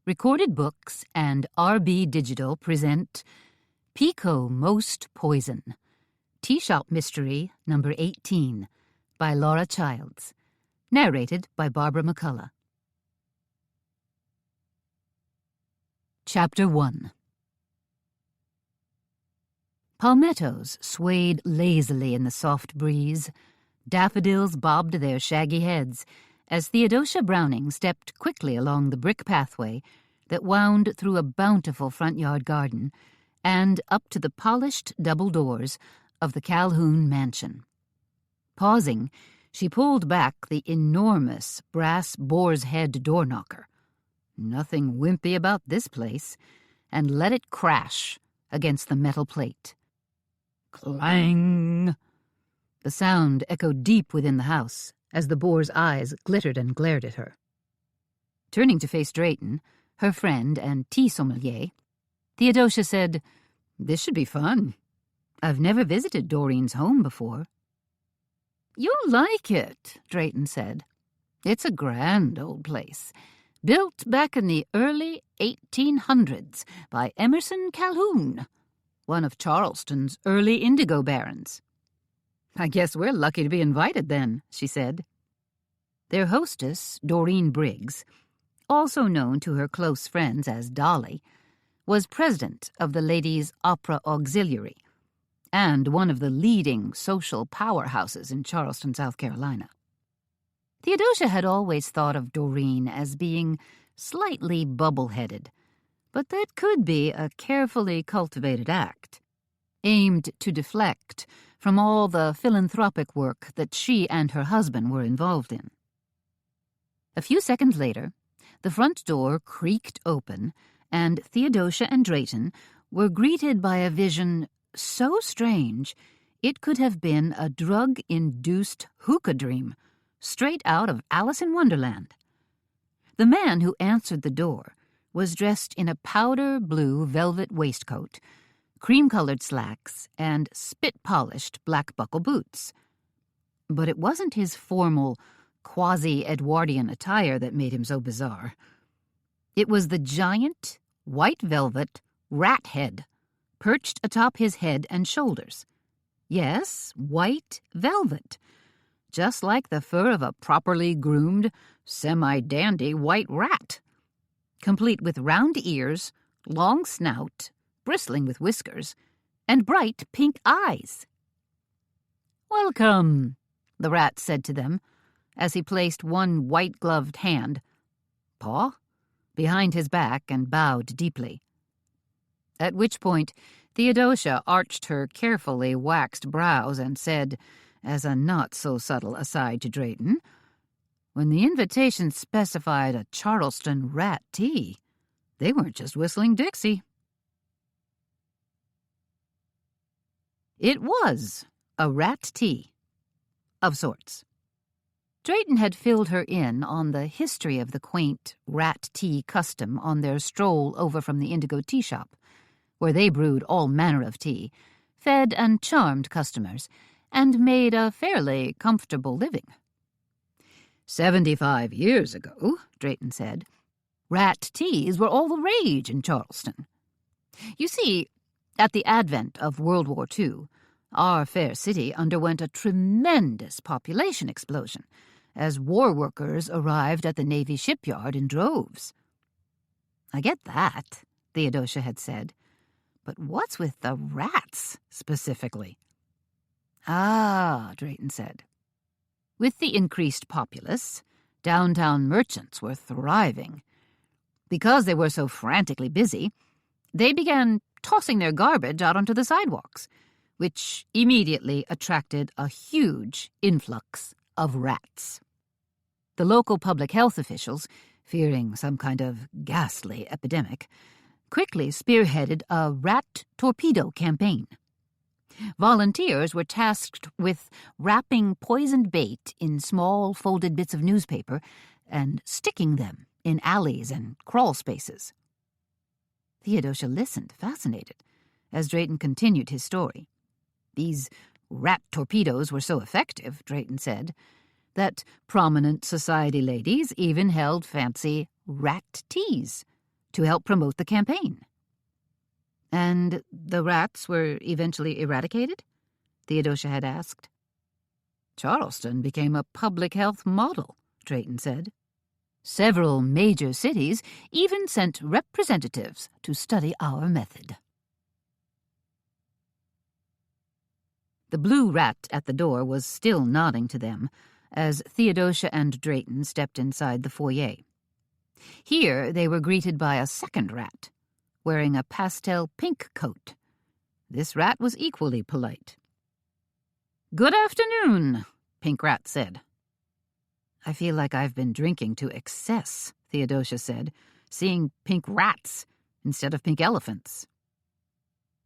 Recorded Books and RB Digital present Pekoe Most Poison, Tea Shop Mystery number 18 by Laura Childs, narrated by Barbara McCullough. Chapter 1. Palmettos swayed lazily in the soft breeze. Daffodils bobbed their shaggy heads as Theodosia Browning stepped quickly along the brick pathway that wound through a bountiful front yard garden and up to the polished double doors of the Calhoun mansion. Pausing, she pulled back the enormous brass boar's head door knocker. Nothing wimpy about this place, and let it crash against the metal plate. Clang! The sound echoed deep within the house as the boar's eyes glittered and glared at her. Turning to face Drayton, her friend and tea sommelier, Theodosia said, "This should be fun. I've never visited Doreen's home before." "You'll like it," Drayton said. "It's a grand old place, built back in the early 1800s by Emerson Calhoun, one of Charleston's early indigo barons." "I guess we're lucky to be invited then," she said. Their hostess, Doreen Briggs, also known to her close friends as Dolly, was president of the Ladies' Opera Auxiliary and one of the leading social powerhouses in Charleston, South Carolina. Theodosia had always thought of Doreen as being slightly bubble-headed, but that could be a carefully cultivated act, aimed to deflect from all the philanthropic work that she and her husband were involved in. A few seconds later, the front door creaked open, and Theodosia and Drayton were greeted by a vision so strange it could have been a drug-induced hookah dream straight out of Alice in Wonderland. The man who answered the door was dressed in a powder blue velvet waistcoat, cream-colored slacks, and spit-polished black buckle boots. But it wasn't his formal, quasi-Edwardian attire that made him so bizarre. It was the giant, white velvet rat head perched atop his head and shoulders. Yes, white velvet, just like the fur of a properly groomed, semi-dandy white rat, complete with round ears, long snout, bristling with whiskers, and bright pink eyes. "Welcome," the rat said to them, as he placed one white-gloved hand, paw, behind his back and bowed deeply. At which point Theodosia arched her carefully waxed brows and said, as a not-so-subtle aside to Drayton, "When the invitation specified a Charleston rat tea, they weren't just whistling Dixie." It was a rat tea, of sorts. Drayton had filled her in on the history of the quaint rat tea custom on their stroll over from the Indigo Tea Shop, where they brewed all manner of tea, fed and charmed customers, and made a fairly comfortable living. 75 years ago, Drayton said, rat teas were all the rage in Charleston. You see, at the advent of World War II, our fair city underwent a tremendous population explosion as war workers arrived at the Navy shipyard in droves. "I get that," Theodosia had said, "but what's with the rats, specifically?" "Ah," Drayton said. With the increased populace, downtown merchants were thriving. Because they were so frantically busy, they began tossing their garbage out onto the sidewalks, which immediately attracted a huge influx of rats. The local public health officials, fearing some kind of ghastly epidemic, quickly spearheaded a rat torpedo campaign. Volunteers were tasked with wrapping poisoned bait in small folded bits of newspaper and sticking them in alleys and crawl spaces. Theodosia listened, fascinated, as Drayton continued his story. These rat torpedoes were so effective, Drayton said, that prominent society ladies even held fancy rat teas, to help promote the campaign. And the rats were eventually eradicated? Theodosia had asked. Charleston became a public health model, Drayton said. Several major cities even sent representatives to study our method. The blue rat at the door was still nodding to them as Theodosia and Drayton stepped inside the foyer. Here they were greeted by a second rat, wearing a pastel pink coat. This rat was equally polite. "Good afternoon," Pink Rat said. "I feel like I've been drinking to excess," Theodosia said, "seeing pink rats instead of pink elephants."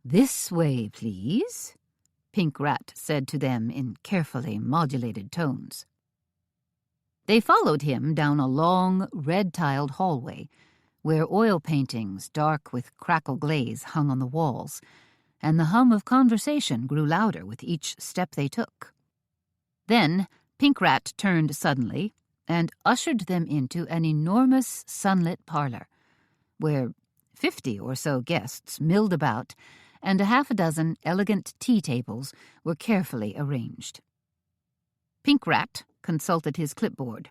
"This way, please," Pink Rat said to them in carefully modulated tones. They followed him down a long, red-tiled hallway where oil paintings dark with crackle glaze hung on the walls, and the hum of conversation grew louder with each step they took. Then Pink Rat turned suddenly and ushered them into an enormous sunlit parlor, where 50 or so guests milled about, and a half a dozen elegant tea tables were carefully arranged. Pink Rat consulted his clipboard.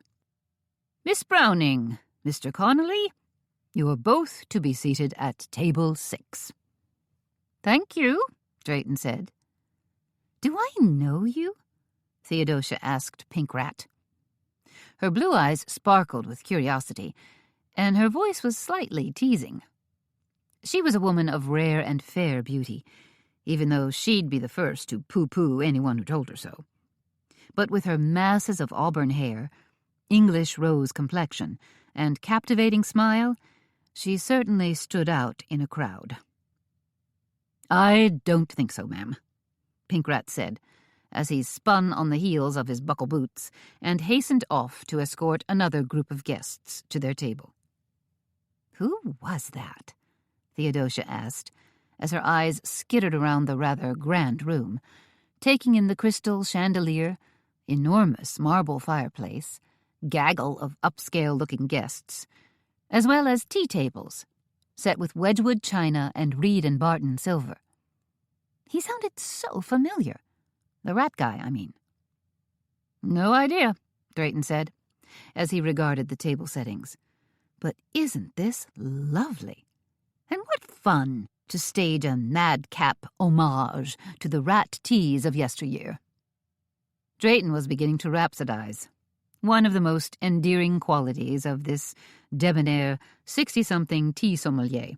"Miss Browning, Mr. Connolly, you are both to be seated at table 6. "Thank you," Drayton said. "Do I know you?" Theodosia asked Pink Rat. Her blue eyes sparkled with curiosity, and her voice was slightly teasing. She was a woman of rare and fair beauty, even though she'd be the first to pooh-pooh anyone who told her so. But with her masses of auburn hair, English rose complexion, and captivating smile, she certainly stood out in a crowd. "I don't think so, ma'am," Pink Rat said, as he spun on the heels of his buckle boots and hastened off to escort another group of guests to their table. "Who was that?" Theodosia asked, as her eyes skittered around the rather grand room, taking in the crystal chandelier, enormous marble fireplace, gaggle of upscale-looking guests, as well as tea tables, set with Wedgwood china and Reed and Barton silver. He sounded so familiar. The rat guy, I mean. "No idea," Drayton said, as he regarded the table settings. "But isn't this lovely? And what fun to stage a madcap homage to the rat teas of yesteryear." Drayton was beginning to rhapsodize, one of the most endearing qualities of this debonair 60-something tea sommelier,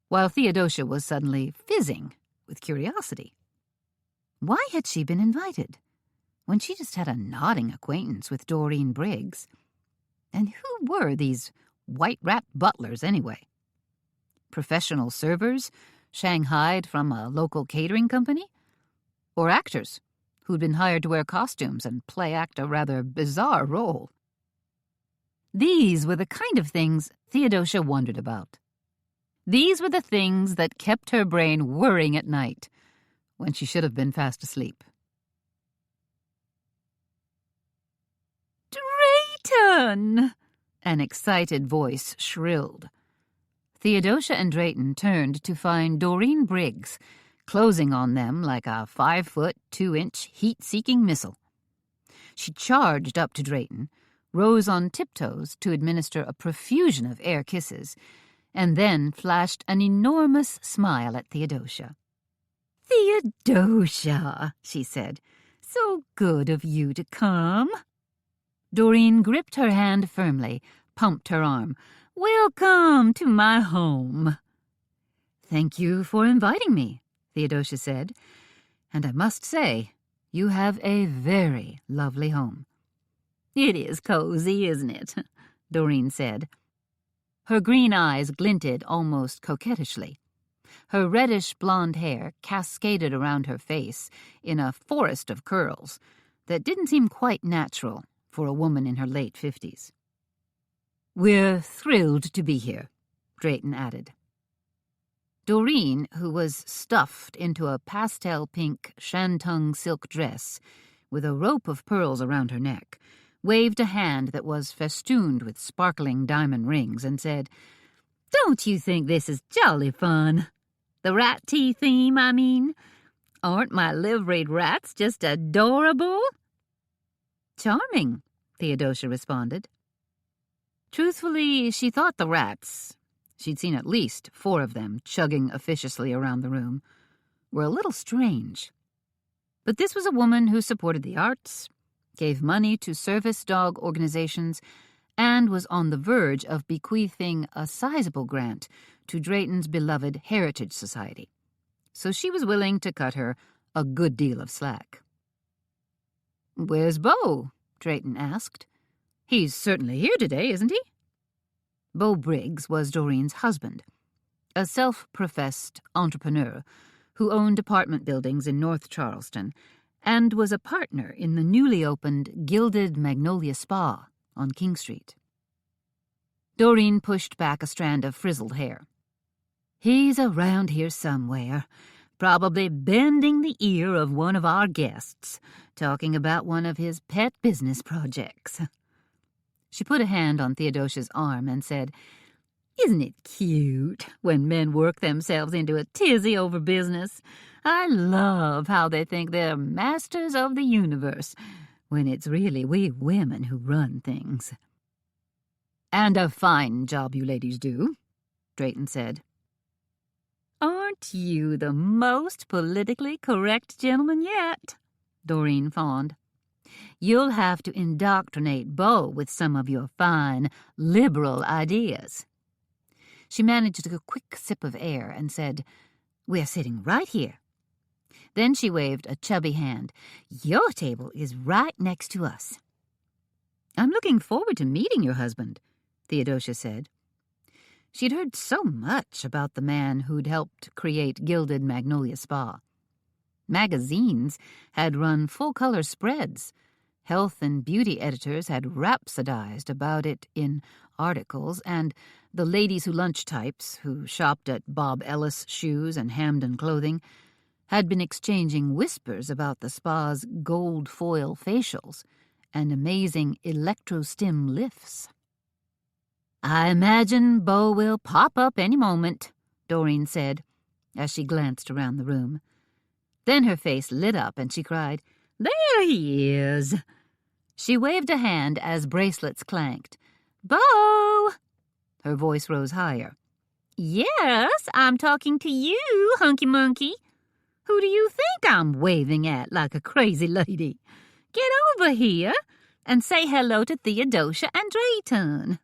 while Theodosia was suddenly fizzing with curiosity. Why had she been invited, when she just had a nodding acquaintance with Doreen Briggs? And who were these white rat butlers, anyway? Professional servers, shanghaied from a local catering company? Or actors who'd been hired to wear costumes and play-act a rather bizarre role? These were the kind of things Theodosia wondered about. These were the things that kept her brain whirring at night, when she should have been fast asleep. "Drayton!" an excited voice shrilled. Theodosia and Drayton turned to find Doreen Briggs closing on them like a 5-foot, 2-inch heat-seeking missile. She charged up to Drayton, rose on tiptoes to administer a profusion of air kisses, and then flashed an enormous smile at Theodosia. "Theodosia," she said, "so good of you to come." Doreen gripped her hand firmly, pumped her arm. "Welcome to my home." "Thank you for inviting me," Theodosia said, "and I must say, you have a very lovely home." "It is cozy, isn't it?" Doreen said. Her green eyes glinted almost coquettishly. Her reddish-blonde hair cascaded around her face in a forest of curls that didn't seem quite natural for a woman in her late 50s. "We're thrilled to be here," Drayton added. Doreen, who was stuffed into a pastel-pink shantung silk dress with a rope of pearls around her neck, waved a hand that was festooned with sparkling diamond rings and said, Don't you think this is jolly fun? The rat tea theme, I mean. Aren't my liveried rats just adorable? Charming, Theodosia responded. Truthfully, she thought the rats, she'd seen at least 4 of them chugging officiously around the room, were a little strange. But this was a woman who supported the arts, gave money to service dog organizations, and was on the verge of bequeathing a sizable grant to Drayton's beloved Heritage Society. So she was willing to cut her a good deal of slack. "Where's Beau?" Drayton asked. "He's certainly here today, isn't he?" Beau Briggs was Doreen's husband, a self-professed entrepreneur who owned apartment buildings in North Charleston and was a partner in the newly opened Gilded Magnolia Spa on King Street. Doreen pushed back a strand of frizzled hair. "He's around here somewhere, probably bending the ear of one of our guests, talking about one of his pet business projects." She put a hand on Theodosia's arm and said, "Isn't it cute when men work themselves into a tizzy over business? I love how they think they're masters of the universe, when it's really we women who run things." "And a fine job you ladies do," Drayton said. "Aren't you the most politically correct gentleman yet?" Doreen fawned. "You'll have to indoctrinate Beau with some of your fine, liberal ideas." She managed a quick sip of air and said, "We're sitting right here." Then she waved a chubby hand. "Your table is right next to us." "I'm looking forward to meeting your husband," Theodosia said. She'd heard so much about the man who'd helped create Gilded Magnolia Spa. Magazines had run full-color spreads. Health and beauty editors had rhapsodized about it in articles, and the ladies who lunch types, who shopped at Bob Ellis Shoes and Hamden Clothing, had been exchanging whispers about the spa's gold foil facials and amazing electrostim lifts. "I imagine Beau will pop up any moment," Doreen said, as she glanced around the room. Then her face lit up and she cried, "There he is!" She waved a hand as bracelets clanked. "Beau!" Her voice rose higher. "Yes, I'm talking to you, hunky monkey. Who do you think I'm waving at like a crazy lady? Get over here and say hello to Theodosia and Drayton."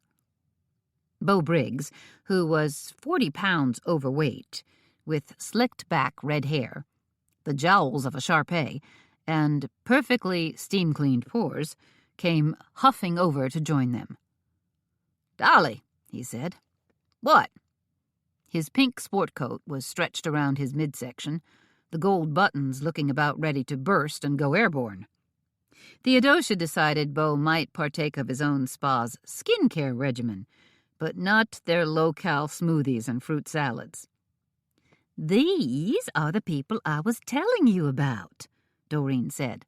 Beau Briggs, who was 40 pounds overweight, with slicked-back red hair, the jowls of a Shar-Pei, and perfectly steam-cleaned pores, came huffing over to join them. "Dolly," he said. "What?" His pink sport coat was stretched around his midsection, the gold buttons looking about ready to burst and go airborne. Theodosia decided Beau might partake of his own spa's skincare regimen, but not their low-cal smoothies and fruit salads. "These are the people I was telling you about," Doreen said.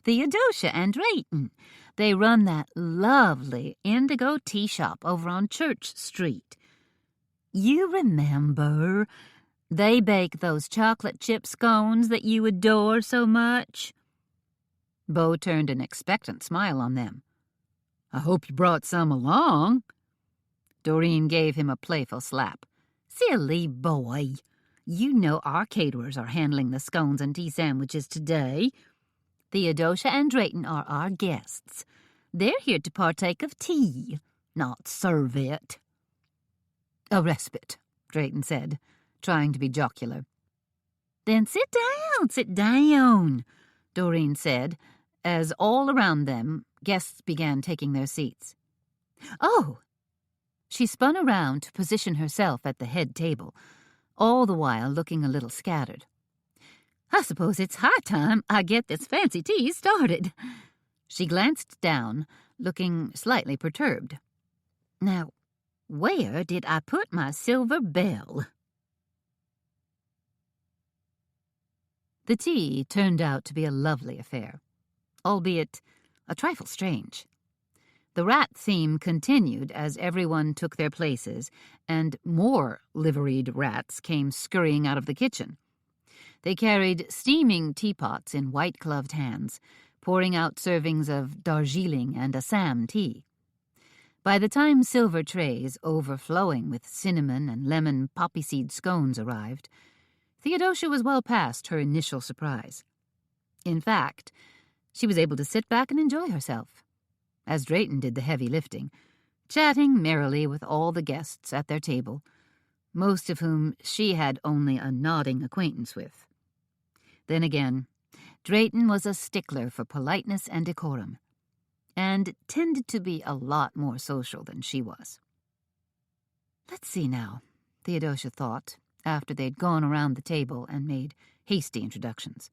"Theodosia and Drayton. They run that lovely indigo tea shop over on Church Street. You remember? They bake those chocolate chip scones that you adore so much." Beau turned an expectant smile on them. "I hope you brought some along." Doreen gave him a playful slap. "Silly boy. You know our caterers are handling the scones and tea sandwiches today. Theodosia and Drayton are our guests. They're here to partake of tea, not serve it." "A respite," Drayton said, trying to be jocular. "Then sit down," Doreen said, as all around them guests began taking their seats. "Oh!" She spun around to position herself at the head table, all the while looking a little scattered. "I suppose it's high time I get this fancy tea started." She glanced down, looking slightly perturbed. "Now, where did I put my silver bell?" The tea turned out to be a lovely affair, albeit a trifle strange. The rat theme continued as everyone took their places, and more liveried rats came scurrying out of the kitchen. They carried steaming teapots in white-gloved hands, pouring out servings of Darjeeling and Assam tea. By the time silver trays overflowing with cinnamon and lemon poppy seed scones arrived, Theodosia was well past her initial surprise. In fact, she was able to sit back and enjoy herself, as Drayton did the heavy lifting, chatting merrily with all the guests at their table, most of whom she had only a nodding acquaintance with. Then again, Drayton was a stickler for politeness and decorum, and tended to be a lot more social than she was. Let's see now, Theodosia thought, after they'd gone around the table and made hasty introductions.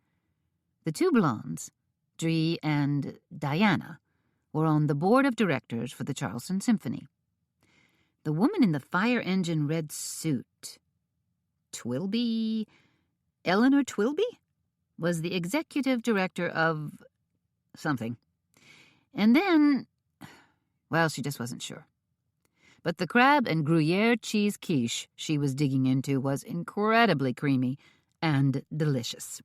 The two blondes, Dree and Diana, were on the board of directors for the Charleston Symphony. The woman in the fire engine red suit, Eleanor Twilby, was the executive director of something. And then, well, she just wasn't sure. But the crab and Gruyere cheese quiche she was digging into was incredibly creamy and delicious.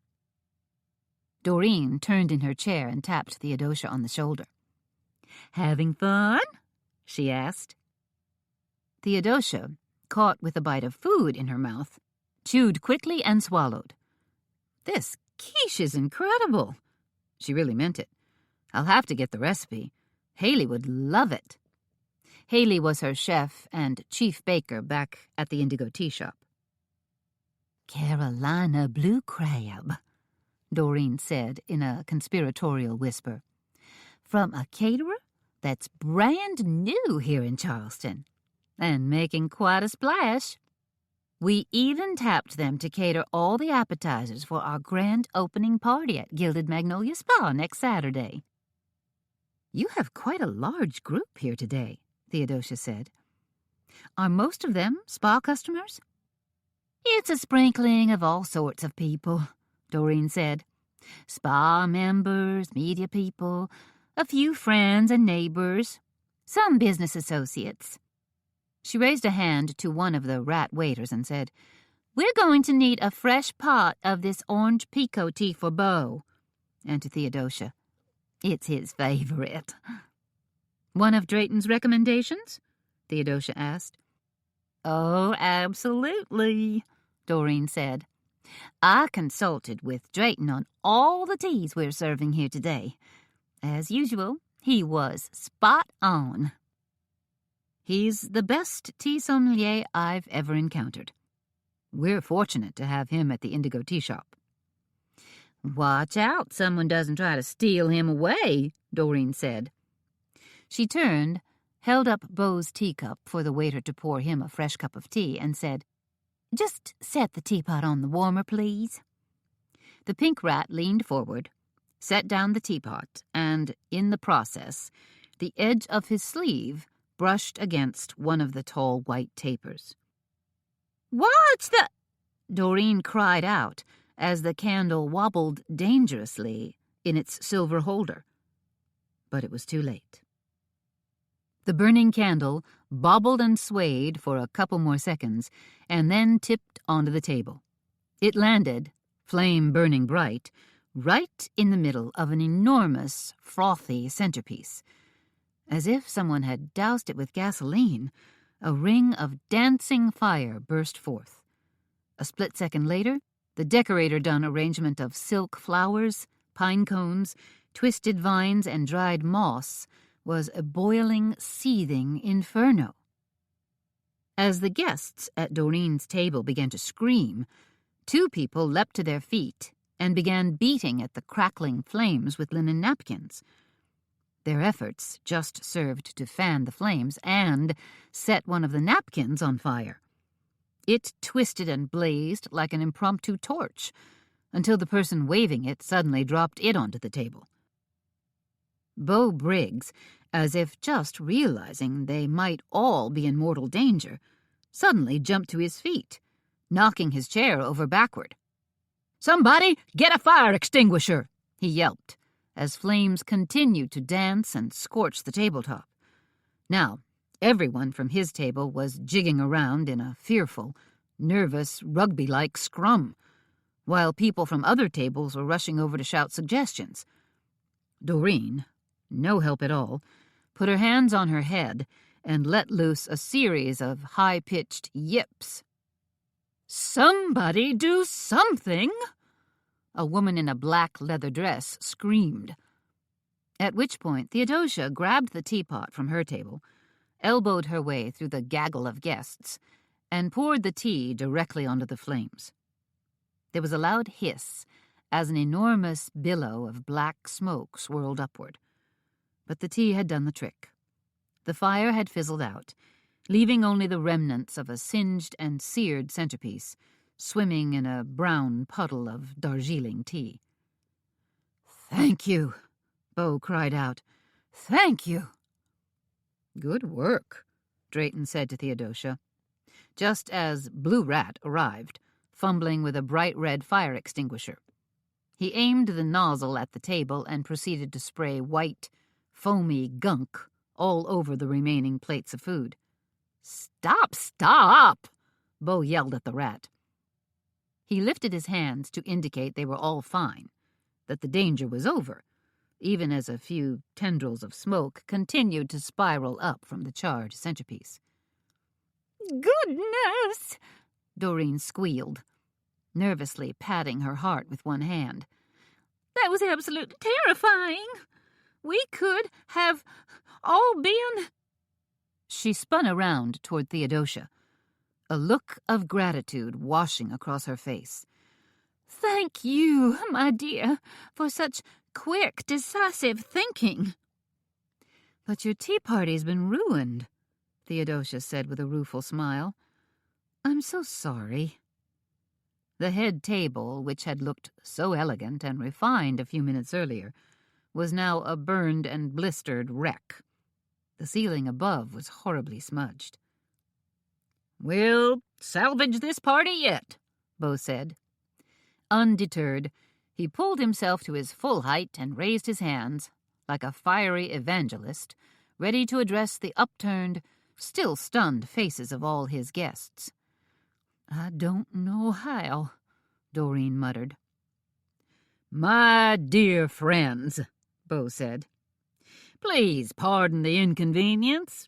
Doreen turned in her chair and tapped Theodosia on the shoulder. "Having fun?" she asked. Theodosia, caught with a bite of food in her mouth, chewed quickly and swallowed. "This quiche is incredible." She really meant it. "I'll have to get the recipe. Haley would love it." Haley was her chef and chief baker back at the Indigo Tea Shop. "Carolina blue crab," Doreen said in a conspiratorial whisper, "from a caterer that's brand new here in Charleston, and making quite a splash. We even tapped them to cater all the appetizers for our grand opening party at Gilded Magnolia Spa next Saturday." "You have quite a large group here today," Theodosia said. "Are most of them spa customers?" "It's a sprinkling of all sorts of people," Doreen said. "Spa members, media people, a few friends and neighbors, some business associates." She raised a hand to one of the rat waiters and said, "We're going to need a fresh pot of this orange Pekoe tea for Beau." And to Theodosia, "It's his favorite." "One of Drayton's recommendations?" Theodosia asked. "Oh, absolutely," Doreen said. "I consulted with Drayton on all the teas we're serving here today. As usual, he was spot on." "He's the best tea sommelier I've ever encountered. We're fortunate to have him at the Indigo Tea Shop." "Watch out someone doesn't try to steal him away," Doreen said. She turned, held up Beau's teacup for the waiter to pour him a fresh cup of tea, and said, "Just set the teapot on the warmer, please." The pink rat leaned forward, set down the teapot, and, in the process, the edge of his sleeve brushed against one of the tall white tapers. "Watch the—" Doreen cried out as the candle wobbled dangerously in its silver holder. But it was too late. The burning candle bobbled and swayed for a couple more seconds, and then tipped onto the table. It landed, flame burning bright, right in the middle of an enormous, frothy centerpiece. As if someone had doused it with gasoline, a ring of dancing fire burst forth. A split second later, the decorator-done arrangement of silk flowers, pine cones, twisted vines, and dried moss was a boiling, seething inferno. As the guests at Doreen's table began to scream, two people leapt to their feet and began beating at the crackling flames with linen napkins. Their efforts just served to fan the flames and set one of the napkins on fire. It twisted and blazed like an impromptu torch, until the person waving it suddenly dropped it onto the table. Beau Briggs, as if just realizing they might all be in mortal danger, suddenly jumped to his feet, knocking his chair over backward. "Somebody get a fire extinguisher!" he yelped, as flames continued to dance and scorch the tabletop. Now, everyone from his table was jigging around in a fearful, nervous, rugby-like scrum, while people from other tables were rushing over to shout suggestions. Doreen, no help at all, put her hands on her head and let loose a series of high-pitched yips. "Somebody do something!" a woman in a black leather dress screamed. At which point Theodosia grabbed the teapot from her table, elbowed her way through the gaggle of guests, and poured the tea directly onto the flames. There was a loud hiss as an enormous billow of black smoke swirled upward. But the tea had done the trick. The fire had fizzled out, leaving only the remnants of a singed and seared centerpiece, swimming in a brown puddle of Darjeeling tea. "Thank you," Bo cried out. "Thank you." "Good work," Drayton said to Theodosia, just as Blue Rat arrived, fumbling with a bright red fire extinguisher. He aimed the nozzle at the table and proceeded to spray white, foamy gunk all over the remaining plates of food. "Stop, stop!" Bo yelled at the rat. He lifted his hands to indicate they were all fine, that the danger was over, even as a few tendrils of smoke continued to spiral up from the charred centerpiece. "Goodness!" Doreen squealed, nervously patting her heart with one hand. "That was absolutely terrifying. We could have all been—" She spun around toward Theodosia, a look of gratitude washing across her face. "Thank you, my dear, for such quick, decisive thinking." "But your tea party's been ruined," Theodosia said with a rueful smile. "I'm so sorry." The head table, which had looked so elegant and refined a few minutes earlier, was now a burned and blistered wreck. The ceiling above was horribly smudged. "We'll salvage this party yet," Bo said. Undeterred, he pulled himself to his full height and raised his hands, like a fiery evangelist, ready to address the upturned, still stunned faces of all his guests. "I don't know how," Doreen muttered. "My dear friends," Bo said, "please pardon the inconvenience."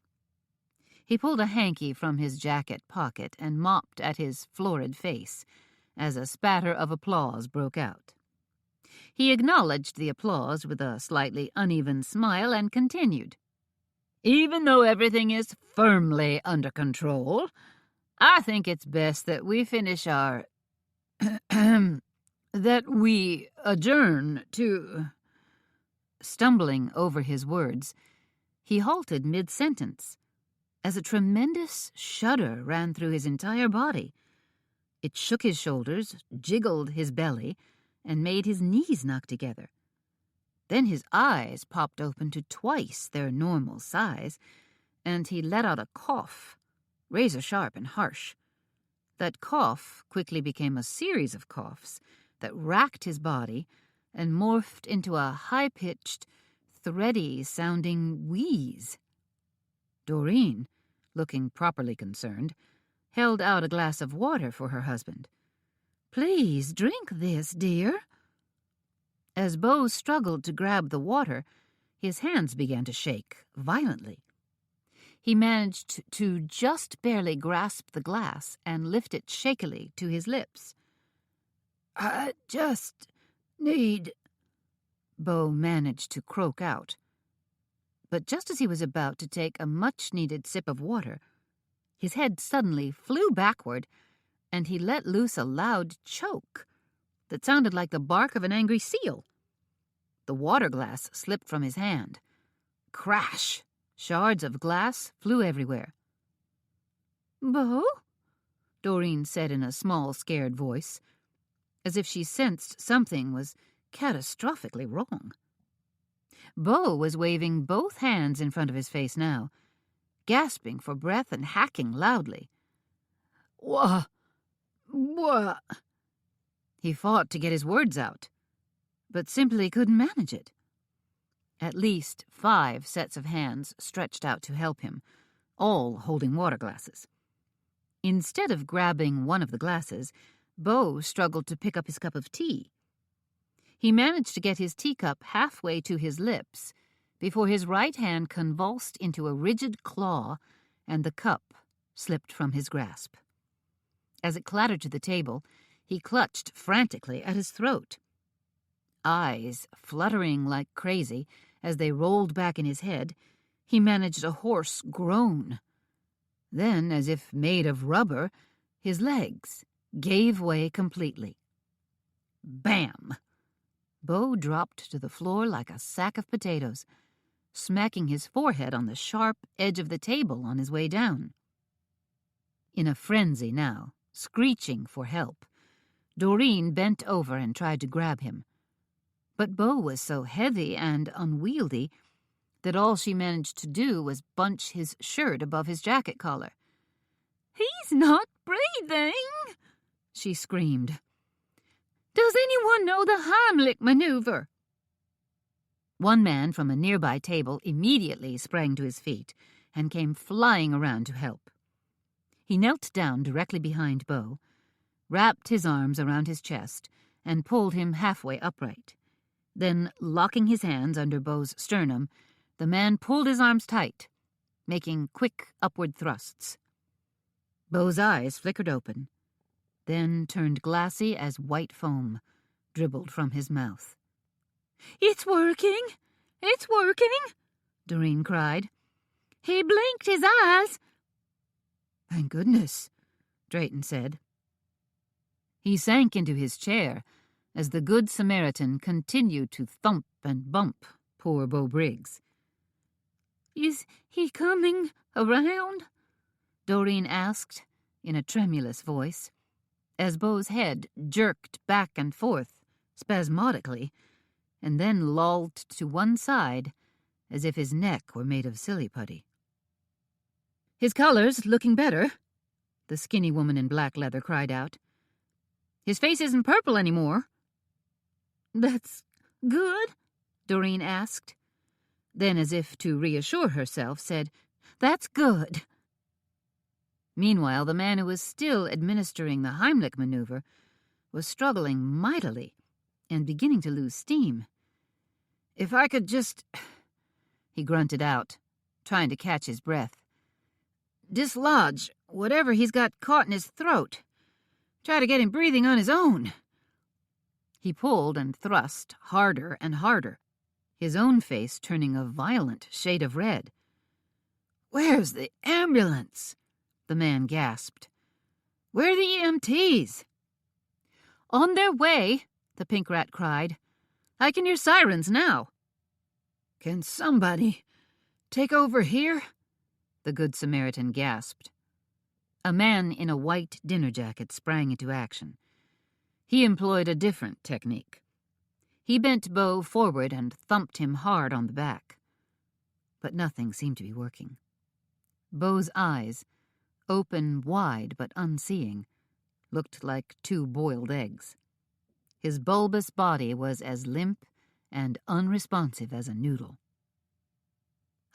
He pulled a hanky from his jacket pocket and mopped at his florid face as a spatter of applause broke out. He acknowledged the applause with a slightly uneven smile and continued. "Even though everything is firmly under control, I think it's best that we finish our that we adjourn to—" Stumbling over his words, he halted mid-sentence as a tremendous shudder ran through his entire body. It shook his shoulders, jiggled his belly, and made his knees knock together. Then his eyes popped open to twice their normal size, and he let out a cough, razor-sharp and harsh. That cough quickly became a series of coughs that racked his body and morphed into a high-pitched, thready-sounding wheeze. Doreen, looking properly concerned, held out a glass of water for her husband. "Please drink this, dear." As Bo struggled to grab the water, his hands began to shake violently. He managed to just barely grasp the glass and lift it shakily to his lips. "I just need—" Bo managed to croak out. But just as he was about to take a much-needed sip of water, his head suddenly flew backward, and he let loose a loud choke that sounded like the bark of an angry seal. The water glass slipped from his hand. Crash! Shards of glass flew everywhere. "Bo?" Doreen said in a small, scared voice, as if she sensed something was catastrophically wrong. Bo was waving both hands in front of his face now, gasping for breath and hacking loudly. What? He fought to get his words out, but simply couldn't manage it. At least 5 sets of hands stretched out to help him, all holding water glasses. Instead of grabbing one of the glasses, Bo struggled to pick up his cup of tea. He managed to get his teacup halfway to his lips before his right hand convulsed into a rigid claw and the cup slipped from his grasp. As it clattered to the table, he clutched frantically at his throat. Eyes fluttering like crazy as they rolled back in his head, he managed a hoarse groan. Then, as if made of rubber, his legs gave way completely. Bam! Bo dropped to the floor like a sack of potatoes, smacking his forehead on the sharp edge of the table on his way down. In a frenzy now, screeching for help, Doreen bent over and tried to grab him. But Bo was so heavy and unwieldy that all she managed to do was bunch his shirt above his jacket collar. "He's not breathing!" she screamed. "Does anyone know the Heimlich maneuver?" One man from a nearby table immediately sprang to his feet and came flying around to help. He knelt down directly behind Bo, wrapped his arms around his chest, and pulled him halfway upright. Then, locking his hands under Bo's sternum, the man pulled his arms tight, making quick upward thrusts. Bo's eyes flickered open, then turned glassy as white foam dribbled from his mouth. "It's working! It's working!" Doreen cried. "He blinked his eyes." "Thank goodness," Drayton said. He sank into his chair as the Good Samaritan continued to thump and bump poor Bo Briggs. "Is he coming around?" Doreen asked in a tremulous voice, as Bo's head jerked back and forth spasmodically, and then lolled to one side as if his neck were made of silly putty. "His color's looking better," the skinny woman in black leather cried out. "His face isn't purple anymore." "That's good?" Doreen asked. Then, as if to reassure herself, said, "That's good." Meanwhile, the man who was still administering the Heimlich maneuver was struggling mightily and beginning to lose steam. "If I could just," he grunted out, trying to catch his breath, "dislodge whatever he's got caught in his throat. Try to get him breathing on his own." He pulled and thrust harder and harder, his own face turning a violent shade of red. "Where's the ambulance?" the man gasped. "Where are the EMTs?" "On their way," the pink rat cried. "I can hear sirens now." "Can somebody take over here?" the Good Samaritan gasped. A man in a white dinner jacket sprang into action. He employed a different technique. He bent Bo forward and thumped him hard on the back. But nothing seemed to be working. Bo's eyes, open wide but unseeing, looked like 2 boiled eggs. His bulbous body was as limp and unresponsive as a noodle.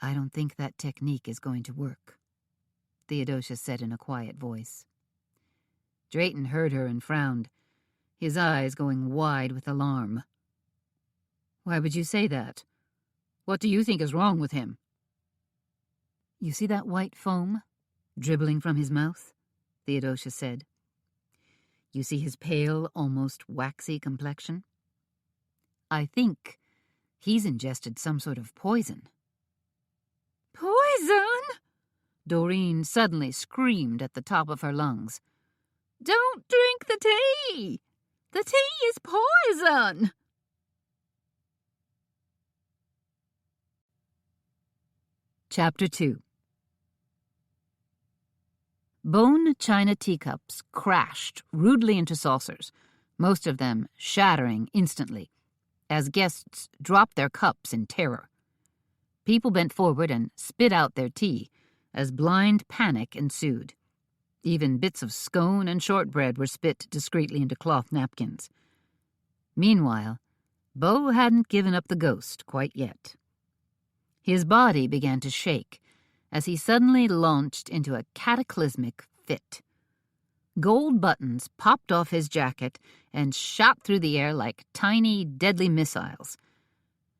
"I don't think that technique is going to work," Theodosia said in a quiet voice. Drayton heard her and frowned, his eyes going wide with alarm. "Why would you say that? What do you think is wrong with him?" "You see that white foam dribbling from his mouth?" Theodosia said. "You see his pale, almost waxy complexion? I think he's ingested some sort of poison." "Poison?" Doreen suddenly screamed at the top of her lungs. "Don't drink the tea! The tea is poison!" Chapter 2. Bone china teacups crashed rudely into saucers, most of them shattering instantly, as guests dropped their cups in terror. People bent forward and spit out their tea, as blind panic ensued. Even bits of scone and shortbread were spit discreetly into cloth napkins. Meanwhile, Bo hadn't given up the ghost quite yet. His body began to shake as he suddenly launched into a cataclysmic fit. Gold buttons popped off his jacket and shot through the air like tiny, deadly missiles.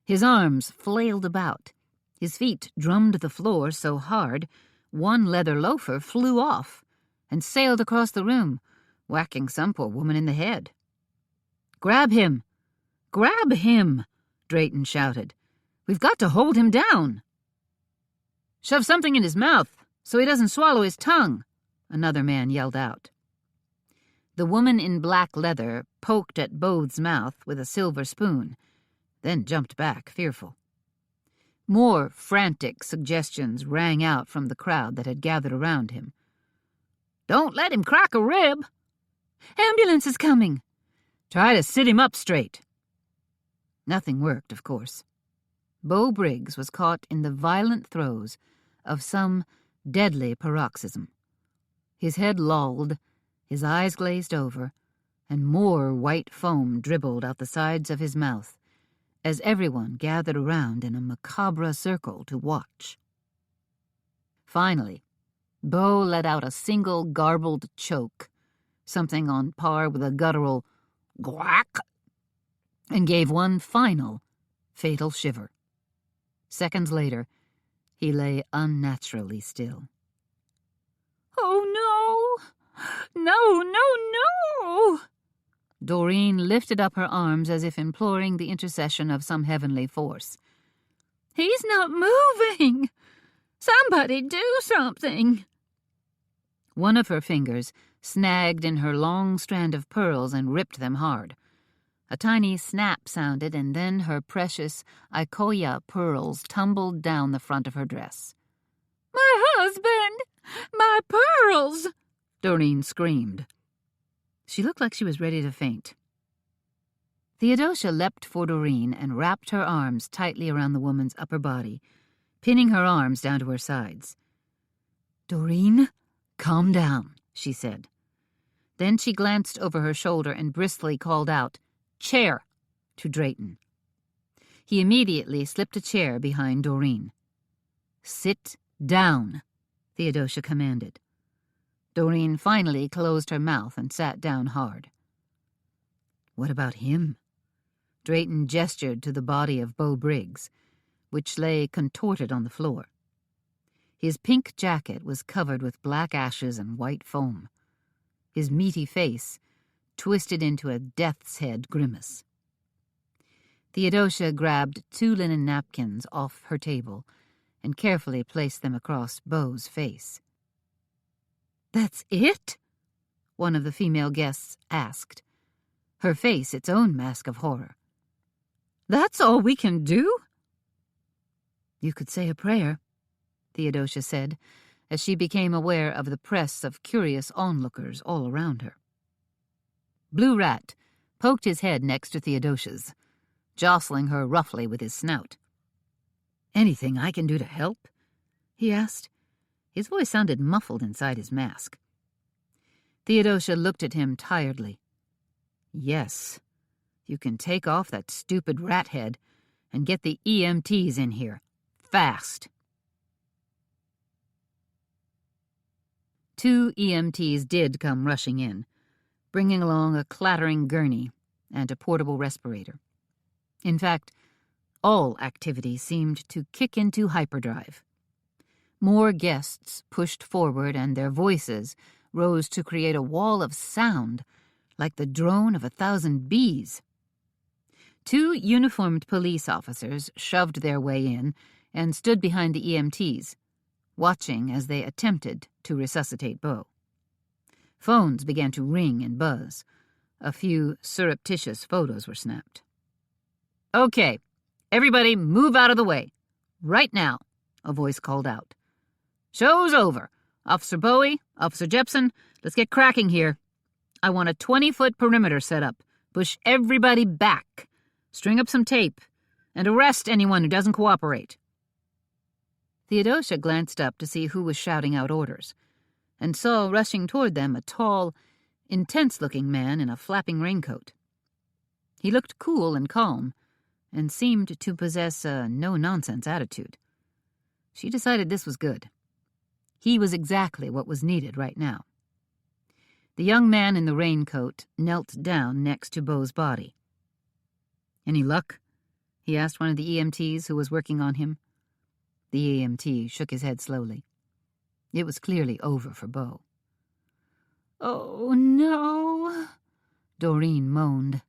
His arms flailed about. His feet drummed the floor so hard, one leather loafer flew off and sailed across the room, whacking some poor woman in the head. "Grab him! Grab him!" Drayton shouted. "We've got to hold him down." "Shove something in his mouth so he doesn't swallow his tongue," another man yelled out. The woman in black leather poked at Both's mouth with a silver spoon, then jumped back, fearful. More frantic suggestions rang out from the crowd that had gathered around him. "Don't let him crack a rib." "Ambulance is coming." "Try to sit him up straight." Nothing worked, of course. Beau Briggs was caught in the violent throes of some deadly paroxysm. His head lolled, his eyes glazed over, and more white foam dribbled out the sides of his mouth as everyone gathered around in a macabre circle to watch. Finally, Beau let out a single garbled choke, something on par with a guttural "Gwack," and gave one final, fatal shiver. Seconds later, he lay unnaturally still. "Oh, no! No, no, no!" Doreen lifted up her arms as if imploring the intercession of some heavenly force. "He's not moving! Somebody do something!" One of her fingers snagged in her long strand of pearls and ripped them hard. A tiny snap sounded, and then her precious Ikoya pearls tumbled down the front of her dress. "My husband! My pearls!" Doreen screamed. She looked like she was ready to faint. Theodosia leapt for Doreen and wrapped her arms tightly around the woman's upper body, pinning her arms down to her sides. "Doreen, calm down," she said. Then she glanced over her shoulder and briskly called out, "Chair," to Drayton. He immediately slipped a chair behind Doreen. "Sit down," Theodosia commanded. Doreen finally closed her mouth and sat down hard. "What about him?" Drayton gestured to the body of Beau Briggs, which lay contorted on the floor. His pink jacket was covered with black ashes and white foam. His meaty face twisted into a death's head grimace. Theodosia grabbed 2 linen napkins off her table and carefully placed them across Beau's face. "That's it?" one of the female guests asked, her face its own mask of horror. "That's all we can do?" "You could say a prayer," Theodosia said, as she became aware of the press of curious onlookers all around her. Blue Rat poked his head next to Theodosia's, jostling her roughly with his snout. "Anything I can do to help?" he asked. His voice sounded muffled inside his mask. Theodosia looked at him tiredly. "Yes, you can take off that stupid rat head and get the EMTs in here. Fast." 2 EMTs did come rushing in, bringing along a clattering gurney and a portable respirator. In fact, all activity seemed to kick into hyperdrive. More guests pushed forward, and their voices rose to create a wall of sound like the drone of 1,000 bees. 2 uniformed police officers shoved their way in and stood behind the EMTs, watching as they attempted to resuscitate Beau. Phones began to ring and buzz. A few surreptitious photos were snapped. "Okay, everybody move out of the way. Right now," a voice called out. "Show's over. Officer Bowie, Officer Jepson, let's get cracking here. I want a 20-foot perimeter set up. Push everybody back. String up some tape. And arrest anyone who doesn't cooperate." Theodosia glanced up to see who was shouting out orders, and saw rushing toward them a tall, intense-looking man in a flapping raincoat. He looked cool and calm, and seemed to possess a no-nonsense attitude. She decided this was good. He was exactly what was needed right now. The young man in the raincoat knelt down next to Beau's body. "Any luck?" he asked one of the EMTs who was working on him. The EMT shook his head slowly. It was clearly over for Beau. "Oh, no," Doreen moaned.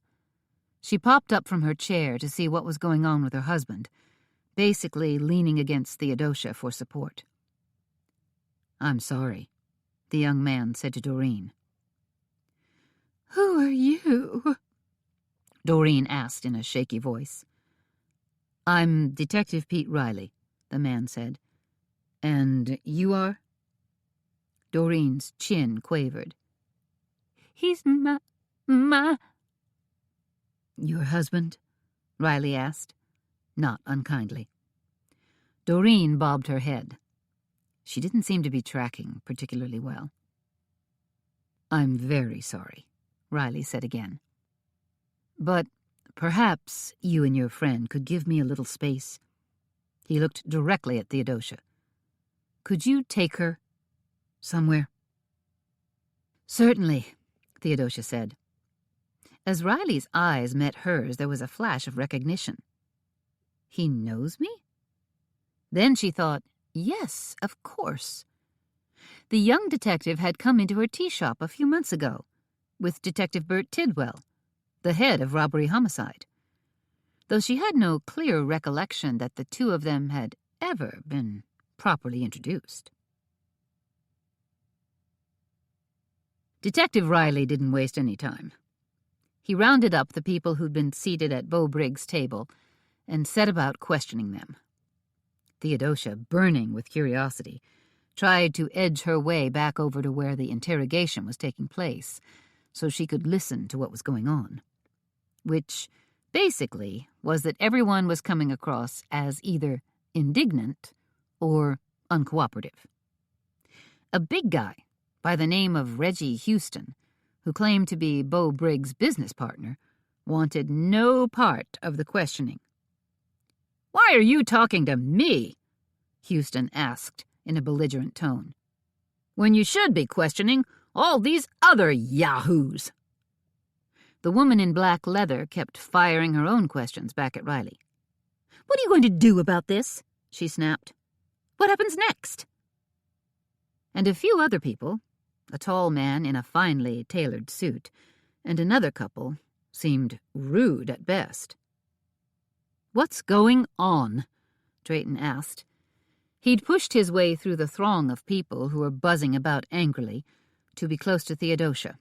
She popped up from her chair to see what was going on with her husband, basically leaning against Theodosia for support. "I'm sorry," the young man said to Doreen. "Who are you?" Doreen asked in a shaky voice. "I'm Detective Pete Riley," the man said. "And you are?" Doreen's chin quavered. "He's my... "Your husband?" Riley asked, not unkindly. Doreen bobbed her head. She didn't seem to be tracking particularly well. "I'm very sorry," Riley said again. "But perhaps you and your friend could give me a little space." He looked directly at Theodosia. "Could you take her somewhere?" "Certainly," Theodosia said. As Riley's eyes met hers, there was a flash of recognition. He knows me? Then she thought, yes, of course. The young detective had come into her tea shop a few months ago, with Detective Bert Tidwell, the head of robbery homicide, though she had no clear recollection that the two of them had ever been properly introduced. Detective Riley didn't waste any time. He rounded up the people who'd been seated at Beau Briggs' table and set about questioning them. Theodosia, burning with curiosity, tried to edge her way back over to where the interrogation was taking place so she could listen to what was going on, which basically was that everyone was coming across as either indignant or uncooperative. A big guy by the name of Reggie Houston, who claimed to be Beau Briggs' business partner, wanted no part of the questioning. "Why are you talking to me?" Houston asked in a belligerent tone, "when you should be questioning all these other yahoos." The woman in black leather kept firing her own questions back at Riley. "What are you going to do about this?" she snapped. "What happens next?" And a few other people, a tall man in a finely tailored suit, and another couple, seemed rude at best. "What's going on?" Drayton asked. He'd pushed his way through the throng of people who were buzzing about angrily to be close to Theodosia.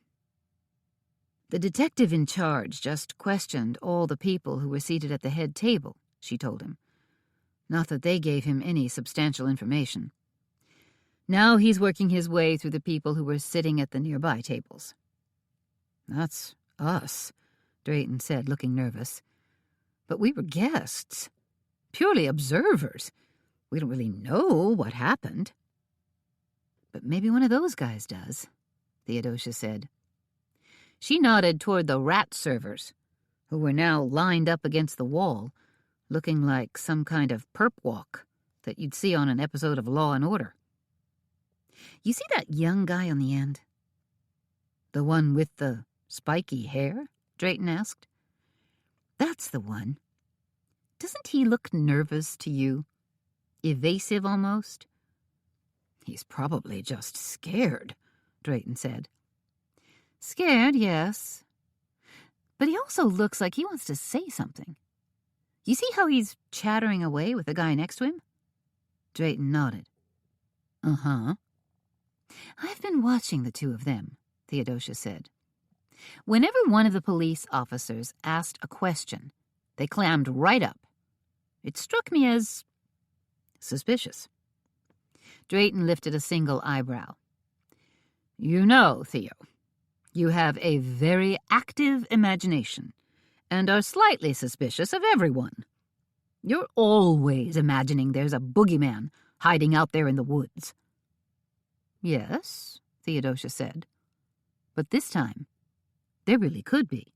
"The detective in charge just questioned all the people who were seated at the head table," she told him. "Not that they gave him any substantial information. Now he's working his way through the people who were sitting at the nearby tables." "That's us," Drayton said, looking nervous. "But we were guests, purely observers. We don't really know what happened." "But maybe one of those guys does," Theodosia said. She nodded toward the rat servers, who were now lined up against the wall, looking like some kind of perp walk that you'd see on an episode of Law and Order. "You see that young guy on the end?" "The one with the spiky hair?" Drayton asked. "That's the one. Doesn't he look nervous to you? Evasive almost?" "He's probably just scared," Drayton said. "Scared, yes. But he also looks like he wants to say something. You see how he's chattering away with the guy next to him?" Drayton nodded. "Uh-huh." "I've been watching the two of them," Theodosia said. "Whenever one of the police officers asked a question, they clammed right up. It struck me as suspicious." Drayton lifted a single eyebrow. "You know, Theo, you have a very active imagination and are slightly suspicious of everyone. You're always imagining there's a boogeyman hiding out there in the woods." "Yes," Theodosia said. "But this time, there really could be."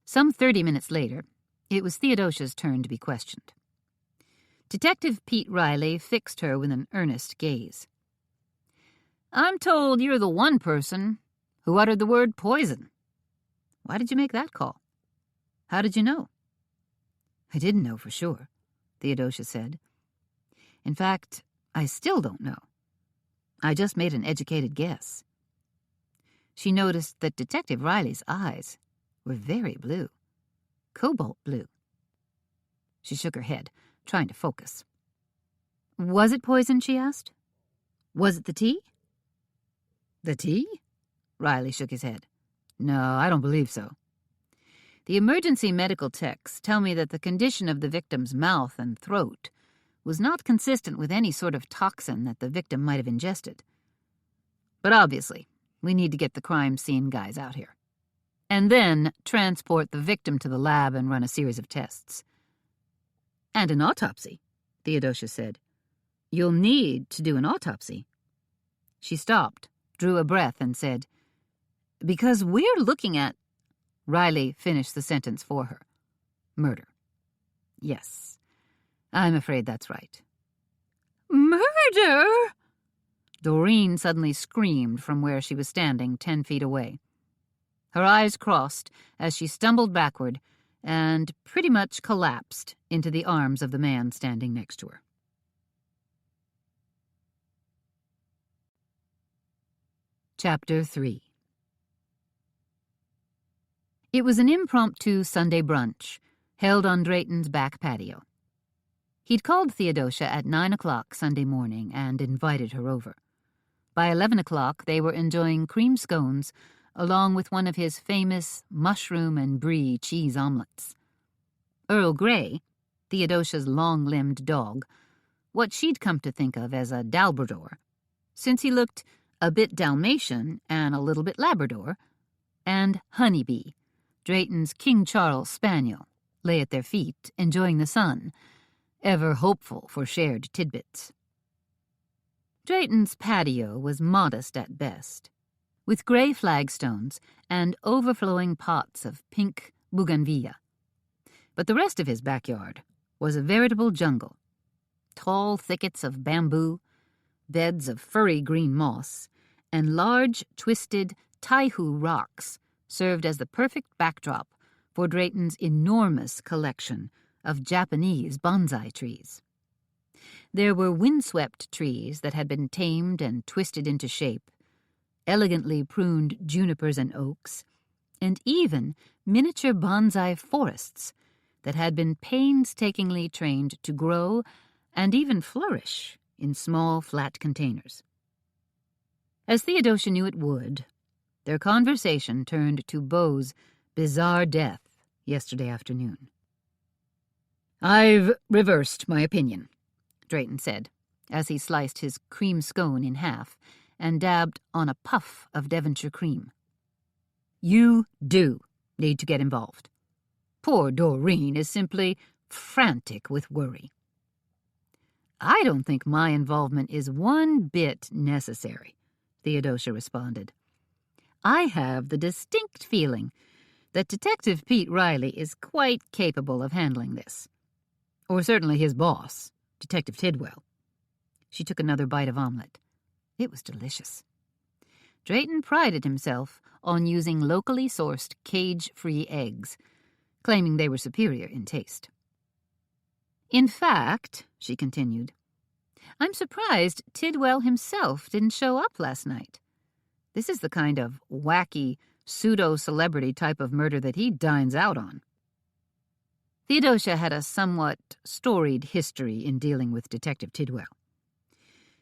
Some 30 minutes later, It was Theodosia's turn to be questioned. Detective Pete Riley fixed her with an earnest gaze. I'm told you're the one person who uttered the word poison. Why did you make that call? How did you know? I didn't know for sure, Theodosia said. In fact, I still don't know. I just made an educated guess. She noticed that Detective Riley's eyes were very blue, cobalt blue. She shook her head, trying to focus. Was it poison, she asked. Was it the tea? The tea? Riley shook his head. No, I don't believe so. The emergency medical texts tell me that the condition of the victim's mouth and throat was not consistent with any sort of toxin that the victim might have ingested. But obviously, we need to get the crime scene guys out here. And then transport the victim to the lab and run a series of tests. And an autopsy, Theodosia said. You'll need to do an autopsy. She stopped, drew a breath, and said, Because we're looking at... Riley finished the sentence for her. Murder. Yes, I'm afraid that's right. Murder? Doreen suddenly screamed from where she was standing 10 feet away. Her eyes crossed as she stumbled backward and pretty much collapsed into the arms of the man standing next to her. Chapter 3. It was an impromptu Sunday brunch, held on Drayton's back patio. He'd called Theodosia at 9 o'clock Sunday morning and invited her over. By 11 o'clock, they were enjoying cream scones along with one of his famous mushroom and brie cheese omelets. Earl Grey, Theodosia's long-limbed dog, what she'd come to think of as a Dalbrador, since he looked a bit Dalmatian and a little bit Labrador, and Honeybee, Drayton's King Charles Spaniel, lay at their feet, enjoying the sun, ever hopeful for shared tidbits. Drayton's patio was modest at best, with gray flagstones and overflowing pots of pink bougainvillea. But the rest of his backyard was a veritable jungle. Tall thickets of bamboo, beds of furry green moss, and large, twisted taihu rocks served as the perfect backdrop for Drayton's enormous collection of Japanese bonsai trees. There were windswept trees that had been tamed and twisted into shape, elegantly pruned junipers and oaks, and even miniature bonsai forests that had been painstakingly trained to grow and even flourish in small, flat containers. As Theodosia knew it would, their conversation turned to Beau's bizarre death yesterday afternoon. I've reversed my opinion, Drayton said, as he sliced his cream scone in half and dabbed on a puff of Devonshire cream. You do need to get involved. Poor Doreen is simply frantic with worry. I don't think my involvement is one bit necessary, Theodosia responded. I have the distinct feeling that Detective Pete Riley is quite capable of handling this. Or certainly his boss, Detective Tidwell. She took another bite of omelet. It was delicious. Drayton prided himself on using locally sourced cage-free eggs, claiming they were superior in taste. In fact, she continued, I'm surprised Tidwell himself didn't show up last night. This is the kind of wacky, pseudo-celebrity type of murder that he dines out on. Theodosia had a somewhat storied history in dealing with Detective Tidwell.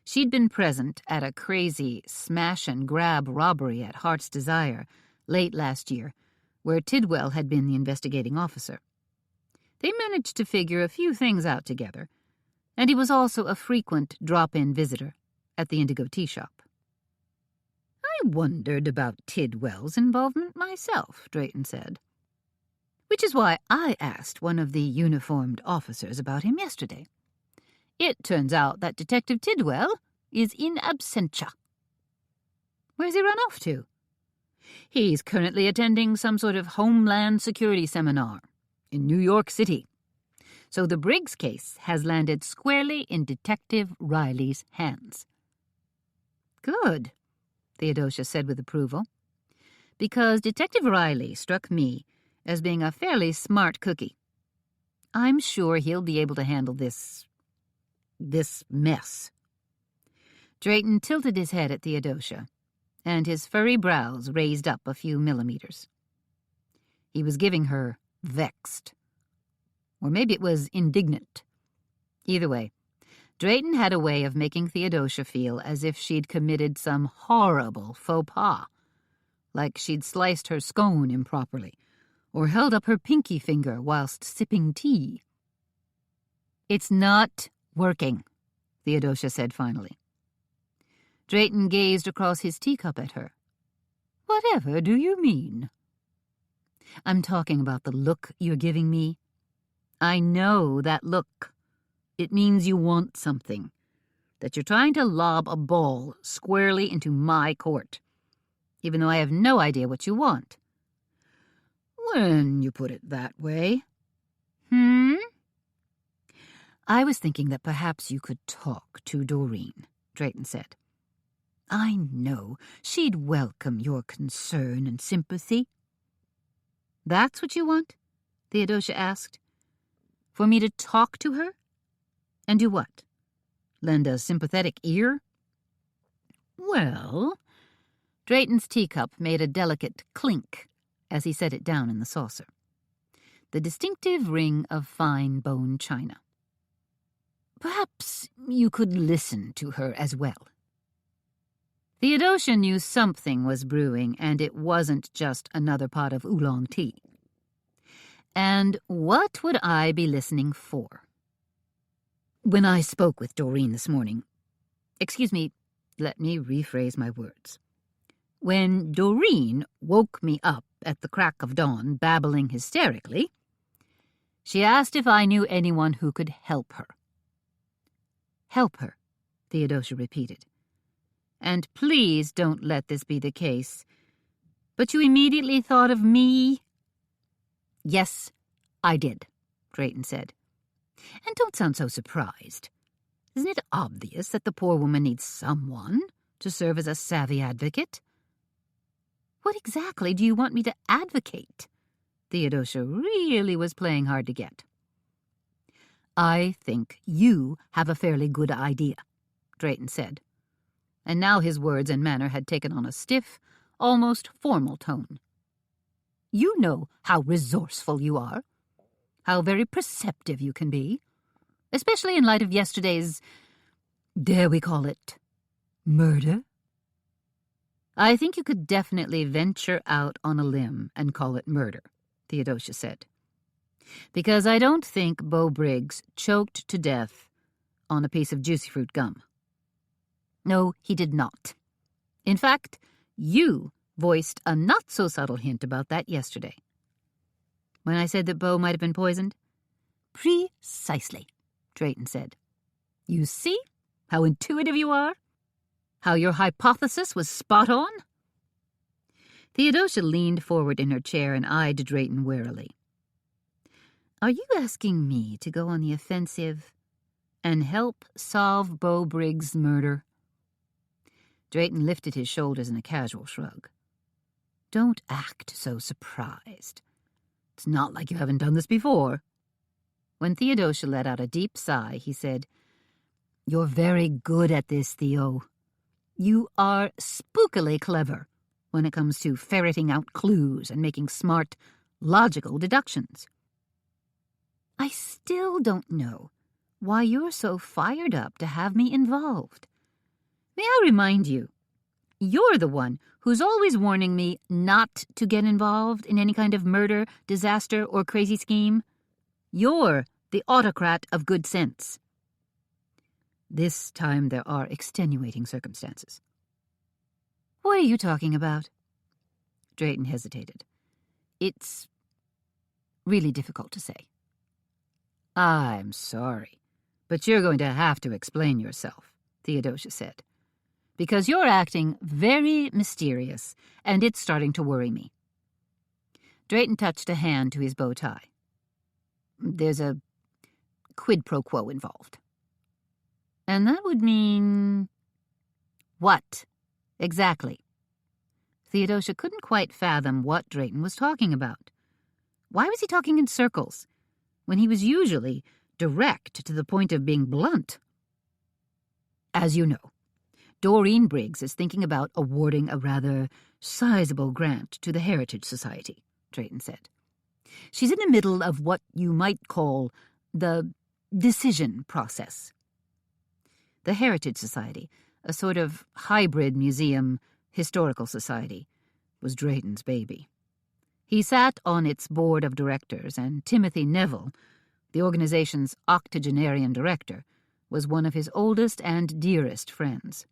She'd been present at a crazy smash-and-grab robbery at Heart's Desire late last year, where Tidwell had been the investigating officer. They managed to figure a few things out together, and he was also a frequent drop-in visitor at the Indigo Tea Shop. I wondered about Tidwell's involvement myself, Drayton said. Which is why I asked one of the uniformed officers about him yesterday. It turns out that Detective Tidwell is in absentia. Where's he run off to? He's currently attending some sort of Homeland Security seminar in New York City. So the Briggs case has landed squarely in Detective Riley's hands." "Good," Theodosia said with approval, "because Detective Riley struck me as being a fairly smart cookie. I'm sure he'll be able to handle this mess." Drayton tilted his head at Theodosia, and his furry brows raised up a few millimeters. He was giving her vexed. Or maybe it was indignant. Either way, Drayton had a way of making Theodosia feel as if she'd committed some horrible faux pas, like she'd sliced her scone improperly, or held up her pinky finger whilst sipping tea. "It's not working," Theodosia said finally. Drayton gazed across his teacup at her. "Whatever do you mean?" "I'm talking about the look you're giving me. I know that look. It means you want something, that you're trying to lob a ball squarely into my court, even though I have no idea what you want." "When you put it that way." "I was thinking that perhaps you could talk to Doreen," Drayton said. "I know she'd welcome your concern and sympathy." "That's what you want?" Theodosia asked. "For me to talk to her? And do what? Lend a sympathetic ear?" "Well," Drayton's teacup made a delicate clink as he set it down in the saucer. The distinctive ring of fine bone china. "Perhaps you could listen to her as well." Theodosia knew something was brewing, and it wasn't just another pot of oolong tea. "And what would I be listening for?" "When I spoke with Doreen this morning— excuse me, let me rephrase my words. When Doreen woke me up at the crack of dawn babbling hysterically, she asked if I knew anyone who could help her." "Help her," Theodosia repeated. "And please don't let this be the case. But you immediately thought of me?" "Yes, I did," Drayton said. "And don't sound so surprised. Isn't it obvious that the poor woman needs someone to serve as a savvy advocate?" "What exactly do you want me to advocate?" Theodosia really was playing hard to get. "I think you have a fairly good idea," Drayton said. And now his words and manner had taken on a stiff, almost formal tone. "You know how resourceful you are, how very perceptive you can be, especially in light of yesterday's, dare we call it, murder?" "I think you could definitely venture out on a limb and call it murder," Theodosia said. "Because I don't think Beau Briggs choked to death on a piece of juicy fruit gum. No, he did not. In fact, you voiced a not-so-subtle hint about that yesterday. When I said that Beau might have been poisoned?" "Precisely," Drayton said. "You see how intuitive you are? How your hypothesis was spot on?" Theodosia leaned forward in her chair and eyed Drayton warily. "Are you asking me to go on the offensive and help solve Beau Briggs' murder?" Drayton lifted his shoulders in a casual shrug. "Don't act so surprised. It's not like you haven't done this before." When Theodosia let out a deep sigh, he said, "You're very good at this, Theo. You are spookily clever when it comes to ferreting out clues and making smart, logical deductions. I still don't know why you're so fired up to have me involved. May I remind you, you're the one who's always warning me not to get involved in any kind of murder, disaster, or crazy scheme. You're the autocrat of good sense. This time there are extenuating circumstances." "What are you talking about?" Drayton hesitated. "It's really difficult to say." "I'm sorry, but you're going to have to explain yourself," Theodosia said, "because you're acting very mysterious, and it's starting to worry me." Drayton touched a hand to his bow tie. There's a quid pro quo involved. And that would mean... What? Exactly. Theodosia couldn't quite fathom what Drayton was talking about. Why was he talking in circles, when he was usually direct to the point of being blunt? As you know, Doreen Briggs is thinking about awarding a rather sizable grant to the Heritage Society, Drayton said. She's in the middle of what you might call the decision process. The Heritage Society, a sort of hybrid museum historical society, was Drayton's baby. He sat on its board of directors, and Timothy Neville, the organization's octogenarian director, was one of his oldest and dearest friends.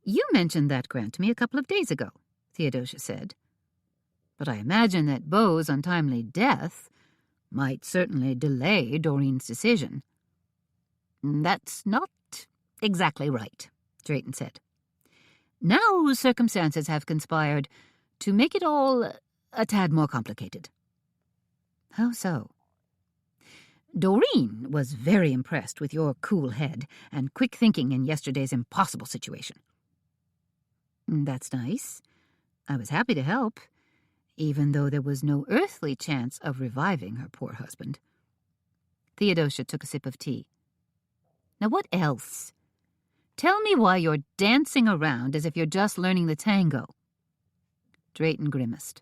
You mentioned that grant to me a couple of days ago, Theodosia said. But I imagine that Beau's untimely death might certainly delay Doreen's decision. That's not exactly right, Drayton said. Now circumstances have conspired to make it all a tad more complicated. How so? Doreen was very impressed with your cool head and quick thinking in yesterday's impossible situation. That's nice. I was happy to help, even though there was no earthly chance of reviving her poor husband. Theodosia took a sip of tea. Now what else? Tell me why you're dancing around as if you're just learning the tango. Drayton grimaced.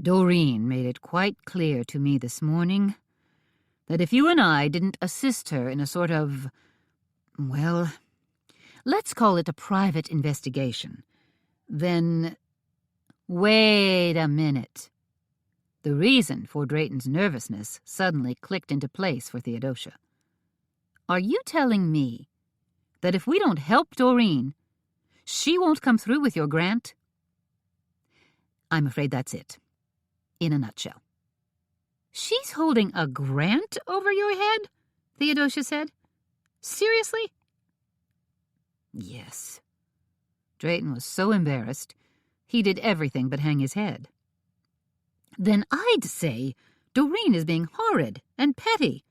Doreen made it quite clear to me this morning that if you and I didn't assist her in a sort of, well, let's call it a private investigation, then... Wait a minute. The reason for Drayton's nervousness suddenly clicked into place for Theodosia. Are you telling me that if we don't help Doreen, she won't come through with your grant? I'm afraid that's it, in a nutshell. She's holding a grant over your head? Theodosia said. Seriously? Yes. Drayton was so embarrassed, he did everything but hang his head. Then I'd say Doreen is being horrid and petty.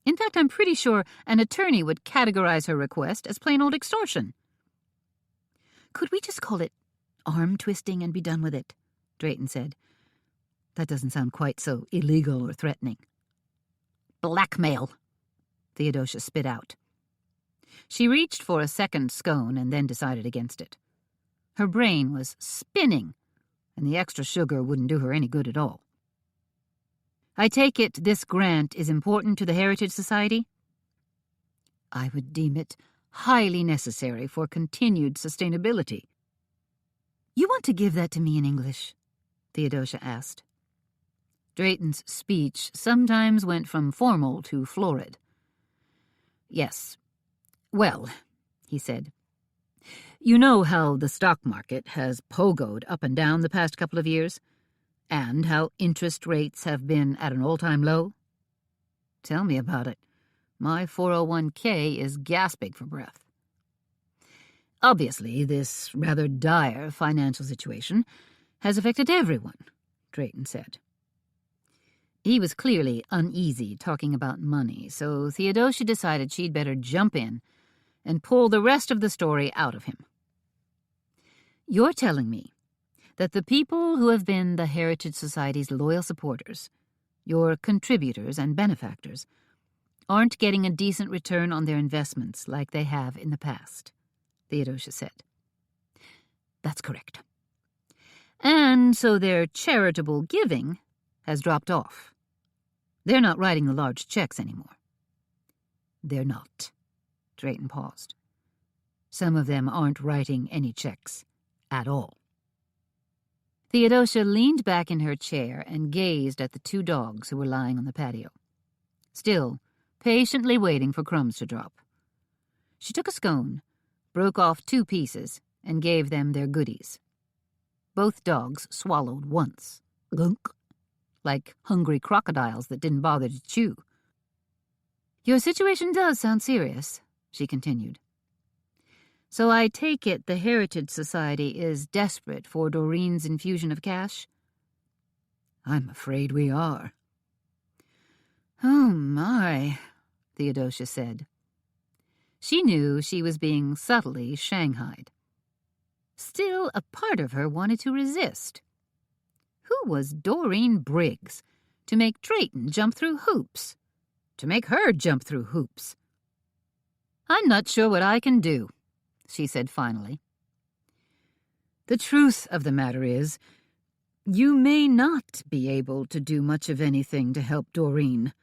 In fact, I'm pretty sure an attorney would categorize her request as plain old extortion. Could we just call it arm-twisting and be done with it? Drayton said. That doesn't sound quite so illegal or threatening. Blackmail, Theodosia spit out. She reached for a second scone and then decided against it. Her brain was spinning, and the extra sugar wouldn't do her any good at all. I take it this grant is important to the Heritage Society? I would deem it highly necessary for continued sustainability. You want to give that to me in English? Theodosia asked. Drayton's speech sometimes went from formal to florid. Yes. Well, he said, you know how the stock market has pogoed up and down the past couple of years, and how interest rates have been at an all-time low? Tell me about it. My 401k is gasping for breath. Obviously, this rather dire financial situation has affected everyone, Drayton said. He was clearly uneasy talking about money, so Theodosia decided she'd better jump in and pull the rest of the story out of him. You're telling me that the people who have been the Heritage Society's loyal supporters, your contributors and benefactors, aren't getting a decent return on their investments like they have in the past, Theodosia said. That's correct. And so their charitable giving has dropped off. They're not writing the large checks anymore. They're not. Drayton paused. Some of them aren't writing any checks at all. Theodosia leaned back in her chair and gazed at the two dogs who were lying on the patio, still patiently waiting for crumbs to drop. She took a scone, broke off 2 pieces, and gave them their goodies. Both dogs swallowed once, gunk, like hungry crocodiles that didn't bother to chew. Your situation does sound serious, she continued. So I take it the Heritage Society is desperate for Doreen's infusion of cash? I'm afraid we are, "Oh, my," Theodosia said. She knew she was being subtly shanghaied. Still, a part of her wanted to resist. Who was Doreen Briggs to make Drayton jump through hoops? To make her jump through hoops? "I'm not sure what I can do," she said finally. "The truth of the matter is, you may not be able to do much of anything to help Doreen,"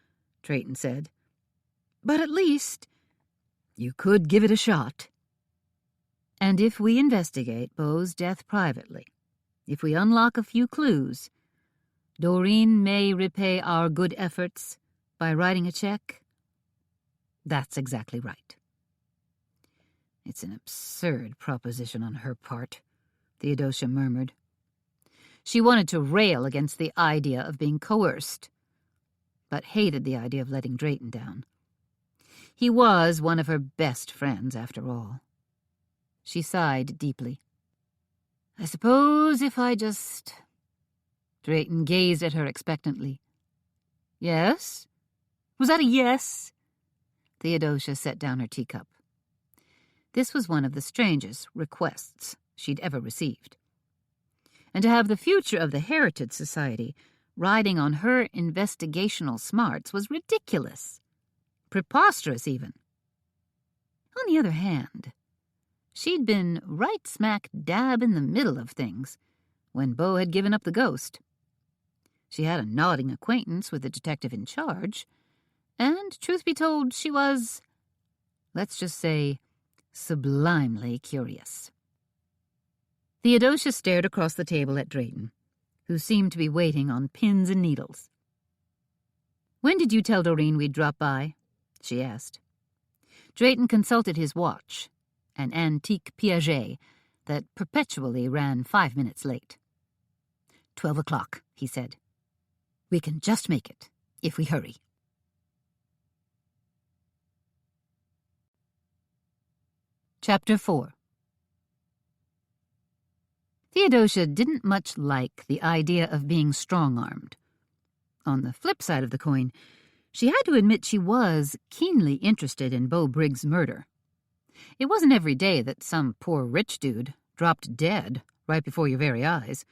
Drayton said. "But at least you could give it a shot. And if we investigate Beau's death privately, if we unlock a few clues, Doreen may repay our good efforts by writing a check." "That's exactly right." "It's an absurd proposition on her part," Theodosia murmured. She wanted to rail against the idea of being coerced, but hated the idea of letting Drayton down. He was one of her best friends, after all. She sighed deeply. "I suppose if I just—" Drayton gazed at her expectantly. "Yes? Was that a yes?" Theodosia set down her teacup. This was one of the strangest requests she'd ever received. And to have the future of the Heritage Society riding on her investigational smarts was ridiculous. Preposterous, even. On the other hand, she'd been right smack dab in the middle of things when Beau had given up the ghost. She had a nodding acquaintance with the detective in charge, and, truth be told, she was, let's just say, sublimely curious. Theodosia stared across the table at Drayton, who seemed to be waiting on pins and needles. "When did you tell Doreen we'd drop by?" she asked. Drayton consulted his watch, an antique Piaget that perpetually ran 5 minutes late. 12 o'clock, he said. "We can just make it, if we hurry." Chapter 4. Theodosia didn't much like the idea of being strong-armed. On the flip side of the coin, she had to admit she was keenly interested in Beau Briggs' murder. It wasn't every day that some poor rich dude dropped dead right before your very eyes.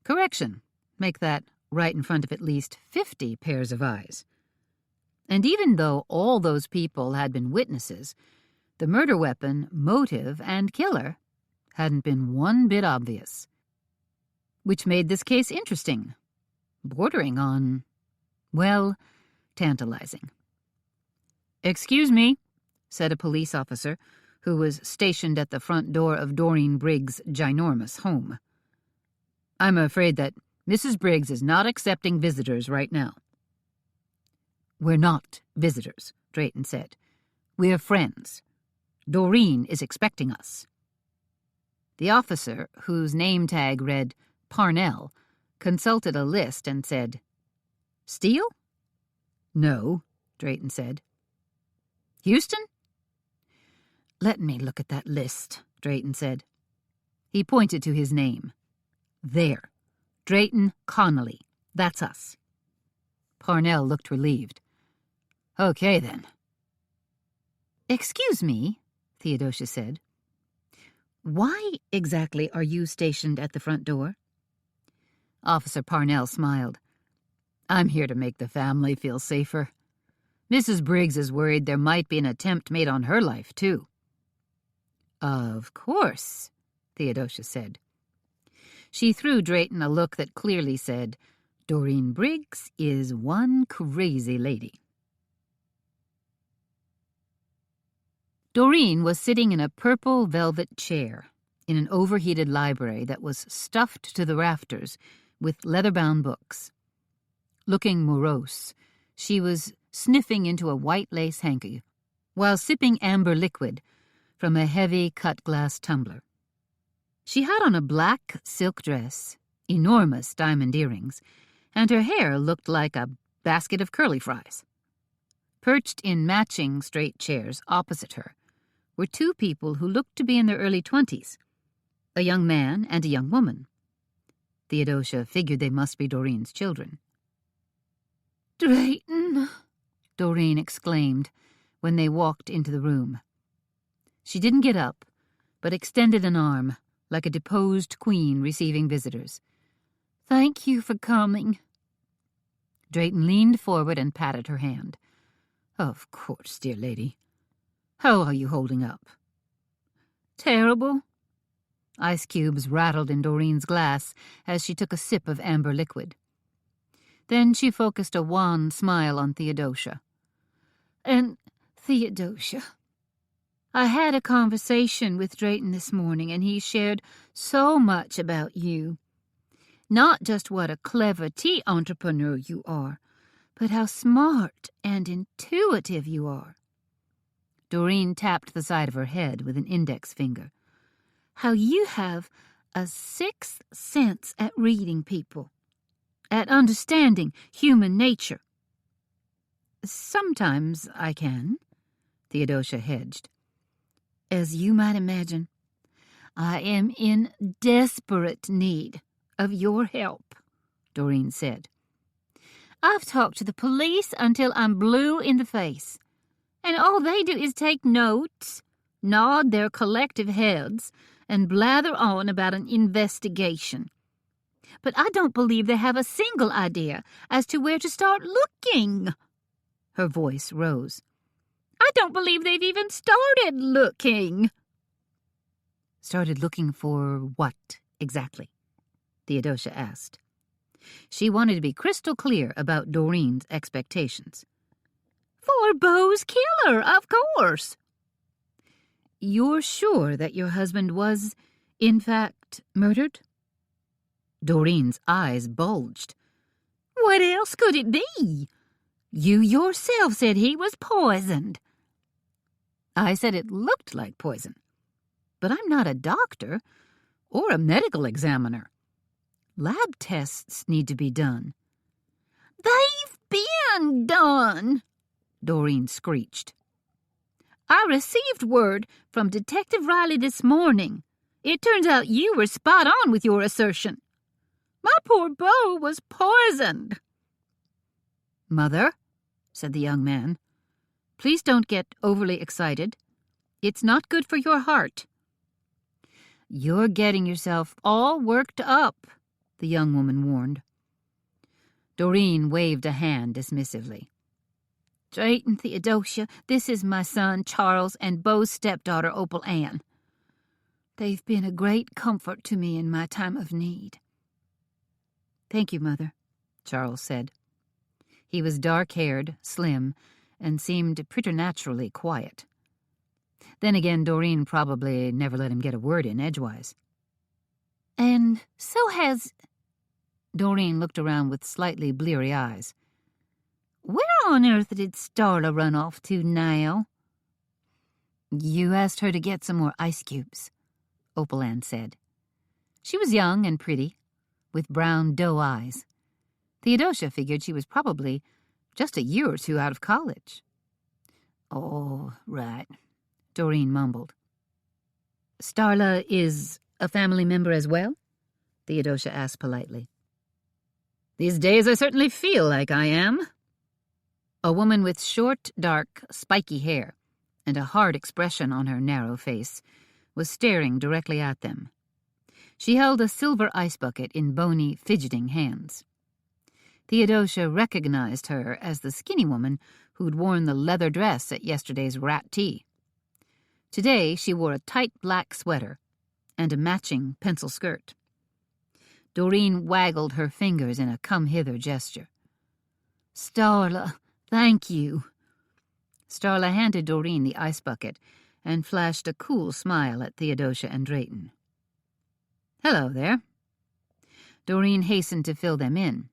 Correction, make that right in front of at least 50 pairs of eyes. And even though all those people had been witnesses, the murder weapon, motive, and killer hadn't been one bit obvious. Which made this case interesting, bordering on, well, tantalizing. "Excuse me," said a police officer who was stationed at the front door of Doreen Briggs' ginormous home. "I'm afraid that Mrs. Briggs is not accepting visitors right now." "We're not visitors," Drayton said. "We're friends. Doreen is expecting us." The officer, whose name tag read Parnell, consulted a list and said, "Steele?" "No," Drayton said. "Houston?" "Let me look at that list," Drayton said. He pointed to his name. "There. Drayton Connolly. That's us." Parnell looked relieved. "Okay, then." "Excuse me," Theodosia said. "Why exactly are you stationed at the front door?" Officer Parnell smiled. "I'm here to make the family feel safer. Mrs. Briggs is worried there might be an attempt made on her life, too." "Of course," Theodosia said. She threw Drayton a look that clearly said, "Doreen Briggs is one crazy lady." Doreen was sitting in a purple velvet chair in an overheated library that was stuffed to the rafters with leather-bound books. Looking morose, she was sniffing into a white lace hanky while sipping amber liquid from a heavy cut-glass tumbler. She had on a black silk dress, enormous diamond earrings, and her hair looked like a basket of curly fries. Perched in matching straight chairs opposite her were two people who looked to be in their early 20s, a young man and a young woman. Theodosia figured they must be Doreen's children. "Drayton," Doreen exclaimed when they walked into the room. She didn't get up, but extended an arm, like a deposed queen receiving visitors. "Thank you for coming." Drayton leaned forward and patted her hand. "Of course, dear lady. How are you holding up?" "Terrible." Ice cubes rattled in Doreen's glass as she took a sip of amber liquid. Then she focused a wan smile on Theodosia. "And, Theodosia, I had a conversation with Drayton this morning, and he shared so much about you. Not just what a clever tea entrepreneur you are, but how smart and intuitive you are." Doreen tapped the side of her head with an index finger. "How you have a sixth sense at reading people, at understanding human nature." "Sometimes I can," Theodosia hedged. "As you might imagine, I am in desperate need of your help," Doreen said. "I've talked to the police until I'm blue in the face, and all they do is take notes, nod their collective heads, and blather on about an investigation. But I don't believe they have a single idea as to where to start looking." Her voice rose. "I don't believe they've even started looking." "Started looking for what, exactly?" Theodosia asked. She wanted to be crystal clear about Doreen's expectations. "For Beau's killer, of course." "You're sure that your husband was, in fact, murdered?" Doreen's eyes bulged. "What else could it be? You yourself said he was poisoned." "I said it looked like poison. But I'm not a doctor or a medical examiner. Lab tests need to be done." "They've been done," Doreen screeched. "I received word from Detective Riley this morning. It turns out you were spot on with your assertion. My poor Beau was poisoned." "Mother," said the young man, "please don't get overly excited. It's not good for your heart." "You're getting yourself all worked up," the young woman warned. Doreen waved a hand dismissively. "Drayton, Theodosia, this is my son Charles and Beau's stepdaughter Opal Ann. They've been a great comfort to me in my time of need." "Thank you, Mother," Charles said. He was dark-haired, slim, and seemed preternaturally quiet. Then again, Doreen probably never let him get a word in edgewise. "And so has—" Doreen looked around with slightly bleary eyes. "Where on earth did Starla run off to now?" "You asked her to get some more ice cubes," Opal Ann said. She was young and pretty, with brown doe eyes. Theodosia figured she was probably just a year or two out of college. "Oh, right," Doreen mumbled. "Starla is a family member as well?" Theodosia asked politely. "These days I certainly feel like I am." A woman with short, dark, spiky hair and a hard expression on her narrow face was staring directly at them. She held a silver ice bucket in bony, fidgeting hands. Theodosia recognized her as the skinny woman who'd worn the leather dress at yesterday's rat tea. Today she wore a tight black sweater and a matching pencil skirt. Doreen waggled her fingers in a come-hither gesture. "Starla, thank you." Starla handed Doreen the ice bucket and flashed a cool smile at Theodosia and Drayton. "Hello there." Doreen hastened to fill them in.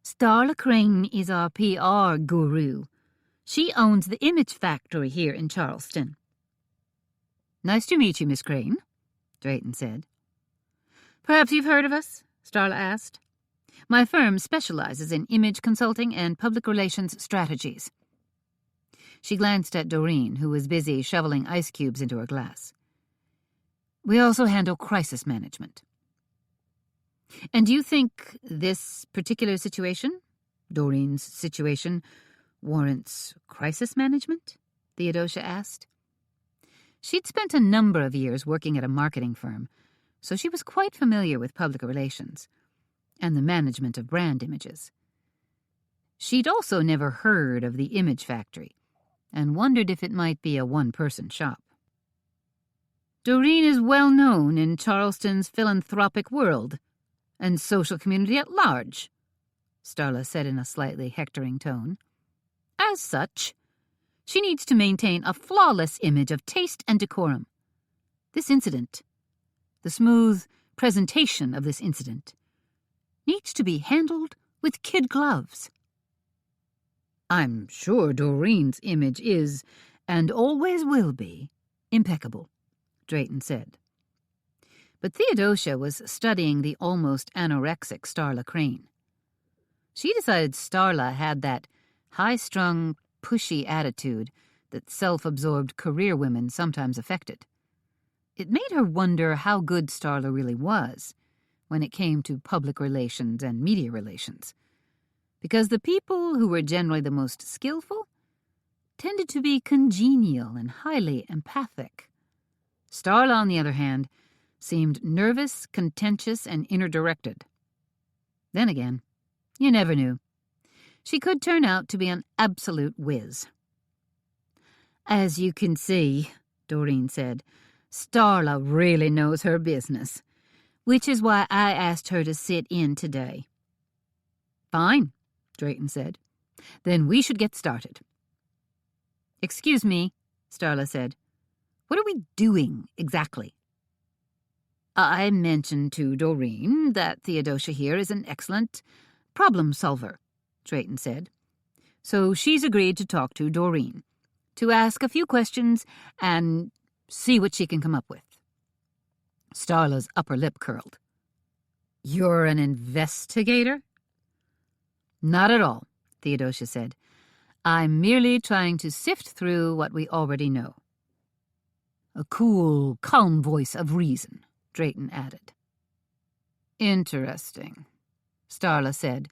"Starla Crane is our PR guru. She owns the image factory here in Charleston." "Nice to meet you, Miss Crane," Drayton said. "Perhaps you've heard of us?" Starla asked. "My firm specializes in image consulting and public relations strategies." She glanced at Doreen, who was busy shoveling ice cubes into her glass. "We also handle crisis management." "And you think this particular situation Doreen's situation warrants crisis management? Theodosia asked. She'd spent a number of years working at a marketing firm, so she was quite familiar with public relations and the management of brand images. She'd also never heard of the Image Factory and wondered if it might be a one-person shop. Doreen is well known in Charleston's philanthropic world and social community at large, Starla said in a slightly hectoring tone. As such, she needs to maintain a flawless image of taste and decorum. This incident, the smooth presentation of this incident, needs to be handled with kid gloves. I'm sure Doreen's image is, and always will be, impeccable, Drayton said. But Theodosia was studying the almost anorexic Starla Crane. She decided Starla had that high-strung, pushy attitude that self-absorbed career women sometimes affected. It made her wonder how good Starla really was when it came to public relations and media relations, because the people who were generally the most skillful tended to be congenial and highly empathic. Starla, on the other hand, seemed nervous, contentious, and inner-directed. Then again, you never knew. She could turn out to be an absolute whiz. As you can see, Doreen said, Starla really knows her business, which is why I asked her to sit in today. Fine, Drayton said. Then we should get started. Excuse me, Starla said. What are we doing exactly? I mentioned to Doreen that Theodosia here is an excellent problem solver, Drayton said. So she's agreed to talk to Doreen, to ask a few questions and see what she can come up with. Starla's upper lip curled. You're an investigator? Not at all, Theodosia said. I'm merely trying to sift through what we already know. A cool, calm voice of reason, Drayton added. Interesting, Starla said,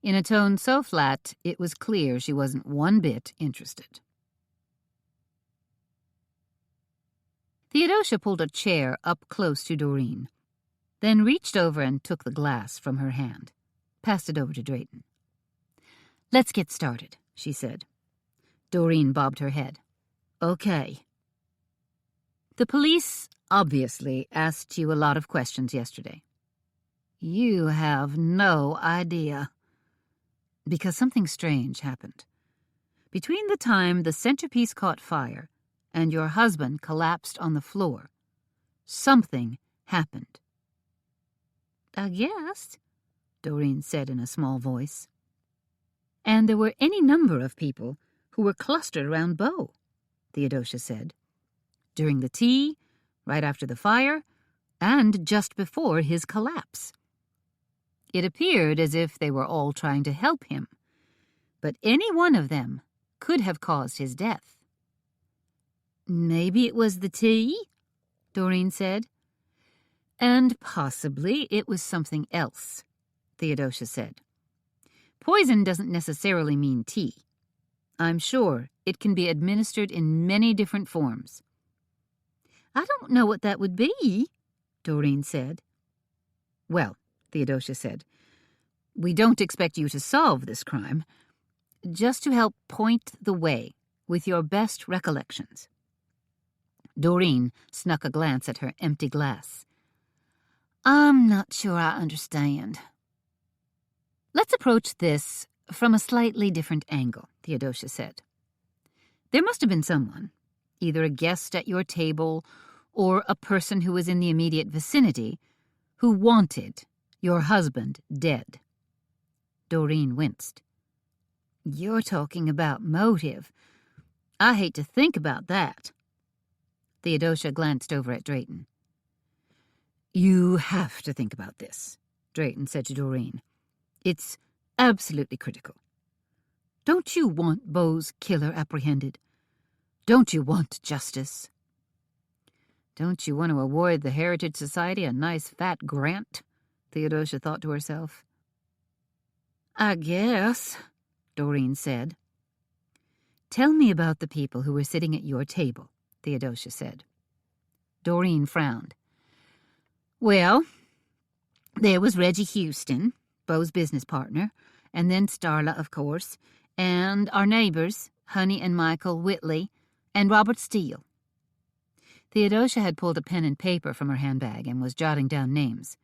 in a tone so flat it was clear she wasn't one bit interested. Theodosia pulled a chair up close to Doreen, then reached over and took the glass from her hand, passed it over to Drayton. Let's get started, she said. Doreen bobbed her head. Okay. The police obviously asked you a lot of questions yesterday. You have no idea. Because something strange happened. Between the time the centerpiece caught fire and your husband collapsed on the floor, something happened. I guess, Doreen said in a small voice. And there were any number of people who were clustered around Beau, Theodosia said. During the tea, right after the fire, and just before his collapse. It appeared as if they were all trying to help him, but any one of them could have caused his death. Maybe it was the tea, Doreen said. And possibly it was something else, Theodosia said. Poison doesn't necessarily mean tea. I'm sure it can be administered in many different forms. I don't know what that would be, Doreen said. Well, Theodosia said, we don't expect you to solve this crime, just to help point the way with your best recollections. Doreen snuck a glance at her empty glass. I'm not sure I understand. Let's approach this from a slightly different angle, Theodosia said. There must have been someone, either a guest at your table or a person who was in the immediate vicinity, who wanted your husband dead. Doreen winced. You're talking about motive. I hate to think about that. Theodosia glanced over at Drayton. You have to think about this, Drayton said to Doreen. It's absolutely critical. Don't you want Beau's killer apprehended? Don't you want justice? Don't you want to award the Heritage Society a nice fat grant? Theodosia thought to herself. "I guess," Doreen said. "Tell me about the people who were sitting at your table," Theodosia said. Doreen frowned. "Well, there was Reggie Houston, Beau's business partner, and then Starla, of course, and our neighbors, Honey and Michael Whitley, and Robert Steele." Theodosia had pulled a pen and paper from her handbag and was jotting down names.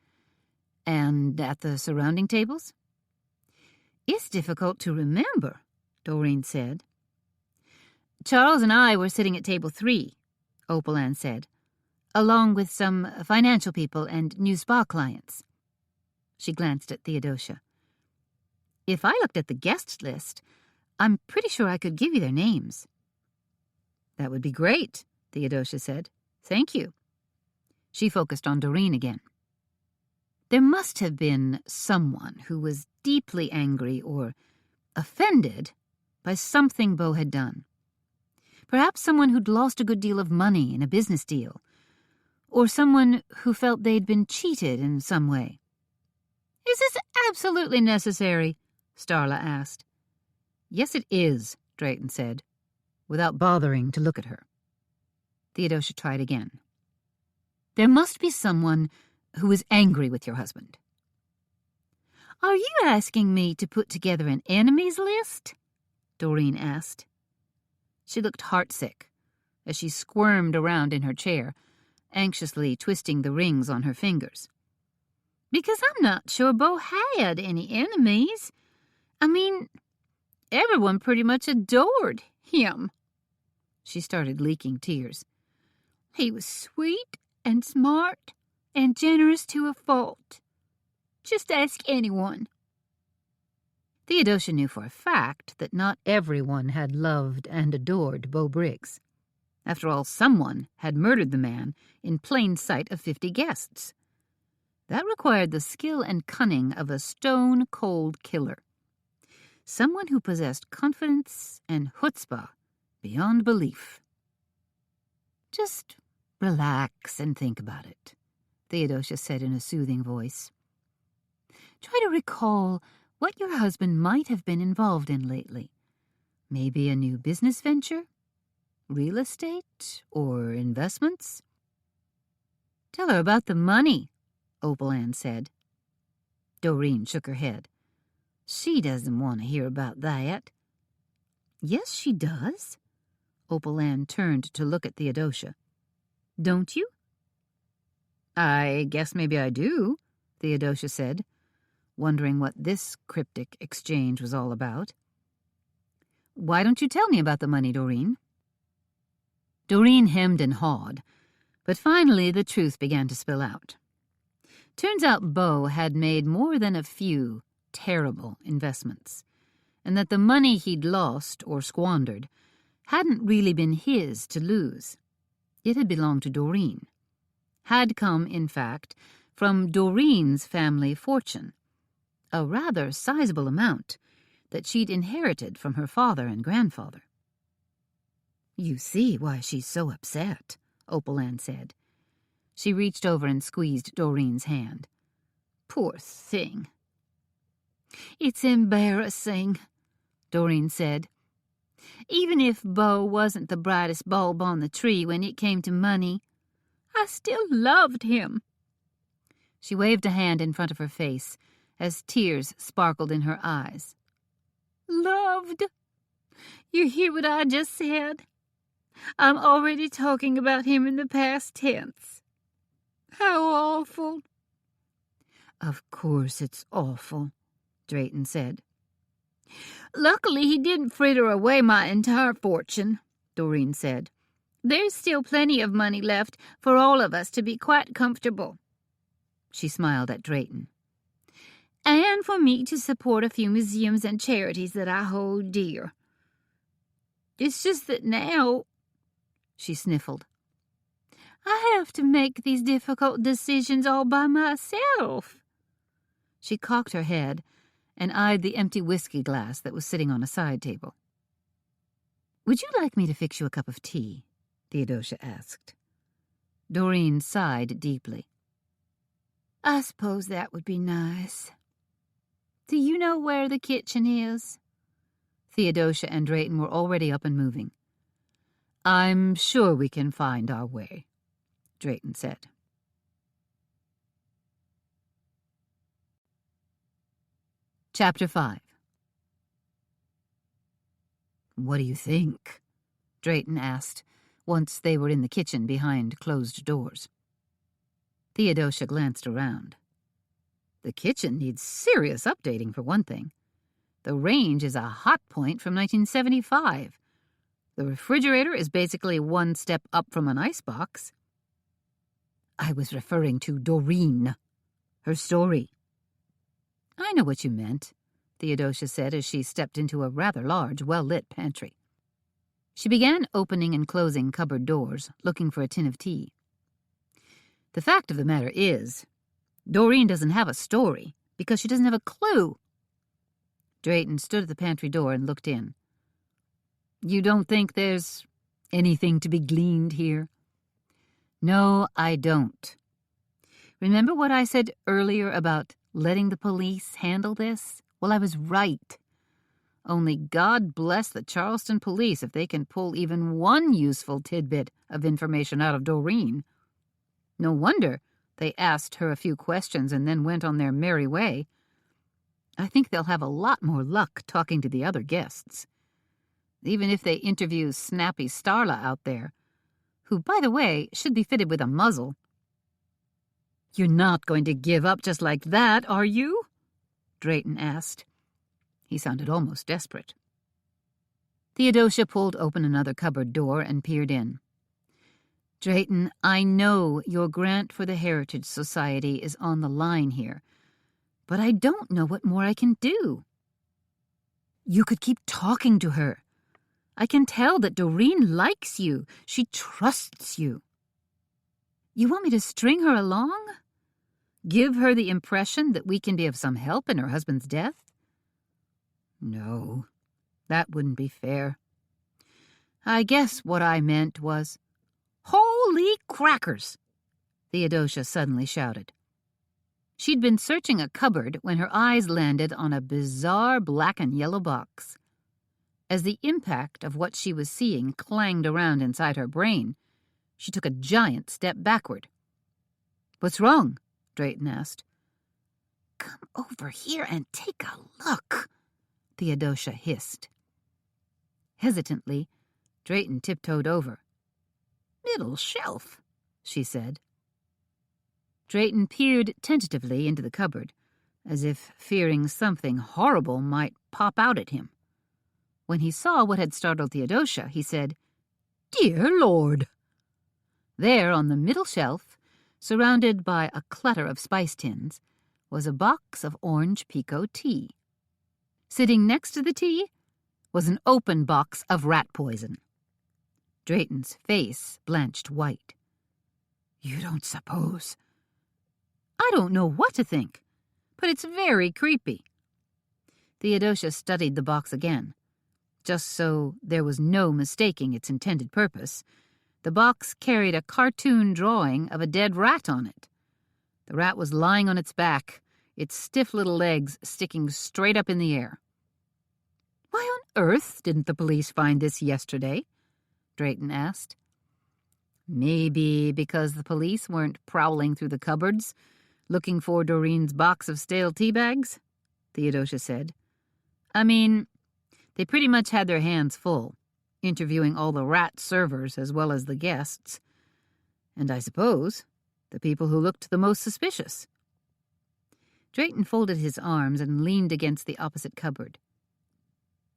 "And at the surrounding tables?" "It's difficult to remember," Doreen said. "Charles and I were sitting at table 3, Opal-Ann said, "along with some financial people and new spa clients." She glanced at Theodosia. "If I looked at the guest list, I'm pretty sure I could give you their names." "That would be great," Theodosia said. "Thank you." She focused on Doreen again. There must have been someone who was deeply angry or offended by something Beau had done. Perhaps someone who'd lost a good deal of money in a business deal, or someone who felt they'd been cheated in some way. "Is this absolutely necessary?" Starla asked. "Yes, it is," Drayton said, without bothering to look at her. Theodosia tried again. "There must be someone who is angry with your husband." "Are you asking me to put together an enemies list?" Doreen asked. She looked heartsick as she squirmed around in her chair, anxiously twisting the rings on her fingers. "Because I'm not sure Beau had any enemies. I mean, everyone pretty much adored him." She started leaking tears. "He was sweet and smart and generous to a fault. Just ask anyone." Theodosia knew for a fact that not everyone had loved and adored Beau Briggs. After all, someone had murdered the man in plain sight of 50 guests. That required the skill and cunning of a stone-cold killer. Someone who possessed confidence and chutzpah beyond belief. "Just relax and think about it," Theodosia said in a soothing voice. "Try to recall what your husband might have been involved in lately. Maybe a new business venture? Real estate? Or investments?" "Tell her about the money," Opal-Ann said. Doreen shook her head. "She doesn't want to hear about that." "Yes, she does." Opal-Ann turned to look at Theodosia. "Don't you?" "I guess maybe I do," Theodosia said, wondering what this cryptic exchange was all about. "Why don't you tell me about the money, Doreen?" Doreen hemmed and hawed, but finally the truth began to spill out. Turns out Beau had made more than a few terrible investments, and that the money he'd lost or squandered hadn't really been his to lose. It had belonged to Doreen. Had come, in fact, from Doreen's family fortune, a rather sizable amount that she'd inherited from her father and grandfather. "You see why she's so upset," Opal-Ann said. She reached over and squeezed Doreen's hand. "Poor thing." "It's embarrassing," Doreen said. "Even if Beau wasn't the brightest bulb on the tree when it came to money, I still loved him." She waved a hand in front of her face as tears sparkled in her eyes. "Loved? You hear what I just said? I'm already talking about him in the past tense. How awful." "Of course it's awful," Drayton said. "Luckily he didn't fritter away my entire fortune," Doreen said. "There's still plenty of money left for all of us to be quite comfortable." She smiled at Drayton. "And for me to support a few museums and charities that I hold dear. It's just that now," she sniffled, "I have to make these difficult decisions all by myself." She cocked her head and eyed the empty whiskey glass that was sitting on a side table. "Would you like me to fix you a cup of tea?" Theodosia asked. Doreen sighed deeply. "I suppose that would be nice." Do you know where the kitchen is? Theodosia and Drayton were already up and moving. I'm sure we can find our way, Drayton said. Chapter 5. What do you think? Drayton asked, once they were in the kitchen behind closed doors. Theodosia glanced around. The kitchen needs serious updating, for one thing. The range is a hot point from 1975. The refrigerator is basically one step up from an icebox. I was referring to Doreen, her story. I know what you meant, Theodosia said as she stepped into a rather large, well-lit pantry. She began opening and closing cupboard doors, looking for a tin of tea. The fact of the matter is, Doreen doesn't have a story because she doesn't have a clue. Drayton stood at the pantry door and looked in. You don't think there's anything to be gleaned here? No, I don't. Remember what I said earlier about letting the police handle this? Well, I was right. Only God bless the Charleston police if they can pull even one useful tidbit of information out of Doreen. No wonder they asked her a few questions and then went on their merry way. I think they'll have a lot more luck talking to the other guests. Even if they interview Snappy Starla out there, who, by the way, should be fitted with a muzzle. You're not going to give up just like that, are you? Drayton asked. He sounded almost desperate. Theodosia pulled open another cupboard door and peered in. Drayton, I know your grant for the Heritage Society is on the line here, but I don't know what more I can do. You could keep talking to her. I can tell that Doreen likes you. She trusts you. You want me to string her along? Give her the impression that we can be of some help in her husband's death? No, that wouldn't be fair. I guess what I meant was, Holy crackers! Theodosia suddenly shouted. She'd been searching a cupboard when her eyes landed on a bizarre black and yellow box. As the impact of what she was seeing clanged around inside her brain, she took a giant step backward. What's wrong? Drayton asked. Come over here and take a look, Theodosia hissed. Hesitantly, Drayton tiptoed over. Middle shelf, she said. Drayton peered tentatively into the cupboard, as if fearing something horrible might pop out at him. When he saw what had startled Theodosia, he said, Dear Lord! There on the middle shelf, surrounded by a clutter of spice tins, was a box of orange Pekoe tea. Sitting next to the tea was an open box of rat poison. Drayton's face blanched white. You don't suppose? I don't know what to think, but it's very creepy. Theodosia studied the box again. Just so there was no mistaking its intended purpose, the box carried a cartoon drawing of a dead rat on it. The rat was lying on its back, its stiff little legs sticking straight up in the air. Why on earth didn't the police find this yesterday? Drayton asked. Maybe because the police weren't prowling through the cupboards, looking for Doreen's box of stale tea bags, Theodosia said. I mean, they pretty much had their hands full, interviewing all the rat servers as well as the guests. And I suppose the people who looked the most suspicious. Drayton folded his arms and leaned against the opposite cupboard.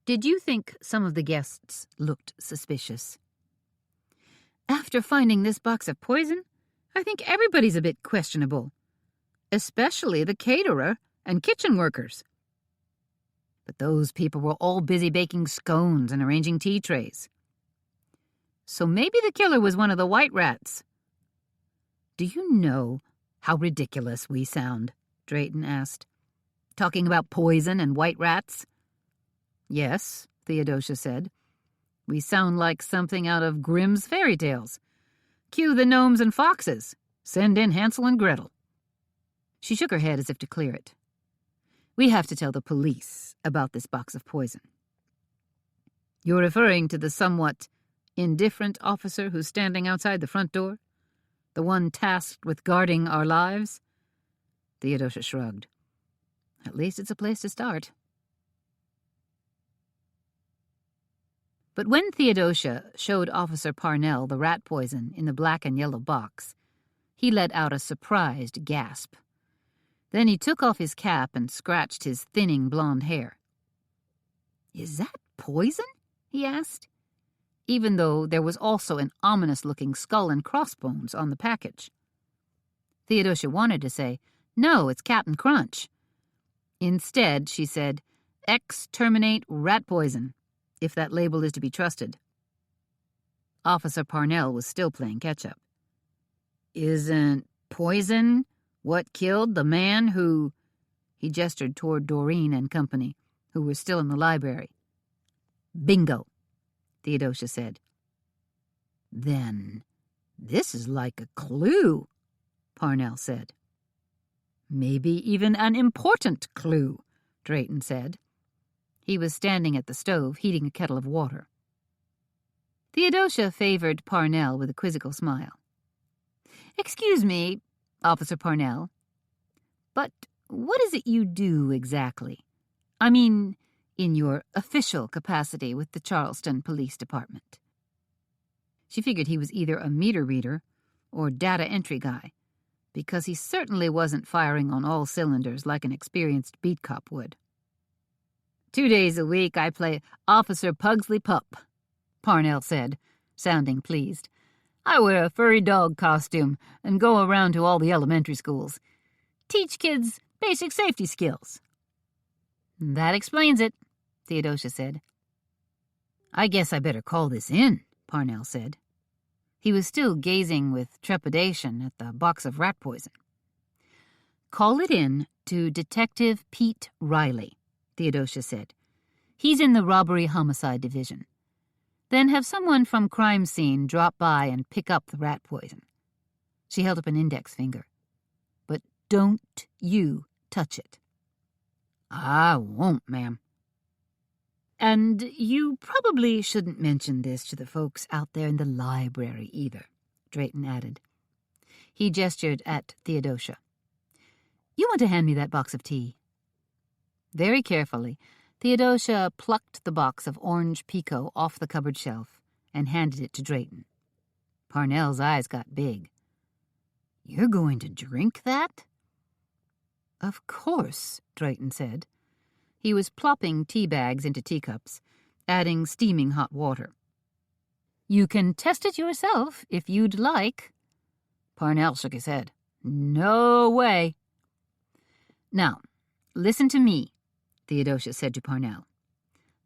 Did you think some of the guests looked suspicious? After finding this box of poison, I think everybody's a bit questionable, especially the caterer and kitchen workers. But those people were all busy baking scones and arranging tea trays. So maybe the killer was one of the white rats. Do you know how ridiculous we sound? Drayton asked. Talking about poison and white rats? Yes, Theodosia said. We sound like something out of Grimm's fairy tales. Cue the gnomes and foxes. Send in Hansel and Gretel. She shook her head as if to clear it. We have to tell the police about this box of poison." "You're referring to the somewhat indifferent officer who's standing outside the front door? The one tasked with guarding our lives?" Theodosia shrugged. "At least it's a place to start." But when Theodosia showed Officer Parnell the rat poison in the black and yellow box, he let out a surprised gasp. Then he took off his cap and scratched his thinning blonde hair. "Is that poison?" he asked, even though there was also an ominous-looking skull and crossbones on the package. Theodosia wanted to say, "No, it's Captain Crunch." Instead, she said, "Exterminate rat poison," if that label is to be trusted. Officer Parnell was still playing catch-up. "Isn't poison what killed the man who—" He gestured toward Doreen and company, who were still in the library. "Bingo," Theodosia said. "Then this is like a clue," Parnell said. "Maybe even an important clue," Drayton said. He was standing at the stove, heating a kettle of water. Theodosia favored Parnell with a quizzical smile. "Excuse me, Officer Parnell, but what is it you do exactly? I mean, in your official capacity with the Charleston Police Department." She figured he was either a meter reader or data entry guy, because he certainly wasn't firing on all cylinders like an experienced beat cop would. "2 days a week I play Officer Pugsley Pup," Parnell said, sounding pleased. "I wear a furry dog costume and go around to all the elementary schools. Teach kids basic safety skills." "That explains it," Theodosia said. "I guess I better call this in," Parnell said. He was still gazing with trepidation at the box of rat poison. "Call it in to Detective Pete Riley," Theodosia said. "He's in the robbery-homicide division. Then have someone from crime scene drop by and pick up the rat poison." She held up an index finger. "But don't you touch it." "I won't, ma'am." "And you probably shouldn't mention this to the folks out there in the library either," Drayton added. He gestured at Theodosia. "You want to hand me that box of tea?" Very carefully, Theodosia plucked the box of orange Pekoe off the cupboard shelf and handed it to Drayton. Parnell's eyes got big. "You're going to drink that?" "Of course," Drayton said. He was plopping tea bags into teacups, adding steaming hot water. "You can test it yourself if you'd like." Parnell shook his head. "No way." "Now, listen to me," Theodosia said to Parnell.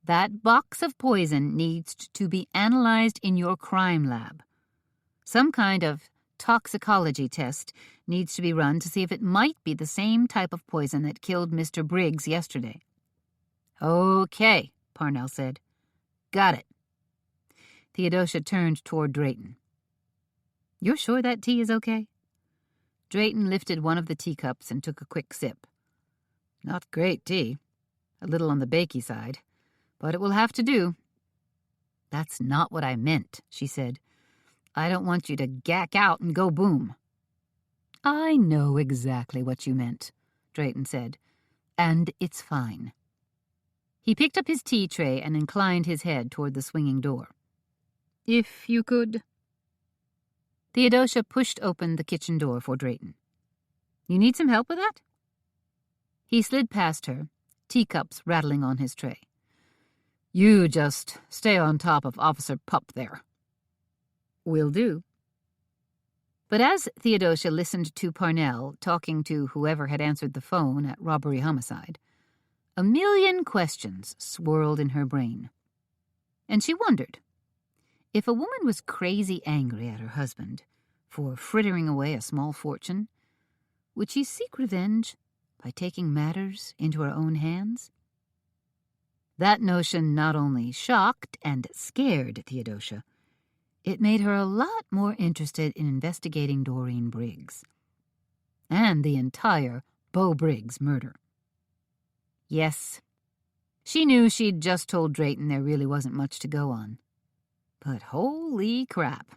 "That box of poison needs to be analyzed in your crime lab. Some kind of toxicology test needs to be run to see if it might be the same type of poison that killed Mr. Briggs yesterday." "Okay," Parnell said. "Got it." Theodosia turned toward Drayton. "You're sure that tea is okay?" Drayton lifted one of the teacups and took a quick sip. "Not great tea. A little on the bakey side, but it will have to do." "That's not what I meant," she said. "I don't want you to gack out and go boom." "I know exactly what you meant," Drayton said, "and it's fine." He picked up his tea tray and inclined his head toward the swinging door. "If you could." Theodosia pushed open the kitchen door for Drayton. "You need some help with that?" He slid past her, teacups rattling on his tray. "You just stay on top of Officer Pup there." "Will do." But as Theodosia listened to Parnell talking to whoever had answered the phone at Robbery Homicide, a million questions swirled in her brain. And she wondered, if a woman was crazy angry at her husband for frittering away a small fortune, would she seek revenge by taking matters into her own hands? That notion not only shocked and scared Theodosia, it made her a lot more interested in investigating Doreen Briggs and the entire Beau Briggs murder. Yes. She knew she'd just told Drayton there really wasn't much to go on. But holy crap.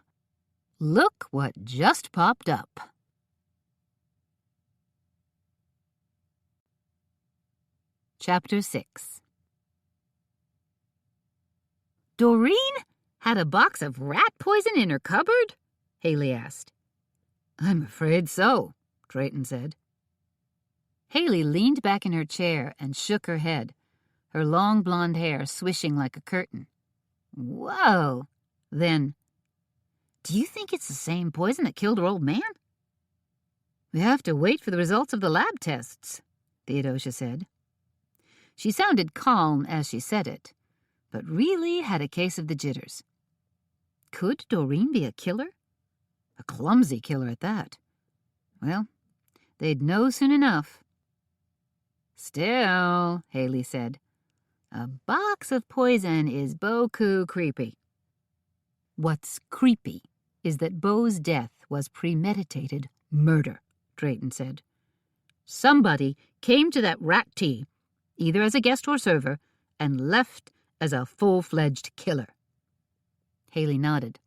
Look what just popped up. Chapter 6. Doreen had a box of rat poison in her cupboard? Haley asked. I'm afraid so, Drayton said. Haley leaned back in her chair and shook her head, her long blonde hair swishing like a curtain. Whoa! Then, do you think it's the same poison that killed her old man? We have to wait for the results of the lab tests, Theodosia said. She sounded calm as she said it, but really had a case of the jitters. Could Doreen be a killer? A clumsy killer at that. Well, they'd know soon enough. Still, Haley said, a box of poison is beaucoup creepy. What's creepy is that Beau's death was premeditated murder, Drayton said. Somebody came to that rat tea, either as a guest or server, and left as a full-fledged killer. Haley nodded.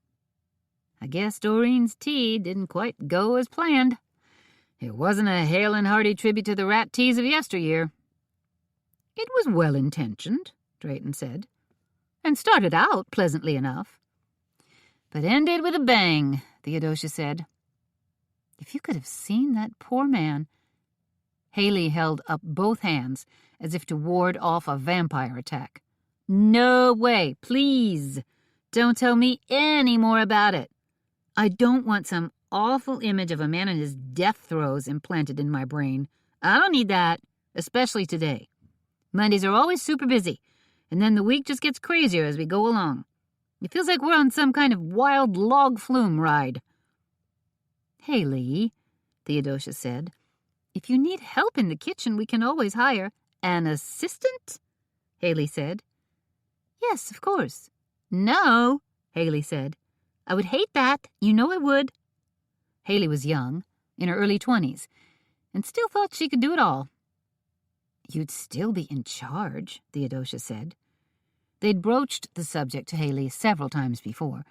I guess Doreen's tea didn't quite go as planned. It wasn't a hale and hearty tribute to the rat teas of yesteryear. It was well-intentioned, Drayton said, and started out pleasantly enough. But ended with a bang, Theodosia said. If you could have seen that poor man. Haley held up both hands as if to ward off a vampire attack. No way, please. Don't tell me any more about it. I don't want some awful image of a man in his death throes implanted in my brain. I don't need that, especially today. Mondays are always super busy, and then the week just gets crazier as we go along. It feels like we're on some kind of wild log flume ride. Haley, Theodosia said, if you need help in the kitchen, we can always hire an assistant, Haley said. Yes, of course. No, Haley said. I would hate that. You know I would. Haley was young, in her early 20s, and still thought she could do it all. You'd still be in charge, Theodosia said. They'd broached the subject to Haley several times before,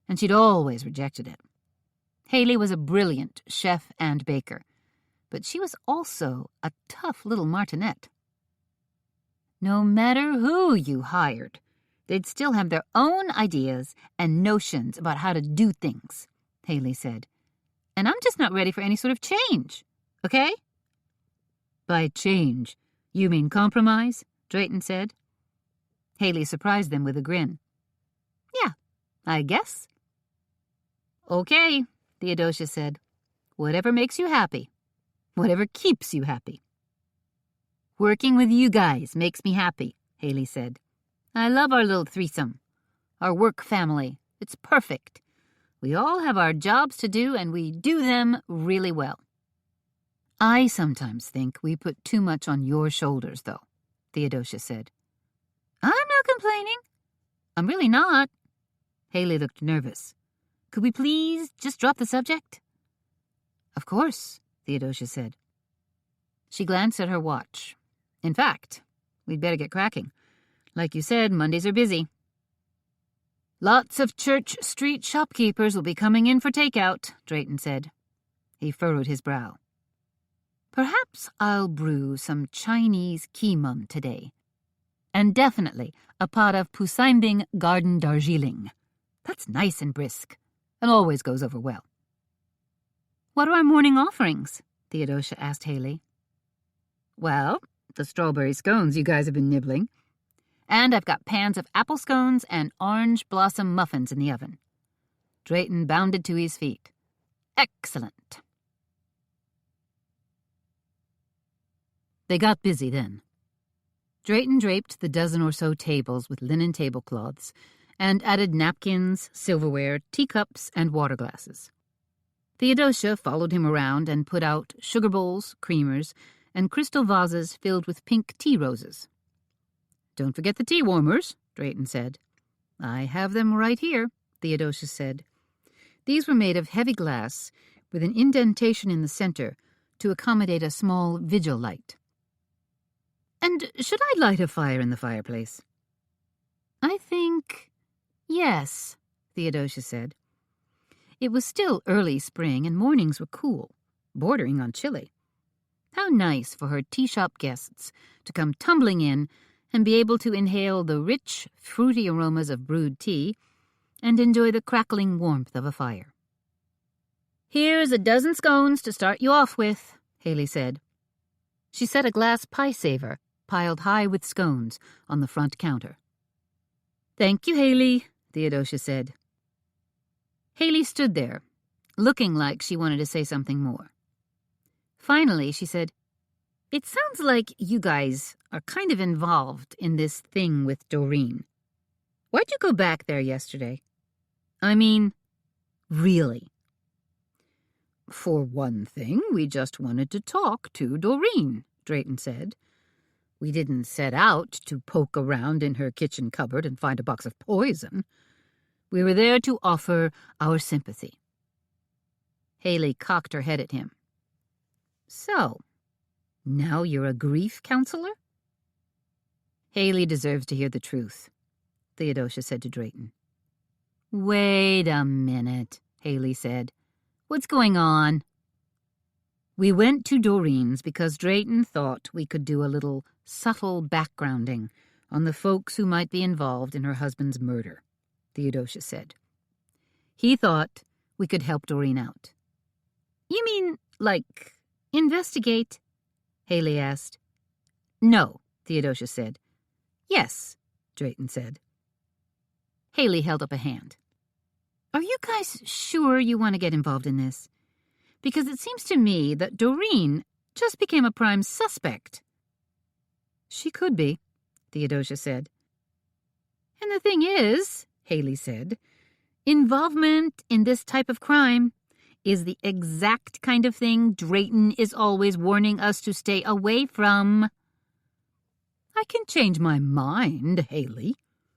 and she'd always rejected it. Haley was a brilliant chef and baker, but she was also a tough little martinet. No matter who you hired, they'd still have their own ideas and notions about how to do things, Haley said. And I'm just not ready for any sort of change, okay? By change, you mean compromise? Drayton said. Haley surprised them with a grin. Yeah, I guess. Okay, Theodosia said. Whatever makes you happy. Whatever keeps you happy. Working with you guys makes me happy, Haley said. I love our little threesome. Our work family. It's perfect. We all have our jobs to do, and we do them really well. I sometimes think we put too much on your shoulders, though, Theodosia said. I'm not complaining. I'm really not. Haley looked nervous. Could we please just drop the subject? Of course, Theodosia said. She glanced at her watch. In fact, we'd better get cracking. Like you said, Mondays are busy. Lots of Church Street shopkeepers will be coming in for takeout, Drayton said. He furrowed his brow. Perhaps I'll brew some Chinese keemum today. And definitely a pot of Pusaimbing Garden Darjeeling. That's nice and brisk, and always goes over well. What are our morning offerings? Theodosia asked Haley. Well, the strawberry scones you guys have been nibbling. And I've got pans of apple scones and orange blossom muffins in the oven. Drayton bounded to his feet. Excellent. They got busy then. Drayton draped the dozen or so tables with linen tablecloths and added napkins, silverware, teacups, and water glasses. Theodosia followed him around and put out sugar bowls, creamers, and crystal vases filled with pink tea roses. Don't forget the tea warmers, Drayton said. I have them right here, Theodosia said. These were made of heavy glass with an indentation in the center to accommodate a small vigil light. And should I light a fire in the fireplace? I think yes, Theodosia said. It was still early spring and mornings were cool, bordering on chilly. How nice for her tea shop guests to come tumbling in and be able to inhale the rich, fruity aromas of brewed tea and enjoy the crackling warmth of a fire. Here's a dozen scones to start you off with, Haley said. She set a glass pie-saver, piled high with scones, on the front counter. Thank you, Haley, Theodosia said. Haley stood there, looking like she wanted to say something more. Finally, she said, It sounds like you guys are kind of involved in this thing with Doreen. Why'd you go back there yesterday? I mean, really? For one thing, we just wanted to talk to Doreen, Drayton said. We didn't set out to poke around in her kitchen cupboard and find a box of poison. We were there to offer our sympathy. Haley cocked her head at him. So, now you're a grief counselor? Haley deserves to hear the truth, Theodosia said to Drayton. Wait a minute, Haley said. What's going on? We went to Doreen's because Drayton thought we could do a little subtle backgrounding on the folks who might be involved in her husband's murder, Theodosia said. He thought we could help Doreen out. You mean, like, investigate? Haley asked. No, Theodosia said. Yes, Drayton said. Haley held up a hand. Are you guys sure you want to get involved in this? Because it seems to me that Doreen just became a prime suspect. She could be, Theodosia said. And the thing is, Haley said, involvement in this type of crime is the exact kind of thing Drayton is always warning us to stay away from. I can change my mind, Haley,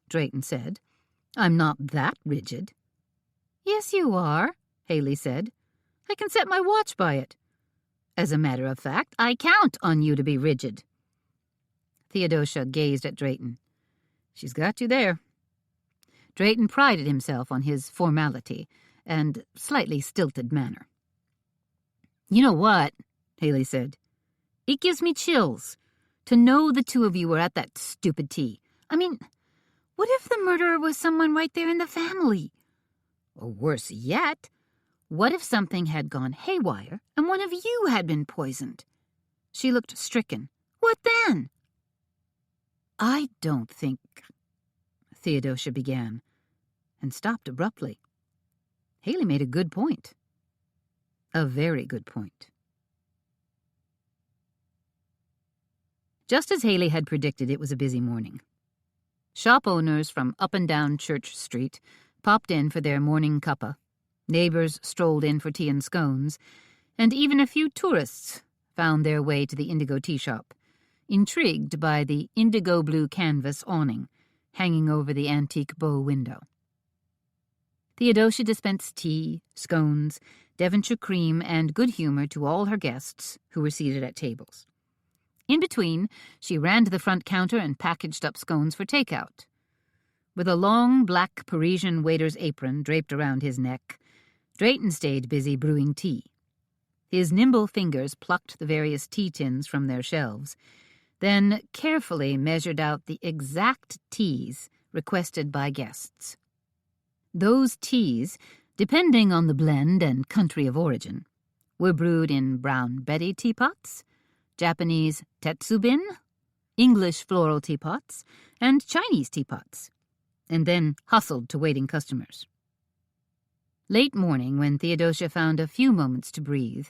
Drayton said. I'm not that rigid. Yes, you are, Haley said. I can set my watch by it. As a matter of fact, I count on you to be rigid. Theodosia gazed at Drayton. She's got you there. Drayton prided himself on his formality and slightly stilted manner. You know what, Haley said. It gives me chills to know the two of you were at that stupid tea. I mean, what if the murderer was someone right there in the family? Or worse yet, what if something had gone haywire and one of you had been poisoned? She looked stricken. What then? I don't think, Theodosia began, and stopped abruptly. Haley made a good point. A very good point. Just as Haley had predicted, it was a busy morning. Shop owners from up and down Church Street popped in for their morning cuppa. Neighbors strolled in for tea and scones, and even a few tourists found their way to the Indigo tea shop, intrigued by the indigo blue canvas awning hanging over the antique bow window. Theodosia dispensed tea, scones, Devonshire cream, and good humor to all her guests who were seated at tables. In between, she ran to the front counter and packaged up scones for takeout. With a long black Parisian waiter's apron draped around his neck, Drayton stayed busy brewing tea. His nimble fingers plucked the various tea tins from their shelves, then carefully measured out the exact teas requested by guests. Those teas, depending on the blend and country of origin, were brewed in brown Betty teapots, Japanese tetsubin, English floral teapots, and Chinese teapots, and then hustled to waiting customers. Late morning, when Theodosia found a few moments to breathe,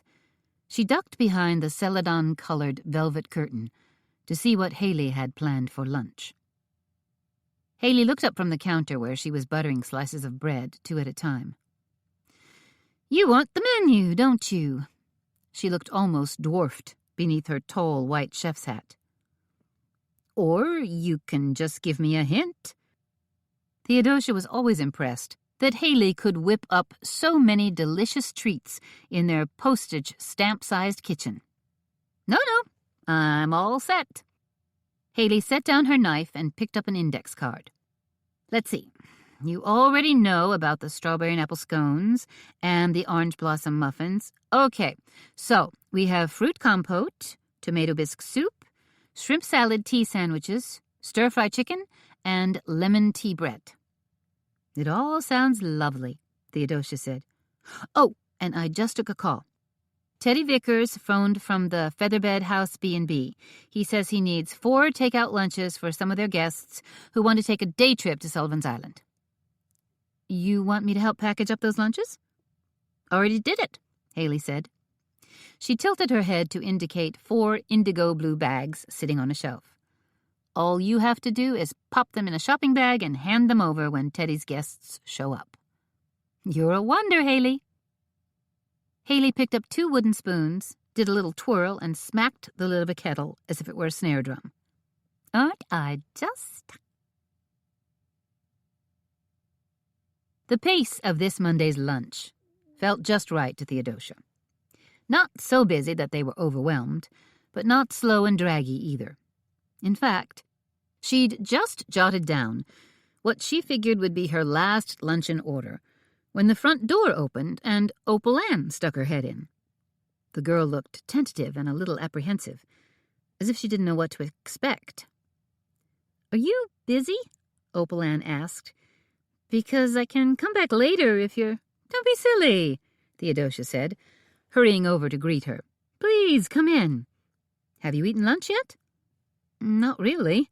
she ducked behind the celadon-colored velvet curtain to see what Haley had planned for lunch. Haley looked up from the counter where she was buttering slices of bread, 2 at a time. You want the menu, don't you? She looked almost dwarfed beneath her tall white chef's hat. Or you can just give me a hint. Theodosia was always impressed that Haley could whip up so many delicious treats in their postage stamp-sized kitchen. No, I'm all set. Haley set down her knife and picked up an index card. Let's see. You already know about the strawberry and apple scones and the orange blossom muffins. Okay, so we have fruit compote, tomato bisque soup, shrimp salad tea sandwiches, stir-fry chicken, and lemon tea bread. It all sounds lovely, Theodosia said. Oh, and I just took a call. Teddy Vickers phoned from the Featherbed House B&B. He says he needs 4 takeout lunches for some of their guests who want to take a day trip to Sullivan's Island. You want me to help package up those lunches? Already did it, Haley said. She tilted her head to indicate 4 indigo blue bags sitting on a shelf. All you have to do is pop them in a shopping bag and hand them over when Teddy's guests show up. You're a wonder, Haley. Haley picked up 2 wooden spoons, did a little twirl, and smacked the lid of a kettle as if it were a snare drum. Aren't I just... The pace of this Monday's lunch felt just right to Theodosia. Not so busy that they were overwhelmed, but not slow and draggy either. In fact, she'd just jotted down what she figured would be her last luncheon order when the front door opened and Opal Ann stuck her head in. The girl looked tentative and a little apprehensive, as if she didn't know what to expect. "Are you busy?" Opal Ann asked. "Because I can come back later if you're—" "Don't be silly," Theodosia said, hurrying over to greet her. "Please, come in. Have you eaten lunch yet?" "Not really."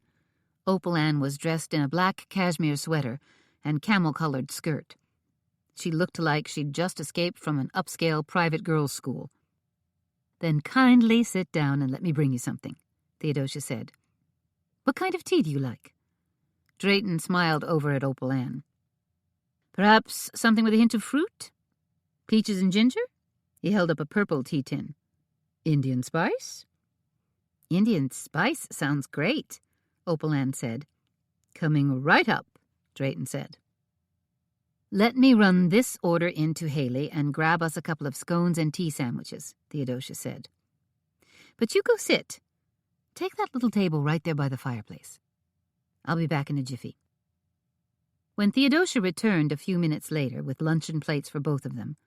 Opal Ann was dressed in a black cashmere sweater and camel-colored skirt. She looked like she'd just escaped from an upscale private girls' school. "Then kindly sit down and let me bring you something," Theodosia said. "What kind of tea do you like?" Drayton smiled over at Opal Ann. "Perhaps something with a hint of fruit? Peaches and ginger?" He held up a purple tea tin. "Indian spice?" "Indian spice sounds great," Opal Ann said. "Coming right up," Drayton said. "Let me run this order in to Haley and grab us a couple of scones and tea sandwiches," Theodosia said. "But you go sit. Take that little table right there by the fireplace. I'll be back in a jiffy." When Theodosia returned a few minutes later with luncheon plates for both of them,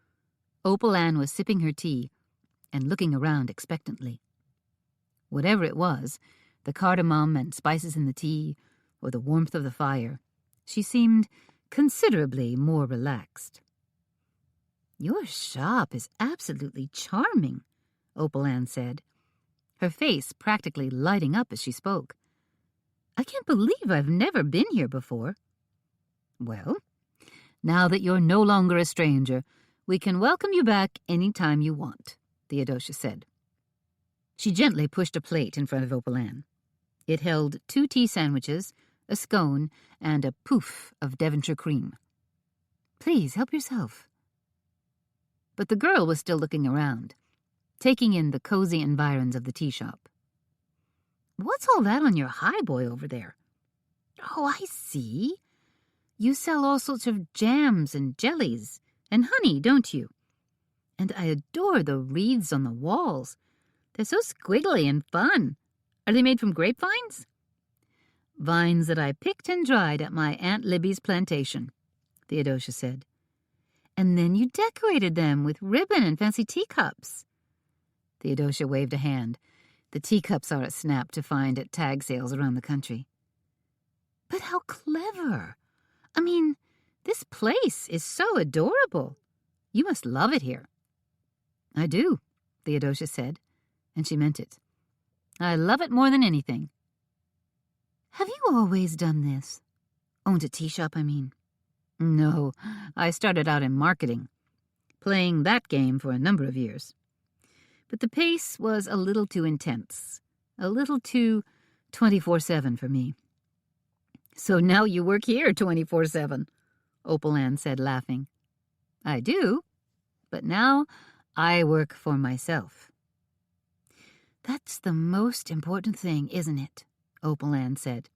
Opal Ann was sipping her tea and looking around expectantly. Whatever it was, the cardamom and spices in the tea, or the warmth of the fire, she seemed considerably more relaxed. "Your shop is absolutely charming," Opal Ann said, her face practically lighting up as she spoke. "I can't believe I've never been here before." "Well, now that you're no longer a stranger, we can welcome you back any time you want," Theodosia said. She gently pushed a plate in front of Opal Ann. It held 2 tea sandwiches, a scone, and a poof of Devonshire cream. "Please, help yourself." But the girl was still looking around, taking in the cozy environs of the tea shop. "What's all that on your highboy over there?" "Oh, I see. You sell all sorts of jams and jellies and honey, don't you? And I adore the wreaths on the walls. They're so squiggly and fun. Are they made from grapevines?" "Vines that I picked and dried at my Aunt Libby's plantation," Theodosia said. "And then you decorated them with ribbon and fancy teacups." Theodosia waved a hand. The teacups are a snap to find at tag sales around the country. "But how clever! I mean, this place is so adorable. You must love it here." "I do," Theodosia said, and she meant it. "I love it more than anything." "Have you always done this? Owned a tea shop, I mean?" "No, I started out in marketing, playing that game for a number of years. But the pace was a little too intense, a little too 24/7 for me." "So now you work here 24/7, Opal Ann said, laughing. "I do, but now I work for myself." "That's the most important thing, isn't it?" Opal Ann said.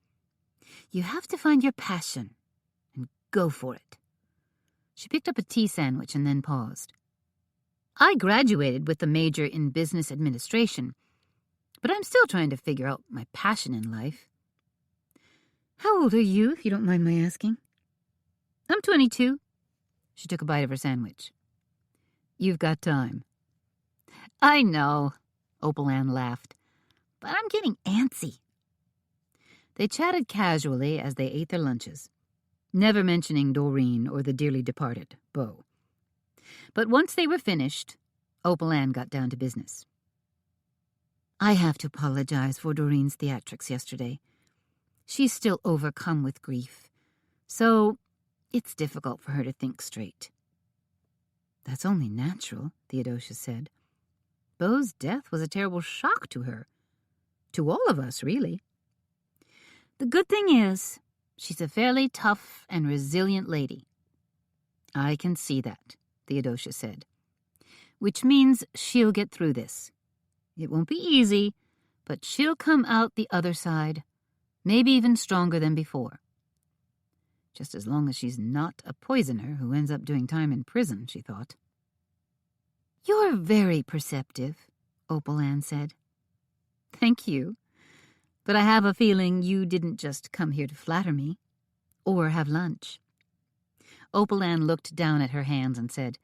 "You have to find your passion and go for it." She picked up a tea sandwich and then paused. "I graduated with a major in business administration, but I'm still trying to figure out my passion in life. How old are you, if you don't mind my asking? I'm 22. She took a bite of her sandwich. You've got time. I know, Opal Ann laughed, but I'm getting antsy. They chatted casually as they ate their lunches, never mentioning Doreen or the dearly departed, Beau. But once they were finished, Opal Ann got down to business. I have to apologize for Doreen's theatrics yesterday. She's still overcome with grief, so it's difficult for her to think straight. That's only natural, Theodosia said. Beau's death was a terrible shock to her. To all of us, really. The good thing is, she's a fairly tough and resilient lady. I can see that, Theodosia said. Which means she'll get through this. It won't be easy, but she'll come out the other side, maybe even stronger than before. Just as long as she's not a poisoner who ends up doing time in prison, she thought. You're very perceptive, Opal Ann said. Thank you. But I have a feeling you didn't just come here to flatter me, or have lunch. Opal Ann looked down at her hands and said,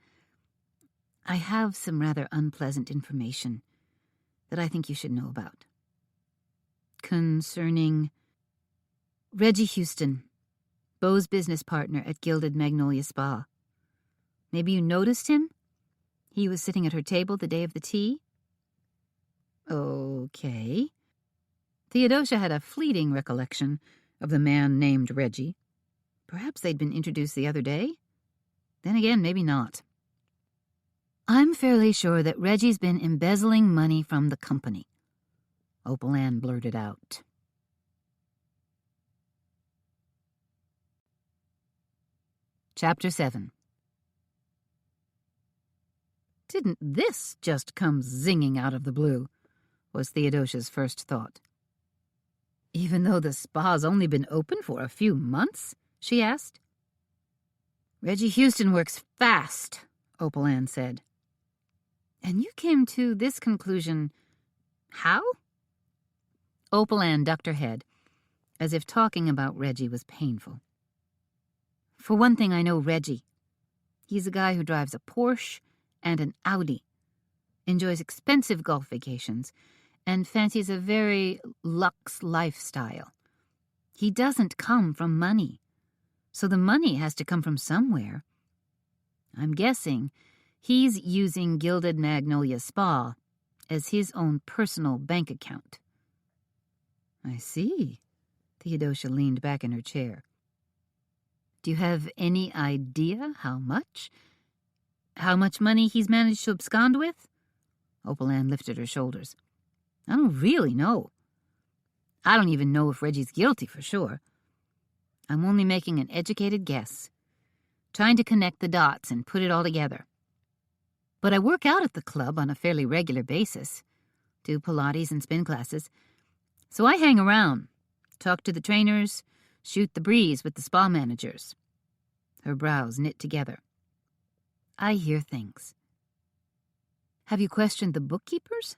I have some rather unpleasant information that I think you should know about. Concerning Reggie Houston, Beau's business partner at Gilded Magnolia Spa. Maybe you noticed him? He was sitting at her table the day of the tea? Okay. Theodosia had a fleeting recollection of the man named Reggie. Perhaps they'd been introduced the other day? Then again, maybe not. I'm fairly sure that Reggie's been embezzling money from the company, Opal Ann blurted out. Chapter 7. Didn't this just come zinging out of the blue, was Theodosia's first thought. Even though the spa's only been open for a few months? She asked. Reggie Houston works fast, Opal Ann said. And you came to this conclusion how? Opal Ann ducked her head, as if talking about Reggie was painful. For one thing, I know Reggie. He's a guy who drives a Porsche and an Audi, enjoys expensive golf vacations, and fancies a very luxe lifestyle. He doesn't come from money, so the money has to come from somewhere. I'm guessing he's using Gilded Magnolia Spa as his own personal bank account. I see. Theodosia leaned back in her chair. Do you have any idea how much? How much money he's managed to abscond with? Opal Ann lifted her shoulders. I don't really know. I don't even know if Reggie's guilty for sure. I'm only making an educated guess, trying to connect the dots and put it all together. But I work out at the club on a fairly regular basis, do Pilates and spin classes, so I hang around, talk to the trainers, shoot the breeze with the spa managers. Her brows knit together. I hear things. Have you questioned the bookkeepers?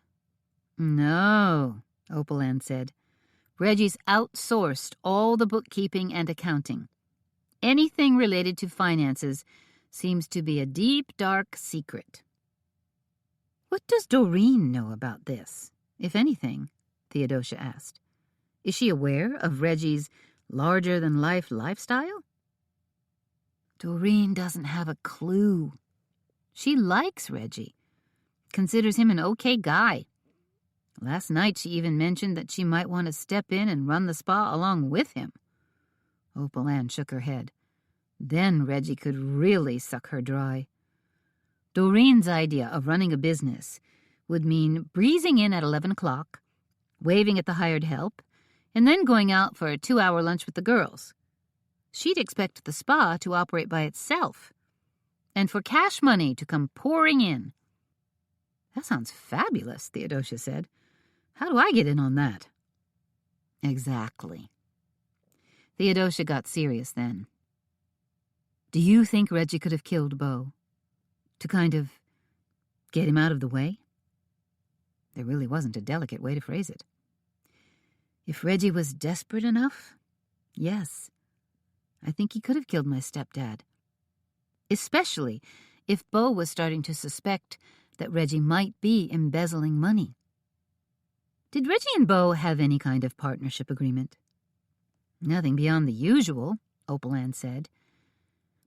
No, Opal Ann said. Reggie's outsourced all the bookkeeping and accounting. Anything related to finances seems to be a deep, dark secret. What does Doreen know about this, if anything? Theodosia asked. Is she aware of Reggie's larger-than-life lifestyle? Doreen doesn't have a clue. She likes Reggie, considers him an okay guy. Last night she even mentioned that she might want to step in and run the spa along with him. Opal Ann shook her head. Then Reggie could really suck her dry. Doreen's idea of running a business would mean breezing in at 11 o'clock, waving at the hired help, and then going out for a 2-hour lunch with the girls. She'd expect the spa to operate by itself, and for cash money to come pouring in. That sounds fabulous, Theodosia said. How do I get in on that? Exactly. Theodosia got serious then. Do you think Reggie could have killed Beau? To kind of get him out of the way? There really wasn't a delicate way to phrase it. If Reggie was desperate enough, Yes, I think he could have killed my stepdad. Especially if Beau was starting to suspect that Reggie might be embezzling money. Did Reggie and Beau have any kind of partnership agreement? Nothing beyond the usual, Opalan said.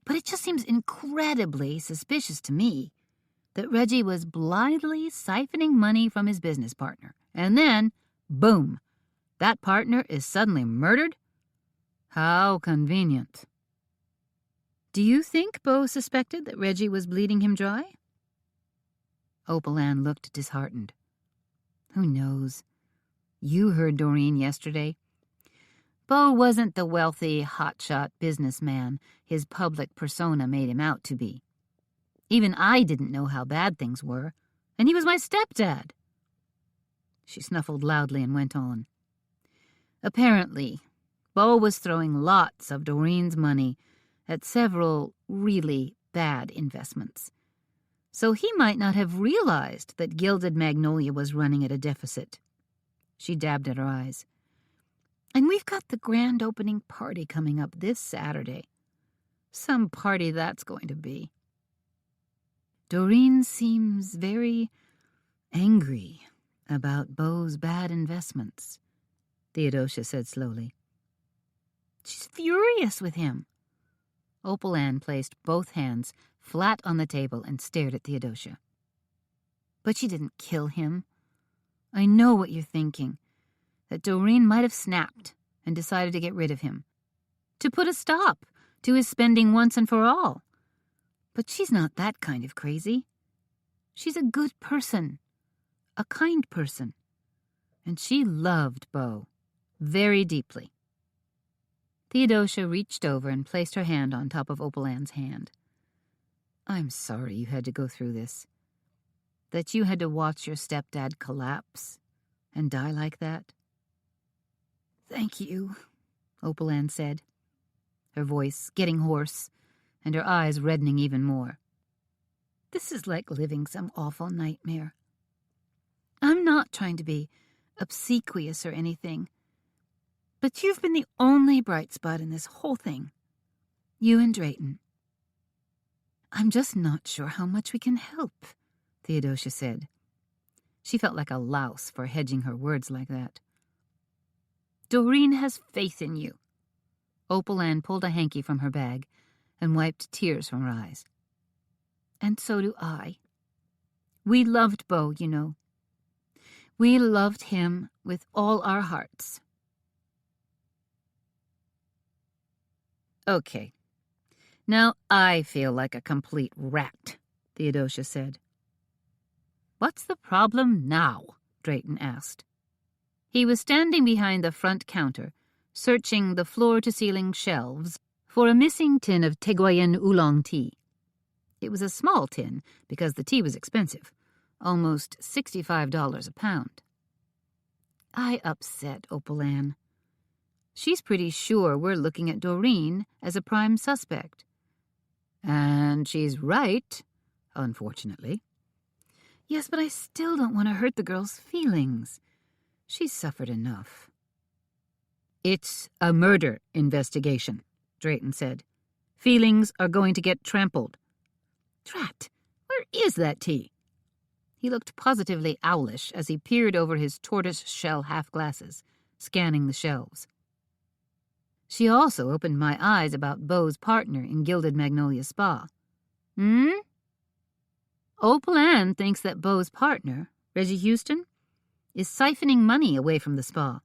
But it just seems incredibly suspicious to me that Reggie was blithely siphoning money from his business partner. And then, boom, that partner is suddenly murdered? How convenient. Do you think Beau suspected that Reggie was bleeding him dry? Opalan looked disheartened. Who knows? You heard Doreen yesterday. Beau wasn't the wealthy, hotshot businessman his public persona made him out to be. Even I didn't know how bad things were, and he was my stepdad. She snuffled loudly and went on. Apparently, Beau was throwing lots of Doreen's money at several really bad investments. So he might not have realized that Gilded Magnolia was running at a deficit. She dabbed at her eyes. And we've got the grand opening party coming up this Saturday. Some party that's going to be. Doreen seems very angry about Beau's bad investments, Theodosia said slowly. She's furious with him. Opalan placed both hands flat on the table and stared at Theodosia. But she didn't kill him. I know what you're thinking, that Doreen might have snapped and decided to get rid of him, to put a stop to his spending once and for all. But she's not that kind of crazy. She's a good person, a kind person, and she loved Beau very deeply. Theodosia reached over and placed her hand on top of Opalan's hand. I'm sorry you had to go through this, that you had to watch your stepdad collapse and die like that. Thank you, Opalan said, her voice getting hoarse and her eyes reddening even more. This is like living some awful nightmare. I'm not trying to be obsequious or anything, but you've been the only bright spot in this whole thing. You and Drayton. I'm just not sure how much we can help, Theodosia said. She felt like a louse for hedging her words like that. Doreen has faith in you. Opalan pulled a hanky from her bag and wiped tears from her eyes. And so do I. We loved Beau, you know. We loved him with all our hearts. Okay. Now I feel like a complete rat, Theodosia said. What's the problem now? Drayton asked. He was standing behind the front counter, searching the floor-to-ceiling shelves for a missing tin of Teguian oolong tea. It was a small tin because the tea was expensive, almost $65 a pound. I upset Opalan. She's pretty sure we're looking at Doreen as a prime suspect. And she's right, unfortunately. Yes, but I still don't want to hurt the girl's feelings. She's suffered enough. It's a murder investigation, Drayton said. Feelings are going to get trampled. Drat, where is that tea? He looked positively owlish as he peered over his tortoise-shell half-glasses, scanning the shelves. She also opened my eyes about Beau's partner in Gilded Magnolia Spa. Opalan thinks that Beau's partner, Reggie Houston, is siphoning money away from the spa.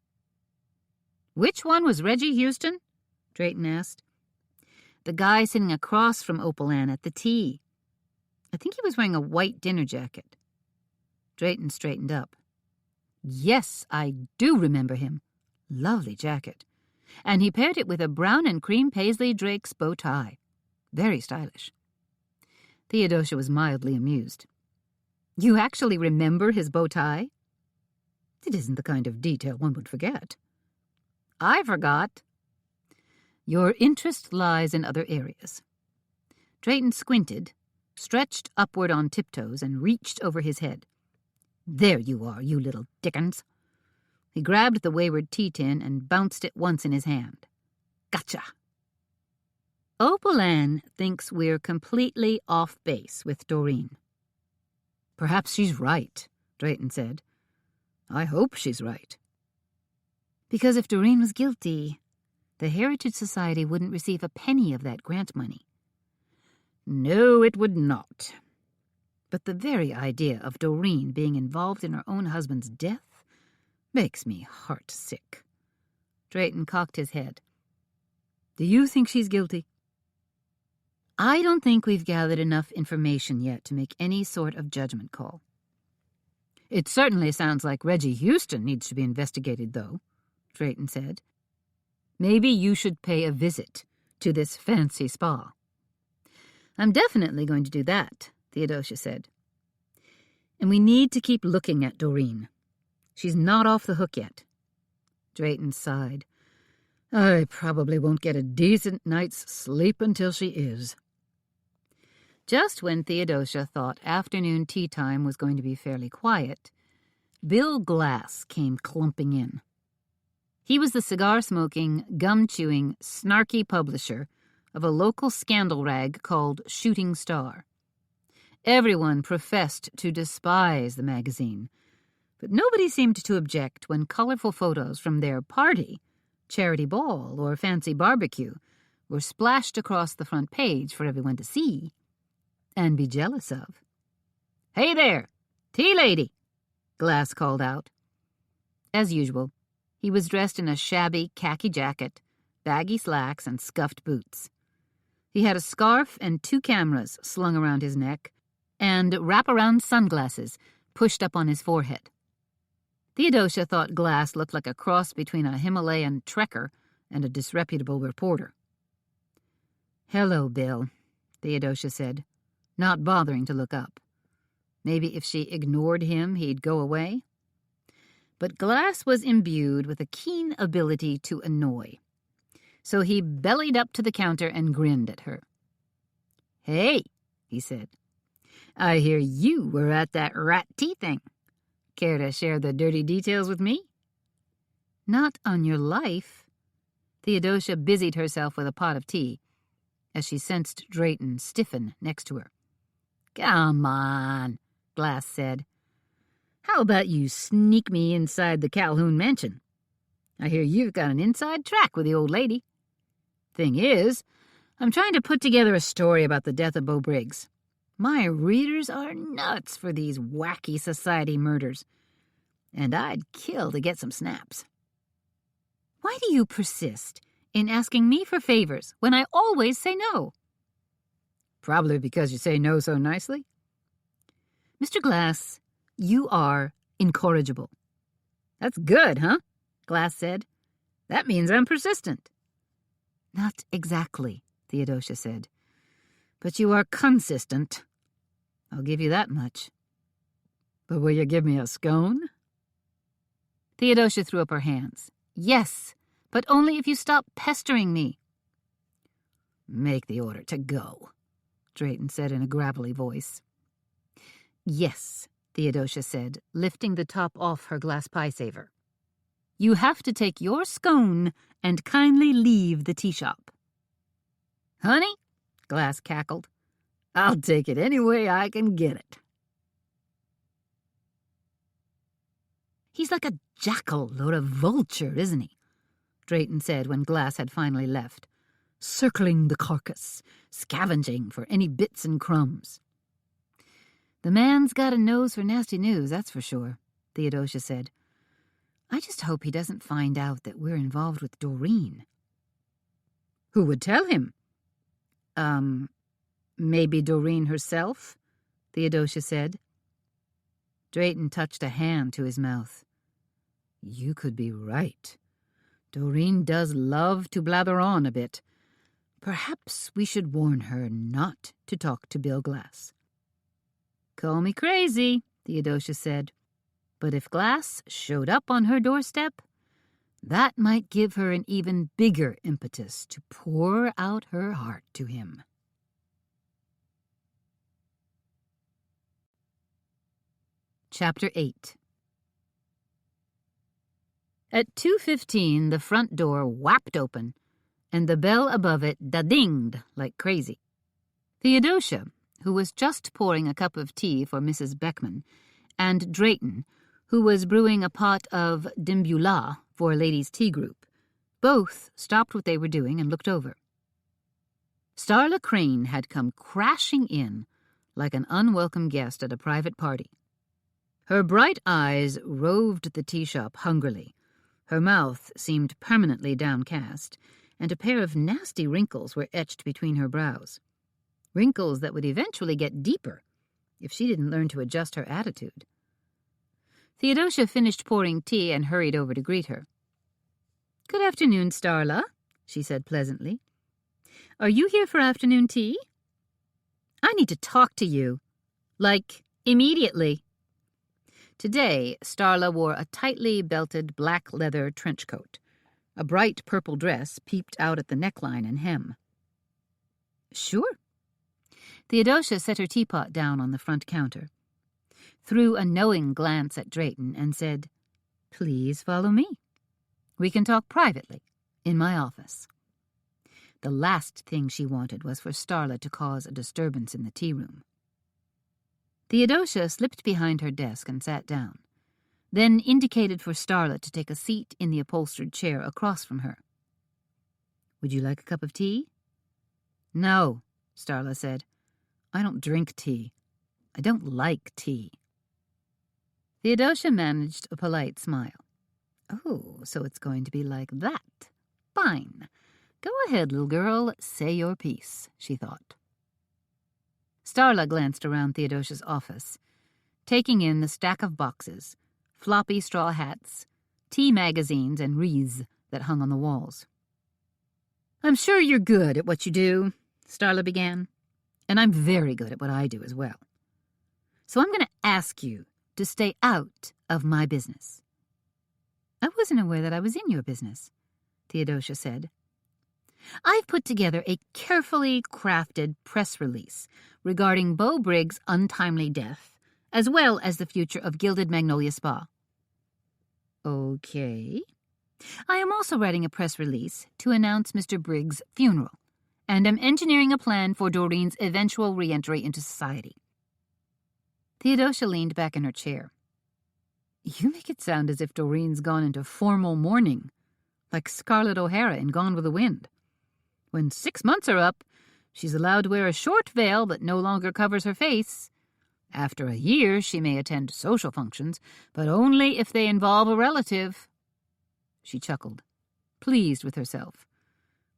Which one was Reggie Houston? Drayton asked. The guy sitting across from Opalan at the tea. I think he was wearing a white dinner jacket. Drayton straightened up. Yes, I do remember him. Lovely jacket. And he paired it with a brown and cream paisley Drake's bow tie. Very stylish. Theodosia was mildly amused. You actually remember his bow tie? It isn't the kind of detail one would forget. I forgot. Your interest lies in other areas. Drayton squinted, stretched upward on tiptoes, and reached over his head. There you are, you little Dickens. He grabbed the wayward tea tin and bounced it once in his hand. Gotcha. Opalan thinks we're completely off base with Doreen. Perhaps she's right, Drayton said. I hope she's right. Because if Doreen was guilty, the Heritage Society wouldn't receive a penny of that grant money. No, it would not. But the very idea of Doreen being involved in her own husband's death makes me heartsick. Drayton cocked his head. Do you think she's guilty? I don't think we've gathered enough information yet to make any sort of judgment call. It certainly sounds like Reggie Houston needs to be investigated, though, Drayton said. Maybe you should pay a visit to this fancy spa. I'm definitely going to do that, Theodosia said. And we need to keep looking at Doreen. She's not off the hook yet. Drayton sighed. I probably won't get a decent night's sleep until she is. Just when Theodosia thought afternoon tea time was going to be fairly quiet, Bill Glass came clumping in. He was the cigar-smoking, gum-chewing, snarky publisher of a local scandal rag called Shooting Star. Everyone professed to despise the magazine, but nobody seemed to object when colorful photos from their party, charity ball, or fancy barbecue were splashed across the front page for everyone to see and be jealous of. Hey there, tea lady, Glass called out. As usual, he was dressed in a shabby khaki jacket, baggy slacks, and scuffed boots. He had a scarf and 2 cameras slung around his neck, and wraparound sunglasses pushed up on his forehead. Theodosia thought Glass looked like a cross between a Himalayan trekker and a disreputable reporter. Hello, Bill, Theodosia said, not bothering to look up. Maybe if she ignored him, he'd go away? But Glass was imbued with a keen ability to annoy, so he bellied up to the counter and grinned at her. Hey, he said, I hear you were at that rat tea thing. Care to share the dirty details with me? Not on your life. Theodosia busied herself with a pot of tea as she sensed Drayton stiffen next to her. Come on, Glass said. How about you sneak me inside the Calhoun mansion? I hear you've got an inside track with the old lady. Thing is, I'm trying to put together a story about the death of Beau Briggs. My readers are nuts for these wacky society murders, and I'd kill to get some snaps. Why do you persist in asking me for favors when I always say no? Probably because you say no so nicely. Mr. Glass, you are incorrigible. That's good, huh? Glass said. That means I'm persistent. Not exactly, Theodosia said. But you are consistent. I'll give you that much. But will you give me a scone? Theodosia threw up her hands. Yes, but only if you stop pestering me. Make the order to go, Drayton said in a gravelly voice. Yes, Theodosia said, lifting the top off her glass pie saver. You have to take your scone and kindly leave the tea shop. Honey, Glass cackled, I'll take it any way I can get it. He's like a jackal or a vulture, isn't he? Drayton said when Glass had finally left, circling the carcass, scavenging for any bits and crumbs. The man's got a nose for nasty news, that's for sure, Theodosia said. I just hope he doesn't find out that we're involved with Doreen. Who would tell him? Maybe Doreen herself, Theodosia said. Drayton touched a hand to his mouth. You could be right. Doreen does love to blather on a bit. Perhaps we should warn her not to talk to Bill Glass. Call me crazy, Theodosia said, but if Glass showed up on her doorstep, that might give her an even bigger impetus to pour out her heart to him. Chapter 8. At 2:15, the front door whapped open, and the bell above it da-dinged like crazy. Theodosia, who was just pouring a cup of tea for Mrs. Beckman, and Drayton, who was brewing a pot of dimbula for a ladies' tea group, both stopped what they were doing and looked over. Starla Crane had come crashing in like an unwelcome guest at a private party. Her bright eyes roved the tea shop hungrily. Her mouth seemed permanently downcast, and a pair of nasty wrinkles were etched between her brows. Wrinkles that would eventually get deeper if she didn't learn to adjust her attitude. Theodosia finished pouring tea and hurried over to greet her. "Good afternoon, Starla," she said pleasantly. "Are you here for afternoon tea?" "I need to talk to you. Like, immediately." Today, Starla wore a tightly belted black leather trench coat. A bright purple dress peeped out at the neckline and hem. "Sure." Theodosia set her teapot down on the front counter, threw a knowing glance at Drayton, and said, "Please follow me. We can talk privately in my office." The last thing she wanted was for Starla to cause a disturbance in the tea room. Theodosia slipped behind her desk and sat down, then indicated for Starla to take a seat in the upholstered chair across from her. "Would you like a cup of tea?" "No," Starla said. "I don't drink tea. I don't like tea." Theodosia managed a polite smile. "Oh, so it's going to be like that. Fine. Go ahead, little girl, say your piece," she thought. Starla glanced around Theodosia's office, taking in the stack of boxes, floppy straw hats, tea magazines, and wreaths that hung on the walls. "I'm sure you're good at what you do," Starla began, "and I'm very good at what I do as well. So I'm going to ask you to stay out of my business." "I wasn't aware that I was in your business," Theodosia said. "I've put together a carefully crafted press release regarding Beau Briggs' untimely death, as well as the future of Gilded Magnolia Spa." "Okay." "I am also writing a press release to announce Mr. Briggs' funeral, and am engineering a plan for Doreen's eventual re-entry into society." Theodosia leaned back in her chair. "You make it sound as if Doreen's gone into formal mourning, like Scarlett O'Hara in Gone with the Wind. When 6 months are up, she's allowed to wear a short veil that no longer covers her face. After a year, she may attend social functions, but only if they involve a relative." She chuckled, pleased with herself,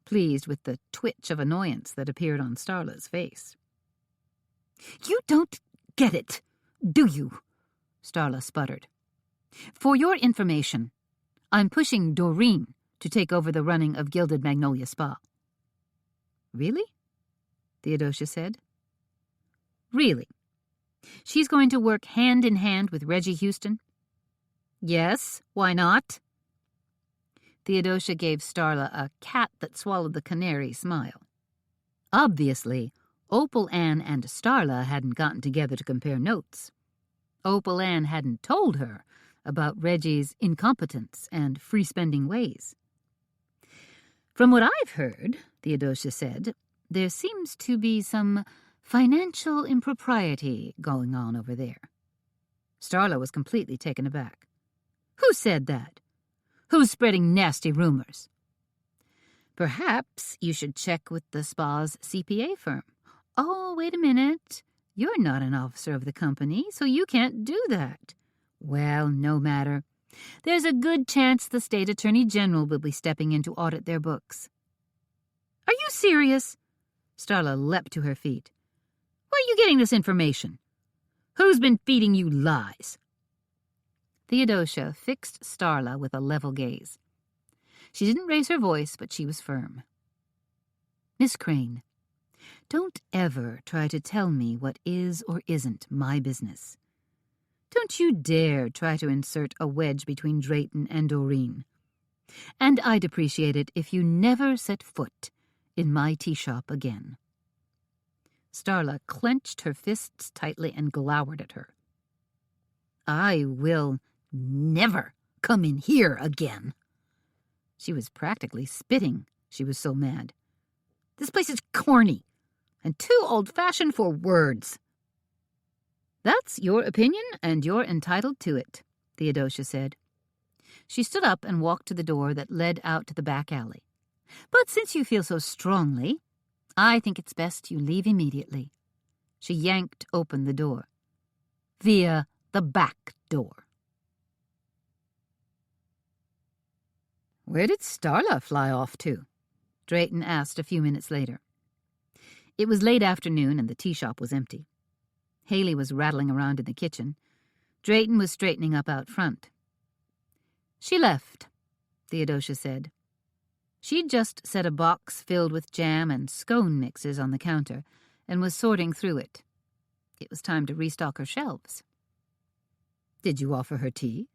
pleased with the twitch of annoyance that appeared on Starla's face. "You don't get it, do you?" Starla sputtered. "For your information, I'm pushing Doreen to take over the running of Gilded Magnolia Spa." "Really?" Theodosia said. "Really. She's going to work hand in hand with Reggie Houston?" "Yes, why not?" Theodosia gave Starla a cat-that-swallowed-the-canary smile. Obviously, Opal Ann and Starla hadn't gotten together to compare notes. Opal Ann hadn't told her about Reggie's incompetence and free-spending ways. "From what I've heard," Theodosia said, "there seems to be some financial impropriety going on over there." Starla was completely taken aback. "Who said that? Who's spreading nasty rumors?" "Perhaps you should check with the spa's CPA firm." "Oh, wait a minute. You're not an officer of the company, so you can't do that." "Well, no matter. There's a good chance the state attorney general will be stepping in to audit their books." "Are you serious?" Starla leapt to her feet. "Where are you getting this information? Who's been feeding you lies?" Theodosia fixed Starla with a level gaze. She didn't raise her voice, but she was firm. "Miss Crane, don't ever try to tell me what is or isn't my business. Don't you dare try to insert a wedge between Drayton and Doreen. And I'd appreciate it if you never set foot in my tea shop again." Starla clenched her fists tightly and glowered at her. "I will never come in here again." She was practically spitting She was so mad. "This place is corny and too old-fashioned for words." "That's your opinion, and you're entitled to it," Theodosia said. She stood up and walked to the door that led out to the back alley. "But since you feel so strongly, I think it's best you leave immediately." She yanked open the door. "Via the back door." "Where did Starla fly off to?" Drayton asked a few minutes later. It was late afternoon and the tea shop was empty. Haley was rattling around in the kitchen. Drayton was straightening up out front. "She left," Theodosia said. She'd just set a box filled with jam and scone mixes on the counter and was sorting through it. It was time to restock her shelves. "Did you offer her tea?"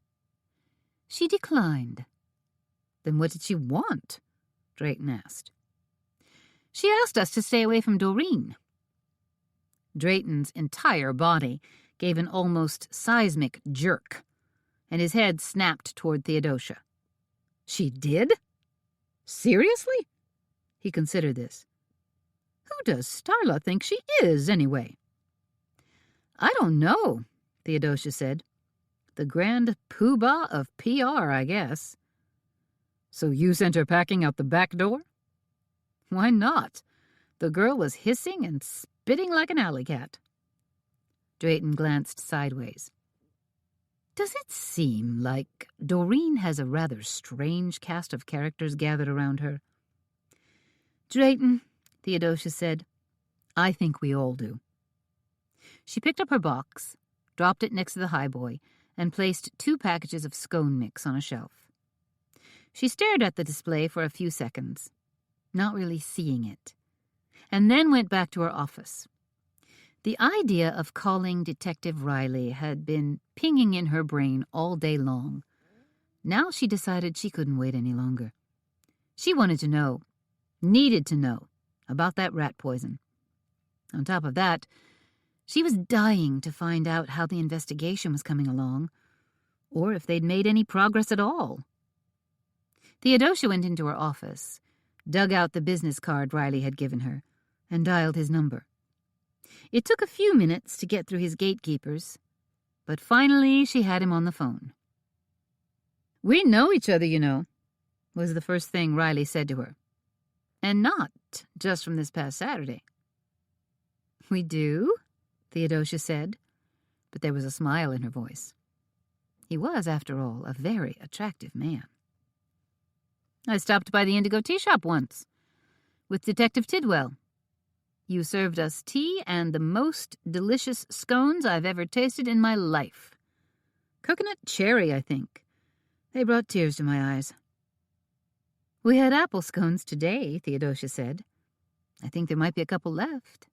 "She declined." "Then what did she want?" Drayton asked. "She asked us to stay away from Doreen." Drayton's entire body gave an almost seismic jerk, and his head snapped toward Theodosia. "She did? Seriously?" He considered this. "Who does Starla think she is, anyway?" "I don't know," Theodosia said. "The grand poobah of PR, I guess." "So you sent her packing out the back door?" "Why not? The girl was hissing and spitting like an alley cat." Drayton glanced sideways. "Does it seem like Doreen has a rather strange cast of characters gathered around her?" "Drayton," Theodosia said, "I think we all do." She picked up her box, dropped it next to the highboy, and placed 2 packages of scone mix on a shelf. She stared at the display for a few seconds, not really seeing it, and then went back to her office. The idea of calling Detective Riley had been pinging in her brain all day long. Now she decided she couldn't wait any longer. She wanted to know, needed to know, about that rat poison. On top of that, she was dying to find out how the investigation was coming along, or if they'd made any progress at all. Theodosia went into her office, dug out the business card Riley had given her, and dialed his number. It took a few minutes to get through his gatekeepers, but finally she had him on the phone. "We know each other, you know," was the first thing Riley said to her. "And not just from this past Saturday." "We do?" Theodosia said, but there was a smile in her voice. He was, after all, a very attractive man. "I stopped by the Indigo Tea Shop once, with Detective Tidwell. You served us tea and the most delicious scones I've ever tasted in my life. Coconut cherry, I think. They brought tears to my eyes." "We had apple scones today," Theodosia said. "I think there might be a couple left."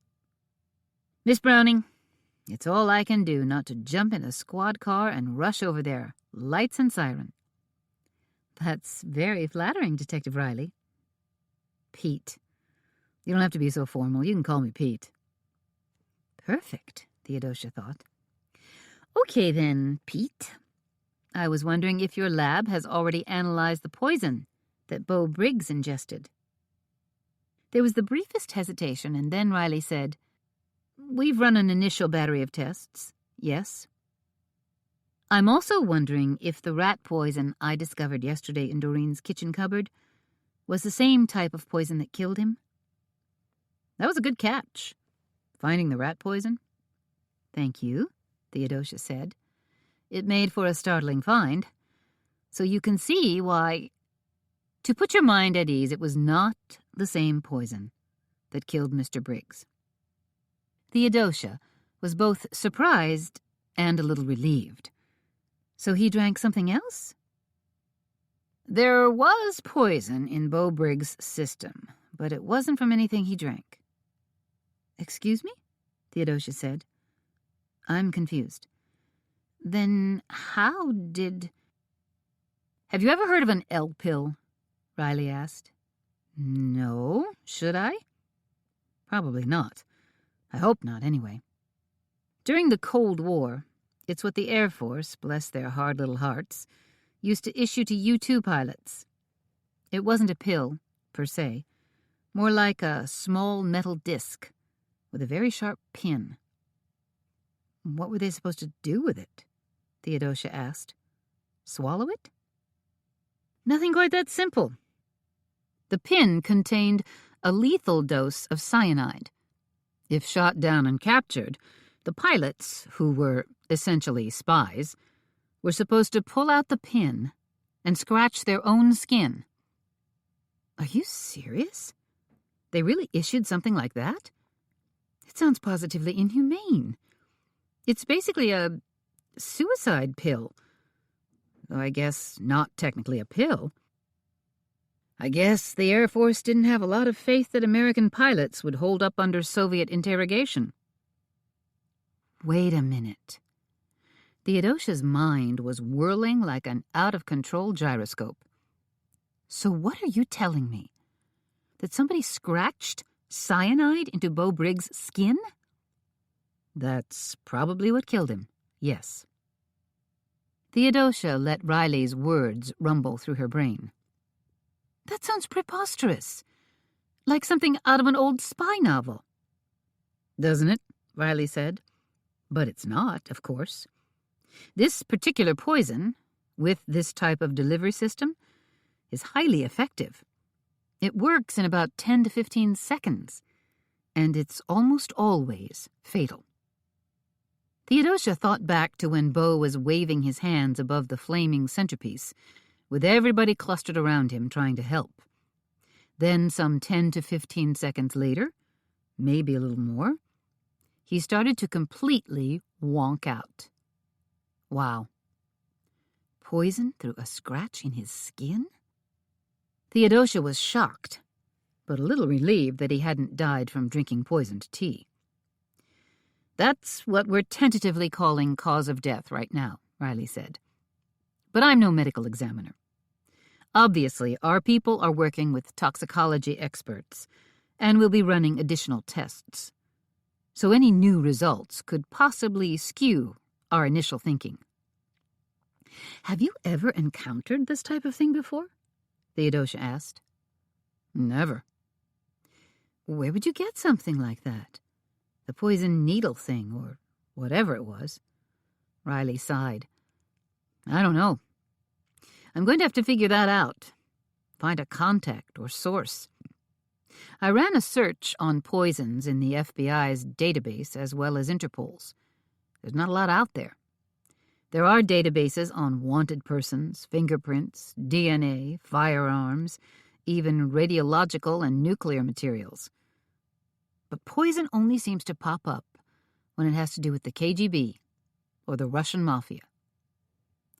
"Miss Browning, it's all I can do not to jump in a squad car and rush over there, lights and siren." "That's very flattering, Detective Riley." "Pete. You don't have to be so formal. You can call me Pete." "Perfect," Theodosia thought. "Okay then, Pete. I was wondering if your lab has already analyzed the poison that Bo Briggs ingested." There was the briefest hesitation, and then Riley said, "We've run an initial battery of tests, yes. I'm also wondering if the rat poison I discovered yesterday in Doreen's kitchen cupboard was the same type of poison that killed him." "That was a good catch, finding the rat poison." "Thank you," Theodosia said. "It made for a startling find. So you can see why—" To put your mind at ease, it was not the same poison that killed Mr. Briggs. Theodosia was both surprised and a little relieved. So he drank something else? "There was poison in Bo Briggs' system, but it wasn't from anything he drank." "Excuse me?" Theodosia said. "I'm confused. Then how did—" "Have you ever heard of an L pill?" Riley asked. "No. Should I?" "Probably not. I hope not, anyway. During the Cold War, it's what the Air Force, bless their hard little hearts, used to issue to U-2 pilots. It wasn't a pill, per se, more like a small metal disc with a very sharp pin. What were they supposed to do with it? Theodosia asked. Swallow it? Nothing quite that simple. The pin contained a lethal dose of cyanide. If shot down and captured, the pilots, who were essentially spies, were supposed to pull out the pin and scratch their own skin. Are you serious? They really issued something like that? It sounds positively inhumane. It's basically a suicide pill. Though I guess not technically a pill. I guess the Air Force didn't have a lot of faith that American pilots would hold up under Soviet interrogation. Wait a minute. Theodosia's mind was whirling like an out-of-control gyroscope. So what are you telling me? That somebody scratched cyanide into Beau Briggs' skin? That's probably what killed him, yes. Theodosia let Riley's words rumble through her brain. That sounds preposterous. Like something out of an old spy novel. Doesn't it? Riley said. But it's not, of course. This particular poison, with this type of delivery system, is highly effective. It works in about 10 to 15 seconds, and it's almost always fatal. Theodosia thought back to when Beau was waving his hands above the flaming centerpiece, with everybody clustered around him trying to help. Then some 10 to 15 seconds later, maybe a little more, he started to completely wonk out. Wow. Poison through a scratch in his skin? Theodosia was shocked, but a little relieved that he hadn't died from drinking poisoned tea. That's what we're tentatively calling cause of death right now, Riley said. But I'm no medical examiner. Obviously, our people are working with toxicology experts, and we'll be running additional tests. So any new results could possibly skew our initial thinking. Have you ever encountered this type of thing before? Theodosia asked. Never. Where would you get something like that? The poison needle thing, or whatever it was. Riley sighed. I don't know. I'm going to have to figure that out. Find a contact or source. I ran a search on poisons in the FBI's database as well as Interpol's. There's not a lot out there. There are databases on wanted persons, fingerprints, DNA, firearms, even radiological and nuclear materials. But poison only seems to pop up when it has to do with the KGB or the Russian mafia.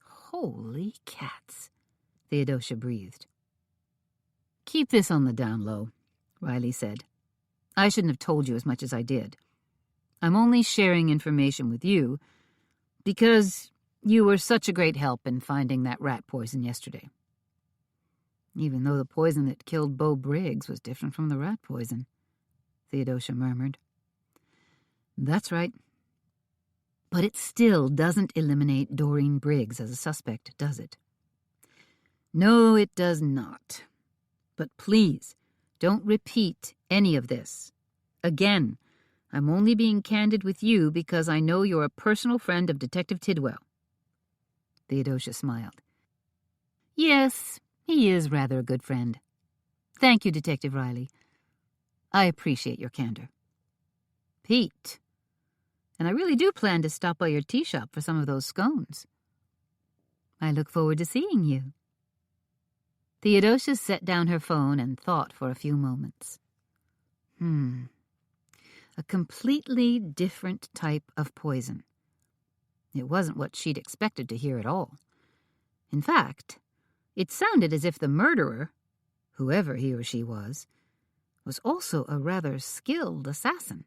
Holy cats, Theodosia breathed. Keep this on the down low, Riley said. I shouldn't have told you as much as I did. I'm only sharing information with you because you were such a great help in finding that rat poison yesterday. Even though the poison that killed Beau Briggs was different from the rat poison, Theodosia murmured. That's right. But it still doesn't eliminate Doreen Briggs as a suspect, does it? No, it does not. But please, don't repeat any of this. Again, I'm only being candid with you because I know you're a personal friend of Detective Tidwell. Theodosia smiled. Yes, he is rather a good friend. Thank you, Detective Riley. I appreciate your candor. Pete, and I really do plan to stop by your tea shop for some of those scones. I look forward to seeing you. Theodosia set down her phone and thought for a few moments. A completely different type of poison. It wasn't what she'd expected to hear at all. In fact, it sounded as if the murderer, whoever he or she was also a rather skilled assassin.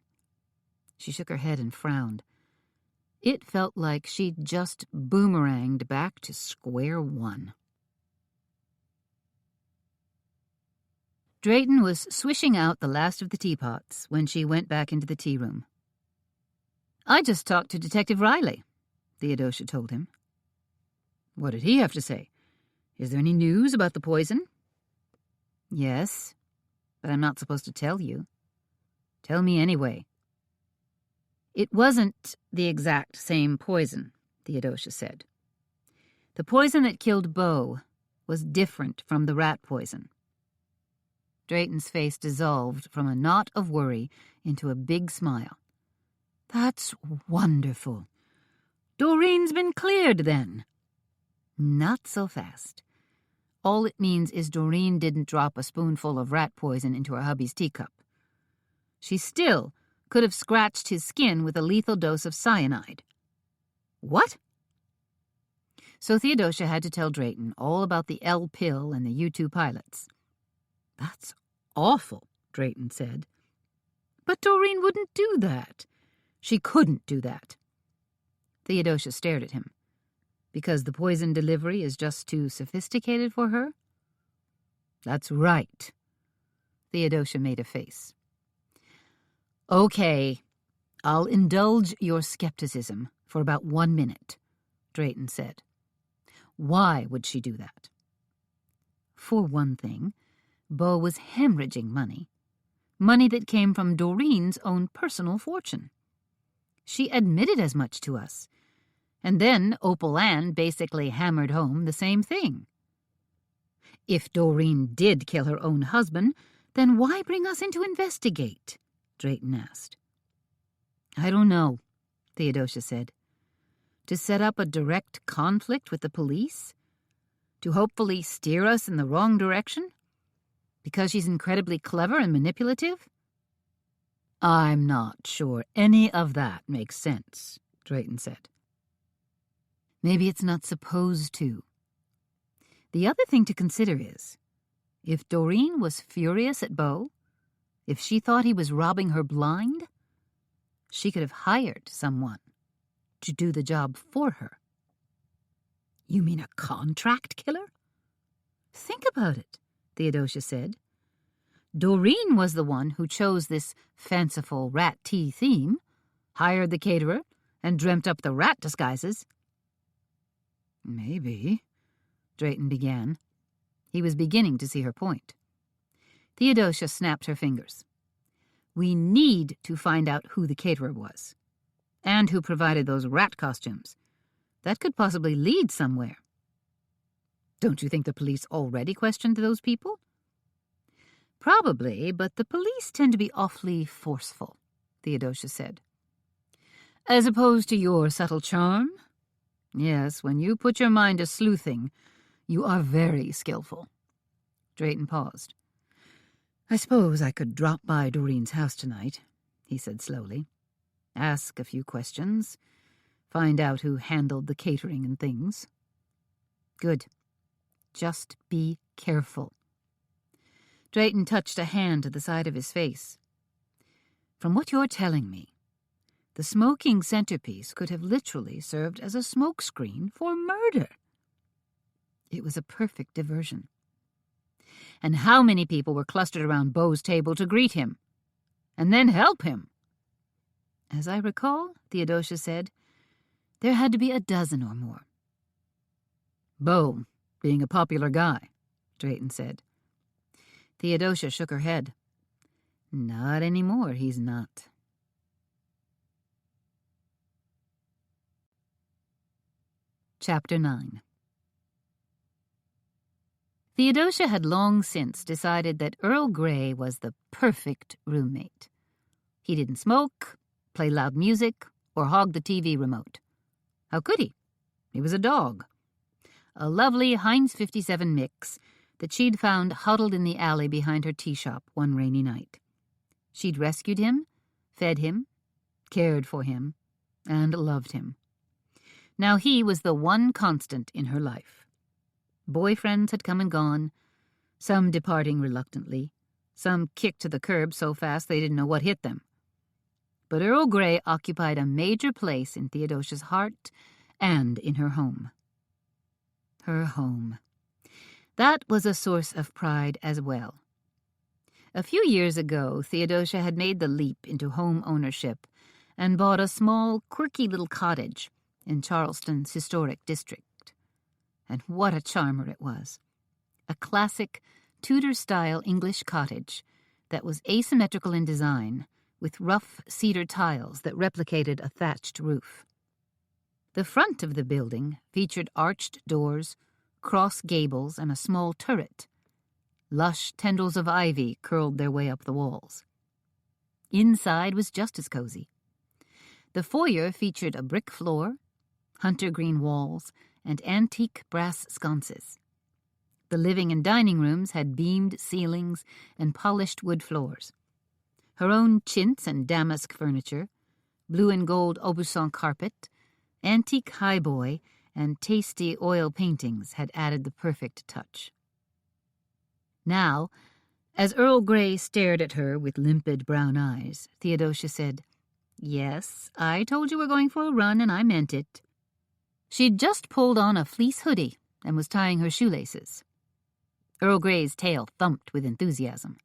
She shook her head and frowned. It felt like she'd just boomeranged back to square one. Drayton was swishing out the last of the teapots when she went back into the tea room. I just talked to Detective Riley, Theodosia told him. What did he have to say? Is there any news about the poison? Yes, but I'm not supposed to tell you. Tell me anyway. It wasn't the exact same poison, Theodosia said. The poison that killed Beau was different from the rat poison. Drayton's face dissolved from a knot of worry into a big smile. That's wonderful. Doreen's been cleared, then. Not so fast. All it means is Doreen didn't drop a spoonful of rat poison into her hubby's teacup. She still could have scratched his skin with a lethal dose of cyanide. What? So Theodosia had to tell Drayton all about the L pill and the U-2 pilots. That's awful, Drayton said. But Doreen wouldn't do that. She couldn't do that. Theodosia stared at him. Because the poison delivery is just too sophisticated for her? That's right. Theodosia made a face. Okay, I'll indulge your skepticism for about 1 minute, Drayton said. Why would she do that? For one thing, Beau was hemorrhaging money. Money that came from Doreen's own personal fortune. She admitted as much to us. And then Opal Ann basically hammered home the same thing. If Doreen did kill her own husband, then why bring us in to investigate? Drayton asked. I don't know, Theodosia said. To set up a direct conflict with the police? To hopefully steer us in the wrong direction? Because she's incredibly clever and manipulative? I'm not sure any of that makes sense, Drayton said. Maybe it's not supposed to. The other thing to consider is, if Doreen was furious at Beau, if she thought he was robbing her blind, she could have hired someone to do the job for her. You mean a contract killer? Think about it, Theodosia said. Doreen was the one who chose this fanciful rat tea theme, hired the caterer, and dreamt up the rat disguises. Maybe, Drayton began. He was beginning to see her point. Theodosia snapped her fingers. We need to find out who the caterer was, and who provided those rat costumes. That could possibly lead somewhere. Don't you think the police already questioned those people? Probably, but the police tend to be awfully forceful, Theodosia said. As opposed to your subtle charm? Yes, when you put your mind to sleuthing, you are very skillful. Drayton paused. I suppose I could drop by Doreen's house tonight, he said slowly. Ask a few questions. Find out who handled the catering and things. Good. Just be careful. Drayton touched a hand to the side of his face. From what you're telling me, the smoking centerpiece could have literally served as a smokescreen for murder. It was a perfect diversion. And how many people were clustered around Beau's table to greet him? And then help him? As I recall, Theodosia said, there had to be a dozen or more. Beau, being a popular guy, Drayton said. Theodosia shook her head. Not anymore, he's not. Chapter 9. Theodosia had long since decided that Earl Grey was the perfect roommate. He didn't smoke, play loud music, or hog the TV remote. How could he? He was a dog. A lovely Heinz 57 mix that she'd found huddled in the alley behind her tea shop one rainy night. She'd rescued him, fed him, cared for him, and loved him. Now he was the one constant in her life. Boyfriends had come and gone, some departing reluctantly, some kicked to the curb so fast they didn't know what hit them. But Earl Grey occupied a major place in Theodosia's heart and in her home. Her home. That was a source of pride as well. A few years ago, Theodosia had made the leap into home ownership and bought a small, quirky little cottage in Charleston's historic district. And what a charmer it was. A classic, Tudor-style English cottage that was asymmetrical in design, with rough cedar tiles that replicated a thatched roof. The front of the building featured arched doors, cross gables, and a small turret. Lush tendrils of ivy curled their way up the walls. Inside was just as cozy. The foyer featured a brick floor, hunter green walls, and antique brass sconces. The living and dining rooms had beamed ceilings and polished wood floors. Her own chintz and damask furniture, blue and gold Aubusson carpet, antique highboy, and tasty oil paintings had added the perfect touch. Now, as Earl Grey stared at her with limpid brown eyes, Theodosia said, "Yes, I told you we're going for a run, and I meant it." She'd just pulled on a fleece hoodie and was tying her shoelaces. Earl Grey's tail thumped with enthusiasm.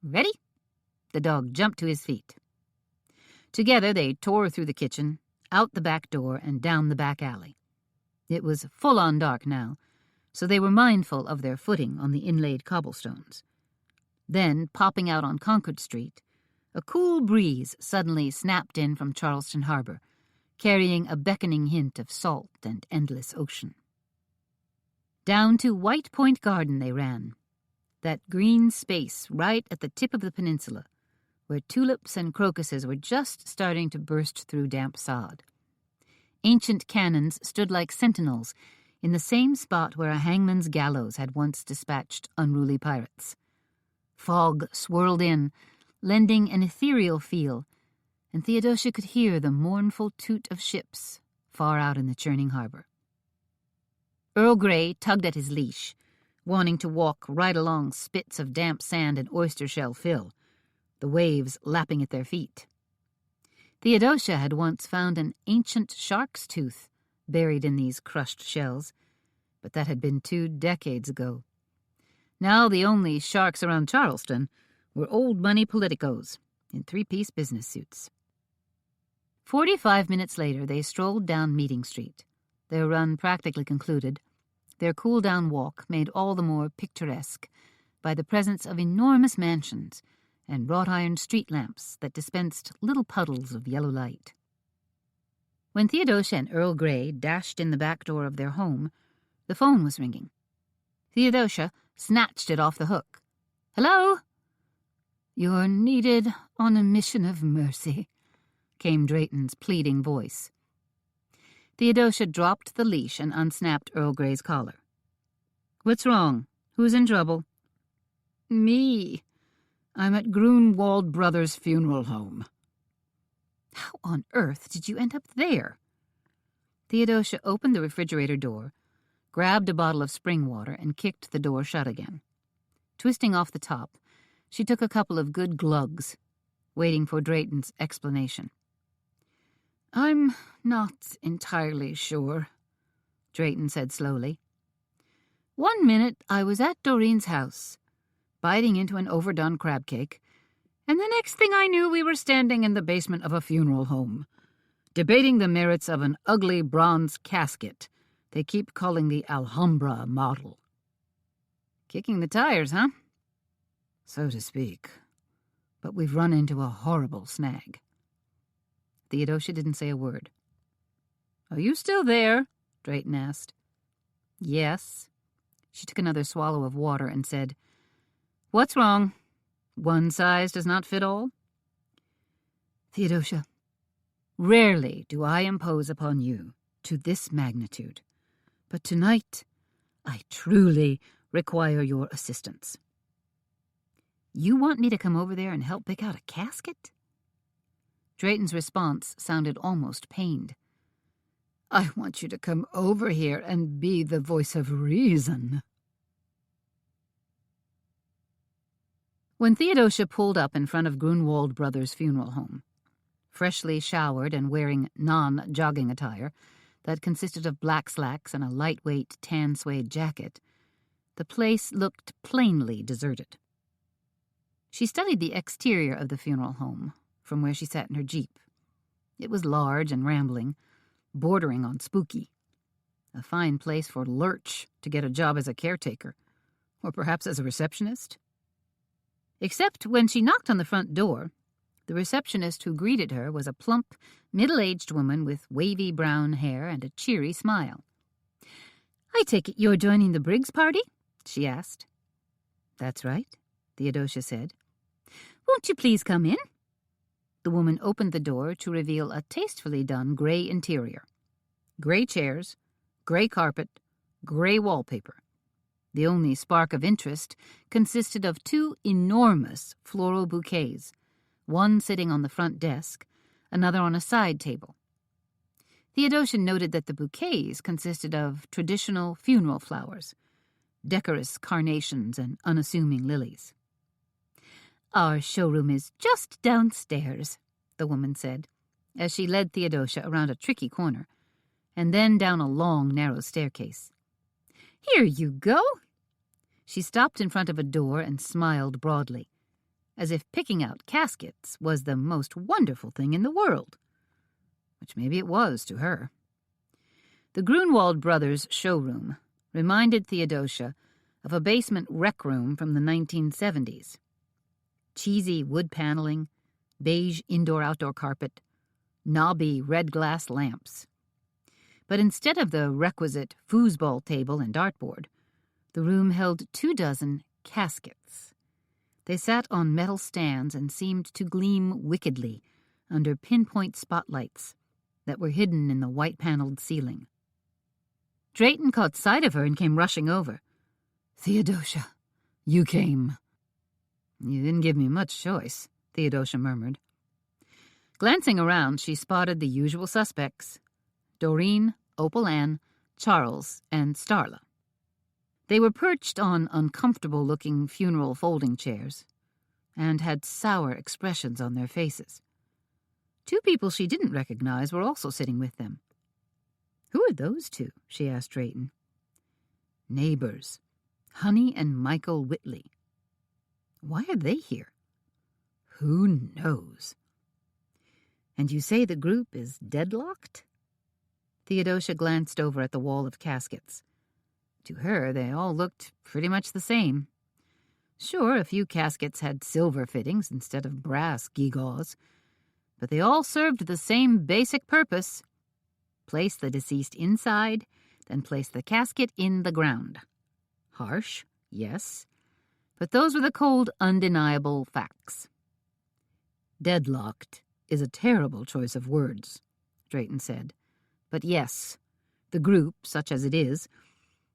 "Ready?" The dog jumped to his feet. Together they tore through the kitchen, out the back door, and down the back alley. It was full-on dark now, so they were mindful of their footing on the inlaid cobblestones. Then, popping out on Concord Street, a cool breeze suddenly snapped in from Charleston Harbor, carrying a beckoning hint of salt and endless ocean. Down to White Point Garden they ran, that green space right at the tip of the peninsula, where tulips and crocuses were just starting to burst through damp sod. Ancient cannons stood like sentinels in the same spot where a hangman's gallows had once dispatched unruly pirates. Fog swirled in, lending an ethereal feel, and Theodosia could hear the mournful toot of ships far out in the churning harbor. Earl Grey tugged at his leash, wanting to walk right along spits of damp sand and oyster-shell fill, the waves lapping at their feet. Theodosia had once found an ancient shark's tooth buried in these crushed shells, but that had been 2 decades ago. Now the only sharks around Charleston were old-money politicos in 3-piece business suits. 45 minutes later, they strolled down Meeting Street, their run practically concluded, their cool-down walk made all the more picturesque by the presence of enormous mansions and wrought-iron street lamps that dispensed little puddles of yellow light. When Theodosia and Earl Grey dashed in the back door of their home, the phone was ringing. Theodosia snatched it off the hook. "Hello?" "You're needed on a mission of mercy," came Drayton's pleading voice. Theodosia dropped the leash and unsnapped Earl Grey's collar. "What's wrong? Who's in trouble?" "Me. I'm at Grunwald Brothers' funeral home." "How on earth did you end up there?" Theodosia opened the refrigerator door, grabbed a bottle of spring water, and kicked the door shut again. Twisting off the top, she took a couple of good glugs, waiting for Drayton's explanation. "I'm not entirely sure," Drayton said slowly. "One minute I was at Doreen's house, biting into an overdone crab cake, and the next thing I knew we were standing in the basement of a funeral home, debating the merits of an ugly bronze casket they keep calling the Alhambra model." "Kicking the tires, huh?" "So to speak. But we've run into a horrible snag." Theodosia didn't say a word. "Are you still there?" Drayton asked. "Yes." She took another swallow of water and said, "What's wrong? One size does not fit all?" "Theodosia, rarely do I impose upon you to this magnitude, but tonight I truly require your assistance." "You want me to come over there and help pick out a casket?" Drayton's response sounded almost pained. "I want you to come over here and be the voice of reason." When Theodosia pulled up in front of Grunwald Brothers' funeral home, freshly showered and wearing non-jogging attire that consisted of black slacks and a lightweight tan suede jacket, the place looked plainly deserted. She studied the exterior of the funeral home from where she sat in her Jeep. It was large and rambling, bordering on spooky. A fine place for Lurch to get a job as a caretaker, or perhaps as a receptionist. Except when she knocked on the front door, the receptionist who greeted her was a plump, middle-aged woman with wavy brown hair and a cheery smile. "I take it you're joining the Briggs party?" she asked. "That's right," Theodosia said. "Won't you please come in?" The woman opened the door to reveal a tastefully done gray interior. Gray chairs, gray carpet, gray wallpaper. The only spark of interest consisted of 2 enormous floral bouquets, one sitting on the front desk, another on a side table. Theodosia noted that the bouquets consisted of traditional funeral flowers, decorous carnations and unassuming lilies. "Our showroom is just downstairs," the woman said, as she led Theodosia around a tricky corner, and then down a long, narrow staircase. "Here you go." She stopped in front of a door and smiled broadly, as if picking out caskets was the most wonderful thing in the world, which maybe it was to her. The Grunwald brothers' showroom reminded Theodosia of a basement rec room from the 1970s. Cheesy wood paneling, beige indoor-outdoor carpet, knobby red glass lamps. But instead of the requisite foosball table and dartboard, the room held 24 caskets. They sat on metal stands and seemed to gleam wickedly under pinpoint spotlights that were hidden in the white-paneled ceiling. Drayton caught sight of her and came rushing over. "Theodosia, you came." "You didn't give me much choice," Theodosia murmured. Glancing around, she spotted the usual suspects: Doreen, Opal Ann, Charles, and Starla. They were perched on uncomfortable-looking funeral folding chairs and had sour expressions on their faces. 2 people she didn't recognize were also sitting with them. "Who are those 2?" she asked Drayton. "Neighbors, Honey and Michael Whitley." "Why are they here?" "Who knows?" "And you say the group is deadlocked?" Theodosia glanced over at the wall of caskets. To her, they all looked pretty much the same. Sure, a few caskets had silver fittings instead of brass gewgaws, but they all served the same basic purpose: place the deceased inside, then place the casket in the ground. Harsh, yes, but those were the cold, undeniable facts. "Deadlocked is a terrible choice of words," Drayton said. "But yes, the group, such as it is,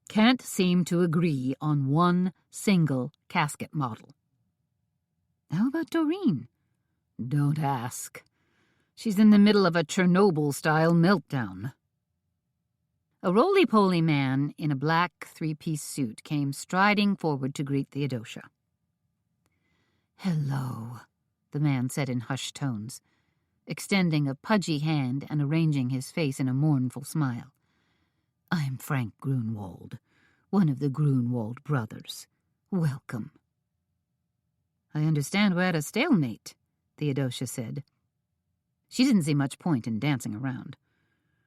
can't seem to agree on one single casket model." "How about Doreen?" "Don't ask. She's in the middle of a Chernobyl-style meltdown." A roly-poly man in a black 3-piece suit came striding forward to greet Theodosia. "Hello," the man said in hushed tones, extending a pudgy hand and arranging his face in a mournful smile. "I'm Frank Grunwald, one of the Grunwald brothers. Welcome." "I understand we're at a stalemate," Theodosia said. She didn't see much point in dancing around.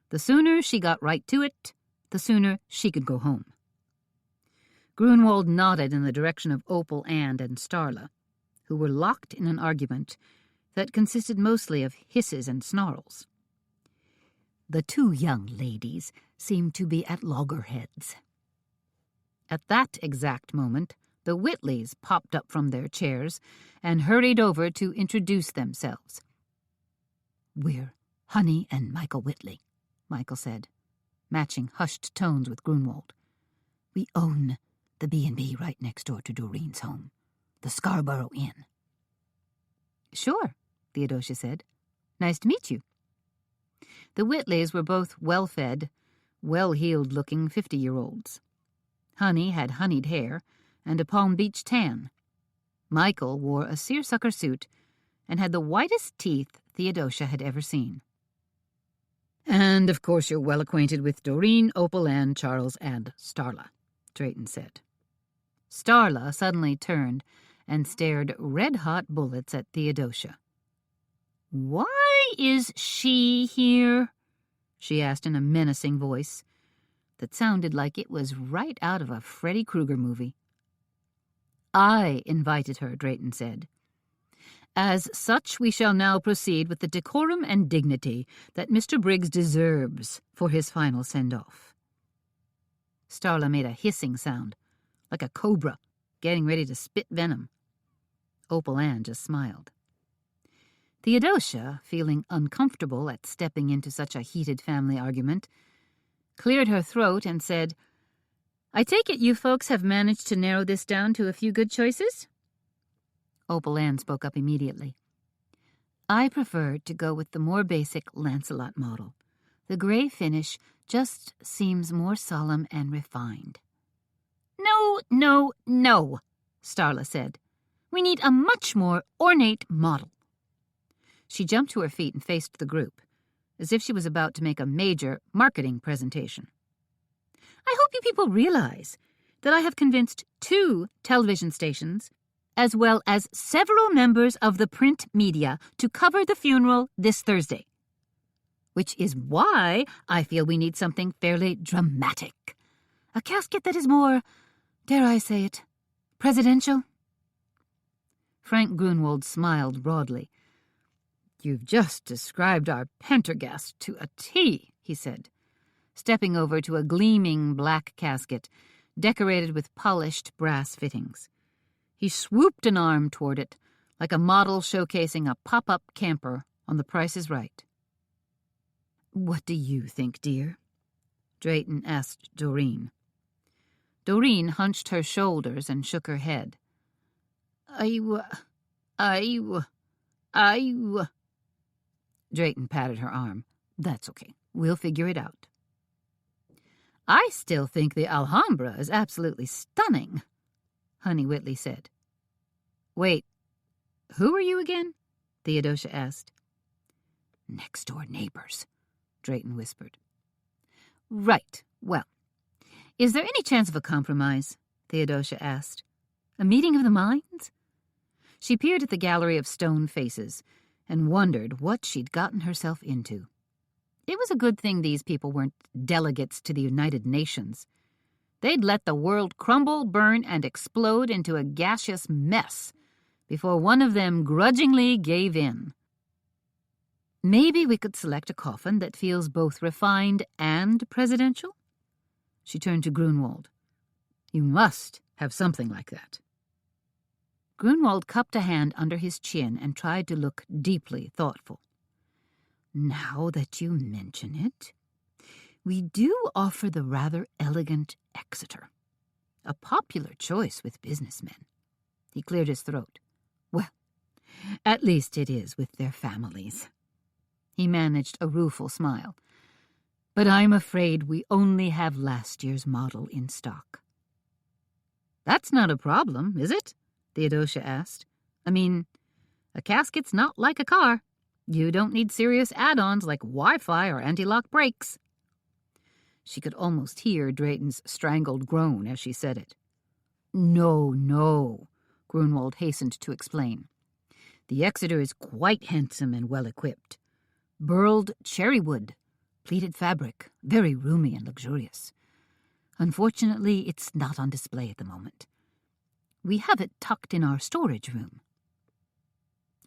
The sooner she got right to it, the sooner she could go home. Grunwald nodded in the direction of Opal Ann and Starla, who were locked in an argument that consisted mostly of hisses and snarls. "The 2 young ladies seem to be at loggerheads." At that exact moment, the Whitleys popped up from their chairs and hurried over to introduce themselves. "We're Honey and Michael Whitley," Michael said, matching hushed tones with Grunwald. "We own the B&B right next door to Doreen's home, the Scarborough Inn." "Sure," Theodosia said. "Nice to meet you." The Whitleys were both well-fed, well-heeled-looking 50-year-olds. Honey had honeyed hair and a Palm Beach tan. Michael wore a seersucker suit and had the whitest teeth Theodosia had ever seen. "And, of course, you're well acquainted with Doreen, Opal Ann, Charles, and Starla," Drayton said. Starla suddenly turned and stared red-hot bullets at Theodosia. "Why is she here?" she asked in a menacing voice that sounded like it was right out of a Freddy Krueger movie. I invited her, Drayton said. As such, we shall now proceed with the decorum and dignity that Mr. Briggs deserves for his final send-off. Starla made a hissing sound, like a cobra getting ready to spit venom. Opal Ann just smiled. Theodosia, feeling uncomfortable at stepping into such a heated family argument, cleared her throat and said, I take it you folks have managed to narrow this down to a few good choices? Opal Ann spoke up immediately. I prefer to go with the more basic Lancelot model. The gray finish just seems more solemn and refined. No, Starla said. We need a much more ornate model. She jumped to her feet and faced the group, as if she was about to make a major marketing presentation. I hope you people realize that I have convinced 2 television stations, as well as several members of the print media, to cover the funeral this Thursday. Which is why I feel we need something fairly dramatic. A casket that is more, dare I say it, presidential? Frank Grunwald smiled broadly. You've just described our Pendergast to a T, he said, stepping over to a gleaming black casket decorated with polished brass fittings. He swooped an arm toward it, like a model showcasing a pop-up camper on The Price is Right. What do you think, dear? Drayton asked Doreen. Doreen hunched her shoulders and shook her head. Drayton patted her arm. That's okay. We'll figure it out. I still think the Alhambra is absolutely stunning, Honey Whitley said. Wait, who are you again? Theodosia asked. Next-door neighbors, Drayton whispered. Right, well, is there any chance of a compromise? Theodosia asked. A meeting of the minds? She peered at the gallery of stone faces and wondered what she'd gotten herself into. It was a good thing these people weren't delegates to the United Nations. They'd let the world crumble, burn, and explode into a gaseous mess before one of them grudgingly gave in. Maybe we could select a coffin that feels both refined and presidential? She turned to Grunwald. You must have something like that. Grunwald cupped a hand under his chin and tried to look deeply thoughtful. Now that you mention it, we do offer the rather elegant Exeter, a popular choice with businessmen. He cleared his throat. Well, at least it is with their families. He managed a rueful smile. But I'm afraid we only have last year's model in stock. That's not a problem, is it? Theodosia asked. I mean, a casket's not like a car. You don't need serious add-ons like Wi-Fi or anti-lock brakes. She could almost hear Drayton's strangled groan as she said it. No, Grunwald hastened to explain. The Exeter is quite handsome and well-equipped. Burled cherry wood, pleated fabric, very roomy and luxurious. Unfortunately, it's not on display at the moment. We have it tucked in our storage room.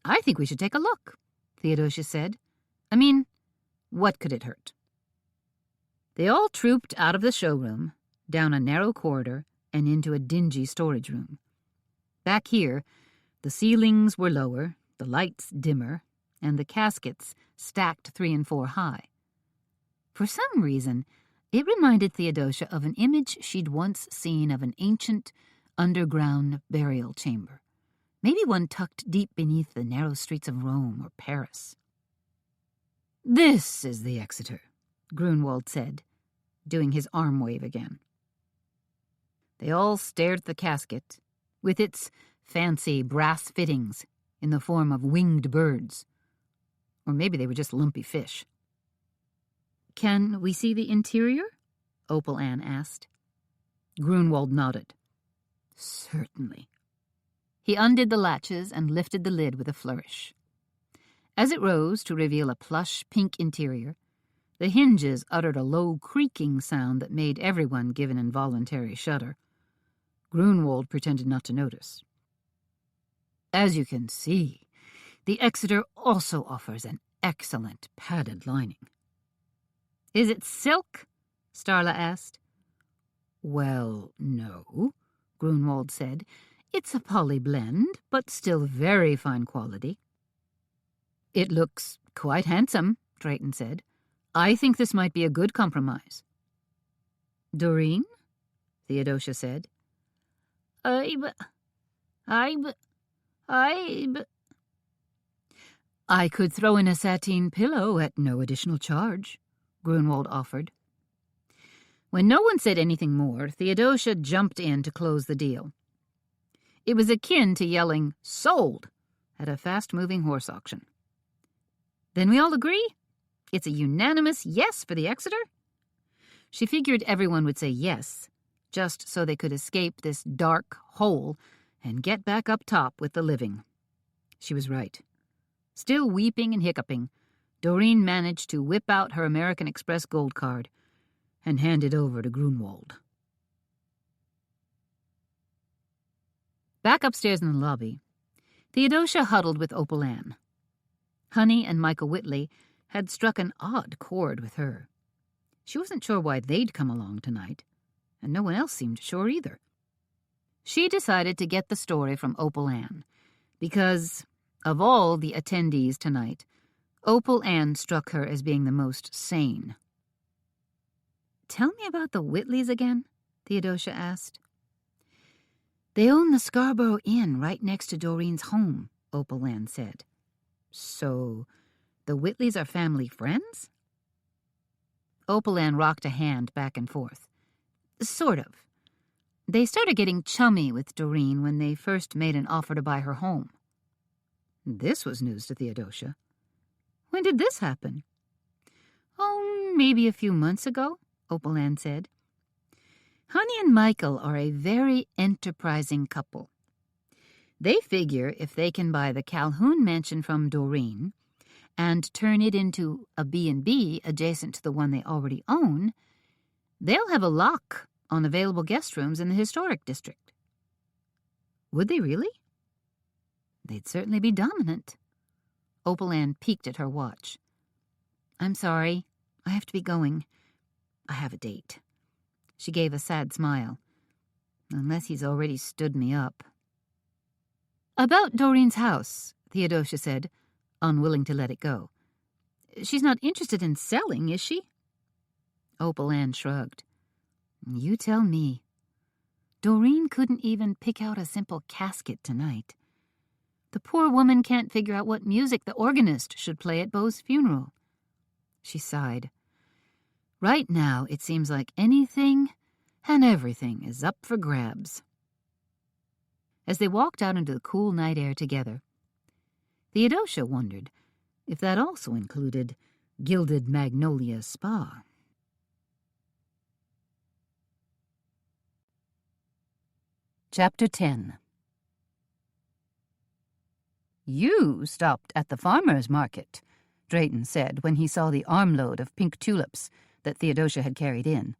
I think we should take a look, Theodosia said. I mean, what could it hurt? They all trooped out of the showroom, down a narrow corridor, and into a dingy storage room. Back here, the ceilings were lower, the lights dimmer, and the caskets stacked 3 and 4 high. For some reason, it reminded Theodosia of an image she'd once seen of an ancient, underground burial chamber, maybe one tucked deep beneath the narrow streets of Rome or Paris. This is the Exeter, Grunwald said, doing his arm wave again. They all stared at the casket, with its fancy brass fittings in the form of winged birds. Or maybe they were just lumpy fish. Can we see the interior? Opal Ann asked. Grunwald nodded. Certainly. He undid the latches and lifted the lid with a flourish. As it rose to reveal a plush pink interior, the hinges uttered a low creaking sound that made everyone give an involuntary shudder. Grunwald pretended not to notice. As you can see, the Exeter also offers an excellent padded lining. Is it silk? Starla asked. Well, no, Grunwald said. It's a poly blend, but still very fine quality. It looks quite handsome, Drayton said. I think this might be a good compromise. Doreen? Theodosia said. I could throw in a sateen pillow at no additional charge, Grunwald offered. When no one said anything more, Theodosia jumped in to close the deal. It was akin to yelling, "Sold!" at a fast-moving horse auction. Then we all agree? It's a unanimous yes for the Exeter? She figured everyone would say yes, just so they could escape this dark hole and get back up top with the living. She was right. Still weeping and hiccuping, Doreen managed to whip out her American Express gold card and hand it over to Grunwald. Back upstairs in the lobby, Theodosia huddled with Opal Ann. Honey and Michael Whitley had struck an odd chord with her. She wasn't sure why they'd come along tonight, and no one else seemed sure either. She decided to get the story from Opal Ann, because, of all the attendees tonight, Opal Ann struck her as being the most sane. "Tell me about the Whitleys again?" Theodosia asked. "They own the Scarborough Inn right next to Doreen's home," Opal Ann said. "So, the Whitleys are family friends?" Opal Ann rocked a hand back and forth. "Sort of. They started getting chummy with Doreen when they first made an offer to buy her home." This was news to Theodosia. "When did this happen?" "Oh, maybe a few months ago," Opal Ann said. "Honey and Michael are a very enterprising couple. They figure if they can buy the Calhoun mansion from Doreen and turn it into a B&B adjacent to the one they already own, they'll have a lock on available guest rooms in the historic district." Would they really? They'd certainly be dominant. Opal Ann peeked at her watch. "I'm sorry. I have to be going. I have a date." She gave a sad smile. "Unless he's already stood me up." "About Doreen's house," Theodosia said, unwilling to let it go. "She's not interested in selling, is she?" Opal Ann shrugged. "You tell me. Doreen couldn't even pick out a simple casket tonight. The poor woman can't figure out what music the organist should play at Beau's funeral." She sighed. "Right now, it seems like anything and everything is up for grabs." As they walked out into the cool night air together, Theodosia wondered if that also included Gilded Magnolia Spa. Chapter 10. "You stopped at the farmer's market," Drayton said when he saw the armload of pink tulips that Theodosia had carried in.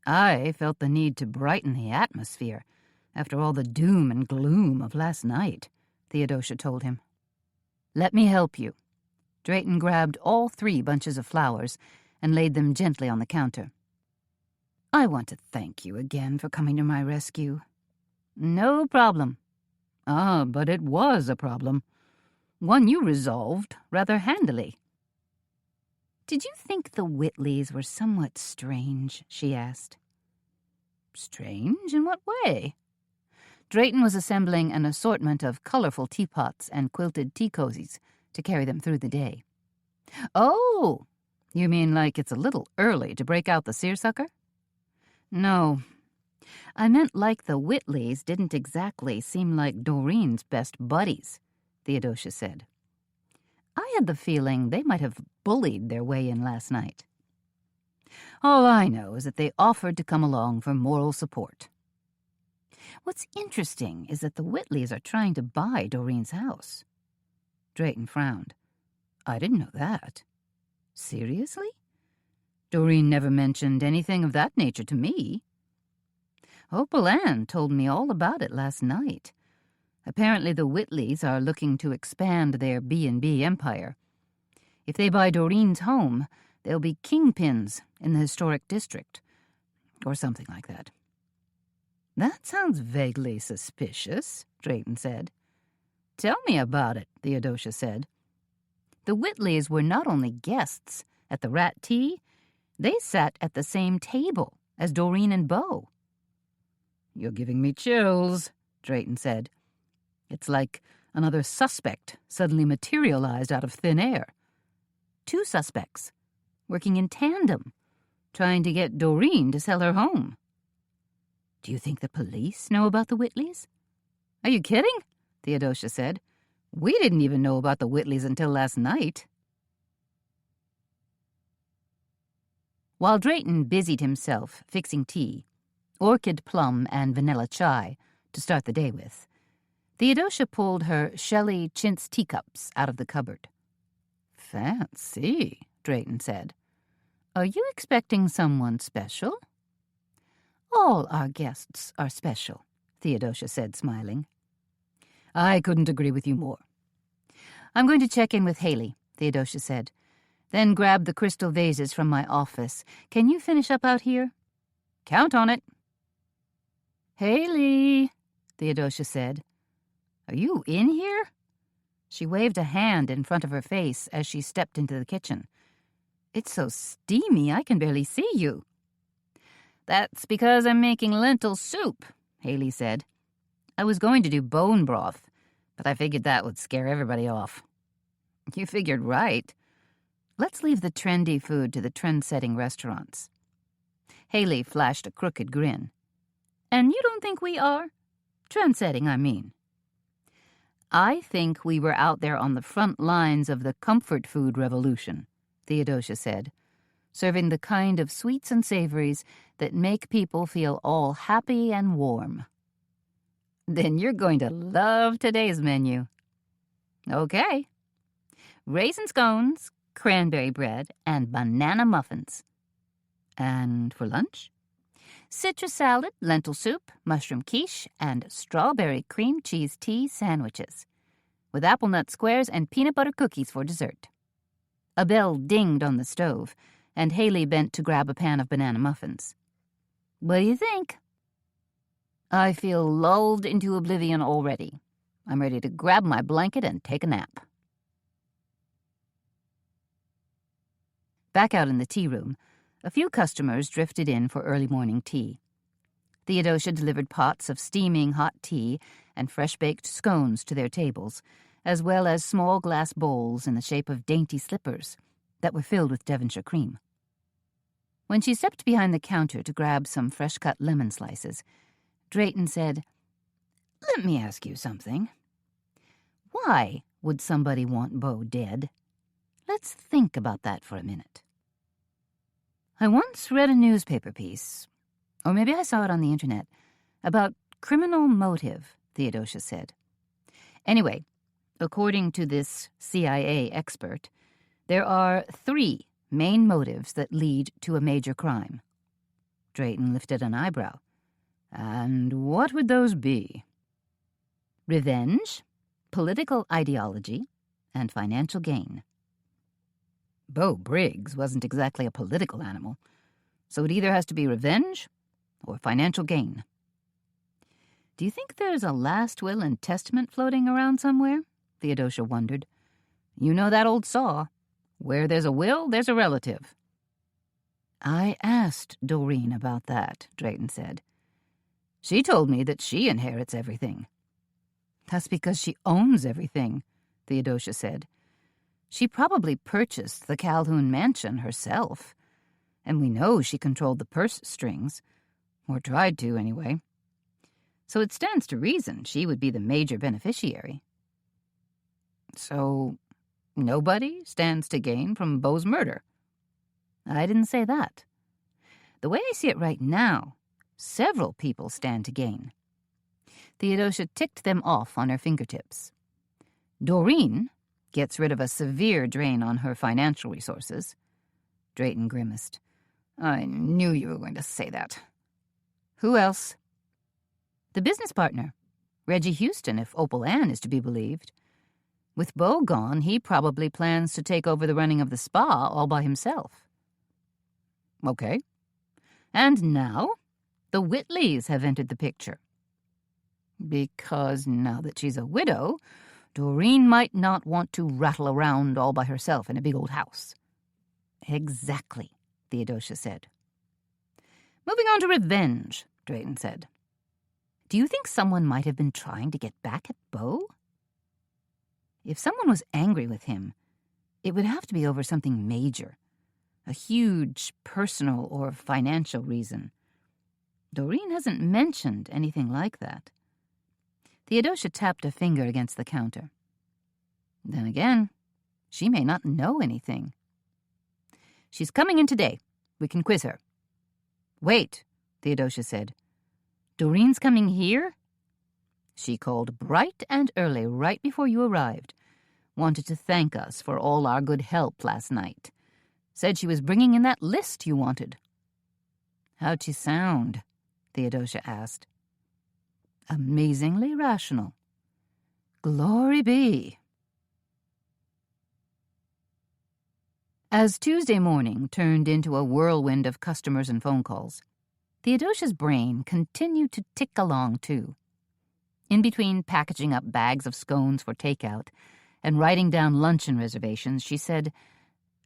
"I felt the need to brighten the atmosphere after all the doom and gloom of last night," Theodosia told him. "Let me help you." Drayton grabbed all 3 bunches of flowers and laid them gently on the counter. "I want to thank you again for coming to my rescue." "No problem." "Ah, but it was a problem. One you resolved rather handily." "Did you think the Whitleys were somewhat strange?" she asked. "Strange? In what way?" Drayton was assembling an assortment of colorful teapots and quilted tea cozies to carry them through the day. "Oh, you mean like it's a little early to break out the seersucker?" "No. I meant like the Whitleys didn't exactly seem like Doreen's best buddies," Theodosia said. "I had the feeling they might have bullied their way in last night. All I know is that they offered to come along for moral support. What's interesting is that the Whitleys are trying to buy Doreen's house." Drayton frowned. "I didn't know that." "Seriously? Doreen never mentioned anything of that nature to me." Opal Ann told me all about it last night. Apparently the Whitleys are looking to expand their B&B empire. If they buy Doreen's home, they'll be kingpins in the historic district, or something like that. That sounds vaguely suspicious, Drayton said. Tell me about it, Theodosia said. The Whitleys were not only guests at the Rat Tea, they sat at the same table as Doreen and Beau. You're giving me chills, Drayton said. It's like another suspect suddenly materialized out of thin air. 2 suspects, working in tandem, trying to get Doreen to sell her home. Do you think the police know about the Whitleys? Are you kidding? Theodosia said. We didn't even know about the Whitleys until last night. While Drayton busied himself fixing tea, orchid plum and vanilla chai, to start the day with, Theodosia pulled her Shelley chintz teacups out of the cupboard. Fancy, Drayton said. Are you expecting someone special? All our guests are special, Theodosia said, smiling. I couldn't agree with you more. I'm going to check in with Haley, Theodosia said. Then grab the crystal vases from my office. Can you finish up out here? Count on it. Haley, Theodosia said. Are you in here? She waved a hand in front of her face as she stepped into the kitchen. It's so steamy I can barely see you. That's because I'm making lentil soup, Haley said. I was going to do bone broth, but I figured that would scare everybody off. You figured right. Let's leave the trendy food to the trend-setting restaurants. Haley flashed a crooked grin. And you don't think we are? Trend-setting, I mean. I think we were out there on the front lines of the comfort food revolution, Theodosia said, serving the kind of sweets and savories that make people feel all happy and warm. Then you're going to love today's menu. Okay. Raisin scones, cranberry bread, and banana muffins. And for lunch? Citrus salad, lentil soup, mushroom quiche, and strawberry cream cheese tea sandwiches, with apple nut squares and peanut butter cookies for dessert. A bell dinged on the stove, and Haley bent to grab a pan of banana muffins. What do you think? I feel lulled into oblivion already. I'm ready to grab my blanket and take a nap. Back out in the tea room, a few customers drifted in for early morning tea. Theodosia delivered pots of steaming hot tea and fresh-baked scones to their tables, as well as small glass bowls in the shape of dainty slippers that were filled with Devonshire cream. When she stepped behind the counter to grab some fresh-cut lemon slices, Drayton said, Let me ask you something. Why would somebody want Beau dead? Let's think about that for a minute. I once read a newspaper piece, or maybe I saw it on the internet, about criminal motive, Theodosia said. Anyway, according to this CIA expert, there are 3 main motives that lead to a major crime. Drayton lifted an eyebrow. And what would those be? Revenge, political ideology, and financial gain. Beau Briggs wasn't exactly a political animal, so it either has to be revenge or financial gain. Do you think there's a last will and testament floating around somewhere? Theodosia wondered. You know that old saw. Where there's a will, there's a relative. I asked Doreen about that, Drayton said. She told me that she inherits everything. That's because she owns everything, Theodosia said. She probably purchased the Calhoun mansion herself, and we know she controlled the purse strings, or tried to anyway. So it stands to reason she would be the major beneficiary. So nobody stands to gain from Beau's murder? I didn't say that. The way I see it right now, several people stand to gain. Theodosia ticked them off on her fingertips. Doreen gets rid of a severe drain on her financial resources. Drayton grimaced. I knew you were going to say that. Who else? The business partner, Reggie Houston, if Opal Ann is to be believed. With Beau gone, he probably plans to take over the running of the spa all by himself. Okay. And now, the Whitleys have entered the picture. Because now that she's a widow, Doreen might not want to rattle around all by herself in a big old house. Exactly, Theodosia said. Moving on to revenge, Drayton said. Do you think someone might have been trying to get back at Beau? If someone was angry with him, it would have to be over something major, a huge personal or financial reason. Doreen hasn't mentioned anything like that. Theodosia tapped a finger against the counter. Then again, she may not know anything. She's coming in today. We can quiz her. Wait, Theodosia said. Doreen's coming here? She called bright and early right before you arrived. Wanted to thank us for all our good help last night. Said she was bringing in that list you wanted. How'd she sound? Theodosia asked. Amazingly rational. Glory be. As Tuesday morning turned into a whirlwind of customers and phone calls, Theodosia's brain continued to tick along, too. In between packaging up bags of scones for takeout and writing down luncheon reservations, she said,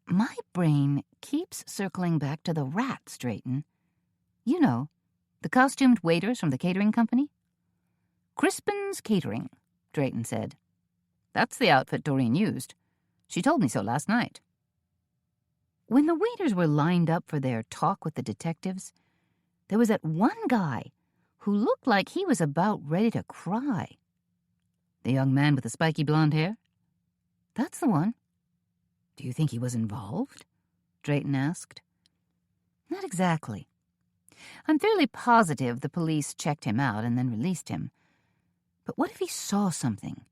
My brain keeps circling back to the rats, Drayton. You know, the costumed waiters from the catering company? Crispin's Catering, Drayton said. That's the outfit Doreen used. She told me so last night. When the waiters were lined up for their talk with the detectives, there was that one guy who looked like he was about ready to cry. The young man with the spiky blonde hair? That's the one. Do you think he was involved? Drayton asked. Not exactly. I'm fairly positive the police checked him out and then released him. But what if he saw something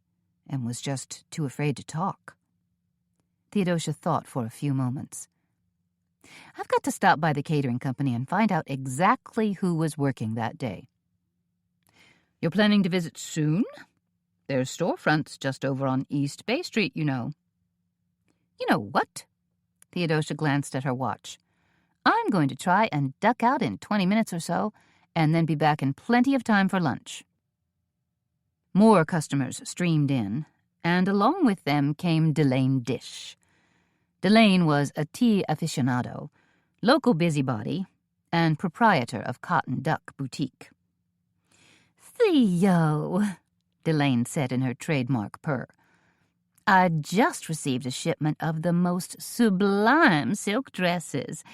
and was just too afraid to talk? Theodosia thought for a few moments. I've got to stop by the catering company and find out exactly who was working that day. You're planning to visit soon? There's storefronts just over on East Bay Street, you know. You know what? Theodosia glanced at her watch. I'm going to try and duck out in 20 minutes or so, and then be back in plenty of time for lunch. More customers streamed in, and along with them came Delane Dish. Delane was a tea aficionado, local busybody, and proprietor of Cotton Duck Boutique. Theo, Delane said in her trademark purr, I just received a shipment of the most sublime silk dresses.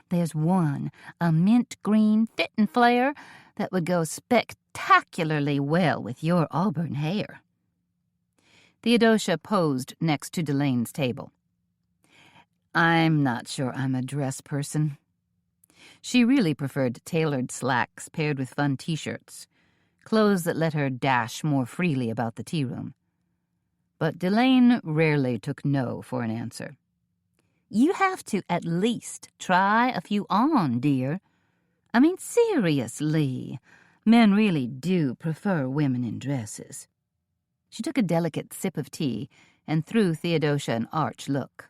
There's one, a mint green fit and flare, that would go spectacularly well with your auburn hair. Theodosia posed next to Delane's table. I'm not sure I'm a dress person. She really preferred tailored slacks paired with fun T-shirts, clothes that let her dash more freely about the tea room. But Delane rarely took no for an answer. You have to at least try a few on, dear. I mean, seriously, men really do prefer women in dresses. She took a delicate sip of tea and threw Theodosia an arch look.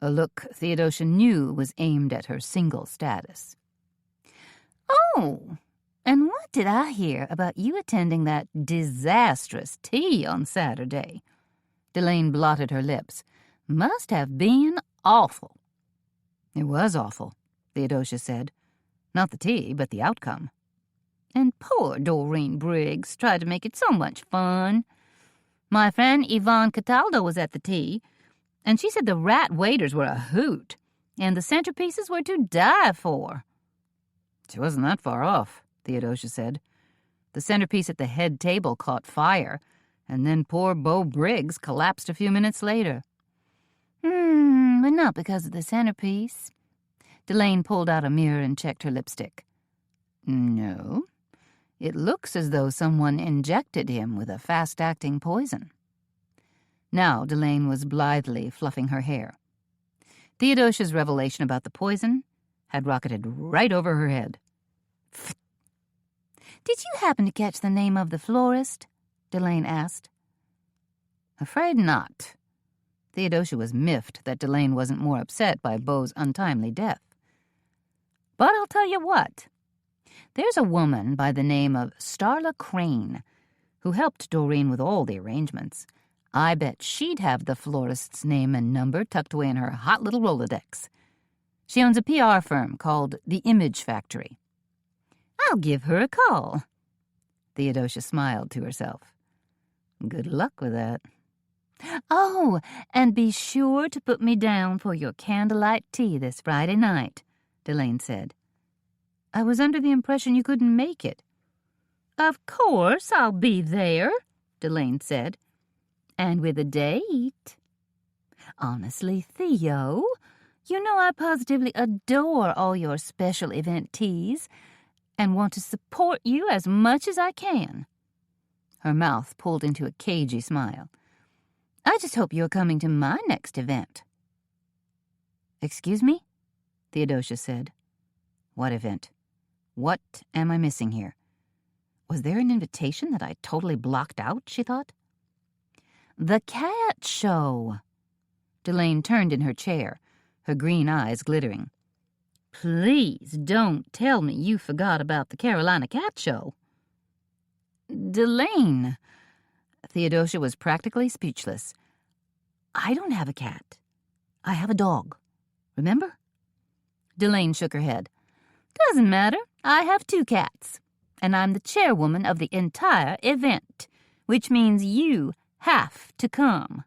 A look Theodosia knew was aimed at her single status. Oh, and what did I hear about you attending that disastrous tea on Saturday? Delane blotted her lips. Must have been awful. It was awful, Theodosia said. Not the tea, but the outcome. And poor Doreen Briggs tried to make it so much fun. My friend Yvonne Cataldo was at the tea, and she said the rat waiters were a hoot, and the centerpieces were to die for. She wasn't that far off, Theodosia said. The centerpiece at the head table caught fire, and then poor Beau Briggs collapsed a few minutes later. But not because of the centerpiece. Delane pulled out a mirror and checked her lipstick. No, it looks as though someone injected him with a fast-acting poison. Now Delane was blithely fluffing her hair. Theodosia's revelation about the poison had rocketed right over her head. Did you happen to catch the name of the florist? Delane asked. Afraid not. Theodosia was miffed that Delane wasn't more upset by Beau's untimely death. But I'll tell you what. There's a woman by the name of Starla Crane who helped Doreen with all the arrangements. I bet she'd have the florist's name and number tucked away in her hot little Rolodex. She owns a PR firm called The Image Factory. I'll give her a call. Theodosia smiled to herself. Good luck with that. Oh, and be sure to put me down for your candlelight tea this Friday night, Delane said. I was under the impression you couldn't make it. Of course I'll be there, Delane said. And with a date. Honestly, Theo, you know I positively adore all your special event teas and want to support you as much as I can. Her mouth pulled into a cagey smile. I just hope you're coming to my next event. Excuse me? Theodosia said. What event? What am I missing here? Was there an invitation that I totally blocked out, she thought? The cat show. Delane turned in her chair, her green eyes glittering. Please don't tell me you forgot about the Carolina Cat Show. Delane. Theodosia was practically speechless. I don't have a cat. I have a dog. Remember? Delane shook her head. Doesn't matter. I have 2 cats. And I'm the chairwoman of the entire event, which means you have to come.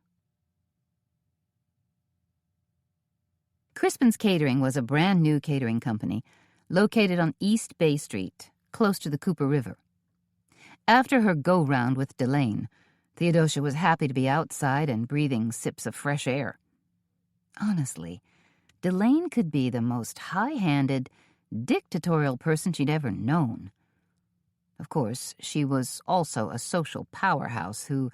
Crispin's Catering was a brand-new catering company located on East Bay Street, close to the Cooper River. After her go-round with Delane, Theodosia was happy to be outside and breathing sips of fresh air. Honestly, Delane could be the most high-handed, dictatorial person she'd ever known. Of course, she was also a social powerhouse who,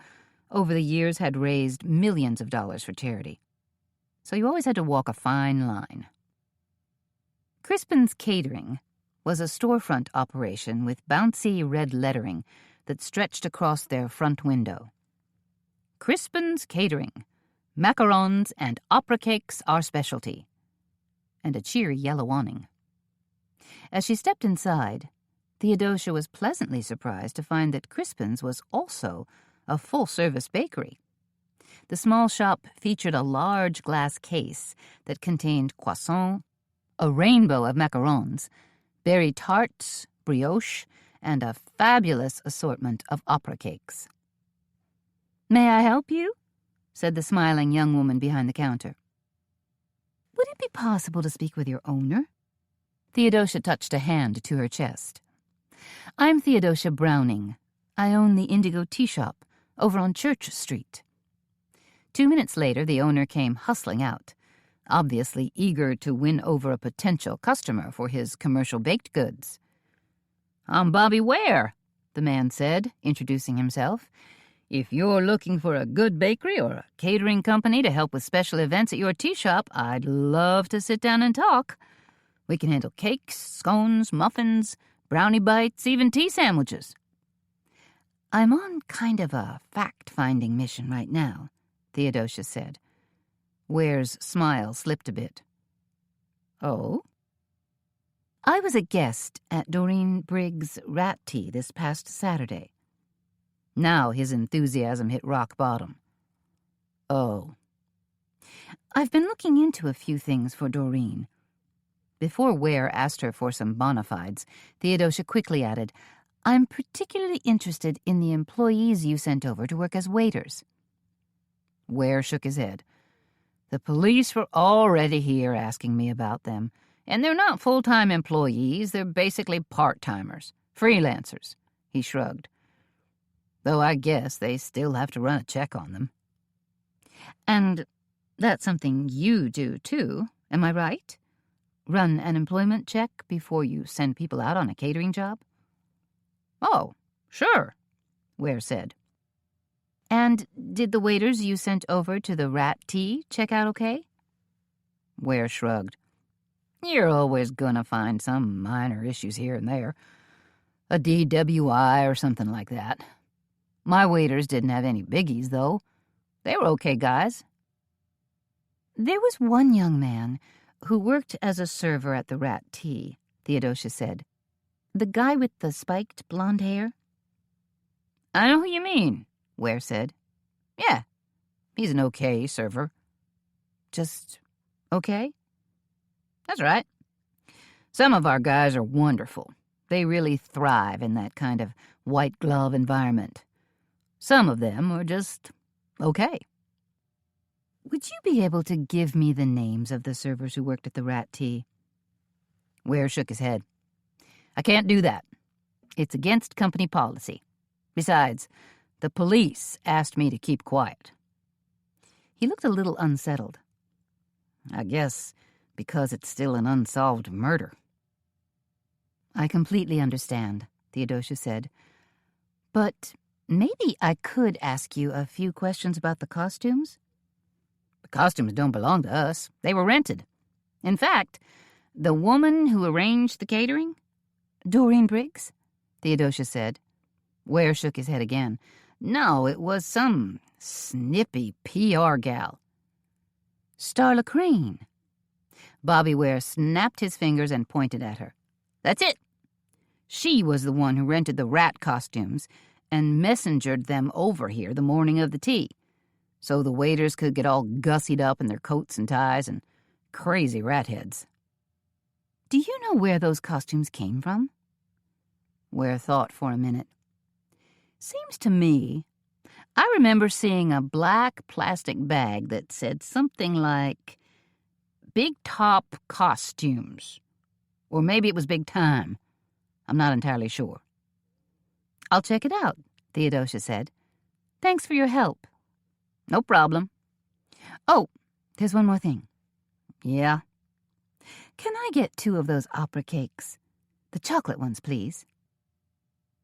over the years, had raised millions of dollars for charity. So you always had to walk a fine line. Crispin's Catering was a storefront operation with bouncy red lettering that stretched across their front window. Crispin's Catering. Macarons and opera cakes are specialty. And a cheery yellow awning. As she stepped inside, Theodosia was pleasantly surprised to find that Crispin's was also a full-service bakery. The small shop featured a large glass case that contained croissants, a rainbow of macarons, berry tarts, brioche, and a fabulous assortment of opera cakes. "May I help you?" said the smiling young woman behind the counter. "Would it be possible to speak with your owner?" Theodosia touched a hand to her chest. "I'm Theodosia Browning. I own the Indigo Tea Shop over on Church Street." 2 minutes later, the owner came hustling out, obviously eager to win over a potential customer for his commercial baked goods. "I'm Bobby Ware," the man said, introducing himself. "If you're looking for a good bakery or a catering company to help with special events at your tea shop, I'd love to sit down and talk. We can handle cakes, scones, muffins, brownie bites, even tea sandwiches." "I'm on kind of a fact-finding mission right now," Theodosia said. Ware's smile slipped a bit. "Oh?" "I was a guest at Doreen Briggs' rat tea this past Saturday." Now his enthusiasm hit rock bottom. "Oh." "I've been looking into a few things for Doreen." Before Ware asked her for some bona fides, Theodosia quickly added, "I'm particularly interested in the employees you sent over to work as waiters." Ware shook his head. "The police were already here asking me about them, and they're not full-time employees, they're basically part-timers, freelancers," he shrugged. "Though I guess they still have to run a check on them." "And that's something you do, too, am I right? Run an employment check before you send people out on a catering job?" "Oh, sure," Ware said. "And did the waiters you sent over to the rat tea check out okay?" Ware shrugged. "You're always gonna find some minor issues here and there. A DWI or something like that. My waiters didn't have any biggies, though. They were okay guys. There was one young man who worked as a server at the Rat Tea, Theodosia said. The guy with the spiked blonde hair? I know who you mean, Ware said. Yeah, he's an okay server. Just okay? That's right. Some of our guys are wonderful. They really thrive in that kind of white-glove environment. Some of them are just okay. Would you be able to give me the names of the servers who worked at the Rat Tea? Ware shook his head. I can't do that. It's against company policy. Besides, the police asked me to keep quiet. He looked a little unsettled. I guess because it's still an unsolved murder. I completely understand, Theodosia said. But maybe I could ask you a few questions about the costumes? The costumes don't belong to us. They were rented. In fact, the woman who arranged the catering? Doreen Briggs? Theodosia said. Ware shook his head again. No, it was some snippy PR gal. Starla Crane. Bobby Ware snapped his fingers and pointed at her. That's it. She was the one who rented the rat costumes and messengered them over here the morning of the tea, so the waiters could get all gussied up in their coats and ties and crazy rat heads. Do you know where those costumes came from? Ware thought for a minute. Seems to me, I remember seeing a black plastic bag that said something like Big Top Costumes. Or maybe it was Big Time. I'm not entirely sure. I'll check it out, Theodosia said. Thanks for your help. No problem. Oh, there's one more thing. Yeah? Can I get 2 of those opera cakes? The chocolate ones, please.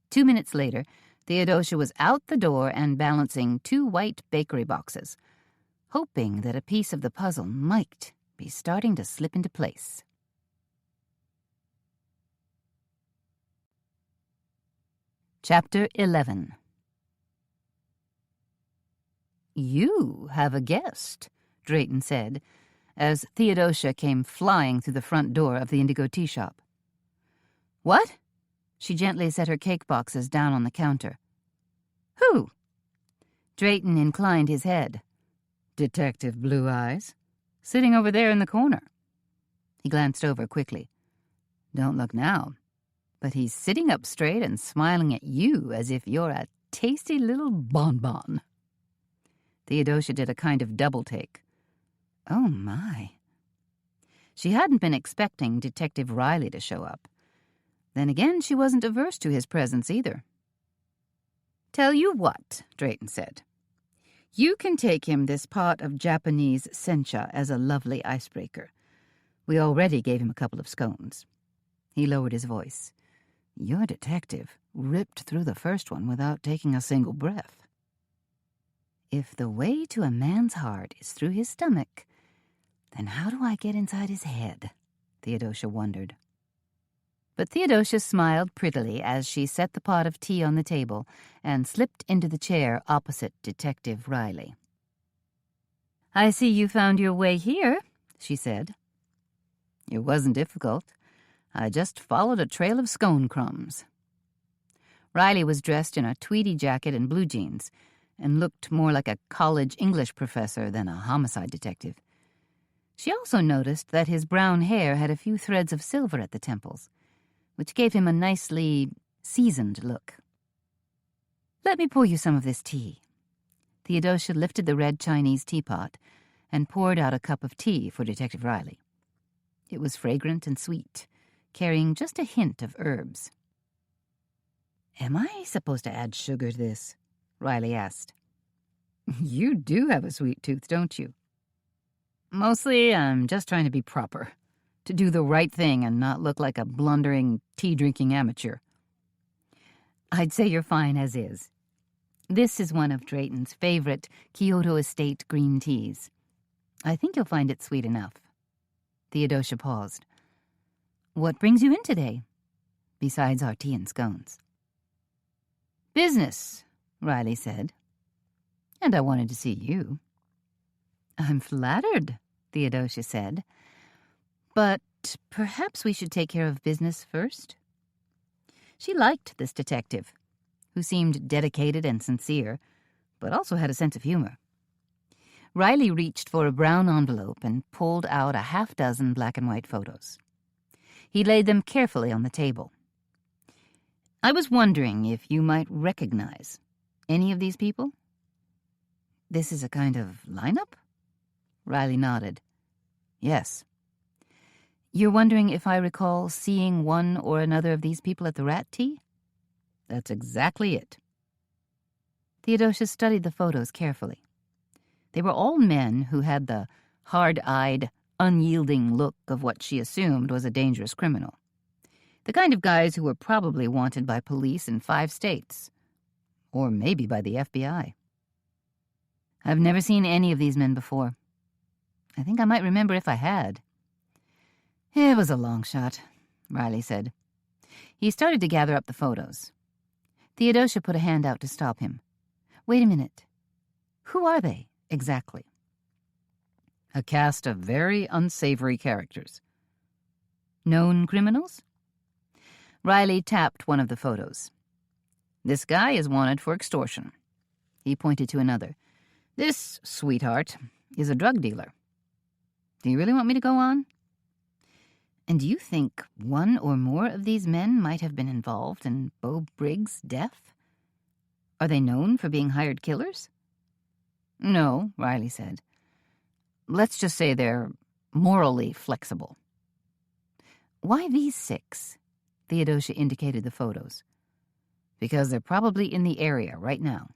2 minutes later, Theodosia was out the door and balancing 2 white bakery boxes, hoping that a piece of the puzzle might be starting to slip into place. Chapter 11. You have a guest, Drayton said, as Theodosia came flying through the front door of the Indigo Tea Shop. What? She gently set her cake boxes down on the counter. Who? Drayton inclined his head. Detective Blue Eyes, sitting over there in the corner. He glanced over quickly. Don't look now, but he's sitting up straight and smiling at you as if you're a tasty little bonbon. Theodosia did a kind of double take. Oh, my. She hadn't been expecting Detective Riley to show up. Then again, she wasn't averse to his presence either. Tell you what, Drayton said. You can take him this pot of Japanese sencha as a lovely icebreaker. We already gave him a couple of scones. He lowered his voice. Your detective ripped through the first one without taking a single breath. If the way to a man's heart is through his stomach, then how do I get inside his head? Theodosia wondered. But Theodosia smiled prettily as she set the pot of tea on the table and slipped into the chair opposite Detective Riley. I see you found your way here, she said. It wasn't difficult. I just followed a trail of scone crumbs. Riley was dressed in a tweedy jacket and blue jeans and looked more like a college English professor than a homicide detective. She also noticed that his brown hair had a few threads of silver at the temples, which gave him a nicely seasoned look. Let me pour you some of this tea. Theodosia lifted the red Chinese teapot and poured out a cup of tea for Detective Riley. It was fragrant and sweet, carrying just a hint of herbs. Am I supposed to add sugar to this? Riley asked. You do have a sweet tooth, don't you? Mostly, I'm just trying to be proper, to do the right thing and not look like a blundering, tea-drinking amateur. I'd say you're fine as is. This is one of Drayton's favorite Kyoto Estate green teas. I think you'll find it sweet enough. Theodosia paused. What brings you in today? besides our tea and scones. "Business," Riley said. "And I wanted to see you." "I'm flattered," Theodosia said. "But perhaps we should take care of business first." She liked this detective, who seemed dedicated and sincere, but also had a sense of humor. Riley reached for a brown envelope and pulled out a half-dozen black-and-white photos. He laid them carefully on the table. "I was wondering if you might recognize any of these people?" "This is a kind of lineup?" Riley nodded. "Yes." "You're wondering if I recall seeing one or another of these people at the rat tea?" "That's exactly it." Theodosia studied the photos carefully. They were all men who had the hard-eyed, unyielding look of what she assumed was a dangerous criminal. The kind of guys who were probably wanted by police in 5 states. Or maybe by the FBI. "I've never seen any of these men before. I think I might remember if I had." "It was a long shot," Riley said. He started to gather up the photos. Theodosia put a hand out to stop him. "Wait a minute. Who are they, exactly?" "A cast of very unsavory characters." "Known criminals?" Riley tapped one of the photos. "This guy is wanted for extortion." He pointed to another. "This sweetheart is a drug dealer." "Do you really want me to go on?" "And do you think one or more of these men might have been involved in Beau Briggs' death? Are they known for being hired killers?" "No," Riley said. "Let's just say they're morally flexible." "Why these 6? Theodosia indicated the photos. "Because they're probably in the area right now."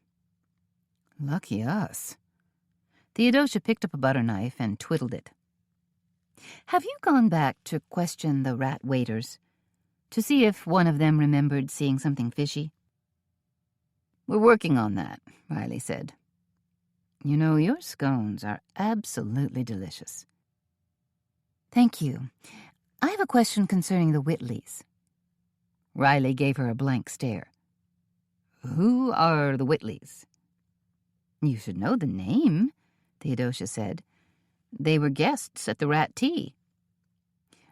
"Lucky us." Theodosia picked up a butter knife and twiddled it. "Have you gone back to question the rat waiters, to see if one of them remembered seeing something fishy?" "We're working on that," Riley said. "You know, your scones are absolutely delicious." "Thank you. I have a question concerning the Whitleys." Riley gave her a blank stare. "Who are the Whitleys?" "You should know the name," Theodosia said. "They were guests at the rat tea."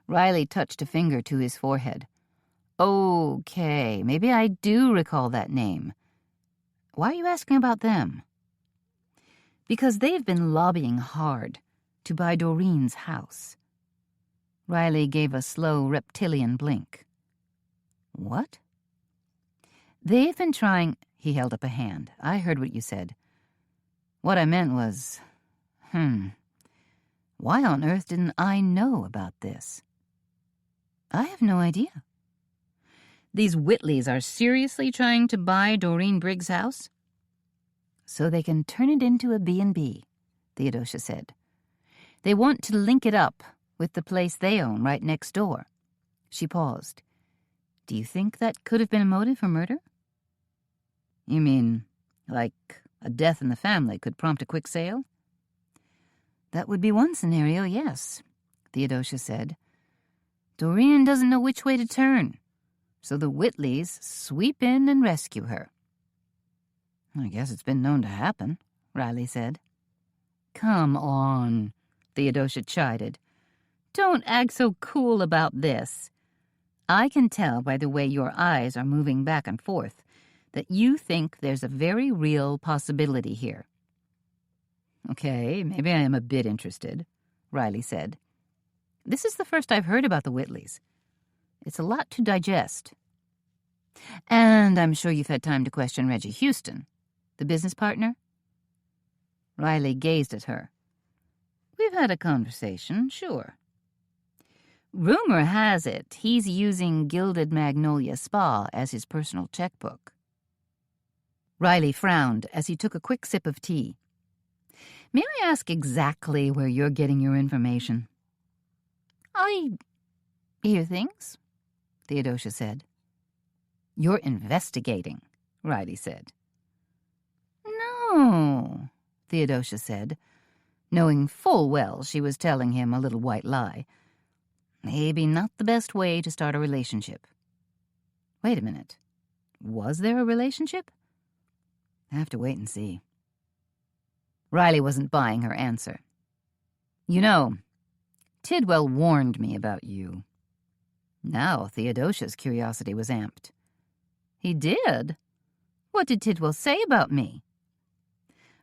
Riley touched a finger to his forehead. "Okay, maybe I do recall that name. Why are you asking about them?" "Because they've been lobbying hard to buy Doreen's house." Riley gave a slow reptilian blink. "What?" "They've been trying—" He held up a hand. "I heard what you said. What I meant was, why on earth didn't I know about this?" "I have no idea." "These Whitleys are seriously trying to buy Doreen Briggs' house?" "So they can turn it into a B&B, Theodosia said. "They want to link it up with the place they own right next door." She paused. "Do you think that could have been a motive for murder?" "You mean, like a death in the family could prompt a quick sale?" "That would be one scenario, yes," Theodosia said. "Doreen doesn't know which way to turn, so the Whitleys sweep in and rescue her." "I guess it's been known to happen," Riley said. "Come on," Theodosia chided. "Don't act so cool about this. I can tell by the way your eyes are moving back and forth that you think there's a very real possibility here." "Okay, maybe I am a bit interested," Riley said. "This is the first I've heard about the Whitleys. It's a lot to digest. And I'm sure you've had time to question Reggie Houston, the business partner?" Riley gazed at her. "We've had a conversation, sure. Rumor has it he's using Gilded Magnolia Spa as his personal checkbook." Riley frowned as he took a quick sip of tea. "May I ask exactly where you're getting your information?" "I hear things," Theodosia said. "You're investigating," Riley said. "No," Theodosia said, knowing full well she was telling him a little white lie. Maybe not the best way to start a relationship. Wait a minute. Was there a relationship? I have to wait and see. Riley wasn't buying her answer. You know, Tidwell warned me about you. Now Theodosia's curiosity was amped. He did? What did Tidwell say about me?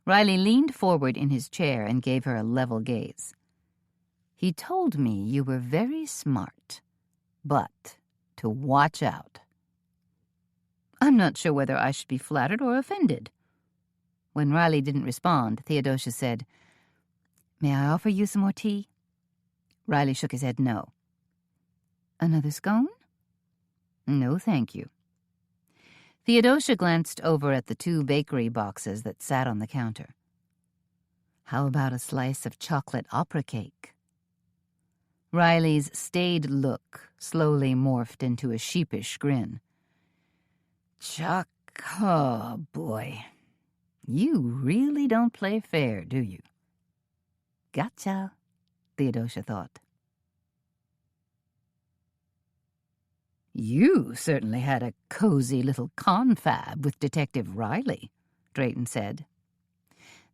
Riley leaned forward in his chair and gave her a level gaze. He told me you were very smart, but to watch out. I'm not sure whether I should be flattered or offended. When Riley didn't respond, Theodosia said, May I offer you some more tea? Riley shook his head no. Another scone? No, thank you. Theodosia glanced over at the 2 bakery boxes that sat on the counter. How about a slice of chocolate opera cake? Riley's staid look slowly morphed into a sheepish grin. Oh, boy. You really don't play fair, do you? Gotcha, Theodosia thought. You certainly had a cozy little confab with Detective Riley, Drayton said.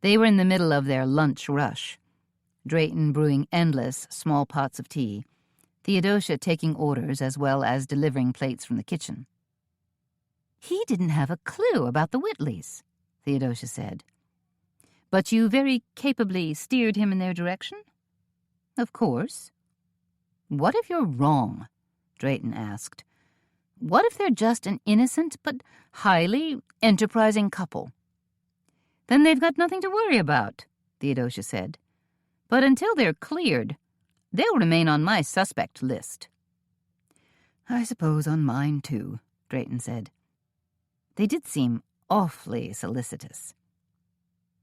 They were in the middle of their lunch rush, Drayton brewing endless small pots of tea, Theodosia taking orders as well as delivering plates from the kitchen. He didn't have a clue about the Whitleys, Theodosia said. But you very capably steered him in their direction? Of course. What if you're wrong? Drayton asked. What if they're just an innocent but highly enterprising couple? Then they've got nothing to worry about, Theodosia said. But until they're cleared, they'll remain on my suspect list. I suppose on mine, too, Drayton said. They did seem awfully solicitous.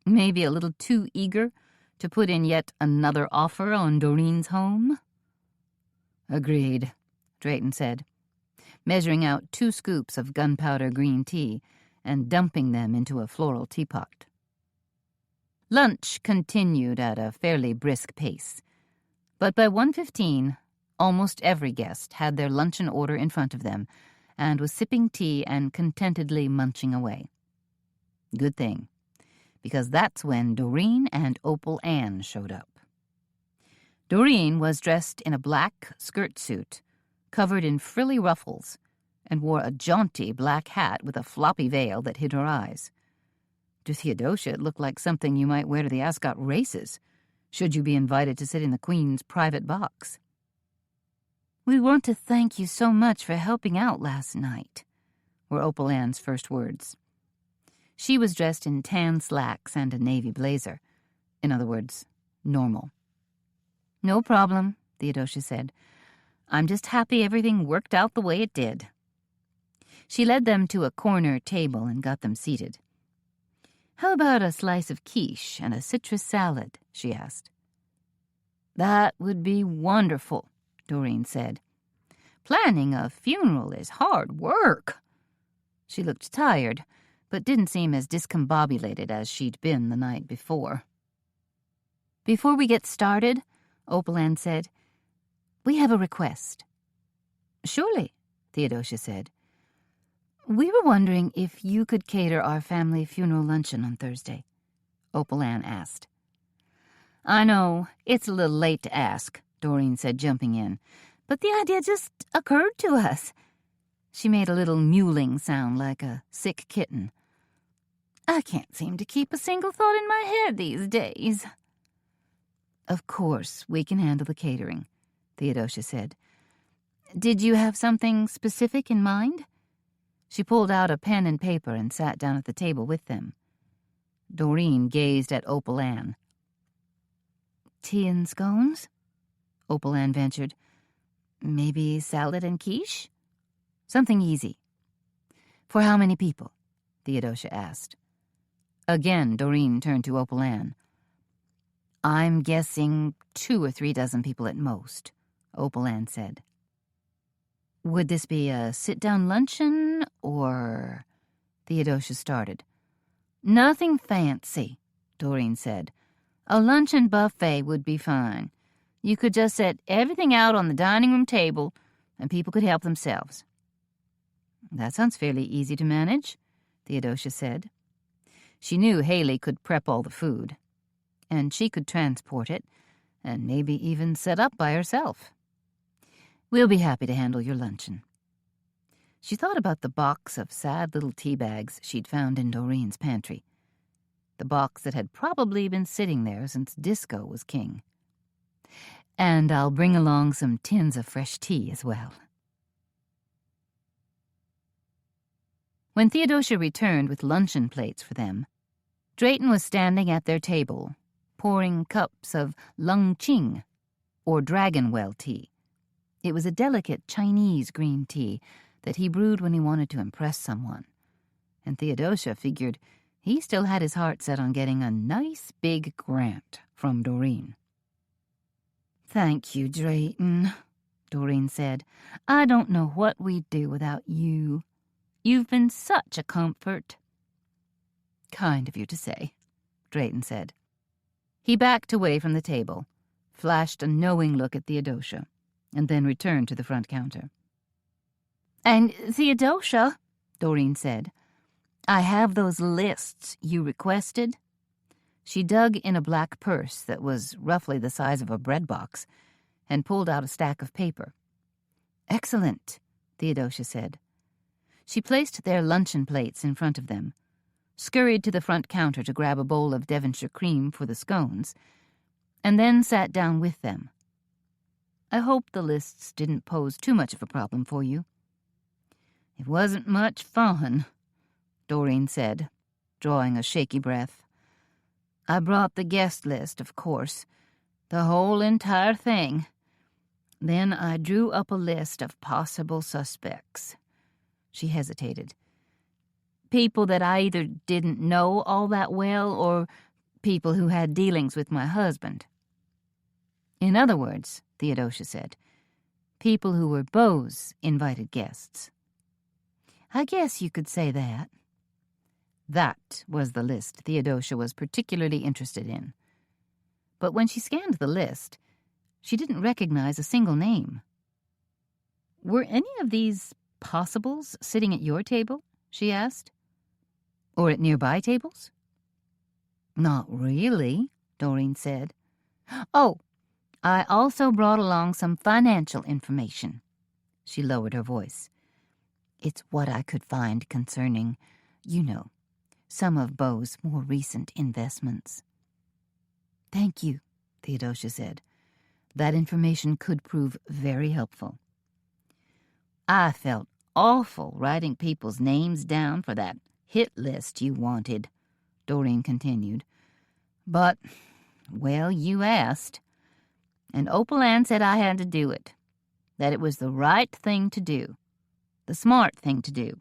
Maybe a little too eager to put in yet another offer on Doreen's home? Agreed, Drayton said, measuring out 2 scoops of gunpowder green tea and dumping them into a floral teapot. Lunch continued at a fairly brisk pace, but by 1:15, almost every guest had their luncheon order in front of them and was sipping tea and contentedly munching away. Good thing, because that's when Doreen and Opal Ann showed up. Doreen was dressed in a black skirt suit, covered in frilly ruffles, and wore a jaunty black hat with a floppy veil that hid her eyes. To Theodosia, it looked like something you might wear to the Ascot races, should you be invited to sit in the Queen's private box. We want to thank you so much for helping out last night, were Opal Ann's first words. She was dressed in tan slacks and a navy blazer. In other words, normal. No problem, Theodosia said. I'm just happy everything worked out the way it did. She led them to a corner table and got them seated. How about a slice of quiche and a citrus salad? She asked. That would be wonderful, Doreen said. Planning a funeral is hard work. She looked tired, but didn't seem as discombobulated as she'd been the night before. Before we get started, Opal Ann said, we have a request. Surely, Theodosia said. We were wondering if you could cater our family funeral luncheon on Thursday, Opal Ann asked. I know, it's a little late to ask, Doreen said, jumping in, but the idea just occurred to us. She made a little mewling sound like a sick kitten. I can't seem to keep a single thought in my head these days. Of course, we can handle the catering, Theodosia said. Did you have something specific in mind? She pulled out a pen and paper and sat down at the table with them. Doreen gazed at Opal Ann. Tea and scones? Opal Ann ventured. Maybe salad and quiche? Something easy. For how many people? Theodosia asked. Again, Doreen turned to Opal Ann. I'm guessing 2 or 3 dozen people at most, Opal Ann said. Would this be a sit-down luncheon, or... Theodosia started. Nothing fancy, Doreen said. A luncheon buffet would be fine. You could just set everything out on the dining room table, and people could help themselves. That sounds fairly easy to manage, Theodosia said. She knew Haley could prep all the food, and she could transport it, and maybe even set up by herself. We'll be happy to handle your luncheon. She thought about the box of sad little tea bags she'd found in Doreen's pantry, the box that had probably been sitting there since Disco was king. And I'll bring along some tins of fresh tea as well. When Theodosia returned with luncheon plates for them, Drayton was standing at their table, pouring cups of lung ching, or dragon well tea. It was a delicate Chinese green tea that he brewed when he wanted to impress someone, and Theodosia figured he still had his heart set on getting a nice big grant from Doreen. "Thank you, Drayton," Doreen said. "I don't know what we'd do without you. You've been such a comfort." "Kind of you to say," Drayton said. He backed away from the table, flashed a knowing look at Theodosia, and then returned to the front counter. "And Theodosia," Doreen said, "I have those lists you requested." She dug in a black purse that was roughly the size of a bread box and pulled out a stack of paper. "Excellent," Theodosia said. She placed their luncheon plates in front of them, scurried to the front counter to grab a bowl of Devonshire cream for the scones, and then sat down with them. "I hope the lists didn't pose too much of a problem for you." "It wasn't much fun," Doreen said, drawing a shaky breath. "I brought the guest list, of course, the whole entire thing. Then I drew up a list of possible suspects." She hesitated. "People that I either didn't know all that well or people who had dealings with my husband." "In other words," Theodosia said, "people who were Beau's invited guests." "I guess you could say that." That was the list Theodosia was particularly interested in. But when she scanned the list, she didn't recognize a single name. "Were any of these possibles sitting at your table?" she asked. "Or at nearby tables?" "Not really," Doreen said. "Oh, I also brought along some financial information." She lowered her voice. "It's what I could find concerning, some of Beau's more recent investments." "Thank you," Theodosia said. "That information could prove very helpful." "I felt awful writing people's names down for that hit list you wanted," Doreen continued. "But, well, you asked. And Opal Ann said I had to do it, that it was the right thing to do, the smart thing to do."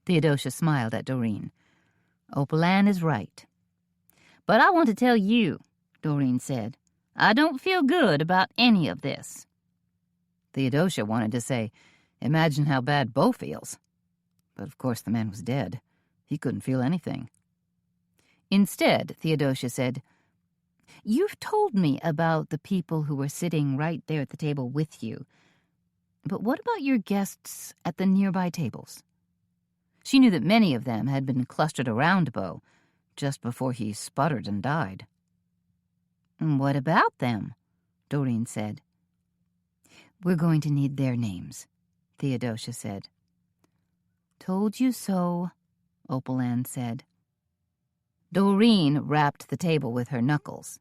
Theodosia smiled at Doreen. "Opal Ann is right. But I want to tell you," Doreen said, "I don't feel good about any of this." Theodosia wanted to say, "Imagine how bad Beau feels." But of course the man was dead. He couldn't feel anything. Instead, Theodosia said, "You've told me about the people who were sitting right there at the table with you. But what about your guests at the nearby tables?" She knew that many of them had been clustered around Beau just before he sputtered and died. "What about them?" Doreen said. "We're going to need their names," Theodosia said. "Told you so," Opal Ann said. Doreen rapped the table with her knuckles.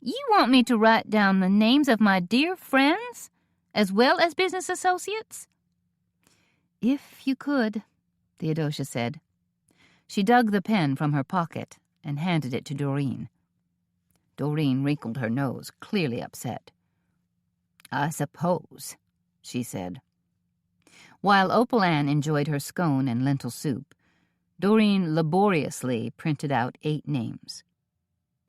"You want me to write down the names of my dear friends, as well as business associates?" "If you could," Theodosia said. She dug the pen from her pocket and handed it to Doreen. Doreen wrinkled her nose, clearly upset. "I suppose," she said. While Opal Ann enjoyed her scone and lentil soup, Doreen laboriously printed out 8 names.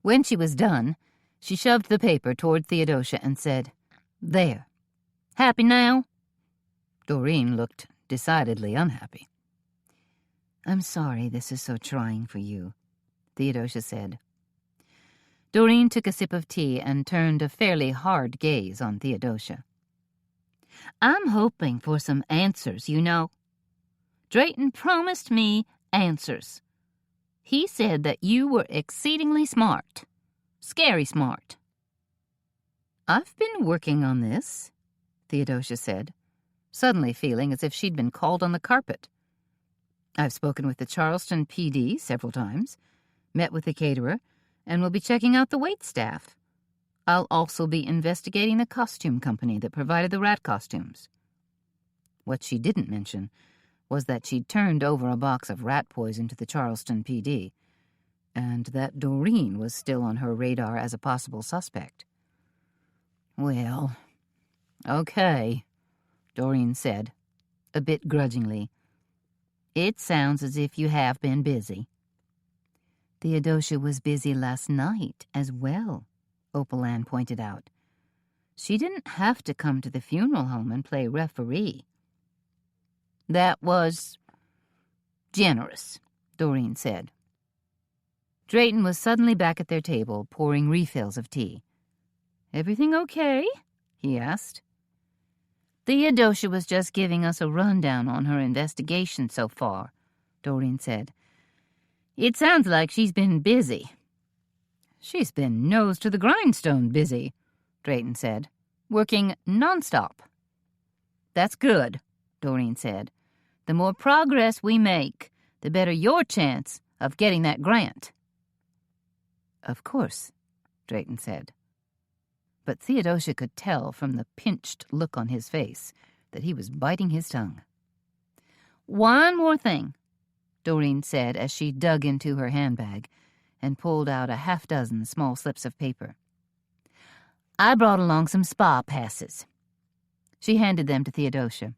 When she was done, she shoved the paper toward Theodosia and said, "There. Happy now?" Doreen looked decidedly unhappy. "I'm sorry this is so trying for you," Theodosia said. Doreen took a sip of tea and turned a fairly hard gaze on Theodosia. I'm hoping for some answers, you know. Drayton promised me answers. He said that you were exceedingly smart. Scary smart. I've been working on this, Theodosia said, suddenly feeling as if she'd been called on the carpet. I've spoken with the Charleston PD several times, met with the caterer, and will be checking out the waitstaff. I'll also be investigating the costume company that provided the rat costumes. What she didn't mention was that she'd turned over a box of rat poison to the Charleston PD, and that Doreen was still on her radar as a possible suspect. Well, okay, Doreen said, a bit grudgingly. It sounds as if you have been busy. Theodosia was busy last night as well, Opalan pointed out. She didn't have to come to the funeral home and play referee. That was generous, Doreen said. Drayton was suddenly back at their table, pouring refills of tea. Everything okay? He asked. Theodosia was just giving us a rundown on her investigation so far, Doreen said. It sounds like she's been busy. She's been nose to the grindstone busy, Drayton said, working nonstop. That's good, Doreen said. The more progress we make, the better your chance of getting that grant. Of course, Drayton said. But Theodosia could tell from the pinched look on his face that he was biting his tongue. One more thing, Doreen said as she dug into her handbag and pulled out a half-dozen small slips of paper. I brought along some spa passes. She handed them to Theodosia.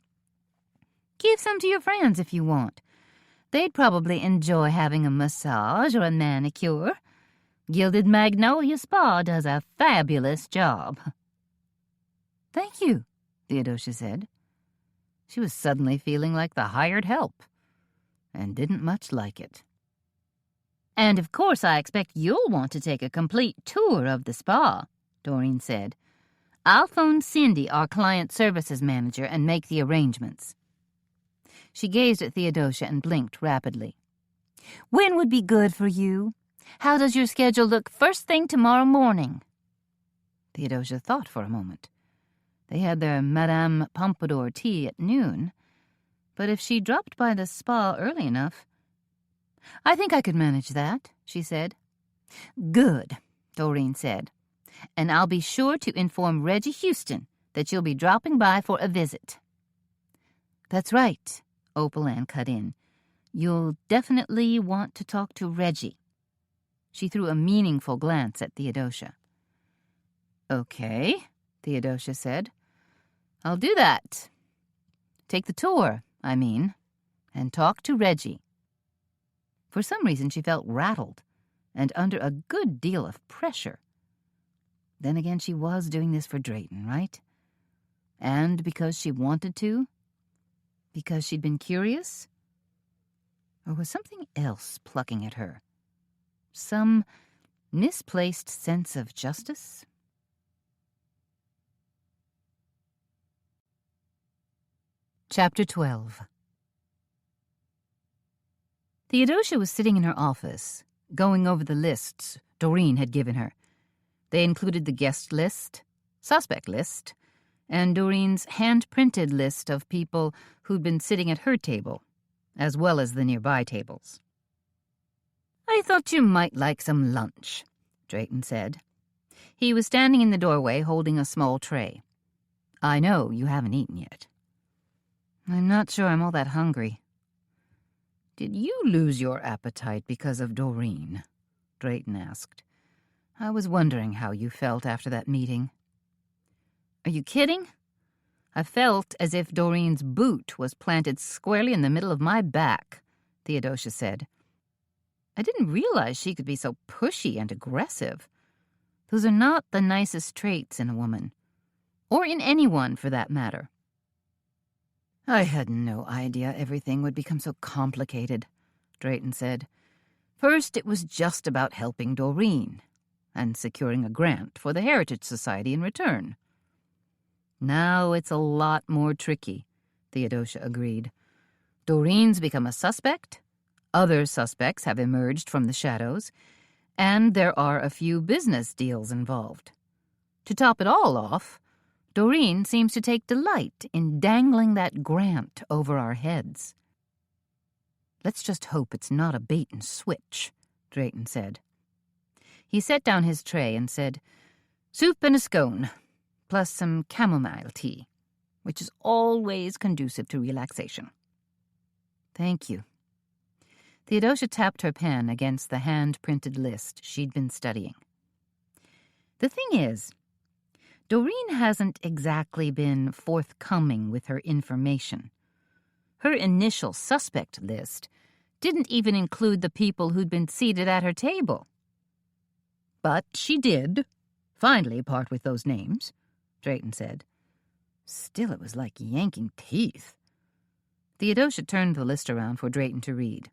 Give some to your friends if you want. They'd probably enjoy having a massage or a manicure. Gilded Magnolia Spa does a fabulous job. Thank you, Theodosia said. She was suddenly feeling like the hired help, and didn't much like it. And of course I expect you'll want to take a complete tour of the spa, Doreen said. I'll phone Cindy, our client services manager, and make the arrangements. She gazed at Theodosia and blinked rapidly. When would be good for you? How does your schedule look first thing tomorrow morning? Theodosia thought for a moment. They had their Madame Pompadour tea at noon, but if she dropped by the spa early enough... I think I could manage that, she said. Good, Doreen said. And I'll be sure to inform Reggie Houston that you'll be dropping by for a visit. That's right, Opalan cut in. You'll definitely want to talk to Reggie. She threw a meaningful glance at Theodosia. Okay, Theodosia said. I'll do that. Take the tour, I mean, and talk to Reggie. For some reason she felt rattled and under a good deal of pressure. Then again, she was doing this for Drayton, right? And because she wanted to? Because she'd been curious? Or was something else plucking at her? Some misplaced sense of justice? Chapter 12. Theodosia was sitting in her office, going over the lists Doreen had given her. They included the guest list, suspect list, and Doreen's hand-printed list of people who'd been sitting at her table, as well as the nearby tables. I thought you might like some lunch, Drayton said. He was standing in the doorway holding a small tray. I know you haven't eaten yet. I'm not sure I'm all that hungry. Did you lose your appetite because of Doreen? Drayton asked. I was wondering how you felt after that meeting. Are you kidding? I felt as if Doreen's boot was planted squarely in the middle of my back, Theodosia said. I didn't realize she could be so pushy and aggressive. Those are not the nicest traits in a woman, or in anyone for that matter. I had no idea everything would become so complicated, Drayton said. First, it was just about helping Doreen and securing a grant for the Heritage Society in return. Now it's a lot more tricky, Theodosia agreed. Doreen's become a suspect, other suspects have emerged from the shadows, and there are a few business deals involved. To top it all off, Doreen seems to take delight in dangling that grant over our heads. Let's just hope it's not a bait and switch, Drayton said. He set down his tray and said, "Soup and a scone, plus some chamomile tea, which is always conducive to relaxation." "Thank you." Theodosia tapped her pen against the hand-printed list she'd been studying. "The thing is, Doreen hasn't exactly been forthcoming with her information. Her initial suspect list didn't even include the people who'd been seated at her table. But she did finally part with those names," Drayton said. Still, it was like yanking teeth. Theodosia turned the list around for Drayton to read.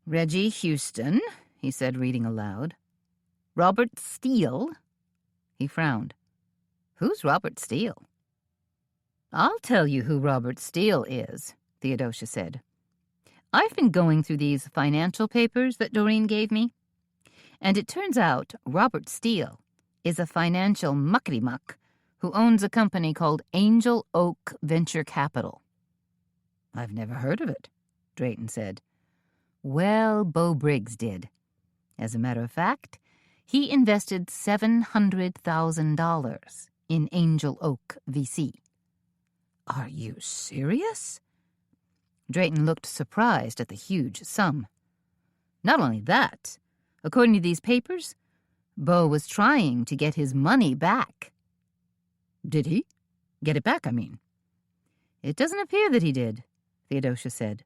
"Reggie Houston," he said, reading aloud. "Robert Steele." He frowned. "Who's Robert Steele?" "I'll tell you who Robert Steele is," Theodosia said. "I've been going through these financial papers that Doreen gave me, and it turns out Robert Steele is a financial muckety-muck who owns a company called Angel Oak Venture Capital." "I've never heard of it," Drayton said. "Well, Beau Briggs did. As a matter of fact, he invested $700,000 in Angel Oak VC. "Are you serious?" Drayton looked surprised at the huge sum. "Not only that, according to these papers, Beau was trying to get his money back." "Did he? Get it back, I mean." "It doesn't appear that he did," Theodosia said.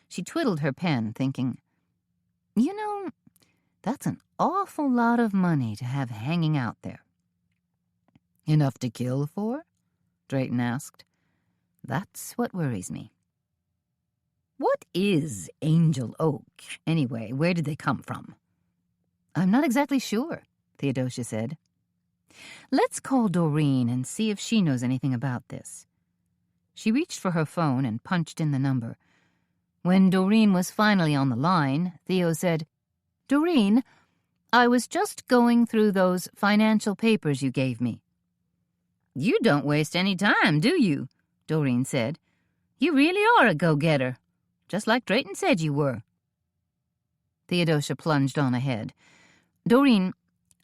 She twiddled her pen, thinking, "You know, that's an awful lot of money to have hanging out there." "Enough to kill for?" Drayton asked. "That's what worries me." "What is Angel Oak, anyway? Where did they come from?" "I'm not exactly sure," Theodosia said. "Let's call Doreen and see if she knows anything about this." She reached for her phone and punched in the number. When Doreen was finally on the line, Theo said, "Doreen, I was just going through those financial papers you gave me." "You don't waste any time, do you?" Doreen said. "You really are a go-getter, just like Drayton said you were." Theodosia plunged on ahead. "Doreen,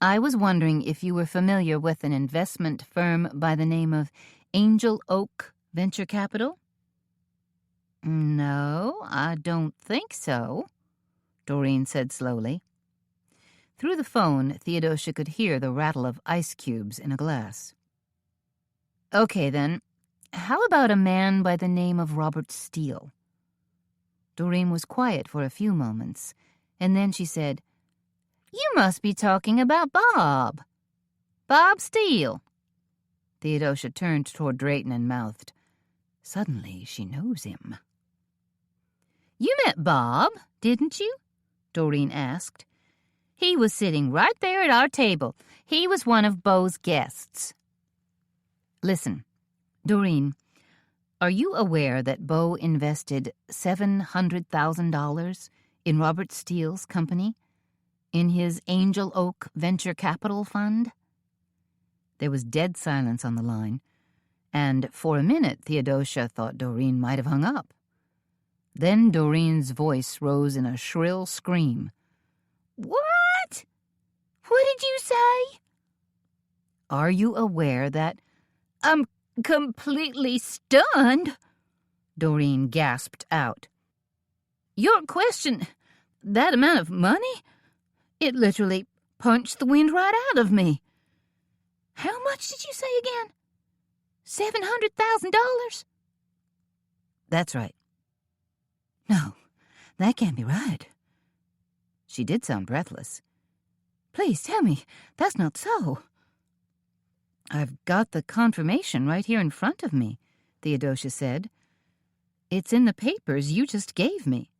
I was wondering if you were familiar with an investment firm by the name of Angel Oak Venture Capital?" "No, I don't think so," Doreen said slowly. Through the phone, Theodosia could hear the rattle of ice cubes in a glass. "Okay, then. How about a man by the name of Robert Steele?" Doreen was quiet for a few moments, and then she said, "You must be talking about Bob. Bob Steele." Theodosia turned toward Drayton and mouthed, "Suddenly she knows him." "You met Bob, didn't you?" Doreen asked. "He was sitting right there at our table. He was one of Beau's guests." "Listen, Doreen, are you aware that Beau invested $700,000 in Robert Steele's company, in his Angel Oak Venture Capital Fund?" There was dead silence on the line, and for a minute Theodosia thought Doreen might have hung up. Then Doreen's voice rose in a shrill scream. "What? What did you say?" "Are you aware that—" "I'm completely stunned," Doreen gasped out. "Your question, that amount of money? It literally punched the wind right out of me. How much did you say again? $700,000? "That's right." "No, that can't be right." She did sound breathless. "Please tell me that's not so." "I've got the confirmation right here in front of me," Theodosia said. "It's in the papers you just gave me."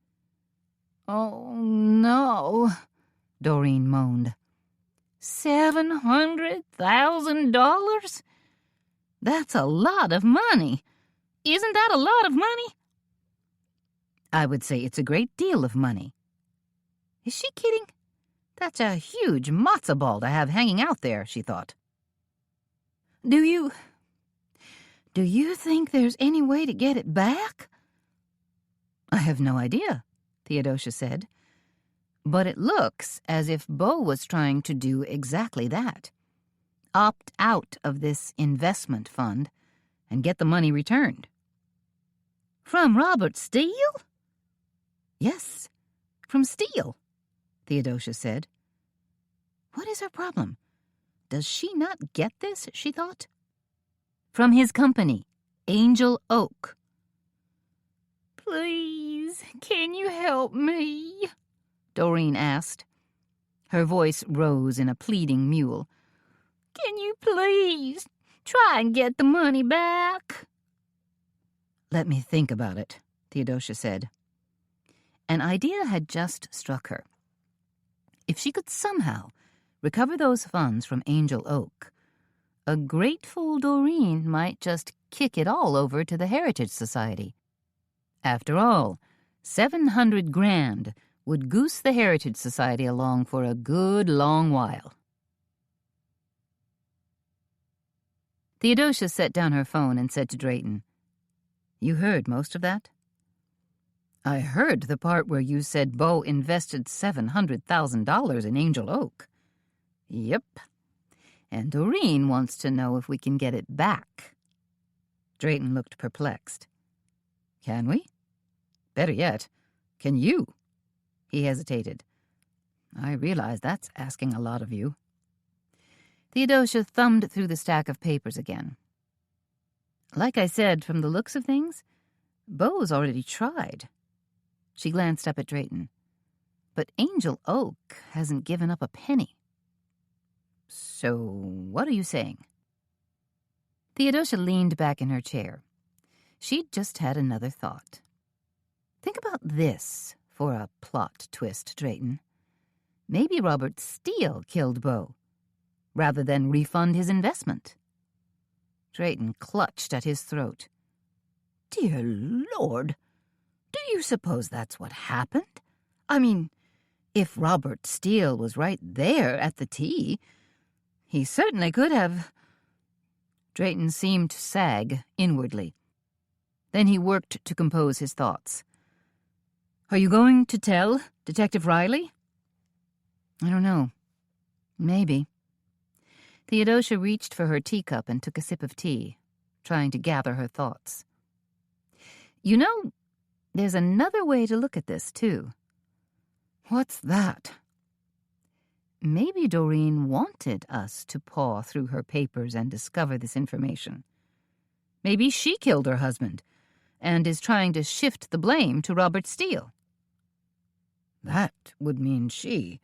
"Oh, no," Doreen moaned. $700,000? That's a lot of money. Isn't that a lot of money? I would say it's a great deal of money. Is she kidding? That's a huge matzo ball to have hanging out there, she thought. Do you think there's any way to get it back? I have no idea, Theodosia said. But it looks as if Bo was trying to do exactly that. Opt out of this investment fund and get the money returned. From Robert Steele? Yes, from Steele, Theodosia said. What is her problem? Does she not get this, she thought? From his company, Angel Oak. Please, can you help me? Doreen asked. Her voice rose in a pleading mewl. Can you please try and get the money back? Let me think about it, Theodosia said. An idea had just struck her. If she could somehow recover those funds from Angel Oak, a grateful Doreen might just kick it all over to the Heritage Society. After all, 700 grand would goose the Heritage Society along for a good long while. Theodosia set down her phone and said to Drayton, You heard most of that? I heard the part where you said Bo invested $700,000 in Angel Oak. Yep. And Doreen wants to know if we can get it back. Drayton looked perplexed. Can we? Better yet, can you? He hesitated. I realize that's asking a lot of you. Theodosia thumbed through the stack of papers again. Like I said, from the looks of things, Bo's already tried. She glanced up at Drayton. But Angel Oak hasn't given up a penny. So, what are you saying? Theodosia leaned back in her chair. She'd just had another thought. Think about this for a plot twist, Drayton. Maybe Robert Steele killed Bo, rather than refund his investment. Drayton clutched at his throat. Dear Lord, do you suppose that's what happened? I mean, if Robert Steele was right there at the tea, he certainly could have. Drayton seemed to sag inwardly. Then he worked to compose his thoughts. Are you going to tell Detective Riley? I don't know. Maybe. Theodosia reached for her teacup and took a sip of tea, trying to gather her thoughts. You know, there's another way to look at this, too. What's that? Maybe Doreen wanted us to paw through her papers and discover this information. Maybe she killed her husband and is trying to shift the blame to Robert Steele. That would mean she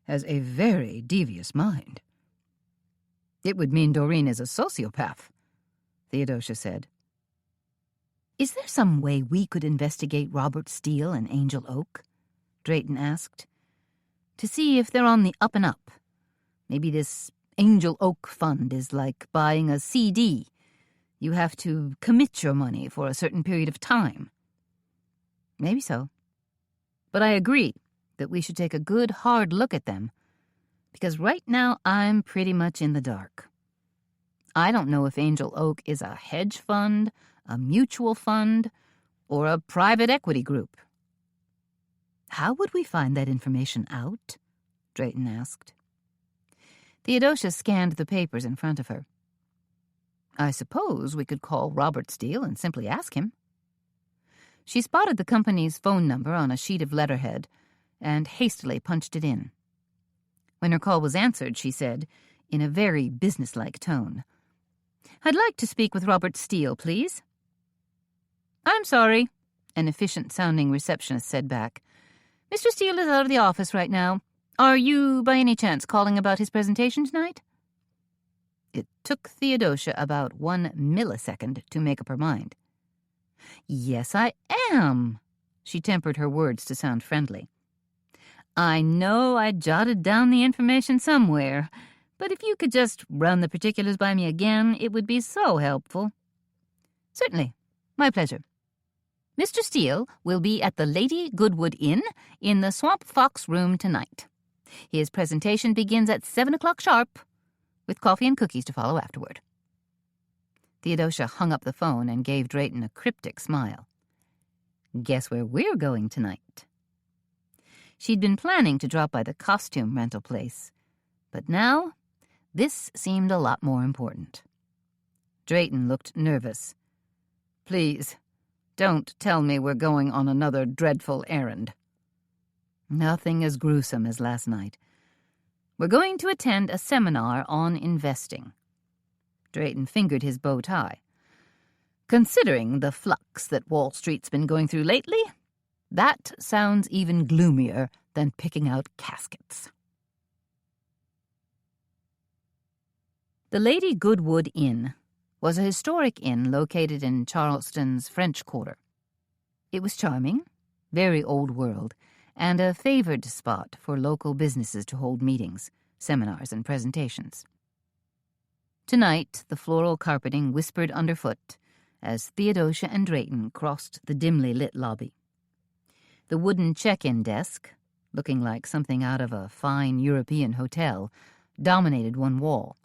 has a very devious mind. It would mean Doreen is a sociopath, Theodosia said. Is there some way we could investigate Robert Steele and Angel Oak? Drayton asked. To see if they're on the up and up. Maybe this Angel Oak fund is like buying a CD. You have to commit your money for a certain period of time. Maybe so. But I agree that we should take a good hard look at them, because right now I'm pretty much in the dark. I don't know if Angel Oak is a hedge fund, a mutual fund, or a private equity group. How would we find that information out? Drayton asked. Theodosia scanned the papers in front of her. I suppose we could call Robert Steele and simply ask him. She spotted the company's phone number on a sheet of letterhead and hastily punched it in. When her call was answered, she said, in a very businesslike tone, I'd like to speak with Robert Steele, please. I'm sorry, an efficient-sounding receptionist said back. Mr. Steele is out of the office right now. Are you, by any chance, calling about his presentation tonight? It took Theodosia about 1 millisecond to make up her mind. Yes, I am. She tempered her words to sound friendly. I know I jotted down the information somewhere, But if you could just run the particulars by me again, it would be so helpful. Certainly. My pleasure. Mr. Steele will be at the Lady Goodwood Inn in the Swamp Fox Room tonight. His presentation begins at 7 o'clock sharp, with coffee and cookies to follow afterward. Theodosia hung up the phone and gave Drayton a cryptic smile. Guess where we're going tonight? She'd been planning to drop by the costume rental place, but now this seemed a lot more important. Drayton looked nervous. Please, don't tell me we're going on another dreadful errand. Nothing as gruesome as last night. We're going to attend a seminar on investing. Drayton fingered his bow tie. Considering the flux that Wall Street's been going through lately, that sounds even gloomier than picking out caskets. The Lady Goodwood Inn was a historic inn located in Charleston's French Quarter. It was charming, very old world, and a favored spot for local businesses to hold meetings, seminars, and presentations. Tonight, the floral carpeting whispered underfoot as Theodosia and Drayton crossed the dimly lit lobby. The wooden check-in desk, looking like something out of a fine European hotel, dominated one wall,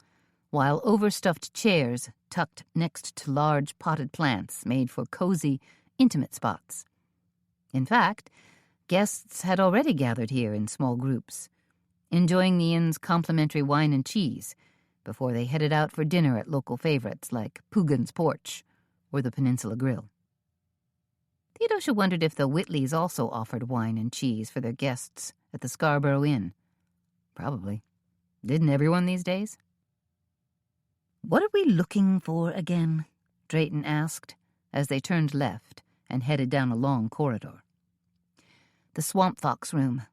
while overstuffed chairs tucked next to large potted plants made for cozy, intimate spots. In fact, guests had already gathered here in small groups, enjoying the inn's complimentary wine and cheese before they headed out for dinner at local favorites like Poogan's Porch or the Peninsula Grill. Theodosia wondered if the Whitleys also offered wine and cheese for their guests at the Scarborough Inn. Probably. Didn't everyone these days? "What are we looking for again?" Drayton asked as they turned left and headed down a long corridor. "The Swamp Fox Room,"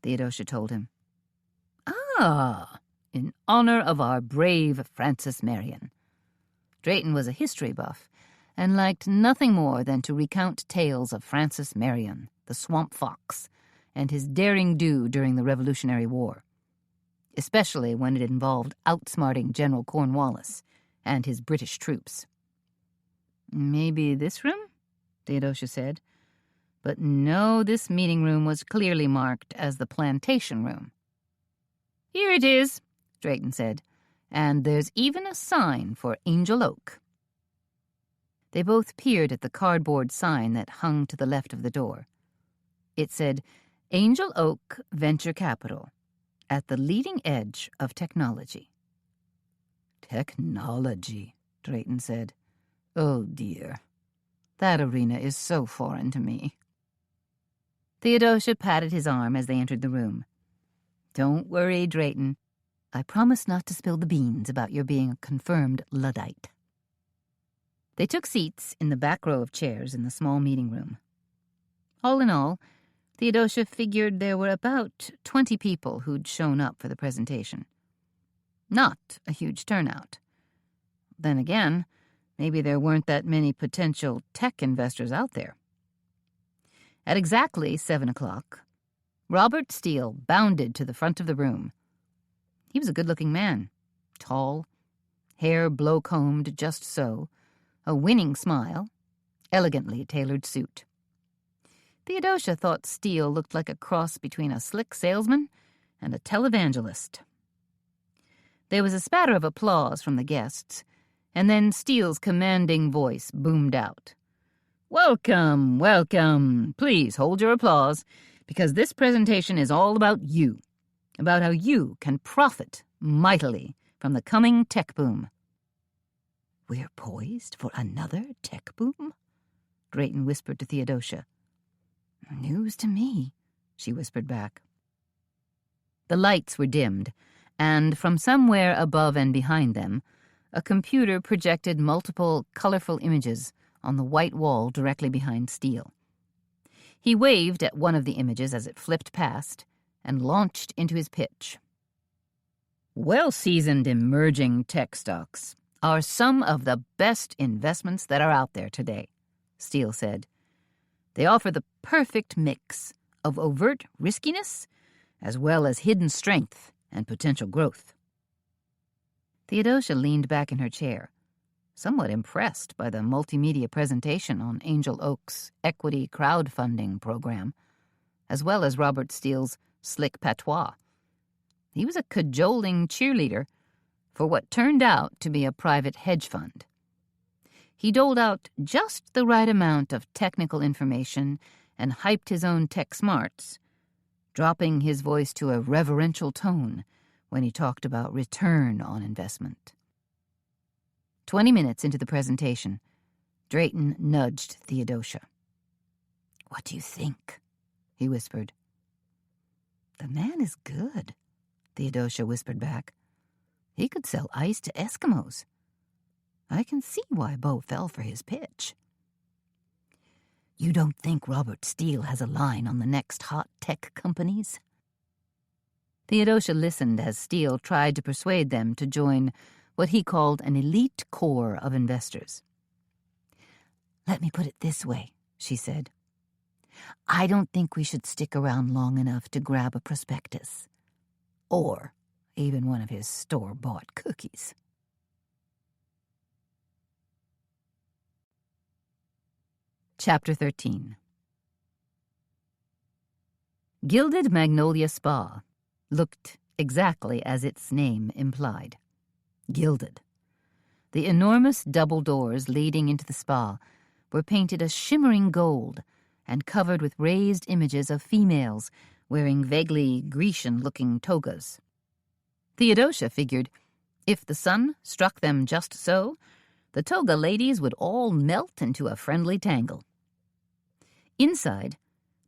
Theodosia told him. "Ah, in honor of our brave Francis Marion." Drayton was a history buff and liked nothing more than to recount tales of Francis Marion, the Swamp Fox, and his daring do during the Revolutionary War, especially when it involved outsmarting General Cornwallis and his British troops. "Maybe this room?" Theodosia said. But no, this meeting room was clearly marked as the plantation room. "Here it is," Drayton said, "and there's even a sign for Angel Oak." They both peered at the cardboard sign that hung to the left of the door. It said, "Angel Oak Venture Capital, at the leading edge of technology." "Technology," Drayton said. "Oh, dear. That arena is so foreign to me." Theodosia patted his arm as they entered the room. "Don't worry, Drayton. I promise not to spill the beans about your being a confirmed Luddite." They took seats in the back row of chairs in the small meeting room. All in all, Theodosia figured there were about 20 people who'd shown up for the presentation. Not a huge turnout. Then again, maybe there weren't that many potential tech investors out there. At exactly 7 o'clock, Robert Steele bounded to the front of the room. He was a good-looking man, tall, hair blow-combed just so, a winning smile, elegantly tailored suit. Theodosia thought Steele looked like a cross between a slick salesman and a televangelist. There was a spatter of applause from the guests, and then Steele's commanding voice boomed out. "Welcome, welcome. Please hold your applause, because this presentation is all about you, about how you can profit mightily from the coming tech boom." "We're poised for another tech boom?" Drayton whispered to Theodosia. "News to me," she whispered back. The lights were dimmed, and from somewhere above and behind them, a computer projected multiple colorful images on the white wall directly behind Steele. He waved at one of the images as it flipped past and launched into his pitch. "Well-seasoned emerging tech stocks are some of the best investments that are out there today," Steele said. "They offer the perfect mix of overt riskiness as well as hidden strength and potential growth." Theodosia leaned back in her chair, somewhat impressed by the multimedia presentation on Angel Oak's equity crowdfunding program, as well as Robert Steele's slick patois. He was a cajoling cheerleader for what turned out to be a private hedge fund. He doled out just the right amount of technical information and hyped his own tech smarts, dropping his voice to a reverential tone when he talked about return on investment. 20 minutes into the presentation, Drayton nudged Theodosia. "What do you think?" he whispered. "The man is good," Theodosia whispered back. "He could sell ice to Eskimos. I can see why Bo fell for his pitch." "You don't think Robert Steele has a line on the next hot tech companies?" Theodosia listened as Steele tried to persuade them to join what he called an elite core of investors. "Let me put it this way," she said. "I don't think we should stick around long enough to grab a prospectus. Or even one of his store-bought cookies." Chapter 13. Gilded Magnolia Spa looked exactly as its name implied. Gilded. The enormous double doors leading into the spa were painted a shimmering gold and covered with raised images of females wearing vaguely Grecian-looking togas. Theodosia figured if the sun struck them just so, the toga ladies would all melt into a friendly tangle. Inside,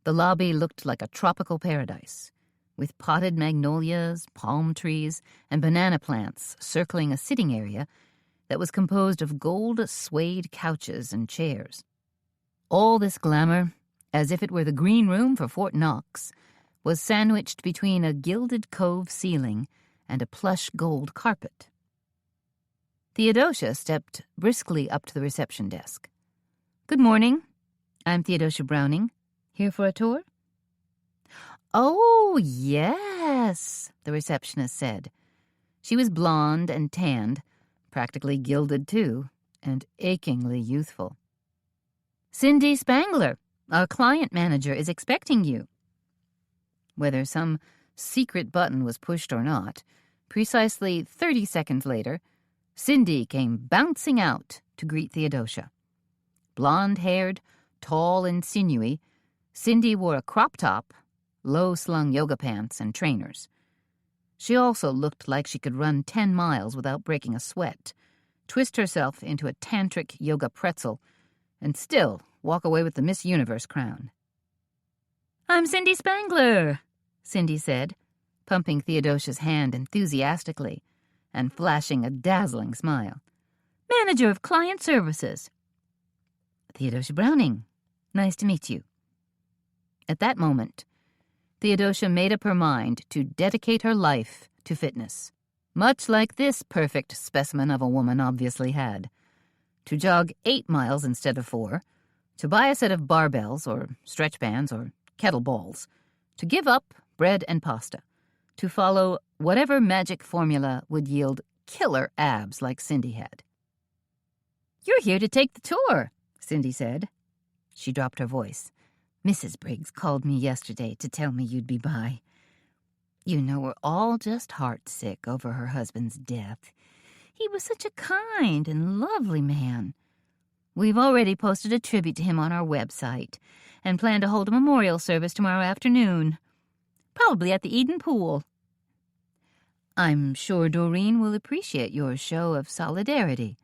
the lobby looked like a tropical paradise, with potted magnolias, palm trees, and banana plants circling a sitting area that was composed of gold suede couches and chairs. All this glamour, as if it were the green room for Fort Knox, was sandwiched between a gilded cove ceiling and a plush gold carpet. Theodosia stepped briskly up to the reception desk. "Good morning. I'm Theodosia Browning. Here for a tour?" "Oh, yes," the receptionist said. She was blonde and tanned, practically gilded too, and achingly youthful. "Cindy Spangler, our client manager, is expecting you." Whether some secret button was pushed or not, precisely 30 seconds later, Cindy came bouncing out to greet Theodosia. Blonde-haired, tall and sinewy, Cindy wore a crop top, low-slung yoga pants, and trainers. She also looked like she could run 10 miles without breaking a sweat, twist herself into a tantric yoga pretzel, and still walk away with the Miss Universe crown. "I'm Cindy Spangler," Cindy said, pumping Theodosia's hand enthusiastically and flashing a dazzling smile. "Manager of Client Services." "Theodosia Browning. Nice to meet you." At that moment, Theodosia made up her mind to dedicate her life to fitness, much like this perfect specimen of a woman obviously had. To jog 8 miles instead of 4, to buy a set of barbells or stretch bands or kettlebells, to give up bread and pasta, to follow whatever magic formula would yield killer abs like Cindy had. "You're here to take the tour," Cindy said. She dropped her voice. "Mrs. Briggs called me yesterday to tell me you'd be by. You know, we're all just heartsick over her husband's death. He was such a kind and lovely man. We've already posted a tribute to him on our website and plan to hold a memorial service tomorrow afternoon, probably at the Eden Pool." "I'm sure Doreen will appreciate your show of solidarity,"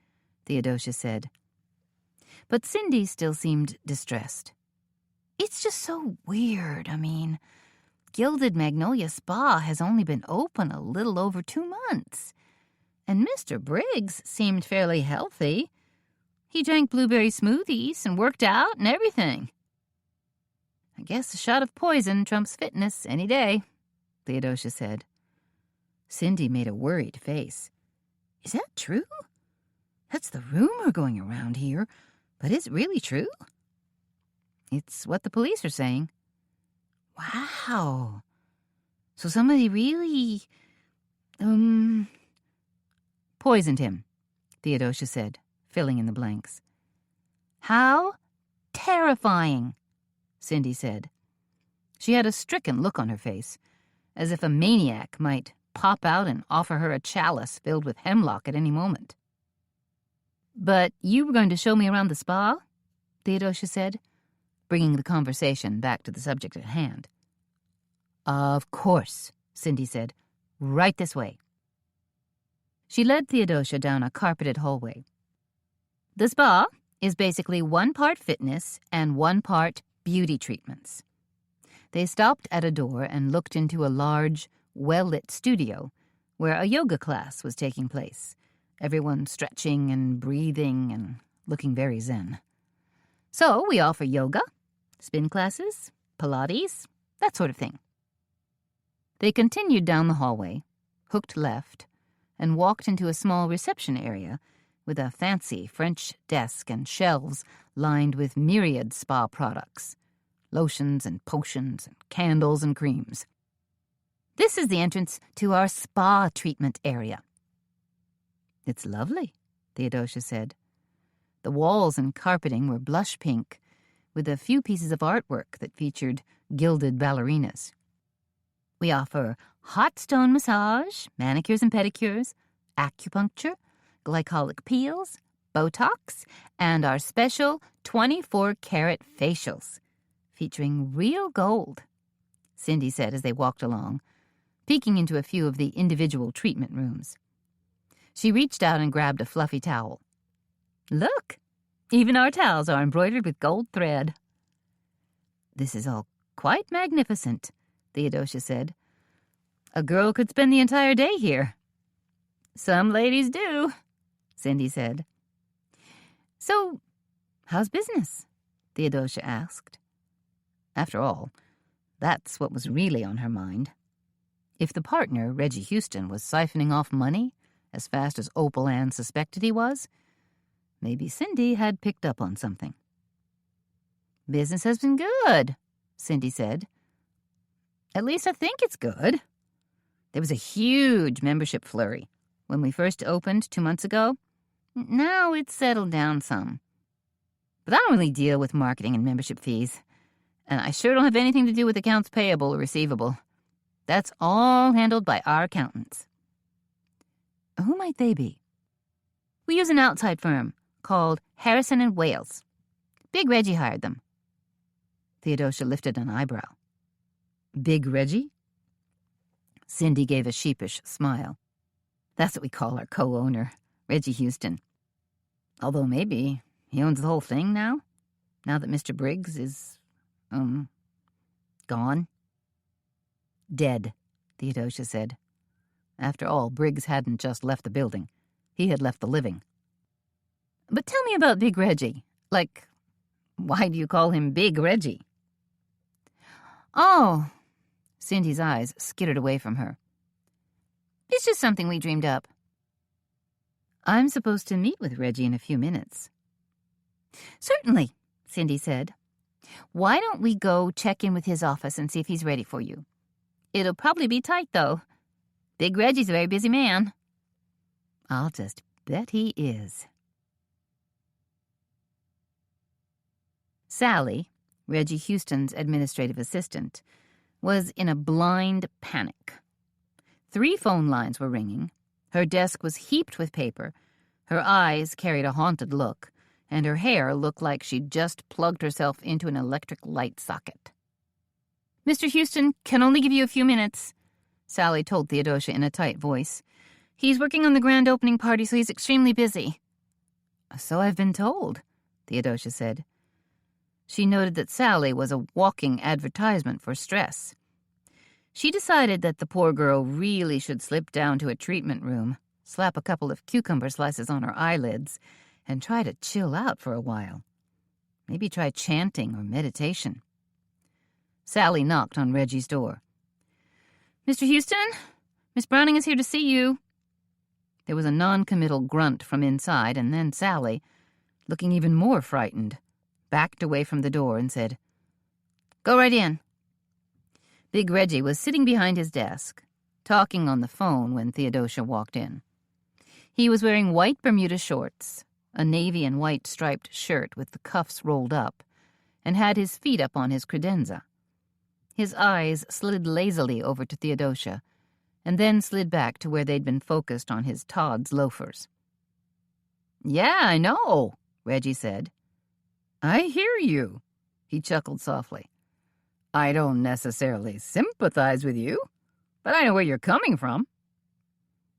Theodosia said. But Cindy still seemed distressed. "It's just so weird. I mean, Gilded Magnolia Spa has only been open a little over 2 months. And Mr. Briggs seemed fairly healthy. He drank blueberry smoothies and worked out and everything." "I guess a shot of poison trumps fitness any day," Theodosia said. Cindy made a worried face. "Is that true? That's the rumor going around here, but is it really true?" "It's what the police are saying." "Wow. So somebody really, Poisoned him, Theodosia said, filling in the blanks. How terrifying, Cindy said. She had a stricken look on her face, as if a maniac might pop out and offer her a chalice filled with hemlock at any moment. But you were going to show me around the spa? Theodosia said, bringing the conversation back to the subject at hand. Of course, Cindy said. Right this way. She led Theodosia down a carpeted hallway. The spa is basically 1 part fitness and 1 part beauty treatments. They stopped at a door and looked into a large, well-lit studio where a yoga class was taking place, everyone stretching and breathing and looking very zen. So we offer yoga, spin classes, Pilates, that sort of thing. They continued down the hallway, hooked left, and walked into a small reception area with a fancy French desk and shelves lined with myriad spa products, lotions and potions and candles and creams. This is the entrance to our spa treatment area. It's lovely, Theodosia said. The walls and carpeting were blush pink, with a few pieces of artwork that featured gilded ballerinas. We offer hot stone massage, manicures and pedicures, acupuncture, glycolic peels, Botox, and our special 24-karat facials, featuring real gold, Cindy said as they walked along, peeking into a few of the individual treatment rooms. She reached out and grabbed a fluffy towel. Look, even our towels are embroidered with gold thread. This is all quite magnificent, Theodosia said. A girl could spend the entire day here. Some ladies do, Cindy said. So, how's business? Theodosia asked. After all, that's what was really on her mind. If the partner, Reggie Houston, was siphoning off money as fast as Opal Ann suspected he was, maybe Cindy had picked up on something. Business has been good, Cindy said. At least I think it's good. There was a huge membership flurry when we first opened 2 months ago. Now it's settled down some. But I don't really deal with marketing and membership fees, and I sure don't have anything to do with accounts payable or receivable. That's all handled by our accountants. Who might they be? We use an outside firm called Harrison and Wales. Big Reggie hired them. Theodosia lifted an eyebrow. Big Reggie? Cindy gave a sheepish smile. That's what we call our co-owner, Reggie Houston. Although maybe he owns the whole thing now that Mr. Briggs is, gone. Dead, Theodosia said. After all, Briggs hadn't just left the building. He had left the living. But tell me about Big Reggie. Like, why do you call him Big Reggie? Oh, Cindy's eyes skittered away from her. It's just something we dreamed up. I'm supposed to meet with Reggie in a few minutes. Certainly, Cindy said. Why don't we go check in with his office and see if he's ready for you? It'll probably be tight, though. Big Reggie's a very busy man. I'll just bet he is. Sally, Reggie Houston's administrative assistant, was in a blind panic. 3 phone lines were ringing. Her desk was heaped with paper. Her eyes carried a haunted look, and her hair looked like she'd just plugged herself into an electric light socket. Mr. Houston can only give you a few minutes, Sally told Theodosia in a tight voice. He's working on the grand opening party, so he's extremely busy. So I've been told, Theodosia said. She noted that Sally was a walking advertisement for stress. She decided that the poor girl really should slip down to a treatment room, slap a couple of cucumber slices on her eyelids, and try to chill out for a while. Maybe try chanting or meditation. Sally knocked on Reggie's door. Mr. Houston, Miss Browning is here to see you. There was a non-committal grunt from inside, and then Sally, looking even more frightened, backed away from the door and said, Go right in. Big Reggie was sitting behind his desk, talking on the phone when Theodosia walked in. He was wearing white Bermuda shorts, a navy and white striped shirt with the cuffs rolled up, and had his feet up on his credenza. His eyes slid lazily over to Theodosia, and then slid back to where they'd been focused on his Todd's loafers. "Yeah, I know," Reggie said. "I hear you," he chuckled softly. "I don't necessarily sympathize with you, but I know where you're coming from."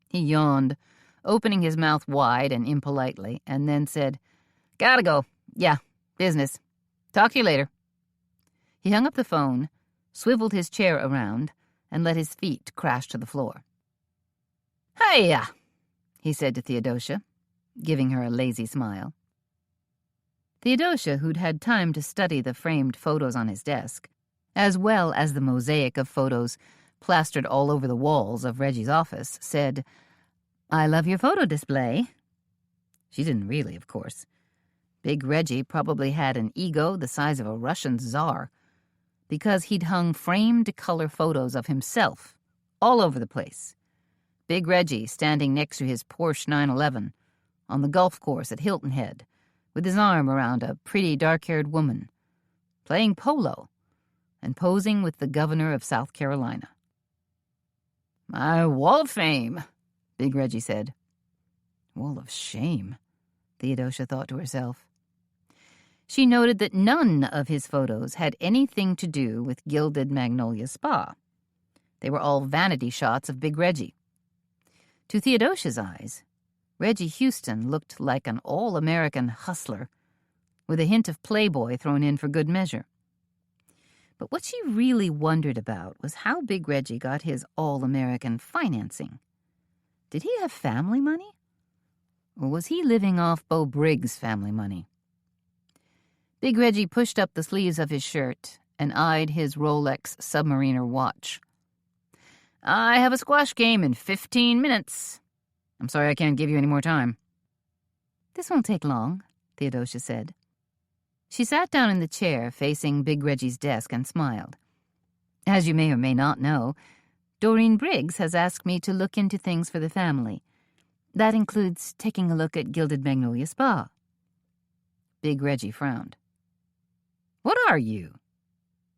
He yawned, opening his mouth wide and impolitely, and then said, "Gotta go. Yeah, business. Talk to you later." He hung up the phone, swiveled his chair around, and let his feet crash to the floor. "Hiya," he said to Theodosia, giving her a lazy smile. Theodosia, who'd had time to study the framed photos on his desk, as well as the mosaic of photos plastered all over the walls of Reggie's office, said, "I love your photo display." She didn't really, of course. Big Reggie probably had an ego the size of a Russian czar, because he'd hung framed color photos of himself all over the place. Big Reggie standing next to his Porsche 911 on the golf course at Hilton Head, with his arm around a pretty dark-haired woman, playing polo and posing with the governor of South Carolina. "My wall of fame," Big Reggie said. Wall of shame, Theodosia thought to herself. She noted that none of his photos had anything to do with Gilded Magnolia Spa. They were all vanity shots of Big Reggie. To Theodosia's eyes, Reggie Houston looked like an all-American hustler, with a hint of playboy thrown in for good measure. But what she really wondered about was how Big Reggie got his all-American financing. Did he have family money? Or was he living off Bo Briggs' family money? Big Reggie pushed up the sleeves of his shirt and eyed his Rolex Submariner watch. "I have a squash game in 15 minutes. I'm sorry I can't give you any more time." "This won't take long," Theodosia said. She sat down in the chair facing Big Reggie's desk and smiled. "As you may or may not know, Doreen Briggs has asked me to look into things for the family. That includes taking a look at Gilded Magnolia Spa." Big Reggie frowned. "What are you?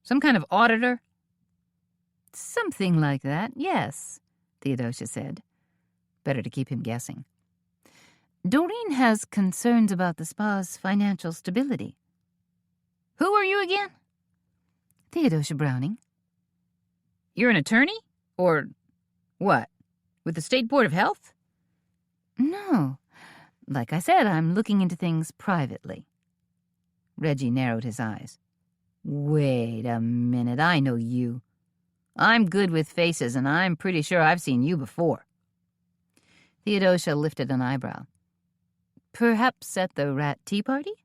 Some kind of auditor?" "Something like that, yes," Theodosia said. Better to keep him guessing. "Doreen has concerns about the spa's financial stability." "Who are you again?" "Theodosia Browning." "You're an attorney? Or what? With the State Board of Health?" "No. Like I said, I'm looking into things privately." Reggie narrowed his eyes. "Wait a minute, I know you. I'm good with faces, and I'm pretty sure I've seen you before." Theodosia lifted an eyebrow. "Perhaps at the Rat Tea Party?"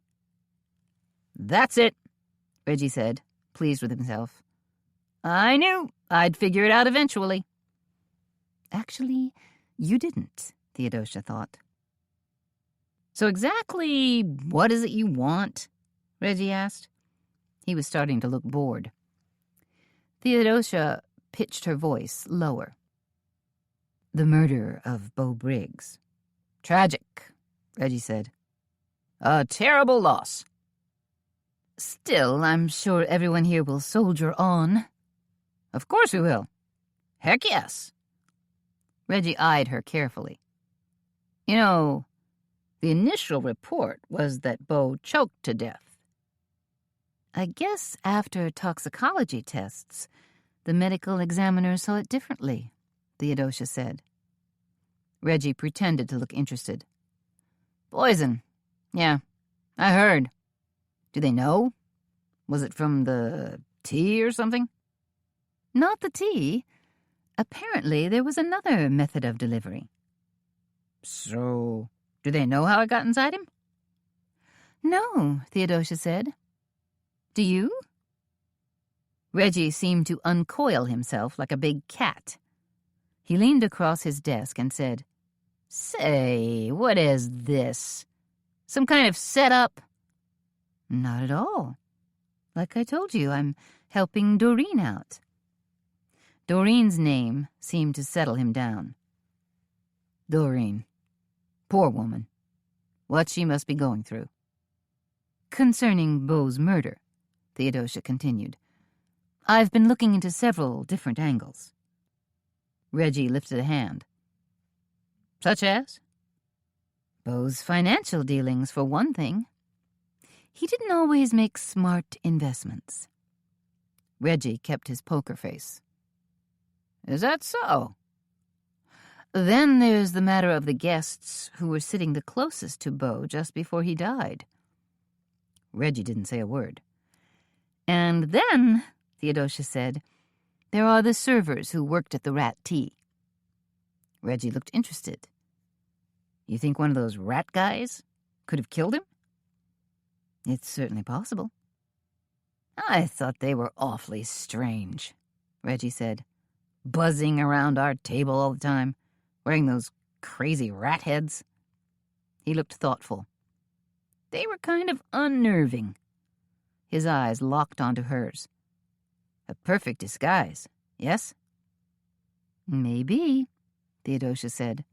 "That's it," Reggie said, pleased with himself. "I knew I'd figure it out eventually." Actually, you didn't, Theodosia thought. "So exactly what is it you want?" Reggie asked. He was starting to look bored. Theodosia pitched her voice lower. "The murder of Bo Briggs." "Tragic," Reggie said. "A terrible loss." "Still, I'm sure everyone here will soldier on." "Of course we will. Heck yes." Reggie eyed her carefully. "You know, the initial report was that Bo choked to death." "I guess after toxicology tests, the medical examiner saw it differently," Theodosia said. Reggie pretended to look interested. "Poison. Yeah, I heard. Do they know? Was it from the tea or something?" "Not the tea. Apparently there was another method of delivery." "So, do they know how it got inside him?" "No," Theodosia said. "Do you?" Reggie seemed to uncoil himself like a big cat. He leaned across his desk and said, "Say, what is this? Some kind of setup?" "Not at all. Like I told you, I'm helping Doreen out." Doreen's name seemed to settle him down. "Doreen. Poor woman. What she must be going through. Concerning Beau's murder, Theodosia continued, I've been looking into several different angles. Reggie lifted a hand. Such as? Beau's financial dealings, for one thing. He didn't always make smart investments. Reggie kept his poker face. Is that so? Then there's the matter of the guests who were sitting the closest to Beau just before he died. Reggie didn't say a word. And then, Theodosia said, there are the servers who worked at the Rat Tea. Reggie looked interested. You think one of those rat guys could have killed him? It's certainly possible. I thought they were awfully strange, Reggie said, buzzing around our table all the time, wearing those crazy rat heads. He looked thoughtful. They were kind of unnerving. His eyes locked onto hers. A perfect disguise, yes? Maybe, Theodosia said.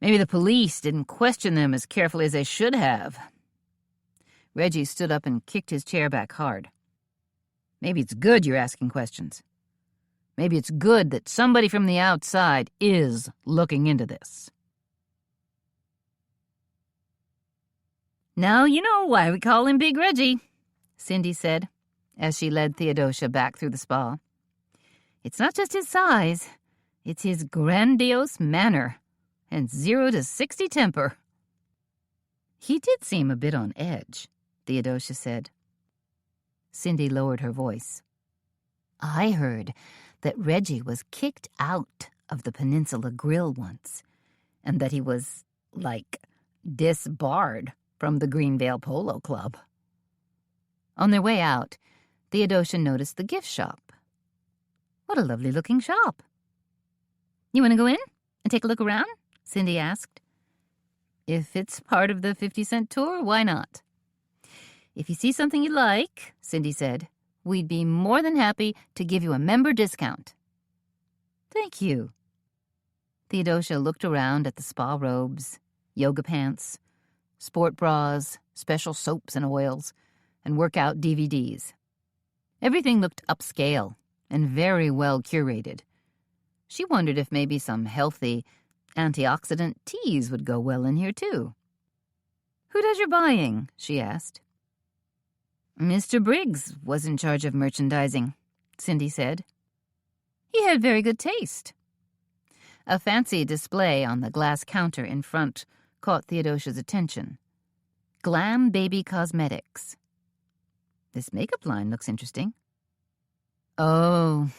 Maybe the police didn't question them as carefully as they should have. Reggie stood up and kicked his chair back hard. Maybe it's good you're asking questions. Maybe it's good that somebody from the outside is looking into this. Now you know why we call him Big Reggie, Cindy said, as she led Theodosia back through the spa. It's not just his size, it's his grandiose manner and 0 to 60 temper. He did seem a bit on edge, Theodosia said. Cindy lowered her voice. I heard that Reggie was kicked out of the Peninsula Grill once, and that he was, disbarred from the Greenvale Polo Club. On their way out, Theodosia noticed the gift shop. What a lovely-looking shop. You want to go in and take a look around? Cindy asked. If it's part of the 50-cent tour, why not? If you see something you like, Cindy said, we'd be more than happy to give you a member discount. Thank you. Theodosia looked around at the spa robes, yoga pants, sport bras, special soaps and oils, and workout DVDs. Everything looked upscale and very well curated. She wondered if maybe some healthy antioxidant teas would go well in here, too. Who does your buying? She asked. Mr. Briggs was in charge of merchandising, Cindy said. He had very good taste. A fancy display on the glass counter in front caught Theodosia's attention. Glam Baby Cosmetics. This makeup line looks interesting. Oh,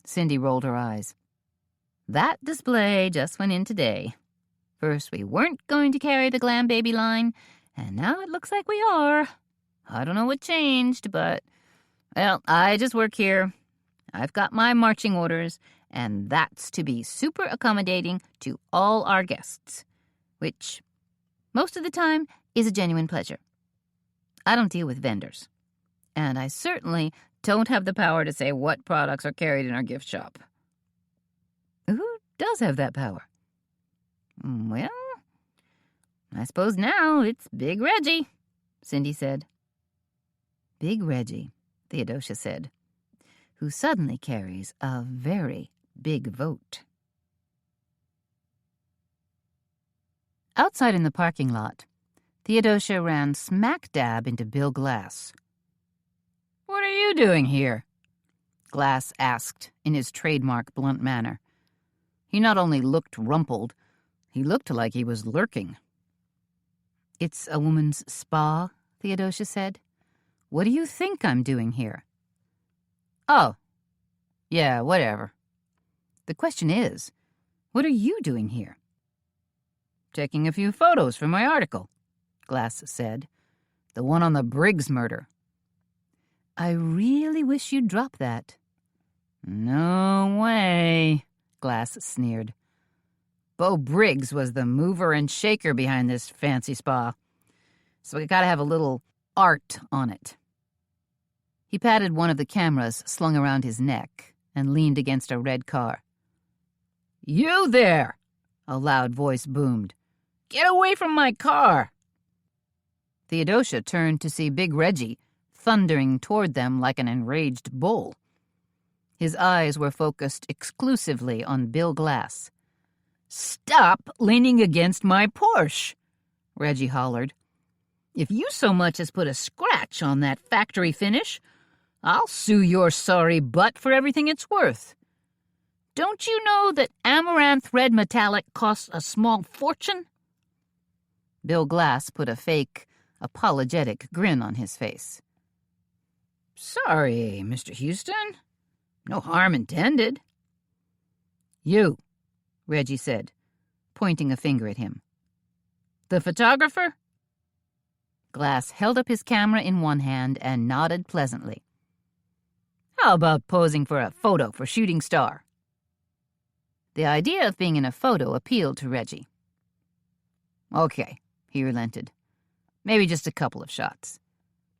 Cindy rolled her eyes. That display just went in today. First we weren't going to carry the Glam Baby line, and now it looks like we are. I don't know what changed, but, well, I just work here. I've got my marching orders, and that's to be super accommodating to all our guests, which, most of the time, is a genuine pleasure. I don't deal with vendors, and I certainly don't have the power to say what products are carried in our gift shop. Who does have that power? Well, I suppose now it's Big Reggie, Cindy said. Big Reggie, Theodosia said, who suddenly carries a very big vote. Outside in the parking lot, Theodosia ran smack dab into Bill Glass. What are you doing here? Glass asked in his trademark blunt manner. He not only looked rumpled, he looked like he was lurking. It's a woman's spa, Theodosia said. What do you think I'm doing here? Oh, yeah, whatever. The question is, what are you doing here? Taking a few photos for my article, Glass said. The one on the Briggs murder. I really wish you'd drop that. No way, Glass sneered. Beau Briggs was the mover and shaker behind this fancy spa, so we gotta have a little art on it. He patted one of the cameras slung around his neck and leaned against a red car. You there! A loud voice boomed. Get away from my car! Theodosia turned to see Big Reggie thundering toward them like an enraged bull. His eyes were focused exclusively on Bill Glass. "Stop leaning against my Porsche!" Reggie hollered. "If you so much as put a scratch on that factory finish, I'll sue your sorry butt for everything it's worth. Don't you know that amaranth red metallic costs a small fortune?" Bill Glass put a fake, apologetic grin on his face. "Sorry, Mr. Houston. No harm intended." "You," Reggie said, pointing a finger at him. "The photographer?" Glass held up his camera in one hand and nodded pleasantly. "How about posing for a photo for Shooting Star?" The idea of being in a photo appealed to Reggie. "Okay," he relented. "Maybe just a couple of shots.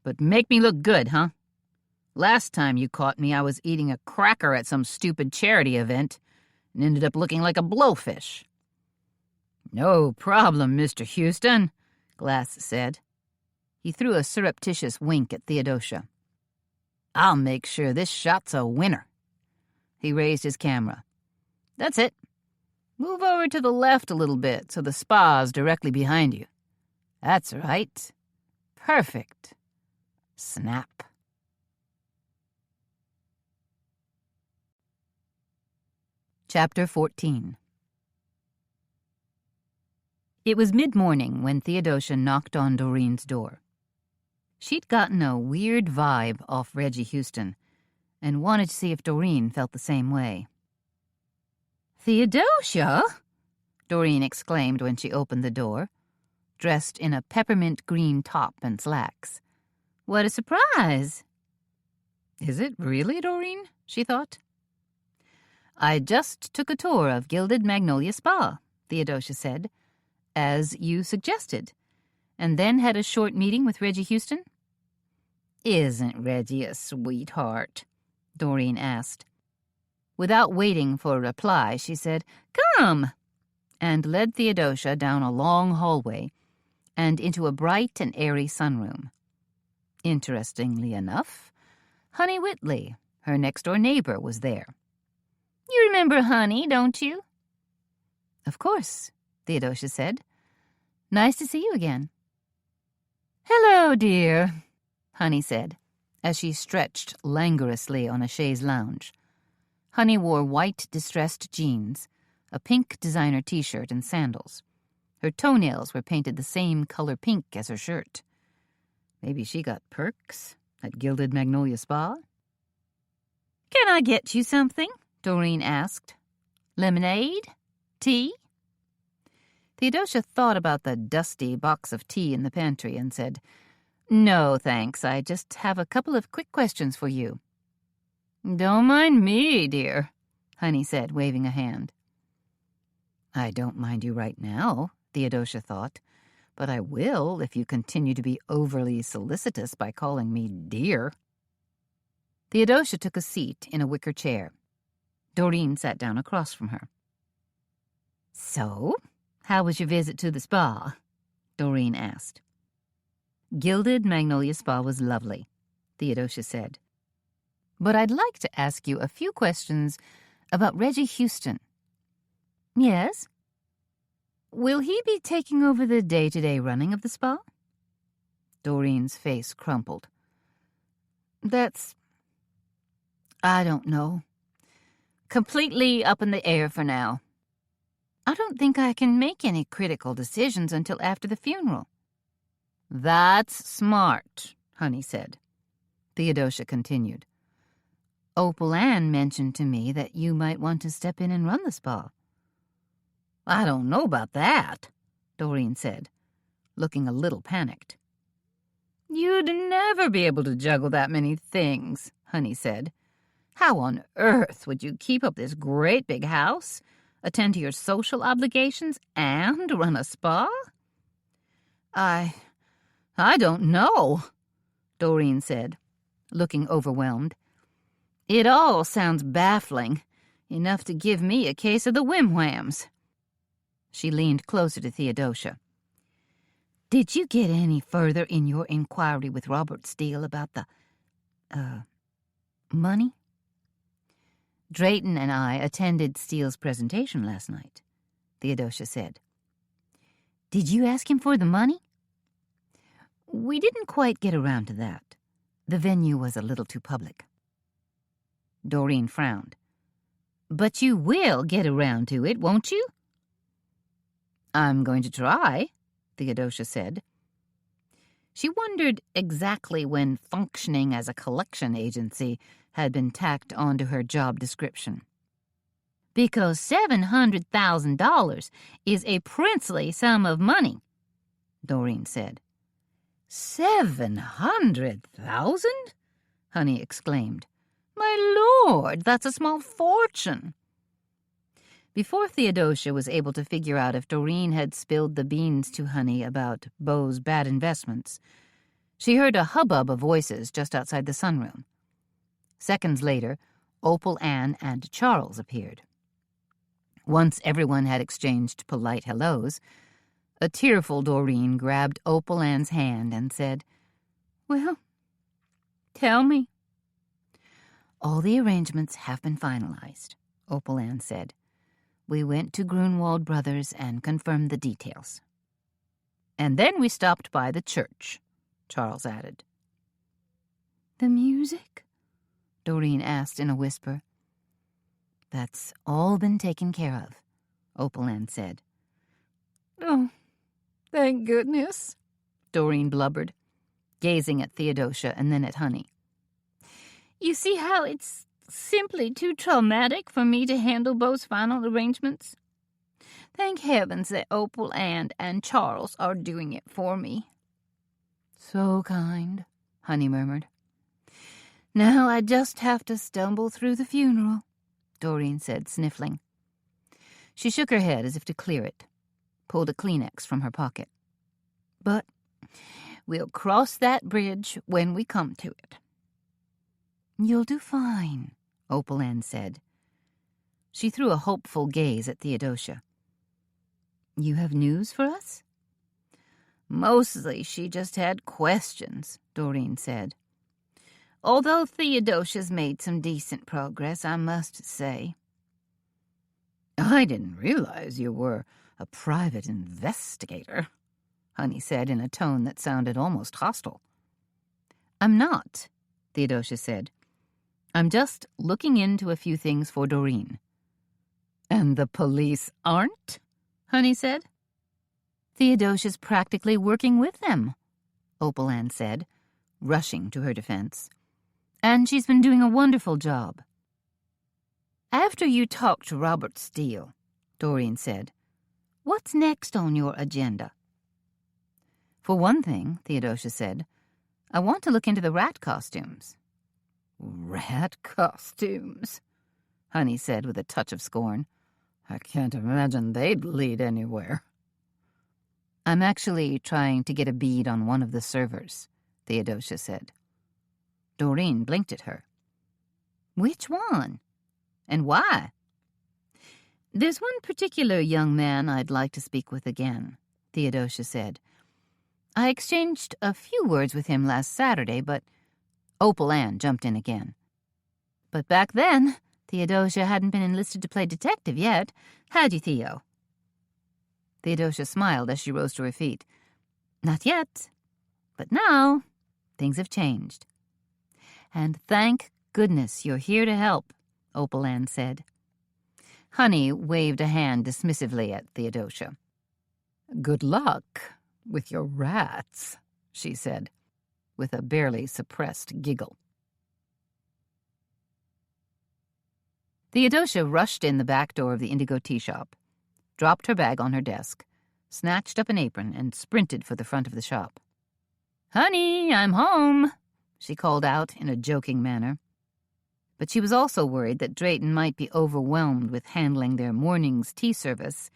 But make me look good, huh? Last time you caught me, I was eating a cracker at some stupid charity event and ended up looking like a blowfish." "No problem, Mr. Houston," Glass said. He threw a surreptitious wink at Theodosia. "I'll make sure this shot's a winner." He raised his camera. "That's it. Move over to the left a little bit so the spa's directly behind you. That's right. Perfect. Snap." Chapter 14. It was mid-morning when Theodosia knocked on Doreen's door. She'd gotten a weird vibe off Reggie Houston and wanted to see if Doreen felt the same way. "Theodosia!" Doreen exclaimed when she opened the door, dressed in a peppermint green top and slacks. "What a surprise!" "Is it really, Doreen?" she thought. "I just took a tour of Gilded Magnolia Spa," Theodosia said, "as you suggested, and then had a short meeting with Reggie Houston." "Isn't Reggie a sweetheart?" Doreen asked. Without waiting for a reply, she said, "Come," and led Theodosia down a long hallway and into a bright and airy sunroom. Interestingly enough, Honey Whitley, her next-door neighbor, was there. "You remember Honey, don't you?" "Of course," Theodosia said. "Nice to see you again." "Hello, dear," Honey said, as she stretched languorously on a chaise lounge. Honey wore white distressed jeans, a pink designer T-shirt, and sandals. Her toenails were painted the same color pink as her shirt. Maybe she got perks at Gilded Magnolia Spa? "Can I get you something?" Doreen asked. "Lemonade? Tea?" Theodosia thought about the dusty box of tea in the pantry and said, "No, thanks. I just have a couple of quick questions for you." "Don't mind me, dear," Honey said, waving a hand. "I don't mind you right now," Theodosia thought, "but I will if you continue to be overly solicitous by calling me dear." Theodosia took a seat in a wicker chair. Doreen sat down across from her. "So, how was your visit to the spa?" Doreen asked. "Gilded Magnolia Spa was lovely," Theodosia said. "But I'd like to ask you a few questions about Reggie Houston." "Yes?" "Will he be taking over the day-to-day running of the spa?" Doreen's face crumpled. I don't know. Completely up in the air for now. I don't think I can make any critical decisions until after the funeral." "That's smart," Honey said. Theodosia continued. "Opal Ann mentioned to me that you might want to step in and run the spa." "I don't know about that," Doreen said, looking a little panicked. "You'd never be able to juggle that many things," Honey said. "How on earth would you keep up this great big house, attend to your social obligations, and run a spa?" I don't know," Doreen said, looking overwhelmed. "It all sounds baffling, enough to give me a case of the whim-whams." She leaned closer to Theodosia. "Did you get any further in your inquiry with Robert Steele about the, money?" "Drayton and I attended Steele's presentation last night," Theodosia said. "Did you ask him for the money?" "We didn't quite get around to that. The venue was a little too public." Doreen frowned. "But you will get around to it, won't you?" "I'm going to try," Theodosia said. She wondered exactly when functioning as a collection agency had been tacked onto her job description. "Because $700,000 is a princely sum of money," Doreen said. "700,000?" Honey exclaimed. "My Lord, that's a small fortune." Before Theodosia was able to figure out if Doreen had spilled the beans to Honey about Beau's bad investments, she heard a hubbub of voices just outside the sunroom. Seconds later, Opal Ann and Charles appeared. Once everyone had exchanged polite hellos, a tearful Doreen grabbed Opal Ann's hand and said, "Well, tell me." "All the arrangements have been finalized," Opal Ann said. "We went to Grunwald Brothers and confirmed the details." "And then we stopped by the church," Charles added. "The music?" Doreen asked in a whisper. "That's all been taken care of," Opal Ann said. "Oh, thank goodness," Doreen blubbered, gazing at Theodosia and then at Honey. "You see how it's simply too traumatic for me to handle Beau's final arrangements? Thank heavens that Opal Ann and Charles are doing it for me." "So kind," Honey murmured. "Now I just have to stumble through the funeral," Doreen said, sniffling. She shook her head as if to clear it, pulled a Kleenex from her pocket. "But we'll cross that bridge when we come to it." "You'll do fine," Opal Ann said. She threw a hopeful gaze at Theodosia. "You have news for us?" "Mostly she just had questions," Doreen said. "Although Theodosia's made some decent progress, I must say." "I didn't realize you were a private investigator," Honey said in a tone that sounded almost hostile. "I'm not," Theodosia said. "I'm just looking into a few things for Doreen." "And the police aren't?" Honey said. "Theodosia's practically working with them," Opal Ann said, rushing to her defense. "And she's been doing a wonderful job." "After you talk to Robert Steele," Doreen said, "what's next on your agenda?" "For one thing," Theodosia said, "I want to look into the rat costumes." "Rat costumes," Honey said with a touch of scorn. "I can't imagine they'd lead anywhere." "I'm actually trying to get a bead on one of the servers," Theodosia said. Doreen blinked at her. "Which one? And why?" "There's one particular young man I'd like to speak with again," Theodosia said. "I exchanged a few words with him last Saturday, but—" Opal Ann jumped in again. "But back then, Theodosia hadn't been enlisted to play detective yet, had you, Theo?" Theodosia smiled as she rose to her feet. "Not yet. But now, things have changed." "And thank goodness you're here to help," Opal Ann said. Honey waved a hand dismissively at Theodosia. "Good luck with your rats," she said, with a barely suppressed giggle. Theodosia rushed in the back door of the Indigo tea shop, dropped her bag on her desk, snatched up an apron, and sprinted for the front of the shop. "Honey, I'm home," she called out in a joking manner. But she was also worried that Drayton might be overwhelmed with handling their morning's tea service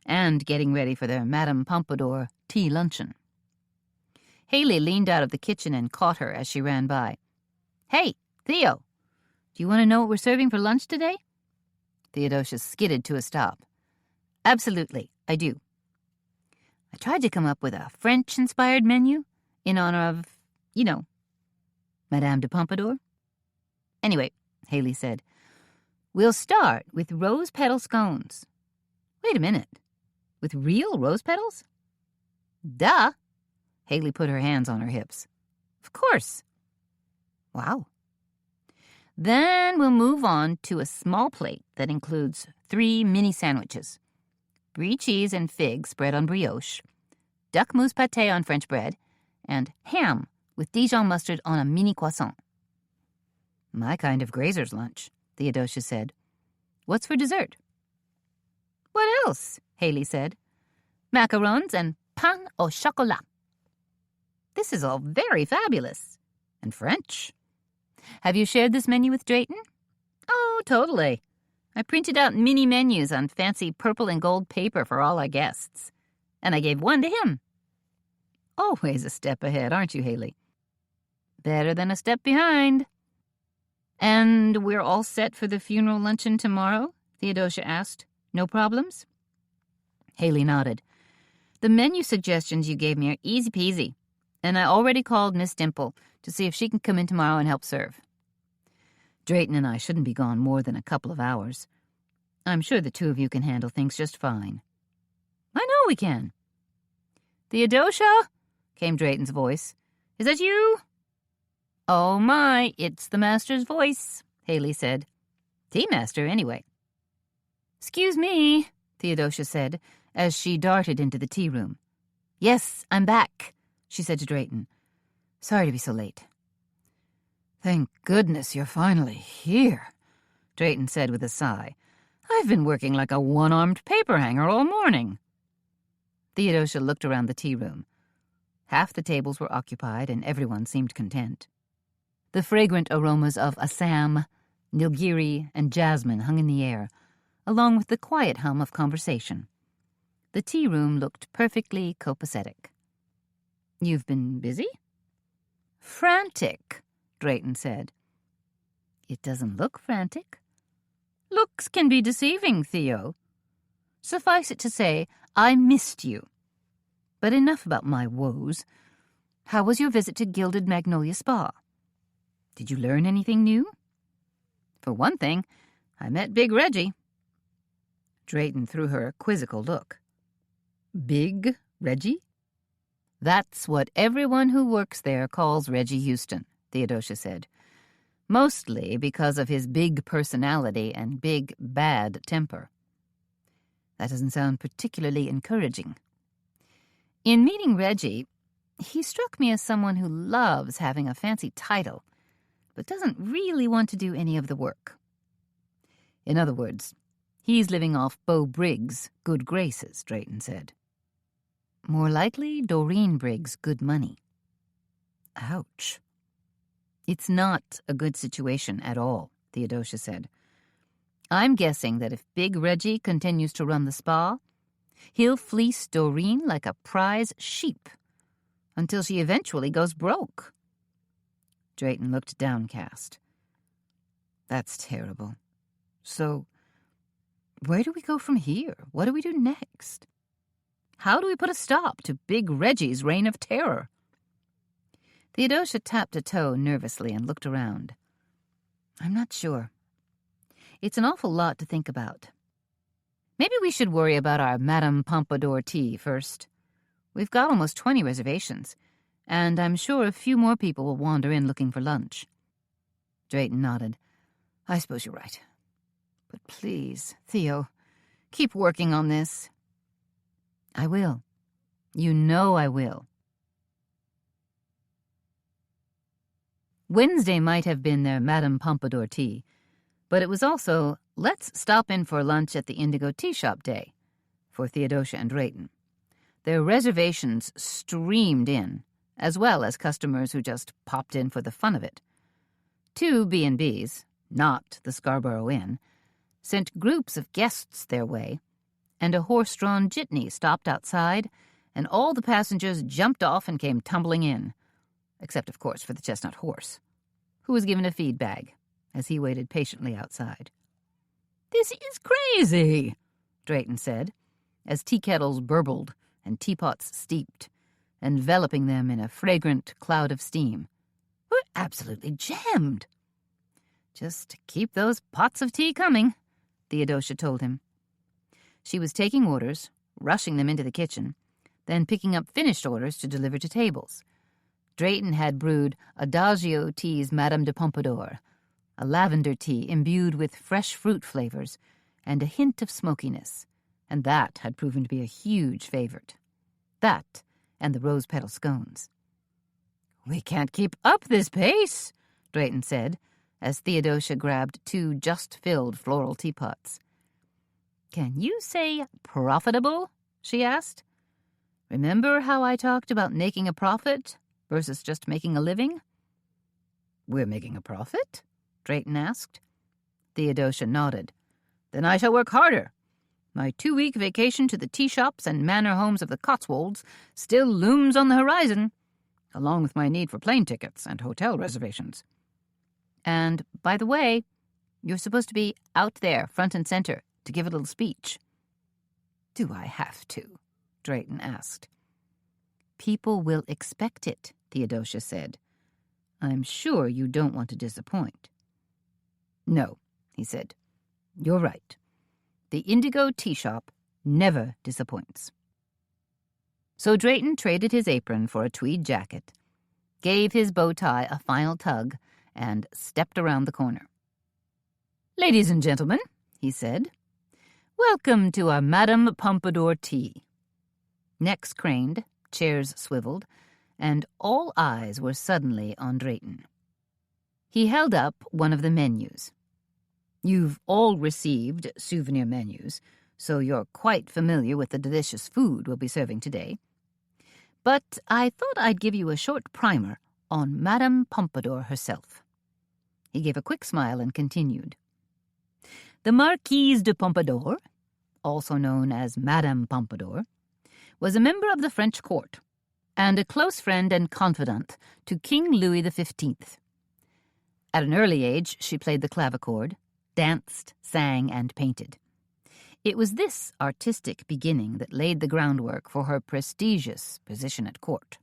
and getting ready for their Madame Pompadour tea luncheon. Haley leaned out of the kitchen and caught her as she ran by. "Hey, Theo, do you want to know what we're serving for lunch today?" Theodosia skidded to a stop. "Absolutely," I do. I tried to come up with a French-inspired menu in honor of, Madame de Pompadour. Anyway, Haley said, we'll start with rose petal scones. Wait a minute. With real rose petals? Duh. Haley put her hands on her hips. Of course. Wow. Then we'll move on to a small plate that includes 3 mini sandwiches. Brie cheese and fig spread on brioche, duck mousse pâté on French bread, and ham with Dijon mustard on a mini croissant. My kind of grazer's lunch, Theodosia said. What's for dessert? What else? Haley said. Macarons and pain au chocolat. This is all very fabulous. And French. Have you shared this menu with Drayton? Oh, totally. I printed out mini menus on fancy purple and gold paper for all our guests. And I gave one to him. Always a step ahead, aren't you, Haley? Better than a step behind. And we're all set for the funeral luncheon tomorrow? Theodosia asked. No problems? Haley nodded. The menu suggestions you gave me are easy peasy, and I already called Miss Dimple to see if she can come in tomorrow and help serve. Drayton and I shouldn't be gone more than a couple of hours. I'm sure the 2 of you can handle things just fine. I know we can. Theodosia, came Drayton's voice. Is that you? Oh my, it's the master's voice, Haley said. Tea master, anyway. Excuse me, Theodosia said, as she darted into the tea room. Yes, I'm back, she said to Drayton. Sorry to be so late. Thank goodness you're finally here, Drayton said with a sigh. I've been working like a one-armed paper hanger all morning. Theodosia looked around the tea room. Half the tables were occupied, and everyone seemed content. The fragrant aromas of Assam, Nilgiri, and jasmine hung in the air, along with the quiet hum of conversation. The tea room looked perfectly copacetic. You've been busy? Frantic, Drayton said. It doesn't look frantic. Looks can be deceiving, Theo. Suffice it to say, I missed you. But enough about my woes. How was your visit to Gilded Magnolia Spa? Did you learn anything new? For one thing, I met Big Reggie. Drayton threw her a quizzical look. Big Reggie? That's what everyone who works there calls Reggie Houston, Theodosia said. Mostly because of his big personality and big bad temper. That doesn't sound particularly encouraging. In meeting Reggie, he struck me as someone who loves having a fancy title, but doesn't really want to do any of the work. In other words, he's living off Beau Briggs' good graces, Drayton said. More likely, Doreen Briggs' good money. Ouch. It's not a good situation at all, Theodosia said. I'm guessing that if Big Reggie continues to run the spa, he'll fleece Doreen like a prize sheep until she eventually goes broke. Drayton looked downcast. That's terrible. So, where do we go from here? What do we do next? How do we put a stop to Big Reggie's reign of terror? Theodosia tapped a toe nervously and looked around. I'm not sure. It's an awful lot to think about. Maybe we should worry about our Madame Pompadour tea first. We've got almost 20 reservations, and I'm sure a few more people will wander in looking for lunch. Drayton nodded. I suppose you're right. But please, Theo, keep working on this. I will. You know I will. Wednesday might have been their Madame Pompadour tea, but it was also let's stop in for lunch at the Indigo Tea Shop day for Theodosia and Drayton. Their reservations streamed in, as well as customers who just popped in for the fun of it. 2 B&Bs, not the Scarborough Inn, sent groups of guests their way, and a horse-drawn jitney stopped outside, and all the passengers jumped off and came tumbling in, except, of course, for the chestnut horse, who was given a feed bag as he waited patiently outside. This is crazy, Drayton said. as tea kettles burbled and teapots steeped, enveloping them in a fragrant cloud of steam. "We're absolutely jammed." "Just keep those pots of tea coming," Theodosia told him. She was taking orders, rushing them into the kitchen, then picking up finished orders to deliver to tables. Drayton had brewed Adagio Tea's Madame de Pompadour, a lavender tea imbued with fresh fruit flavors and a hint of smokiness, and that had proven to be a huge favorite. That and the rose petal scones. "We can't keep up this pace," Drayton said, as Theodosia grabbed 2 just-filled floral teapots. "Can you say profitable?" she asked. "Remember how I talked about making a profit versus just making a living?" "We're making a profit?" Drayton asked. Theodosia nodded. "Then I shall work harder. My 2-week vacation to the tea shops and manor homes of the Cotswolds still looms on the horizon, along with my need for plane tickets and hotel reservations. And, by the way, you're supposed to be out there, front and center, to give a little speech." "Do I have to?" Drayton asked. "People will expect it," Theodosia said. "I'm sure you don't want to disappoint." "No," he said. "You're right. The Indigo Tea Shop never disappoints." So Drayton traded his apron for a tweed jacket, gave his bow tie a final tug, and stepped around the corner. "Ladies and gentlemen," he said, "welcome to our Madame Pompadour tea." Necks craned, chairs swiveled, and all eyes were suddenly on Drayton. He held up one of the menus. You've all received souvenir menus, so you're quite familiar with the delicious food we'll be serving today. But I thought I'd give you a short primer on Madame Pompadour herself. He gave a quick smile and continued. The Marquise de Pompadour, also known as Madame Pompadour, was a member of the French court and a close friend and confidant to King Louis XV. At an early age, she played the clavichord, danced, sang, and painted. It was this artistic beginning that laid the groundwork for her prestigious position at court.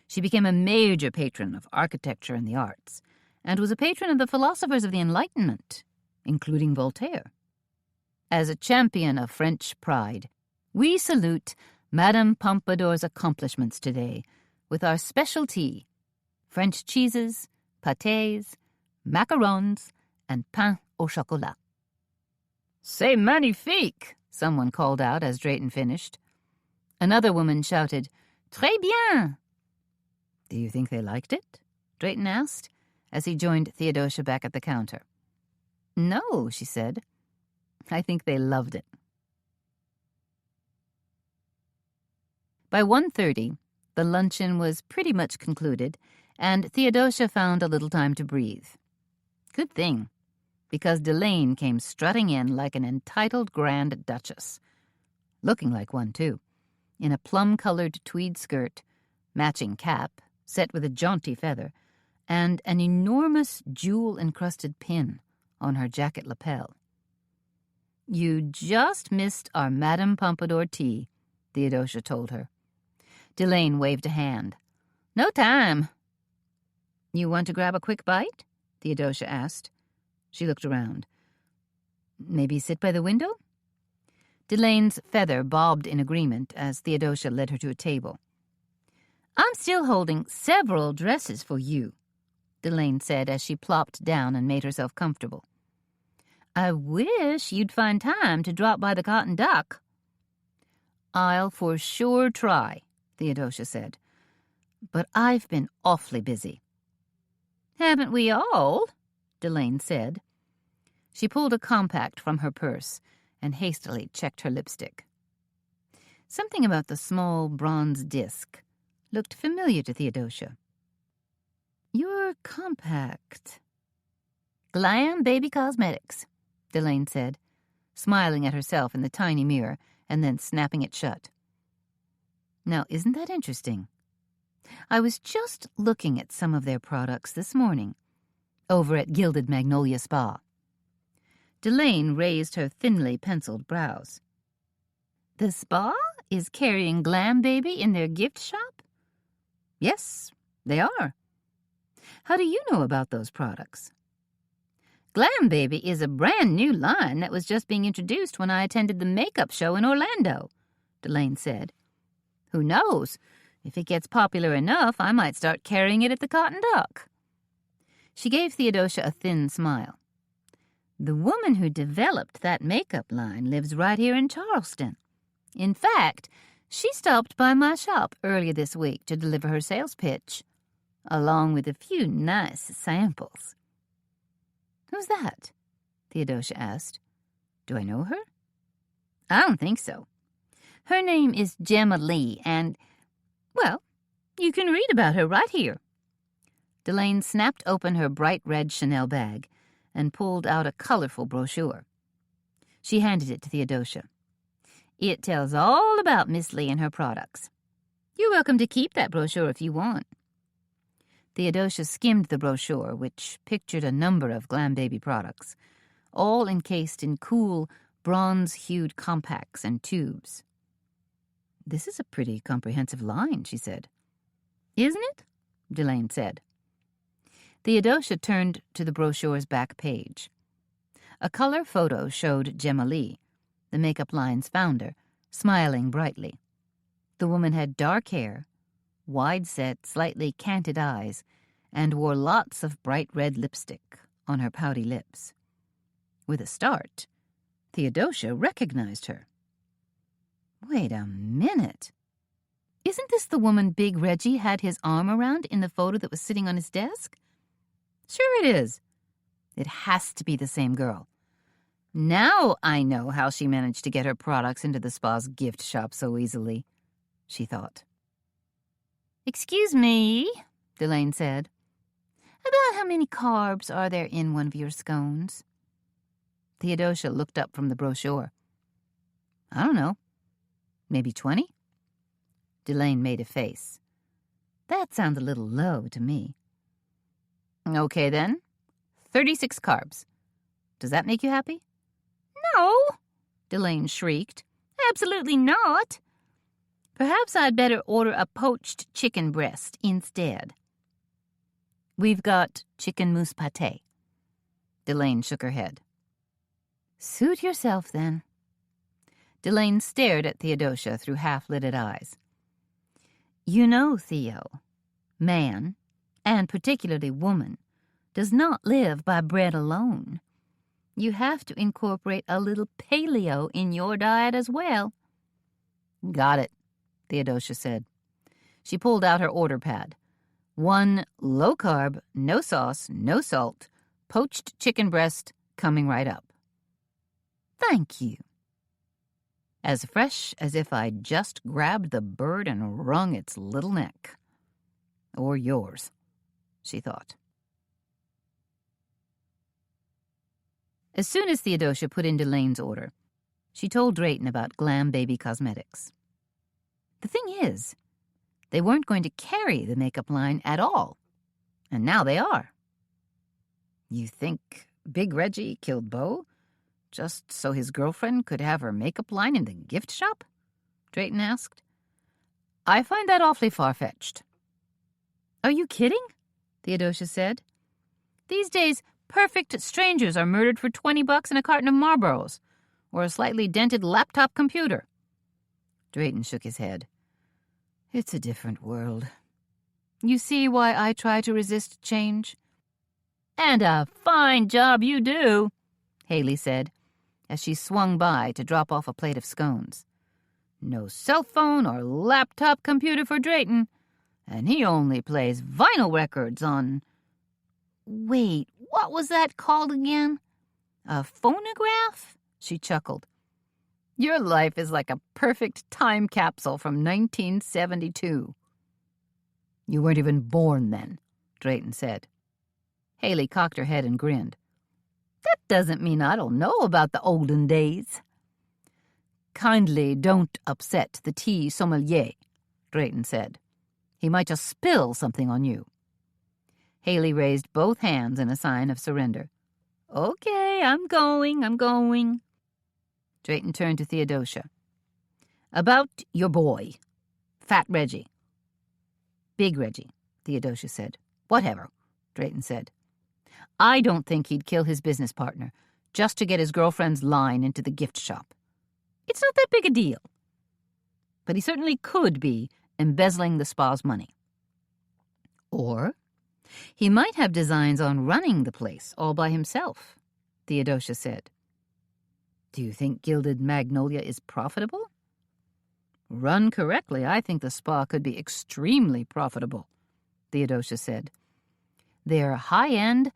She became a major patron of architecture and the arts, and was a patron of the philosophers of the Enlightenment, including Voltaire. As a champion of French pride, we salute Madame Pompadour's accomplishments today with our special tea, French cheeses, pâtés, macarons, and pain au chocolat. C'est magnifique, someone called out as Drayton finished. Another woman shouted, Très bien. Do you think they liked it? Drayton asked, as he joined Theodosia back at the counter. No, she said. I think they loved it. By 1:30, the luncheon was pretty much concluded, and Theodosia found a little time to breathe. Good thing, because Delane came strutting in like an entitled Grand Duchess, looking like one, too, in a plum-colored tweed skirt, matching cap, set with a jaunty feather, and an enormous jewel-encrusted pin on her jacket lapel. You just missed our Madame Pompadour tea, Theodosia told her. Delane waved a hand. No time. You want to grab a quick bite? Theodosia asked. She looked around. Maybe sit by the window? Delane's feather bobbed in agreement as Theodosia led her to a table. I'm still holding several dresses for you, Delane said as she plopped down and made herself comfortable. I wish you'd find time to drop by the Cotton Duck. I'll for sure try, Theodosia said. But I've been awfully busy. Haven't we all? Delane said. She pulled a compact from her purse and hastily checked her lipstick. Something about the small bronze disc looked familiar to Theodosia. Your compact. Glam Baby Cosmetics, Delane said, smiling at herself in the tiny mirror and then snapping it shut. Now, isn't that interesting? I was just looking at some of their products this morning, over at Gilded Magnolia Spa. Delane raised her thinly penciled brows. The spa is carrying Glam Baby in their gift shop? Yes, they are. How do you know about those products? Glam Baby is a brand new line that was just being introduced when I attended the makeup show in Orlando, Delane said. Who knows? If it gets popular enough, I might start carrying it at the Cotton Duck. She gave Theodosia a thin smile. The woman who developed that makeup line lives right here in Charleston. In fact, she stopped by my shop earlier this week to deliver her sales pitch, along with a few nice samples. Who's that? Theodosia asked. Do I know her? I don't think so. Her name is Gemma Lee, and, well, you can read about her right here. Delane snapped open her bright red Chanel bag and pulled out a colorful brochure. She handed it to Theodosia. It tells all about Miss Lee and her products. You're welcome to keep that brochure if you want. Theodosia skimmed the brochure, which pictured a number of Glam Baby products, all encased in cool, bronze-hued compacts and tubes. This is a pretty comprehensive line, she said. Isn't it? Delane said. Theodosia turned to the brochure's back page. A color photo showed Gemma Lee, the makeup line's founder, smiling brightly. The woman had dark hair, wide-set, slightly canted eyes, and wore lots of bright red lipstick on her pouty lips. With a start, Theodosia recognized her. Wait a minute. Isn't this the woman Big Reggie had his arm around in the photo that was sitting on his desk? Sure it is. It has to be the same girl. Now I know how she managed to get her products into the spa's gift shop so easily, she thought. Excuse me, Delane said. About how many carbs are there in one of your scones? Theodosia looked up from the brochure. I don't know. Maybe 20? Delane made a face. That sounds a little low to me. Okay, then. 36 carbs. Does that make you happy? No, Delane shrieked. Absolutely not. Perhaps I'd better order a poached chicken breast instead. We've got chicken mousse pâté. Delane shook her head. Suit yourself, then. Delane stared at Theodosia through half-lidded eyes. You know, Theo, man, and particularly woman, does not live by bread alone. You have to incorporate a little paleo in your diet as well. Got it, Theodosia said. She pulled out her order pad. 1 low-carb, no sauce, no salt, poached chicken breast coming right up. Thank you. As fresh as if I'd just grabbed the bird and wrung its little neck. Or yours, she thought. As soon as Theodosia put in Delane's order, she told Drayton about Glam Baby Cosmetics. The thing is, they weren't going to carry the makeup line at all, and now they are. You think Big Reggie killed Beau just so his girlfriend could have her makeup line in the gift shop? Drayton asked. I find that awfully far-fetched. Are you kidding? Theodosia said. These days, perfect strangers are murdered for $20 and a carton of Marlboros, or a slightly dented laptop computer. Drayton shook his head. It's a different world. You see why I try to resist change? And a fine job you do, Haley said, as she swung by to drop off a plate of scones. No cell phone or laptop computer for Drayton, and he only plays vinyl records on... Wait, what was that called again? A phonograph? She chuckled. Your life is like a perfect time capsule from 1972. You weren't even born then, Drayton said. Haley cocked her head and grinned. That doesn't mean I don't know about the olden days. Kindly don't upset the tea sommelier, Drayton said. He might just spill something on you. Haley raised both hands in a sign of surrender. Okay, I'm going. Drayton turned to Theodosia. About your boy, Fat Reggie. Big Reggie, Theodosia said. Whatever, Drayton said. I don't think he'd kill his business partner just to get his girlfriend's line into the gift shop. It's not that big a deal. But he certainly could be embezzling the spa's money. Or he might have designs on running the place all by himself, Theodosia said. Do you think Gilded Magnolia is profitable? Run correctly, I think the spa could be extremely profitable, Theodosia said. They're high-end,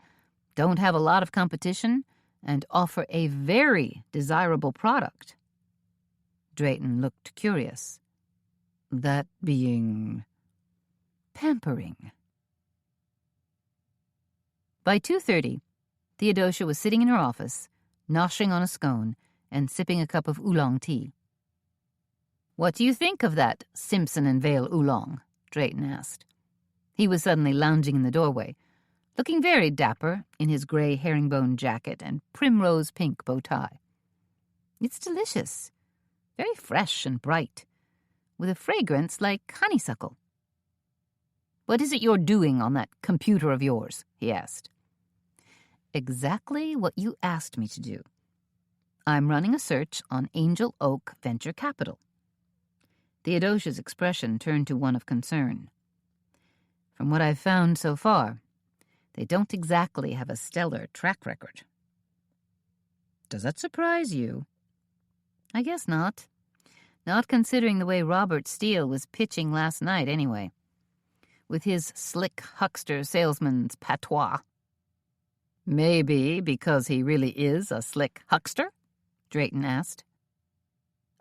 don't have a lot of competition, and offer a very desirable product. Drayton looked curious. That being pampering. By 2:30, Theodosia was sitting in her office, noshing on a scone and sipping a cup of oolong tea. What do you think of that Simpson and Vale oolong? Drayton asked. He was suddenly lounging in the doorway, looking very dapper in his gray herringbone jacket and primrose pink bow tie. It's delicious, very fresh and bright, with a fragrance like honeysuckle. What is it you're doing on that computer of yours? He asked. Exactly what you asked me to do. I'm running a search on Angel Oak Venture Capital. Theodosia's expression turned to one of concern. From what I've found so far, they don't exactly have a stellar track record. Does that surprise you? I guess not. Not considering the way Robert Steele was pitching last night, anyway. With his slick huckster salesman's patois. Maybe because he really is a slick huckster? Drayton asked.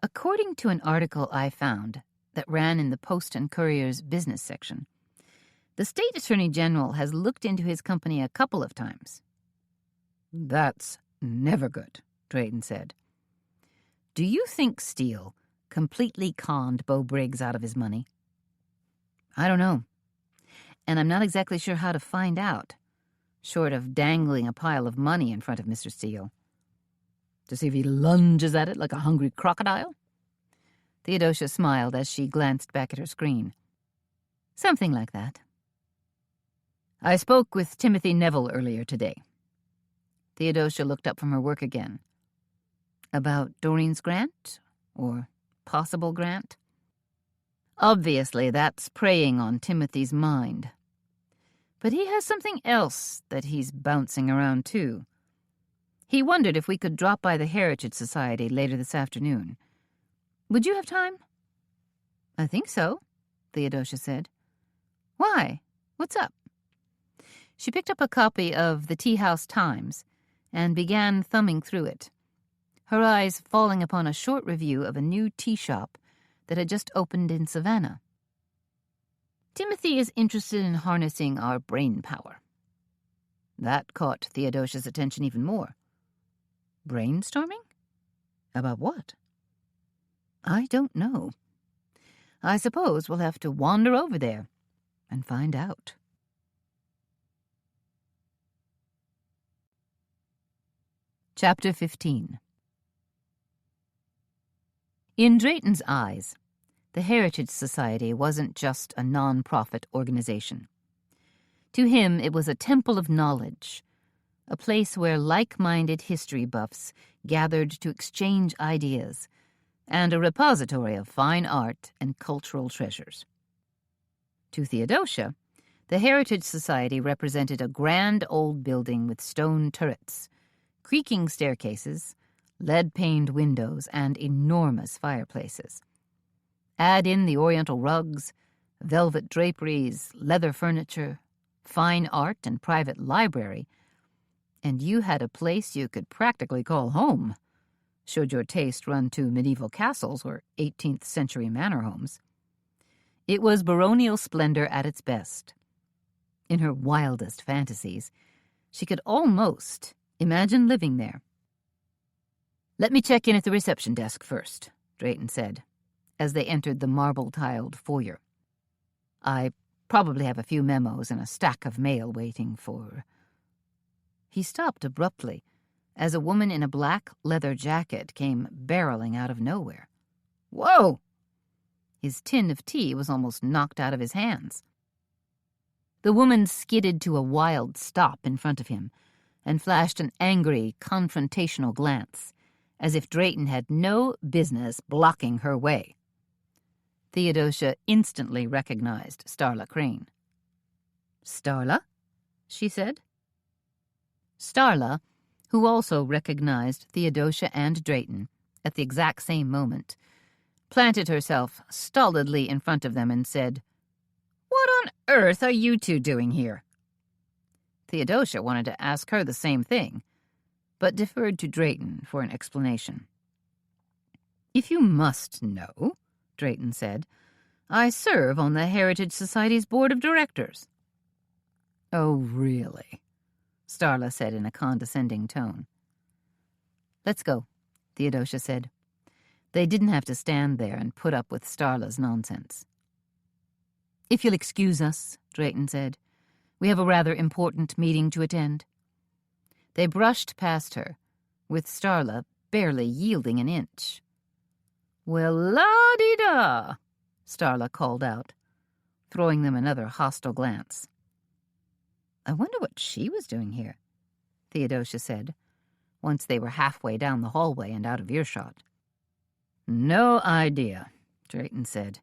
According to an article I found that ran in the Post and Courier's business section, the state attorney general has looked into his company a couple of times. That's never good, Drayton said. Do you think Steele completely conned Beau Briggs out of his money? I don't know. And I'm not exactly sure how to find out, short of dangling a pile of money in front of Mr. Steele. To see if he lunges at it like a hungry crocodile? Theodosia smiled as she glanced back at her screen. Something like that. I spoke with Timothy Neville earlier today. Theodosia looked up from her work again. About Doreen's grant? Or possible grant? Obviously, that's preying on Timothy's mind. But he has something else that he's bouncing around, too. He wondered if we could drop by the Heritage Society later this afternoon. Would you have time? I think so, Theodosia said. Why? What's up? She picked up a copy of the Tea House Times and began thumbing through it, her eyes falling upon a short review of a new tea shop that had just opened in Savannah. Timothy is interested in harnessing our brain power. That caught Theodosia's attention even more. Brainstorming? About what? I don't know. I suppose we'll have to wander over there and find out. Chapter 15. In Drayton's eyes, the Heritage Society wasn't just a non-profit organization. To him, it was a temple of knowledge, a place where like-minded history buffs gathered to exchange ideas, and a repository of fine art and cultural treasures. To Theodosia, the Heritage Society represented a grand old building with stone turrets, creaking staircases, lead-paned windows, and enormous fireplaces. Add in the oriental rugs, velvet draperies, leather furniture, fine art, and private library, and you had a place you could practically call home, should your taste run to medieval castles or 18th century manor homes. It was baronial splendor at its best. In her wildest fantasies, she could almost imagine living there. Let me check in at the reception desk first, Drayton said, as they entered the marble-tiled foyer. I probably have a few memos and a stack of mail waiting for... He stopped abruptly as a woman in a black leather jacket came barreling out of nowhere. Whoa! His tin of tea was almost knocked out of his hands. The woman skidded to a wild stop in front of him and flashed an angry, confrontational glance, as if Drayton had no business blocking her way. Theodosia instantly recognized Starla Crane. "Starla?" she said. Starla, who also recognized Theodosia and Drayton at the exact same moment, planted herself stolidly in front of them and said, "What on earth are you two doing here?" Theodosia wanted to ask her the same thing, but deferred to Drayton for an explanation. "If you must know," Drayton said, "I serve on the Heritage Society's board of directors." "Oh, really?" Starla said in a condescending tone. "Let's go," Theodosia said. They didn't have to stand there and put up with Starla's nonsense. "If you'll excuse us," Drayton said, "we have a rather important meeting to attend." They brushed past her, with Starla barely yielding an inch. "Well, la-dee-da," Starla called out, throwing them another hostile glance. "I wonder what she was doing here," Theodosia said, once they were halfway down the hallway and out of earshot. "No idea," Drayton said,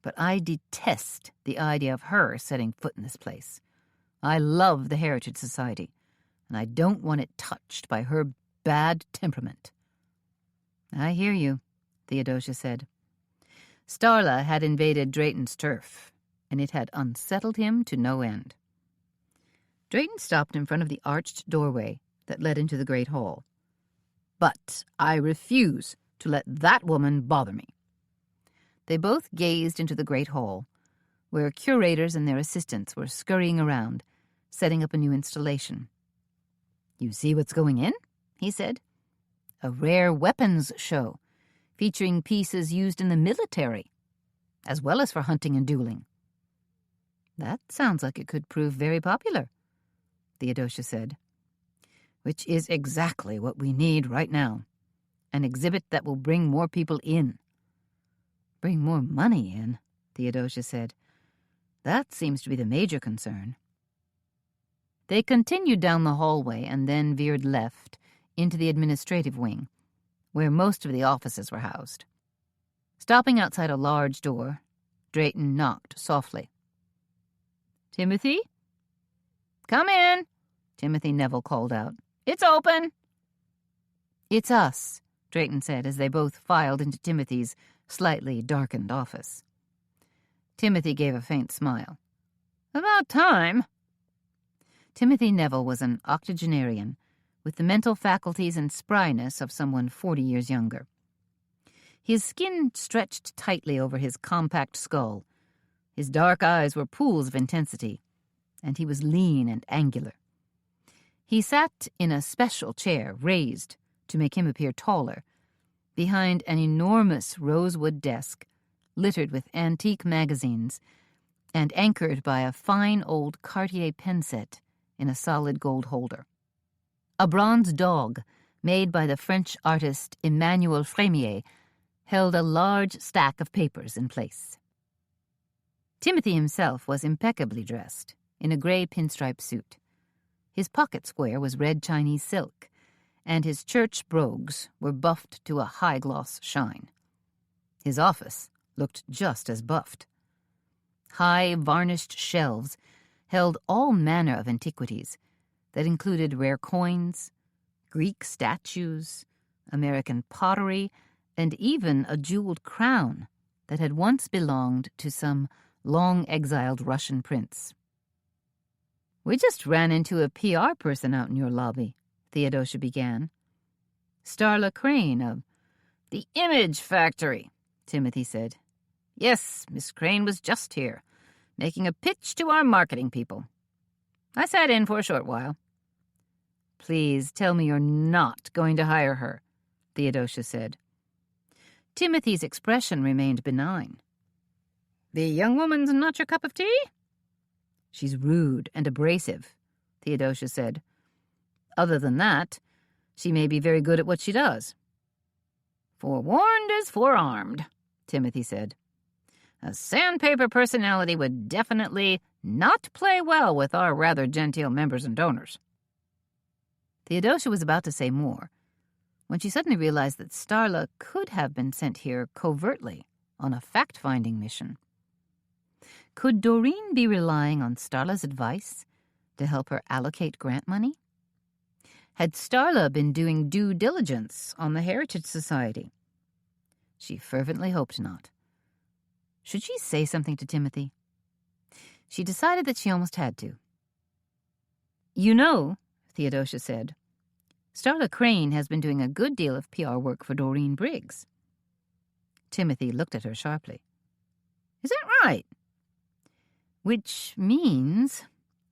"but I detest the idea of her setting foot in this place. I love the Heritage Society, and I don't want it touched by her bad temperament." "I hear you," Theodosia said. Starla had invaded Drayton's turf, and it had unsettled him to no end. Drayton stopped in front of the arched doorway that led into the great hall. "But I refuse to let that woman bother me." They both gazed into the great hall, where curators and their assistants were scurrying around, setting up a new installation. "You see what's going in?" he said. "A rare weapons show, featuring pieces used in the military, as well as for hunting and dueling." "That sounds like it could prove very popular," Theodosia said. "Which is exactly what we need right now. An exhibit that will bring more people in." "Bring more money in," Theodosia said. "That seems to be the major concern." They continued down the hallway and then veered left into the administrative wing, where most of the offices were housed. Stopping outside a large door, Drayton knocked softly. "Timothy?" "Come in," Timothy Neville called out. "It's open." "It's us," Drayton said as they both filed into Timothy's slightly darkened office. Timothy gave a faint smile. "About time." Timothy Neville was an octogenarian, with the mental faculties and spryness of someone 40 years younger. His skin stretched tightly over his compact skull. His dark eyes were pools of intensity, and he was lean and angular. He sat in a special chair raised to make him appear taller, behind an enormous rosewood desk littered with antique magazines and anchored by a fine old Cartier pen set in a solid gold holder. A bronze dog, made by the French artist Emmanuel Frémier, held a large stack of papers in place. Timothy himself was impeccably dressed, in a gray pinstripe suit. His pocket square was red Chinese silk, and his church brogues were buffed to a high-gloss shine. His office looked just as buffed. High, varnished shelves held all manner of antiquities that included rare coins, Greek statues, American pottery, and even a jeweled crown that had once belonged to some long-exiled Russian prince. "We just ran into a PR person out in your lobby," Theodosia began. "Starla Crane of the Image Factory," Timothy said. "Yes, Miss Crane was just here, making a pitch to our marketing people. I sat in for a short while." "Please tell me you're not going to hire her," Theodosia said. Timothy's expression remained benign. "The young woman's not your cup of tea?" "She's rude and abrasive," Theodosia said. "Other than that, she may be very good at what she does." "Forewarned is forearmed," Timothy said. A sandpaper personality would definitely not play well with our rather genteel members and donors. Theodosia was about to say more when she suddenly realized that Starla could have been sent here covertly on a fact-finding mission. Could Doreen be relying on Starla's advice to help her allocate grant money? Had Starla been doing due diligence on the Heritage Society? She fervently hoped not. Should she say something to Timothy? She decided that she almost had to. You know, Theodosia said, Starla Crane has been doing a good deal of PR work for Doreen Briggs. Timothy looked at her sharply. Is that right? Which means,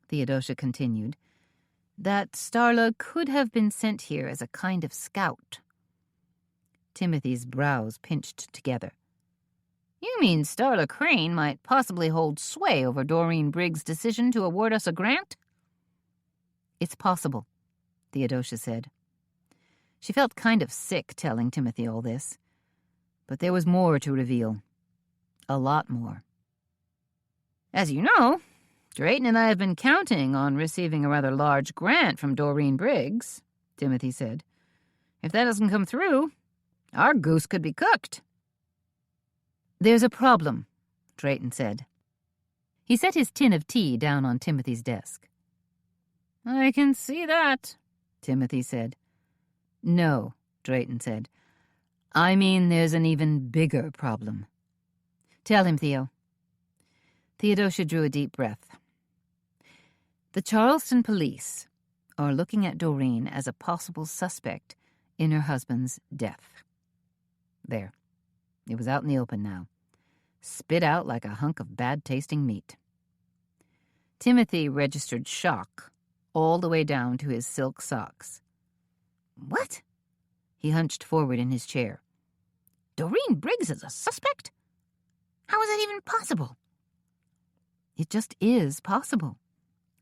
Theodosia continued, that Starla could have been sent here as a kind of scout. Timothy's brows pinched together. You mean Starla Crane might possibly hold sway over Doreen Briggs' decision to award us a grant? It's possible, Theodosia said. She felt kind of sick telling Timothy all this, but there was more to reveal. A lot more. As you know, Drayton and I have been counting on receiving a rather large grant from Doreen Briggs, Timothy said. If that doesn't come through, our goose could be cooked. There's a problem, Drayton said. He set his tin of tea down on Timothy's desk. I can see that, Timothy said. No, Drayton said. I mean there's an even bigger problem. Tell him, Theo. Theodosia drew a deep breath. The Charleston police are looking at Doreen as a possible suspect in her husband's death. There. It was out in the open now. Spit out like a hunk of bad-tasting meat. Timothy registered shock all the way down to his silk socks. What? He hunched forward in his chair. Doreen Briggs is a suspect? How is that even possible? It just is possible,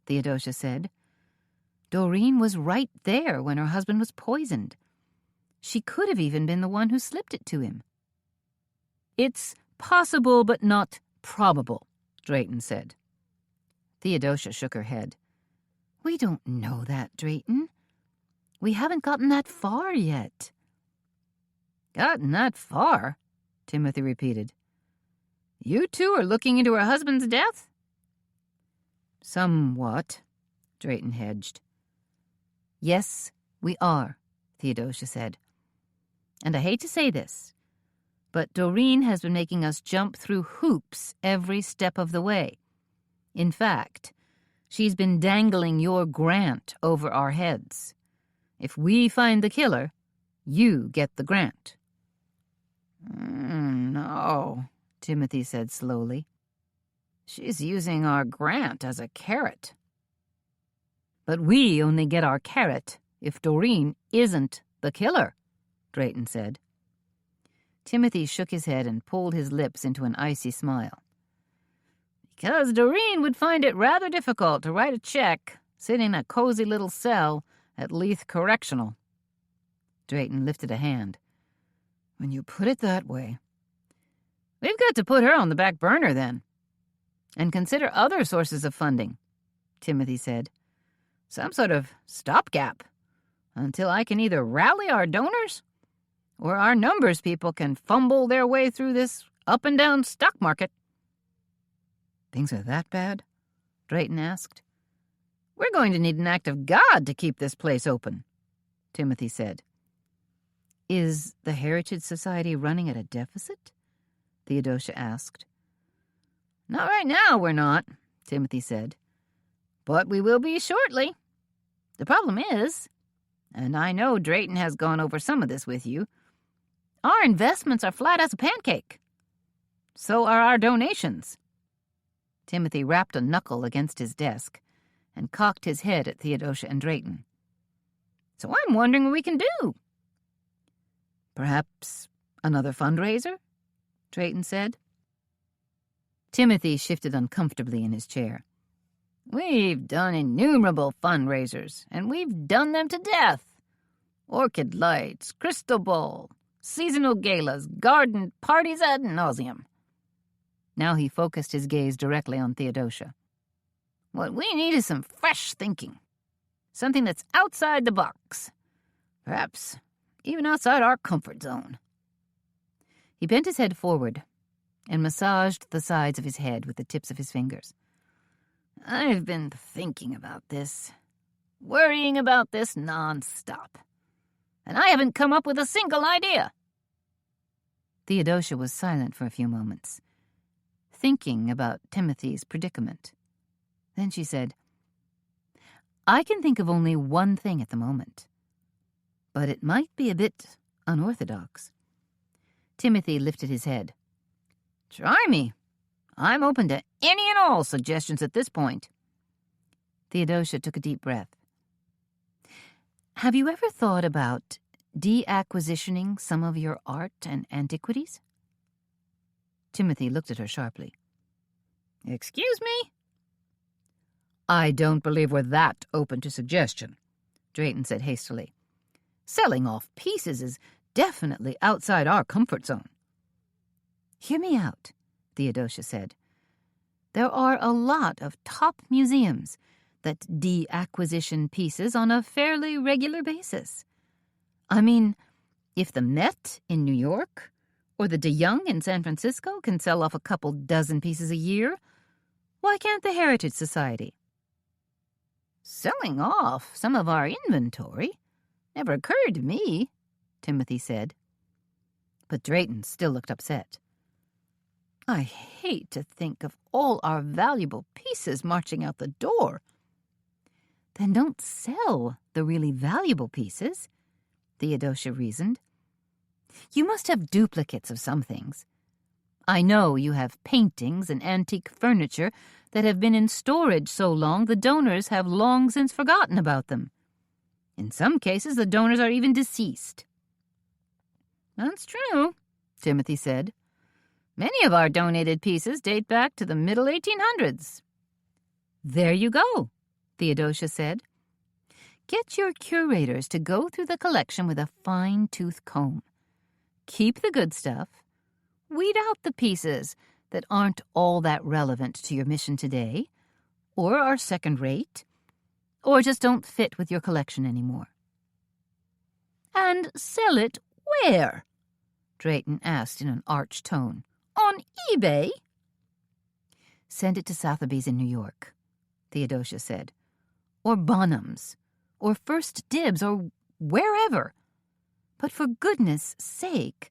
Theodosia said. Doreen was right there when her husband was poisoned. She could have even been the one who slipped it to him. It's possible but not probable, Drayton said. Theodosia shook her head. We don't know that, Drayton. We haven't gotten that far yet. Gotten that far? Timothy repeated. You two are looking into her husband's death? Somewhat, Drayton hedged. Yes, we are, Theodosia said. And I hate to say this, but Doreen has been making us jump through hoops every step of the way. In fact, she's been dangling your grant over our heads. If we find the killer, you get the grant. No, Timothy said slowly. She's using our grant as a carrot. But we only get our carrot if Doreen isn't the killer, Drayton said. Timothy shook his head and pulled his lips into an icy smile. Because Doreen would find it rather difficult to write a check sitting in a cozy little cell at Leith Correctional. Drayton lifted a hand. When you put it that way. We've got to put her on the back burner, then. And consider other sources of funding, Timothy said. Some sort of stopgap, until I can either rally our donors or our numbers people can fumble their way through this up-and-down stock market. Things are that bad? Drayton asked. We're going to need an act of God to keep this place open, Timothy said. Is the Heritage Society running at a deficit? Theodosia asked. Not right now, we're not, Timothy said. But we will be shortly. The problem is, and I know Drayton has gone over some of this with you, our investments are flat as a pancake. So are our donations. Timothy rapped a knuckle against his desk and cocked his head at Theodosia and Drayton. So I'm wondering what we can do. Perhaps another fundraiser? Drayton said. Timothy shifted uncomfortably in his chair. We've done innumerable fundraisers, and we've done them to death. Orchid lights, crystal bowl, seasonal galas, garden parties ad nauseum. Now he focused his gaze directly on Theodosia. What we need is some fresh thinking. Something that's outside the box. Perhaps even outside our comfort zone. He bent his head forward and massaged the sides of his head with the tips of his fingers. I've been thinking about this, worrying about this nonstop, and I haven't come up with a single idea. Theodosia was silent for a few moments, thinking about Timothy's predicament. Then she said, I can think of only one thing at the moment, but it might be a bit unorthodox. Timothy lifted his head. Try me. I'm open to any and all suggestions at this point. Theodosia took a deep breath. Have you ever thought about deacquisitioning some of your art and antiquities? Timothy looked at her sharply. Excuse me? I don't believe we're that open to suggestion, Drayton said hastily. Selling off pieces is definitely outside our comfort zone. Hear me out, Theodosia said. There are a lot of top museums that deacquisition pieces on a fairly regular basis. I mean, if the Met in New York or the De Young in San Francisco can sell off a couple dozen pieces a year, why can't the Heritage Society? Selling off some of our inventory never occurred to me, Timothy said. But Drayton still looked upset. I hate to think of all our valuable pieces marching out the door. Then don't sell the really valuable pieces, Theodosia reasoned. You must have duplicates of some things. I know you have paintings and antique furniture that have been in storage so long the donors have long since forgotten about them. In some cases, the donors are even deceased. That's true, Timothy said. Many of our donated pieces date back to the middle 1800s. There you go, Theodosia said. Get your curators to go through the collection with a fine-tooth comb. Keep the good stuff. Weed out the pieces that aren't all that relevant to your mission today, or are second-rate, or just don't fit with your collection anymore. And sell it where? Drayton asked in an arch tone. On eBay? Send it to Sotheby's in New York, Theodosia said. Or Bonham's, or First Dibs, or wherever. But for goodness sake,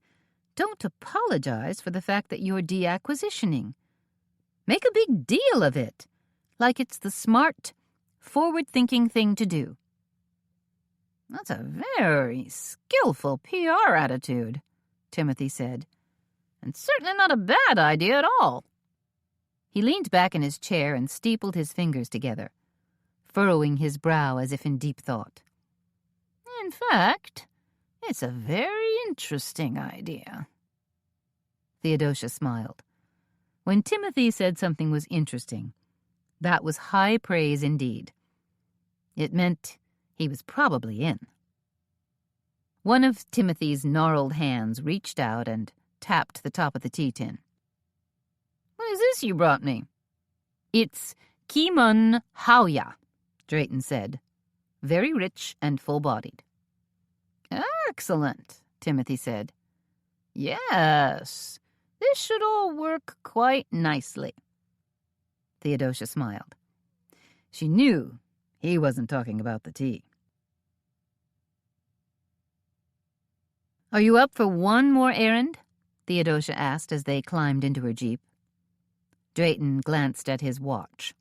don't apologize for the fact that you're deacquisitioning. Make a big deal of it, like it's the smart, forward-thinking thing to do. That's a very skillful PR attitude, Timothy said, and certainly not a bad idea at all. He leaned back in his chair and steepled his fingers together, furrowing his brow as if in deep thought. In fact, it's a very interesting idea. Theodosia smiled. When Timothy said something was interesting, that was high praise indeed. It meant he was probably in. One of Timothy's gnarled hands reached out and tapped the top of the tea tin. What is this you brought me? It's Kimun Haoya, Drayton said, very rich and full-bodied. Excellent, Timothy said. Yes, this should all work quite nicely. Theodosia smiled. She knew he wasn't talking about the tea. Are you up for one more errand? Theodosia asked as they climbed into her jeep. Drayton glanced at his watch.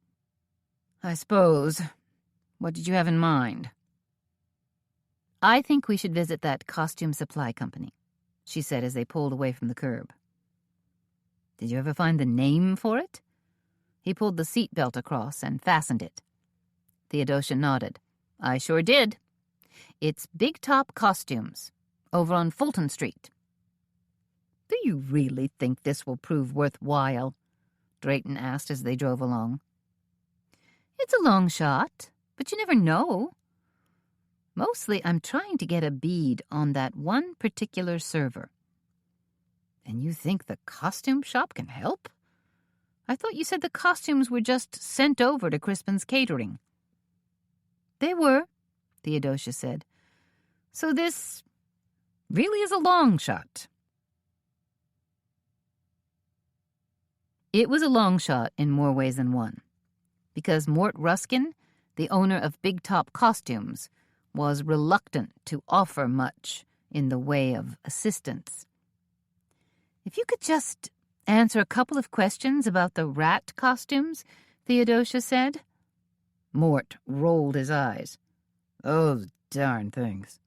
I suppose. What did you have in mind? I think we should visit that costume supply company, she said as they pulled away from the curb. Did you ever find the name for it? He pulled the seat belt across and fastened it. Theodosia nodded. I sure did. It's Big Top Costumes, over on Fulton Street. Do you really think this will prove worthwhile? Drayton asked as they drove along. It's a long shot, but you never know. Mostly, I'm trying to get a bead on that one particular server." "And you think the costume shop can help? I thought you said the costumes were just sent over to Crispin's catering." "They were," Theodosia said. "So this really is a long shot." It was a long shot in more ways than one, because Mort Ruskin, the owner of Big Top Costumes, was reluctant to offer much in the way of assistance. "If you could just answer a couple of questions about the rat costumes," Theodosia said. Mort rolled his eyes. "Those darn things."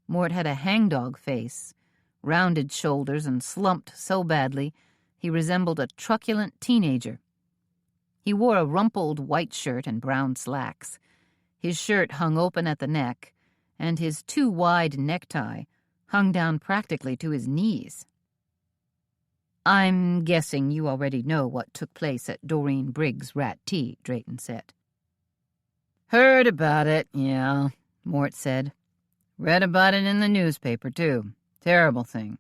Mort had a hangdog face, rounded shoulders, and slumped so badly he resembled a truculent teenager. He wore a rumpled white shirt and brown slacks. His shirt hung open at the neck, and his too-wide necktie hung down practically to his knees. "I'm guessing you already know what took place at Doreen Briggs' rat tea," Drayton said. "Heard about it, yeah," Mort said. "Read about it in the newspaper, too. Terrible thing.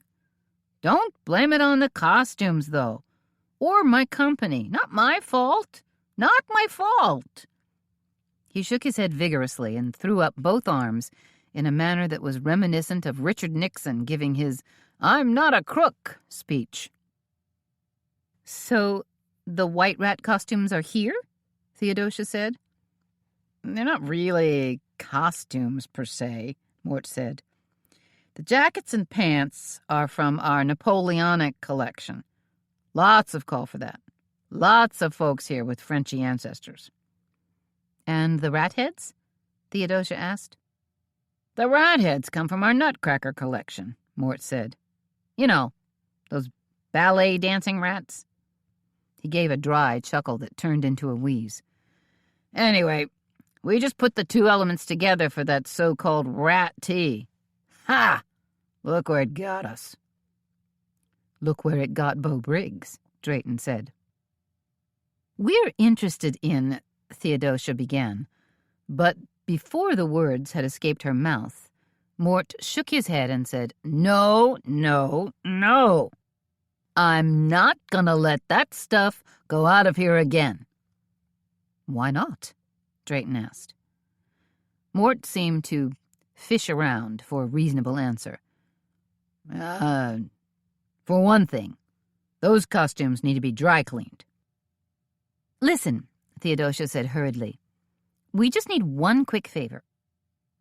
Don't blame it on the costumes, though. Or my company. Not my fault. Not my fault." He shook his head vigorously and threw up both arms in a manner that was reminiscent of Richard Nixon giving his "I'm not a crook" speech. "So the white rat costumes are here?" Theodosia said. "They're not really costumes, per se," Mort said. "The jackets and pants are from our Napoleonic collection. Lots of call for that. Lots of folks here with Frenchy ancestors." "And the rat heads?" Theodosia asked. "The rat heads come from our Nutcracker collection," Mort said. "You know, those ballet dancing rats." He gave a dry chuckle that turned into a wheeze. "Anyway, we just put the two elements together for that so-called rat tea. Ha! Look where it got us." "Look where it got Beau Briggs," Drayton said. "We're interested in," Theodosia began, but before the words had escaped her mouth, Mort shook his head and said, "No, no, no. I'm not gonna let that stuff go out of here again." "Why not?" Drayton asked. Mort seemed to fish around for a reasonable answer. For one thing, those costumes need to be dry cleaned." "Listen," Theodosia said hurriedly. "We just need one quick favor.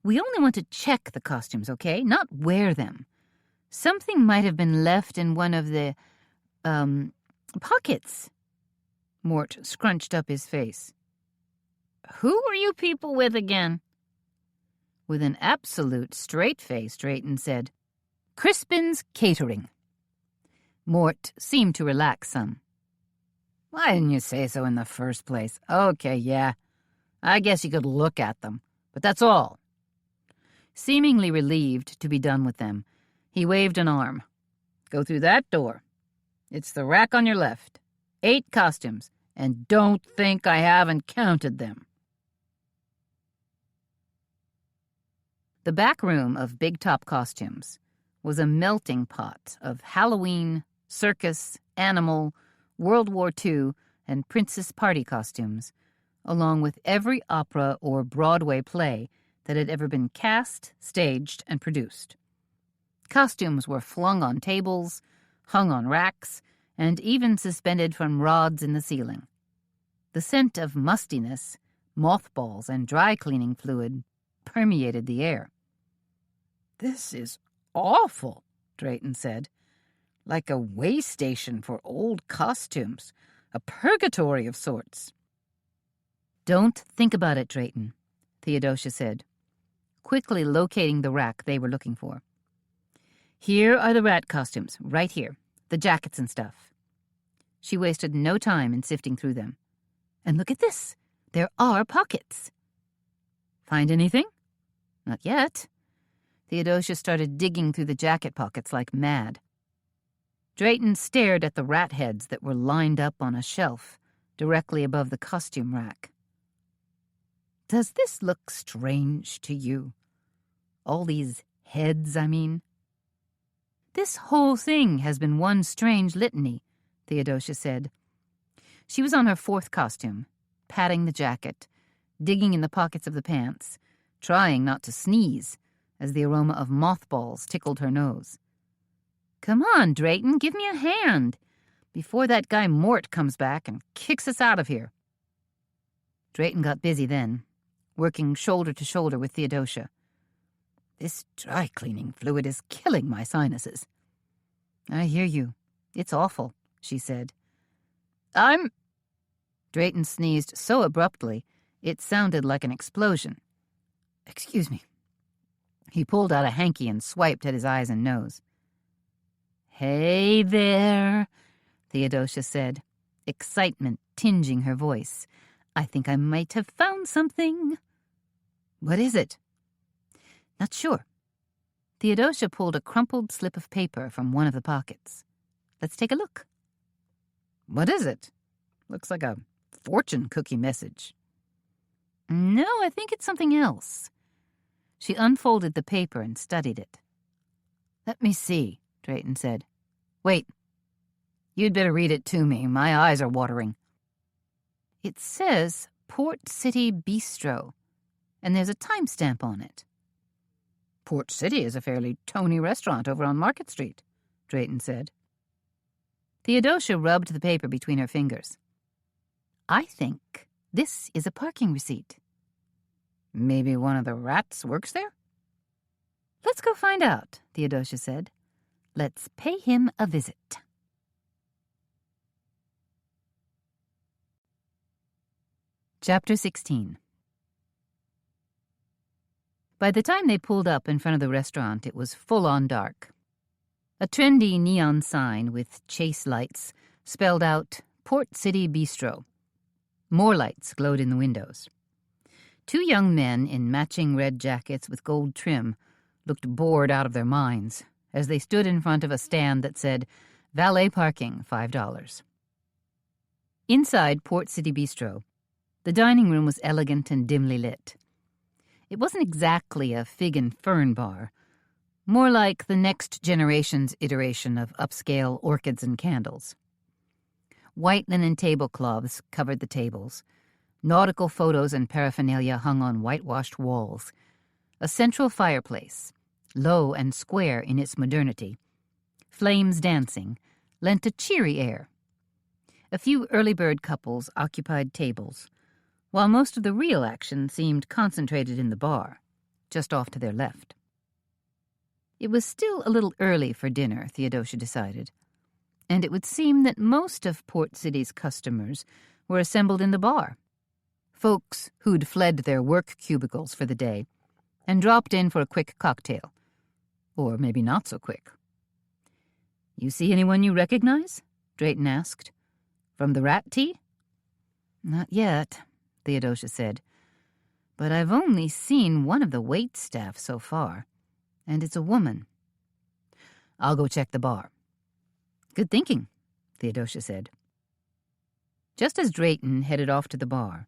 We only want to check the costumes, okay? Not wear them. Something might have been left in one of the, pockets." Mort scrunched up his face. "Who are you people with again?" With an absolute straight face, Drayton said, "Crispin's Catering." Mort seemed to relax some. "Why didn't you say so in the first place? Okay, yeah. I guess you could look at them, but that's all." Seemingly relieved to be done with them, he waved an arm. "Go through that door. It's the rack on your left. 8 costumes, and don't think I haven't counted them." The back room of Big Top Costumes was a melting pot of Halloween, circus, animal, World War II, and princess party costumes, along with every opera or Broadway play that had ever been cast, staged, and produced. Costumes were flung on tables, hung on racks, and even suspended from rods in the ceiling. The scent of mustiness, mothballs, and dry cleaning fluid permeated the air. "This is awful," Drayton said. "Like a way station for old costumes. A purgatory of sorts." "Don't think about it, Drayton," Theodosia said, quickly locating the rack they were looking for. "Here are the rat costumes, right here, the jackets and stuff." She wasted no time in sifting through them. "And look at this. There are pockets." "Find anything?" "Not yet." Theodosia started digging through the jacket pockets like mad. Drayton stared at the rat heads that were lined up on a shelf directly above the costume rack. "Does this look strange to you?" All these heads, I mean. This whole thing has been one strange litany, Theodosia said. She was on her fourth costume, patting the jacket, digging in the pockets of the pants, trying not to sneeze as the aroma of mothballs tickled her nose. Come on, Drayton, give me a hand, before that guy Mort comes back and kicks us out of here. Drayton got busy then, working shoulder to shoulder with Theodosia. This dry-cleaning fluid is killing my sinuses. I hear you. It's awful, she said. Drayton sneezed so abruptly, it sounded like an explosion. Excuse me. He pulled out a hanky and swiped at his eyes and nose. Hey there, Theodosia said, excitement tinging her voice. I think I might have found something. What is it? Not sure. Theodosia pulled a crumpled slip of paper from one of the pockets. Let's take a look. What is it? Looks like a fortune cookie message. No, I think it's something else. She unfolded the paper and studied it. Let me see, Drayton said. Wait. You'd better read it to me. My eyes are watering. It says Port City Bistro, and there's a timestamp on it. Port City is a fairly tony restaurant over on Market Street, Drayton said. Theodosia rubbed the paper between her fingers. I think this is a parking receipt. Maybe one of the rats works there? Let's go find out, Theodosia said. Let's pay him a visit. Chapter 16. By the time they pulled up in front of the restaurant, it was full-on dark. A trendy neon sign with chase lights spelled out Port City Bistro. More lights glowed in the windows. Two young men in matching red jackets with gold trim looked bored out of their minds as they stood in front of a stand that said, Valet parking, $5. Inside Port City Bistro, the dining room was elegant and dimly lit. It wasn't exactly a fig and fern bar, more like the next generation's iteration of upscale orchids and candles. White linen tablecloths covered the tables. Nautical photos and paraphernalia hung on whitewashed walls. A central fireplace, low and square in its modernity, flames dancing, lent a cheery air. A few early bird couples occupied tables, while most of the real action seemed concentrated in the bar, just off to their left. It was still a little early for dinner, Theodosia decided, and it would seem that most of Port City's customers were assembled in the bar, folks who'd fled their work cubicles for the day and dropped in for a quick cocktail, or maybe not so quick. You see anyone you recognize? Drayton asked. From the rat tea? Not yet, Theodosia said, but I've only seen one of the wait staff so far, and it's a woman. I'll go check the bar. Good thinking, Theodosia said. Just as Drayton headed off to the bar,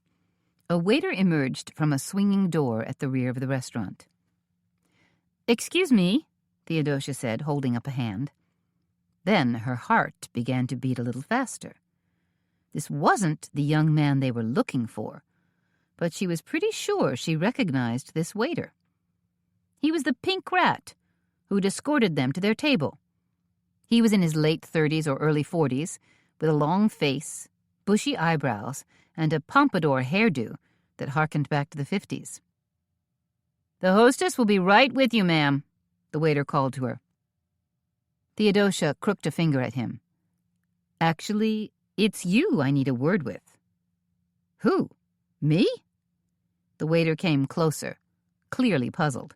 a waiter emerged from a swinging door at the rear of the restaurant. Excuse me, Theodosia said, holding up a hand. Then her heart began to beat a little faster. This wasn't the young man they were looking for, but she was pretty sure she recognized this waiter. He was the pink rat who'd escorted them to their table. He was in his late 30s or early 40s, with a long face, bushy eyebrows, and a pompadour hairdo that harkened back to the 50s. The hostess will be right with you, ma'am, the waiter called to her. Theodosia crooked a finger at him. Actually, it's you I need a word with. Who? Me? The waiter came closer, clearly puzzled.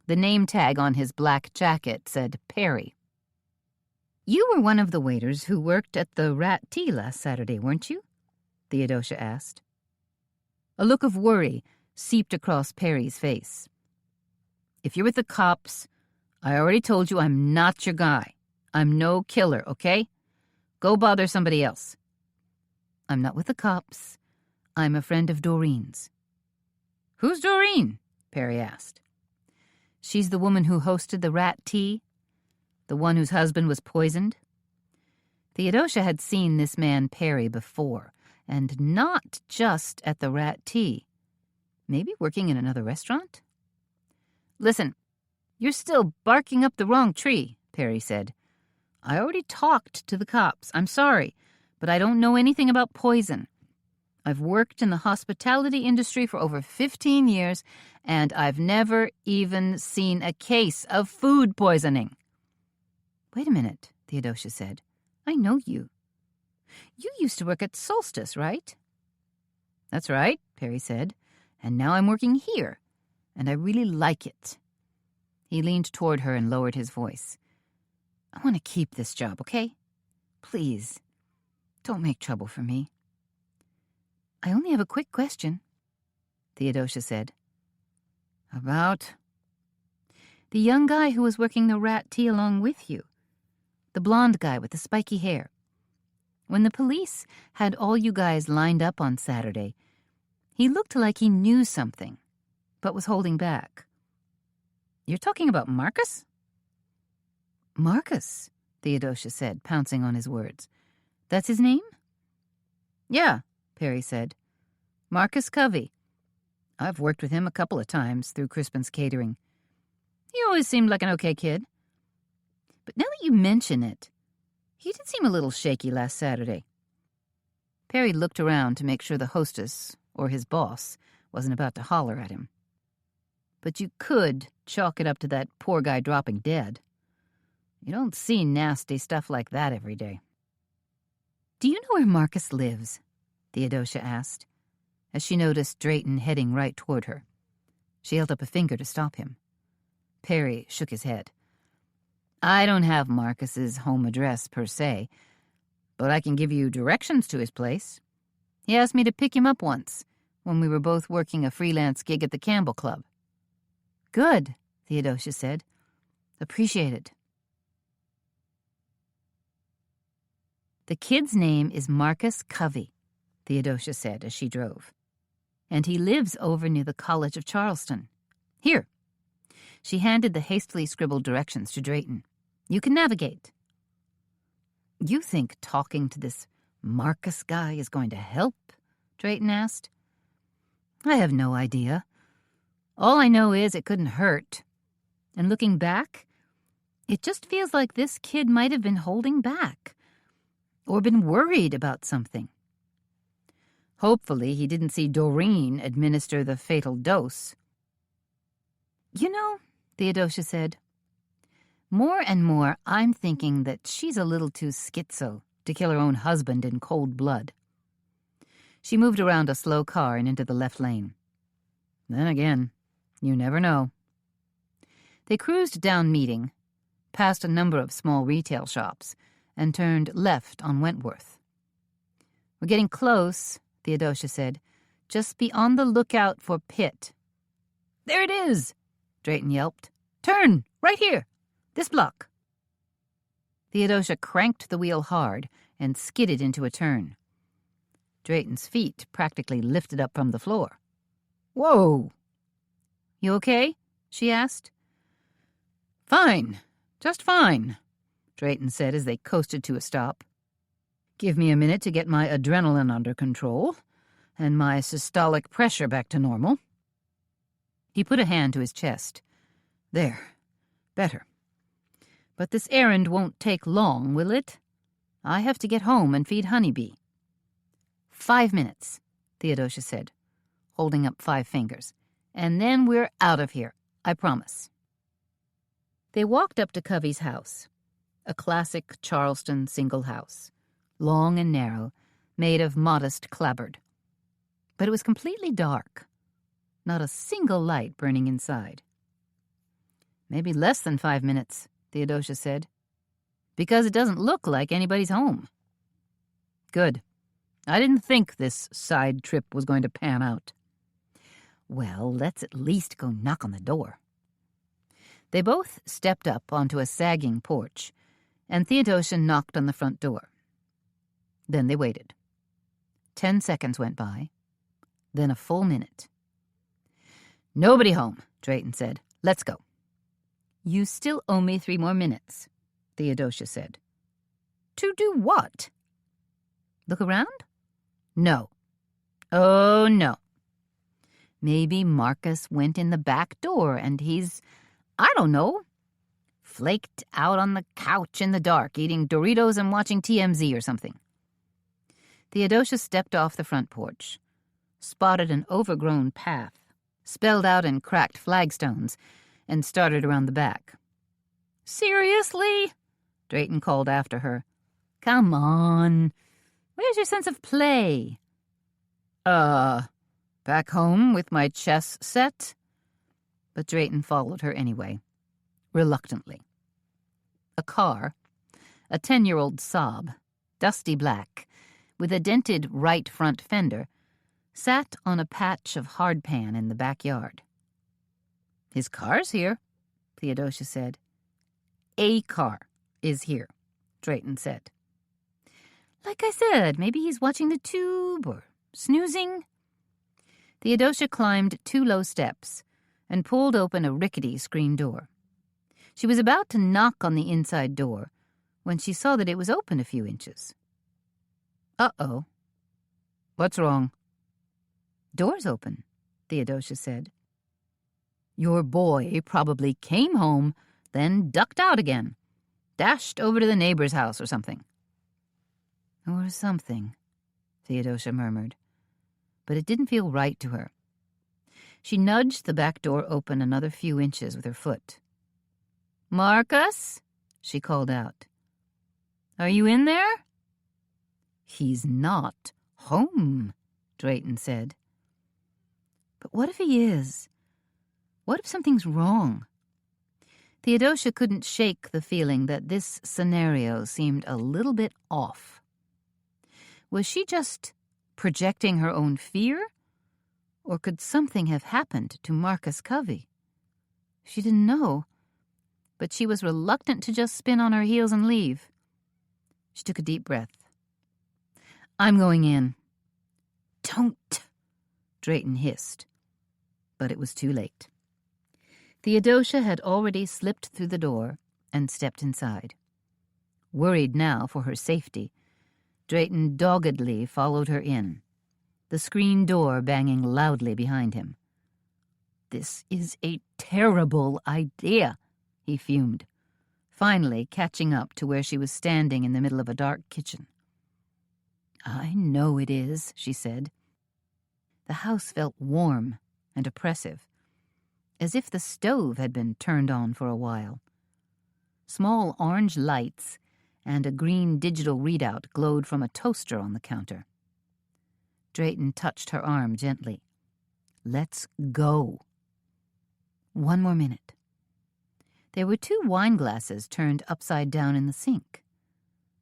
The name tag on his black jacket said Perry. You were one of the waiters who worked at the Rat Tea last Saturday, weren't you? Theodosia asked. A look of worry seeped across Perry's face. If you're with the cops, I already told you I'm not your guy. I'm no killer, okay? Go bother somebody else. I'm not with the cops. I'm a friend of Doreen's. Who's Doreen? Perry asked. She's the woman who hosted the rat tea? The one whose husband was poisoned? Theodosia had seen this man Perry before, and not just at the rat tea. Maybe working in another restaurant? "Listen, you're still barking up the wrong tree," Perry said. "I already talked to the cops. I'm sorry, but I don't know anything about poison. I've worked in the hospitality industry for over 15 years, and I've never even seen a case of food poisoning." "Wait a minute," Theodosia said. "I know you. You used to work at Solstice, right?" "That's right," Perry said. "And now I'm working here, and I really like it." He leaned toward her and lowered his voice. "I want to keep this job, okay? Please, don't make trouble for me." "I only have a quick question," Theodosia said. "About?" "The young guy who was working the rat tea along with you. The blonde guy with the spiky hair. When the police had all you guys lined up on Saturday, he looked like he knew something, but was holding back." "You're talking about Marcus?" "Marcus," Theodosia said, pouncing on his words. "That's his name?" "Yeah," Perry said. "Marcus Covey. I've worked with him a couple of times through Crispin's Catering. He always seemed like an okay kid. But now that you mention it, he did seem a little shaky last Saturday." Perry looked around to make sure the hostess, or his boss, wasn't about to holler at him. "But you could chalk it up to that poor guy dropping dead. You don't see nasty stuff like that every day." "Do you know where Marcus lives?" Theodosia asked, as she noticed Drayton heading right toward her. She held up a finger to stop him. Perry shook his head. "I don't have Marcus's home address per se, but I can give you directions to his place. He asked me to pick him up once, when we were both working a freelance gig at the Campbell Club." "Good," Theodosia said. "Appreciate it." "The kid's name is Marcus Covey," Theodosia said as she drove. "And he lives over near the College of Charleston. Here." She handed the hastily scribbled directions to Drayton. "You can navigate." "You think talking to this Marcus guy is going to help?" Drayton asked. "I have no idea. All I know is it couldn't hurt. And looking back, it just feels like this kid might have been holding back, or been worried about something. Hopefully he didn't see Doreen administer the fatal dose." "You know," Theodosia said, "more and more I'm thinking that she's a little too schizo to kill her own husband in cold blood." She moved around a slow car and into the left lane. "Then again, you never know." They cruised down Meeting, past a number of small retail shops, and turned left on Wentworth. "We're getting close," Theodosia said. "Just be on the lookout for Pitt." "There it is!" Drayton yelped. "Turn! Right here! This block!" Theodosia cranked the wheel hard and skidded into a turn. Drayton's feet practically lifted up from the floor. "Whoa!" "You okay?" she asked. "Fine. Just fine," Drayton said as they coasted to a stop. "Give me a minute to get my adrenaline under control and my systolic pressure back to normal." He put a hand to his chest. "There. Better. But this errand won't take long, will it? I have to get home and feed Honeybee." 5 minutes, Theodosia said, holding up 5 fingers. "And then we're out of here, I promise." They walked up to Covey's house, a classic Charleston single house, long and narrow, made of modest clapboard. But it was completely dark, not a single light burning inside. "Maybe less than 5 minutes," Theodosia said, "because it doesn't look like anybody's home." "Good. I didn't think this side trip was going to pan out." "Well, let's at least go knock on the door." They both stepped up onto a sagging porch, and Theodosia knocked on the front door. Then they waited. 10 seconds went by, then a full minute. "Nobody home," Drayton said. "Let's go." You still owe me 3 more minutes, Theodosia said. To do what? Look around? No. Oh, no. Maybe Marcus went in the back door and he's, I don't know, flaked out on the couch in the dark, eating Doritos and watching TMZ or something. Theodosia stepped off the front porch, spotted an overgrown path, spelled out in cracked flagstones, and started around the back. Seriously? Drayton called after her. Come on. Where's your sense of play? Back home with my chess set? But Drayton followed her anyway, reluctantly. A car, a 10-year-old Saab, dusty black, with a dented right front fender, sat on a patch of hardpan in the backyard. His car's here, Theodosia said. A car is here, Drayton said. Like I said, maybe he's watching the tube or snoozing. Theodosia climbed 2 low steps and pulled open a rickety screen door. She was about to knock on the inside door when she saw that it was open a few inches. Uh-oh. What's wrong? Door's open, Theodosia said. Your boy probably came home, then ducked out again, dashed over to the neighbor's house or something. Or something, Theodosia murmured, but it didn't feel right to her. She nudged the back door open another few inches with her foot. Marcus, she called out. Are you in there? He's not home, Drayton said. But what if he is? What if something's wrong? Theodosia couldn't shake the feeling that this scenario seemed a little bit off. Was she just projecting her own fear? Or could something have happened to Marcus Covey? She didn't know, but she was reluctant to just spin on her heels and leave. She took a deep breath. I'm going in. Don't, Drayton hissed. But it was too late. Theodosia had already slipped through the door and stepped inside. Worried now for her safety, Drayton doggedly followed her in, the screen door banging loudly behind him. This is a terrible idea, he fumed, finally catching up to where she was standing in the middle of a dark kitchen. I know it is, she said. The house felt warm and oppressive, as if the stove had been turned on for a while. Small orange lights and a green digital readout glowed from a toaster on the counter. Drayton touched her arm gently. Let's go. 1 more minute. There were 2 wine glasses turned upside down in the sink.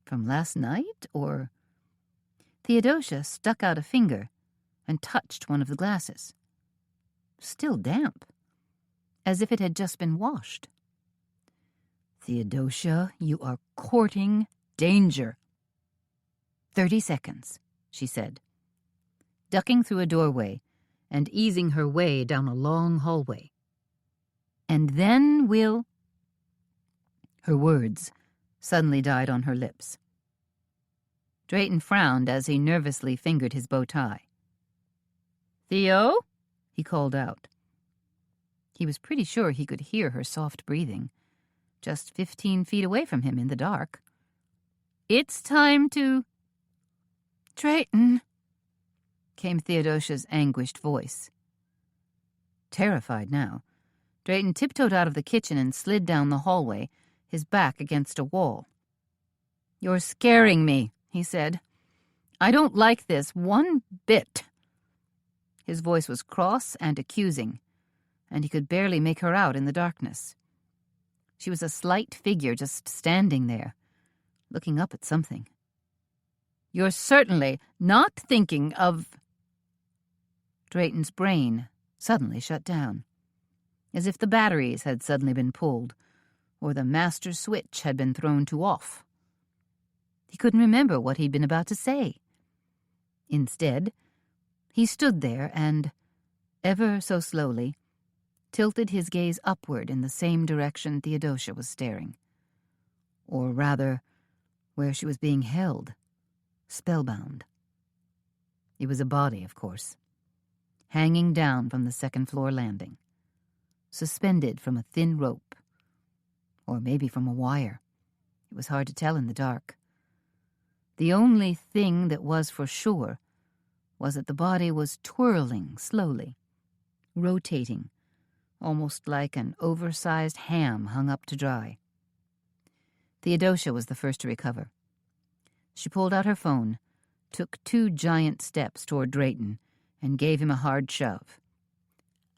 From last night, or... Theodosia stuck out a finger and touched one of the glasses. Still damp, as if it had just been washed. Theodosia, you are courting danger. 30 seconds, she said, ducking through a doorway and easing her way down a long hallway. And then we'll... Her words suddenly died on her lips. Drayton frowned as he nervously fingered his bow tie. Theo? He called out. He was pretty sure he could hear her soft breathing, just 15 feet away from him in the dark. It's time to... Drayton, came Theodosia's anguished voice. Terrified now, Drayton tiptoed out of the kitchen and slid down the hallway, his back against a wall. You're scaring me, he said. I don't like this one bit. His voice was cross and accusing, and he could barely make her out in the darkness. She was a slight figure just standing there, looking up at something. You're certainly not thinking of... Drayton's brain suddenly shut down, as if the batteries had suddenly been pulled, or the master switch had been thrown to off. He couldn't remember what he'd been about to say. Instead, he stood there and, ever so slowly, tilted his gaze upward in the same direction Theodosia was staring. Or rather, where she was being held, spellbound. It was a body, of course, hanging down from the second-floor landing, suspended from a thin rope, or maybe from a wire. It was hard to tell in the dark. The only thing that was for sure was that the body was twirling slowly, rotating, almost like an oversized ham hung up to dry. Theodosia was the first to recover. She pulled out her phone, took 2 giant steps toward Drayton, and gave him a hard shove.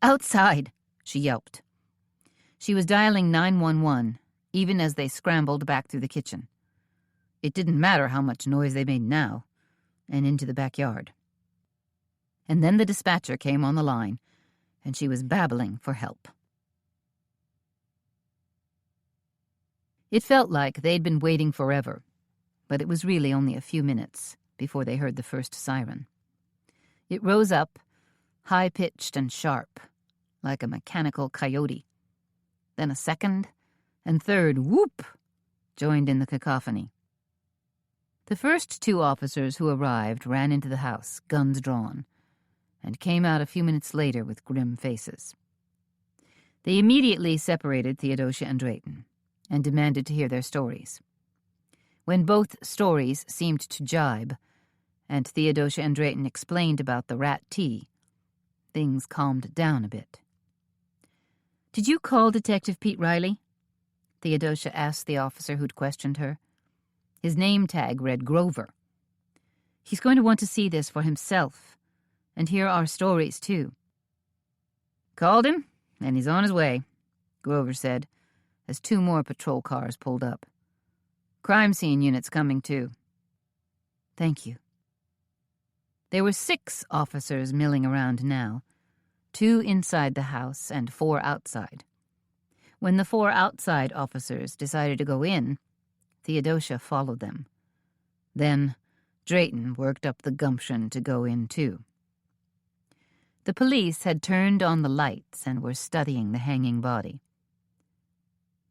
"Outside!" she yelped. She was dialing 911, even as they scrambled back through the kitchen. It didn't matter how much noise they made now, and into the backyard. And then the dispatcher came on the line, and she was babbling for help. It felt like they'd been waiting forever, but it was really only a few minutes before they heard the first siren. It rose up, high-pitched and sharp, like a mechanical coyote. Then a second and third whoop joined in the cacophony. The first 2 officers who arrived ran into the house, guns drawn, and came out a few minutes later with grim faces. They immediately separated Theodosia and Drayton and demanded to hear their stories. When both stories seemed to jibe, and Theodosia and Drayton explained about the rat tea, things calmed down a bit. "Did you call Detective Pete Riley?" Theodosia asked the officer who'd questioned her. His name tag read Grover. "He's going to want to see this for himself, and hear our stories, too." "Called him, and he's on his way," Grover said, as 2 more patrol cars pulled up. "Crime scene unit's coming, too." "Thank you." There were 6 officers milling around now, 2 inside the house and 4 outside. When the 4 outside officers decided to go in, Theodosia followed them. Then Drayton worked up the gumption to go in, too. The police had turned on the lights and were studying the hanging body.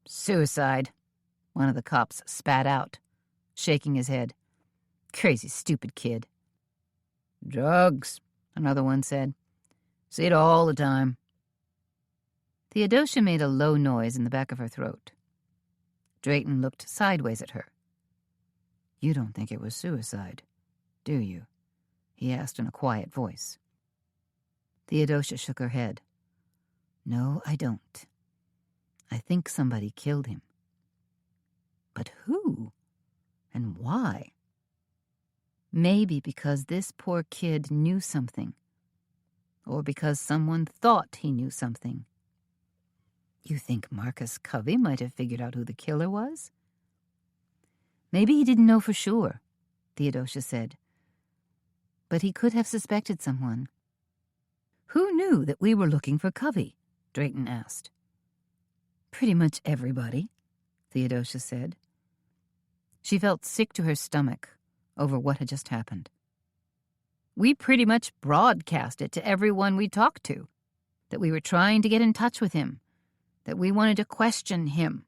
"Suicide," one of the cops spat out, shaking his head. "Crazy, stupid kid." "Drugs," another one said. "See it all the time." Theodosia made a low noise in the back of her throat. Drayton looked sideways at her. "You don't think it was suicide, do you?" he asked in a quiet voice. Theodosia shook her head. "No, I don't. I think somebody killed him." "But who? And why?" "Maybe because this poor kid knew something. Or because someone thought he knew something." "You think Marcus Covey might have figured out who the killer was?" "Maybe he didn't know for sure," Theodosia said. "But he could have suspected someone." "Who knew that we were looking for Covey?" Drayton asked. "Pretty much everybody," Theodosia said. She felt sick to her stomach over what had just happened. "We pretty much broadcast it to everyone we talked to, that we were trying to get in touch with him, that we wanted to question him."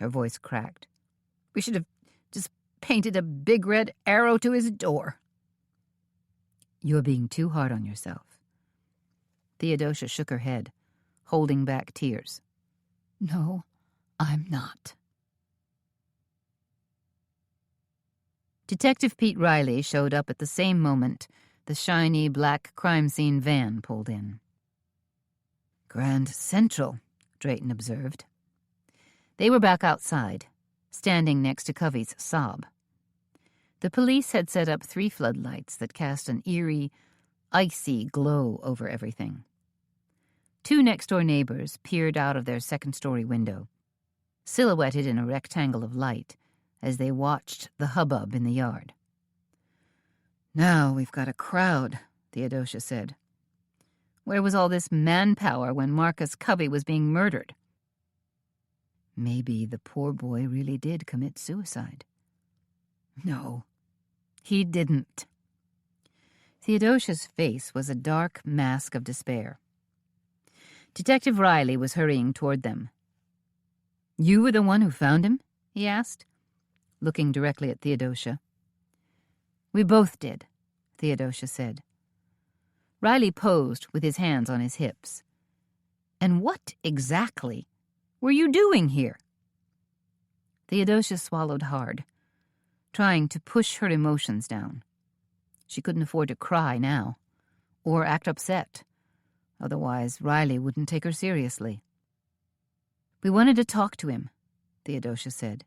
Her voice cracked. "We should have just painted a big red arrow to his door." "You're being too hard on yourself." Theodosia shook her head, holding back tears. "No, I'm not." Detective Pete Riley showed up at the same moment the shiny black crime scene van pulled in. "Grand Central," Drayton observed. They were back outside, standing next to Covey's sob. The police had set up 3 floodlights that cast an eerie, icy glow over everything. 2 next-door neighbors peered out of their second-story window, silhouetted in a rectangle of light, as they watched the hubbub in the yard. "Now we've got a crowd," Theodosia said. "Where was all this manpower when Marcus Covey was being murdered?" Maybe the poor boy really did commit suicide. No, he didn't. Theodosia's face was a dark mask of despair. Detective Riley was hurrying toward them. "You were the one who found him?" he asked, looking directly at Theodosia. "We both did," Theodosia said. Riley posed with his hands on his hips. "And what exactly were you doing here?" Theodosia swallowed hard, trying to push her emotions down. She couldn't afford to cry now, or act upset. Otherwise, Riley wouldn't take her seriously. "We wanted to talk to him," Theodosia said.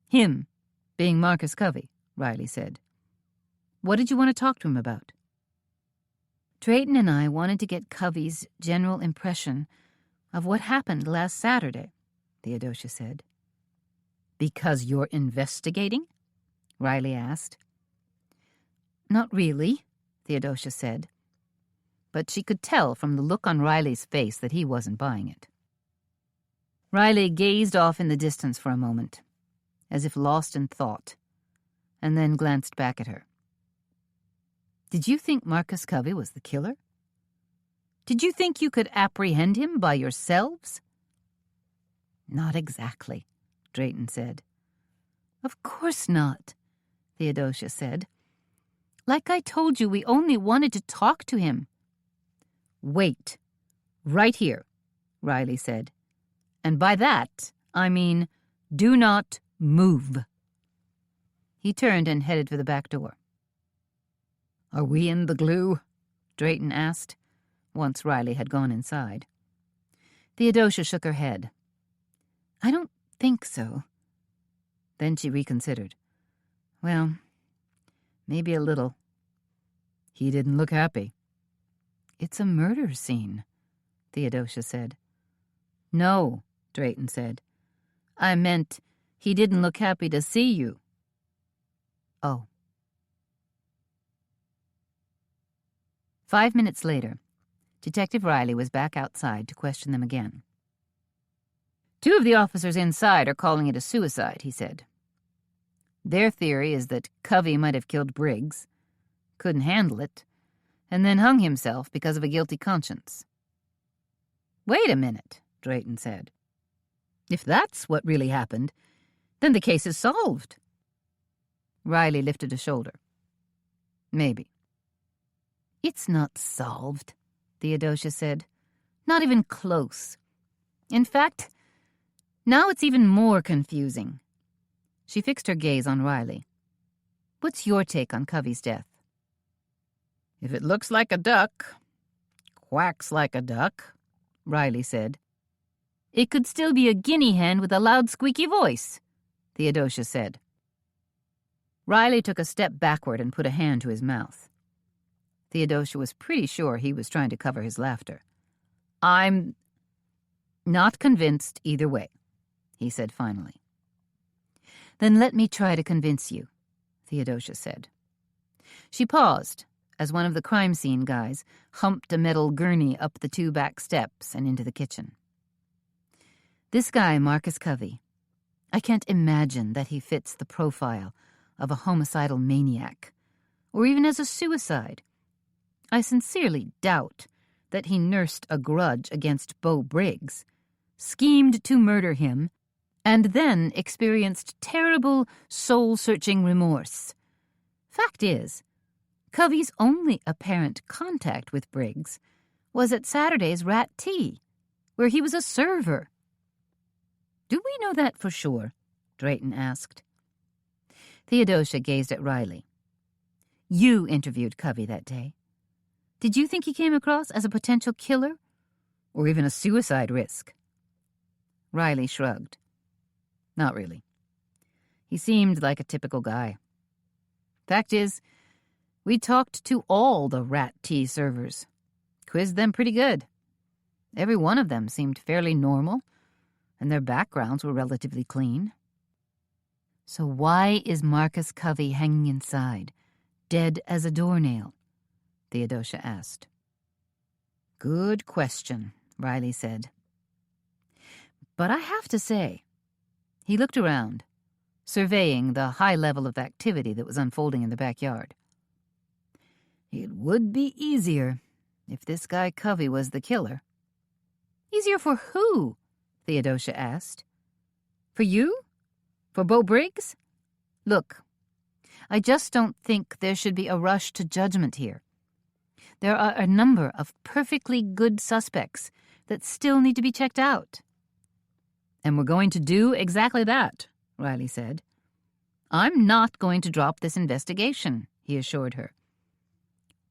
"Him, being Marcus Covey," Riley said. "What did you want to talk to him about?" "Drayton and I wanted to get Covey's general impression of what happened last Saturday," Theodosia said. "Because you're investigating?" Riley asked. "Not really," Theodosia said. But she could tell from the look on Riley's face that he wasn't buying it. Riley gazed off in the distance for a moment, as if lost in thought, and then glanced back at her. "Did you think Marcus Covey was the killer? Did you think you could apprehend him by yourselves?" "Not exactly," Drayton said. "Of course not," Theodosia said. "Like I told you, we only wanted to talk to him." "Wait, right here," Riley said. "And by that, I mean, do not move." He turned and headed for the back door. "Are we in the glue?" Drayton asked, once Riley had gone inside. Theodosia shook her head. "I don't think so." Then she reconsidered. "Well, maybe a little." "He didn't look happy." "It's a murder scene," Theodosia said. "No," Drayton said. "I meant he didn't look happy to see you." "Oh." 5 minutes later, Detective Riley was back outside to question them again. "Two of the officers inside are calling it a suicide," he said. "Their theory is that Covey might have killed Briggs, couldn't handle it, and then hung himself because of a guilty conscience." "Wait a minute," Drayton said. "If that's what really happened, then the case is solved." Riley lifted a shoulder. "Maybe." "It's not solved," Theodosia said. "Not even close. In fact, now it's even more confusing." She fixed her gaze on Riley. "What's your take on Covey's death?" "If it looks like a duck, quacks like a duck," Riley said. "It could still be a guinea hen with a loud squeaky voice," Theodosia said. Riley took a step backward and put a hand to his mouth. Theodosia was pretty sure he was trying to cover his laughter. "I'm not convinced either way," he said finally. "Then let me try to convince you," Theodosia said. She paused as one of the crime scene guys humped a metal gurney up the 2 back steps and into the kitchen. "This guy, Marcus Covey, I can't imagine that he fits the profile of a homicidal maniac, or even as a suicide. I sincerely doubt that he nursed a grudge against Beau Briggs, schemed to murder him, and then experienced terrible, soul-searching remorse. Fact is, Covey's only apparent contact with Briggs was at Saturday's rat tea, where he was a server." "Do we know that for sure?" Drayton asked. Theodosia gazed at Riley. "You interviewed Covey that day. Did you think he came across as a potential killer, or even a suicide risk?" Riley shrugged. "Not really. He seemed like a typical guy. Fact is, we talked to all the rat tea servers. Quizzed them pretty good. Every one of them seemed fairly normal, and their backgrounds were relatively clean." "So why is Marcus Covey hanging inside, dead as a doornail?" Theodosia asked. "Good question," Riley said. "But I have to say," he looked around, surveying the high level of activity that was unfolding in the backyard. "It would be easier if this guy Covey was the killer." Easier for who? Theodosia asked. For you? For Beau Briggs? Look, I just don't think there should be a rush to judgment here. There are a number of perfectly good suspects that still need to be checked out. And we're going to do exactly that, Riley said. I'm not going to drop this investigation, he assured her.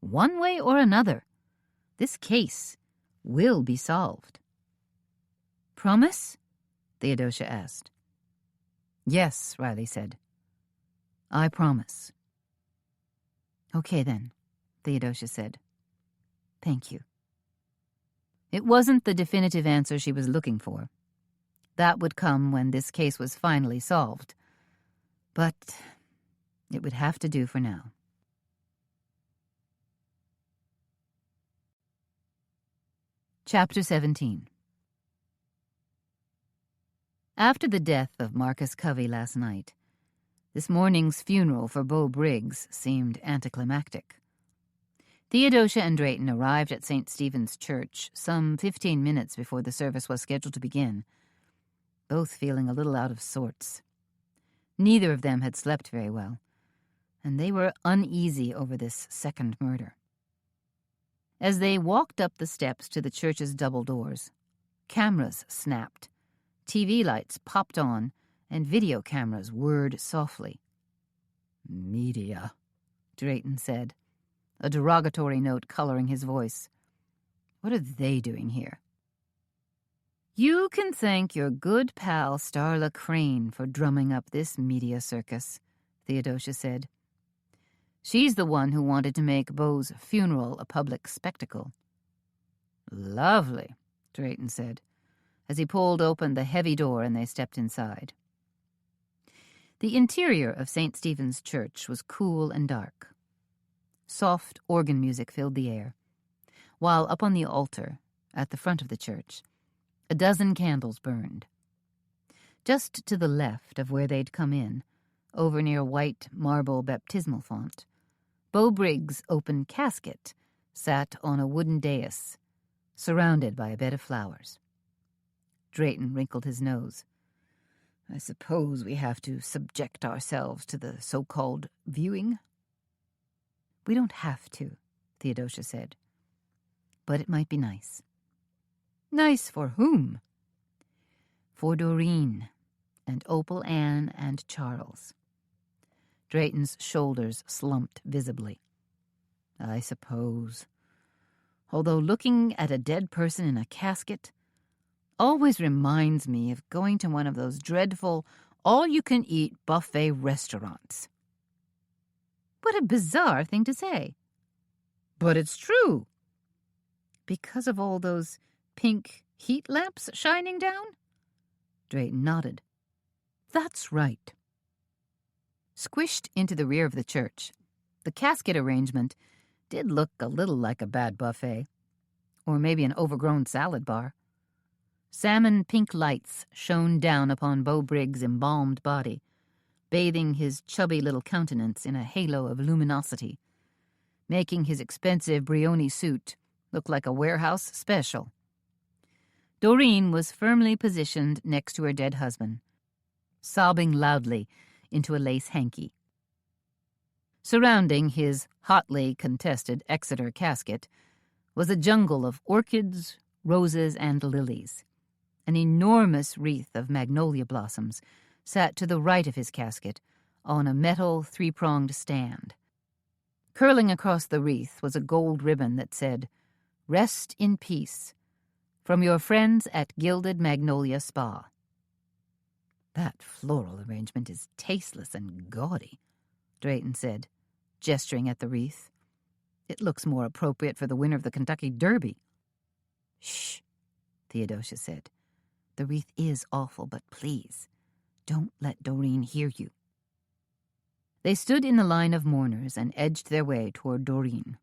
One way or another, this case will be solved. Promise? Theodosia asked. Yes, Riley said. I promise. Okay then, Theodosia said. Thank you. It wasn't the definitive answer she was looking for. That would come when this case was finally solved. But it would have to do for now. Chapter 17. After the death of Marcus Covey last night, this morning's funeral for Beau Briggs seemed anticlimactic. Theodosia and Drayton arrived at St. Stephen's Church some 15 minutes before the service was scheduled to begin, both feeling a little out of sorts. Neither of them had slept very well, and they were uneasy over this second murder. As they walked up the steps to the church's double doors, cameras snapped, TV lights popped on, and video cameras whirred softly. Media, Drayton said, a derogatory note coloring his voice. What are they doing here? You can thank your good pal Starla Crane for drumming up this media circus, Theodosia said. She's the one who wanted to make Beau's funeral a public spectacle. Lovely, Drayton said, as he pulled open the heavy door and they stepped inside. The interior of St. Stephen's Church was cool and dark. Soft organ music filled the air, while up on the altar, at the front of the church, a dozen candles burned. Just to the left of where they'd come in, over near white marble baptismal font, Beau Briggs' open casket sat on a wooden dais, surrounded by a bed of flowers. Drayton wrinkled his nose. I suppose we have to subject ourselves to the so-called viewing? We don't have to, Theodosia said. But it might be nice. Nice for whom? For Doreen, and Opal Ann and Charles. Drayton's shoulders slumped visibly. I suppose. Although looking at a dead person in a casket always reminds me of going to one of those dreadful all-you-can-eat buffet restaurants. What a bizarre thing to say. But it's true. Because of all those pink heat lamps shining down? Drayton nodded. That's right. Squished into the rear of the church, the casket arrangement did look a little like a bad buffet, or maybe an overgrown salad bar. Salmon-pink lights shone down upon Beau Briggs' embalmed body, bathing his chubby little countenance in a halo of luminosity, making his expensive Brioni suit look like a warehouse special. Doreen was firmly positioned next to her dead husband, sobbing loudly into a lace hanky. Surrounding his hotly contested Exeter casket was a jungle of orchids, roses, and lilies. An enormous wreath of magnolia blossoms sat to the right of his casket on a metal three-pronged stand. Curling across the wreath was a gold ribbon that said, "Rest in peace, from your friends at Gilded Magnolia Spa." That floral arrangement is tasteless and gaudy, Drayton said, gesturing at the wreath. It looks more appropriate for the winner of the Kentucky Derby. Shh, Theodosia said. The wreath is awful, but please, don't let Doreen hear you. They stood in the line of mourners and edged their way toward Doreen.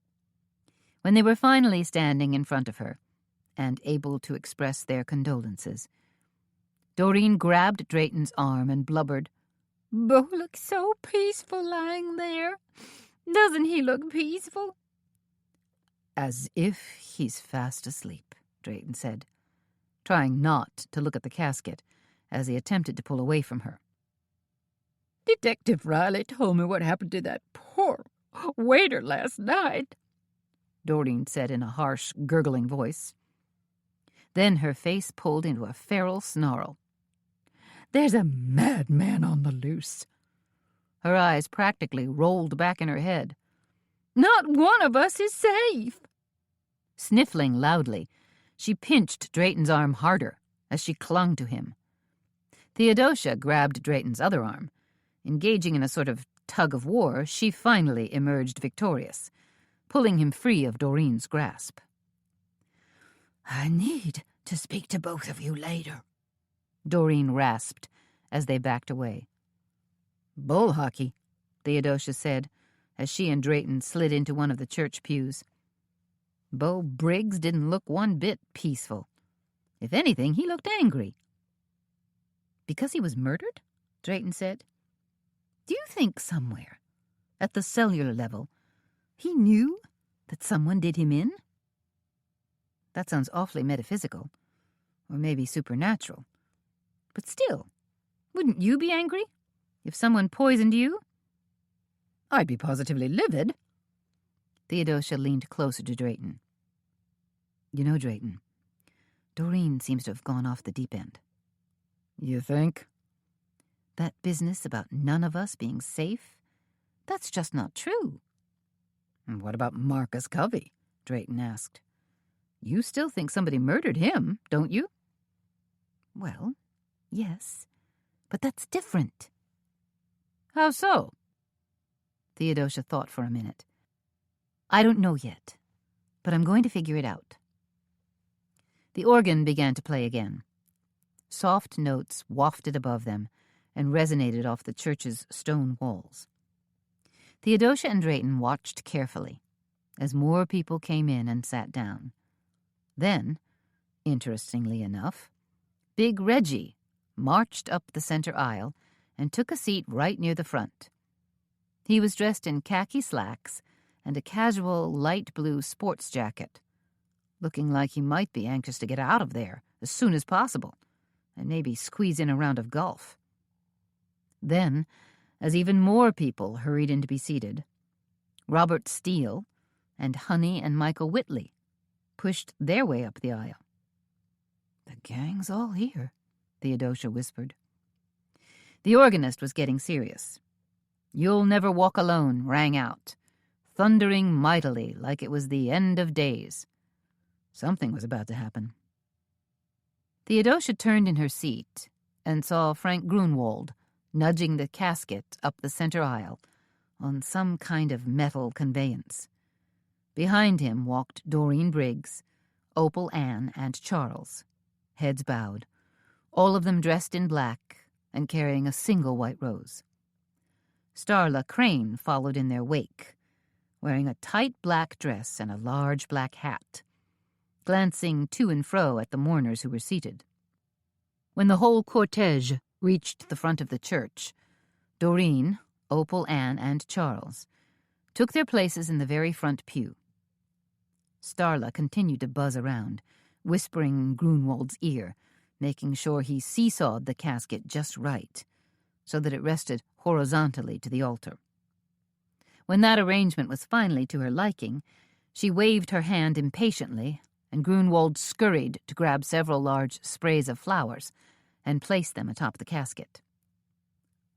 When they were finally standing in front of her and able to express their condolences, Doreen grabbed Drayton's arm and blubbered, "Beau looks so peaceful lying there. Doesn't he look peaceful?" "As if he's fast asleep," Drayton said. trying not to look at the casket as he attempted to pull away from her. "Detective Riley told me what happened to that poor waiter last night," Doreen said in a harsh, gurgling voice. Then her face pulled into a feral snarl. "There's a madman on the loose." Her eyes practically rolled back in her head. "Not one of us is safe." Sniffling loudly, she pinched Drayton's arm harder as she clung to him. Theodosia grabbed Drayton's other arm. Engaging in a sort of tug-of-war, she finally emerged victorious, pulling him free of Doreen's grasp. "I need to speak to both of you later," Doreen rasped as they backed away. "Bull hockey," Theodosia said, as she and Drayton slid into one of the church pews. Beau Briggs didn't look one bit peaceful. If anything, he looked angry. "Because he was murdered?" Drayton said. "Do you think somewhere, at the cellular level, he knew that someone did him in?" That sounds awfully metaphysical, or maybe supernatural. But still, wouldn't you be angry if someone poisoned you? "I'd be positively livid." Theodosia leaned closer to Drayton. "You know, Drayton, Doreen seems to have gone off the deep end." "You think?" "That business about none of us being safe, that's just not true." "And what about Marcus Covey?" Drayton asked. "You still think somebody murdered him, don't you?" "Well, yes, but that's different." "How so?" Theodosia thought for a minute. "I don't know yet, but I'm going to figure it out." The organ began to play again. Soft notes wafted above them and resonated off the church's stone walls. Theodosia and Drayton watched carefully as more people came in and sat down. Then, interestingly enough, Big Reggie marched up the center aisle and took a seat right near the front. He was dressed in khaki slacks and a casual light blue sports jacket, looking like he might be anxious to get out of there as soon as possible and maybe squeeze in a round of golf. Then, as even more people hurried in to be seated, Robert Steele and Honey and Michael Whitley pushed their way up the aisle. "The gang's all here," Theodosia whispered. The organist was getting serious. "You'll Never Walk Alone" rang out, thundering mightily like it was the end of days. Something was about to happen. Theodosia turned in her seat and saw Frank Grunwald nudging the casket up the center aisle on some kind of metal conveyance. Behind him walked Doreen Briggs, Opal Ann, and Charles, heads bowed, all of them dressed in black and carrying a single white rose. Starla Crane followed in their wake, wearing a tight black dress and a large black hat, glancing to and fro at the mourners who were seated. When the whole cortege reached the front of the church, Doreen, Opal Ann, and Charles took their places in the very front pew. Starla continued to buzz around, whispering in Grunwald's ear, making sure he seesawed the casket just right, so that it rested horizontally to the altar. When that arrangement was finally to her liking, she waved her hand impatiently, and Grunwald scurried to grab several large sprays of flowers and place them atop the casket.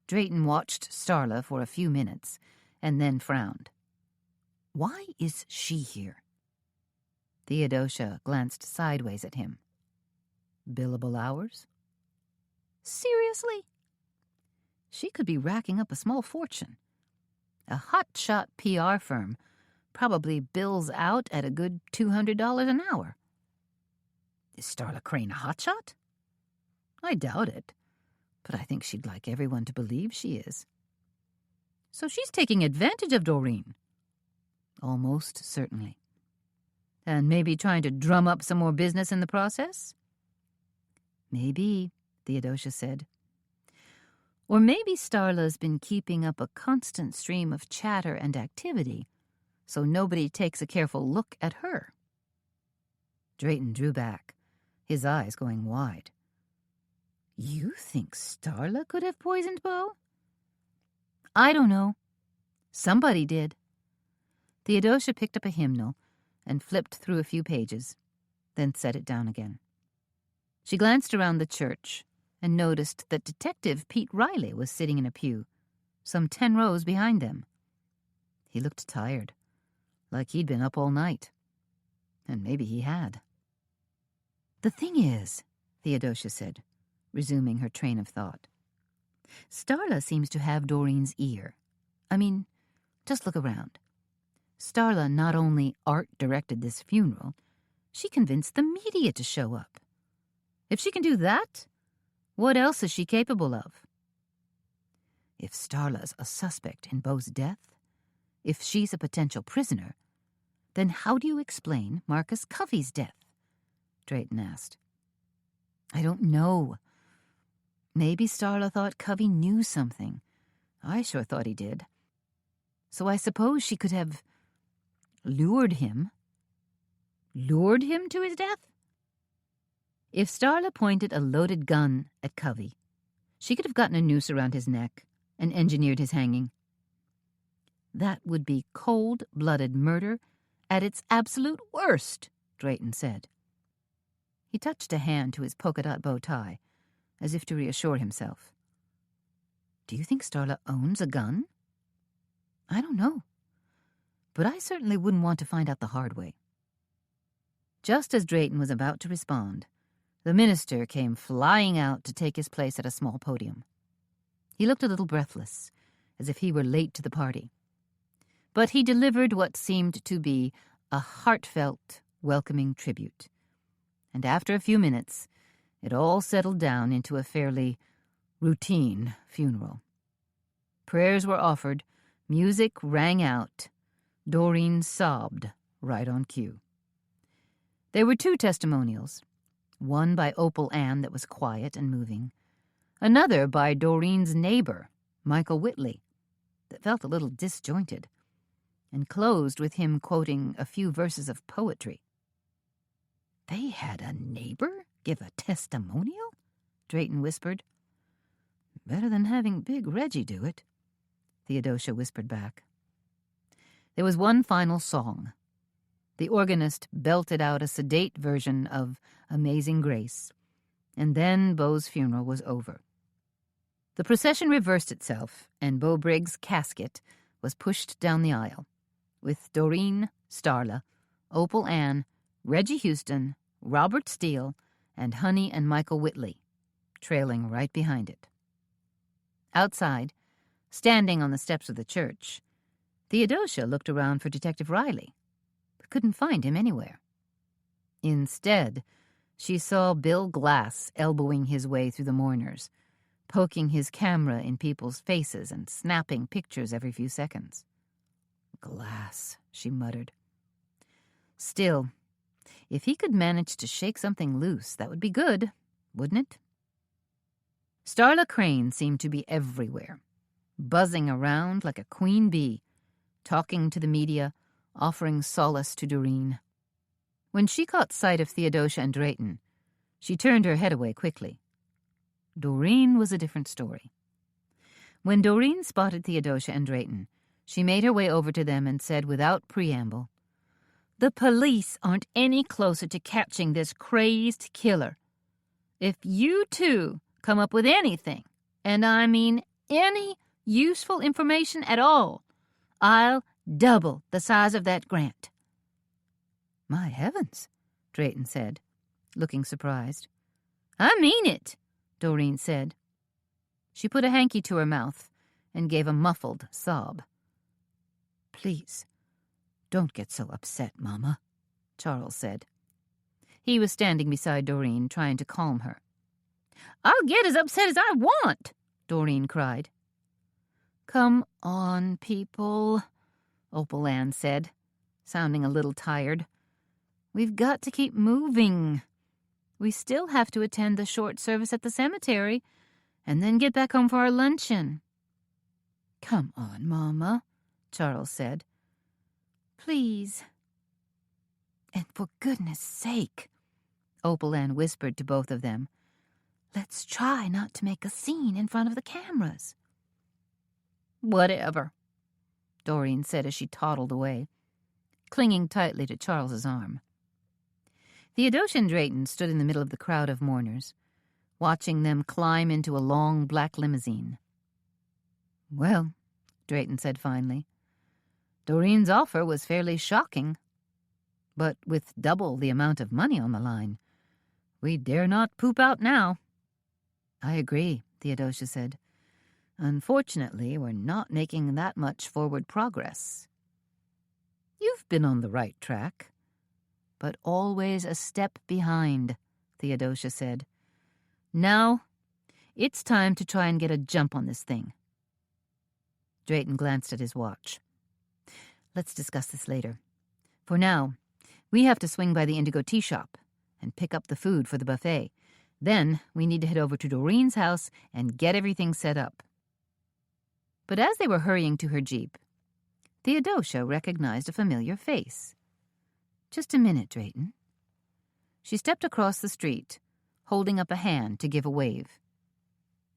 Drayton watched Starla for a few minutes and then frowned. Why is she here? Theodosia glanced sideways at him. Billable hours? Seriously? She could be racking up a small fortune. A hotshot PR firm probably bills out at a good $200 an hour. Is Starla Crane a hotshot? I doubt it, but I think she'd like everyone to believe she is. So she's taking advantage of Doreen. Almost certainly. And maybe trying to drum up some more business in the process? Maybe, Theodosia said. Or maybe Starla's been keeping up a constant stream of chatter and activity, so nobody takes a careful look at her. Drayton drew back, his eyes going wide. "You think Starla could have poisoned Bo?" "I don't know. Somebody did." Theodosia picked up a hymnal and flipped through a few pages, then set it down again. She glanced around the church and noticed that Detective Pete Riley was sitting in a pew, some 10 rows behind them. He looked tired, like he'd been up all night. And maybe he had. "The thing is," Theodosia said, resuming her train of thought, "Starla seems to have Doreen's ear. I mean, just look around. Starla not only art-directed this funeral, she convinced the media to show up. If she can do that, what else is she capable of? If Starla's a suspect in Bo's death, if she's a potential prisoner, then how do you explain Marcus Covey's death?" Drayton asked. "I don't know. Maybe Starla thought Covey knew something. I sure thought he did. So I suppose she could have lured him. Lured him to his death? If Starla pointed a loaded gun at Covey, she could have gotten a noose around his neck and engineered his hanging. That would be cold-blooded murder at its absolute worst," Drayton said. He touched a hand to his polka-dot bow tie, as if to reassure himself. "Do you think Starla owns a gun?" "I don't know. But I certainly wouldn't want to find out the hard way." Just as Drayton was about to respond, the minister came flying out to take his place at a small podium. He looked a little breathless, as if he were late to the party. But he delivered what seemed to be a heartfelt, welcoming tribute. And after a few minutes, it all settled down into a fairly routine funeral. Prayers were offered, music rang out. Doreen sobbed right on cue. There were 2 testimonials, one by Opal Ann that was quiet and moving, another by Doreen's neighbor, Michael Whitley, that felt a little disjointed, and closed with him quoting a few verses of poetry. "They had a neighbor give a testimonial?" Drayton whispered. "Better than having Big Reggie do it," Theodosia whispered back. There was one final song. The organist belted out a sedate version of Amazing Grace, and then Bo's funeral was over. The procession reversed itself, and Bo Briggs' casket was pushed down the aisle, with Doreen, Starla, Opal Ann, Reggie Houston, Robert Steele, and Honey and Michael Whitley trailing right behind it. Outside, standing on the steps of the church, Theodosia looked around for Detective Riley, but couldn't find him anywhere. Instead, she saw Bill Glass elbowing his way through the mourners, poking his camera in people's faces and snapping pictures every few seconds. "Glass," she muttered. Still, if he could manage to shake something loose, that would be good, wouldn't it? Starla Crane seemed to be everywhere, buzzing around like a queen bee, talking to the media, offering solace to Doreen. When she caught sight of Theodosia and Drayton, she turned her head away quickly. Doreen was a different story. When Doreen spotted Theodosia and Drayton, she made her way over to them and said without preamble, "The police aren't any closer to catching this crazed killer. If you two come up with anything, and I mean any useful information at all, I'll double the size of that grant." "My heavens," Drayton said, looking surprised. "I mean it," Doreen said. She put a hanky to her mouth and gave a muffled sob. "Please, don't get so upset, Mama," Charles said. He was standing beside Doreen, trying to calm her. "I'll get as upset as I want," Doreen cried. "Come on, people," Opal Ann said, sounding a little tired. "We've got to keep moving. We still have to attend the short service at the cemetery and then get back home for our luncheon." "Come on, Mama," Charles said. "Please." "And for goodness sake," Opalan whispered to both of them. Let's try not to make a scene in front of the cameras. Whatever, Doreen said as she toddled away, clinging tightly to Charles's arm. Theodosia and Drayton stood in the middle of the crowd of mourners, watching them climb into a long black limousine. Well, Drayton said finally, Doreen's offer was fairly shocking. But with double the amount of money on the line, we dare not poop out now. I agree, Theodosia said. Unfortunately, we're not making that much forward progress. You've been on the right track, but always a step behind, Theodosia said. Now, it's time to try and get a jump on this thing. Drayton glanced at his watch. Let's discuss this later. For now, we have to swing by the Indigo Tea Shop and pick up the food for the buffet. Then we need to head over to Doreen's house and get everything set up. But as they were hurrying to her jeep, Theodosia recognized a familiar face. Just a minute, Drayton. She stepped across the street, holding up a hand to give a wave.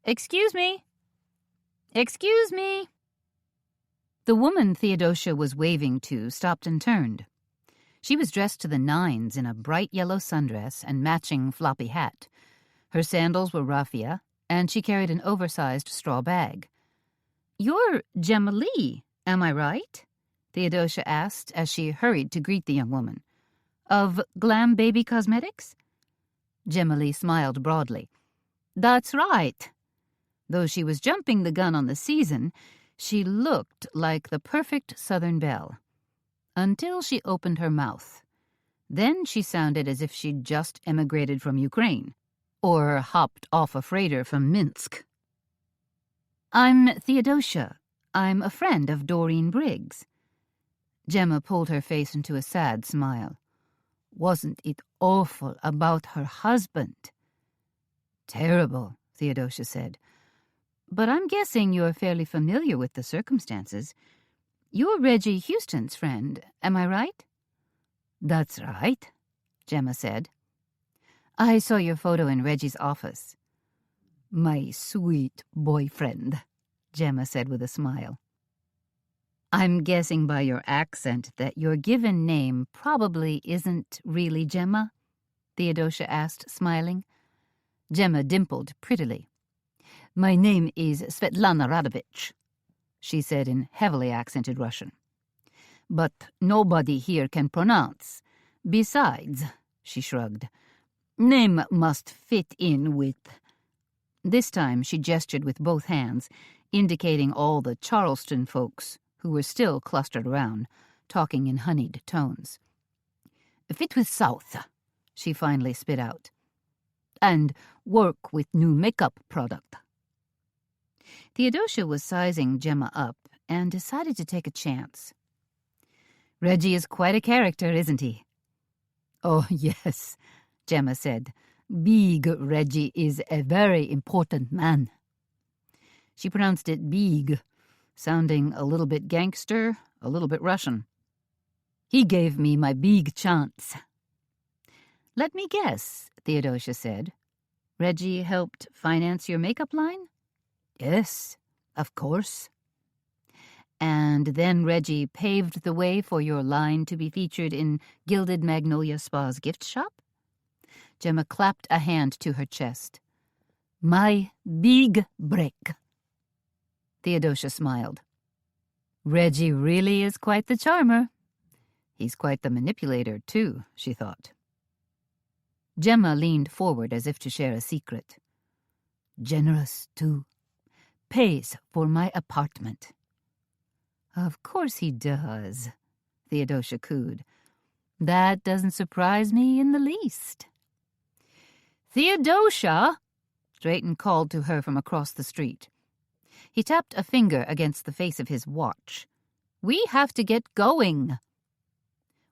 Excuse me. Excuse me. The woman Theodosia was waving to stopped and turned. She was dressed to the nines in a bright yellow sundress and matching floppy hat. Her sandals were raffia, and she carried an oversized straw bag. You're Gemma Lee, am I right? Theodosia asked as she hurried to greet the young woman. Of Glam Baby Cosmetics? Gemma Lee smiled broadly. That's right. Though she was jumping the gun on the season, she looked like the perfect Southern belle. Until she opened her mouth. Then she sounded as if she'd just emigrated from Ukraine, or hopped off a freighter from Minsk. I'm Theodosia. I'm a friend of Doreen Briggs. Gemma pulled her face into a sad smile. Wasn't it awful about her husband? Terrible, Theodosia said. But I'm guessing you're fairly familiar with the circumstances. You're Reggie Houston's friend, am I right? That's right, Gemma said. I saw your photo in Reggie's office. My sweet boyfriend, Gemma said with a smile. I'm guessing by your accent that your given name probably isn't really Gemma, Theodosia asked, smiling. Gemma dimpled prettily. My name is Svetlana Radovich, she said in heavily accented Russian. But nobody here can pronounce. Besides, she shrugged, name must fit in with... This time she gestured with both hands, indicating all the Charleston folks who were still clustered around, talking in honeyed tones. Fit with South, she finally spit out. And work with new makeup product. Theodosia was sizing Gemma up and decided to take a chance. Reggie is quite a character, isn't he? Oh, yes, Gemma said. Big Reggie is a very important man. She pronounced it big, sounding a little bit gangster, a little bit Russian. He gave me my big chance. Let me guess, Theodosia said. Reggie helped finance your makeup line? Yes, of course. And then Reggie paved the way for your line to be featured in Gilded Magnolia Spa's gift shop? Gemma clapped a hand to her chest. My big break. Theodosia smiled. Reggie really is quite the charmer. He's quite the manipulator, too, she thought. Gemma leaned forward as if to share a secret. Generous, too. Pays for my apartment. Of course he does, Theodosia cooed. That doesn't surprise me in the least. Theodosia, Drayton called to her from across the street. He tapped a finger against the face of his watch. We have to get going.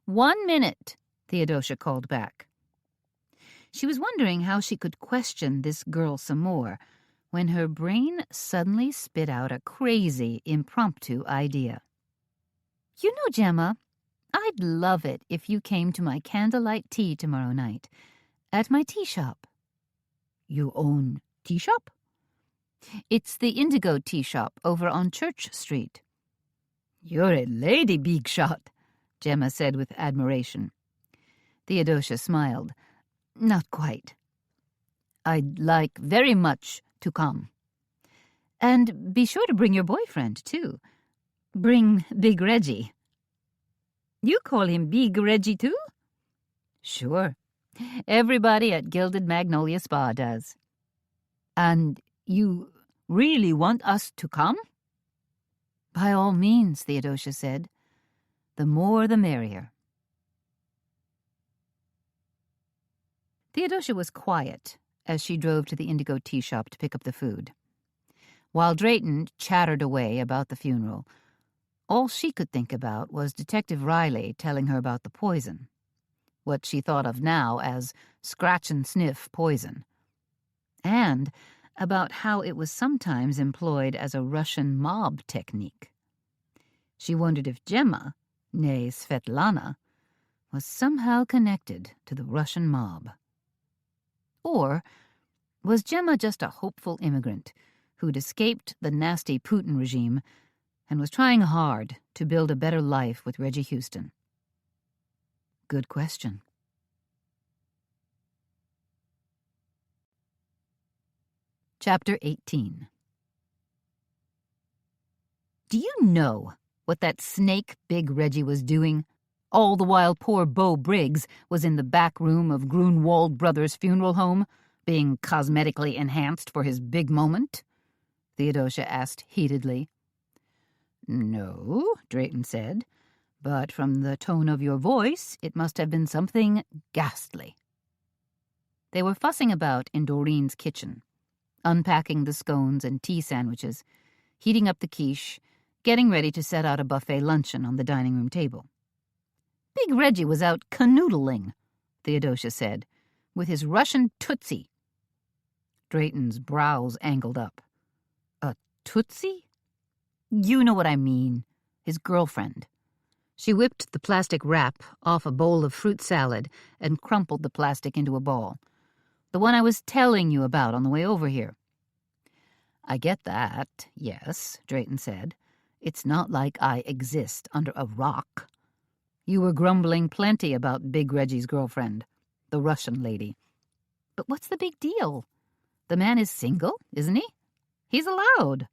1 minute, Theodosia called back. She was wondering how she could question this girl some more when her brain suddenly spit out a crazy, impromptu idea. You know, Gemma, I'd love it if you came to my candlelight tea tomorrow night. At my tea shop. You own tea shop? It's the Indigo Tea Shop over on Church Street. You're a lady, big shot, Gemma said with admiration. Theodosia smiled. Not quite. I'd like very much to come. And be sure to bring your boyfriend, too. Bring Big Reggie. You call him Big Reggie, too? Sure. Everybody at Gilded Magnolia Spa does. And you really want us to come? By all means, Theodosia said. The more the merrier. Theodosia was quiet as she drove to the Indigo Tea Shop to pick up the food. While Drayton chattered away about the funeral, all she could think about was Detective Riley telling her about the poison, what she thought of now as scratch-and-sniff poison, and about how it was sometimes employed as a Russian mob technique. She wondered if Gemma, née Svetlana, was somehow connected to the Russian mob. Or was Gemma just a hopeful immigrant who'd escaped the nasty Putin regime and was trying hard to build a better life with Reggie Houston? Good question. Chapter 18. Do you know what that snake Big Reggie was doing, all the while poor Beau Briggs was in the back room of Grunwald Brothers' funeral home, being cosmetically enhanced for his big moment? Theodosia asked heatedly. No, Drayton said, but from the tone of your voice, it must have been something ghastly. They were fussing about in Doreen's kitchen, unpacking the scones and tea sandwiches, heating up the quiche, getting ready to set out a buffet luncheon on the dining room table. Big Reggie was out canoodling, Theodosia said, with his Russian Tootsie. Drayton's brows angled up. A Tootsie? You know what I mean. His girlfriend. She whipped the plastic wrap off a bowl of fruit salad and crumpled the plastic into a ball. The one I was telling you about on the way over here. I get that, yes, Drayton said. It's not like I exist under a rock. You were grumbling plenty about Big Reggie's girlfriend, the Russian lady. But what's the big deal? The man is single, isn't he? He's allowed.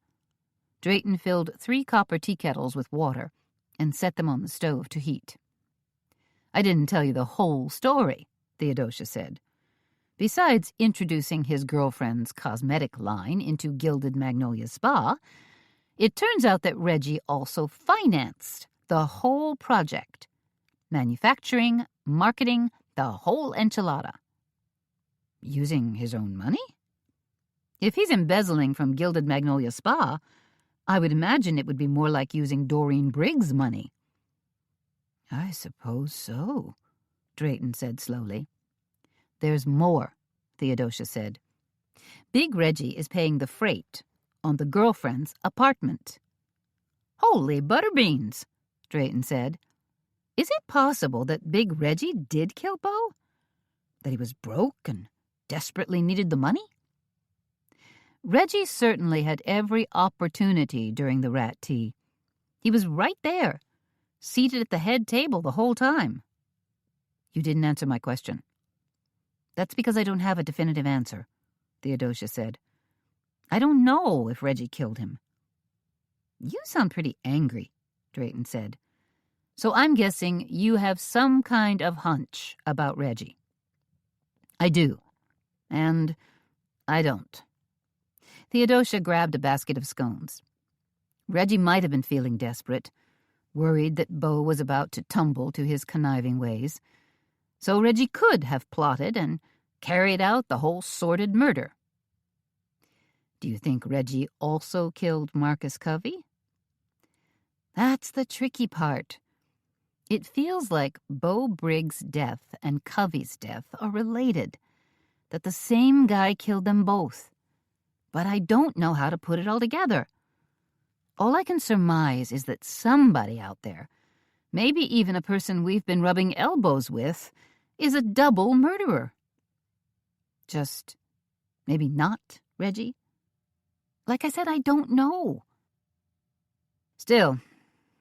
Drayton filled 3 copper tea kettles with water and set them on the stove to heat. I didn't tell you the whole story, Theodosia said. Besides introducing his girlfriend's cosmetic line into Gilded Magnolia Spa, it turns out that Reggie also financed the whole project. Manufacturing, marketing, the whole enchilada. Using his own money? If he's embezzling from Gilded Magnolia Spa, I would imagine it would be more like using Doreen Briggs' money. I suppose so, Drayton said slowly. There's more, Theodosia said. Big Reggie is paying the freight on the girlfriend's apartment. Holy butterbeans, Drayton said. Is it possible that Big Reggie did kill Beau? That he was broke and desperately needed the money? Reggie certainly had every opportunity during the rat tea. He was right there, seated at the head table the whole time. You didn't answer my question. That's because I don't have a definitive answer, Theodosia said. I don't know if Reggie killed him. You sound pretty angry, Drayton said. So I'm guessing you have some kind of hunch about Reggie. I do. And I don't. Theodosia grabbed a basket of scones. Reggie might have been feeling desperate, worried that Beau was about to tumble to his conniving ways. So Reggie could have plotted and carried out the whole sordid murder. Do you think Reggie also killed Marcus Covey? That's the tricky part. It feels like Beau Briggs' death and Covey's death are related, that the same guy killed them both. But I don't know how to put it all together. All I can surmise is that somebody out there, maybe even a person we've been rubbing elbows with, is a double murderer. Just maybe not, Reggie? Like I said, I don't know. Still,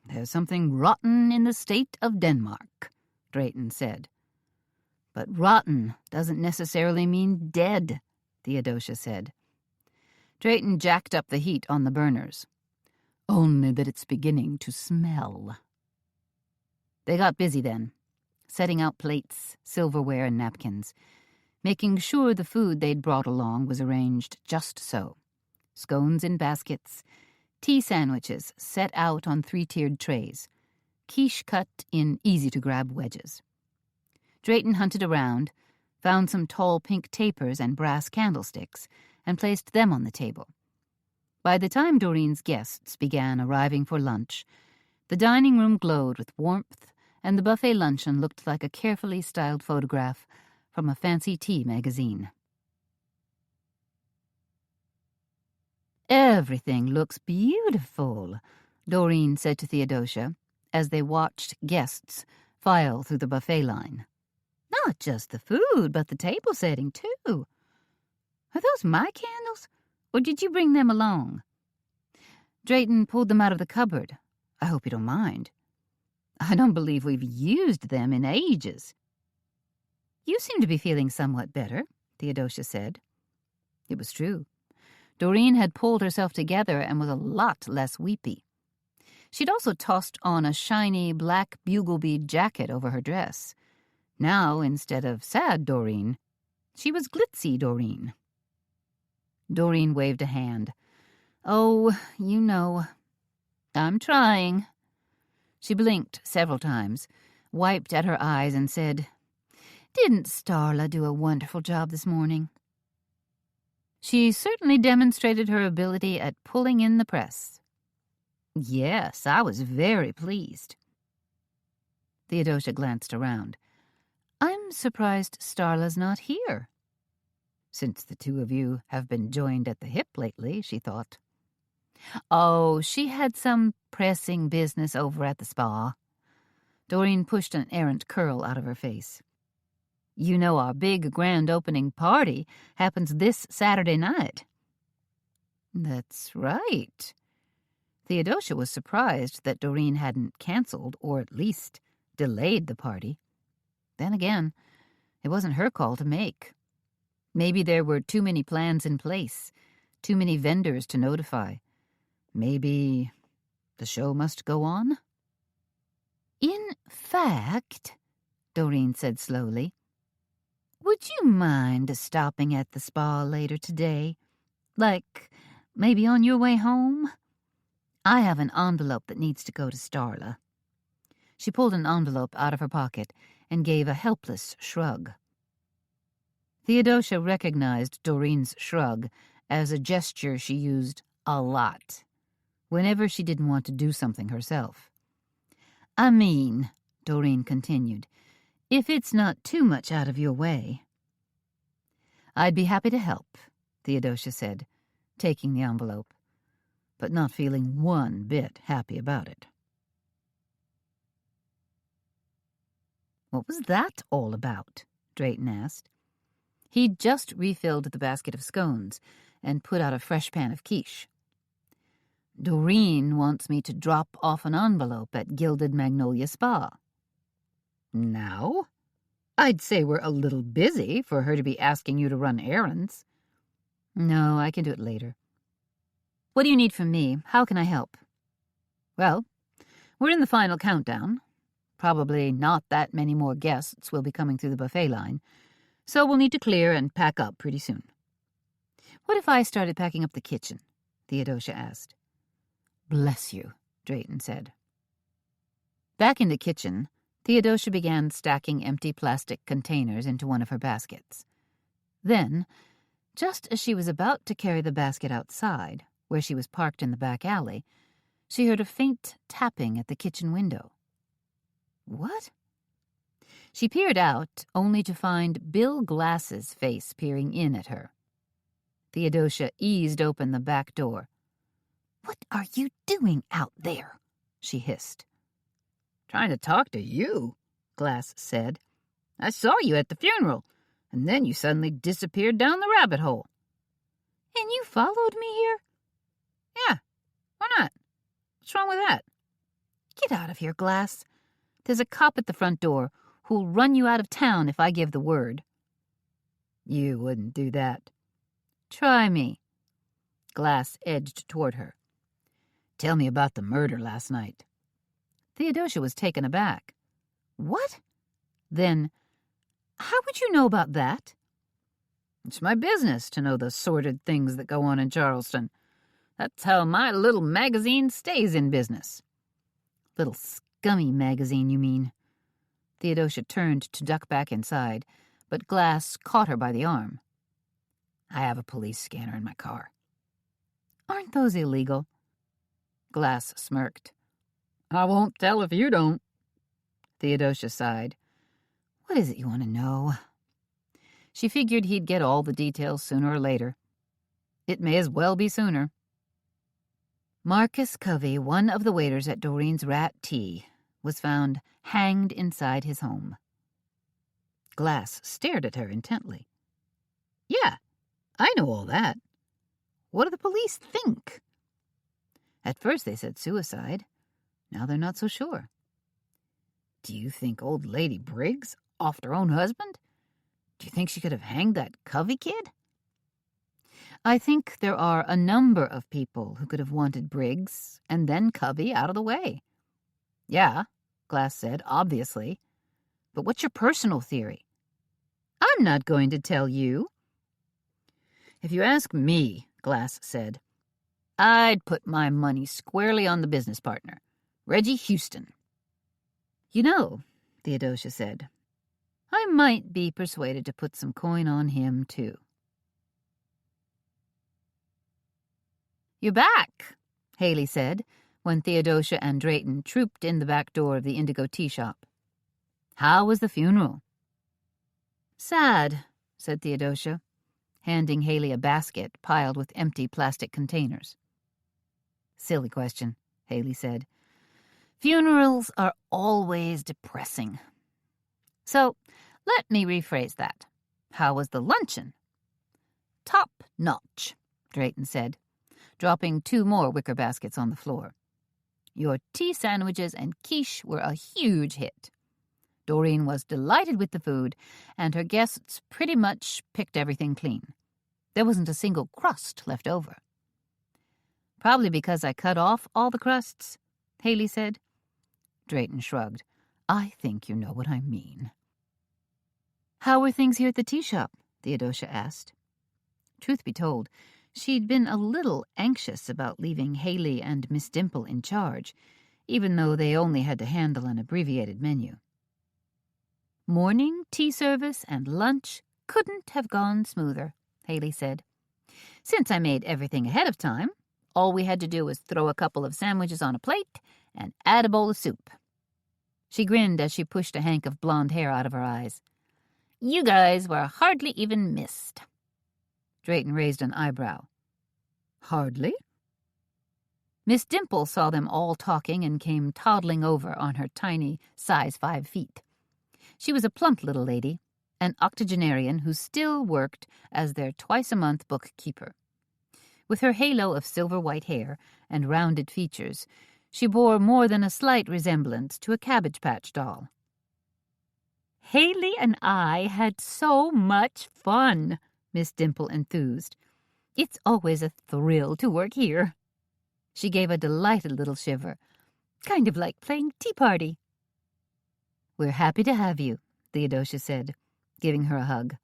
there's something rotten in the state of Denmark, Drayton said. But rotten doesn't necessarily mean dead, Theodosia said. Drayton jacked up the heat on the burners. Only that it's beginning to smell. They got busy then, setting out plates, silverware, and napkins, making sure the food they'd brought along was arranged just so. Scones in baskets, tea sandwiches set out on 3-tiered trays, quiche cut in easy-to-grab wedges. Drayton hunted around, found some tall pink tapers and brass candlesticks, and placed them on the table. By the time Doreen's guests began arriving for lunch, the dining room glowed with warmth, and the buffet luncheon looked like a carefully styled photograph from a fancy tea magazine. Everything looks beautiful, Doreen said to Theodosia as they watched guests file through the buffet line. Not just the food, but the table setting, too. Are those my candles, or did you bring them along? Drayton pulled them out of the cupboard. I hope you don't mind. I don't believe we've used them in ages. You seem to be feeling somewhat better, Theodosia said. It was true. Doreen had pulled herself together and was a lot less weepy. She'd also tossed on a shiny black bugle bead jacket over her dress. Now, instead of sad Doreen, she was glitzy Doreen. Doreen waved a hand. Oh, you know. I'm trying. She blinked several times, wiped at her eyes, and said, Didn't Starla do a wonderful job this morning? She certainly demonstrated her ability at pulling in the press. Yes, I was very pleased. Theodosia glanced around. I'm surprised Starla's not here. Since the two of you have been joined at the hip lately, she thought. Oh, she had some pressing business over at the spa. Doreen pushed an errant curl out of her face. You know our big grand opening party happens this Saturday night. That's right. Theodosia was surprised that Doreen hadn't canceled or at least delayed the party. Then again, it wasn't her call to make. Maybe there were too many plans in place, too many vendors to notify. Maybe the show must go on? In fact, Doreen said slowly, would you mind stopping at the spa later today? Like, maybe on your way home? I have an envelope that needs to go to Starla. She pulled an envelope out of her pocket and gave a helpless shrug. Theodosia recognized Doreen's shrug as a gesture she used a lot, whenever she didn't want to do something herself. I mean, Doreen continued, if it's not too much out of your way. I'd be happy to help, Theodosia said, taking the envelope, but not feeling one bit happy about it. What was that all about? Drayton asked. He'd just refilled the basket of scones and put out a fresh pan of quiche. Doreen wants me to drop off an envelope at Gilded Magnolia Spa. Now? I'd say we're a little busy for her to be asking you to run errands. No, I can do it later. What do you need from me? How can I help? Well, we're in the final countdown. Probably not that many more guests will be coming through the buffet line, so we'll need to clear and pack up pretty soon. What if I started packing up the kitchen? Theodosia asked. Bless you, Drayton said. Back in the kitchen, Theodosia began stacking empty plastic containers into one of her baskets. Then, just as she was about to carry the basket outside, where she was parked in the back alley, she heard a faint tapping at the kitchen window. What? She peered out, only to find Bill Glass's face peering in at her. Theodosia eased open the back door. What are you doing out there? She hissed. Trying to talk to you, Glass said. I saw you at the funeral, And then you suddenly disappeared down the rabbit hole. And you followed me here? Yeah, why not? What's wrong with that? Get out of here, Glass. There's a cop at the front door who'll run you out of town if I give the word. You wouldn't do that. Try me. Glass edged toward her. Tell me about the murder last night. Theodosia was taken aback. What? Then, how would you know about that? It's my business to know the sordid things that go on in Charleston. That's how my little magazine stays in business. Little scummy magazine, you mean? Theodosia turned to duck back inside, but Glass caught her by the arm. I have a police scanner in my car. Aren't those illegal? Glass smirked. I won't tell if you don't. Theodosia sighed. What is it you want to know? She figured he'd get all the details sooner or later. It may as well be sooner. Marcus Covey, one of the waiters at Doreen's Rat Tea, was found hanged inside his home. Glass stared at her intently. Yeah, I know all that. What do the police think? At first they said suicide. Now they're not so sure. Do you think old Lady Briggs offed her own husband? Do you think she could have hanged that Covey kid? I think there are a number of people who could have wanted Briggs and then Covey out of the way. Yeah, Glass said, obviously. But what's your personal theory? I'm not going to tell you. If you ask me, Glass said, I'd put my money squarely on the business partner, Reggie Houston. You know, Theodosia said, I might be persuaded to put some coin on him, too. You're back, Haley said, when Theodosia and Drayton trooped in the back door of the Indigo Tea Shop. How was the funeral? Sad, said Theodosia, handing Haley a basket piled with empty plastic containers. Silly question, Haley said. Funerals are always depressing. So, let me rephrase that. How was the luncheon? Top notch, Drayton said, dropping 2 more wicker baskets on the floor. Your tea sandwiches and quiche were a huge hit. Doreen was delighted with the food, and her guests pretty much picked everything clean. There wasn't a single crust left over. Probably because I cut off all the crusts, Haley said. Drayton shrugged. I think you know what I mean. How were things here at the tea shop? Theodosia asked. Truth be told, she'd been a little anxious about leaving Haley and Miss Dimple in charge, even though they only had to handle an abbreviated menu. Morning, tea service, and lunch couldn't have gone smoother, Haley said. Since I made everything ahead of time, all we had to do was throw a couple of sandwiches on a plate and add a bowl of soup. She grinned as she pushed a hank of blonde hair out of her eyes. You guys were hardly even missed. Drayton raised an eyebrow. Hardly? Miss Dimple saw them all talking and came toddling over on her tiny size 5 feet. She was a plump little lady, an octogenarian who still worked as their twice-a-month bookkeeper. With her halo of silver-white hair and rounded features, she bore more than a slight resemblance to a Cabbage Patch doll. Haley and I had so much fun, Miss Dimple enthused. It's always a thrill to work here. She gave a delighted little shiver, kind of like playing tea party. We're happy to have you, Theodosia said, giving her a hug.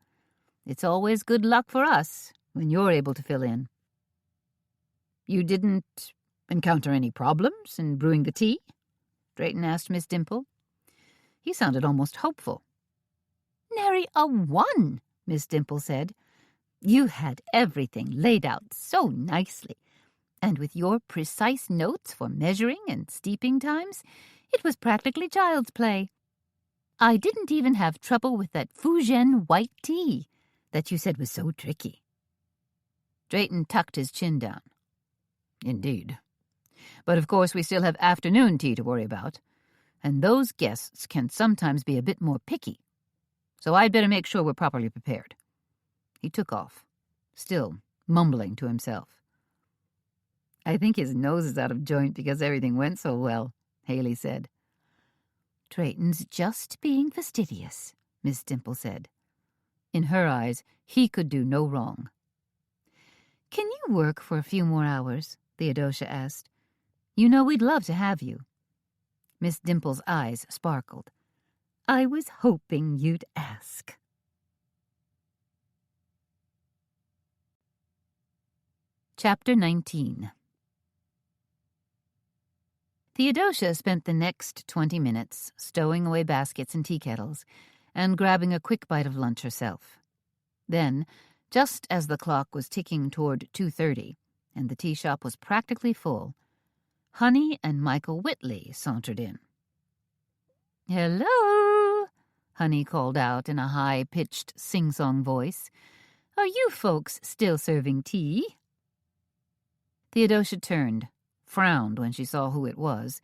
It's always good luck for us when you're able to fill in. You didn't encounter any problems in brewing the tea? Drayton asked Miss Dimple. He sounded almost hopeful. Nary a one, Miss Dimple said. You had everything laid out so nicely, and with your precise notes for measuring and steeping times, it was practically child's play. I didn't even have trouble with that Fujian white tea that you said was so tricky. Drayton tucked his chin down. Indeed. But of course we still have afternoon tea to worry about, and those guests can sometimes be a bit more picky. so I'd better make sure we're properly prepared." He took off, still mumbling to himself. "I think his nose is out of joint because everything went so well," Haley said. "Drayton's just being fastidious," Miss Dimple said. In her eyes, he could do no wrong. "Can you work for a few more hours?" Theodosia asked. "You know we'd love to have you." Miss Dimple's eyes sparkled. "I was hoping you'd ask." Chapter 19. Theodosia spent the next 20 minutes stowing away baskets and tea kettles and grabbing a quick bite of lunch herself. Then, just as the clock was ticking toward 2:30 and the tea shop was practically full, Honey and Michael Whitley sauntered in. "Hello," Honey called out in a high-pitched sing-song voice. "Are you folks still serving tea?" Theodosia turned, frowned when she saw who it was,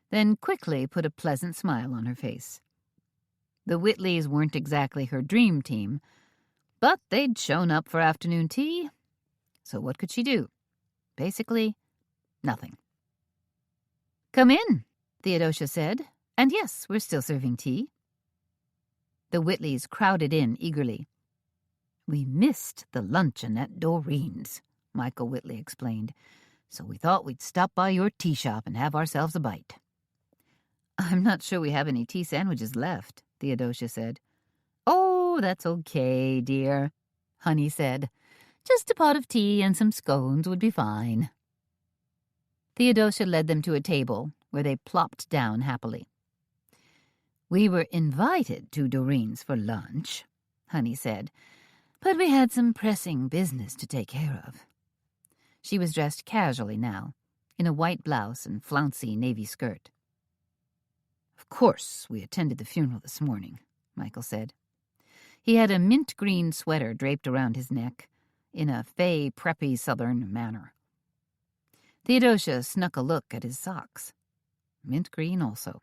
then quickly put a pleasant smile on her face. The Whitleys weren't exactly her dream team, but they'd shown up for afternoon tea, so what could she do? Basically, nothing. "Come in," Theodosia said, "and yes, we're still serving tea." The Whitleys crowded in eagerly. "We missed the luncheon at Doreen's," Michael Whitley explained, "so we thought we'd stop by your tea shop and have ourselves a bite." "I'm not sure we have any tea sandwiches left," Theodosia said. "Oh, that's okay, dear," Honey said. "Just a pot of tea and some scones would be fine." Theodosia led them to a table where they plopped down happily. "We were invited to Doreen's for lunch," Honey said, "but we had some pressing business to take care of." She was dressed casually now, in a white blouse and flouncy navy skirt. "Of course, we attended the funeral this morning," Michael said. He had a mint-green sweater draped around his neck, in a fey, preppy Southern manner. Theodosia snuck a look at his socks. Mint-green also.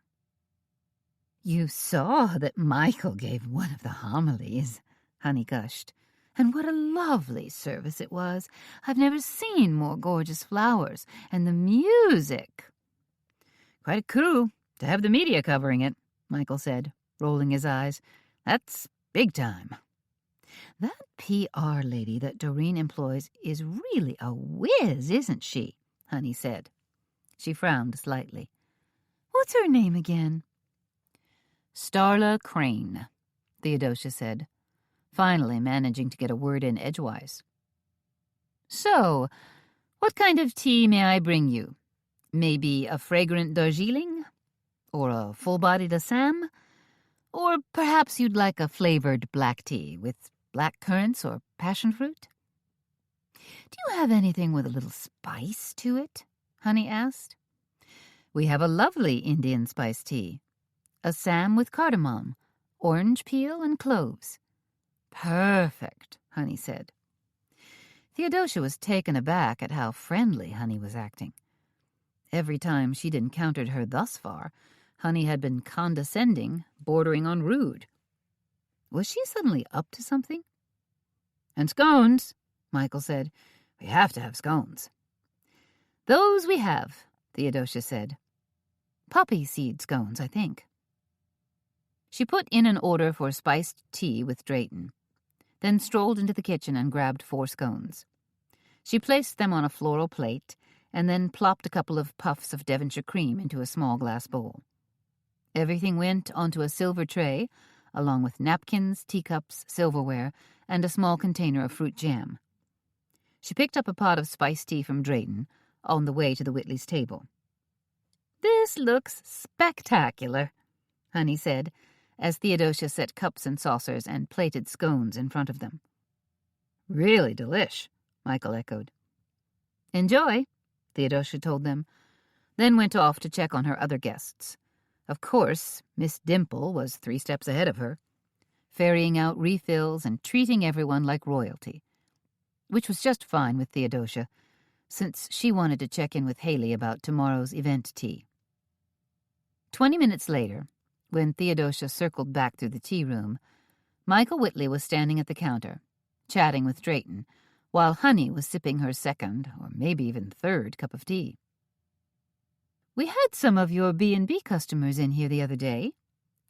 "You saw that Michael gave one of the homilies," Honey gushed. "And what a lovely service it was. I've never seen more gorgeous flowers. And the music." "Quite a coup to have the media covering it," Michael said, rolling his eyes. "That's big time." "That PR lady that Doreen employs is really a whiz, isn't she?" Honey said. She frowned slightly. "What's her name again?" "Starla Crane," Theodosia said, finally managing to get a word in edgewise. "So, what kind of tea may I bring you? Maybe a fragrant Darjeeling? Or a full-bodied Assam? Or perhaps you'd like a flavored black tea with black currants or passion fruit?" "Do you have anything with a little spice to it?" Honey asked. "We have a lovely Indian spice tea. Assam with cardamom, orange peel, and cloves." "Perfect," Honey said. Theodosia was taken aback at how friendly Honey was acting. Every time she'd encountered her thus far, Honey had been condescending, bordering on rude. Was she suddenly up to something? "And scones," Michael said. "We have to have scones." "Those we have," Theodosia said. "Poppy seed scones, I think." She put in an order for spiced tea with Drayton, then strolled into the kitchen and grabbed 4 scones. She placed them on a floral plate and then plopped a couple of puffs of Devonshire cream into a small glass bowl. Everything went onto a silver tray, along with napkins, teacups, silverware, and a small container of fruit jam. She picked up a pot of spiced tea from Drayton on the way to the Whitleys' table. "This looks spectacular," Honey said, as Theodosia set cups and saucers and plated scones in front of them. "Really delish," Michael echoed. "Enjoy," Theodosia told them, then went off to check on her other guests. Of course, Miss Dimple was 3 steps ahead of her, ferrying out refills and treating everyone like royalty, which was just fine with Theodosia, since she wanted to check in with Haley about tomorrow's event tea. 20 minutes later, when Theodosia circled back through the tea room, Michael Whitley was standing at the counter, chatting with Drayton, while Honey was sipping her second, or maybe even third, cup of tea. "We had some of your B&B customers in here the other day,"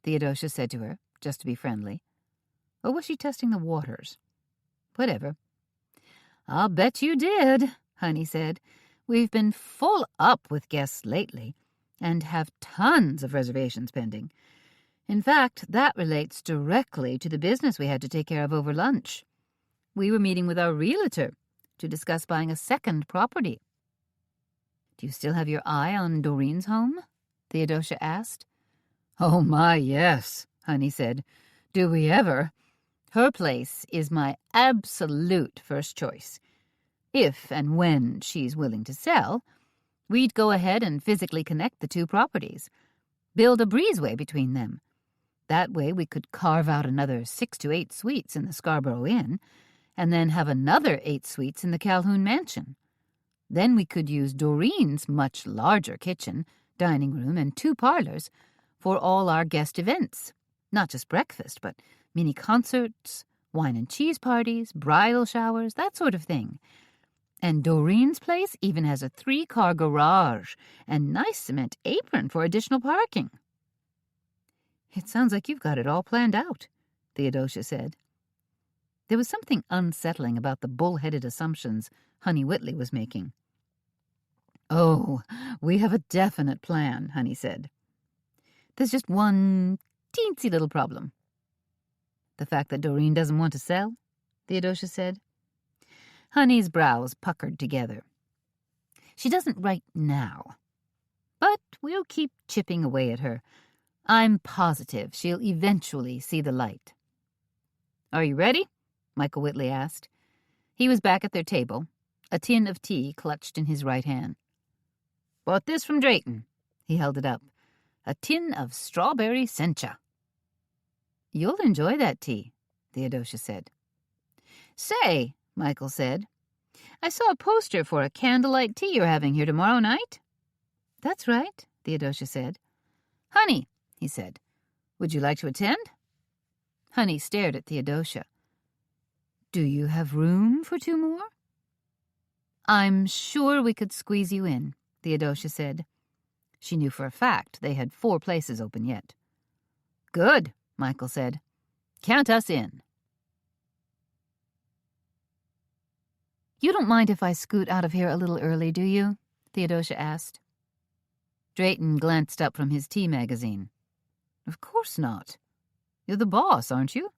Theodosia said to her, just to be friendly. Or was she testing the waters? Whatever. "I'll bet you did," Honey said. "We've been full up with guests lately, and have tons of reservations pending. In fact, that relates directly to the business we had to take care of over lunch. We were meeting with our realtor to discuss buying a second property." "Do you still have your eye on Doreen's home?" Theodosia asked. "Oh my, yes," Honey said. "Do we ever? Her place is my absolute first choice. If and when she's willing to sell, we'd go ahead and physically connect the two properties, build a breezeway between them. That way we could carve out another 6 to 8 suites in the Scarborough Inn, and then have another 8 suites in the Calhoun Mansion. Then we could use Doreen's much larger kitchen, dining room, and 2 parlors for all our guest events. Not just breakfast, but mini concerts, wine and cheese parties, bridal showers, that sort of thing. And Doreen's place even has a 3-car garage and nice cement apron for additional parking." "It sounds like you've got it all planned out," Theodosia said. There was something unsettling about the bull-headed assumptions Honey Whitley was making. "Oh, we have a definite plan," Honey said. "There's just one teensy little problem." "The fact that Doreen doesn't want to sell?" Theodosia said. Honey's brows puckered together. "She doesn't right now. But we'll keep chipping away at her. I'm positive she'll eventually see the light." "Are you ready?" Michael Whitley asked. He was back at their table, a tin of tea clutched in his right hand. "Bought this from Drayton." He held it up. "A tin of strawberry sencha." "You'll enjoy that tea," Theodosia said. "Say," Michael said, "I saw a poster for a candlelight tea you're having here tomorrow night." "That's right," Theodosia said. "Honey," he said, "would you like to attend?" Honey stared at Theodosia. "Do you have room for 2 more?" "I'm sure we could squeeze you in," Theodosia said. She knew for a fact they had 4 places open yet. "Good," Michael said. "Count us in." "You don't mind if I scoot out of here a little early, do you?" Theodosia asked. Drayton glanced up from his tea magazine. "Of course not. You're the boss, aren't you?"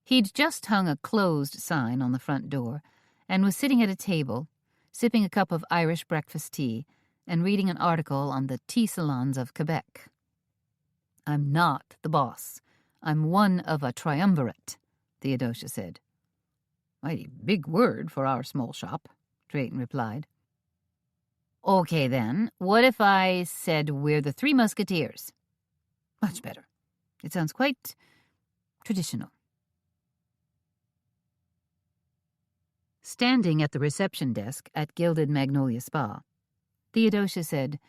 He'd just hung a closed sign on the front door and was sitting at a table, sipping a cup of Irish breakfast tea and reading an article on the tea salons of Quebec. "I'm not the boss. I'm one of a triumvirate," Theodosia said. "Mighty big word for our small shop," Drayton replied. "Okay, then, what if I said we're the 3 Musketeers?" "Much better. It sounds quite traditional." Standing at the reception desk at Gilded Magnolia Spa, Theodosia said,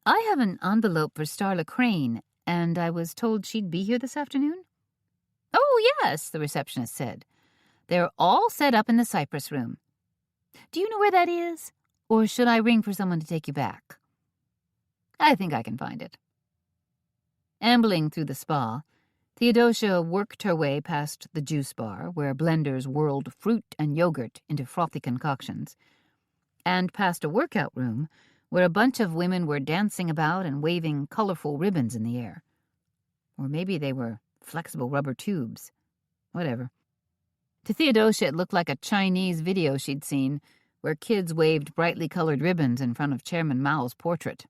"I have an envelope for Starla Crane, and I was told she'd be here this afternoon." "Oh, yes," the receptionist said. "They're all set up in the Cypress Room. Do you know where that is? Or should I ring for someone to take you back?" "I think I can find it." Ambling through the spa, Theodosia worked her way past the juice bar, where blenders whirled fruit and yogurt into frothy concoctions, and past a workout room where a bunch of women were dancing about and waving colorful ribbons in the air. Or maybe they were flexible rubber tubes. Whatever. To Theodosia, it looked like a Chinese video she'd seen, where kids waved brightly colored ribbons in front of Chairman Mao's portrait.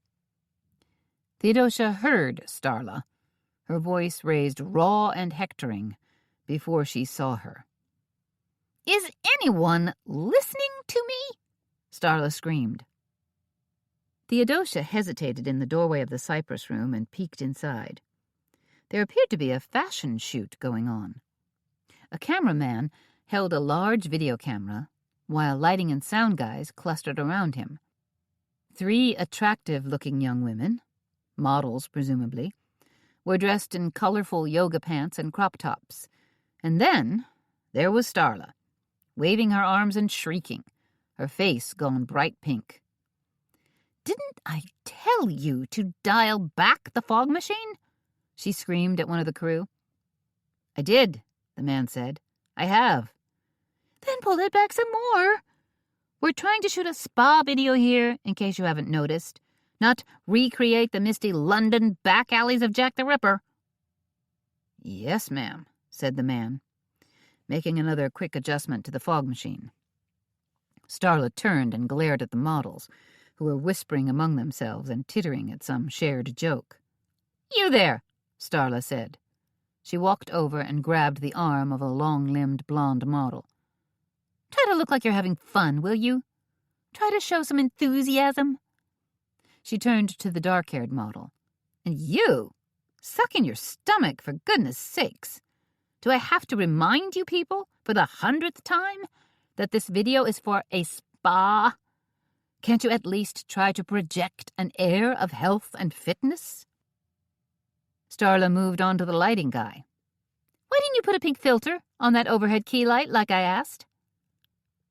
Theodosia heard Starla, her voice raised raw and hectoring, before she saw her. "Is anyone listening to me?" Starla screamed. Theodosia hesitated in the doorway of the Cypress Room and peeked inside. There appeared to be a fashion shoot going on. A cameraman held a large video camera, while lighting and sound guys clustered around him. 3 attractive-looking young women, models presumably, were dressed in colorful yoga pants and crop tops, And then there was Starla, waving her arms and shrieking, her face gone bright pink. "Didn't I tell you to dial back the fog machine?" she screamed at one of the crew. "I did," the man said. "I have." "Then pull it back some more. We're trying to shoot a spa video here, in case you haven't noticed, not recreate the misty London back alleys of Jack the Ripper." "Yes, ma'am," said the man, making another quick adjustment to the fog machine. Starla turned and glared at the models, who were whispering among themselves and tittering at some shared joke. "You there," Starla said. She walked over and grabbed the arm of a long-limbed blonde model. "Try to look like you're having fun, will you? Try to show some enthusiasm." She turned to the dark-haired model. "And you, suck in your stomach, for goodness sakes. Do I have to remind you people, for the 100th time, that this video is for a spa? Can't you at least try to project an air of health and fitness?" Starla moved on to the lighting guy. "Why didn't you put a pink filter on that overhead key light like I asked?"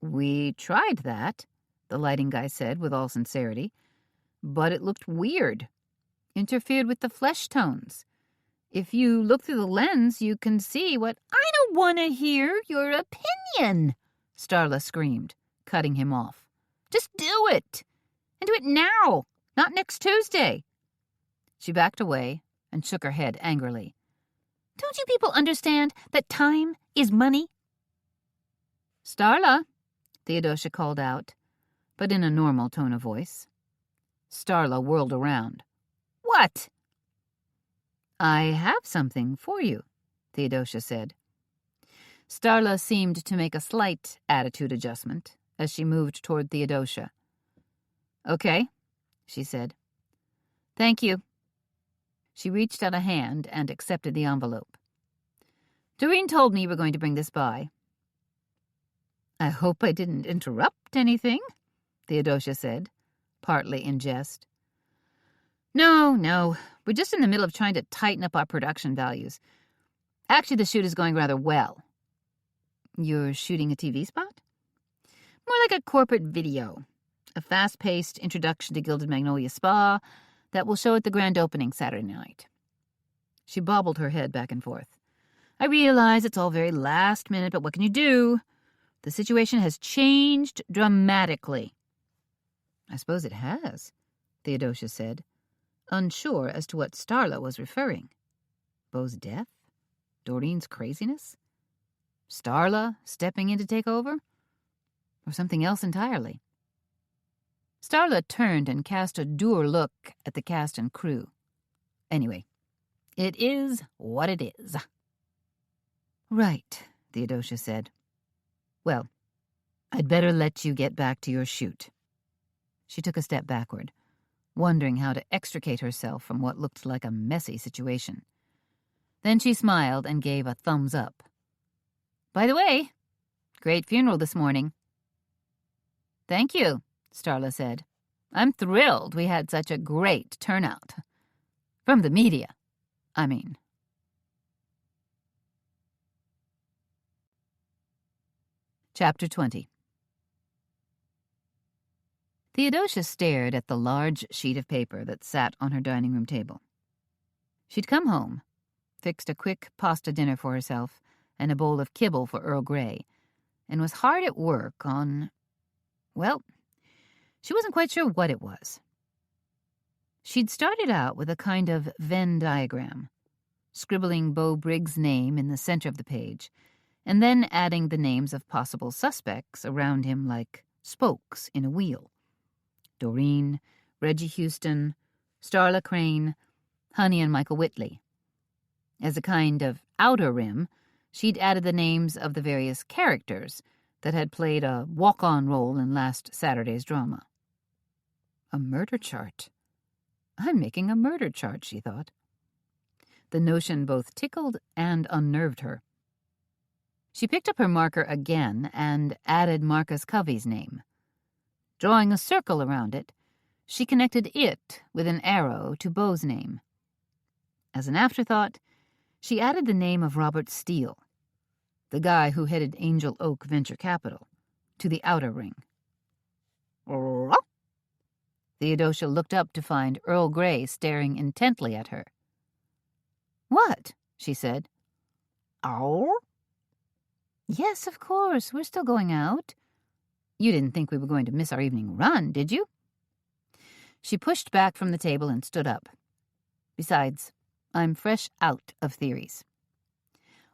"We tried that," the lighting guy said with all sincerity, "but it looked weird. Interfered with the flesh tones. If you look through the lens, you can see what—" "I don't want to hear your opinion," Starla screamed, cutting him off. "Just do it. And do it now, not next Tuesday." She backed away and shook her head angrily. "Don't you people understand that time is money?" "Starla," Theodosia called out, but in a normal tone of voice. Starla whirled around. "What?" "I have something for you," Theodosia said. Starla seemed to make a slight attitude adjustment as she moved toward Theodosia. "Okay," she said. "Thank you." She reached out a hand and accepted the envelope. "Doreen told me you were going to bring this by." "I hope I didn't interrupt anything," Theodosia said, partly in jest. No, we're just in the middle of trying to tighten up our production values. Actually, the shoot is going rather well." "You're shooting a TV spot?" "More like a corporate video. A fast-paced introduction to Gilded Magnolia Spa that will show at the grand opening Saturday night." She bobbled her head back and forth. "I realize it's all very last minute, but what can you do? The situation has changed dramatically." "I suppose it has," Theodosia said, unsure as to what Starla was referring. Beau's death? Doreen's craziness? Starla stepping in to take over? Or something else entirely? Starla turned and cast a dour look at the cast and crew. Anyway, it is what it is. "Right," Theodosia said. "Well, I'd better let you get back to your shoot." She took a step backward, wondering how to extricate herself from what looked like a messy situation. Then she smiled and gave a thumbs up. "By the way, great funeral this morning." "Thank you," Starla said. "I'm thrilled we had such a great turnout. From the media, I mean." Chapter 20. Theodosia stared at the large sheet of paper that sat on her dining room table. She'd come home, fixed a quick pasta dinner for herself and a bowl of kibble for Earl Grey, and was hard at work on, well, she wasn't quite sure what it was. She'd started out with a kind of Venn diagram, scribbling Beau Briggs' name in the center of the page, and then adding the names of possible suspects around him like spokes in a wheel. Doreen, Reggie Houston, Starla Crane, Honey and Michael Whitley. As a kind of outer rim, she'd added the names of the various characters that had played a walk-on role in last Saturday's drama. A murder chart. I'm making a murder chart, she thought. The notion both tickled and unnerved her. She picked up her marker again and added Marcus Covey's name. Drawing a circle around it, she connected it with an arrow to Beau's name. As an afterthought, she added the name of Robert Steele. the guy who headed Angel Oak Venture Capital, to the outer ring. Theodosia looked up to find Earl Grey staring intently at her. "What?" she said. "Oh?" "Yes, of course. We're still going out. You didn't think we were going to miss our evening run, did you?" She pushed back from the table and stood up. "Besides, I'm fresh out of theories."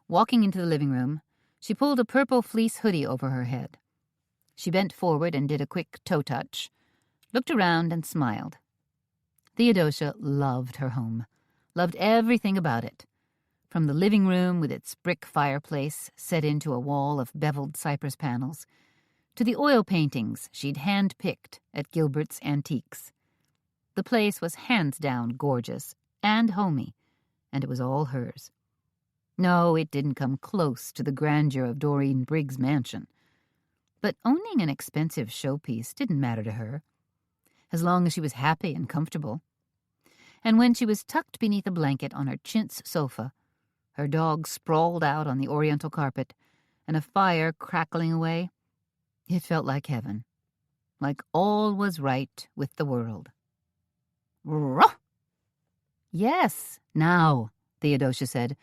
Walking into the living room, she pulled a purple fleece hoodie over her head. She bent forward and did a quick toe touch, looked around and smiled. Theodosia loved her home, loved everything about it, from the living room with its brick fireplace set into a wall of beveled cypress panels, to the oil paintings she'd hand-picked at Gilbert's Antiques. The place was hands down gorgeous and homey, and it was all hers. No, it didn't come close to the grandeur of Doreen Briggs' mansion. But owning an expensive showpiece didn't matter to her, as long as she was happy and comfortable. And when she was tucked beneath a blanket on her chintz sofa, her dog sprawled out on the oriental carpet, and a fire crackling away, it felt like heaven, like all was right with the world. "Ruh!" "Yes, now," Theodosia said,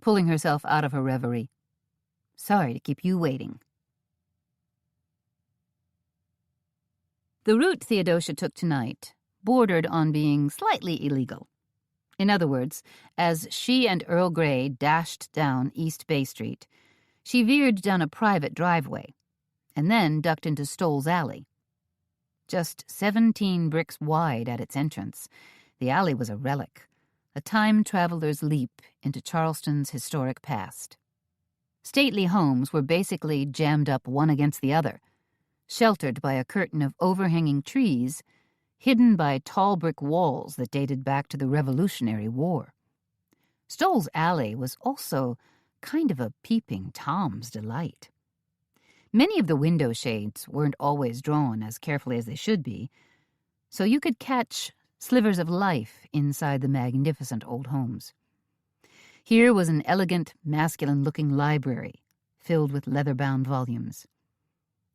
pulling herself out of her reverie. "Sorry to keep you waiting." The route Theodosia took tonight bordered on being slightly illegal. In other words, as she and Earl Grey dashed down East Bay Street, she veered down a private driveway and then ducked into Stoll's Alley. Just 17 bricks wide at its entrance, the alley was a relic, a time traveler's leap into Charleston's historic past. Stately homes were basically jammed up one against the other, sheltered by a curtain of overhanging trees, hidden by tall brick walls that dated back to the Revolutionary War. Stoll's Alley was also kind of a peeping Tom's delight. Many of the window shades weren't always drawn as carefully as they should be, so you could catch slivers of life inside the magnificent old homes. Here was an elegant, masculine-looking library filled with leather-bound volumes.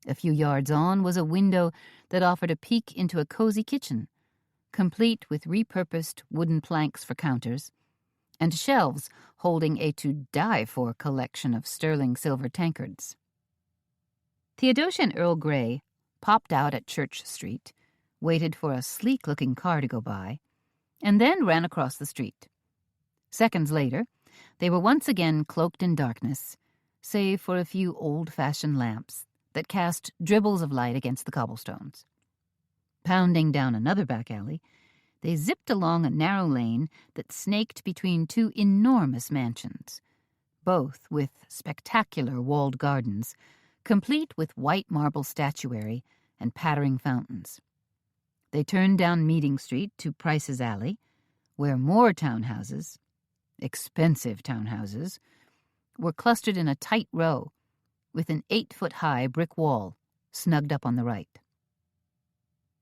A few yards on was a window that offered a peek into a cozy kitchen, complete with repurposed wooden planks for counters, and shelves holding a to-die-for collection of sterling silver tankards. Theodosia and Earl Grey popped out at Church Street, waited for a sleek-looking car to go by, and then ran across the street. Seconds later, they were once again cloaked in darkness, save for a few old-fashioned lamps that cast dribbles of light against the cobblestones. Pounding down another back alley, they zipped along a narrow lane that snaked between two enormous mansions, both with spectacular walled gardens, complete with white marble statuary and pattering fountains. They turned down Meeting Street to Price's Alley, where more townhouses, expensive townhouses, were clustered in a tight row, with an 8-foot-high brick wall snugged up on the right.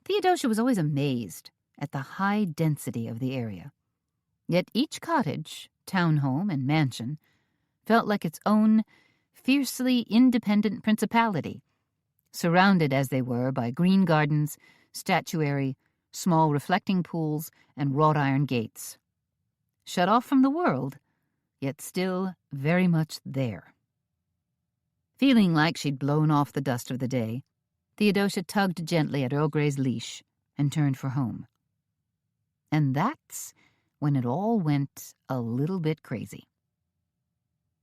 Theodosia was always amazed at the high density of the area. Yet each cottage, townhome, and mansion felt like its own fiercely independent principality, surrounded as they were by green gardens, statuary, small reflecting pools, and wrought iron gates. Shut off from the world, yet still very much there. Feeling like she'd blown off the dust of the day, Theodosia tugged gently at Earl Grey's leash and turned for home. And that's when it all went a little bit crazy.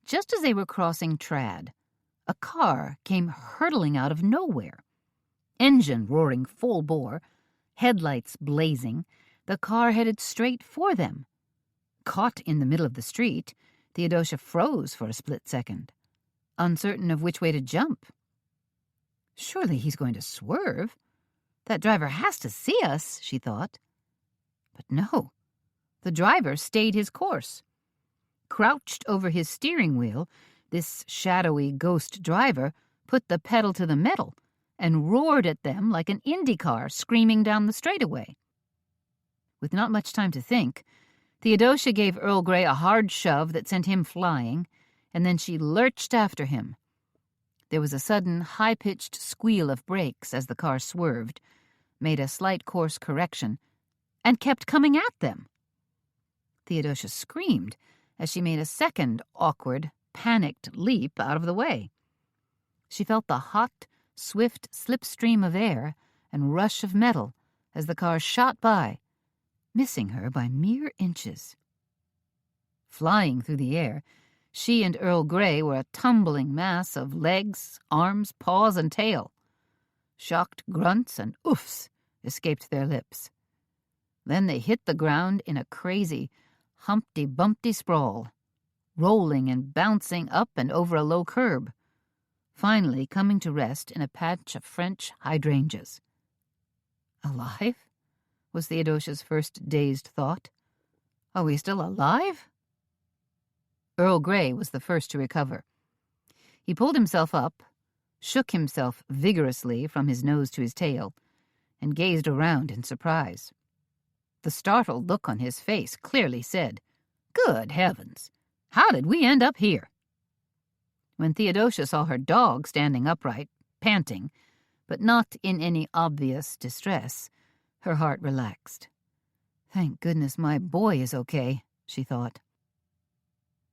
Just as they were crossing Trad, a car came hurtling out of nowhere. Engine roaring full bore, headlights blazing, the car headed straight for them. Caught in the middle of the street, Theodosia froze for a split second, uncertain of which way to jump. Surely he's going to swerve. That driver has to see us, she thought. But no, the driver stayed his course. Crouched over his steering wheel, this shadowy ghost driver put the pedal to the metal and roared at them like an Indy car screaming down the straightaway. With not much time to think, Theodosia gave Earl Grey a hard shove that sent him flying, and then she lurched after him. There was a sudden, high-pitched squeal of brakes as the car swerved, made a slight course correction, and kept coming at them. Theodosia screamed as she made a second awkward, panicked leap out of the way. She felt the hot, swift slipstream of air and rush of metal as the car shot by, missing her by mere inches. Flying through the air, she and Earl Grey were a tumbling mass of legs, arms, paws, and tail. Shocked grunts and oofs escaped their lips. Then they hit the ground in a crazy, Humpty-Bumpty sprawl, rolling and bouncing up and over a low curb, finally coming to rest in a patch of French hydrangeas. Alive? Was Theodosia's first dazed thought. Are we still alive? Earl Grey was the first to recover. He pulled himself up, shook himself vigorously from his nose to his tail, and gazed around in surprise. The startled look on his face clearly said, "Good heavens! How did we end up here?" When Theodosia saw her dog standing upright, panting, but not in any obvious distress, her heart relaxed. "Thank goodness my boy is okay," she thought.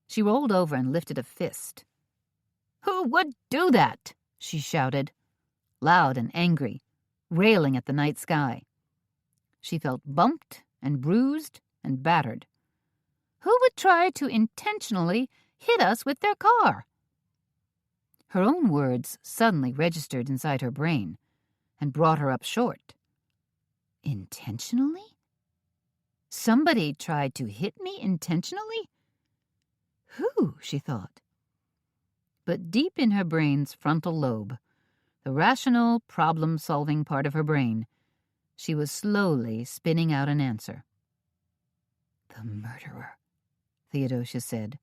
She rolled over and lifted a fist. "Who would do that?" she shouted, loud and angry, railing at the night sky. She felt bumped and bruised and battered. Who would try to intentionally hit us with their car? Her own words suddenly registered inside her brain and brought her up short. Intentionally? Somebody tried to hit me intentionally? Who? She thought. But deep in her brain's frontal lobe, the rational, problem-solving part of her brain, she was slowly spinning out an answer. "The murderer," Theodosia said,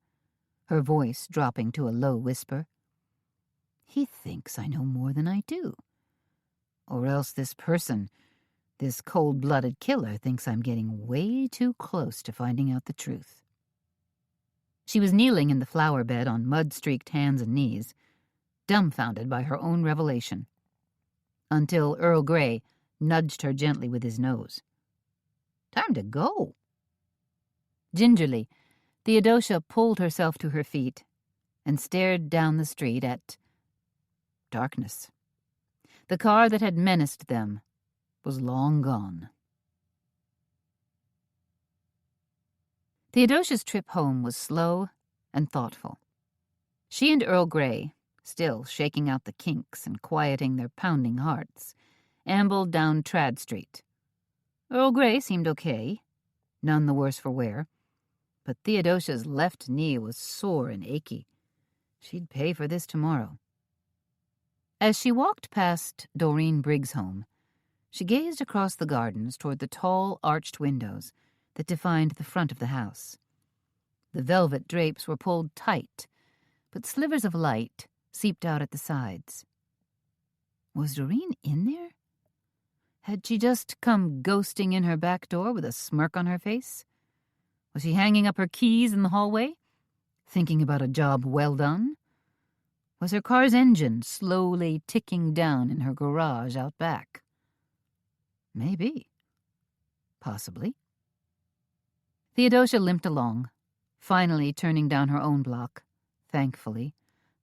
her voice dropping to a low whisper. "He thinks I know more than I do. Or else this person, this cold-blooded killer, thinks I'm getting way too close to finding out the truth." She was kneeling in the flower bed on mud-streaked hands and knees, dumbfounded by her own revelation, until Earl Grey nudged her gently with his nose. "Time to go." Gingerly, Theodosia pulled herself to her feet and stared down the street at darkness. The car that had menaced them was long gone. Theodosia's trip home was slow and thoughtful. She and Earl Grey, still shaking out the kinks and quieting their pounding hearts, ambled down Trad Street. Earl Grey seemed okay, none the worse for wear, but Theodosia's left knee was sore and achy. She'd pay for this tomorrow. As she walked past Doreen Briggs' home, she gazed across the gardens toward the tall, arched windows that defined the front of the house. The velvet drapes were pulled tight, but slivers of light seeped out at the sides. Was Doreen in there? Had she just come ghosting in her back door with a smirk on her face? Was she hanging up her keys in the hallway, thinking about a job well done? Was her car's engine slowly ticking down in her garage out back? Maybe. Possibly. Theodosia limped along, finally turning down her own block, thankfully,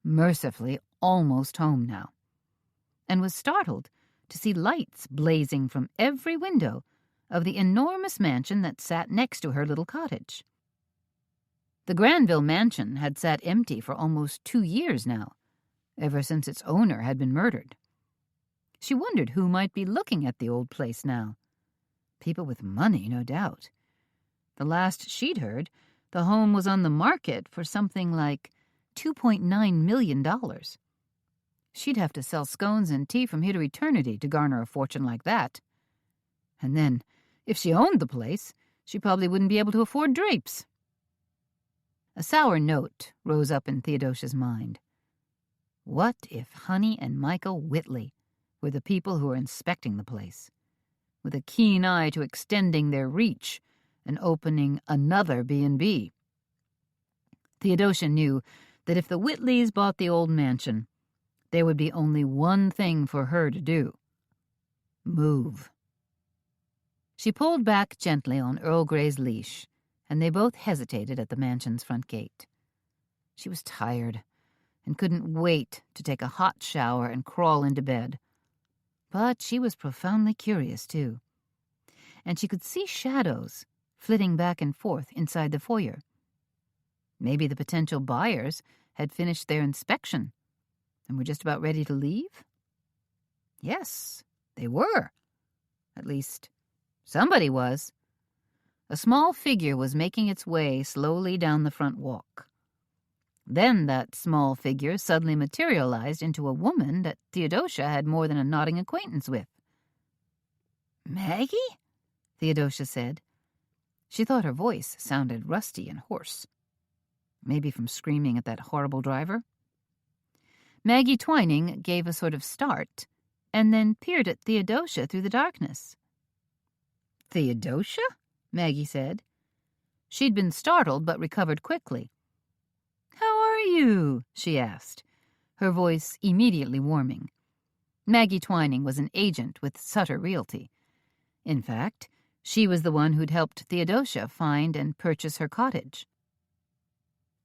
mercifully, almost home now, and was startled to see lights blazing from every window of the enormous mansion that sat next to her little cottage. The Granville mansion had sat empty for almost 2 years now, ever since its owner had been murdered. She wondered who might be looking at the old place now. People with money, no doubt. The last she'd heard, the home was on the market for something like $2.9 million. She'd have to sell scones and tea from here to eternity to garner a fortune like that. And then, if she owned the place, she probably wouldn't be able to afford drapes. A sour note rose up in Theodosia's mind. What if Honey and Michael Whitley were the people who were inspecting the place, with a keen eye to extending their reach and opening another B&B? Theodosia knew that if the Whitleys bought the old mansion, there would be only one thing for her to do: move. She pulled back gently on Earl Grey's leash, and they both hesitated at the mansion's front gate. She was tired and couldn't wait to take a hot shower and crawl into bed. But she was profoundly curious, too. And she could see shadows flitting back and forth inside the foyer. Maybe the potential buyers had finished their inspection and were just about ready to leave? Yes, they were. At least, somebody was. A small figure was making its way slowly down the front walk. Then that small figure suddenly materialized into a woman that Theodosia had more than a nodding acquaintance with. "Maggie?" Theodosia said. She thought her voice sounded rusty and hoarse. Maybe from screaming at that horrible driver. Maggie Twining gave a sort of start and then peered at Theodosia through the darkness. "Theodosia?" Maggie said. She'd been startled but recovered quickly. "How are you?" she asked, her voice immediately warming. Maggie Twining was an agent with Sutter Realty. In fact, she was the one who'd helped Theodosia find and purchase her cottage.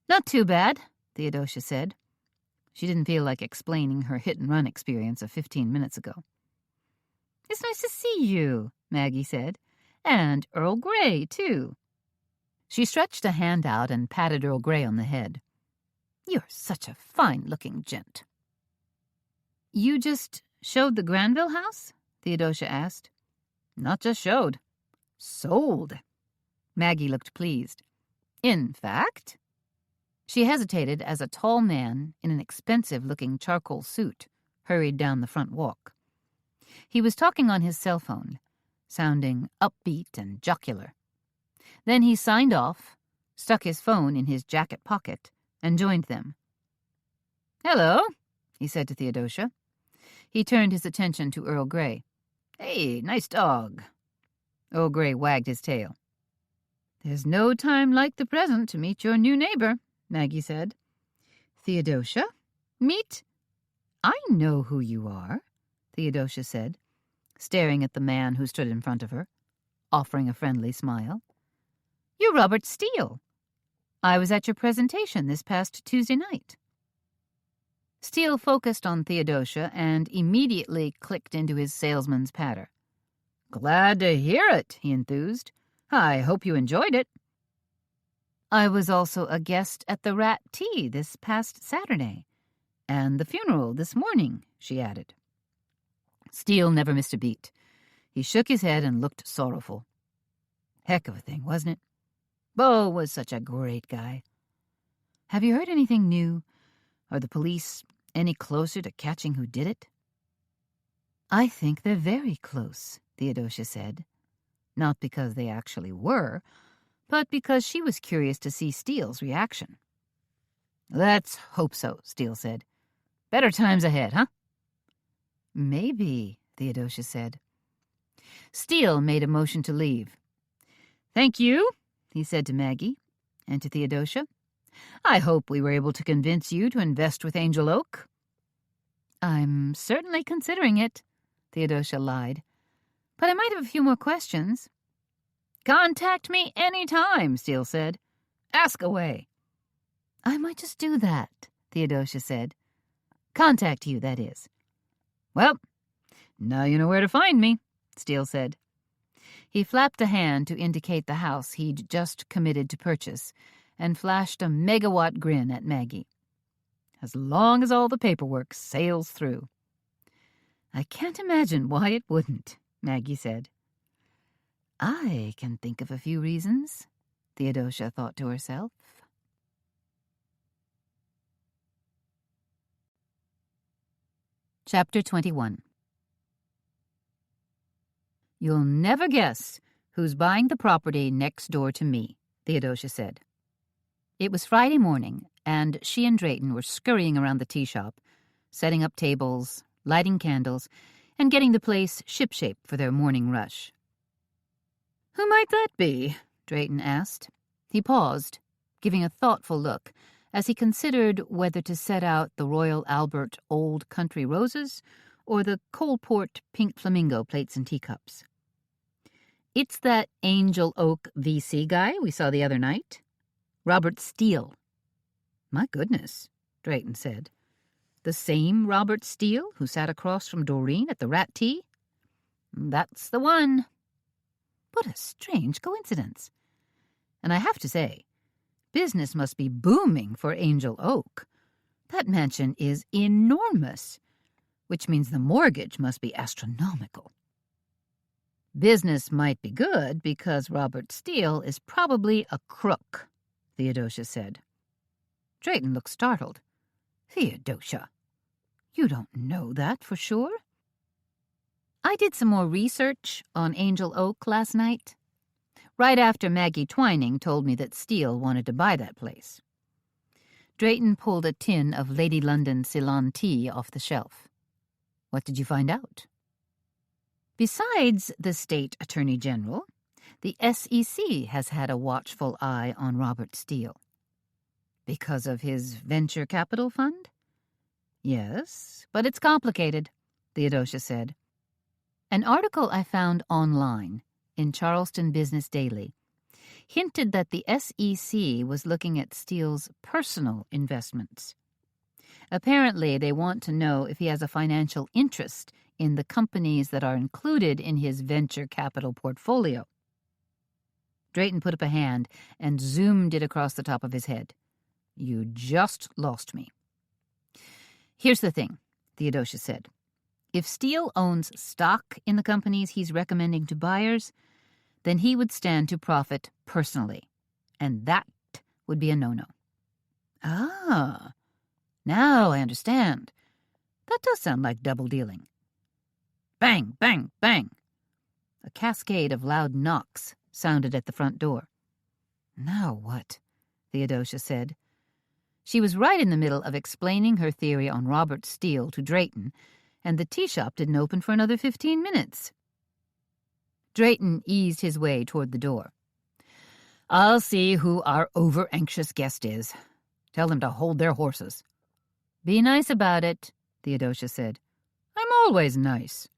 "Not too bad," Theodosia said. She didn't feel like explaining her hit-and-run experience of 15 minutes ago. "It's nice to see you," Maggie said. "And Earl Grey, too." She stretched a hand out and patted Earl Grey on the head. "You're such a fine-looking gent." "You just showed the Granville house?" Theodosia asked. "Not just showed. Sold." Maggie looked pleased. "In fact?" She hesitated as a tall man in an expensive-looking charcoal suit hurried down the front walk. He was talking on his cell phone, sounding upbeat and jocular. Then he signed off, stuck his phone in his jacket pocket, and joined them. "Hello," he said to Theodosia. He turned his attention to Earl Grey. "Hey, nice dog." Earl Grey wagged his tail. "There's no time like the present to meet your new neighbor," Maggie said. "Theodosia? Meet—" "I know who you are," Theodosia said, staring at the man who stood in front of her, offering a friendly smile. "You're Robert Steele. I was at your presentation this past Tuesday night." Steele focused on Theodosia and immediately clicked into his salesman's patter. "Glad to hear it," he enthused. "I hope you enjoyed it." "I was also a guest at the Rat Tea this past Saturday, and the funeral this morning," she added. Steele never missed a beat. He shook his head and looked sorrowful. Heck of a thing, wasn't it? Bo was such a great guy. "Have you heard anything new? Are the police any closer to catching who did it?" "I think they're very close," Theodosia said. Not because they actually were, but because she was curious to see Steele's reaction. "Let's hope so," Steele said. "Better times ahead, huh?" "Maybe," Theodosia said. Steele made a motion to leave. "Thank you," he said to Maggie, and to Theodosia. "I hope we were able to convince you to invest with Angel Oak." "I'm certainly considering it," Theodosia lied. "But I might have a few more questions." "Contact me any time," Steele said. "Ask away." "I might just do that," Theodosia said. "Contact you, that is." "Well, now you know where to find me," Steele said. He flapped a hand to indicate the house he'd just committed to purchase and flashed a megawatt grin at Maggie. "As long as all the paperwork sails through." "I can't imagine why it wouldn't," Maggie said. "I can think of a few reasons," Theodosia thought to herself. Chapter 21. "You'll never guess who's buying the property next door to me," Theodosia said. It was Friday morning, and she and Drayton were scurrying around the tea shop, setting up tables, lighting candles, and getting the place shipshape for their morning rush. "Who might that be?" Drayton asked. He paused, giving a thoughtful look as he considered whether to set out the Royal Albert Old Country Roses or the Coalport Pink Flamingo plates and teacups. "It's that Angel Oak VC guy we saw the other night. Robert Steele." "My goodness," Drayton said. "The same Robert Steele who sat across from Doreen at the Rat Tea?" "That's the one." What a strange coincidence. And I have to say, business must be booming for Angel Oak. That mansion is enormous, which means the mortgage must be astronomical. "Business might be good because Robert Steele is probably a crook," Theodosia said. Drayton looked startled. "Theodosia, you don't know that for sure?" "I did some more research on Angel Oak last night, right after Maggie Twining told me that Steele wanted to buy that place." Drayton pulled a tin of Lady London Ceylon tea off the shelf. "What did you find out?" "Besides the State Attorney General, the SEC has had a watchful eye on Robert Steele." "Because of his venture capital fund?" "Yes, but it's complicated," Theodosia said. "An article I found online in Charleston Business Daily hinted that the SEC was looking at Steele's personal investments. Apparently, they want to know if he has a financial interest in the companies that are included in his venture capital portfolio." Drayton put up a hand and zoomed it across the top of his head. "You just lost me." "Here's the thing," Theodosia said. "If Steele owns stock in the companies he's recommending to buyers, then he would stand to profit personally, and that would be a no-no." "Ah, now I understand. That does sound like double-dealing." Bang, bang, bang. A cascade of loud knocks sounded at the front door. "Now what?" Theodosia said. She was right in the middle of explaining her theory on Robert Steele to Drayton, and the tea shop didn't open for another 15 minutes. Drayton eased his way toward the door. "I'll see who our over-anxious guest is. Tell them to hold their horses." "Be nice about it," Theodosia said. "I'm always nice."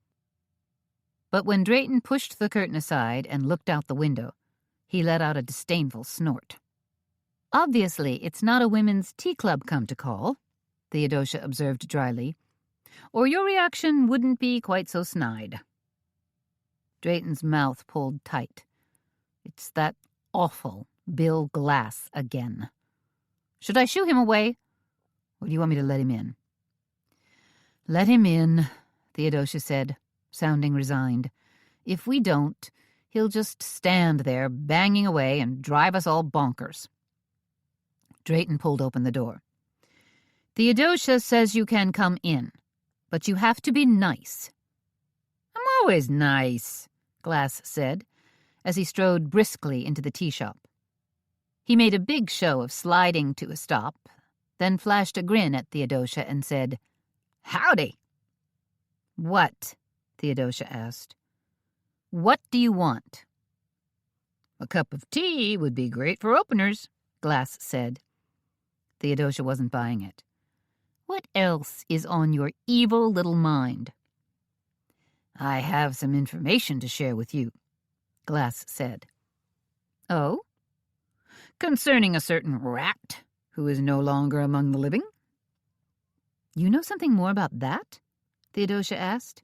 But when Drayton pushed the curtain aside and looked out the window, he let out a disdainful snort. "Obviously, it's not a women's tea club come to call," Theodosia observed dryly, "or your reaction wouldn't be quite so snide." Drayton's mouth pulled tight. It's that awful Bill Glass again. "Should I shoo him away, or do you want me to let him in?" "Let him in," Theodosia said, sounding resigned. "If we don't, he'll just stand there banging away and drive us all bonkers." Drayton pulled open the door. "Theodosia says you can come in, but you have to be nice." "I'm always nice," Glass said, as he strode briskly into the tea shop. He made a big show of sliding to a stop, then flashed a grin at Theodosia and said, "Howdy." "What?" Theodosia asked. "What do you want?" "A cup of tea would be great for openers," Glass said. Theodosia wasn't buying it. "What else is on your evil little mind?" "I have some information to share with you," Glass said. "Oh?" "Concerning a certain rat who is no longer among the living." "You know something more about that?" Theodosia asked.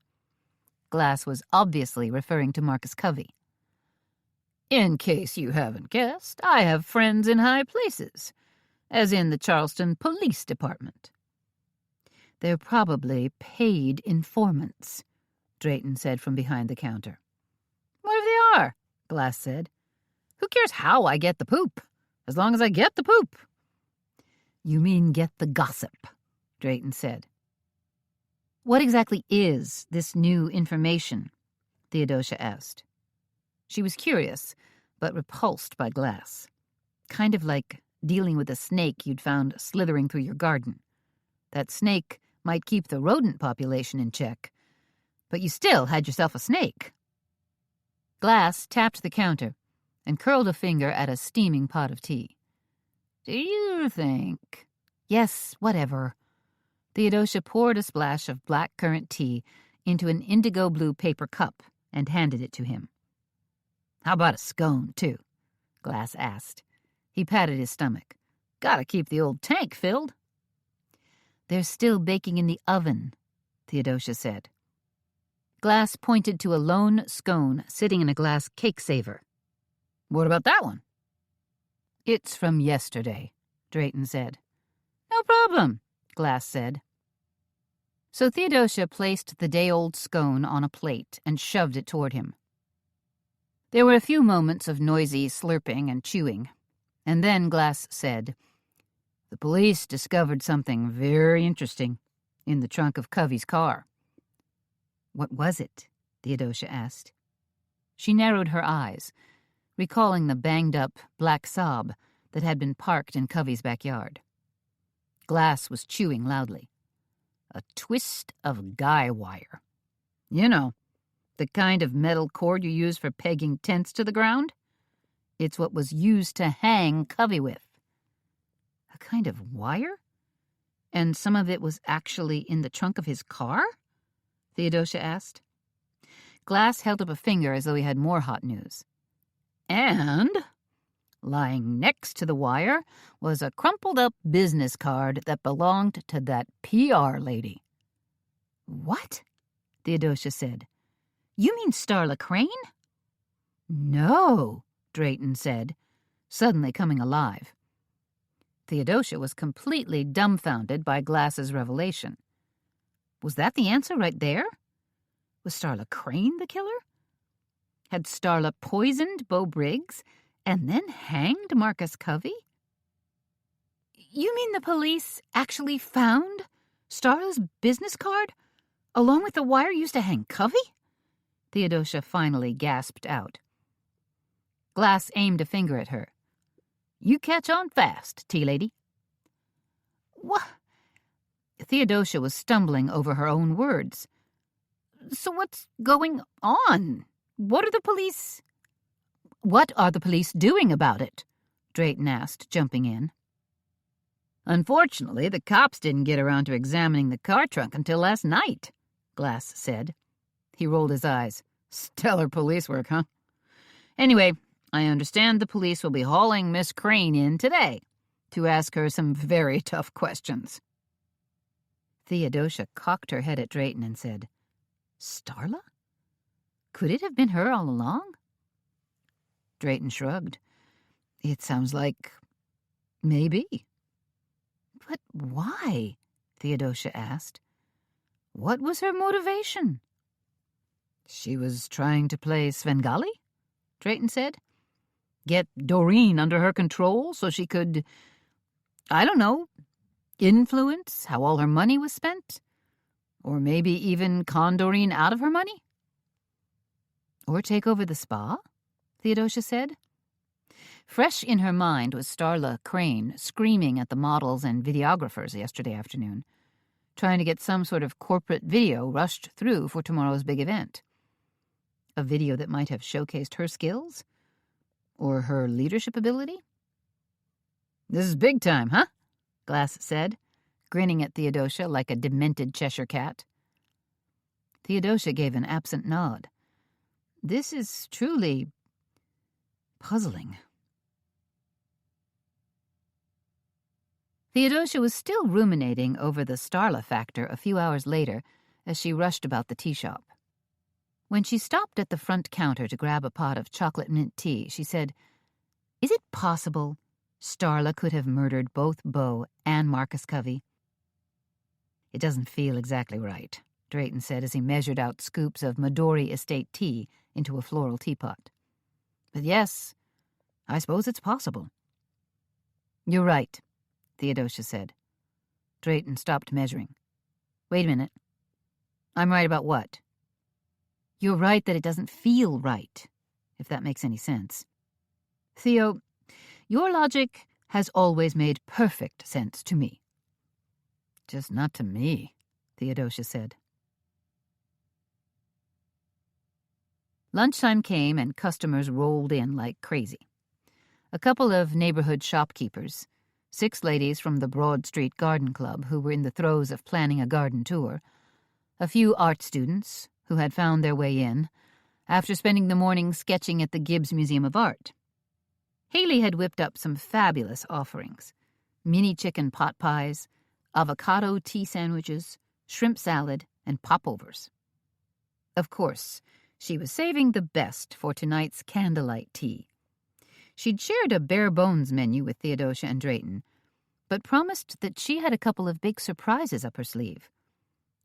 Glass was obviously referring to Marcus Covey. "In case you haven't guessed, I have friends in high places, as in the Charleston Police Department." "They're probably paid informants," Drayton said from behind the counter. "What if they are?" Glass said. "Who cares how I get the poop, as long as I get the poop?" "You mean get the gossip," Drayton said. "What exactly is this new information?" Theodosia asked. She was curious, but repulsed by Glass. Kind of like dealing with a snake you'd found slithering through your garden. That snake might keep the rodent population in check, but you still had yourself a snake. Glass tapped the counter and curled a finger at a steaming pot of tea. Do you think? Yes, whatever. Theodosia poured a splash of black currant tea into an indigo blue paper cup and handed it to him. How about a scone, too? Glass asked. He patted his stomach. Gotta keep the old tank filled. They're still baking in the oven, Theodosia said. Glass pointed to a lone scone sitting in a glass cake saver. What about that one? It's from yesterday, Drayton said. No problem, Glass said. So Theodosia placed the day-old scone on a plate and shoved it toward him. There were a few moments of noisy slurping and chewing, and then Glass said, The police discovered something very interesting in the trunk of Covey's car. What was it? Theodosia asked. She narrowed her eyes, recalling the banged-up black Saab that had been parked in Covey's backyard. Glass was chewing loudly. A twist of guy wire. You know, the kind of metal cord you use for pegging tents to the ground? It's what was used to hang Covey with. A kind of wire? And some of it was actually in the trunk of his car? Theodosia asked. Glass held up a finger as though he had more hot news. And lying next to the wire was a crumpled-up business card that belonged to that PR lady. What? Theodosia said. You mean Starla Crane? No, Drayton said, suddenly coming alive. Theodosia was completely dumbfounded by Glass's revelation. Was that the answer right there? Was Starla Crane the killer? Had Starla poisoned Beau Briggs and then hanged Marcus Covey? You mean the police actually found Starla's business card, along with the wire used to hang Covey? Theodosia finally gasped out. Glass aimed a finger at her. You catch on fast, tea lady. What? Theodosia was stumbling over her own words. So what's going on? What are the police doing about it? Drayton asked, jumping in. Unfortunately, the cops didn't get around to examining the car trunk until last night, Glass said. He rolled his eyes. Stellar police work, huh? Anyway, I understand the police will be hauling Miss Crane in today to ask her some very tough questions. Theodosia cocked her head at Drayton and said, Starla? Could it have been her all along? Drayton shrugged. It sounds like maybe. But why? Theodosia asked. What was her motivation? She was trying to play Svengali, Drayton said. Get Doreen under her control so she could, I don't know, influence how all her money was spent? Or maybe even con Doreen out of her money? Or take over the spa? Theodosia said. Fresh in her mind was Starla Crane screaming at the models and videographers yesterday afternoon, trying to get some sort of corporate video rushed through for tomorrow's big event. A video that might have showcased her skills? Or her leadership ability? This is big time, huh? Glass said, grinning at Theodosia like a demented Cheshire cat. Theodosia gave an absent nod. This is truly puzzling. Theodosia was still ruminating over the Starla factor a few hours later as she rushed about the tea shop. When she stopped at the front counter to grab a pot of chocolate mint tea, she said, Is it possible Starla could have murdered both Beau and Marcus Covey? It doesn't feel exactly right, Drayton said as he measured out scoops of Midori estate tea into a floral teapot. But yes, I suppose it's possible. You're right, Theodosia said. Drayton stopped measuring. Wait a minute. I'm right about what? You're right that it doesn't feel right, if that makes any sense. Theo, your logic has always made perfect sense to me. Just not to me, Theodosia said. Lunchtime came and customers rolled in like crazy. A couple of neighborhood shopkeepers, 6 ladies from the Broad Street Garden Club who were in the throes of planning a garden tour, a few art students who had found their way in after spending the morning sketching at the Gibbs Museum of Art. Haley had whipped up some fabulous offerings: mini chicken pot pies, avocado tea sandwiches, shrimp salad, and popovers. Of course, she was saving the best for tonight's candlelight tea. She'd shared a bare-bones menu with Theodosia and Drayton, but promised that she had a couple of big surprises up her sleeve,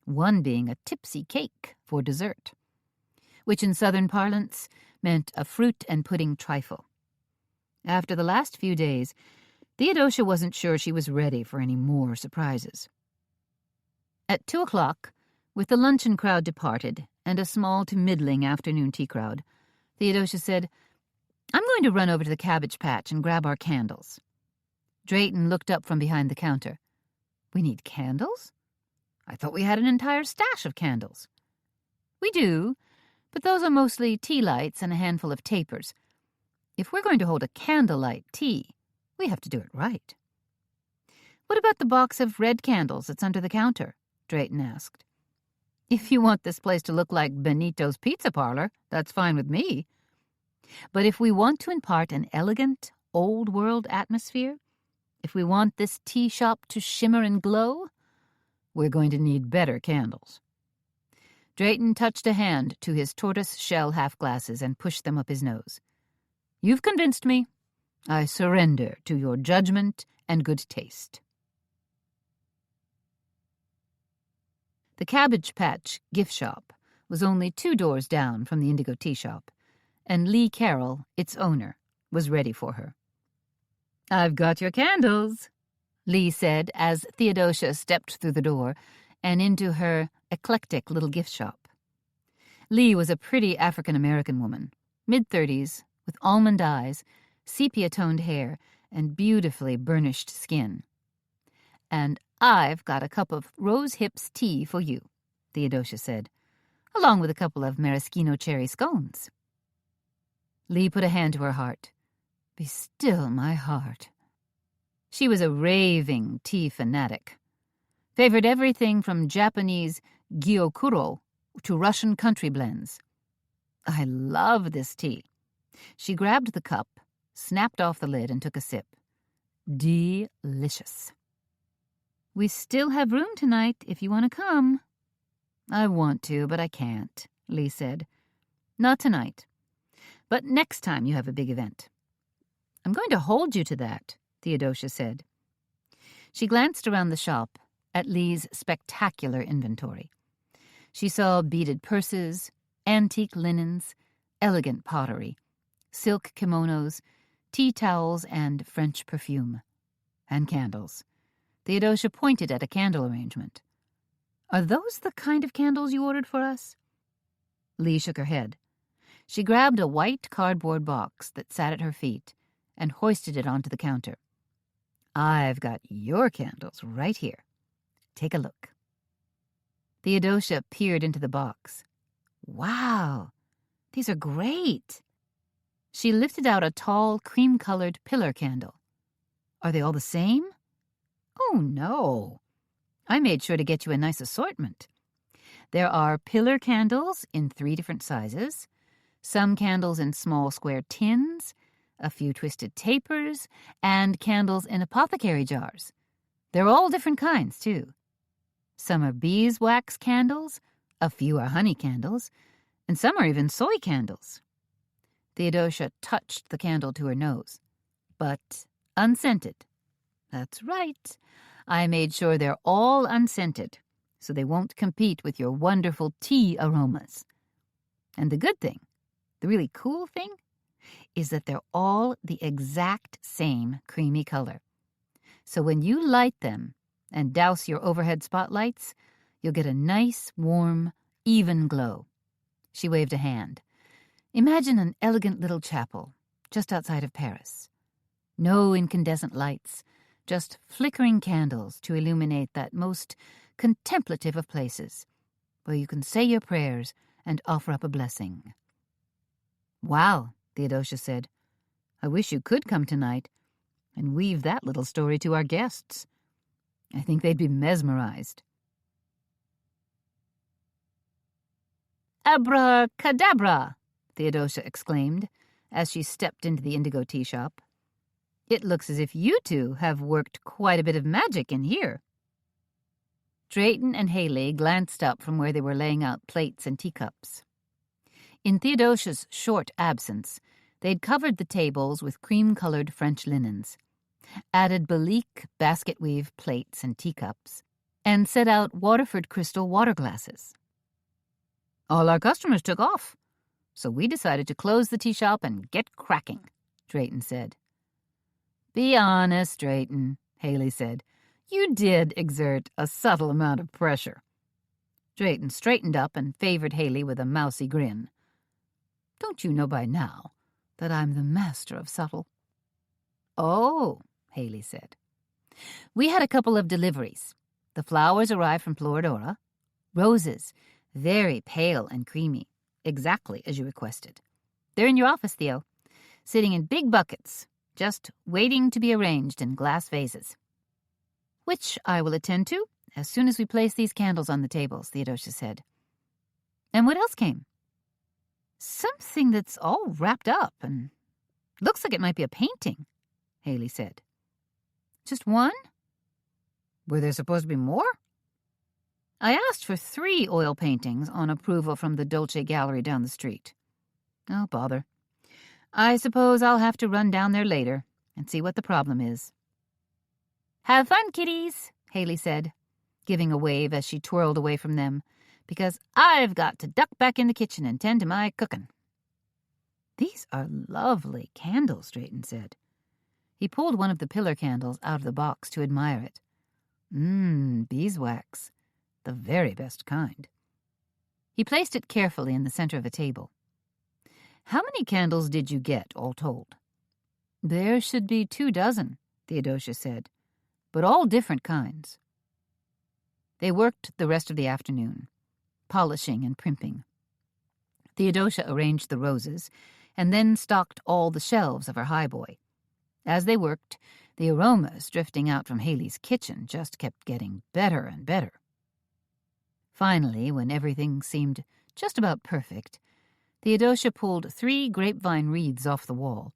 one being a tipsy cake for dessert, which in Southern parlance meant a fruit and pudding trifle. After the last few days, Theodosia wasn't sure she was ready for any more surprises. At 2 o'clock, with the luncheon crowd departed and a small to middling afternoon tea crowd, Theodosia said, "I'm going to run over to the cabbage patch and grab our candles." Drayton looked up from behind the counter. "We need candles? I thought we had an entire stash of candles." "We do, but those are mostly tea lights and a handful of tapers. If we're going to hold a candlelight tea, we have to do it right." "What about the box of red candles that's under the counter?" Drayton asked. "If you want this place to look like Benito's Pizza Parlor, that's fine with me. But if we want to impart an elegant, old-world atmosphere, if we want this tea shop to shimmer and glow, we're going to need better candles." Drayton touched a hand to his tortoise-shell half-glasses and pushed them up his nose. "You've convinced me. I surrender to your judgment and good taste." The Cabbage Patch gift shop was only 2 doors down from the Indigo Tea Shop, and Lee Carroll, its owner, was ready for her. "I've got your candles," Lee said as Theodosia stepped through the door and into her eclectic little gift shop. Lee was a pretty African-American woman, mid-30s, with almond eyes, sepia-toned hair, and beautifully burnished skin. "And I've got a cup of Rose Hips tea for you," Theodosia said, "along with a couple of maraschino cherry scones." Lee put a hand to her heart. "Be still, my heart." She was a raving tea fanatic. Favored everything from Japanese gyokuro to Russian country blends. "I love this tea." She grabbed the cup, snapped off the lid, and took a sip. Delicious. "We still have room tonight if you want to come." "I want to, but I can't," Lee said. "Not tonight. But next time you have a big event." "I'm going to hold you to that," Theodosia said. She glanced around the shop at Lee's spectacular inventory. She saw beaded purses, antique linens, elegant pottery, silk kimonos, tea towels, and French perfume. And candles. Theodosia pointed at a candle arrangement. "Are those the kind of candles you ordered for us?" Lee shook her head. She grabbed a white cardboard box that sat at her feet and hoisted it onto the counter. "I've got your candles right here. Take a look." Theodosia peered into the box. "Wow, these are great." She lifted out a tall, cream-colored pillar candle. "Are they all the same?" "Oh, no. I made sure to get you a nice assortment. There are pillar candles in 3 different sizes, some candles in small square tins, a few twisted tapers, and candles in apothecary jars. They're all different kinds, too. Some are beeswax candles, a few are honey candles, and some are even soy candles." Theodosia touched the candle to her nose. "But unscented." "That's right. I made sure they're all unscented, so they won't compete with your wonderful tea aromas. And the good thing, the really cool thing, is that they're all the exact same creamy color. So when you light them and douse your overhead spotlights, you'll get a nice, warm, even glow." She waved a hand. "Imagine an elegant little chapel just outside of Paris. No incandescent lights, just flickering candles to illuminate that most contemplative of places, where you can say your prayers and offer up a blessing." "Wow," Theodosia said. "I wish you could come tonight. and weave that little story to our guests. I think they'd be mesmerized. Abracadabra, Theodosia exclaimed as she stepped into the indigo tea shop. It looks as if you two have worked quite a bit of magic in here. Drayton and Haley glanced up from where they were laying out plates and teacups. In Theodosia's short absence, they'd covered the tables with cream-colored French linens, added Balique basket-weave plates and teacups, and set out Waterford crystal water glasses. All our customers took off, so we decided to close the tea shop and get cracking, Drayton said. Be honest, Drayton, Haley said. You did exert a subtle amount of pressure. Drayton straightened up and favored Haley with a mousy grin. Don't you know by now that I'm the master of subtle? Oh, Haley said. We had a couple of deliveries. The flowers arrived from Floridora. Roses, very pale and creamy, exactly as you requested. They're in your office, Theo, sitting in big buckets, just waiting to be arranged in glass vases. Which I will attend to as soon as we place these candles on the tables, Theodosia said. And what else came? Something that's all wrapped up and looks like it might be a painting, Haley said. Just one? Were there supposed to be more? I asked for 3 oil paintings on approval from the Dolce Gallery down the street. Oh, bother. I suppose I'll have to run down there later and see what the problem is. Have fun, kiddies, Haley said, giving a wave as she twirled away from them, because I've got to duck back in the kitchen and tend to my cooking. These are lovely candles, Drayton said. He pulled one of the pillar candles out of the box to admire it. Beeswax, the very best kind. He placed it carefully in the center of a table. How many candles did you get, all told? There should be 24, Theodosia said, but all different kinds. They worked the rest of the afternoon, polishing and primping. Theodosia arranged the roses and then stocked all the shelves of her highboy. As they worked, the aromas drifting out from Haley's kitchen just kept getting better and better. Finally, when everything seemed just about perfect, Theodosia pulled 3 grapevine wreaths off the wall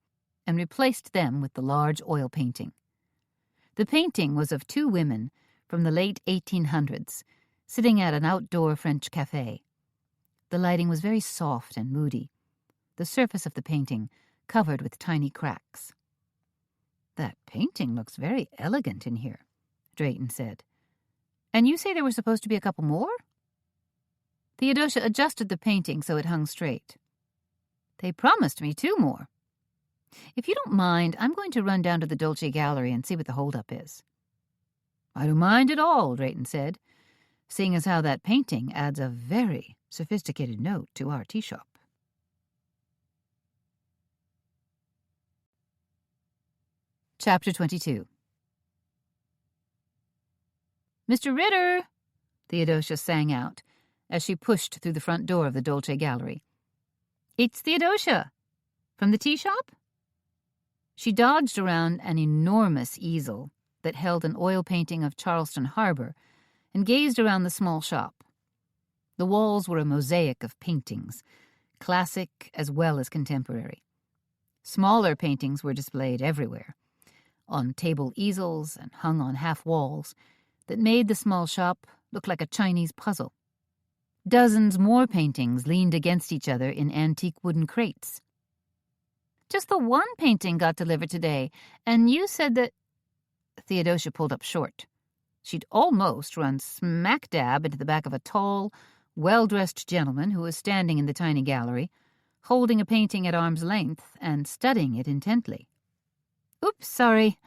and replaced them with the large oil painting. The painting was of 2 women from the late 1800s, sitting at an outdoor French cafe. The lighting was very soft and moody, the surface of the painting covered with tiny cracks. That painting looks very elegant in here, Drayton said. And you say there were supposed to be a couple more? Theodosia adjusted the painting so it hung straight. They promised me 2 more. If you don't mind, I'm going to run down to the Dolce Gallery and see what the holdup is. I don't mind at all, Drayton said, seeing as how that painting adds a very sophisticated note to our tea shop. Chapter 22. Mr. Ritter, Theodosia sang out as she pushed through the front door of the Dolce Gallery. It's Theodosia. From the tea shop? She dodged around an enormous easel that held an oil painting of Charleston Harbor and gazed around the small shop. The walls were a mosaic of paintings, classic as well as contemporary. Smaller paintings were displayed everywhere, on table easels and hung on half walls, that made the small shop look like a Chinese puzzle. Dozens more paintings leaned against each other in antique wooden crates. Just the one painting got delivered today, and you said that... Theodosia pulled up short. She'd almost run smack dab into the back of a tall, well-dressed gentleman who was standing in the tiny gallery, holding a painting at arm's length and studying it intently. Oops, sorry.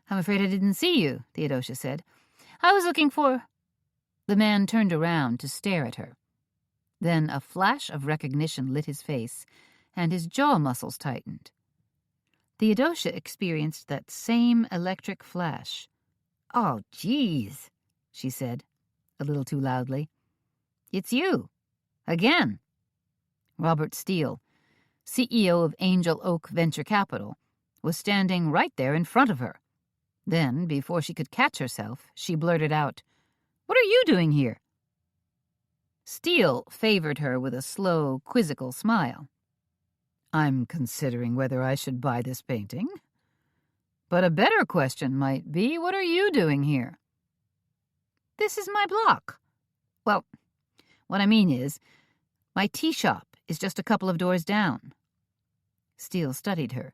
I'm afraid I didn't see you, Theodosia said. I was looking for... The man turned around to stare at her. Then a flash of recognition lit his face, and his jaw muscles tightened. Theodosia experienced that same electric flash. Oh, geez, she said, a little too loudly. It's you. Again. Robert Steele, CEO of Angel Oak Venture Capital, was standing right there in front of her, Then, before she could catch herself, she blurted out, "What are you doing here?" Steele favored her with a slow, quizzical smile. "I'm considering whether I should buy this painting. But a better question might be, what are you doing here?" "This is my block. Well, what I mean is, my tea shop is just a couple of doors down." Steele studied her.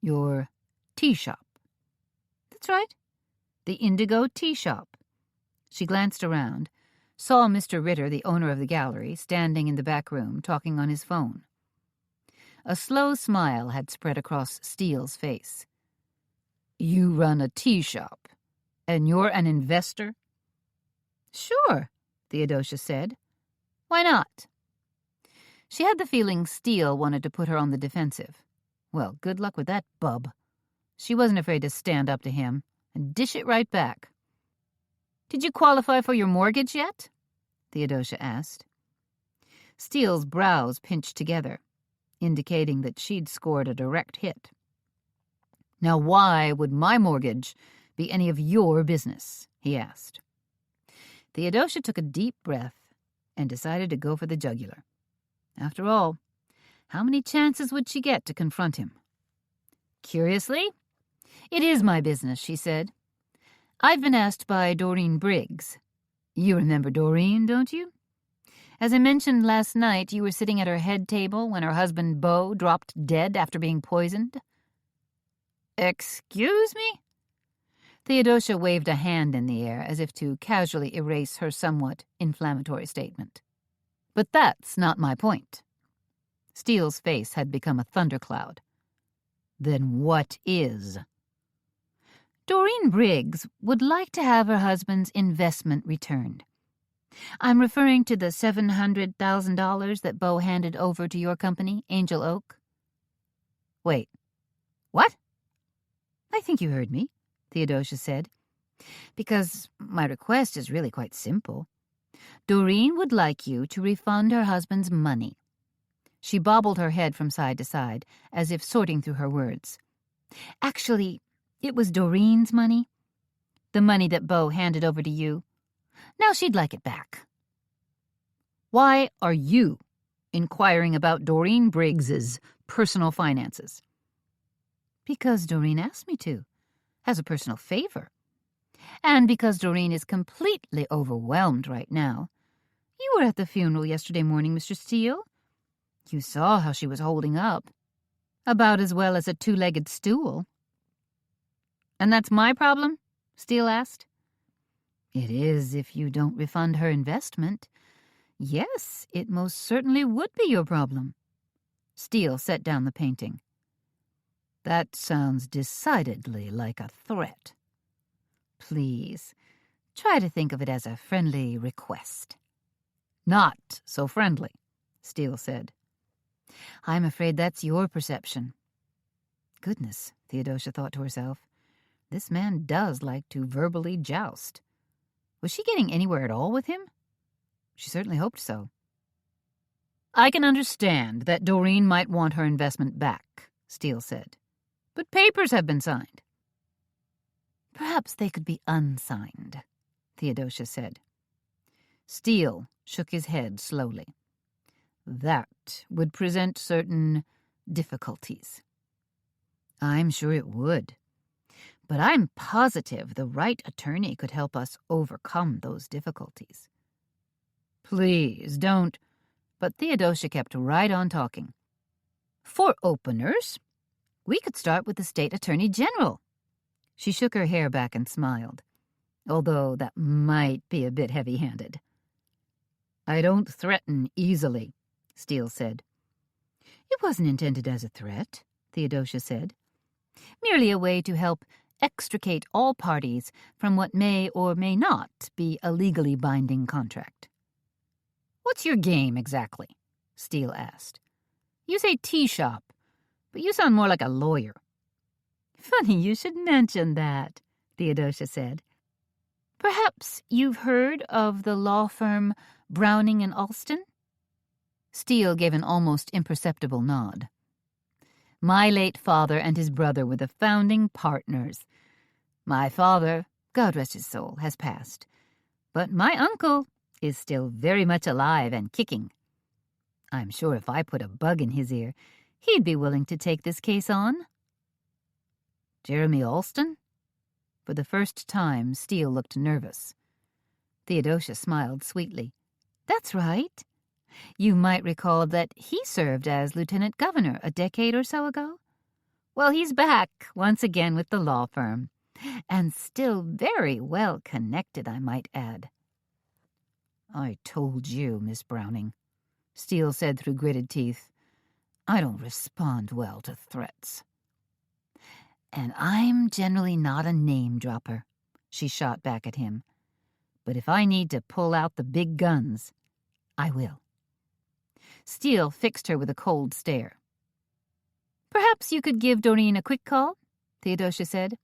"Your tea shop?" "That's right. The Indigo Tea Shop." She glanced around, saw Mr. Ritter, the owner of the gallery, standing in the back room talking on his phone. A slow smile had spread across Steele's face. "You run a tea shop, and you're an investor?" "Sure," Theodosia said. "Why not?" She had the feeling Steele wanted to put her on the defensive. Well, good luck with that bub. She wasn't afraid to stand up to him and dish it right back. "Did you qualify for your mortgage yet?" Theodosia asked. Steele's brows pinched together, indicating that she'd scored a direct hit. "Now why would my mortgage be any of your business?" he asked. Theodosia took a deep breath and decided to go for the jugular. After all, how many chances would she get to confront him? Curiously, "It is my business," she said. "I've been asked by Doreen Briggs. You remember Doreen, don't you? As I mentioned last night, you were sitting at her head table when her husband Beau dropped dead after being poisoned." "Excuse me?" Theodosia waved a hand in the air as if to casually erase her somewhat inflammatory statement. "But that's not my point." Steele's face had become a thundercloud. "Then what is?" "Doreen Briggs would like to have her husband's investment returned. I'm referring to the $700,000 that Beau handed over to your company, Angel Oak." "Wait, what?" "I think you heard me," Theodosia said. "Because my request is really quite simple. Doreen would like you to refund her husband's money." She bobbled her head from side to side, as if sorting through her words. "Actually, it was Doreen's money. The money that Beau handed over to you. Now she'd like it back." "Why are you inquiring about Doreen Briggs's personal finances?" "Because Doreen asked me to, as a personal favor. And because Doreen is completely overwhelmed right now. You were at the funeral yesterday morning, Mr. Steele. You saw how she was holding up. About as well as a two-legged stool." "And that's my problem?" Steele asked. "It is if you don't refund her investment. Yes, it most certainly would be your problem." Steele set down the painting. "That sounds decidedly like a threat. Please, try to think of it as a friendly request." "Not so friendly," Steele said. "I'm afraid that's your perception." Goodness, Theodosia thought to herself. This man does like to verbally joust. Was she getting anywhere at all with him? She certainly hoped so. "I can understand that Doreen might want her investment back," Steele said. "But papers have been signed." "Perhaps they could be unsigned," Theodosia said. Steele shook his head slowly. "That would present certain difficulties." "I'm sure it would. But I'm positive the right attorney could help us overcome those difficulties." "Please don't." But Theodosia kept right on talking. "For openers, we could start with the state attorney general." She shook her hair back and smiled, although that might be a bit heavy-handed. "I don't threaten easily," Steele said. "It wasn't intended as a threat," Theodosia said. "Merely a way to help extricate all parties from what may or may not be a legally binding contract." "What's your game, exactly?" Steele asked. "You say tea shop, but you sound more like a lawyer." "Funny you should mention that," Theodosia said. "Perhaps you've heard of the law firm Browning and Alston?" Steele gave an almost imperceptible nod. "My late father and his brother were the founding partners. My father, God rest his soul, has passed, but my uncle is still very much alive and kicking. I'm sure if I put a bug in his ear, he'd be willing to take this case on." "Jeremy Alston?" For the first time, Steele looked nervous. Theodosia smiled sweetly. "That's right. You might recall that he served as lieutenant governor a decade or so ago. Well, he's back once again with the law firm, and still very well connected, I might add." "I told you, Miss Browning," Steele said through gritted teeth. "I don't respond well to threats." "And I'm generally not a name-dropper," she shot back at him. "But if I need to pull out the big guns, I will." Steele fixed her with a cold stare. "Perhaps you could give Doreen a quick call," Theodosia said.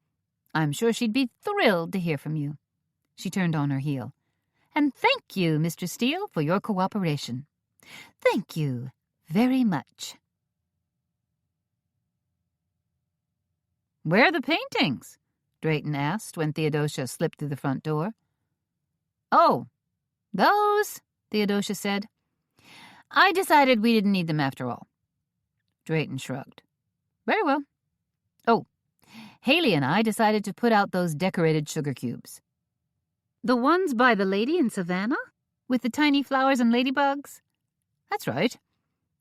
"I'm sure she'd be thrilled to hear from you." She turned on her heel. "And thank you, Mr. Steele, for your cooperation. Thank you very much." "Where are the paintings?" Drayton asked when Theodosia slipped through the front door. "Oh, those," Theodosia said. "I decided we didn't need them after all." Drayton shrugged. "Very well. Oh, Haley and I decided to put out those decorated sugar cubes." "The ones by the lady in Savannah? With the tiny flowers and ladybugs?" "That's right.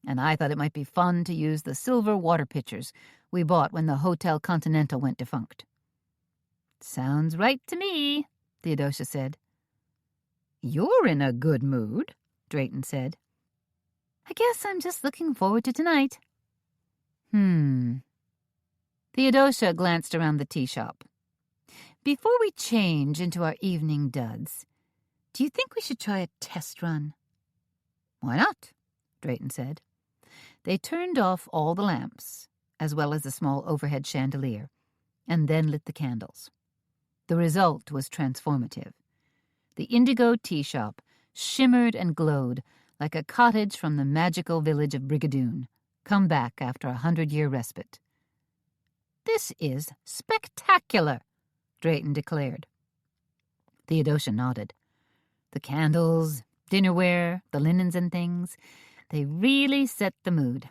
And I thought it might be fun to use the silver water pitchers we bought when the Hotel Continental went defunct." "Sounds right to me," Theodosia said. "You're in a good mood," Drayton said. "I guess I'm just looking forward to tonight." Theodosia glanced around the tea shop. "Before we change into our evening duds, do you think we should try a test run?" "Why not?" Drayton said. They turned off all the lamps, as well as the small overhead chandelier, and then lit the candles. The result was transformative. The indigo tea shop shimmered and glowed like a cottage from the magical village of Brigadoon, come back after 100-year respite. "This is spectacular," Drayton declared. Theodosia nodded. "The candles, dinnerware, the linens and things, they really set the mood.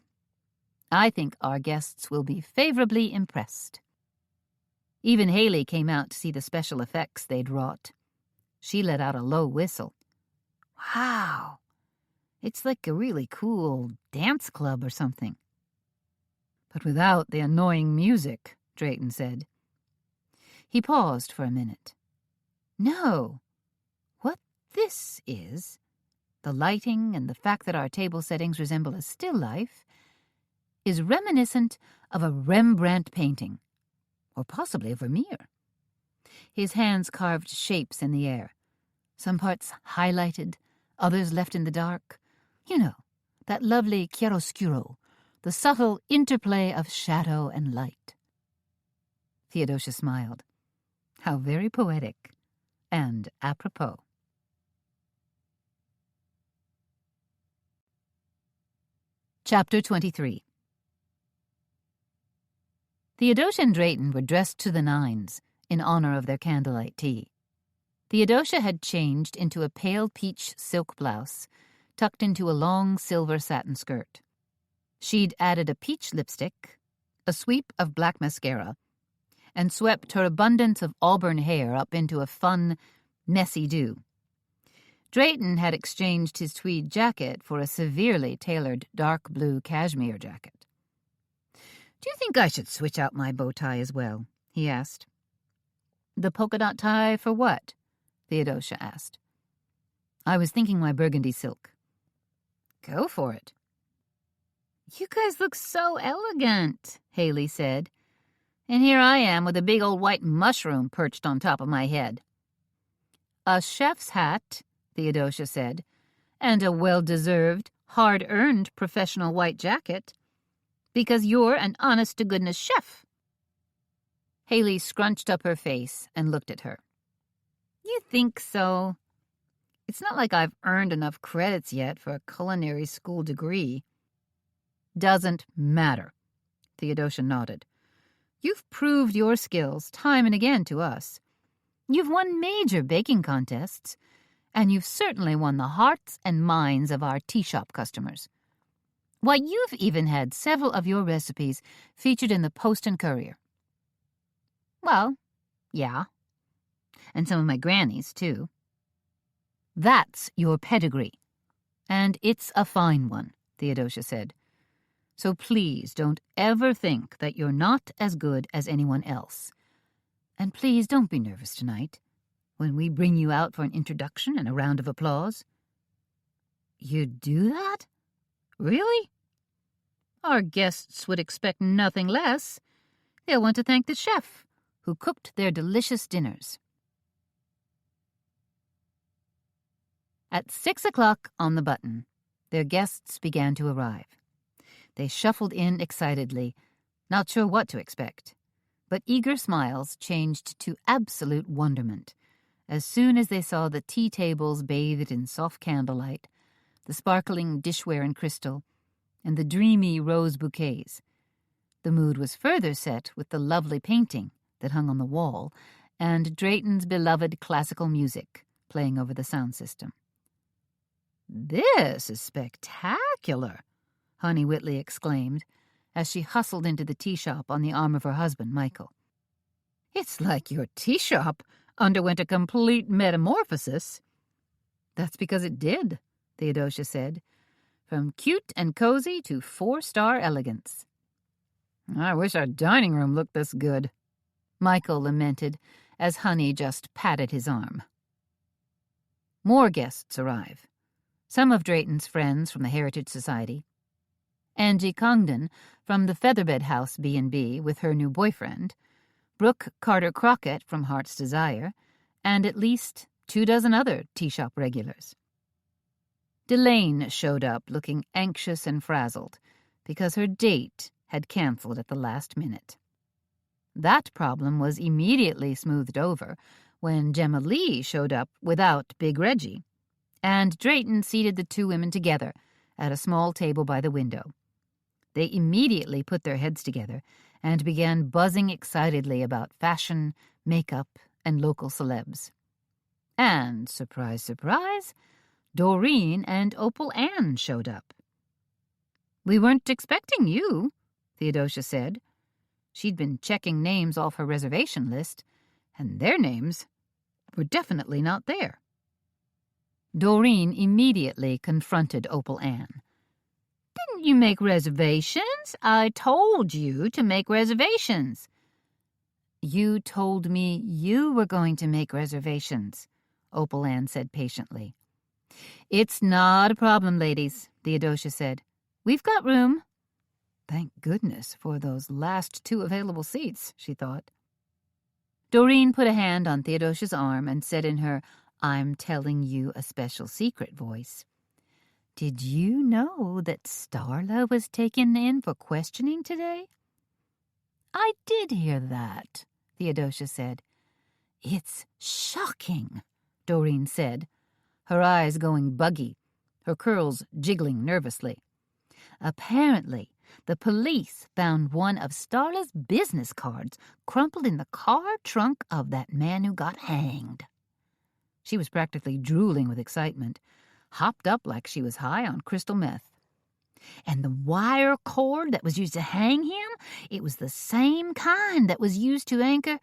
I think our guests will be favorably impressed." Even Haley came out to see the special effects they'd wrought. She let out a low whistle. "Wow, it's like a really cool dance club or something." "But without the annoying music," Drayton said. He paused for a minute. "No, what this is, the lighting and the fact that our table settings resemble a still life, is reminiscent of a Rembrandt painting, or possibly a Vermeer." His hands carved shapes in the air, some parts highlighted, others left in the dark. You know, that lovely chiaroscuro, the subtle interplay of shadow and light. Theodosia smiled. How very poetic and apropos. Chapter 23. Theodosia and Drayton were dressed to the nines in honor of their candlelight tea. Theodosia had changed into a pale peach silk blouse, tucked into a long silver satin skirt. She'd added a peach lipstick, a sweep of black mascara, and swept her abundance of auburn hair up into a fun, messy do. Drayton had exchanged his tweed jacket for a severely tailored dark blue cashmere jacket. "Do you think I should switch out my bow tie as well?" he asked. "The polka dot tie for what?" Theodosia asked. "I was thinking my burgundy silk." "Go for it." "You guys look so elegant," Haley said. "And here I am with a big old white mushroom perched on top of my head." "A chef's hat," Theodosia said, "and a well-deserved, hard-earned professional white jacket, because you're an honest-to-goodness chef." Haley scrunched up her face and looked at her. "You think so? It's not like I've earned enough credits yet for a culinary school degree." "Doesn't matter," Theodosia nodded. You've proved your skills time and again to us. You've won major baking contests, and you've certainly won the hearts and minds of our tea shop customers. Why, you've even had several of your recipes featured in the Post and Courier. Well, yeah. And some of my grannies, too. That's your pedigree. And it's a fine one, Theodosia said. So please don't ever think that you're not as good as anyone else. And please don't be nervous tonight, when we bring you out for an introduction and a round of applause. You'd do that? Really? Our guests would expect nothing less. They'll want to thank the chef, who cooked their delicious dinners. At 6 o'clock on the button, their guests began to arrive. They shuffled in excitedly, not sure what to expect, but eager smiles changed to absolute wonderment as soon as they saw the tea tables bathed in soft candlelight, the sparkling dishware and crystal, and the dreamy rose bouquets. The mood was further set with the lovely painting that hung on the wall and Drayton's beloved classical music playing over the sound system. "This is spectacular," Honey Whitley exclaimed as she hustled into the tea shop on the arm of her husband, Michael. "It's like your tea shop underwent a complete metamorphosis." "That's because it did," Theodosia said. "From cute and cozy to 4-star elegance." "I wish our dining room looked this good," Michael lamented as Honey just patted his arm. More guests arrive. Some of Drayton's friends from the Heritage Society, Angie Congdon from the Featherbed House B&B with her new boyfriend, Brooke Carter Crockett from Heart's Desire, and at least 24 other tea shop regulars. Delane showed up looking anxious and frazzled because her date had canceled at the last minute. That problem was immediately smoothed over when Gemma Lee showed up without Big Reggie, and Drayton seated the two women together at a small table by the window. They immediately put their heads together and began buzzing excitedly about fashion, makeup, and local celebs. And, surprise, surprise, Doreen and Opal Ann showed up. "We weren't expecting you," Theodosia said. She'd been checking names off her reservation list, and their names were definitely not there. Doreen immediately confronted Opal Ann. "Didn't you make reservations? I told you to make reservations." "You told me you were going to make reservations," Opal Ann said patiently. "It's not a problem, ladies," Theodosia said. "We've got room." Thank goodness for those last 2 available seats, she thought. Doreen put a hand on Theodosia's arm and said in her "I'm telling you a special secret" voice, "Did you know that Starla was taken in for questioning today?" "I did hear that," Theodosia said. "It's shocking," Doreen said, her eyes going buggy, her curls jiggling nervously. "Apparently, the police found one of Starla's business cards crumpled in the car trunk of that man who got hanged." She was practically drooling with excitement, hopped up like she was high on crystal meth. "And the wire cord that was used to hang him, it was the same kind that was used to anchor—"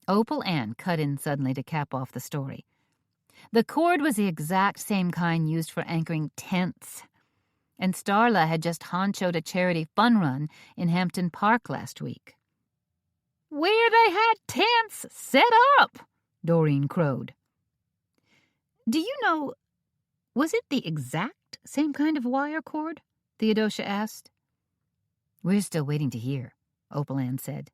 Opal Ann cut in suddenly to cap off the story. "The cord was the exact same kind used for anchoring tents. And Starla had just honchoed a charity fun run in Hampton Park last week." "Where they had tents set up," Doreen crowed. "Do you know, was it the exact same kind of wire cord?" Theodosia asked. "We're still waiting to hear," Opal Ann said.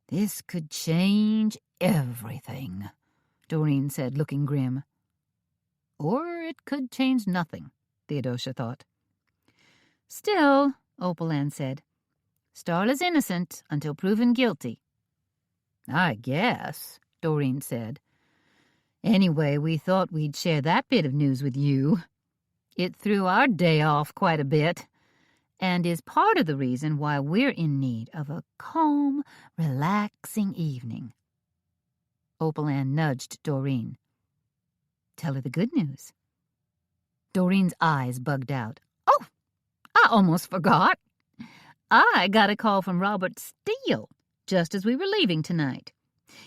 "This could change everything," Doreen said, looking grim. Or it could change nothing, Theodosia thought. "Still," Opal Ann said, "Starla's innocent until proven guilty." "I guess," Doreen said. "Anyway, we thought we'd share that bit of news with you. It threw our day off quite a bit. and is part of the reason why we're in need of a calm, relaxing evening. Opal Ann nudged Doreen. Tell her the good news. Doreen's eyes bugged out. Oh, I almost forgot. I got a call from Robert Steele just as we were leaving tonight.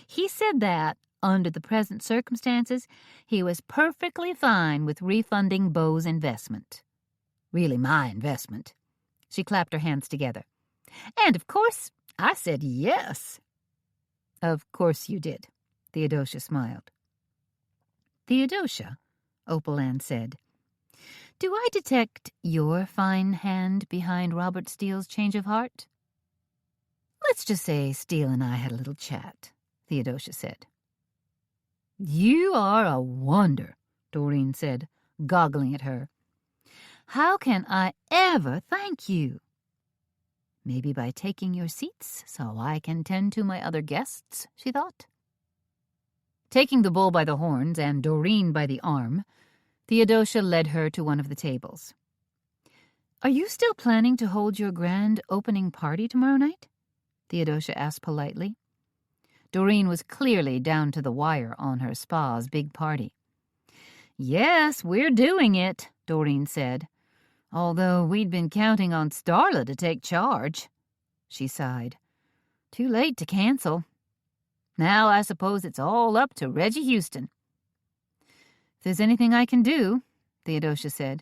He said that, under the present circumstances, he was perfectly fine with refunding Beau's investment. Really my investment. She clapped her hands together. And, of course, I said yes. Of course you did, Theodosia smiled. Theodosia, Opal Ann said, do I detect your fine hand behind Robert Steele's change of heart? Let's just say Steele and I had a little chat, Theodosia said. You are a wonder, Doreen said, goggling at her. How can I ever thank you? Maybe by taking your seats so I can tend to my other guests, she thought. Taking the bull by the horns and Doreen by the arm, Theodosia led her to one of the tables. Are you still planning to hold your grand opening party tomorrow night? Theodosia asked politely. Doreen was clearly down to the wire on her spa's big party. Yes, we're doing it, Doreen said, although we'd been counting on Starla to take charge. She sighed. Too late to cancel. Now I suppose it's all up to Reggie Houston. If there's anything I can do, Theodosia said.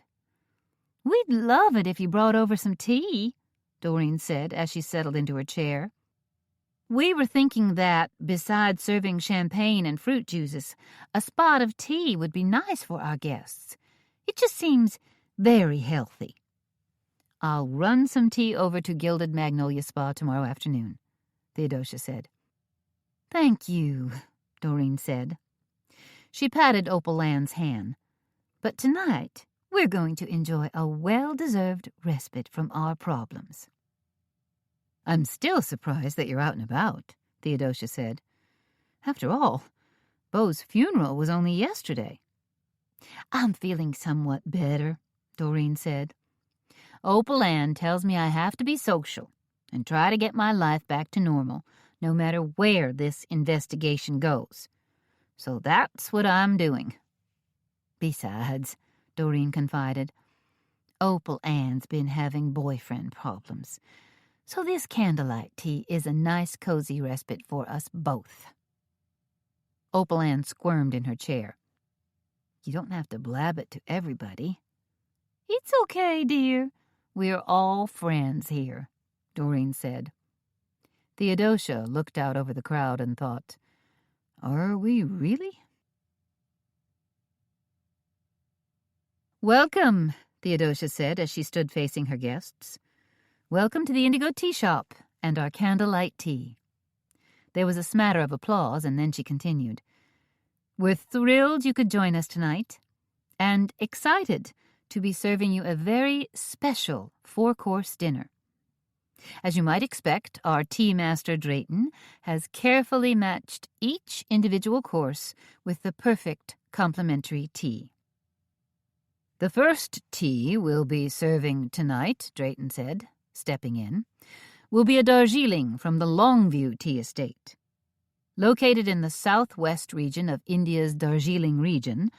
We'd love it if you brought over some tea, Doreen said as she settled into her chair. We were thinking that, besides serving champagne and fruit juices, a spot of tea would be nice for our guests. It just seems very healthy. I'll run some tea over to Gilded Magnolia Spa tomorrow afternoon, Theodosia said. Thank you, Doreen said. She patted Opal Ann's hand. But tonight, we're going to enjoy a well-deserved respite from our problems. I'm still surprised that you're out and about, Theodosia said. After all, Beau's funeral was only yesterday. I'm feeling somewhat better, Doreen said. Opal Ann tells me I have to be social and try to get my life back to normal, no matter where this investigation goes. So that's what I'm doing. Besides, Doreen confided, Opal Ann's been having boyfriend problems, so this candlelight tea is a nice cozy respite for us both. Opal Ann squirmed in her chair. You don't have to blab it to everybody. It's okay, dear. We're all friends here, Doreen said. Theodosia looked out over the crowd and thought, are we really? Welcome, Theodosia said as she stood facing her guests. Welcome to the Indigo Tea Shop and our candlelight tea. There was a smatter of applause, and then she continued. We're thrilled you could join us tonight, and excited to be serving you a very special 4-course dinner. As you might expect, our tea master Drayton has carefully matched each individual course with the perfect complementary tea. The first tea we'll be serving tonight, Drayton said, stepping in, will be a Darjeeling from the Longview Tea Estate. Located in the southwest region of India's Darjeeling region,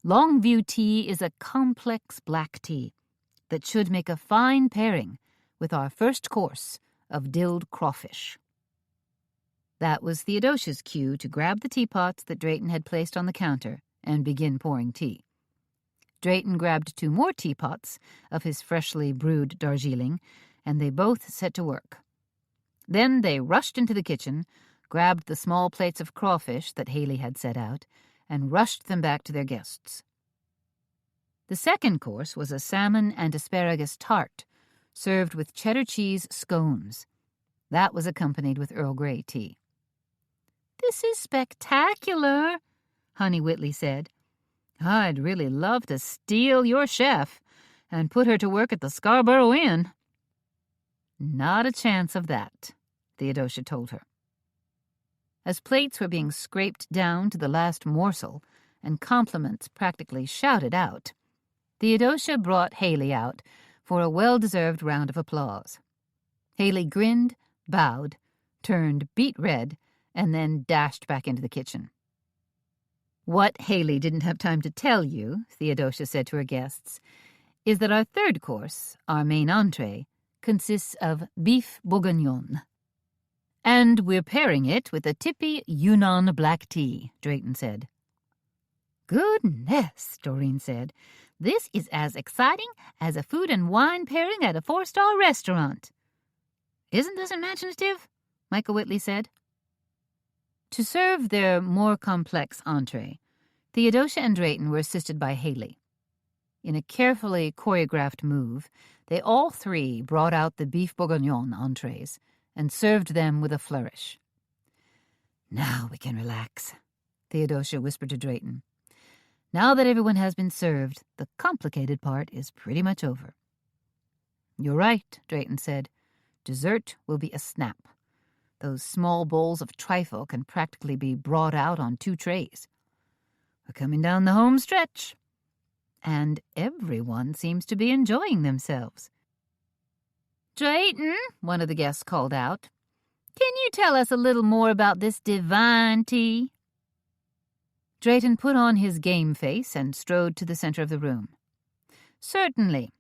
Longview tea is a complex black tea that should make a fine pairing with our first course of dilled crawfish. That was Theodosia's cue to grab the teapots that Drayton had placed on the counter and begin pouring tea. Drayton grabbed 2 more teapots of his freshly brewed Darjeeling, and they both set to work. Then they rushed into the kitchen, grabbed the small plates of crawfish that Haley had set out, and rushed them back to their guests. The second course was a salmon and asparagus tart, served with cheddar cheese scones. That was accompanied with Earl Grey tea. This is spectacular, Honey Whitley said. I'd really love to steal your chef and put her to work at the Scarborough Inn. Not a chance of that, Theodosia told her. As plates were being scraped down to the last morsel and compliments practically shouted out, Theodosia brought Haley out for a well-deserved round of applause. Haley grinned, bowed, turned beet red, and then dashed back into the kitchen. "What Haley didn't have time to tell you," Theodosia said to her guests, "is that our third course, our main entree, consists of beef bourguignon. And we're pairing it with a tippy Yunnan black tea," Drayton said. "Goodness," Doreen said. "This is as exciting as a food and wine pairing at a 4-star restaurant." "Isn't this imaginative?" Michael Whitley said. To serve their more complex entree, Theodosia and Drayton were assisted by Haley. In a carefully choreographed move, they all three brought out the beef bourguignon entrees and served them with a flourish. "Now we can relax," Theodosia whispered to Drayton. "Now that everyone has been served, the complicated part is pretty much over." "You're right," Drayton said. "Dessert will be a snap. Those small bowls of trifle can practically be brought out on 2 trays. We're coming down the home stretch. And everyone seems to be enjoying themselves." "Drayton," one of the guests called out, "can you tell us a little more about this divine tea?" Drayton put on his game face and strode to the center of the room. "Certainly.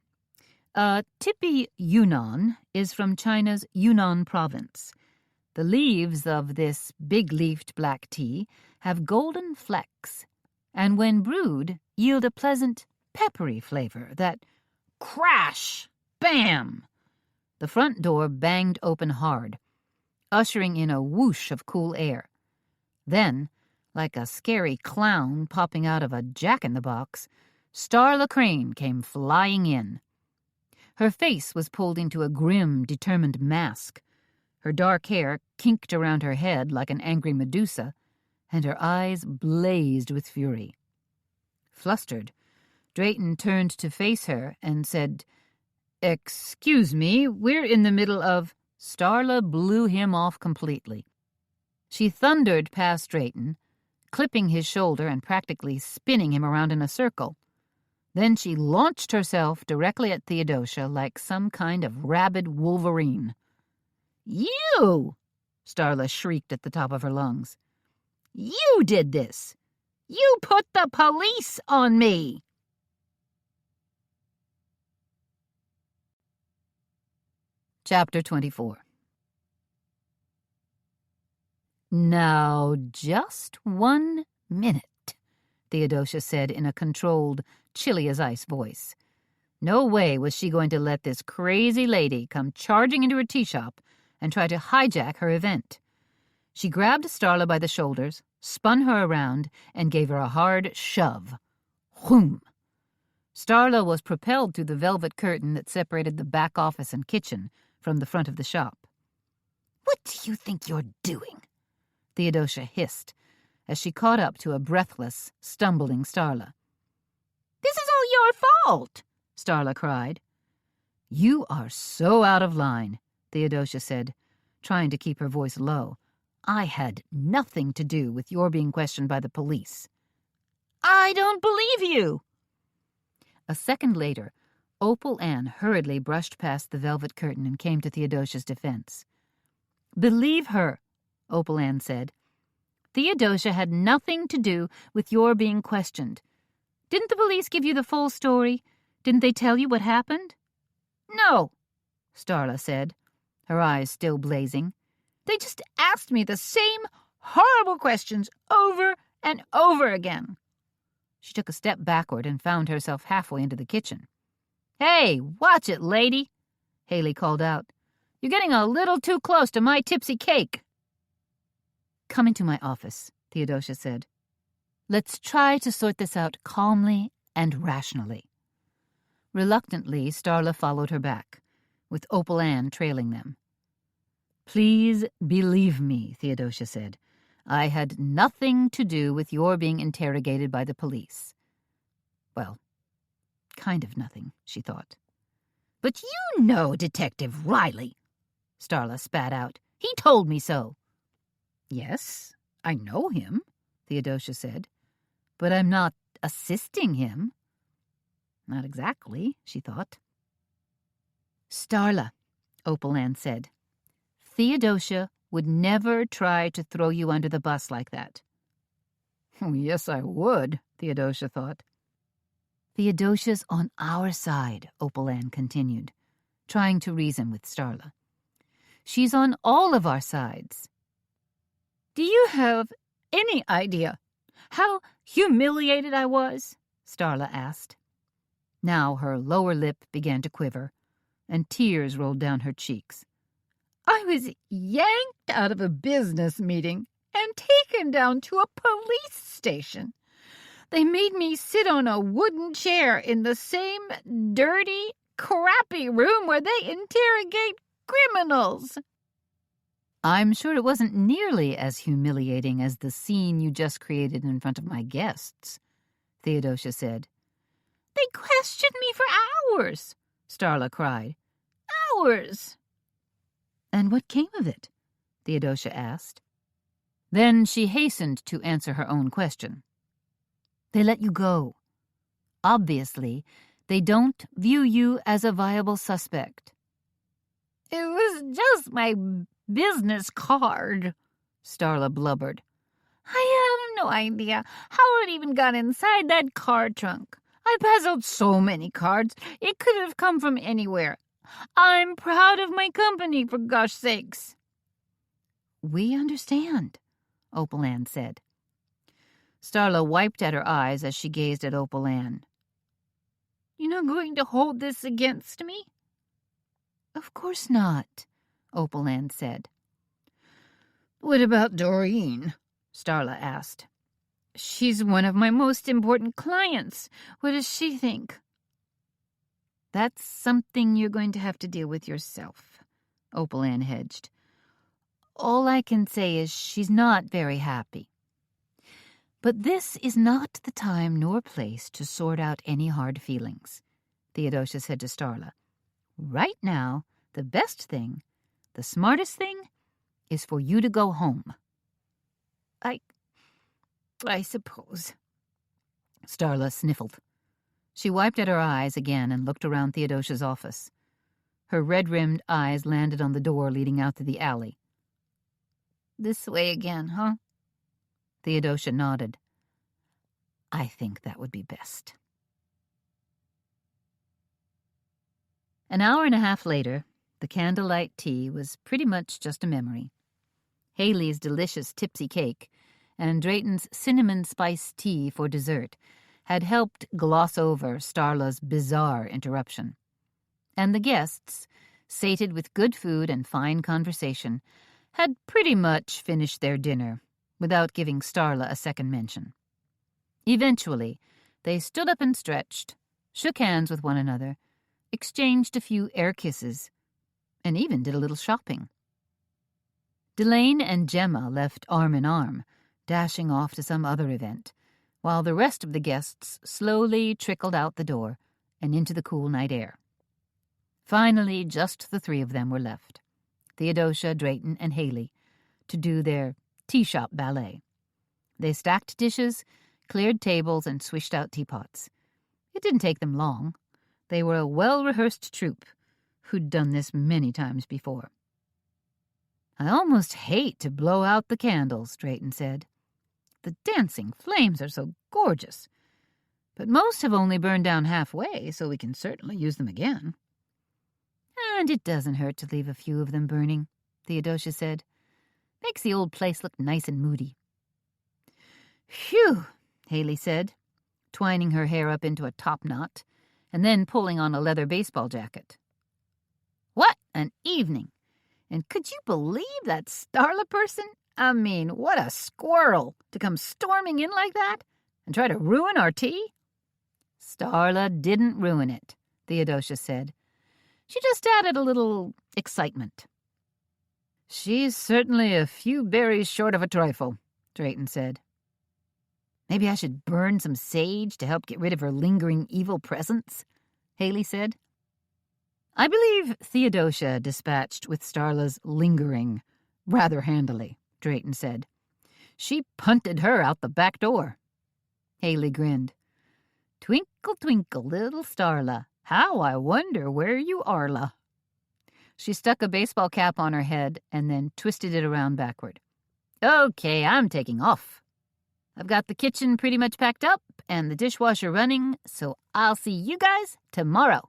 Tippy Yunnan is from China's Yunnan province. The leaves of this big-leafed black tea have golden flecks, and when brewed, yield a pleasant, peppery flavor that—" Crash! Bam! The front door banged open hard, ushering in a whoosh of cool air. Then, like a scary clown popping out of a jack-in-the-box, Starla Crane came flying in. Her face was pulled into a grim, determined mask. Her dark hair kinked around her head like an angry Medusa, and her eyes blazed with fury. Flustered, Drayton turned to face her and said, "Excuse me, we're in the middle of—" Starla blew him off completely. She thundered past Drayton, clipping his shoulder and practically spinning him around in a circle. Then she launched herself directly at Theodosia like some kind of rabid wolverine. "You!" Starla shrieked at the top of her lungs. "You did this! You put the police on me!" Chapter 24. "Now, just 1 minute," Theodosia said in a controlled, chilly-as-ice voice. No way was she going to let this crazy lady come charging into her tea shop and try to hijack her event. She grabbed Starla by the shoulders, spun her around, and gave her a hard shove. Whoom! Starla was propelled through the velvet curtain that separated the back office and kitchen from the front of the shop. "What do you think you're doing?" Theodosia hissed, as she caught up to a breathless, stumbling Starla. "This is all your fault!" Starla cried. "You are so out of line," Theodosia said, trying to keep her voice low. "I had nothing to do with your being questioned by the police." "I don't believe you!" A second later, Opal Ann hurriedly brushed past the velvet curtain and came to Theodosia's defense. "Believe her," Opal Ann said. "Theodosia had nothing to do with your being questioned. Didn't the police give you the full story? Didn't they tell you what happened?" "No," Starla said, her eyes still blazing. "They just asked me the same horrible questions over and over again." She took a step backward and found herself halfway into the kitchen. "Hey, watch it, lady," Haley called out. "You're getting a little too close to my tipsy cake." "Come into my office," Theodosia said. "Let's try to sort this out calmly and rationally." Reluctantly, Starla followed her back, with Opal Ann trailing them. "Please believe me," Theodosia said. "I had nothing to do with your being interrogated by the police." Well, kind of nothing, she thought. "But you know Detective Riley," Starla spat out. "He told me so." "Yes, I know him," Theodosia said. "But I'm not assisting him." Not exactly, she thought. Starla, Opalan said, Theodosia would never try to throw you under the bus like that. Oh, yes, I would, Theodosia thought. Theodosia's on our side, Opalan continued, trying to reason with Starla. She's on all of our sides. Do you have any idea how humiliated I was? Starla asked. Now her lower lip began to quiver, and tears rolled down her cheeks. I was yanked out of a business meeting and taken down to a police station. They made me sit on a wooden chair in the same dirty, crappy room where they interrogate criminals. I'm sure it wasn't nearly as humiliating as the scene you just created in front of my guests, Theodosia said. They questioned me for hours, Starla cried. Hours. And what came of it? Theodosia asked. Then she hastened to answer her own question. They let you go. Obviously, they don't view you as a viable suspect. It was just my business card, Starla blubbered. I have no idea how it even got inside that car trunk. I passed out so many cards, it could have come from anywhere. I'm proud of my company, for gosh sakes. We understand, Opalan said. Starla wiped at her eyes as she gazed at Opalan. You're not going to hold this against me? Of course not, Opalan said. What about Doreen? Starla asked. She's one of my most important clients. What does she think? That's something you're going to have to deal with yourself, Opalan hedged. All I can say is she's not very happy. But this is not the time nor place to sort out any hard feelings, Theodosia said to Starla. Right now, the best thing, the smartest thing, is for you to go home. I suppose. Starla sniffled. She wiped at her eyes again and looked around Theodosia's office. Her red-rimmed eyes landed on the door leading out to the alley. This way again, huh? Theodosia nodded. I think that would be best. An hour and a half later, the candlelight tea was pretty much just a memory. Haley's delicious tipsy cake and Drayton's cinnamon spice tea for dessert had helped gloss over Starla's bizarre interruption. And the guests, sated with good food and fine conversation, had pretty much finished their dinner without giving Starla a second mention. Eventually, they stood up and stretched, shook hands with one another, exchanged a few air kisses, and even did a little shopping. Delane and Gemma left arm in arm, dashing off to some other event, while the rest of the guests slowly trickled out the door and into the cool night air. Finally, just the three of them were left, Theodosia, Drayton, and Haley, to do their tea shop ballet. They stacked dishes, cleared tables, and swished out teapots. It didn't take them long. They were a well-rehearsed troupe who'd done this many times before. I almost hate to blow out the candles, Drayton said. The dancing flames are so gorgeous. But most have only burned down halfway, so we can certainly use them again. And it doesn't hurt to leave a few of them burning, Theodosia said. Makes the old place look nice and moody. Phew, Haley said, twining her hair up into a top knot, and then pulling on a leather baseball jacket. What an evening! And could you believe that Starla person? I mean, what a squirrel to come storming in like that and try to ruin our tea. Starla didn't ruin it, Theodosia said. She just added a little excitement. She's certainly a few berries short of a trifle, Drayton said. Maybe I should burn some sage to help get rid of her lingering evil presence, Haley said. I believe Theodosia dispatched with Starla's lingering rather handily, Drayton said. She punted her out the back door. Haley grinned. Twinkle, twinkle, little Starla, how I wonder where you are, la. She stuck a baseball cap on her head and then twisted it around backward. Okay, I'm taking off. I've got the kitchen pretty much packed up and the dishwasher running, so I'll see you guys tomorrow.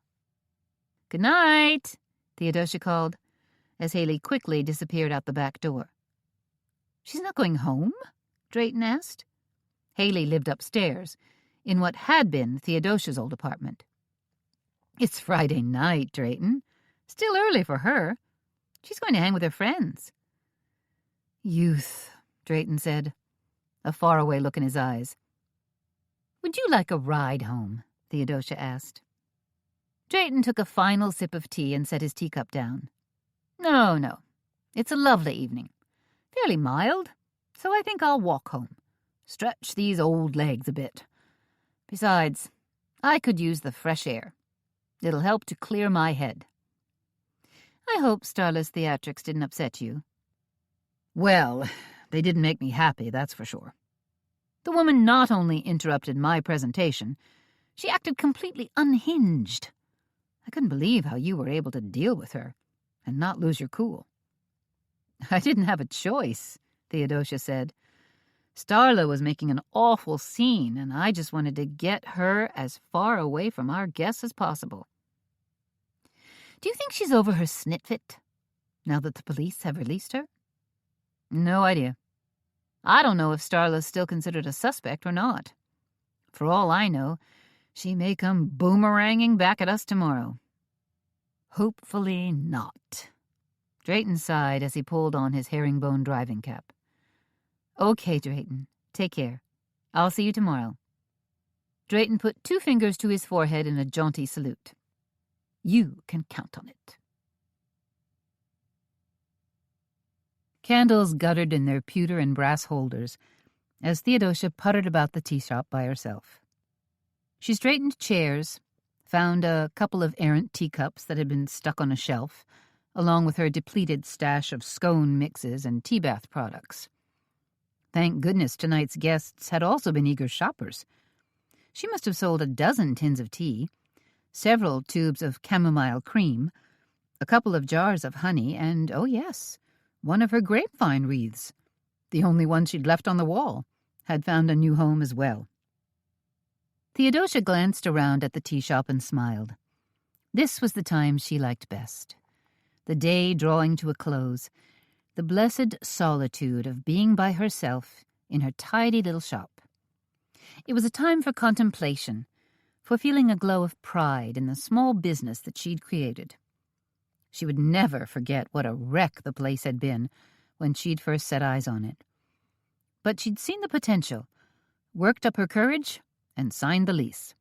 Good night, Theodosia called, as Haley quickly disappeared out the back door. She's not going home? Drayton asked. Haley lived upstairs, in what had been Theodosia's old apartment. It's Friday night, Drayton. Still early for her. She's going to hang with her friends. Youth, Drayton said, a faraway look in his eyes. Would you like a ride home? Theodosia asked. Drayton took a final sip of tea and set his teacup down. No. It's a lovely evening. Fairly mild, so I think I'll walk home. Stretch these old legs a bit. Besides, I could use the fresh air. It'll help to clear my head. I hope Starla's theatrics didn't upset you. Well, they didn't make me happy, that's for sure. The woman not only interrupted my presentation, she acted completely unhinged. I couldn't believe how you were able to deal with her and not lose your cool. I didn't have a choice, Theodosia said. Starla was making an awful scene, and I just wanted to get her as far away from our guests as possible. Do you think she's over her snitfit, now that the police have released her? No idea. I don't know if Starla's still considered a suspect or not. For all I know, she may come boomeranging back at us tomorrow. Hopefully not. Drayton sighed as he pulled on his herringbone driving cap. Okay, Drayton. Take care. I'll see you tomorrow. Drayton put 2 fingers to his forehead in a jaunty salute. You can count on it. Candles guttered in their pewter and brass holders as Theodosia puttered about the tea shop by herself. She straightened chairs, found a couple of errant teacups that had been stuck on a shelf, along with her depleted stash of scone mixes and tea bath products. Thank goodness tonight's guests had also been eager shoppers. She must have sold 12 tins of tea, several tubes of chamomile cream, a couple of jars of honey, and, oh yes, one of her grapevine wreaths, the only one she'd left on the wall, had found a new home as well. Theodosia glanced around at the tea shop and smiled. This was the time she liked best. The day drawing to a close, the blessed solitude of being by herself in her tidy little shop. It was a time for contemplation, for feeling a glow of pride in the small business that she'd created. She would never forget what a wreck the place had been when she'd first set eyes on it. But she'd seen the potential, worked up her courage, and signed the lease.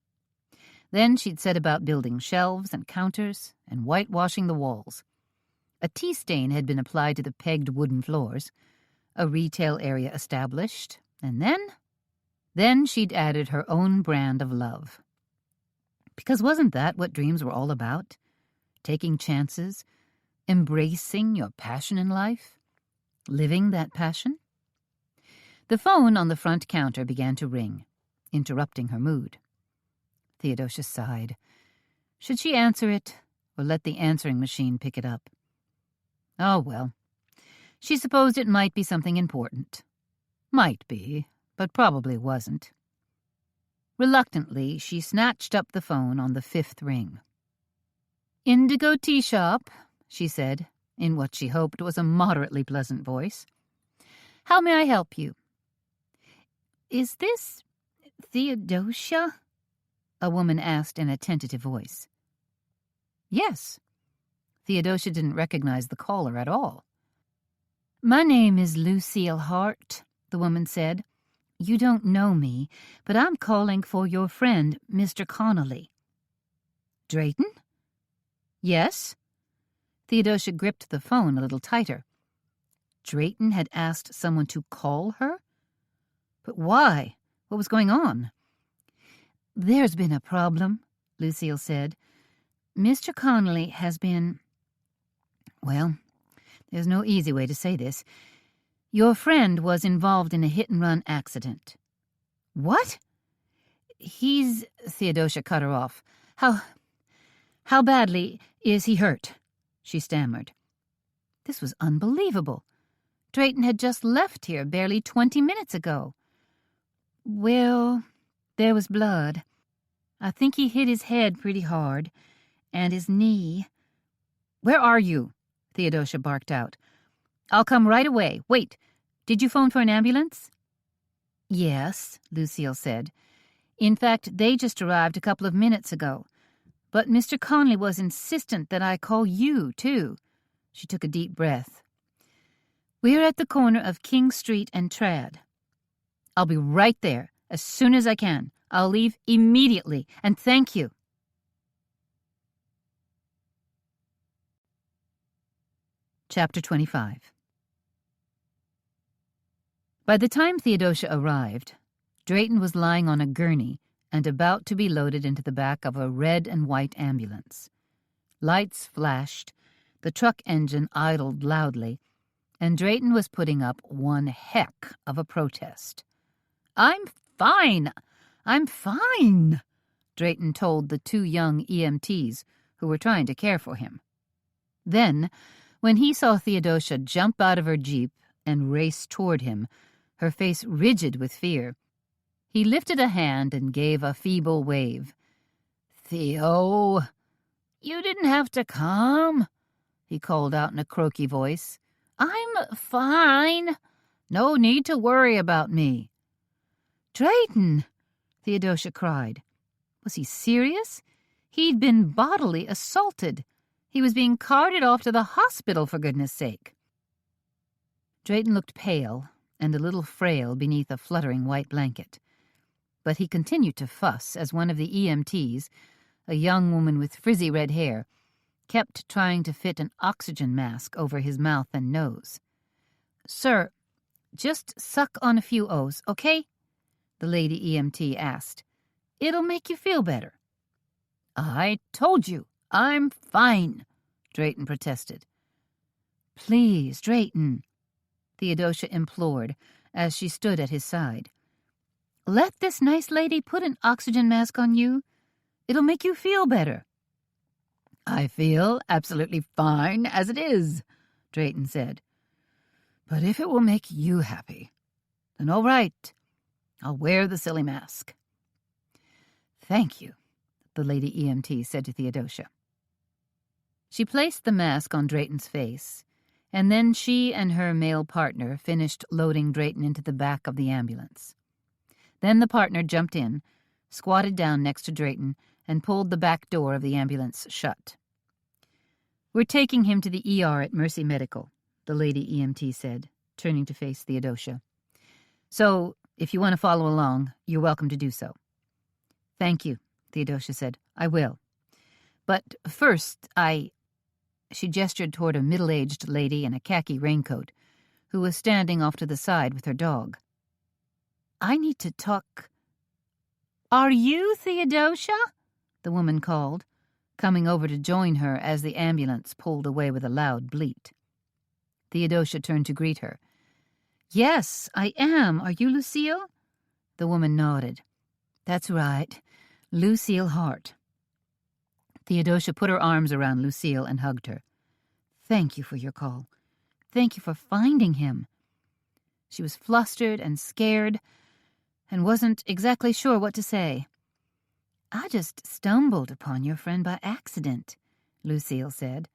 Then she'd set about building shelves and counters and whitewashing the walls. A tea stain had been applied to the pegged wooden floors, a retail area established, and then she'd added her own brand of love. Because wasn't that what dreams were all about? Taking chances, embracing your passion in life, living that passion? The phone on the front counter began to ring, interrupting her mood. Theodosia sighed. Should she answer it, or let the answering machine pick it up? Oh, well. She supposed it might be something important. Might be, but probably wasn't. Reluctantly, she snatched up the phone on the 5th ring. Indigo Tea Shop, she said, in what she hoped was a moderately pleasant voice. How may I help you? Is this Theodosia? A woman asked in a tentative voice. Yes. Theodosia didn't recognize the caller at all. My name is Lucille Hart, the woman said. You don't know me, but I'm calling for your friend, Mr. Connolly. Drayton? Yes? Theodosia gripped the phone a little tighter. Drayton had asked someone to call her? But why? What was going on? There's been a problem, Lucille said. Mr. Connolly has been... Well, there's no easy way to say this. Your friend was involved in a hit-and-run accident. What? Theodosia cut her off. How badly is he hurt? she stammered. This was unbelievable. Drayton had just left here barely 20 minutes ago. Well, there was blood. I think he hit his head pretty hard, and his knee. Where are you? Theodosia barked out. I'll come right away. Wait, did you phone for an ambulance? Yes, Lucille said. In fact, they just arrived a couple of minutes ago. But Mr. Conley was insistent that I call you, too. She took a deep breath. We're at the corner of King Street and Trad. I'll be right there as soon as I can. I'll leave immediately, and thank you. Chapter 25. By the time Theodosia arrived, Drayton was lying on a gurney and about to be loaded into the back of a red and white ambulance. Lights flashed, the truck engine idled loudly, and Drayton was putting up one heck of a protest. I'm fine, Drayton told the two young EMTs who were trying to care for him. Then, when he saw Theodosia jump out of her jeep and race toward him, her face rigid with fear, he lifted a hand and gave a feeble wave. Theo, you didn't have to come, he called out in a croaky voice. I'm fine. No need to worry about me. Drayton, Theodosia cried. Was he serious? He'd been bodily assaulted. He was being carted off to the hospital, for goodness sake. Drayton looked pale and a little frail beneath a fluttering white blanket. But he continued to fuss as one of the EMTs, a young woman with frizzy red hair, kept trying to fit an oxygen mask over his mouth and nose. Sir, just suck on a few O's, okay? The lady EMT asked. It'll make you feel better. I told you, I'm fine, Drayton protested. Please, Drayton, Theodosia implored as she stood at his side. Let this nice lady put an oxygen mask on you. It'll make you feel better. I feel absolutely fine as it is, Drayton said. But if it will make you happy, then all right, I'll wear the silly mask. Thank you, the lady EMT said to Theodosia. She placed the mask on Drayton's face, and then she and her male partner finished loading Drayton into the back of the ambulance. Then the partner jumped in, squatted down next to Drayton, and pulled the back door of the ambulance shut. We're taking him to the ER at Mercy Medical, the lady EMT said, turning to face Theodosia. So, if you want to follow along, you're welcome to do so. Thank you, Theodosia said. I will. But first, She gestured toward a middle-aged lady in a khaki raincoat, who was standing off to the side with her dog. I need to talk. Are you Theodosia? The woman called, coming over to join her as the ambulance pulled away with a loud bleat. Theodosia turned to greet her. Yes, I am. Are you Lucille? The woman nodded. That's right, Lucille Hart. Theodosia put her arms around Lucille and hugged her. Thank you for your call. Thank you for finding him. She was flustered and scared and wasn't exactly sure what to say. I just stumbled upon your friend by accident, Lucille said.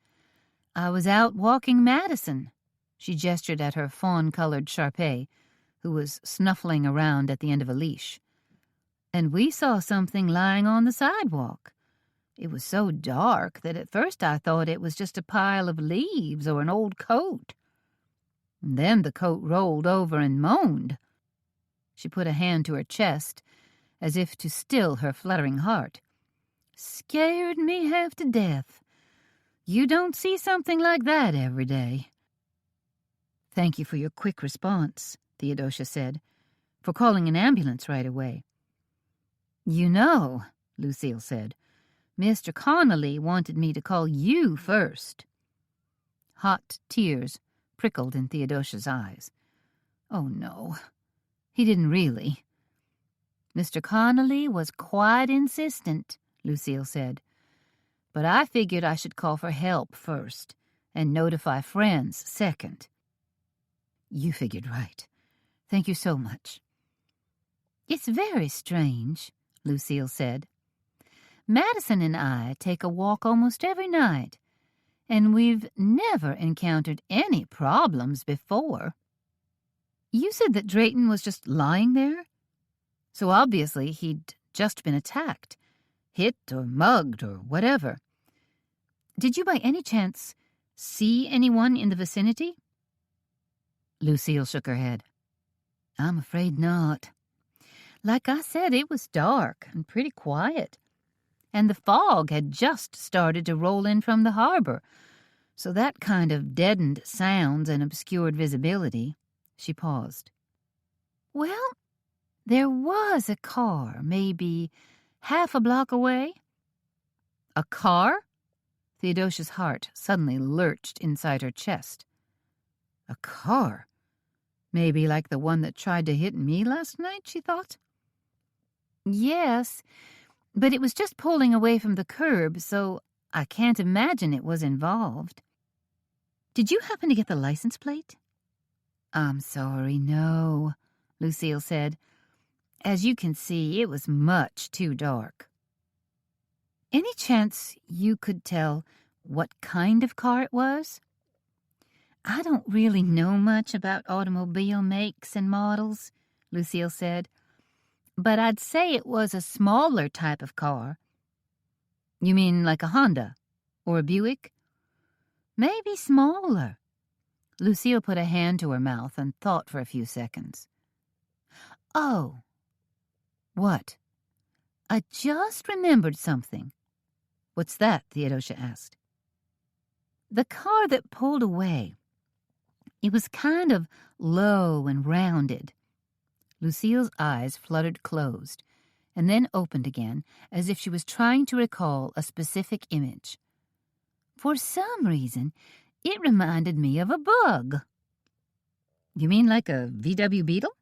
I was out walking Madison. She gestured at her fawn-colored Shar-Pei, who was snuffling around at the end of a leash. And we saw something lying on the sidewalk. It was so dark that at first I thought it was just a pile of leaves or an old coat. And then the coat rolled over and moaned. She put a hand to her chest, as if to still her fluttering heart. Scared me half to death. You don't see something like that every day. Thank you for your quick response, Theodosia said, for calling an ambulance right away. You know, Lucille said, Mr. Connolly wanted me to call you first. Hot tears prickled in Theodosia's eyes. Oh, no, he didn't really. Mr. Connolly was quite insistent, Lucille said. but I figured I should call for help first and notify friends second." "You figured right. Thank you so much." "It's very strange," Lucille said. "Madison and I take a walk almost every night, and we've never encountered any problems before." "You said that Drayton was just lying there? So obviously he'd just been attacked, hit or mugged or whatever. Did you by any chance see anyone in the vicinity?" Lucille shook her head. "I'm afraid not. Like I said, it was dark and pretty quiet, and the fog had just started to roll in from the harbor, so that kind of deadened sounds and obscured visibility." She paused. "Well, there was a car, maybe half a block away." "A car?" Theodosia's heart suddenly lurched inside her chest. "A car? Maybe like the one that tried to hit me last night," she thought. "Yes, but it was just pulling away from the curb, so I can't imagine it was involved." "Did you happen to get the license plate?" "I'm sorry, no," Lucille said. "As you can see, it was much too dark." "Any chance you could tell what kind of car it was?" "I don't really know much about automobile makes and models," Lucille said, "but I'd say it was a smaller type of car." "You mean like a Honda or a Buick?" "Maybe smaller." Lucille put a hand to her mouth and thought for a few seconds. "Oh." "What?" "I just remembered something." "What's that?" Theodosia asked. "The car that pulled away. It was kind of low and rounded." Lucille's eyes fluttered closed and then opened again as if she was trying to recall a specific image. "For some reason, it reminded me of a bug." "You mean like a VW Beetle?"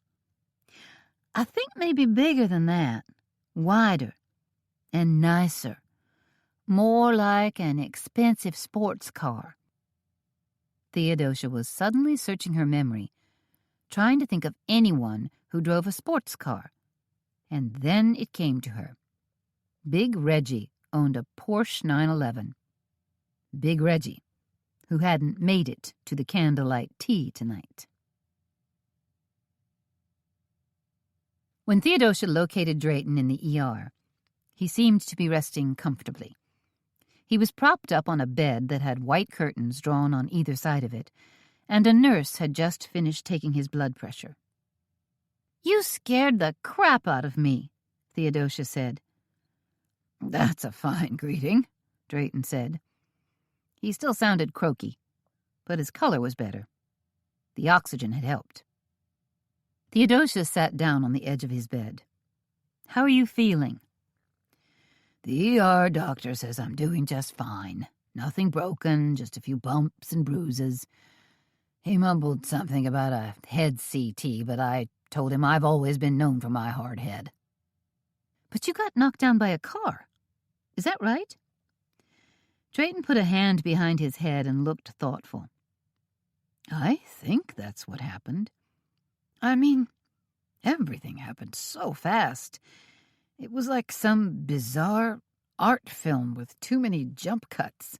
"I think maybe bigger than that, wider and nicer, more like an expensive sports car." Theodosia was suddenly searching her memory, trying to think of anyone who drove a sports car, and then it came to her. Big Reggie owned a Porsche 911. Big Reggie, who hadn't made it to the candlelight tea tonight. When Theodosia located Drayton in the ER, he seemed to be resting comfortably. He was propped up on a bed that had white curtains drawn on either side of it, and a nurse had just finished taking his blood pressure. "You scared the crap out of me," Theodosia said. "That's a fine greeting," Drayton said. He still sounded croaky, but his color was better. The oxygen had helped. Theodosia sat down on the edge of his bed. "How are you feeling?" "The ER doctor says I'm doing just fine. Nothing broken, just a few bumps and bruises. He mumbled something about a head CT, but I told him I've always been known for my hard head." "But you got knocked down by a car. Is that right?" Drayton put a hand behind his head and looked thoughtful. "I think that's what happened. I mean, everything happened so fast. It was like some bizarre art film with too many jump cuts.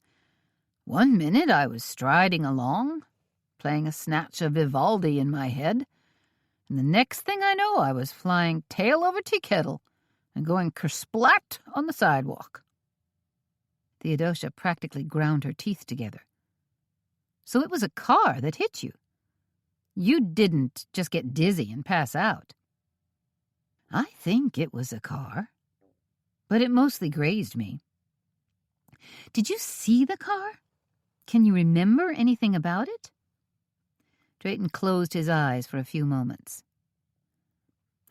One minute I was striding along, playing a snatch of Vivaldi in my head, and the next thing I know I was flying tail over tea kettle and going kersplat on the sidewalk." Theodosia practically ground her teeth together. "So it was a car that hit you. You didn't just get dizzy and pass out." "I think it was a car, but it mostly grazed me." "Did you see the car? Can you remember anything about it?" Drayton closed his eyes for a few moments.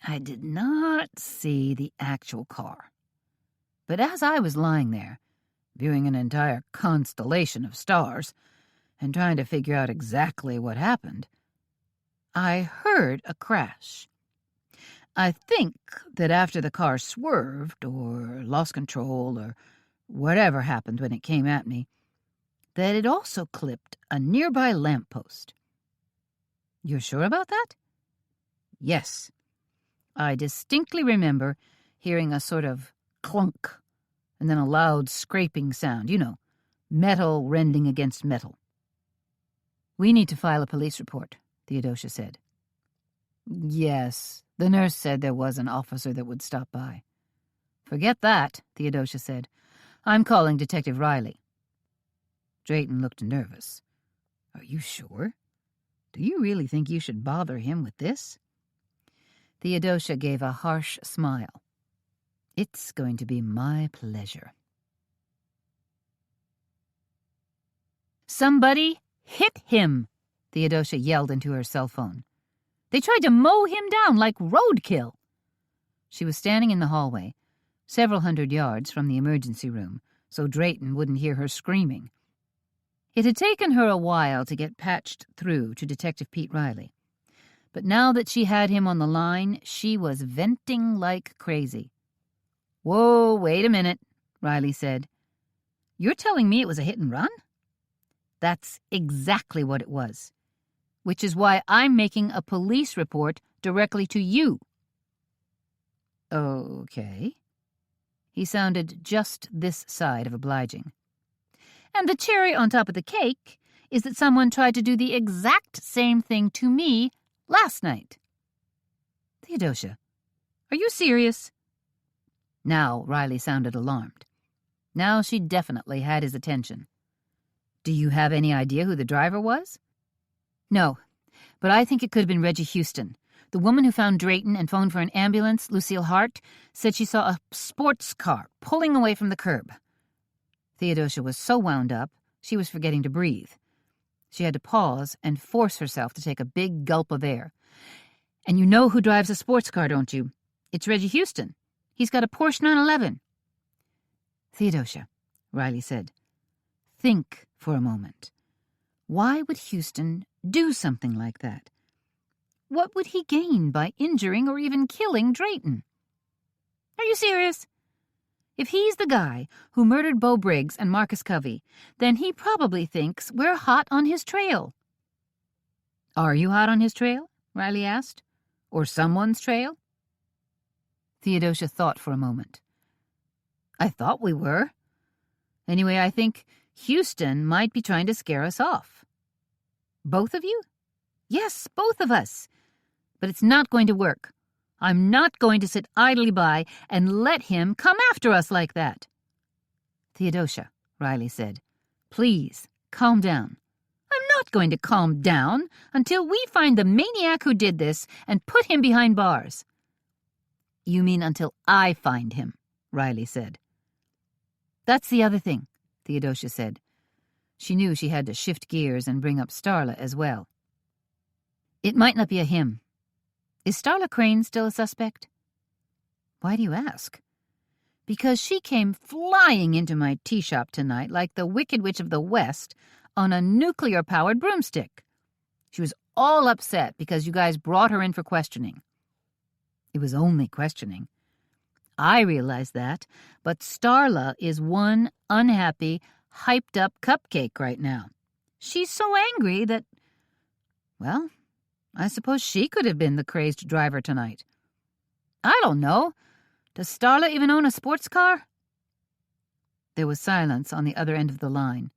"I did not see the actual car, but as I was lying there, viewing an entire constellation of stars and trying to figure out exactly what happened, I heard a crash. I think that after the car swerved or lost control or whatever happened when it came at me, that it also clipped a nearby lamppost. You're sure about that? Yes. I distinctly remember hearing a sort of clunk and then a loud scraping sound, metal rending against metal. We need to file a police report, Theodosia said. Yes, the nurse said there was an officer that would stop by. Forget that, Theodosia said. I'm calling Detective Riley. Drayton looked nervous. Are you sure? Do you really think you should bother him with this? Theodosia gave a harsh smile. It's going to be my pleasure. Somebody hit him, Theodosia yelled into her cell phone. They tried to mow him down like roadkill. She was standing in the hallway, several hundred yards from the emergency room, so Drayton wouldn't hear her screaming. It had taken her a while to get patched through to Detective Pete Riley. But now that she had him on the line, she was venting like crazy. Whoa, wait a minute, Riley said. You're telling me it was a hit and run? That's exactly what it was, which is why I'm making a police report directly to you. Okay. He sounded just this side of obliging. And the cherry on top of the cake is that someone tried to do the exact same thing to me last night. Theodosia, are you serious? Now Riley sounded alarmed. Now she definitely had his attention. Do you have any idea who the driver was? No, but I think it could have been Reggie Houston. The woman who found Drayton and phoned for an ambulance, Lucille Hart, said she saw a sports car pulling away from the curb. Theodosia was so wound up, she was forgetting to breathe. She had to pause and force herself to take a big gulp of air. And you know who drives a sports car, don't you? It's Reggie Houston. He's got a Porsche 911. Theodosia, Riley said, think for a moment. Why would Houston do something like that? What would he gain by injuring or even killing Drayton? Are you serious? If he's the guy who murdered Bo Briggs and Marcus Covey, then he probably thinks we're hot on his trail. Are you hot on his trail? Riley asked. Or someone's trail? Theodosia thought for a moment. I thought we were. Anyway, I think Houston might be trying to scare us off. Both of you? Yes, both of us. But it's not going to work. I'm not going to sit idly by and let him come after us like that. Theodosia, Riley said, please, calm down. I'm not going to calm down until we find the maniac who did this and put him behind bars. You mean until I find him, Riley said. That's the other thing, Theodosia said. She knew she had to shift gears and bring up Starla as well. It might not be a him. Is Starla Crane still a suspect? Why do you ask? Because she came flying into my tea shop tonight like the Wicked Witch of the West on a nuclear-powered broomstick. She was all upset because you guys brought her in for questioning. It was only questioning. I realize that, but Starla is one unhappy, hyped-up cupcake right now. She's so angry that, well, I suppose she could have been the crazed driver tonight. I don't know. Does Starla even own a sports car? There was silence on the other end of the line.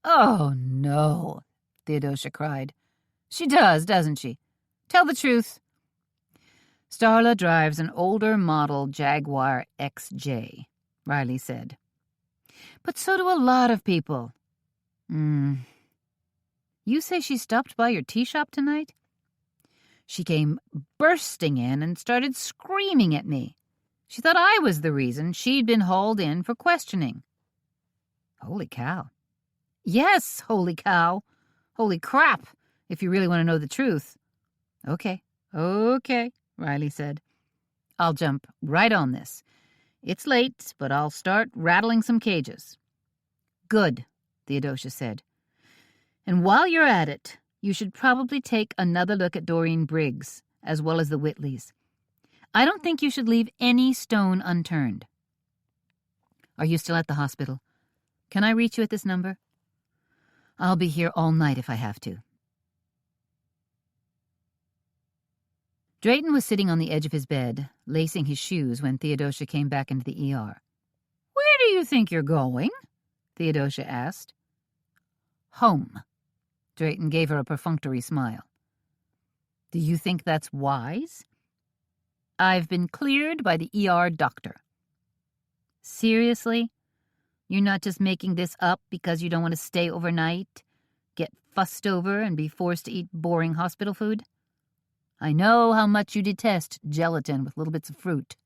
Oh, no, Theodosia cried. She does, doesn't she? Tell the truth. Starla drives an older model Jaguar XJ, Riley said. But so do a lot of people. You say she stopped by your tea shop tonight? She came bursting in and started screaming at me. She thought I was the reason she'd been hauled in for questioning. Holy cow. Yes, holy cow. Holy crap, if you really want to know the truth. Okay, Riley said. I'll jump right on this. It's late, but I'll start rattling some cages. Good, Theodosia said. And while you're at it, you should probably take another look at Doreen Briggs, as well as the Whitleys. I don't think you should leave any stone unturned. Are you still at the hospital? Can I reach you at this number? I'll be here all night if I have to. Drayton was sitting on the edge of his bed, lacing his shoes when Theodosia came back into the ER. "Where do you think you're going?" Theodosia asked. "Home." Drayton gave her a perfunctory smile. "Do you think that's wise?" "I've been cleared by the ER doctor." "Seriously? You're not just making this up because you don't want to stay overnight, get fussed over, and be forced to eat boring hospital food? I know how much you detest gelatin with little bits of fruit."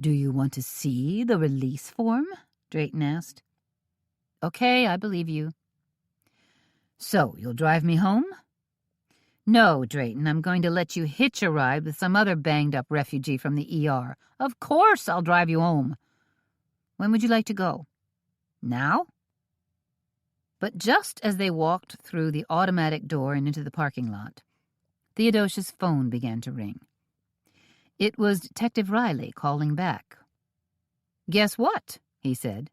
"Do you want to see the release form?" Drayton asked. "Okay, I believe you." "So, you'll drive me home?" "No, Drayton, I'm going to let you hitch a ride with some other banged-up refugee from the ER. Of course I'll drive you home. When would you like to go? Now?" But just as they walked through the automatic door and into the parking lot, Theodosia's phone began to ring. It was Detective Riley calling back. "Guess what?" he said.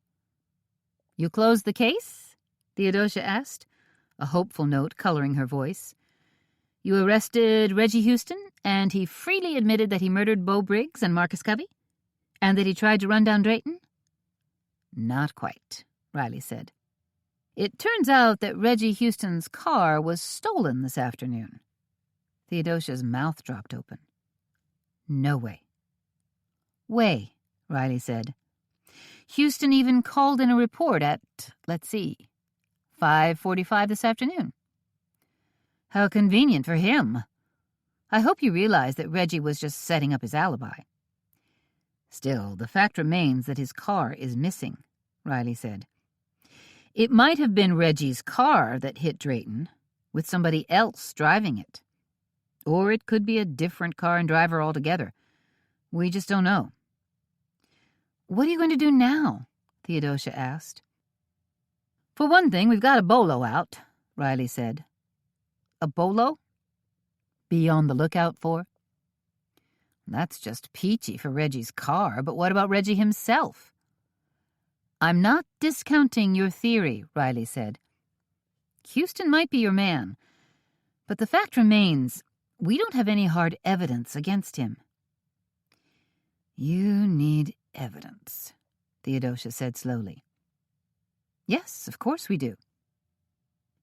"You closed the case?" Theodosia asked, a hopeful note coloring her voice. "You arrested Reggie Houston, and he freely admitted that he murdered Beau Briggs and Marcus Covey, and that he tried to run down Drayton?" "Not quite," Riley said. "It turns out that Reggie Houston's car was stolen this afternoon." Theodosia's mouth dropped open. "No way." "Way," Riley said. "Houston even called in a report at, 5:45 this afternoon." "How convenient for him. I hope you realize that Reggie was just setting up his alibi." "Still, the fact remains that his car is missing," Riley said. "It might have been Reggie's car that hit Drayton, with somebody else driving it. Or it could be a different car and driver altogether. We just don't know." "What are you going to do now?" Theodosia asked. "For one thing, we've got a bolo out," Riley said. "A bolo? Be on the lookout for?" "That's just peachy for Reggie's car, but what about Reggie himself?" "I'm not discounting your theory," Riley said. "Houston might be your man, but the fact remains, we don't have any hard evidence against him." "You need evidence," Theodosia said slowly. "Yes, of course we do.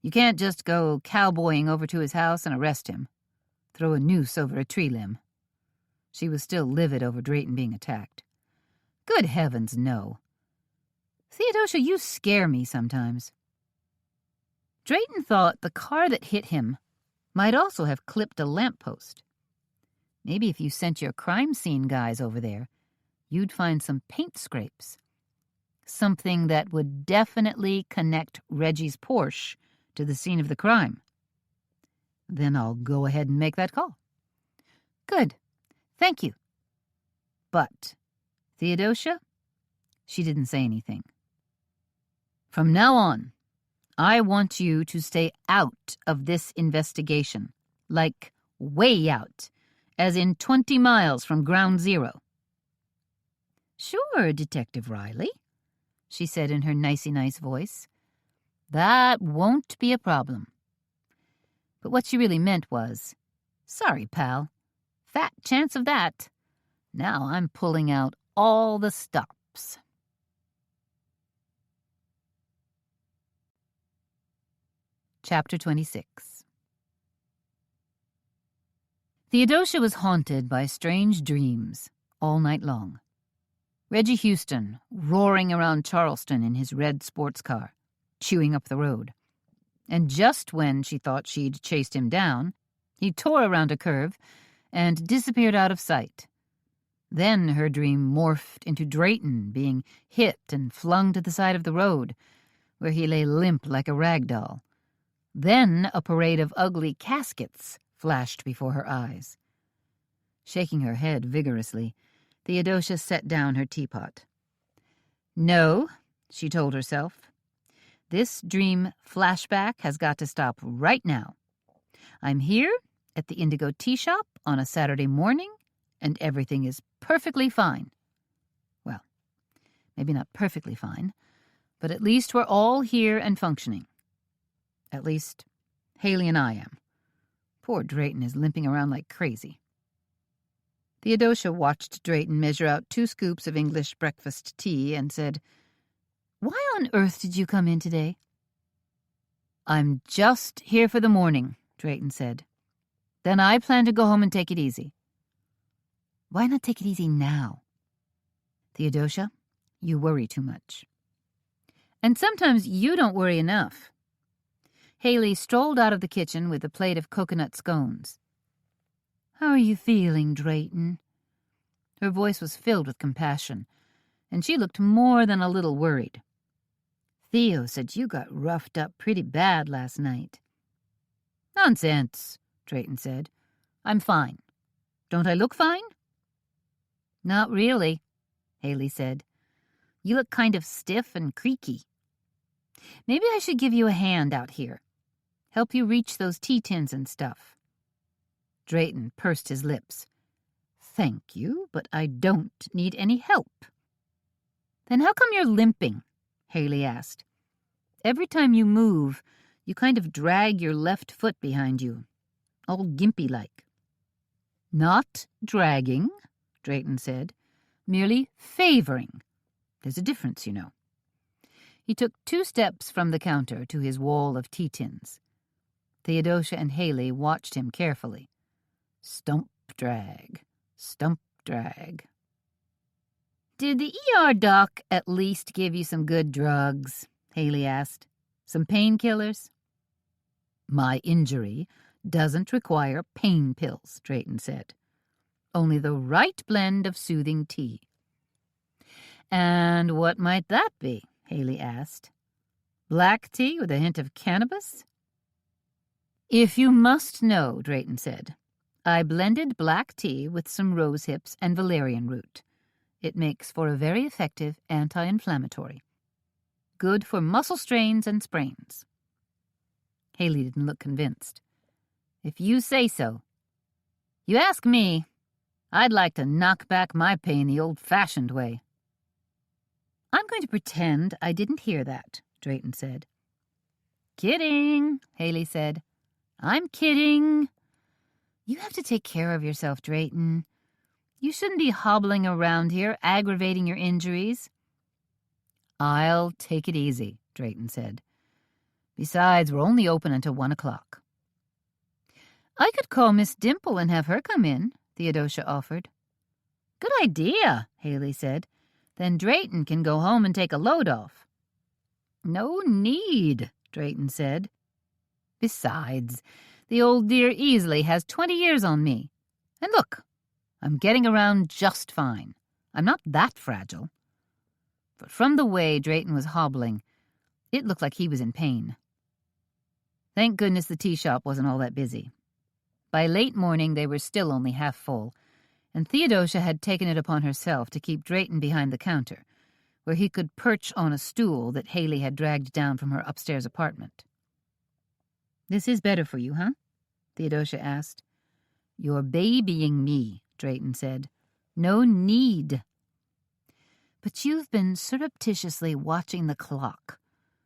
You can't just go cowboying over to his house and arrest him, throw a noose over a tree limb." She was still livid over Drayton being attacked. "Good heavens, no. Theodosia, you scare me sometimes." Drayton thought the car that hit him might also have clipped a lamppost. Maybe if you sent your crime scene guys over there, you'd find some paint scrapes. Something that would definitely connect Reggie's Porsche to the scene of the crime. Then I'll go ahead and make that call. "Good. Thank you." But Theodosia, she didn't say anything. "From now on, I want you to stay out of this investigation, like way out, as in 20 miles from ground zero." "Sure, Detective Riley," she said in her nicey-nice voice. "That won't be a problem." But what she really meant was, "Sorry, pal. Fat chance of that. Now I'm pulling out all the stops." Chapter 26. Theodosia was haunted by strange dreams all night long. Reggie Houston roaring around Charleston in his red sports car, chewing up the road. And just when she thought she'd chased him down, he tore around a curve and disappeared out of sight. Then her dream morphed into Drayton being hit and flung to the side of the road, where he lay limp like a rag doll. Then a parade of ugly caskets flashed before her eyes. Shaking her head vigorously, Theodosia set down her teapot. "No," she told herself. "This dream flashback has got to stop right now. I'm here at the Indigo Tea Shop on a Saturday morning, and everything is perfectly fine. Well, Maybe not perfectly fine, but at least we're all here and functioning. At least Haley and I am. Poor Drayton is limping around like crazy. Theodosia watched Drayton measure out 2 scoops of English breakfast tea and said, "Why on earth did you come in today?" "I'm just here for the morning," Drayton said. "Then I plan to go home and take it easy." "Why not take it easy now?" "Theodosia, you worry too much. And sometimes you don't worry enough." Haley strolled out of the kitchen with a plate of coconut scones. "How are you feeling, Drayton?" Her voice was filled with compassion, and she looked more than a little worried. "Theo said you got roughed up pretty bad last night." "Nonsense," Drayton said. "I'm fine. Don't I look fine?" "Not really," Haley said. "You look kind of stiff and creaky. Maybe I should give you a hand out here. Help you reach those tea tins and stuff." Drayton pursed his lips. "Thank you, but I don't need any help." "Then how come you're limping?" Haley asked. "Every time you move, you kind of drag your left foot behind you, all gimpy-like." "Not dragging," Drayton said. "Merely favoring. There's a difference, you know." He took 2 steps from the counter to his wall of tea tins. Theodosia and Haley watched him carefully. Stump drag, stump drag. "Did the ER doc at least give you some good drugs?" Haley asked. "Some painkillers?" "My injury doesn't require pain pills," Drayton said. "Only the right blend of soothing tea." "And what might that be?" Haley asked. "Black tea with a hint of cannabis?" "If you must know," Drayton said, "I blended black tea with some rose hips and valerian root. It makes for a very effective anti-inflammatory. Good for muscle strains and sprains." Haley didn't look convinced. "If you say so. You ask me, I'd like to knock back my pain the old-fashioned way." "I'm going to pretend I didn't hear that," Drayton said. "Kidding," Haley said. "I'm kidding. You have to take care of yourself, Drayton. You shouldn't be hobbling around here, aggravating your injuries." "I'll take it easy," Drayton said. "Besides, we're only open until 1 o'clock. "I could call Miss Dimple and have her come in," Theodosia offered. "Good idea," Haley said. "Then Drayton can go home and take a load off." "No need," Drayton said. "Besides, the old dear easily has 20 years on me. And look, I'm getting around just fine. I'm not that fragile." But from the way Drayton was hobbling, it looked like he was in pain. Thank goodness the tea shop wasn't all that busy. By late morning they were still only half full, and Theodosia had taken it upon herself to keep Drayton behind the counter, where he could perch on a stool that Haley had dragged down from her upstairs apartment. "This is better for you, huh?" Theodosia asked. "You're babying me," Drayton said. "No need." "But you've been surreptitiously watching the clock,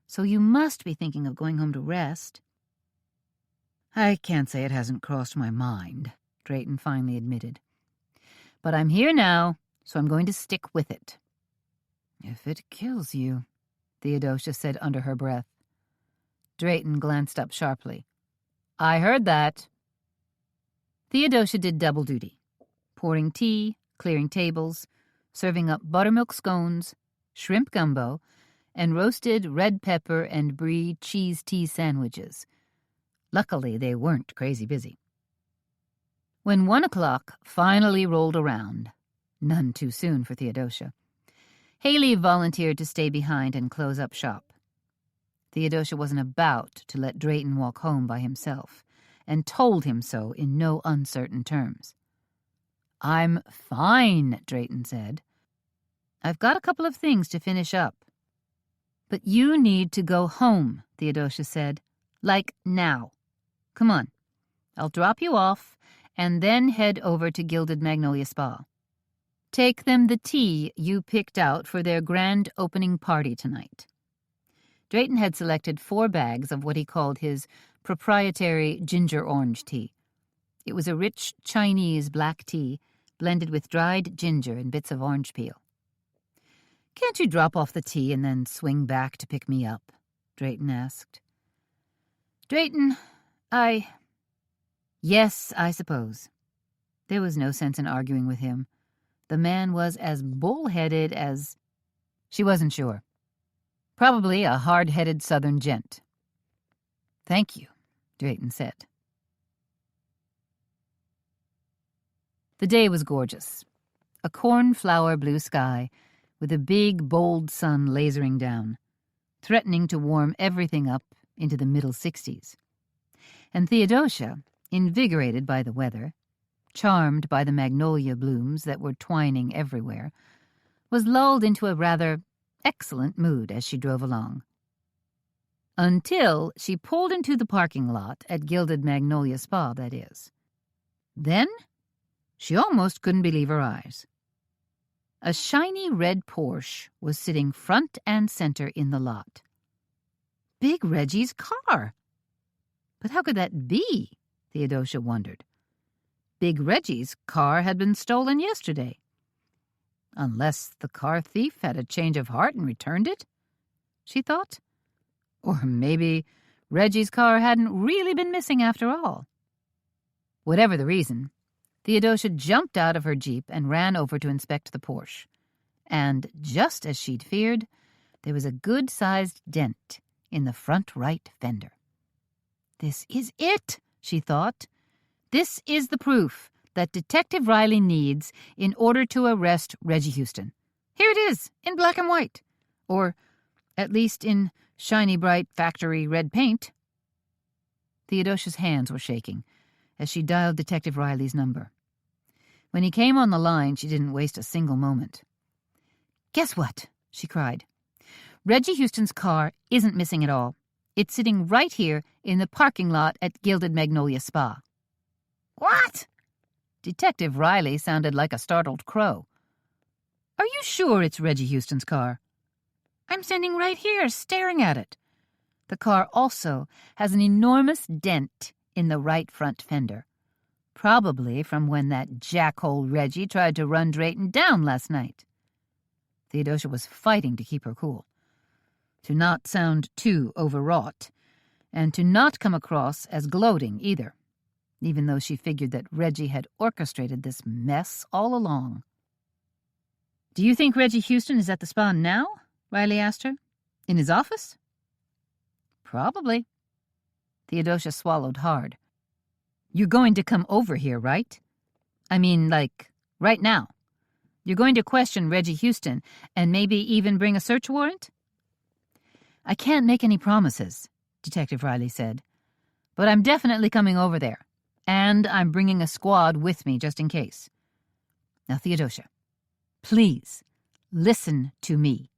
so you must be thinking of going home to rest." "I can't say it hasn't crossed my mind," Drayton finally admitted. "But I'm here now, so I'm going to stick with it." "If it kills you," Theodosia said under her breath. Drayton glanced up sharply. "I heard that." Theodosia did double duty, pouring tea, clearing tables, serving up buttermilk scones, shrimp gumbo, and roasted red pepper and brie cheese tea sandwiches. Luckily, they weren't crazy busy. When 1 o'clock finally rolled around, none too soon for Theodosia, Haley volunteered to stay behind and close up shop. Theodosia wasn't about to let Drayton walk home by himself, and told him so in no uncertain terms. "I'm fine," Drayton said. "I've got a couple of things to finish up." "But you need to go home," Theodosia said. "Like now. Come on. I'll drop you off and then head over to Gilded Magnolia Spa. Take them the tea you picked out for their grand opening party tonight. Drayton had selected 4 bags of what he called his proprietary ginger orange tea. It was a rich Chinese black tea blended with dried ginger and bits of orange peel. "Can't you drop off the tea and then swing back to pick me up?" Drayton asked. "Drayton, Yes, I suppose." There was no sense in arguing with him. The man was as bull-headed as... She wasn't sure. Probably a hard-headed southern gent. "Thank you," Drayton said. The day was gorgeous. A cornflower blue sky with a big, bold sun lasering down, threatening to warm everything up into the middle 60s. And Theodosia, invigorated by the weather, charmed by the magnolia blooms that were twining everywhere, was lulled into a rather excellent mood as she drove along. Until she pulled into the parking lot at Gilded Magnolia Spa, that is. Then she almost couldn't believe her eyes. A shiny red Porsche was sitting front and center in the lot. Big Reggie's car! But how could that be? Theodosia wondered. Big Reggie's car had been stolen yesterday. Unless the car thief had a change of heart and returned it, she thought. Or maybe Reggie's car hadn't really been missing after all. Whatever the reason, Theodosia jumped out of her Jeep and ran over to inspect the Porsche. And just as she'd feared, there was a good-sized dent in the front right fender. "This is it," she thought. "This is the proof that Detective Riley needs in order to arrest Reggie Houston. Here it is, in black and white. Or at least in shiny, bright, factory red paint." Theodosia's hands were shaking as she dialed Detective Riley's number. When he came on the line, she didn't waste a single moment. "Guess what?" she cried. "Reggie Houston's car isn't missing at all. It's sitting right here in the parking lot at Gilded Magnolia Spa." "What?" Detective Riley sounded like a startled crow. "Are you sure it's Reggie Houston's car?" "I'm standing right here, staring at it." The car also has an enormous dent in the right front fender. Probably from when that jackhole Reggie tried to run Drayton down last night. Theodosia was fighting to keep her cool, to not sound too overwrought, and to not come across as gloating either, even though she figured that Reggie had orchestrated this mess all along. "Do you think Reggie Houston is at the spa now?" Riley asked her. "In his office?" "Probably." Theodosia swallowed hard. "You're going to come over here, right? I mean, like, right now. You're going to question Reggie Houston and maybe even bring a search warrant?" "I can't make any promises," Detective Riley said. "But I'm definitely coming over there. And I'm bringing a squad with me just in case. Now, Theodosia, please listen to me.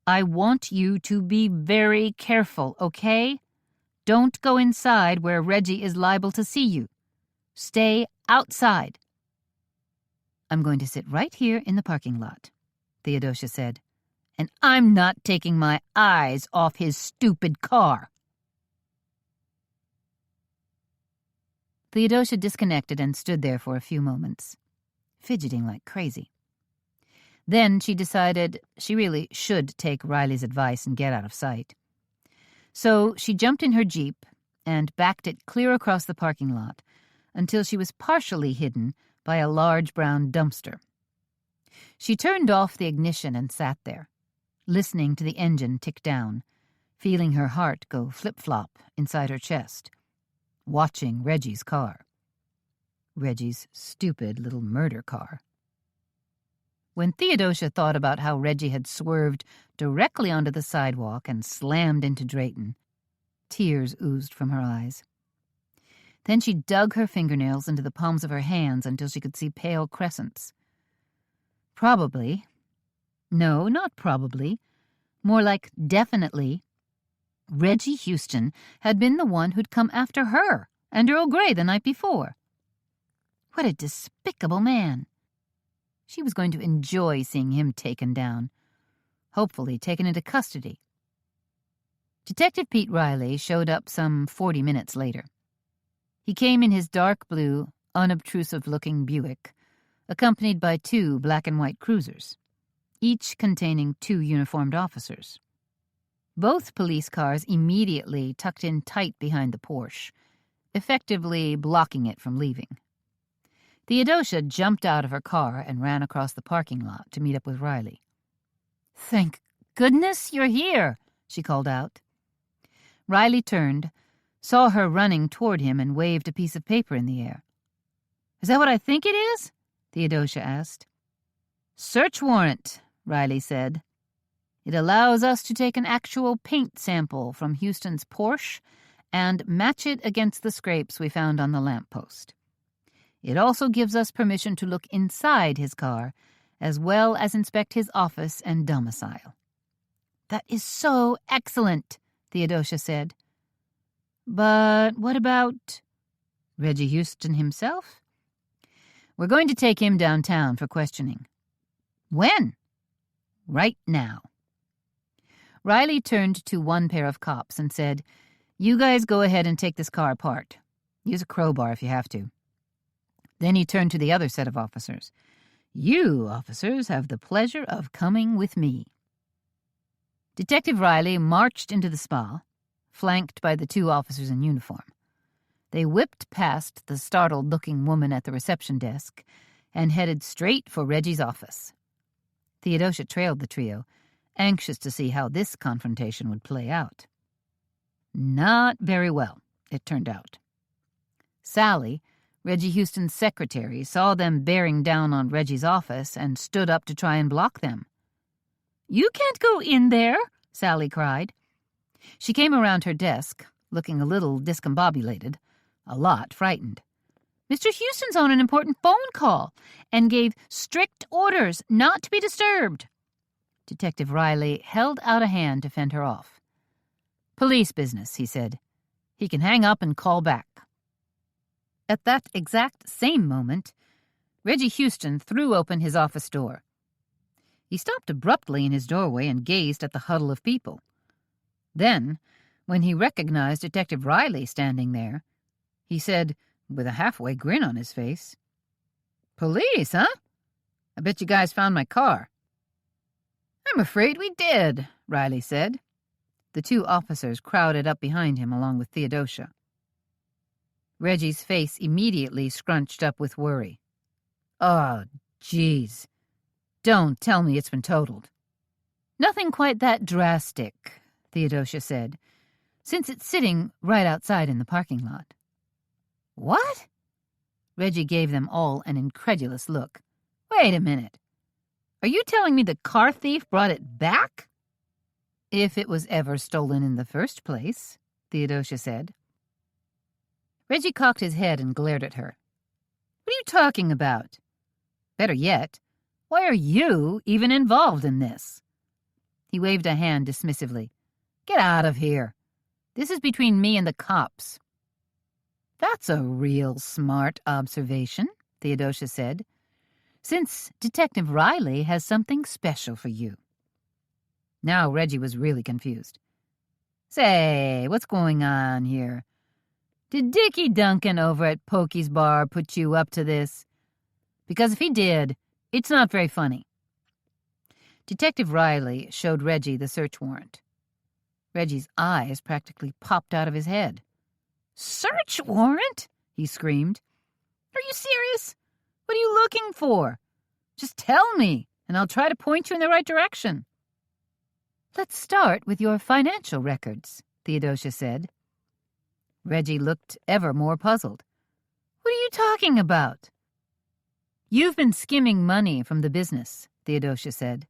I want you to be very careful, okay? Don't go inside where Reggie is liable to see you. Stay outside." "I'm going to sit right here in the parking lot," Theodosia said. "And I'm not taking my eyes off his stupid car." Theodosia disconnected and stood there for a few moments, fidgeting like crazy. Then she decided she really should take Riley's advice and get out of sight. So she jumped in her Jeep and backed it clear across the parking lot until she was partially hidden by a large brown dumpster. She turned off the ignition and sat there, listening to the engine tick down, feeling her heart go flip-flop inside her chest, watching Reggie's car. Reggie's stupid little murder car. When Theodosia thought about how Reggie had swerved directly onto the sidewalk and slammed into Drayton, tears oozed from her eyes. Then she dug her fingernails into the palms of her hands until she could see pale crescents. Probably, no, not probably, more like definitely, Reggie Houston had been the one who'd come after her and Earl Grey the night before. What a despicable man. She was going to enjoy seeing him taken down, hopefully taken into custody. Detective Pete Riley showed up some 40 minutes later. He came in his dark blue, unobtrusive-looking Buick, accompanied by 2 black and white cruisers, each containing 2 uniformed officers. Both police cars immediately tucked in tight behind the Porsche, effectively blocking it from leaving. Theodosia jumped out of her car and ran across the parking lot to meet up with Riley. "Thank goodness you're here," she called out. Riley turned, saw her running toward him, and waved a piece of paper in the air. "Is that what I think it is?" Theodosia asked. "Search warrant," Riley said. "It allows us to take an actual paint sample from Houston's Porsche and match it against the scrapes we found on the lamppost. It also gives us permission to look inside his car, as well as inspect his office and domicile." "That is so excellent," Theodosia said. "But what about Reggie Houston himself?" "We're going to take him downtown for questioning." "When?" "Right now." Riley turned to one pair of cops and said, "You guys go ahead and take this car apart. Use a crowbar if you have to." Then he turned to the other set of officers. "You, officers, have the pleasure of coming with me." Detective Riley marched into the spa, flanked by the 2 officers in uniform. They whipped past the startled-looking woman at the reception desk and headed straight for Reggie's office. Theodosia trailed the trio, anxious to see how this confrontation would play out. Not very well, it turned out. Sally, Reggie Houston's secretary, saw them bearing down on Reggie's office and stood up to try and block them. "You can't go in there," Sally cried. She came around her desk, looking a little discombobulated, a lot frightened. "Mr. Houston's on an important phone call and gave strict orders not to be disturbed." Detective Riley held out a hand to fend her off. "Police business," he said. "He can hang up and call back." At that exact same moment, Reggie Houston threw open his office door. He stopped abruptly in his doorway and gazed at the huddle of people. Then, when he recognized Detective Riley standing there, he said, with a halfway grin on his face, "Police, huh? I bet you guys found my car." "I'm afraid we did," Riley said. The 2 officers crowded up behind him along with Theodosia. Reggie's face immediately scrunched up with worry. "Oh, geez. Don't tell me it's been totaled." "Nothing quite that drastic," Theodosia said, "since it's sitting right outside in the parking lot." "What?" Reggie gave them all an incredulous look. "Wait a minute. Are you telling me the car thief brought it back?" "If it was ever stolen in the first place," Theodosia said. Reggie cocked his head and glared at her. "What are you talking about? Better yet, why are you even involved in this?" He waved a hand dismissively. "Get out of here. This is between me and the cops." "That's a real smart observation," Theodosia said, "since Detective Riley has something special for you." Now Reggie was really confused. "Say, what's going on here? Did Dickie Duncan over at Pokey's bar put you up to this? Because if he did, it's not very funny." Detective Riley showed Reggie the search warrant. Reggie's eyes practically popped out of his head. "Search warrant?" he screamed. "Are you serious? What are you looking for? Just tell me, and I'll try to point you in the right direction." "Let's start with your financial records," Theodosia said. Reggie looked ever more puzzled. "What are you talking about?" "You've been skimming money from the business," Theodosia said.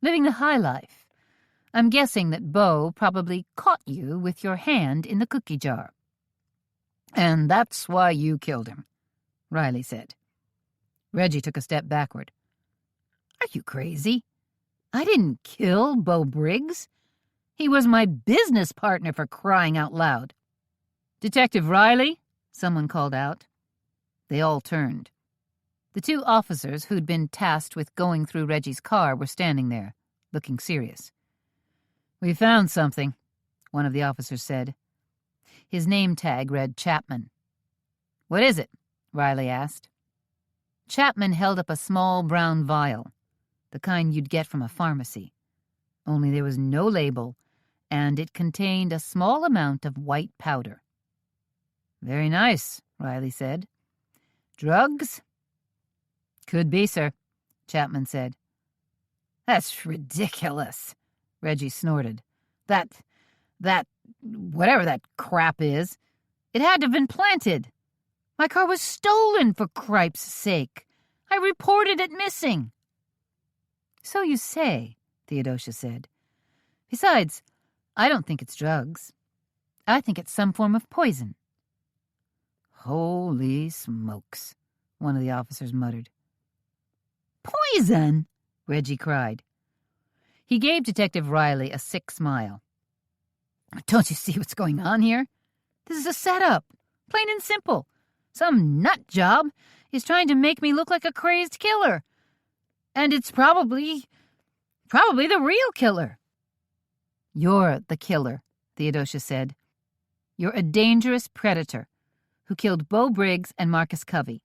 "Living the high life. I'm guessing that Beau probably caught you with your hand in the cookie jar." "And that's why you killed him," Riley said. Reggie took a step backward. "Are you crazy? I didn't kill Beau Briggs. He was my business partner, for crying out loud." "Detective Riley," someone called out. They all turned. The two officers who'd been tasked with going through Reggie's car were standing there, looking serious. "We found something," one of the officers said. His name tag read Chapman. "What is it?" Riley asked. Chapman held up a small brown vial, the kind you'd get from a pharmacy. Only there was no label, and it contained a small amount of white powder. "Very nice," Riley said. "Drugs?" "Could be, sir," Chapman said. "That's ridiculous," Reggie snorted. That, whatever that crap is, it had to have been planted. My car was stolen, for cripe's sake. I reported it missing." "So you say," Theodosia said. "Besides, I don't think it's drugs. I think it's some form of poison." "Holy smokes," one of the officers muttered. "Poison?" Reggie cried. He gave Detective Riley a sick smile. "Don't you see what's going on here? This is a setup, plain and simple. Some nut job is trying to make me look like a crazed killer. And it's probably the real killer." "You're the killer," Theodosia said. "You're a dangerous predator who killed Beau Briggs and Marcus Covey."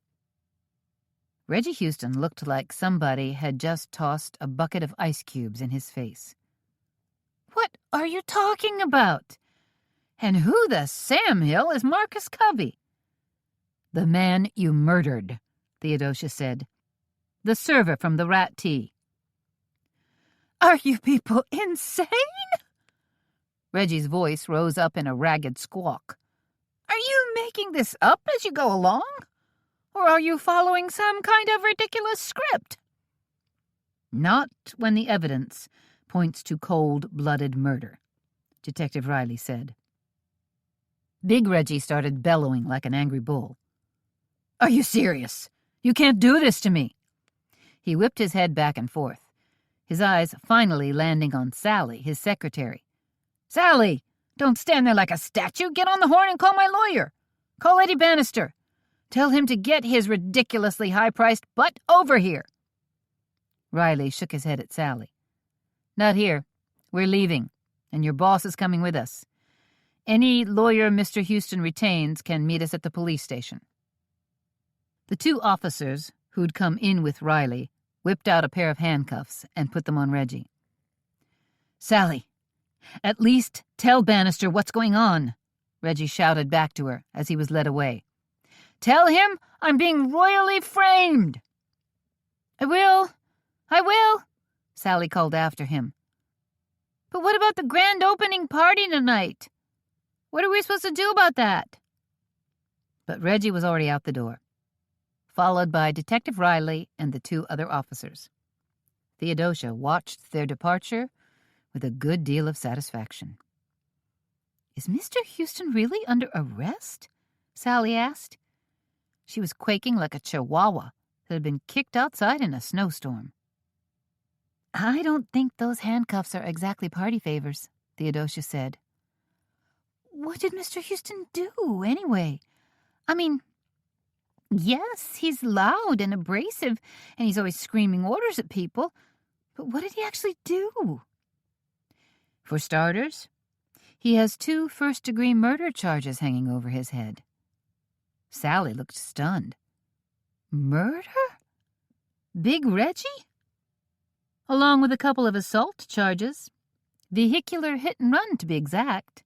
Reggie Houston looked like somebody had just tossed a bucket of ice cubes in his face. "What are you talking about? And who the Sam Hill is Marcus Covey?" "The man you murdered," Theodosia said. "The server from the Rat Tea." "Are you people insane?" Reggie's voice rose up in a ragged squawk. "Are you making this up as you go along? Or are you following some kind of ridiculous script?" "Not when the evidence points to cold-blooded murder," Detective Riley said. Big Reggie started bellowing like an angry bull. "Are you serious? You can't do this to me." He whipped his head back and forth, his eyes finally landing on Sally, his secretary. "Sally, don't stand there like a statue. Get on the horn and call my lawyer. Call Eddie Bannister. Tell him to get his ridiculously high-priced butt over here." Riley shook his head at Sally. "Not here. We're leaving, and your boss is coming with us. Any lawyer Mr. Houston retains can meet us at the police station." The two officers who'd come in with Riley whipped out a pair of handcuffs and put them on Reggie. "Sally, at least tell Bannister what's going on," Reggie shouted back to her as he was led away. "Tell him I'm being royally framed." I will, Sally called after him. "But what about the grand opening party tonight? What are we supposed to do about that?" But Reggie was already out the door, followed by Detective Riley and the two other officers. Theodosia watched their departure with a good deal of satisfaction. "Is Mr. Houston really under arrest?" Sally asked. She was quaking like a chihuahua that had been kicked outside in a snowstorm. "I don't think those handcuffs are exactly party favors," Theodosia said. "What did Mr. Houston do, anyway? I mean, yes, he's loud and abrasive, and he's always screaming orders at people, but what did he actually do?" "For starters, he has 2 first-degree murder charges hanging over his head." Sally looked stunned. "Murder? Big Reggie?" "Along with a couple of assault charges. Vehicular hit and run, to be exact."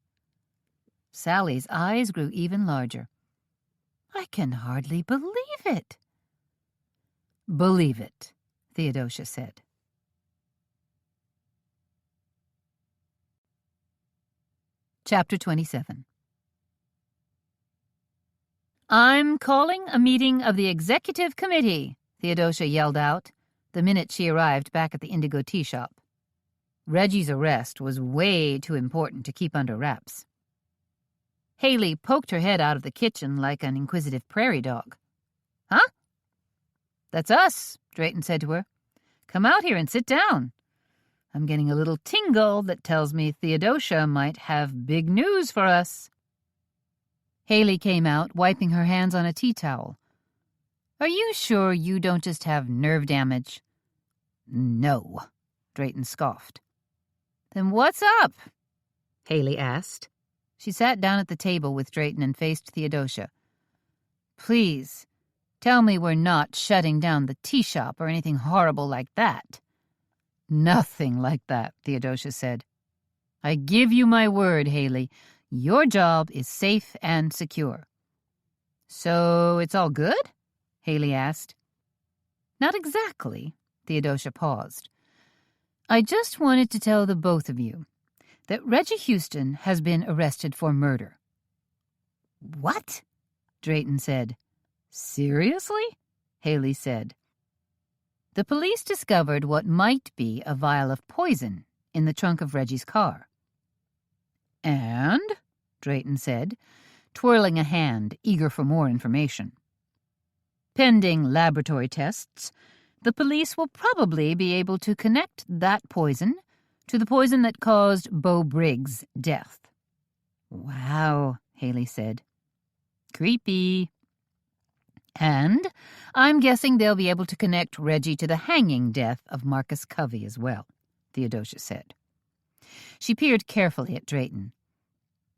Sally's eyes grew even larger. "I can hardly believe it." "Believe it," Theodosia said. Chapter 27. "I'm calling a meeting of the executive committee," Theodosia yelled out the minute she arrived back at the Indigo Tea Shop. Reggie's arrest was way too important to keep under wraps. Haley poked her head out of the kitchen like an inquisitive prairie dog. "Huh?" "That's us," Drayton said to her. "Come out here and sit down. I'm getting a little tingle that tells me Theodosia might have big news for us." Haley came out, wiping her hands on a tea towel. Are you sure you don't just have nerve damage? No, Drayton scoffed. Then what's up? Haley asked. She sat down at the table with Drayton and faced Theodosia. Please, tell me we're not shutting down the tea shop or anything horrible like that. Nothing like that, Theodosia said. I give you my word, Haley. Your job is safe and secure. So it's all good? Haley asked. Not exactly, Theodosia paused. I just wanted to tell the both of you that Reggie Houston has been arrested for murder. What? Drayton said. Seriously? Haley said. The police discovered what might be a vial of poison in the trunk of Reggie's car. And? Drayton said, twirling a hand, eager for more information. Pending laboratory tests, the police will probably be able to connect that poison to the poison that caused Beau Briggs' death. Wow, Haley said. Creepy. And I'm guessing they'll be able to connect Reggie to the hanging death of Marcus Covey as well, Theodosia said. She peered carefully at Drayton.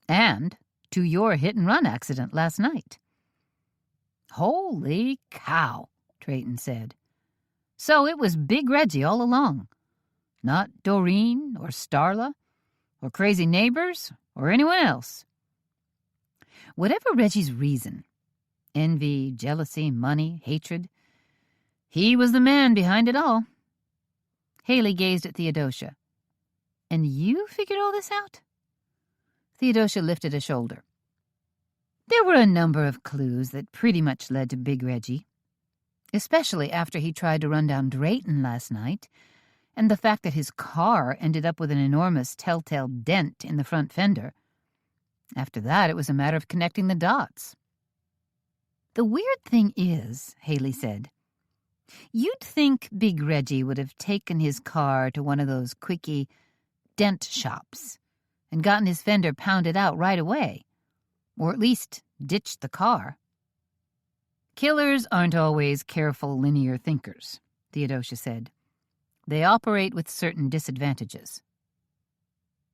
And to your hit-and-run accident last night. Holy cow, Drayton said. So it was Big Reggie all along. Not Doreen or Starla or crazy neighbors or anyone else. Whatever Reggie's reason, envy, jealousy, money, hatred, he was the man behind it all. Haley gazed at Theodosia. And you figured all this out? Theodosia lifted a shoulder. There were a number of clues that pretty much led to Big Reggie, especially after he tried to run down Drayton last night, and the fact that his car ended up with an enormous telltale dent in the front fender. After that, it was a matter of connecting the dots. The weird thing is, Haley said, you'd think Big Reggie would have taken his car to one of those quickie dent shops and gotten his fender pounded out right away, or at least ditched the car. Killers aren't always careful, linear thinkers, Theodosia said. They operate with certain disadvantages.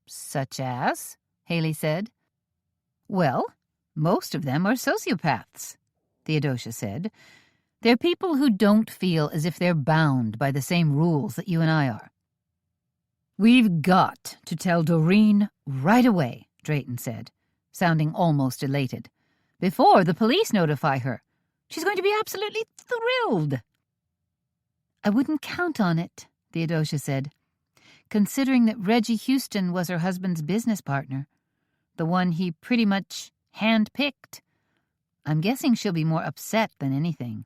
Such as? Haley said. Well, most of them are sociopaths, Theodosia said. They're people who don't feel as if they're bound by the same rules that you and I are. We've got to tell Doreen right away, Drayton said, sounding almost elated. Before the police notify her. She's going to be absolutely thrilled. I wouldn't count on it, Theodosia said, considering that Reggie Houston was her husband's business partner, the one he pretty much hand-picked. I'm guessing she'll be more upset than anything.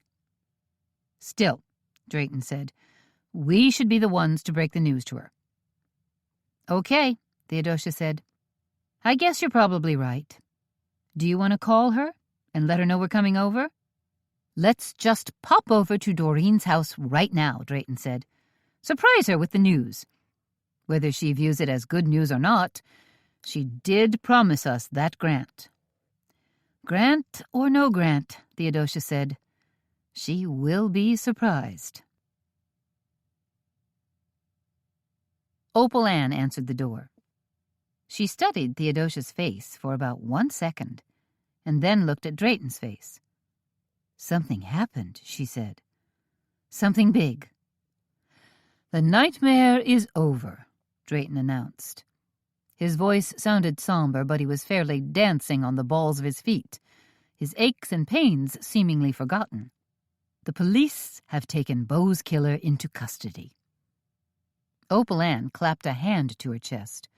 Still, Drayton said, we should be the ones to break the news to her. Okay, Theodosia said. I guess you're probably right. Do you want to call her and let her know we're coming over? Let's just pop over to Doreen's house right now, Drayton said. Surprise her with the news. Whether she views it as good news or not, she did promise us that grant. Grant or no grant, Theodosia said, she will be surprised. Opal Ann answered the door. She studied Theodosia's face for about 1 second, and then looked at Drayton's face. Something happened, she said. Something big. The nightmare is over, Drayton announced. His voice sounded somber, but he was fairly dancing on the balls of his feet, his aches and pains seemingly forgotten. The police have taken Beau's killer into custody. Opal Ann clapped a hand to her chest.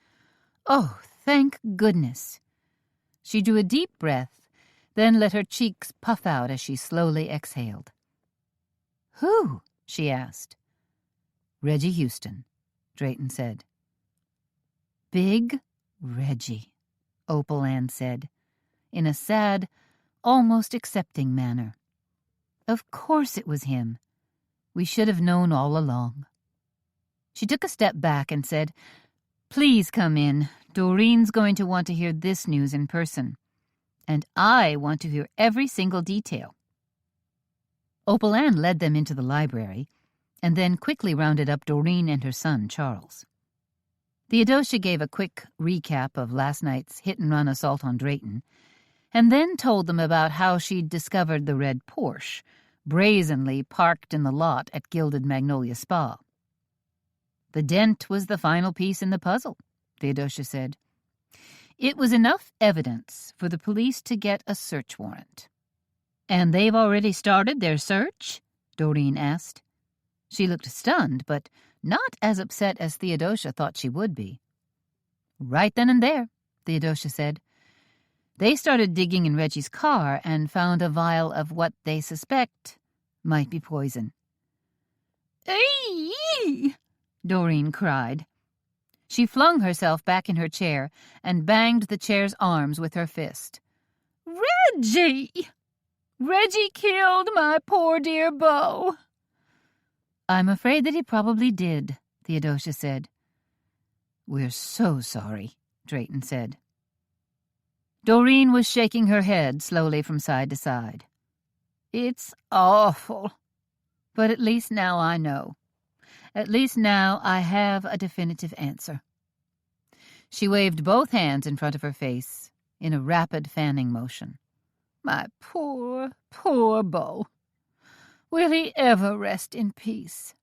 Oh, thank goodness. She drew a deep breath, then let her cheeks puff out as she slowly exhaled. Who? She asked. Reggie Houston, Drayton said. Big Reggie, Opal Ann said, in a sad, almost accepting manner. Of course it was him. We should have known all along. She took a step back and said, Please come in. Doreen's going to want to hear this news in person. And I want to hear every single detail. Opal Ann led them into the library, and then quickly rounded up Doreen and her son, Charles. Theodosia gave a quick recap of last night's hit-and-run assault on Drayton, and then told them about how she'd discovered the red Porsche, brazenly parked in the lot at Gilded Magnolia Spa. The dent was the final piece in the puzzle, Theodosia said. It was enough evidence for the police to get a search warrant. And they've already started their search? Doreen asked. She looked stunned, but not as upset as Theodosia thought she would be. Right then and there, Theodosia said. They started digging in Reggie's car and found a vial of what they suspect might be poison. "Eee!" Doreen cried. She flung herself back in her chair and banged the chair's arms with her fist. "Reggie! Reggie killed my poor dear beau." "I'm afraid that he probably did," Theodosia said. "We're so sorry," Drayton said. Doreen was shaking her head slowly from side to side. "It's awful. But at least now I know. At least now I have a definitive answer." She waved both hands in front of her face in a rapid fanning motion. "My poor, poor beau. Will he ever rest in peace?"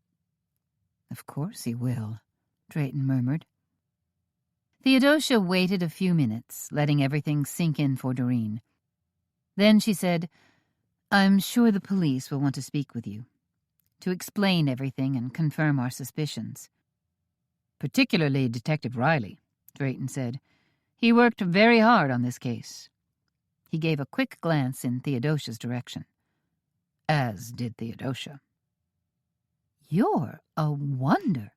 "Of course he will," Drayton murmured. Theodosia waited a few minutes, letting everything sink in for Doreen. Then she said, "I'm sure the police will want to speak with you, to explain everything and confirm our suspicions." "Particularly Detective Riley," Drayton said. "He worked very hard on this case." He gave a quick glance in Theodosia's direction. As did Theodosia. "You're a wonder,"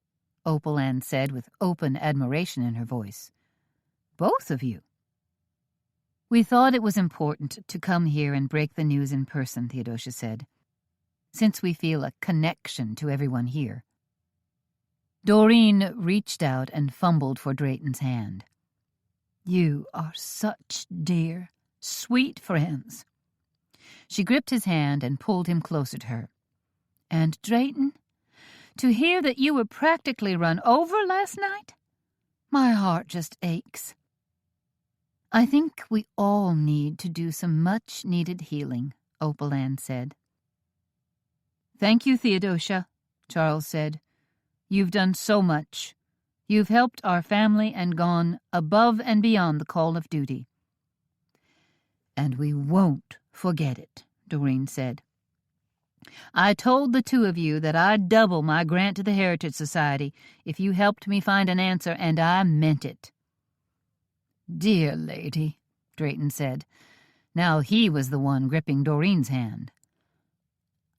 Opal Ann said with open admiration in her voice. "Both of you." "We thought it was important to come here and break the news in person," Theodosia said, "since we feel a connection to everyone here." Doreen reached out and fumbled for Drayton's hand. "You are such dear, sweet friends." She gripped his hand and pulled him closer to her. "And Drayton, to hear that you were practically run over last night, my heart just aches." "I think we all need to do some much-needed healing," Opal Ann said. "Thank you, Theodosia," Charles said. "You've done so much. You've helped our family and gone above and beyond the call of duty." "And we won't forget it," Doreen said. "I told the two of you that I'd double my grant to the Heritage Society if you helped me find an answer, and I meant it." "Dear lady," Drayton said. Now he was the one gripping Doreen's hand.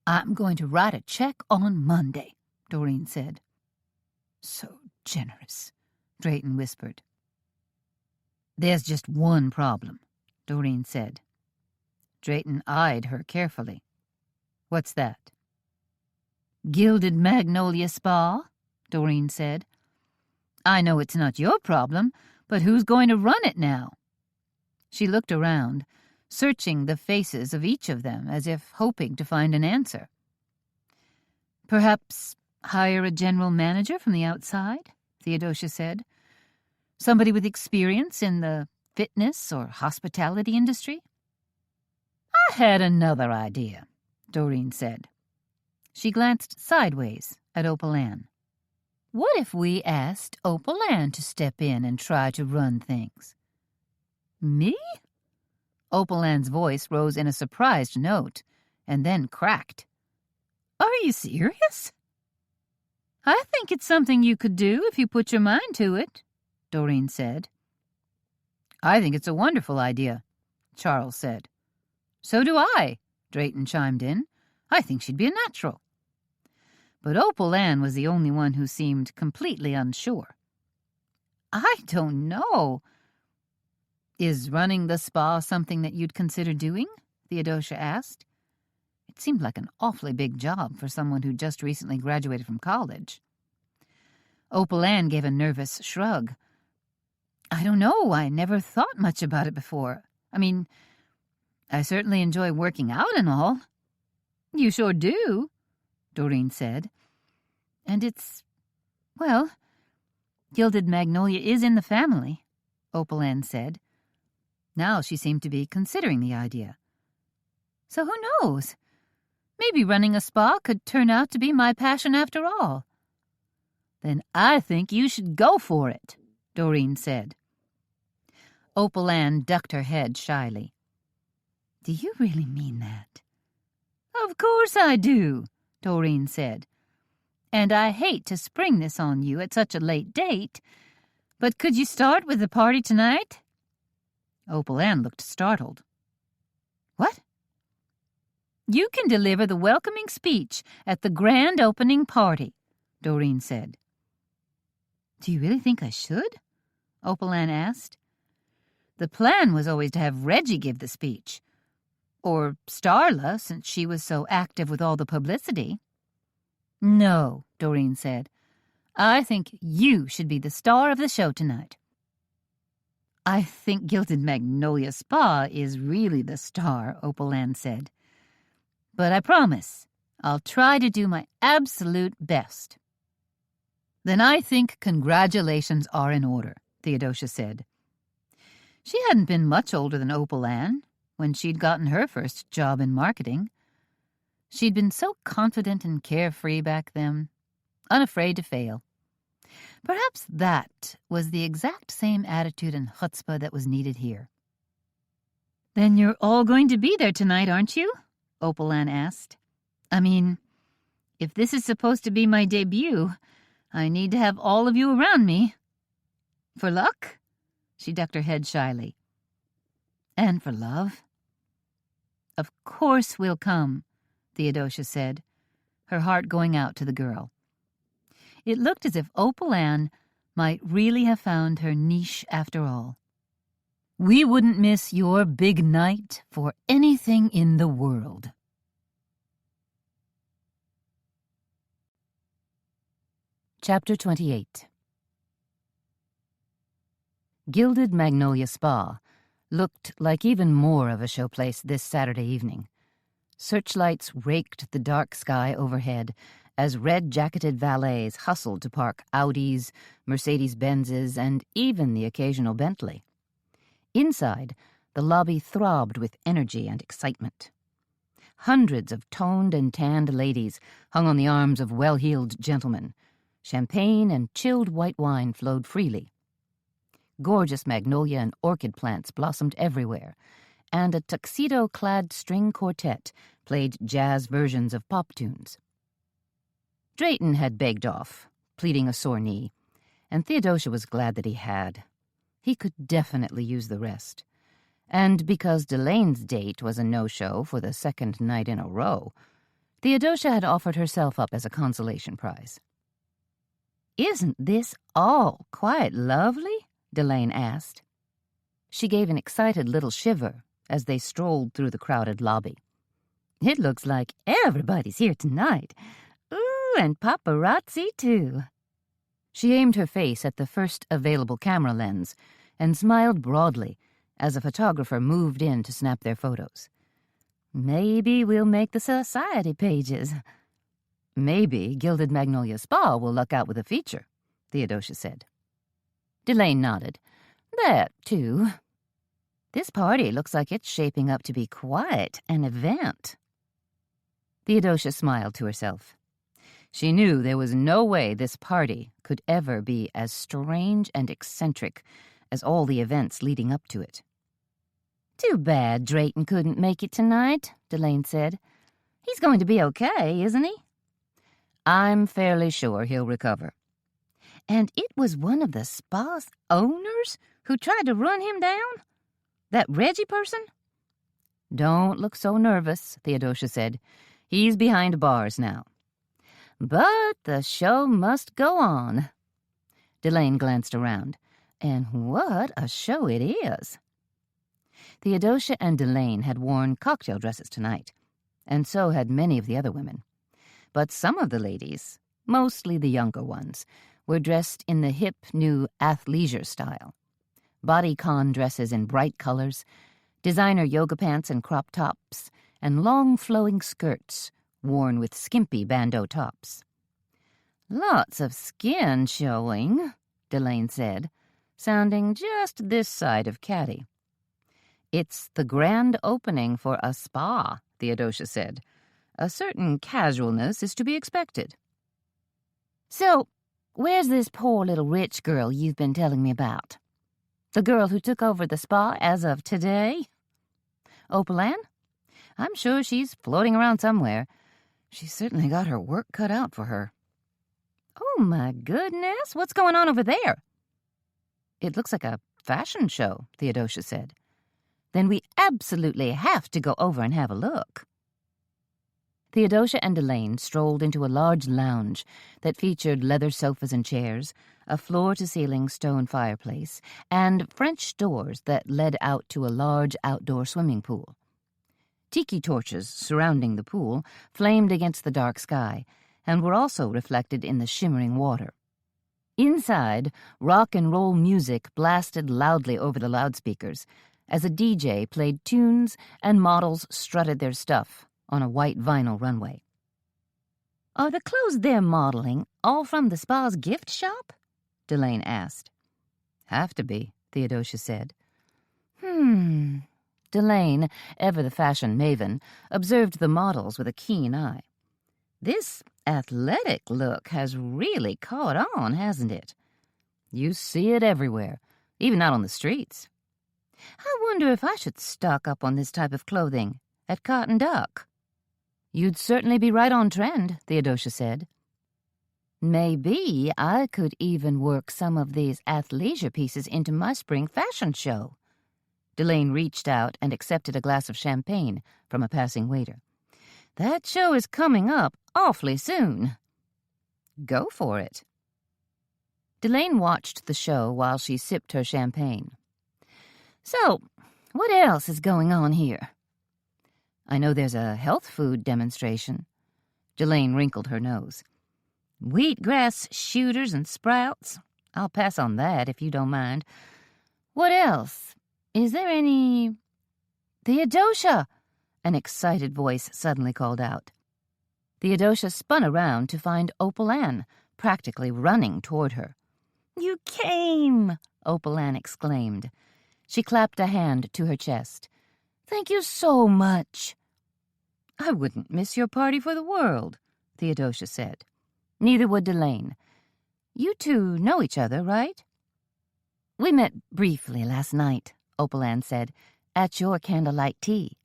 "I'm going to write a check on Monday," Doreen said. "So generous," Drayton whispered. "There's just one problem," Doreen said. Drayton eyed her carefully. "What's that?" "Gilded Magnolia Spa," Doreen said. "I know it's not your problem, but who's going to run it now?" She looked around, searching the faces of each of them as if hoping to find an answer. "Perhaps hire a general manager from the outside," Theodosia said. "Somebody with experience in the fitness or hospitality industry." "I had another idea," Doreen said. She glanced sideways at Opal Ann. "What if we asked Opal Ann to step in and try to run things?" "Me?" Opal Ann's voice rose in a surprised note, and then cracked. "Are you serious?" "I think it's something you could do if you put your mind to it," Doreen said. "I think it's a wonderful idea," Charles said. "So do I," Drayton chimed in. "I think she'd be a natural." But Opal Ann was the only one who seemed completely unsure. "I don't know. Is running the spa something that you'd consider doing?" Theodosia asked. It seemed like an awfully big job for someone who just recently graduated from college. Opal Ann gave a nervous shrug. "I don't know. I never thought much about it before. I mean, I certainly enjoy working out and all." You sure do, Doreen said. And well, Gilded Magnolia is in the family, Opal-Ann said. Now she seemed to be considering the idea. So who knows? Maybe running a spa could turn out to be my passion after all. Then I think you should go for it, Doreen said. Opal-Ann ducked her head shyly. Do you really mean that? Of course I do, Doreen said. And I hate to spring this on you at such a late date, but could you start with the party tonight? Opal-Ann looked startled. What? You can deliver the welcoming speech at the grand opening party, Doreen said. Do you really think I should? Opal-Ann asked. The plan was always to have Reggie give the speech. Or Starla, since she was so active with all the publicity. No, Doreen said. I think you should be the star of the show tonight. I think Gilded Magnolia Spa is really the star, Opal-Ann said. But I promise, I'll try to do my absolute best. Then I think congratulations are in order, Theodosia said. She hadn't been much older than Opal-Ann when she'd gotten her first job in marketing. She'd been so confident and carefree back then, unafraid to fail. Perhaps that was the exact same attitude and chutzpah that was needed here. Then you're all going to be there tonight, aren't you? Opal-Ann asked. I mean, if this is supposed to be my debut, I need to have all of you around me. For luck? She ducked her head shyly. And for love? Of course we'll come, Theodosia said, her heart going out to the girl. It looked as if Opal-Ann might really have found her niche after all. We wouldn't miss your big night for anything in the world. Chapter 28. Gilded Magnolia Spa looked like even more of a showplace this Saturday evening. Searchlights raked the dark sky overhead as red-jacketed valets hustled to park Audis, Mercedes-Benzes, and even the occasional Bentley. Inside, the lobby throbbed with energy and excitement. Hundreds of toned and tanned ladies hung on the arms of well-heeled gentlemen. Champagne and chilled white wine flowed freely. Gorgeous magnolia and orchid plants blossomed everywhere, and a tuxedo-clad string quartet played jazz versions of pop tunes. Drayton had begged off, pleading a sore knee, and Theodosia was glad that he had. He could definitely use the rest. And because Delane's date was a no-show for the second night in a row, Theodosia had offered herself up as a consolation prize. "Isn't this all quite lovely?" Delane asked. She gave an excited little shiver as they strolled through the crowded lobby. "It looks like everybody's here tonight. Ooh, and paparazzi, too." She aimed her face at the first available camera lens and smiled broadly as a photographer moved in to snap their photos. "Maybe we'll make the society pages." "Maybe Gilded Magnolia Spa will luck out with a feature," Theodosia said. Delane nodded. "That, too. This party looks like it's shaping up to be quite an event." Theodosia smiled to herself. She knew there was no way this party could ever be as strange and eccentric as all the events leading up to it. "Too bad Drayton couldn't make it tonight," Delane said. "He's going to be okay, isn't he?" "I'm fairly sure he'll recover." "And it was one of the spa's owners who tried to run him down? That Reggie person?" "Don't look so nervous," Theodosia said. "He's behind bars now." "But the show must go on." Delane glanced around. "And what a show it is." Theodosia and Delane had worn cocktail dresses tonight, and so had many of the other women. But some of the ladies, mostly the younger ones, were dressed in the hip new athleisure style. Bodycon dresses in bright colors, designer yoga pants and crop tops, and long flowing skirts worn with skimpy bandeau tops. "Lots of skin showing," Delane said, sounding just this side of catty. "It's the grand opening for a spa," Theodosia said. "A certain casualness is to be expected." "So, where's this poor little rich girl you've been telling me about? The girl who took over the spa as of today? Opal Ann? I'm sure she's floating around somewhere. She's certainly got her work cut out for her." "Oh, my goodness, what's going on over there?" "It looks like a fashion show," Theodosia said. "Then we absolutely have to go over and have a look." Theodosia and Delane strolled into a large lounge that featured leather sofas and chairs, a floor-to-ceiling stone fireplace, and French doors that led out to a large outdoor swimming pool. Tiki torches surrounding the pool flamed against the dark sky and were also reflected in the shimmering water. Inside, rock and roll music blasted loudly over the loudspeakers as a DJ played tunes and models strutted their stuff on a white vinyl runway. "Are the clothes they're modeling all from the spa's gift shop?" Delane asked. "Have to be," Theodosia said. Delane, ever the fashion maven, observed the models with a keen eye. "This athletic look has really caught on, hasn't it? You see it everywhere, even out on the streets. I wonder if I should stock up on this type of clothing at Cotton Duck." "You'd certainly be right on trend," Theodosia said. "Maybe I could even work some of these athleisure pieces into my spring fashion show." Delane reached out and accepted a glass of champagne from a passing waiter. "That show is coming up awfully soon." "Go for it." Delane watched the show while she sipped her champagne. "So, what else is going on here?" "I know there's a health food demonstration." Delane wrinkled her nose. "Wheatgrass shooters and sprouts? I'll pass on that if you don't mind. What else? Is there any—" "Theodosia!" an excited voice suddenly called out. Theodosia spun around to find Opal Ann, practically running toward her. "You came!" Opal Ann exclaimed. She clapped a hand to her chest. "Thank you so much." "I wouldn't miss your party for the world," Theodosia said. Neither would Delane. "You two know each other, right?" "We met briefly last night," Opal Ann said, "at your candlelight tea."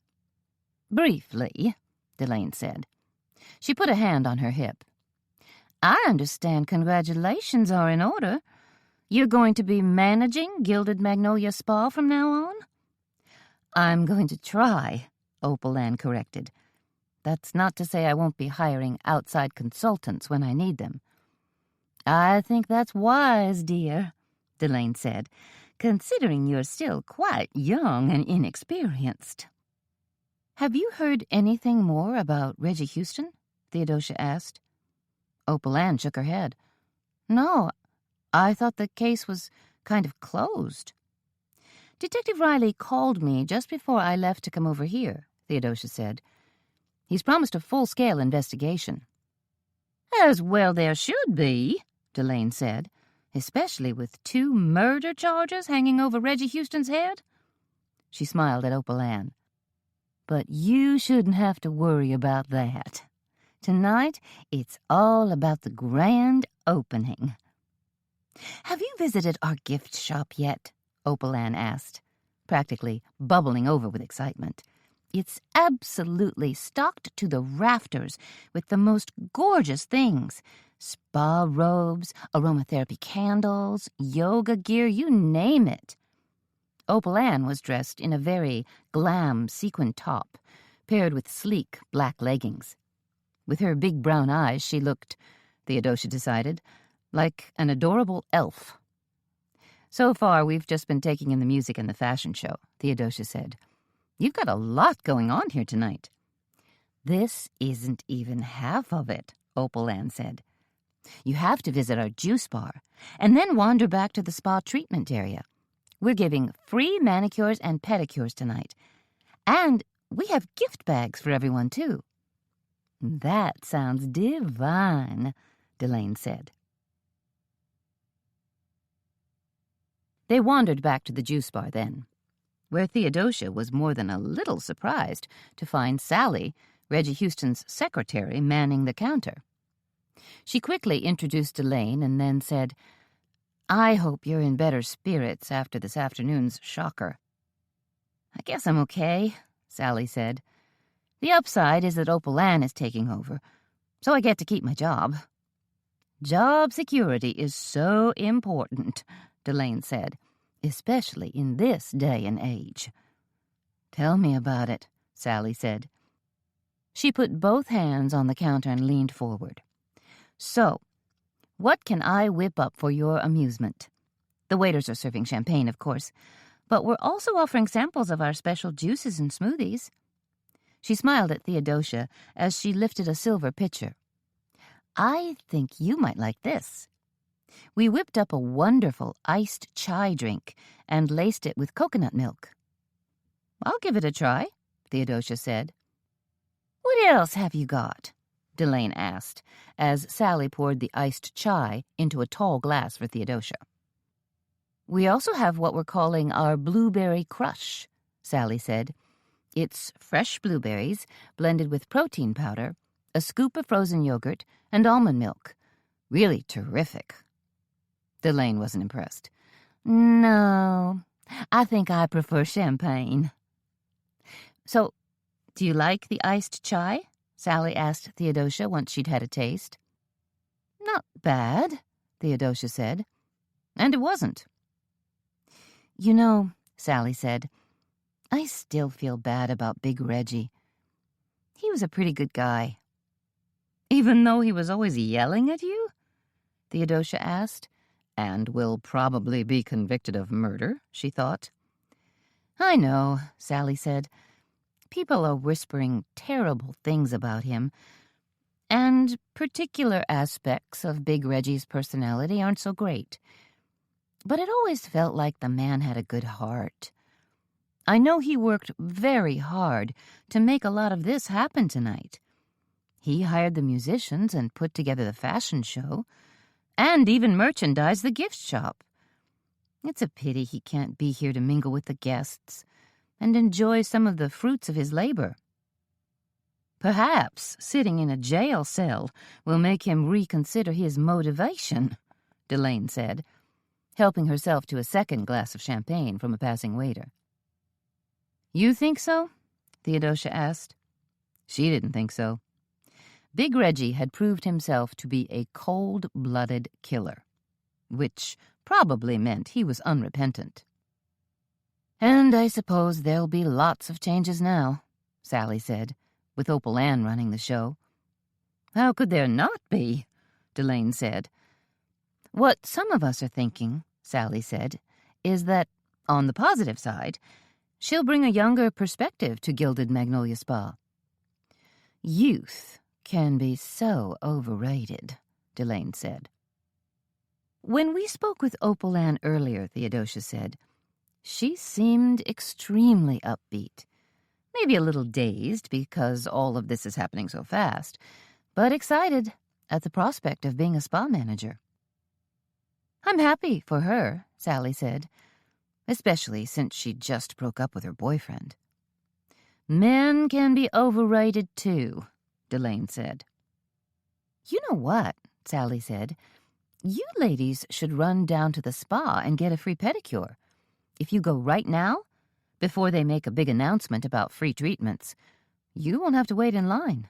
"Briefly," Delane said. She put a hand on her hip. "I understand congratulations are in order. You're going to be managing Gilded Magnolia Spa from now on?" "I'm going to try," Opal Ann corrected. "That's not to say I won't be hiring outside consultants when I need them." "I think that's wise, dear," Delane said, "considering you're still quite young and inexperienced." "Have you heard anything more about Reggie Houston?" Theodosia asked. Opal Ann shook her head. "No, I thought the case was kind of closed." "Detective Riley called me just before I left to come over here," Theodosia said. "He's promised a full-scale investigation." "As well there should be," Delane said, "especially with 2 murder charges hanging over Reggie Houston's head." She smiled at Opal Ann. "But you shouldn't have to worry about that. Tonight, it's all about the grand opening." "Have you visited our gift shop yet?" Opal Ann asked, practically bubbling over with excitement. "It's absolutely stocked to the rafters with the most gorgeous things. Spa robes, aromatherapy candles, yoga gear, you name it." Opal Ann was dressed in a very glam sequin top, paired with sleek black leggings. With her big brown eyes, she looked, Theodosia decided, like an adorable elf. "So far, we've just been taking in the music and the fashion show," Theodosia said. "You've got a lot going on here tonight." "This isn't even half of it," Opal Ann said. "You have to visit our juice bar, and then wander back to the spa treatment area. We're giving free manicures and pedicures tonight, and we have gift bags for everyone, too." That sounds divine, Delane said. They wandered back to the juice bar then, where Theodosia was more than a little surprised to find Sally, Reggie Houston's secretary, manning the counter. She quickly introduced Delane and then said, "I hope you're in better spirits after this afternoon's shocker." "I guess I'm okay," Sally said. "The upside is that Opal Ann is taking over, so I get to keep my job." "Job security is so important," Delane said, "especially in this day and age." "Tell me about it," Sally said. She put both hands on the counter and leaned forward. "So, what can I whip up for your amusement? The waiters are serving champagne, of course, but we're also offering samples of our special juices and smoothies." She smiled at Theodosia as she lifted a silver pitcher. "I think you might like this. We whipped up a wonderful iced chai drink and laced it with coconut milk." "I'll give it a try," Theodosia said. "What else have you got?" Delane asked, as Sally poured the iced chai into a tall glass for Theodosia. "We also have what we're calling our blueberry crush," Sally said. "It's fresh blueberries blended with protein powder, a scoop of frozen yogurt, and almond milk. Really terrific." Delane wasn't impressed. "No, I think I prefer champagne." "So, do you like the iced chai?" Sally asked Theodosia once she'd had a taste. "Not bad," Theodosia said. And it wasn't. "You know," Sally said, "I still feel bad about Big Reggie. He was a pretty good guy." "Even though he was always yelling at you?" Theodosia asked. "And will probably be convicted of murder," she thought. "I know," Sally said. "People are whispering terrible things about him, and particular aspects of Big Reggie's personality aren't so great. But it always felt like the man had a good heart. I know he worked very hard to make a lot of this happen tonight. He hired the musicians and put together the fashion show, and even merchandised the gift shop. It's a pity he can't be here to mingle with the guests and enjoy some of the fruits of his labor. Perhaps sitting in a jail cell will make him reconsider his motivation," Delane said, helping herself to a second glass of champagne from a passing waiter. "You think so?" Theodosia asked. She didn't think so. Big Reggie had proved himself to be a cold-blooded killer, which probably meant he was unrepentant. "And I suppose there'll be lots of changes now," Sally said, with Opal Ann running the show. "How could there not be?" Delane said. "What some of us are thinking," Sally said, "is that, on the positive side, she'll bring a younger perspective to Gilded Magnolia Spa." "Youth can be so overrated," Delane said. "When we spoke with Opal Ann earlier," Theodosia said, "she seemed extremely upbeat. Maybe a little dazed because all of this is happening so fast, but excited at the prospect of being a spa manager." "I'm happy for her," Sally said, "especially since she just broke up with her boyfriend." "Men can be overrated, too," Delane said. "You know what?" Sally said. "You ladies should run down to the spa and get a free pedicure. If you go right now, before they make a big announcement about free treatments, you won't have to wait in line."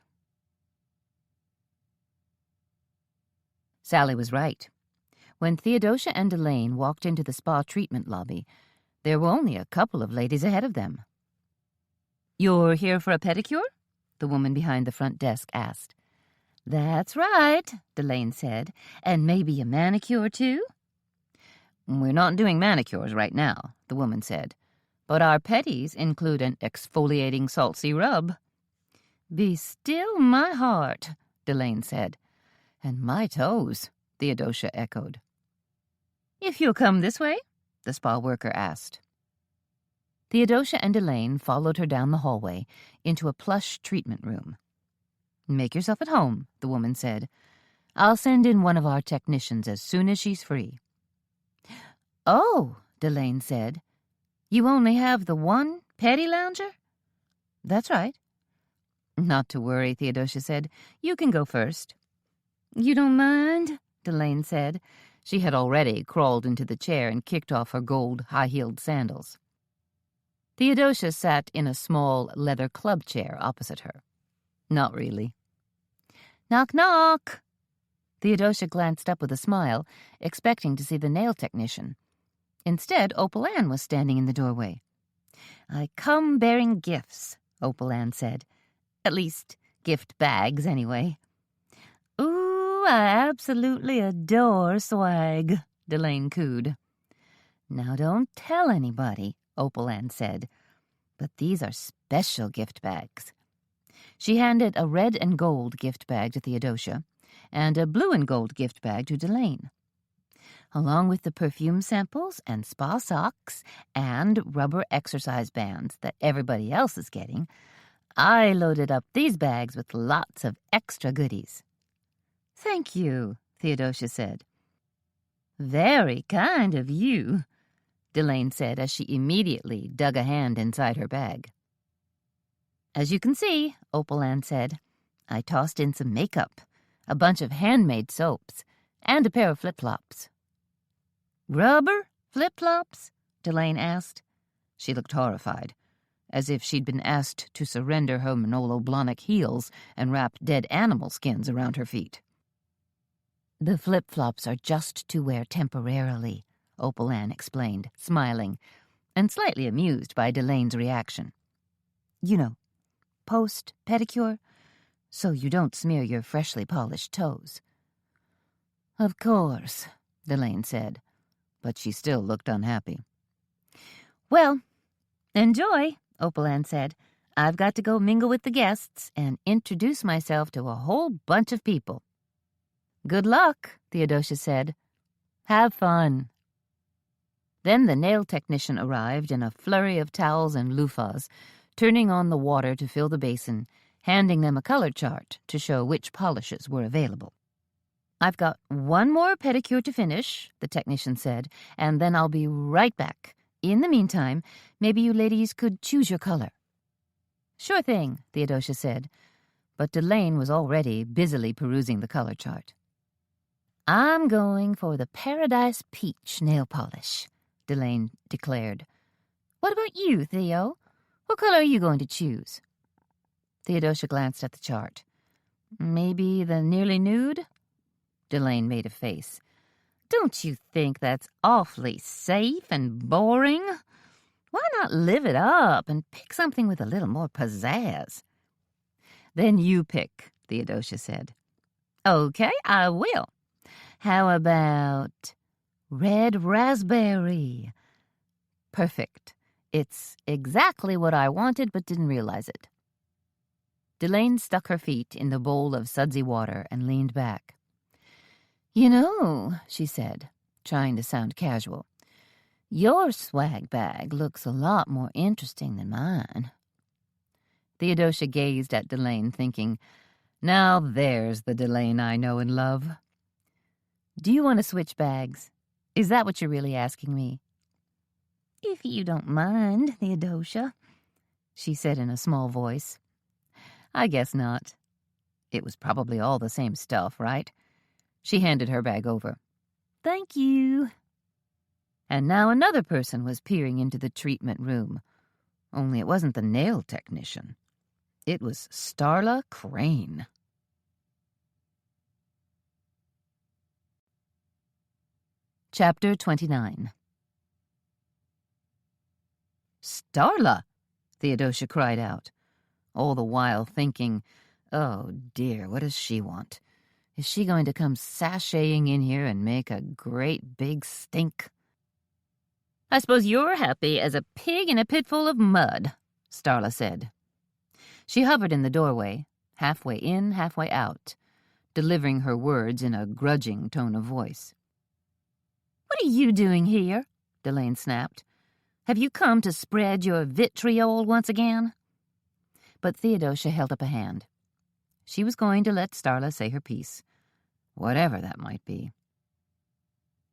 Sally was right. When Theodosia and Delane walked into the spa treatment lobby, there were only a couple of ladies ahead of them. "You're here for a pedicure?" the woman behind the front desk asked. "That's right," Delane said. "And maybe a manicure, too?" "We're not doing manicures right now," the woman said. "But our pedis include an exfoliating salty rub." "Be still my heart," Delane said. "And my toes," Theodosia echoed. "If you'll come this way?" the spa worker asked. Theodosia and Delane followed her down the hallway into a plush treatment room. "Make yourself at home," the woman said. "I'll send in one of our technicians as soon as she's free." "Oh," Delane said. "You only have the one petty lounger?" "That's right." "Not to worry," Theodosia said. "You can go first." "You don't mind?" Delane said. She had already crawled into the chair and kicked off her gold high-heeled sandals. Theodosia sat in a small leather club chair opposite her. "Not really." "Knock, knock." Theodosia glanced up with a smile, expecting to see the nail technician. Instead, Opal Ann was standing in the doorway. "I come bearing gifts," Opal Ann said. "At least, gift bags, anyway." "Ooh, I absolutely adore swag," Delane cooed. "Now don't tell anybody," Opal Ann said. "But these are special gift bags." She handed a red and gold gift bag to Theodosia and a blue and gold gift bag to Delane. "Along with the perfume samples and spa socks and rubber exercise bands that everybody else is getting, I loaded up these bags with lots of extra goodies." "Thank you," Theodosia said. "Very kind of you," Delane said as she immediately dug a hand inside her bag. "As you can see," Opal Ann said, "I tossed in some makeup, a bunch of handmade soaps, and a pair of flip-flops." "Rubber flip-flops?" Delane asked. She looked horrified, as if she'd been asked to surrender her Manolo Blahnik heels and wrap dead animal skins around her feet. "The flip-flops are just to wear temporarily," Opal Ann explained, smiling, and slightly amused by Delane's reaction. "You know, post-pedicure, so you don't smear your freshly polished toes." "Of course," Delane said, but she still looked unhappy. "Well, enjoy," Opal Ann said. "I've got to go mingle with the guests and introduce myself to a whole bunch of people." "Good luck," Theodosia said. "Have fun." Then the nail technician arrived in a flurry of towels and loofahs, turning on the water to fill the basin, handing them a color chart to show which polishes were available. "I've got one more pedicure to finish," the technician said, "and then I'll be right back. In the meantime, maybe you ladies could choose your color." "Sure thing," Theodosia said, but Delane was already busily perusing the color chart. "I'm going for the Paradise Peach nail polish," Delane declared. "What about you, Theo? What color are you going to choose?" Theodosia glanced at the chart. "Maybe the nearly nude?" Delane made a face. "Don't you think that's awfully safe and boring? Why not live it up and pick something with a little more pizzazz?" "Then you pick," Theodosia said. "Okay, I will. How about red raspberry?" "Perfect. It's exactly what I wanted but didn't realize it." Delane stuck her feet in the bowl of sudsy water and leaned back. "You know," she said, trying to sound casual, "your swag bag looks a lot more interesting than mine." Theodosia gazed at Delane, thinking, "Now there's the Delane I know and love." "Do you want to switch bags? Is that what you're really asking me?" "If you don't mind, Theodosia," she said in a small voice. "I guess not." It was probably all the same stuff, right? She handed her bag over. "Thank you." And now another person was peering into the treatment room. Only it wasn't the nail technician. It was Starla Crane. Chapter 29. "Starla!" Theodosia cried out, all the while thinking, "Oh dear, what does she want? Is she going to come sashaying in here and make a great big stink?" "I suppose you're happy as a pig in a pit full of mud," Starla said. She hovered in the doorway, halfway in, halfway out, delivering her words in a grudging tone of voice. "What are you doing here?" Delane snapped. "Have you come to spread your vitriol once again?" But Theodosia held up a hand. She was going to let Starla say her piece, whatever that might be.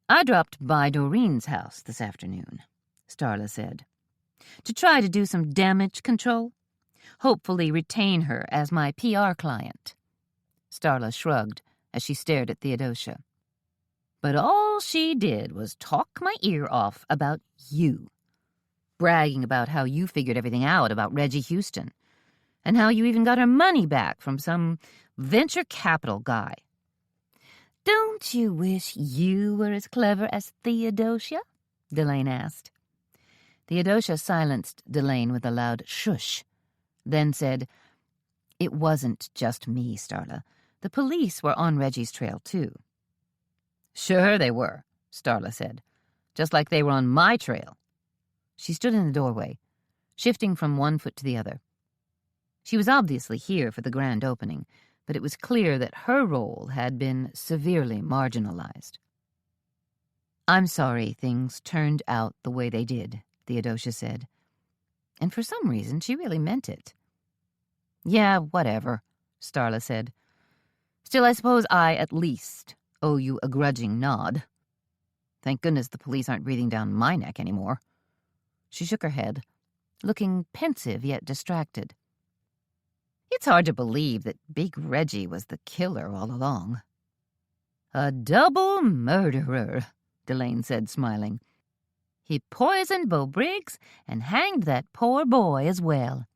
"I dropped by Doreen's house this afternoon," Starla said, "to try to do some damage control. Hopefully retain her as my PR client." Starla shrugged as she stared at Theodosia. "But all she did was talk my ear off about you, bragging about how you figured everything out about Reggie Houston, and how you even got her money back from some venture capital guy. Don't you wish you were as clever as Theodosia?" Delane asked. Theodosia silenced Delane with a loud shush, then said, "It wasn't just me, Starla. The police were on Reggie's trail, too." "Sure they were," Starla said, "just like they were on my trail." She stood in the doorway, shifting from one foot to the other. She was obviously here for the grand opening, but it was clear that her role had been severely marginalized. "I'm sorry things turned out the way they did," Theodosia said. And for some reason, she really meant it. "Yeah, whatever," Starla said. "Still, I suppose I, at least, owe you a grudging nod. Thank goodness the police aren't breathing down my neck anymore." She shook her head, looking pensive yet distracted. "It's hard to believe that Big Reggie was the killer all along." "A double murderer," Delane said, smiling. "He poisoned Beau Briggs and hanged that poor boy as well.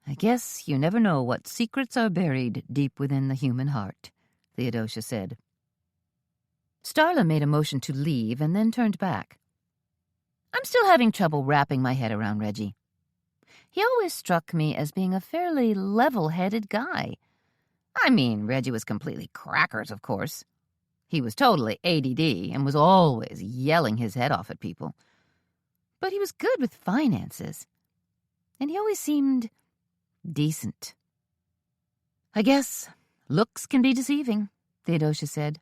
I guess you never know what secrets are buried deep within the human heart," Theodosia said. Starla made a motion to leave and then turned back. "I'm still having trouble wrapping my head around Reggie. He always struck me as being a fairly level-headed guy. I mean, Reggie was completely crackers, of course. He was totally ADD and was always yelling his head off at people. But he was good with finances, and he always seemed decent." "I guess looks can be deceiving," Theodosia said.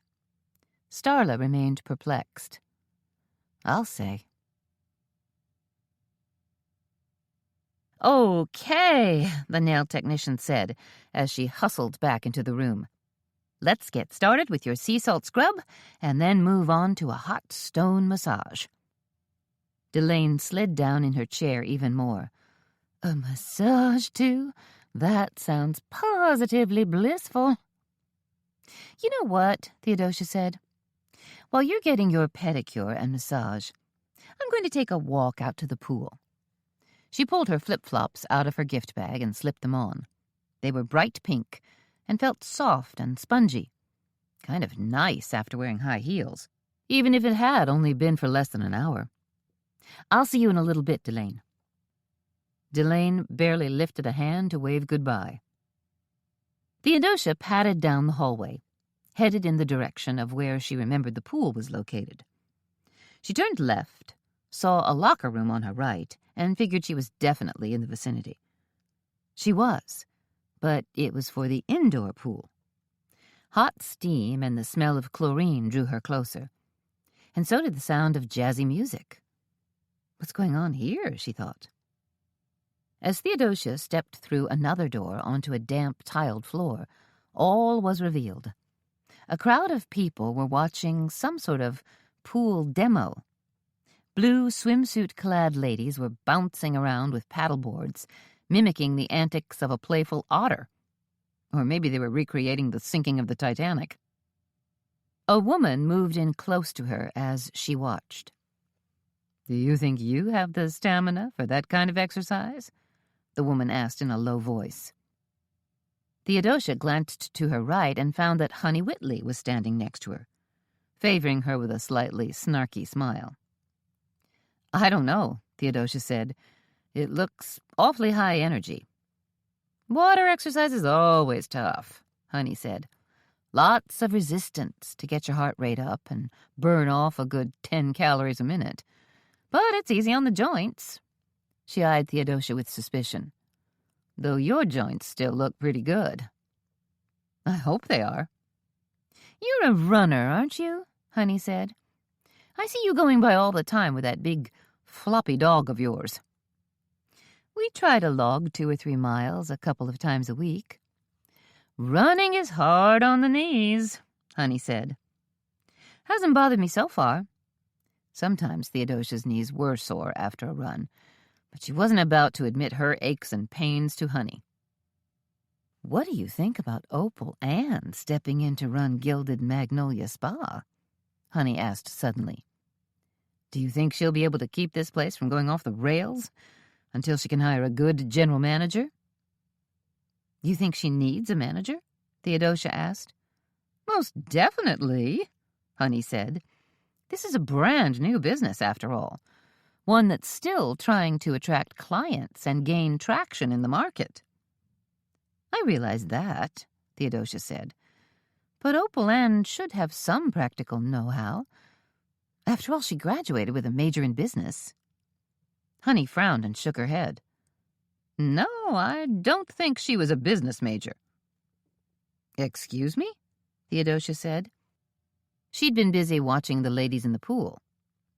Starla remained perplexed. "I'll say." "Okay," the nail technician said as she hustled back into the room. "Let's get started with your sea salt scrub and then move on to a hot stone massage." Delane slid down in her chair even more. "A massage, too? That sounds positively blissful." "You know what?" Theodosia said. "While you're getting your pedicure and massage, I'm going to take a walk out to the pool." She pulled her flip-flops out of her gift bag and slipped them on. They were bright pink and felt soft and spongy. Kind of nice after wearing high heels, even if it had only been for less than an hour. "I'll see you in a little bit, Delane." Delane barely lifted a hand to wave goodbye. Theodosia padded down the hallway, headed in the direction of where she remembered the pool was located. She turned left, saw a locker room on her right, and figured she was definitely in the vicinity. She was, but it was for the indoor pool. Hot steam and the smell of chlorine drew her closer, and so did the sound of jazzy music. What's going on here, she thought. As Theodosia stepped through another door onto a damp, tiled floor, all was revealed. A crowd of people were watching some sort of pool demo. Blue swimsuit-clad ladies were bouncing around with paddleboards, mimicking the antics of a playful otter. Or maybe they were recreating the sinking of the Titanic. A woman moved in close to her as she watched. "Do you think you have the stamina for that kind of exercise?" the woman asked in a low voice. Theodosia glanced to her right and found that Honey Whitley was standing next to her, favoring her with a slightly snarky smile. "I don't know," Theodosia said. "It looks awfully high energy." "Water exercise is always tough," Honey said. "Lots of resistance to get your heart rate up and burn off a good 10 calories a minute. But it's easy on the joints." She eyed Theodosia with suspicion. "Though your joints still look pretty good." "I hope they are." "You're a runner, aren't you?" Honey said. "I see you going by all the time with that big, floppy dog of yours." "We try to log 2 or 3 miles a couple of times a week." "Running is hard on the knees," Honey said. "Hasn't bothered me so far." Sometimes Theodosia's knees were sore after a run, but she wasn't about to admit her aches and pains to Honey. "What do you think about Opal Ann stepping in to run Gilded Magnolia Spa?" Honey asked suddenly. "Do you think she'll be able to keep this place from going off the rails until she can hire a good general manager?" "You think she needs a manager?" Theodosia asked. "Most definitely," Honey said. "This is a brand new business, after all. One that's still trying to attract clients and gain traction in the market." "I realize that," Theodosia said. "But Opal Ann should have some practical know-how. After all, she graduated with a major in business." Honey frowned and shook her head. "No, I don't think she was a business major." "Excuse me?" Theodosia said. She'd been busy watching the ladies in the pool.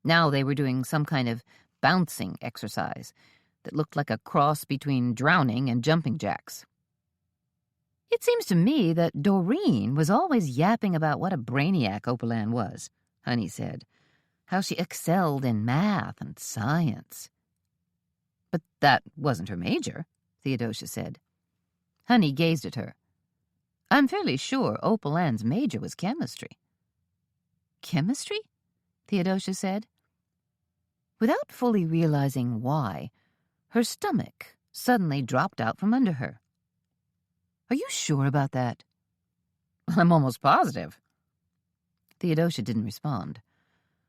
Now they were doing some kind of bouncing exercise that looked like a cross between drowning and jumping jacks. "It seems to me that Doreen was always yapping about what a brainiac Opal Ann was," Honey said. "How she excelled in math and science." "But that wasn't her major," Theodosia said. Honey gazed at her. "I'm fairly sure Opal Ann's major was chemistry." "Chemistry?" Theodosia said. Without fully realizing why, her stomach suddenly dropped out from under her. "Are you sure about that?" "I'm almost positive." Theodosia didn't respond.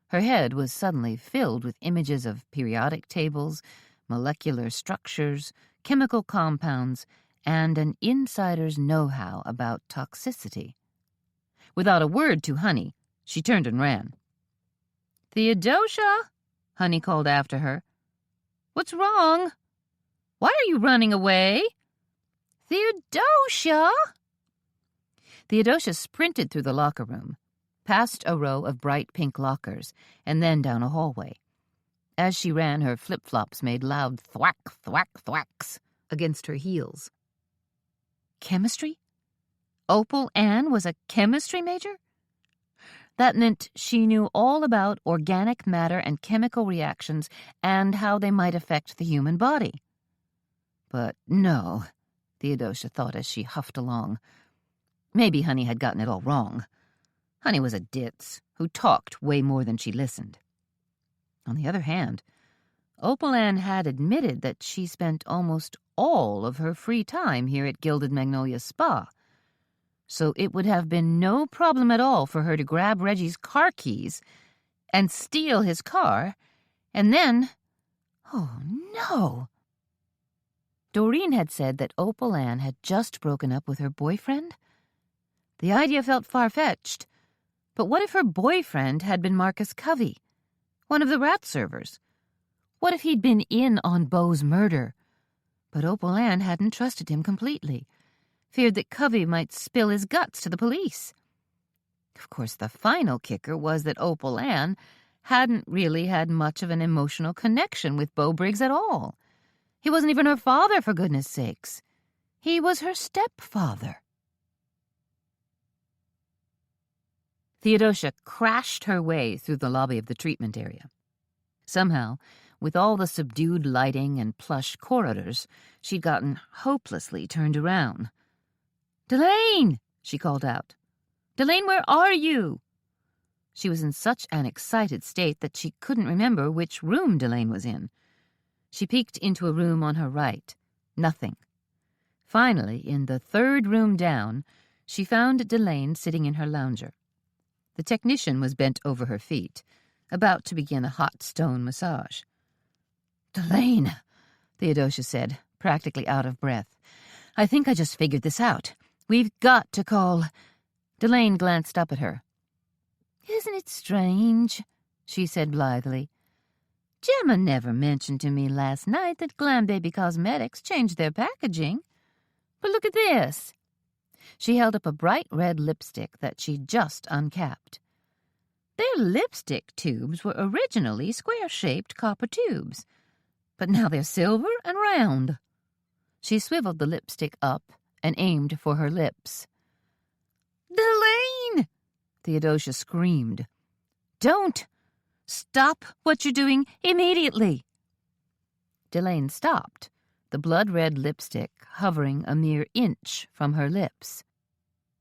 Her head was suddenly filled with images of periodic tables, molecular structures, chemical compounds, and an insider's know-how about toxicity. Without a word to Honey, she turned and ran. "Theodosia," Honey called after her. "What's wrong? Why are you running away? Theodosia!" Theodosia sprinted through the locker room, past a row of bright pink lockers, and then down a hallway. As she ran, her flip-flops made loud thwack, thwack, thwacks against her heels. Chemistry? Opal Ann was a chemistry major? That meant she knew all about organic matter and chemical reactions and how they might affect the human body. But no, Theodosia thought as she huffed along. Maybe Honey had gotten it all wrong. Honey was a ditz who talked way more than she listened. On the other hand, Opal Ann had admitted that she spent almost all of her free time here at Gilded Magnolia Spa, so it would have been no problem at all for her to grab Reggie's car keys and steal his car, and then... Oh, no! Doreen had said that Opal Ann had just broken up with her boyfriend? The idea felt far-fetched, but what if her boyfriend had been Marcus Covey, one of the rat servers? What if he'd been in on Beau's murder? But Opal Ann hadn't trusted him completely, feared that Covey might spill his guts to the police. Of course, the final kicker was that Opal Ann hadn't really had much of an emotional connection with Beau Briggs at all. He wasn't even her father, for goodness sakes. He was her stepfather. Theodosia crashed her way through the lobby of the treatment area. Somehow, with all the subdued lighting and plush corridors, she'd gotten hopelessly turned around. "Delane!" she called out. "Delane, where are you?" She was in such an excited state that she couldn't remember which room Delane was in. She peeked into a room on her right. Nothing. Finally, in the third room down, she found Delane sitting in her lounger. The technician was bent over her feet, about to begin a hot stone massage. "Delane," Theodosia said, practically out of breath. "I think I just figured this out. We've got to call—" Delane glanced up at her. "Isn't it strange?" she said blithely. "Gemma never mentioned to me last night that Glam Baby Cosmetics changed their packaging. But look at this." She held up a bright red lipstick that she'd just uncapped. "Their lipstick tubes were originally square-shaped copper tubes, but now they're silver and round." She swiveled the lipstick up and aimed for her lips. "Delaine!" Theodosia screamed. "Don't! Stop what you're doing immediately!" Delaine stopped, the blood-red lipstick hovering a mere inch from her lips.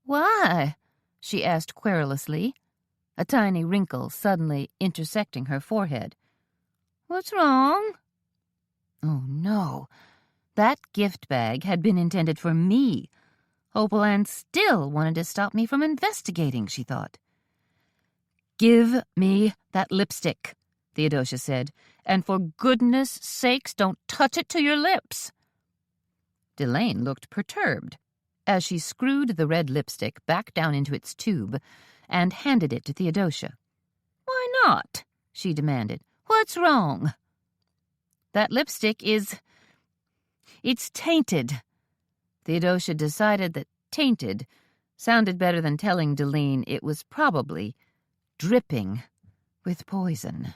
"Why?" she asked querulously, a tiny wrinkle suddenly intersecting her forehead. "What's wrong?" Oh, no. That gift bag had been intended for me. Opalan still wanted to stop me from investigating, she thought. "Give me that lipstick," Theodosia said, "and for goodness sakes don't touch it to your lips." Delaine looked perturbed as she screwed the red lipstick back down into its tube and handed it to Theodosia. "Why not?" she demanded. "What's wrong?" "That lipstick it's tainted." Theodosia decided that tainted sounded better than telling Delaine it was probably dripping with poison.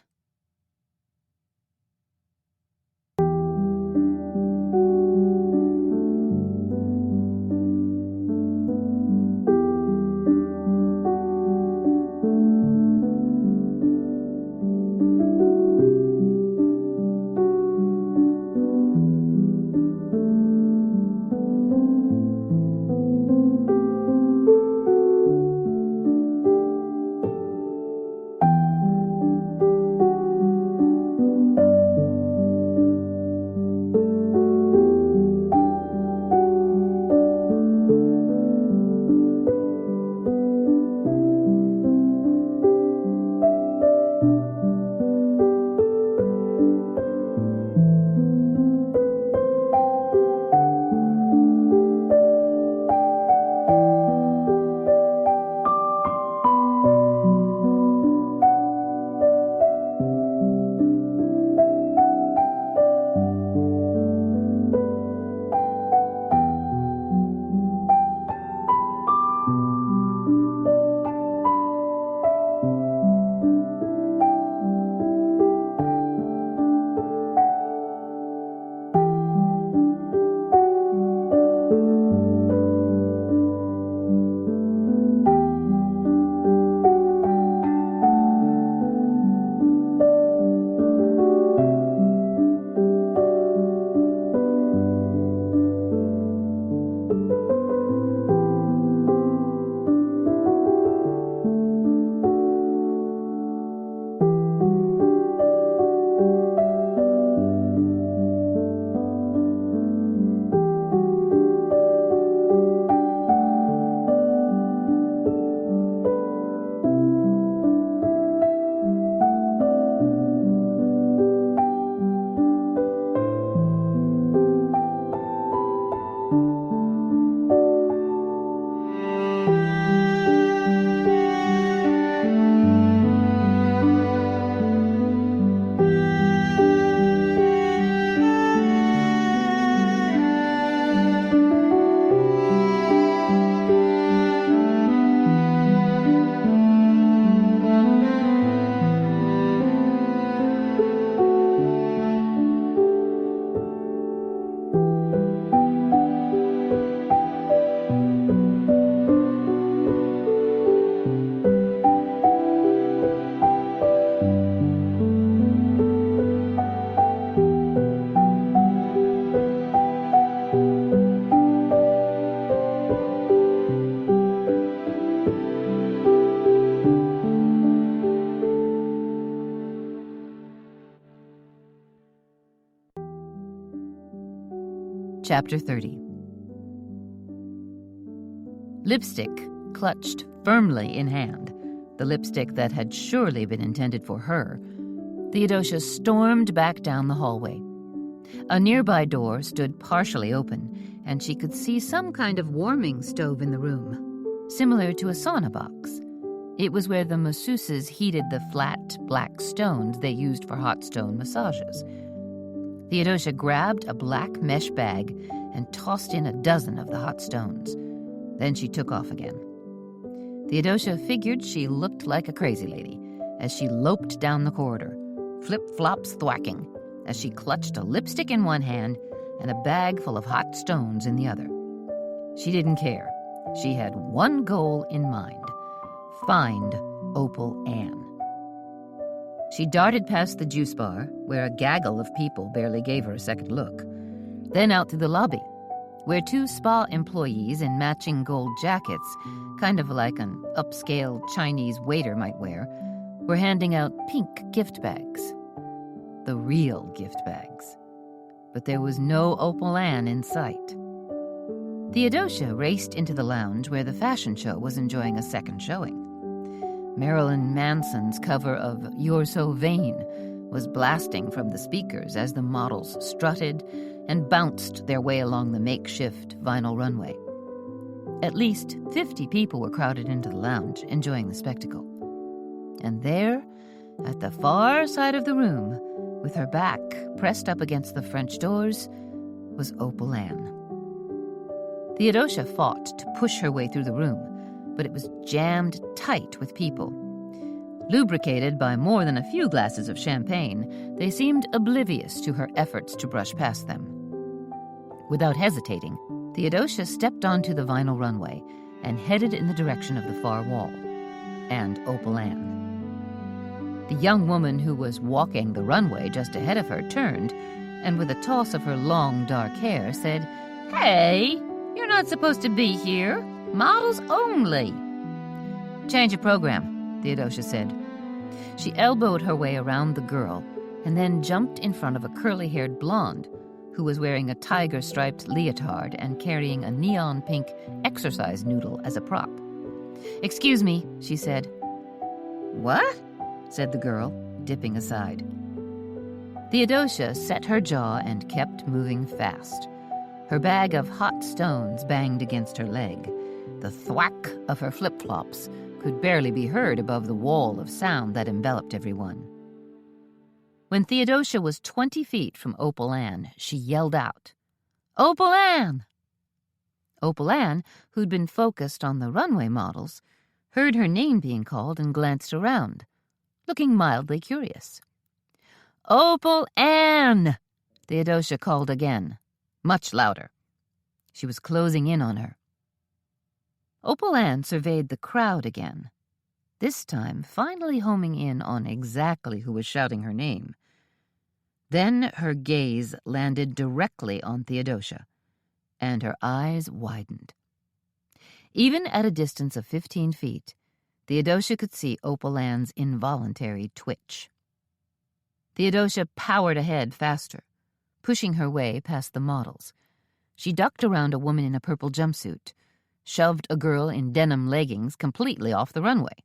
Chapter 30. Lipstick clutched firmly in hand, the lipstick that had surely been intended for her, Theodosia stormed back down the hallway. A nearby door stood partially open, and she could see some kind of warming stove in the room, similar to a sauna box. It was where the masseuses heated the flat, black stones they used for hot stone massages. Theodosia grabbed a black mesh bag and tossed in a dozen of the hot stones. Then she took off again. Theodosia figured she looked like a crazy lady as she loped down the corridor, flip-flops thwacking, as she clutched a lipstick in one hand and a bag full of hot stones in the other. She didn't care. She had one goal in mind: find Opal Ann. She darted past the juice bar, where a gaggle of people barely gave her a second look, then out through the lobby, where two spa employees in matching gold jackets, kind of like an upscale Chinese waiter might wear, were handing out pink gift bags. The real gift bags. But there was no Opal Ann in sight. Theodosia raced into the lounge where the fashion show was enjoying a second showing. Marilyn Manson's cover of You're So Vain was blasting from the speakers as the models strutted and bounced their way along the makeshift vinyl runway. At least 50 people were crowded into the lounge, enjoying the spectacle. And there, at the far side of the room, with her back pressed up against the French doors, was Opal Ann. Theodosia fought to push her way through the room, but it was jammed tight with people. Lubricated by more than a few glasses of champagne, they seemed oblivious to her efforts to brush past them. Without hesitating, Theodosia stepped onto the vinyl runway and headed in the direction of the far wall, and Opal Ann. The young woman who was walking the runway just ahead of her turned, and with a toss of her long, dark hair, said, "Hey, you're not supposed to be here. Models only." "Change of program," Theodosia said. She elbowed her way around the girl and then jumped in front of a curly-haired blonde who was wearing a tiger-striped leotard and carrying a neon-pink exercise noodle as a prop. "Excuse me," she said. "What?" said the girl, dipping aside. Theodosia set her jaw and kept moving fast. Her bag of hot stones banged against her leg. The thwack of her flip-flops could barely be heard above the wall of sound that enveloped everyone. When Theodosia was 20 feet from Opal Ann, she yelled out, "Opal Ann!" Opal Ann, who'd been focused on the runway models, heard her name being called and glanced around, looking mildly curious. "Opal Ann!" Theodosia called again, much louder. She was closing in on her. Opal Ann surveyed the crowd again, this time finally homing in on exactly who was shouting her name. Then her gaze landed directly on Theodosia, and her eyes widened. Even at a distance of 15 feet, Theodosia could see Opal Ann's involuntary twitch. Theodosia powered ahead faster, pushing her way past the models. She ducked around a woman in a purple jumpsuit, shoved a girl in denim leggings completely off the runway.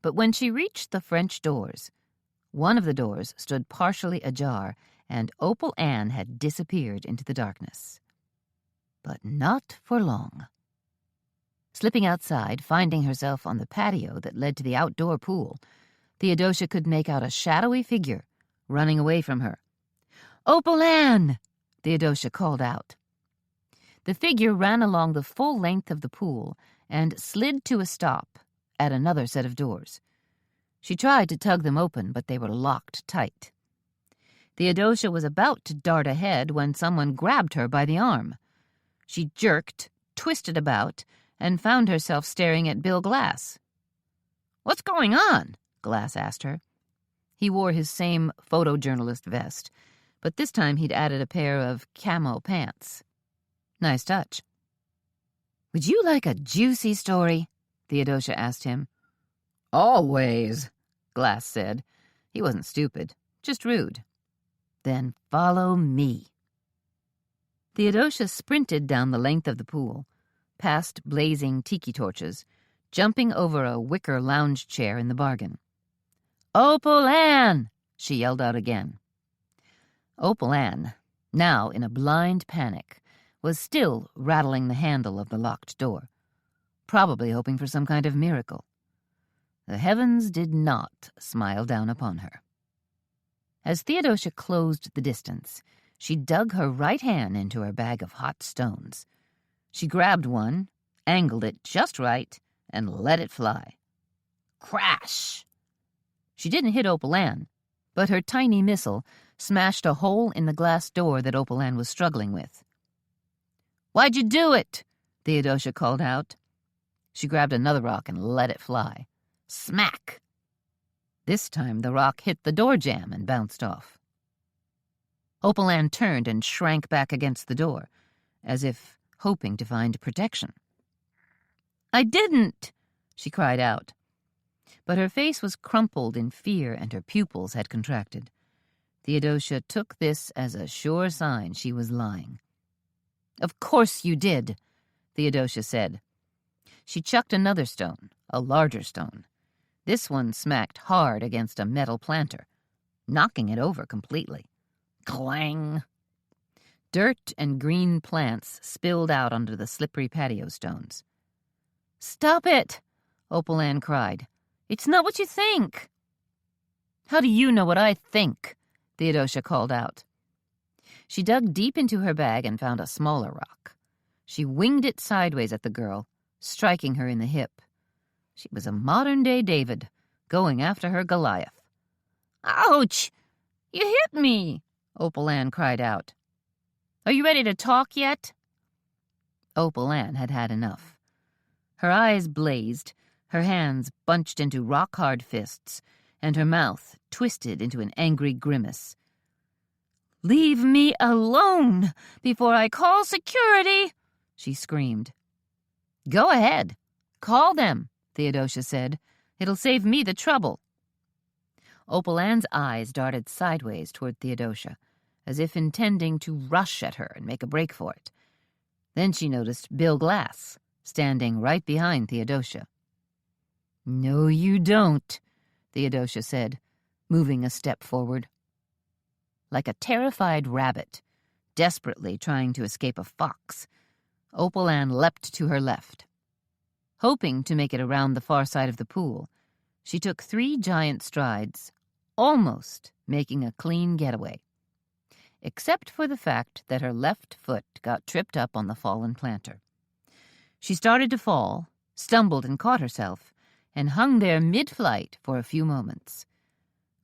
But when she reached the French doors, one of the doors stood partially ajar, and Opal Ann had disappeared into the darkness. But not for long. Slipping outside, finding herself on the patio that led to the outdoor pool, Theodosia could make out a shadowy figure running away from her. "Opal Ann!" Theodosia called out. The figure ran along the full length of the pool and slid to a stop at another set of doors. She tried to tug them open, but they were locked tight. Theodosia was about to dart ahead when someone grabbed her by the arm. She jerked, twisted about, and found herself staring at Bill Glass. "What's going on?" Glass asked her. He wore his same photojournalist vest, but this time he'd added a pair of camo pants. Nice touch. "Would you like a juicy story?" Theodosia asked him. "Always," Glass said. He wasn't stupid, just rude. "Then follow me." Theodosia sprinted down the length of the pool, past blazing tiki torches, jumping over a wicker lounge chair in the bargain. "Opal Ann!" she yelled out again. Opal Ann, now in a blind panic, was still rattling the handle of the locked door, probably hoping for some kind of miracle. The heavens did not smile down upon her. As Theodosia closed the distance, she dug her right hand into her bag of hot stones. She grabbed one, angled it just right, and let it fly. Crash! She didn't hit Opal Ann, but her tiny missile smashed a hole in the glass door that Opal Ann was struggling with. "Why'd you do it?" Theodosia called out. She grabbed another rock and let it fly. Smack! This time the rock hit the door jamb and bounced off. Opalan turned and shrank back against the door, as if hoping to find protection. "I didn't!" she cried out. But her face was crumpled in fear and her pupils had contracted. Theodosia took this as a sure sign she was lying. "Of course you did," Theodosia said. She chucked another stone, a larger stone. This one smacked hard against a metal planter, knocking it over completely. Clang! Dirt and green plants spilled out onto the slippery patio stones. "Stop it!" Opalan cried. "It's not what you think." "How do you know what I think?" Theodosia called out. She dug deep into her bag and found a smaller rock. She winged it sideways at the girl, striking her in the hip. She was a modern-day David, going after her Goliath. "Ouch! You hit me!" Opalan cried out. "Are you ready to talk yet?" Opalan had had enough. Her eyes blazed, her hands bunched into rock-hard fists, and her mouth twisted into an angry grimace. "Leave me alone before I call security!" she screamed. "Go ahead. Call them," Theodosia said. "It'll save me the trouble." Opalan's eyes darted sideways toward Theodosia, as if intending to rush at her and make a break for it. Then she noticed Bill Glass, standing right behind Theodosia. "No, you don't," Theodosia said, moving a step forward. Like a terrified rabbit, desperately trying to escape a fox, Opalan leapt to her left. Hoping to make it around the far side of the pool, she took 3 giant strides, almost making a clean getaway. Except for the fact that her left foot got tripped up on the fallen planter. She started to fall, stumbled and caught herself, and hung there mid-flight for a few moments.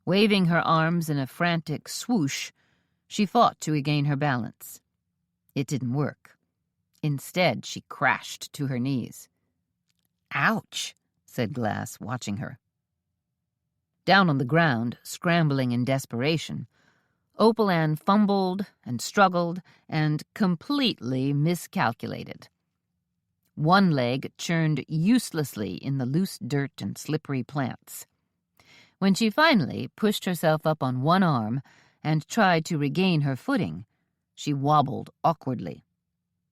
Waving her arms in a frantic swoosh, she fought to regain her balance. It didn't work. Instead, she crashed to her knees. "Ouch," said Glass, watching her. Down on the ground, scrambling in desperation, Opalan fumbled and struggled and completely miscalculated. One leg churned uselessly in the loose dirt and slippery plants. When she finally pushed herself up on one arm and tried to regain her footing, she wobbled awkwardly.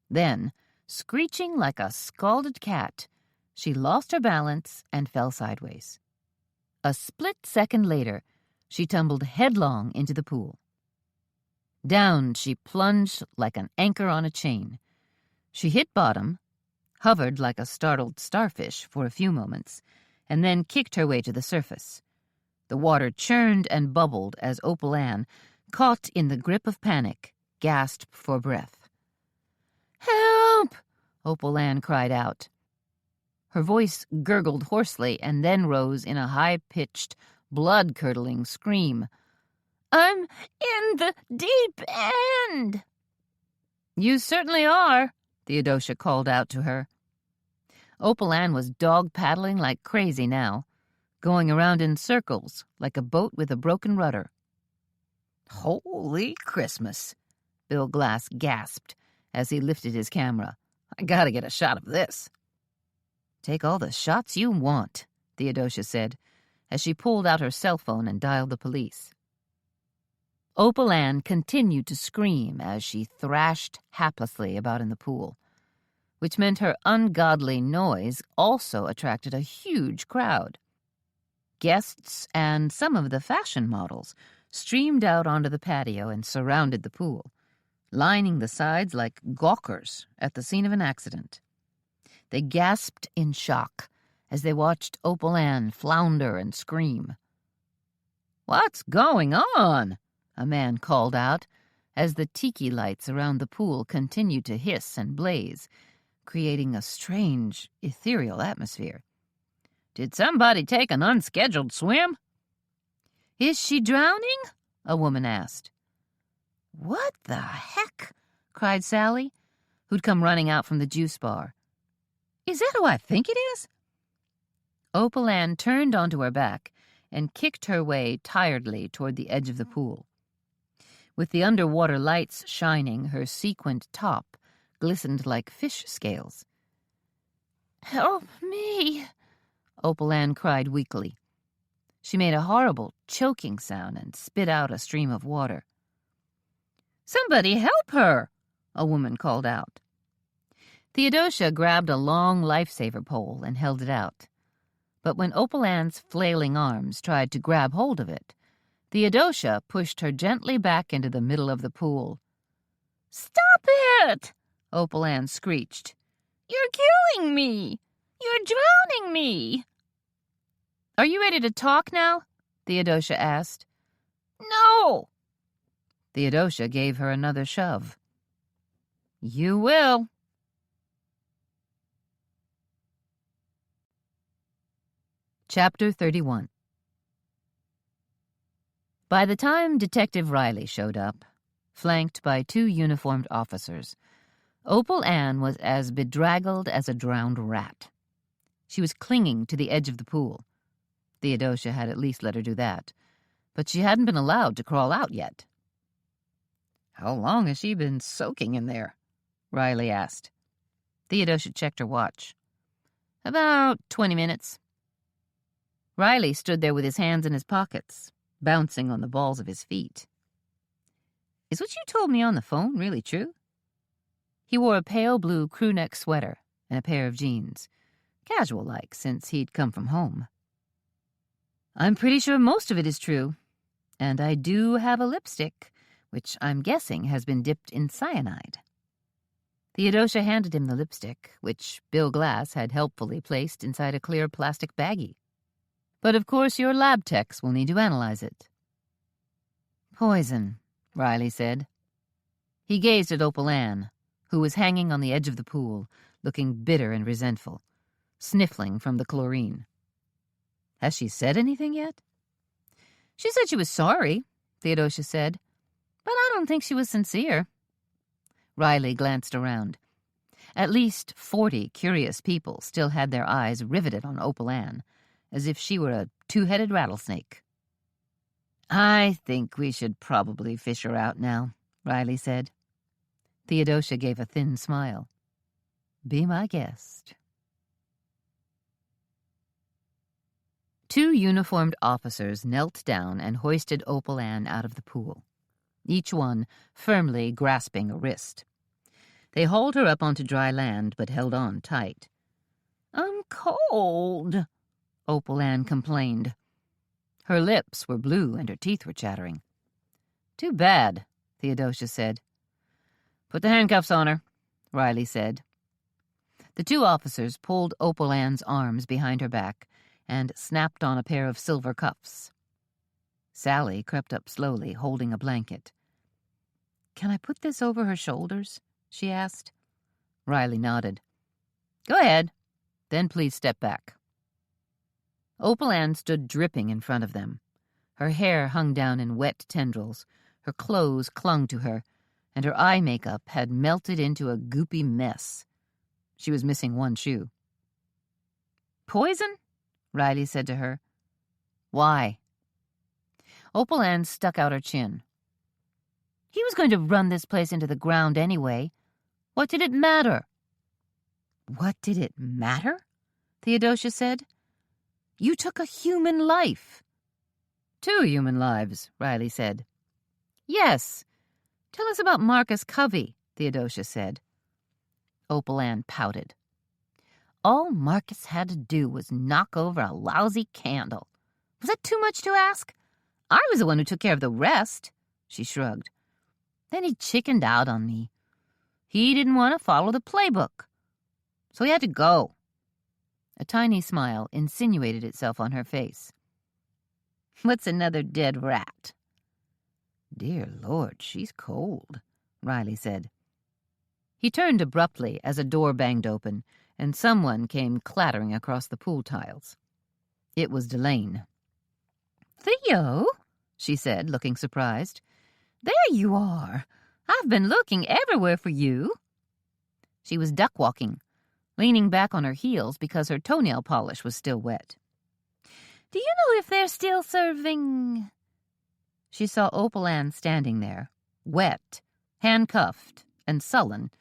Then, screeching like a scalded cat, she lost her balance and fell sideways. A split second later, she tumbled headlong into the pool. Down she plunged like an anchor on a chain. She hit bottom, hovered like a startled starfish for a few moments, and then kicked her way to the surface. The water churned and bubbled as Opalan, caught in the grip of panic, gasped for breath. "Help!" Opalan cried out. Her voice gurgled hoarsely and then rose in a high-pitched, blood-curdling scream. "I'm in the deep end!" "You certainly are," Theodosia called out to her. Opalan was dog-paddling like crazy now, going around in circles like a boat with a broken rudder. "Holy Christmas," Bill Glass gasped as he lifted his camera. "I gotta get a shot of this." "Take all the shots you want," Theodosia said, as she pulled out her cell phone and dialed the police. Opalan continued to scream as she thrashed haplessly about in the pool, which meant her ungodly noise also attracted a huge crowd. Guests and some of the fashion models streamed out onto the patio and surrounded the pool, lining the sides like gawkers at the scene of an accident. They gasped in shock as they watched Opalan flounder and scream. "What's going on?" a man called out as the tiki lights around the pool continued to hiss and blaze, creating a strange, ethereal atmosphere. "Did somebody take an unscheduled swim?" "Is she drowning?" a woman asked. "What the heck?" cried Sally, who'd come running out from the juice bar. "Is that who I think it is?" Opal Ann turned onto her back and kicked her way tiredly toward the edge of the pool. With the underwater lights shining, her sequined top glistened like fish scales. "Help me," Opal Ann cried weakly. She made a horrible choking sound and spit out a stream of water. "Somebody help her," a woman called out. Theodosia grabbed a long lifesaver pole and held it out. But when Opal Ann's flailing arms tried to grab hold of it, Theodosia pushed her gently back into the middle of the pool. "Stop it!" Opal Ann screeched. "You're killing me! You're drowning me!" "Are you ready to talk now?" Theodosia asked. "No!" Theodosia gave her another shove. "You will." Chapter 31. By the time Detective Riley showed up, flanked by 2 uniformed officers, Opal Ann was as bedraggled as a drowned rat. She was clinging to the edge of the pool. Theodosia had at least let her do that, but she hadn't been allowed to crawl out yet. "How long has she been soaking in there?" Riley asked. Theodosia checked her watch. "About 20 minutes. Riley stood there with his hands in his pockets, bouncing on the balls of his feet. "Is what you told me on the phone really true?" He wore a pale blue crewneck sweater and a pair of jeans, casual-like since he'd come from home. "I'm pretty sure most of it is true, and I do have a lipstick, which I'm guessing has been dipped in cyanide." Theodosia handed him the lipstick, which Bill Glass had helpfully placed inside a clear plastic baggie. "But of course your lab techs will need to analyze it." "Poison," Riley said. He gazed at Opal Ann, who was hanging on the edge of the pool, looking bitter and resentful, sniffling from the chlorine. "Has she said anything yet?" "She said she was sorry," Theodosia said, "but I don't think she was sincere." Riley glanced around. At least 40 curious people still had their eyes riveted on Opal Ann, as if she were a 2-headed rattlesnake. "I think we should probably fish her out now," Riley said. Theodosia gave a thin smile. "Be my guest." 2 uniformed officers knelt down and hoisted Opal Ann out of the pool, each one firmly grasping a wrist. They hauled her up onto dry land, but held on tight. "I'm cold," Opal Ann complained. Her lips were blue and her teeth were chattering. "Too bad," Theodosia said. "Put the handcuffs on her," Riley said. The 2 officers pulled Opal Ann's arms behind her back and snapped on a pair of silver cuffs. Sally crept up slowly, holding a blanket. "Can I put this over her shoulders?" she asked. Riley nodded. "Go ahead. Then please step back." Opal Ann stood dripping in front of them. Her hair hung down in wet tendrils, her clothes clung to her, and her eye makeup had melted into a goopy mess. She was missing one shoe. "Poison?" Riley said to her. "Why?" Opal Ann stuck out her chin. "He was going to run this place into the ground anyway. What did it matter?" "What did it matter?" Theodosia said. "You took a human life." "2 human lives," Riley said. "Yes. Tell us about Marcus Covey," Theodosia said. Opal Ann pouted. "All Marcus had to do was knock over a lousy candle. Was that too much to ask? I was the one who took care of the rest," she shrugged. "Then he chickened out on me. He didn't want to follow the playbook. So he had to go." A tiny smile insinuated itself on her face. "What's another dead rat?" "Dear Lord, she's cold," Riley said. He turned abruptly as a door banged open, and someone came clattering across the pool tiles. It was Delane. "Theo," she said, looking surprised. "There you are. I've been looking everywhere for you." She was duck-walking, leaning back on her heels because her toenail polish was still wet. "Do you know if they're still serving—" She saw Opal Ann standing there, wet, handcuffed, and sullen,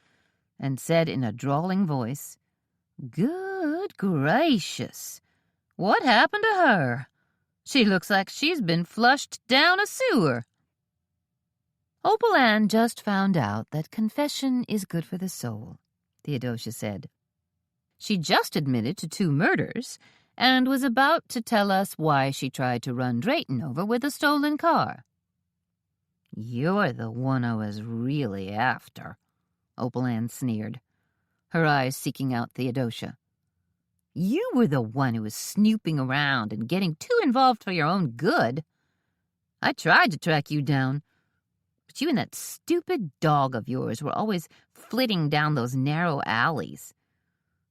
and said in a drawling voice, "Good gracious! What happened to her? She looks like she's been flushed down a sewer." "Opal Ann just found out that confession is good for the soul," Theodosia said. "She just admitted to 2 murders and was about to tell us why she tried to run Drayton over with a stolen car." "You're the one I was really after," Opal Ann sneered, her eyes seeking out Theodosia. "You were the one who was snooping around and getting too involved for your own good. I tried to track you down, but you and that stupid dog of yours were always flitting down those narrow alleys.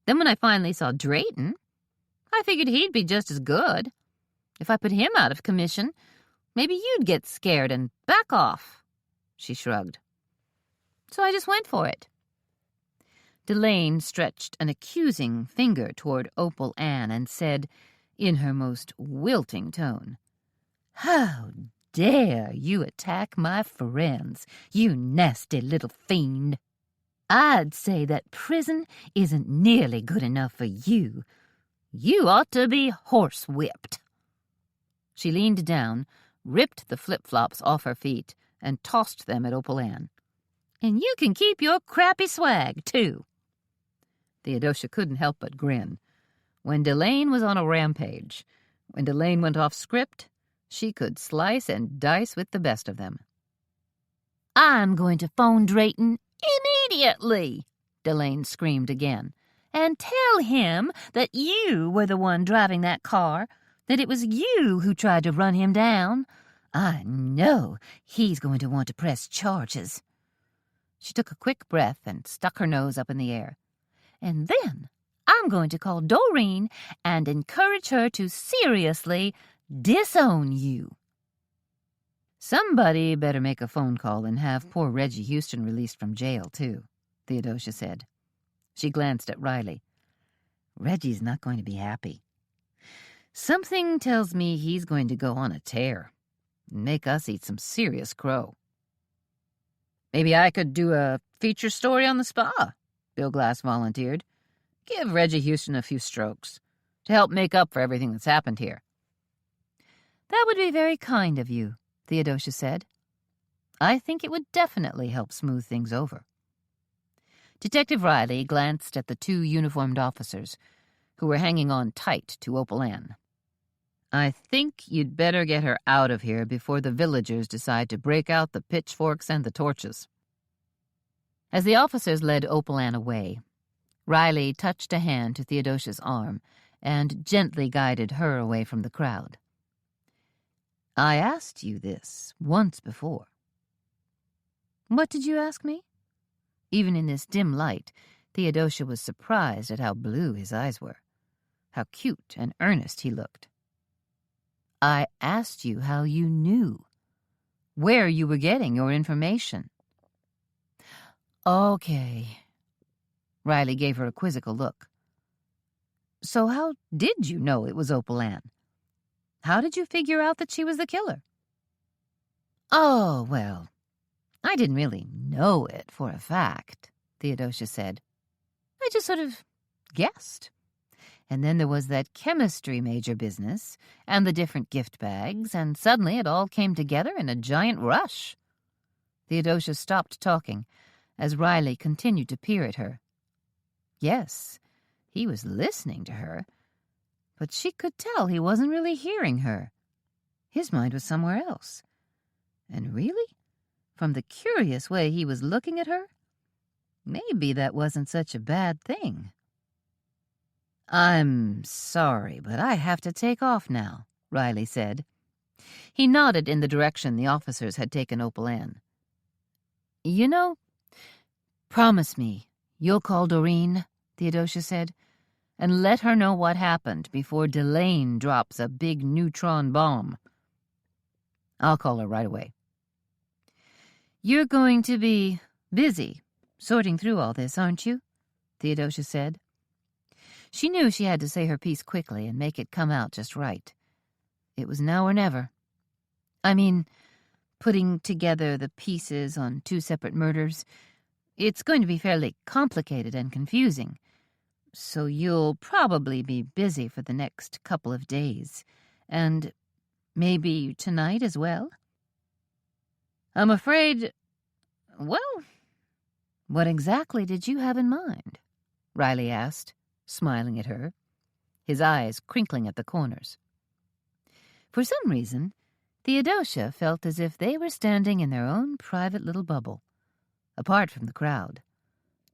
Then when I finally saw Drayton, I figured he'd be just as good. If I put him out of commission, maybe you'd get scared and back off." She shrugged. "So I just went for it." Delane stretched an accusing finger toward Opal Ann and said, in her most wilting tone, "How dare you attack my friends, you nasty little fiend? I'd say that prison isn't nearly good enough for you. You ought to be horsewhipped." She leaned down, ripped the flip-flops off her feet, and tossed them at Opal Ann. "And you can keep your crappy swag, too." Theodosia couldn't help but grin. When Delane was on a rampage, when Delane went off script, she could slice and dice with the best of them. "I'm going to phone Drayton immediately," Delane screamed again, "and tell him that you were the one driving that car, that it was you who tried to run him down. I know he's going to want to press charges." She took a quick breath and stuck her nose up in the air. "And then I'm going to call Doreen and encourage her to seriously disown you." "Somebody better make a phone call and have poor Reggie Houston released from jail, too," Theodosia said. She glanced at Riley. "Reggie's not going to be happy. Something tells me he's going to go on a tear and make us eat some serious crow." "Maybe I could do a feature story on the spa," Bill Glass volunteered. "Give Reggie Houston a few strokes to help make up for everything that's happened here." "That would be very kind of you," Theodosia said. "I think it would definitely help smooth things over." Detective Riley glanced at the 2 uniformed officers, who were hanging on tight to Opal Ann. "I think you'd better get her out of here before the villagers decide to break out the pitchforks and the torches." As the officers led Opal Ann away, Riley touched a hand to Theodosia's arm and gently guided her away from the crowd. "I asked you this once before." "What did you ask me?" Even in this dim light, Theodosia was surprised at how blue his eyes were, how cute and earnest he looked. "I asked you how you knew, where you were getting your information." "Okay." Riley gave her a quizzical look. "So how did you know it was Opal Ann? How did you figure out that she was the killer?" "Oh, well, I didn't really know it for a fact," Theodosia said. "I just sort of guessed. And then there was that chemistry major business and the different gift bags, and suddenly it all came together in a giant rush." Theodosia stopped talking as Riley continued to peer at her. Yes, he was listening to her, but she could tell he wasn't really hearing her. His mind was somewhere else. And really, from the curious way he was looking at her, maybe that wasn't such a bad thing. "I'm sorry, but I have to take off now," Riley said. He nodded in the direction the officers had taken Opal Ann. "You know, promise me you'll call Doreen," Theodosia said, "and let her know what happened before Delane drops a big neutron bomb." "I'll call her right away." "You're going to be busy sorting through all this, aren't you?" Theodosia said. She knew she had to say her piece quickly and make it come out just right. It was now or never. I mean, putting together the pieces on 2 separate murders, it's going to be fairly complicated and confusing, so you'll probably be busy for the next couple of days, and maybe tonight as well. I'm afraid, well, what exactly did you have in mind? Riley asked, smiling at her, his eyes crinkling at the corners. For some reason, Theodosia felt as if they were standing in their own private little bubble, apart from the crowd.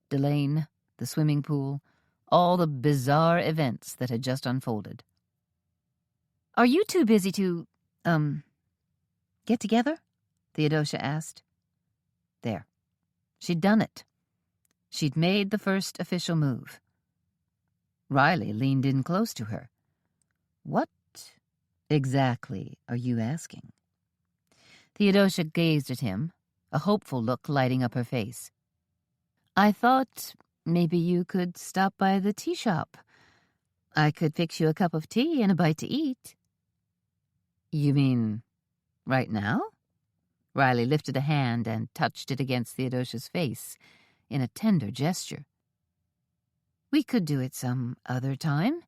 Delane, the swimming pool, all the bizarre events that had just unfolded. Are you too busy to, get together? Theodosia asked. There. She'd done it. She'd made the first official move. Riley leaned in close to her. What exactly are you asking? Theodosia gazed at him, a hopeful look lighting up her face. I thought maybe you could stop by the tea shop. I could fix you a cup of tea and a bite to eat. You mean right now? Riley lifted a hand and touched it against Theodosia's face in a tender gesture. We could do it some other time,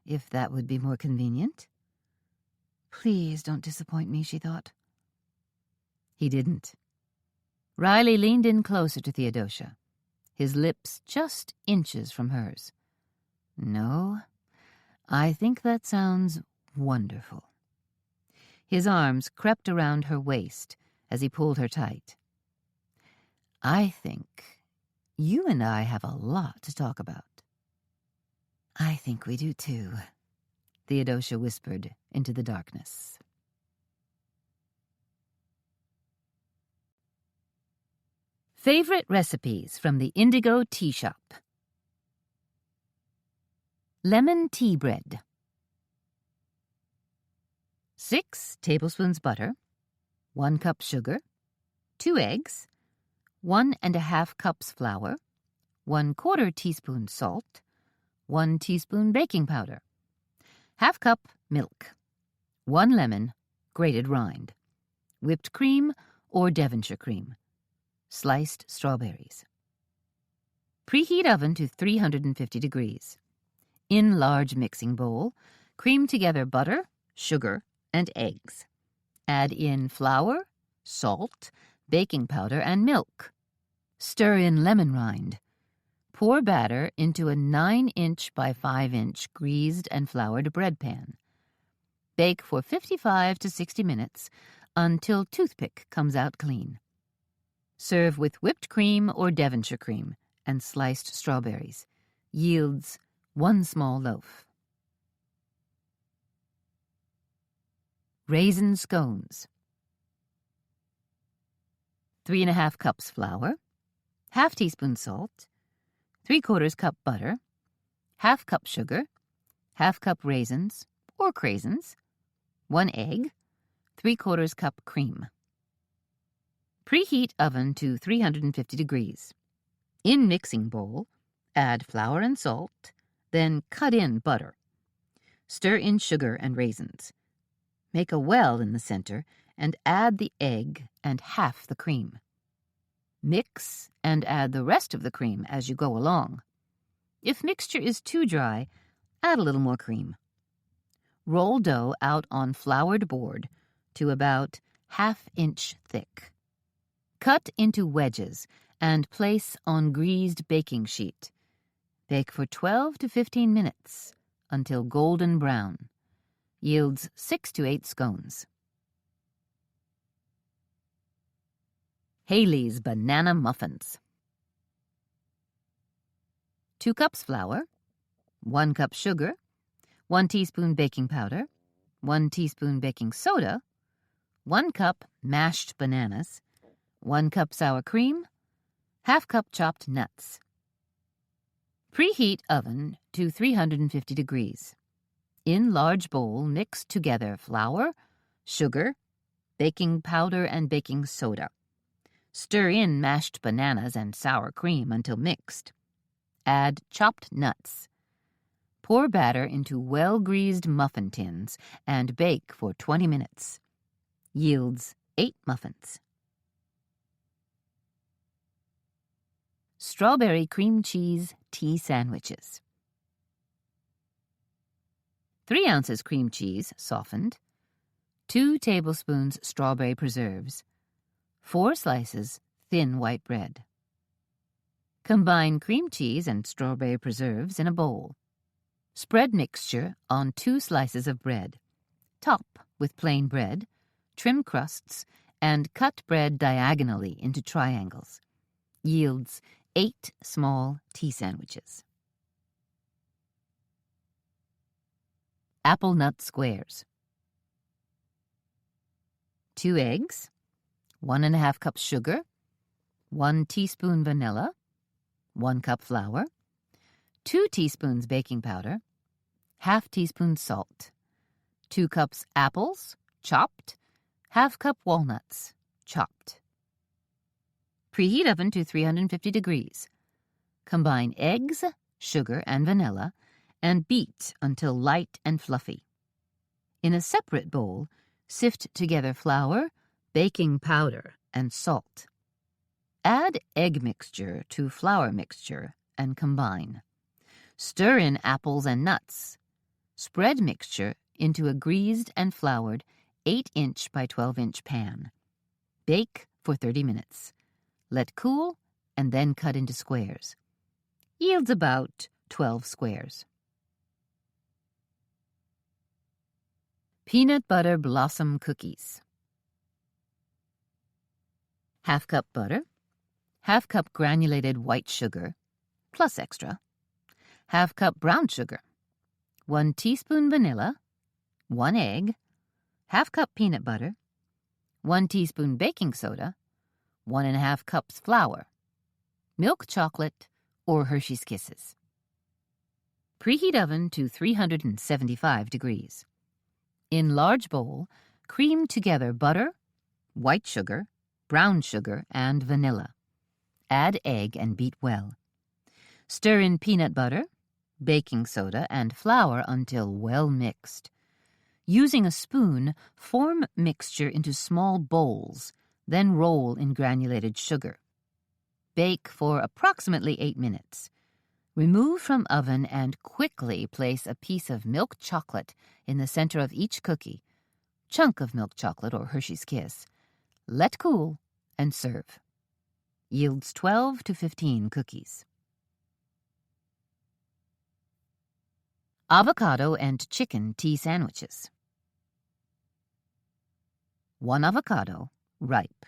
if that would be more convenient. Please don't disappoint me, she thought. He didn't. Riley leaned in closer to Theodosia, his lips just inches from hers. No, I think that sounds wonderful. His arms crept around her waist as he pulled her tight. I think you and I have a lot to talk about. I think we do too, Theodosia whispered into the darkness. Favorite recipes from the Indigo Tea Shop. Lemon tea bread. 6 tablespoons butter, 1 cup sugar, 2 eggs, 1½ cups flour, 1/4 teaspoon salt, 1 teaspoon baking powder, 1/2 cup milk, 1 lemon, grated rind, whipped cream or Devonshire cream, sliced strawberries. Preheat oven to 350 degrees. In large mixing bowl, cream together butter, sugar, and eggs. Add in flour, salt, baking powder, and milk. Stir in lemon rind. Pour batter into a 9-inch by 5-inch greased and floured bread pan. Bake for 55 to 60 minutes until toothpick comes out clean. Serve with whipped cream or Devonshire cream and sliced strawberries. Yields 1 small loaf. Raisin scones. 3½ cups flour, 1/2 teaspoon salt, 3/4 cup butter, 1/2 cup sugar, 1/2 cup raisins or craisins, 1 egg, 3/4 cup cream. Preheat oven to 350 degrees. In mixing bowl, add flour and salt, then cut in butter. Stir in sugar and raisins. Make a well in the center and add the egg and half the cream. Mix and add the rest of the cream as you go along. If mixture is too dry, add a little more cream. Roll dough out on floured board to about 1/2 inch thick. Cut into wedges and place on greased baking sheet. Bake for 12 to 15 minutes until golden brown. Yields 6 to 8 scones. Haley's Banana Muffins. 2 cups flour, 1 cup sugar, 1 teaspoon baking powder, 1 teaspoon baking soda, 1 cup mashed bananas, 1 cup sour cream, 1/2 cup chopped nuts. Preheat oven to 350 degrees. In large bowl, mix together flour, sugar, baking powder, and baking soda. Stir in mashed bananas and sour cream until mixed. Add chopped nuts. Pour batter into well-greased muffin tins and bake for 20 minutes. Yields 8 muffins. Strawberry cream cheese tea sandwiches. 3 ounces cream cheese, softened. 2 tablespoons strawberry preserves. 4 slices thin white bread. Combine cream cheese and strawberry preserves in a bowl. Spread mixture on 2 slices of bread. Top with plain bread, trim crusts, and cut bread diagonally into triangles. Yields 8 small tea sandwiches. Apple nut squares. 2 eggs, 1½ cup sugar, 1 teaspoon vanilla, 1 cup flour, 2 teaspoons baking powder, ½ teaspoon salt, 2 cups apples, chopped, ½ cup walnuts, chopped. Preheat oven to 350 degrees. Combine eggs, sugar, and vanilla, and beat until light and fluffy. In a separate bowl, sift together flour, baking powder, and salt. Add egg mixture to flour mixture and combine. Stir in apples and nuts. Spread mixture into a greased and floured 8-inch by 12-inch pan. Bake for 30 minutes. Let cool and then cut into squares. Yields about 12 squares. Peanut butter blossom cookies. ½ cup butter, ½ cup granulated white sugar, plus extra, ½ cup brown sugar, 1 teaspoon vanilla, 1 egg, ½ cup peanut butter, 1 teaspoon baking soda, 1½ cups flour, milk chocolate or Hershey's Kisses. Preheat oven to 375 degrees. In large bowl, cream together butter, white sugar, brown sugar, and vanilla. Add egg and beat well. Stir in peanut butter, baking soda, and flour until well mixed. Using a spoon, form mixture into small bowls, then roll in granulated sugar. Bake for approximately 8 minutes. Remove from oven and quickly place a piece of milk chocolate in the center of each cookie, chunk of milk chocolate or Hershey's Kiss. Let cool and serve. Yields 12 to 15 cookies. Avocado and chicken tea sandwiches. 1 avocado, ripe.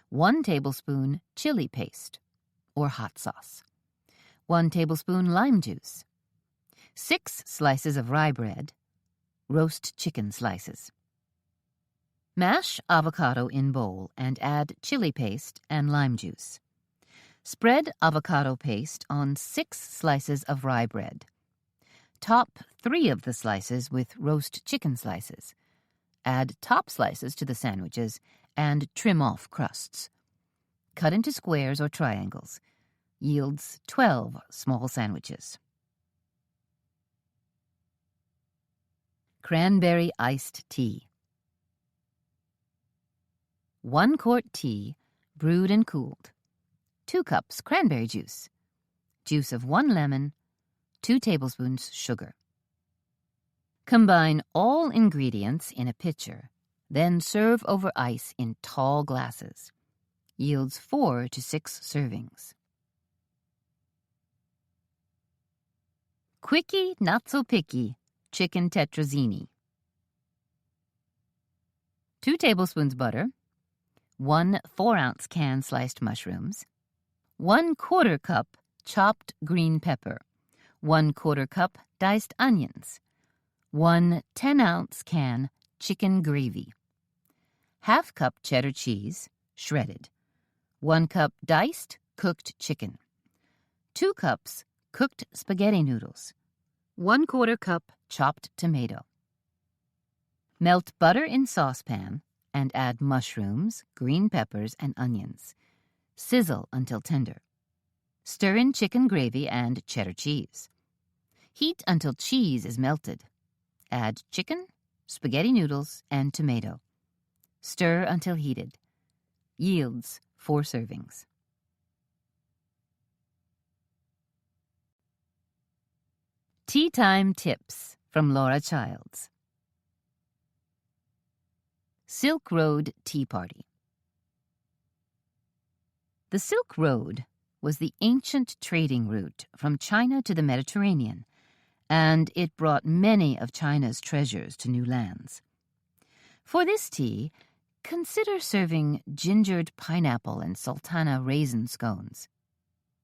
1 tablespoon chili paste or hot sauce. 1 tablespoon lime juice. 6 slices of rye bread. Roast chicken slices. Mash avocado in bowl and add chili paste and lime juice. Spread avocado paste on 6 slices of rye bread. Top 3 of the slices with roast chicken slices. Add top slices to the sandwiches and trim off crusts. Cut into squares or triangles. Yields 12 small sandwiches. Cranberry iced tea. 1 quart tea, brewed and cooled. 2 cups cranberry juice. Juice of 1 lemon. 2 tablespoons sugar. Combine all ingredients in a pitcher, then serve over ice in tall glasses. Yields 4 to 6 servings. Quickie Not So Picky Chicken Tetrazzini. 2 tablespoons butter, 1 4-ounce can sliced mushrooms, 1/4 cup chopped green pepper, 1/4 cup diced onions, 1 10-ounce can chicken gravy, ½ cup cheddar cheese, shredded, 1 cup diced cooked chicken, 2 cups cooked spaghetti noodles, 1/4 cup chopped tomato. Melt butter in saucepan and add mushrooms, green peppers, and onions. Sizzle until tender. Stir in chicken gravy and cheddar cheese. Heat until cheese is melted. Add chicken, spaghetti noodles, and tomato. Stir until heated. Yields 4 servings. Tea Time Tips from Laura Childs. Silk Road Tea Party. The Silk Road was the ancient trading route from China to the Mediterranean, and it brought many of China's treasures to new lands. For this tea, consider serving gingered pineapple and sultana raisin scones,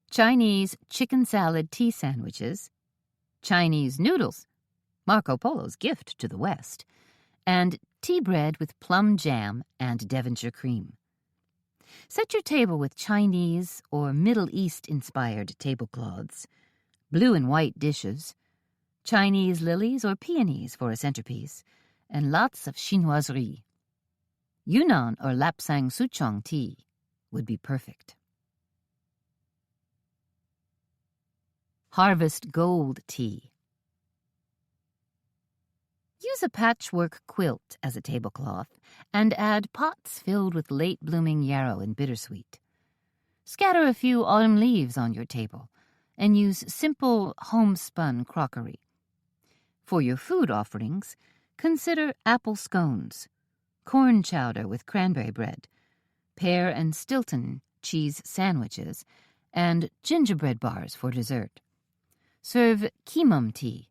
Chinese chicken salad tea sandwiches, Chinese noodles, Marco Polo's gift to the West, and tea bread with plum jam and Devonshire cream. Set your table with Chinese or Middle East-inspired tablecloths, blue and white dishes, Chinese lilies or peonies for a centerpiece, and lots of chinoiserie. Yunnan or Lapsang Souchong tea would be perfect. Harvest Gold Tea. Use a patchwork quilt as a tablecloth and add pots filled with late-blooming yarrow and bittersweet. Scatter a few autumn leaves on your table and use simple homespun crockery. For your food offerings, consider apple scones, corn chowder with cranberry bread, pear and Stilton cheese sandwiches, and gingerbread bars for dessert. Serve kimum tea,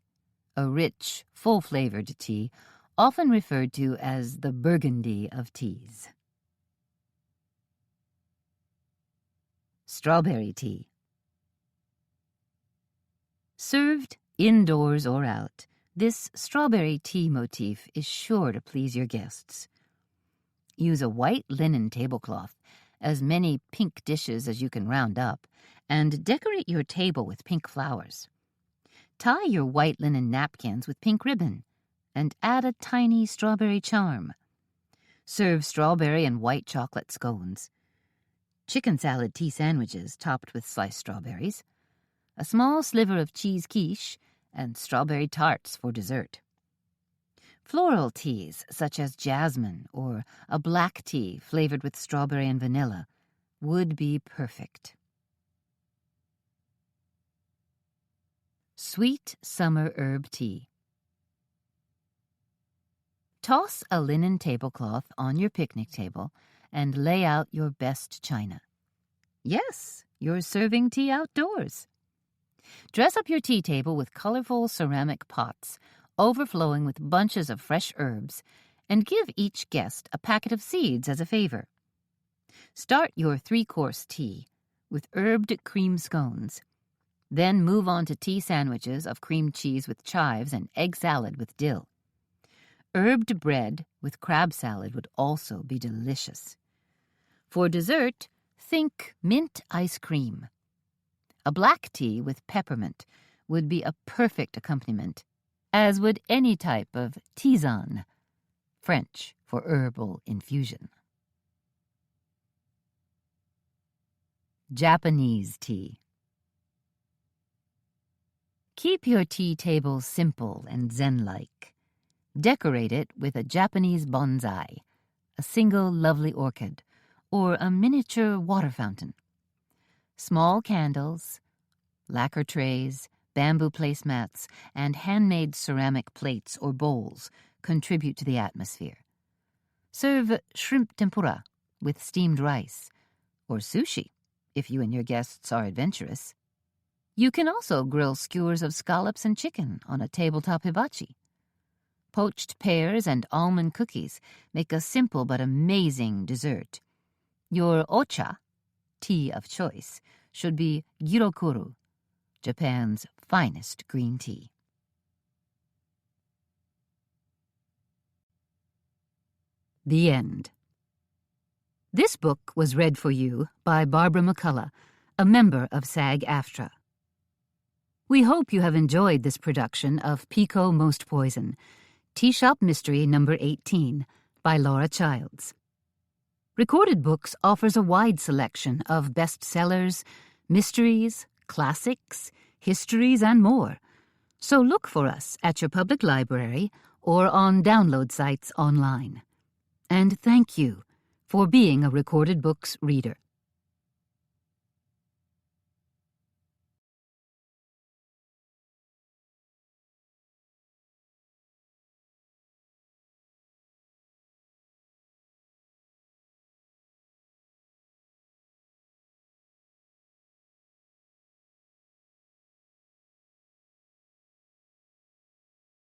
a rich, full-flavored tea, often referred to as the Burgundy of teas. Strawberry tea. Served indoors or out, this strawberry tea motif is sure to please your guests. Use a white linen tablecloth, as many pink dishes as you can round up, and decorate your table with pink flowers. Tie your white linen napkins with pink ribbon and add a tiny strawberry charm. Serve strawberry and white chocolate scones, chicken salad tea sandwiches topped with sliced strawberries, a small sliver of cheese quiche, and strawberry tarts for dessert. Floral teas such as jasmine or a black tea flavored with strawberry and vanilla would be perfect. Sweet Summer Herb Tea. Toss a linen tablecloth on your picnic table and lay out your best china. Yes, you're serving tea outdoors. Dress up your tea table with colorful ceramic pots, overflowing with bunches of fresh herbs, and give each guest a packet of seeds as a favor. Start your 3-course tea with herbed cream scones. Then move on to tea sandwiches of cream cheese with chives and egg salad with dill. Herbed bread with crab salad would also be delicious. For dessert, think mint ice cream. A black tea with peppermint would be a perfect accompaniment, as would any type of tisane, French for herbal infusion. Japanese tea. Keep your tea table simple and zen-like. Decorate it with a Japanese bonsai, a single lovely orchid, or a miniature water fountain. Small candles, lacquer trays, bamboo placemats, and handmade ceramic plates or bowls contribute to the atmosphere. Serve shrimp tempura with steamed rice, or sushi if you and your guests are adventurous. You can also grill skewers of scallops and chicken on a tabletop hibachi. Poached pears and almond cookies make a simple but amazing dessert. Your ocha, tea of choice, should be girokuru, Japan's finest green tea. The End. This book was read for you by Barbara McCullough, a member of SAG-AFTRA. We hope you have enjoyed this production of Pekoe Most Poison, Tea Shop Mystery No. 18 by Laura Childs. Recorded Books offers a wide selection of bestsellers, mysteries, classics, histories, and more. So look for us at your public library or on download sites online. And thank you for being a Recorded Books reader.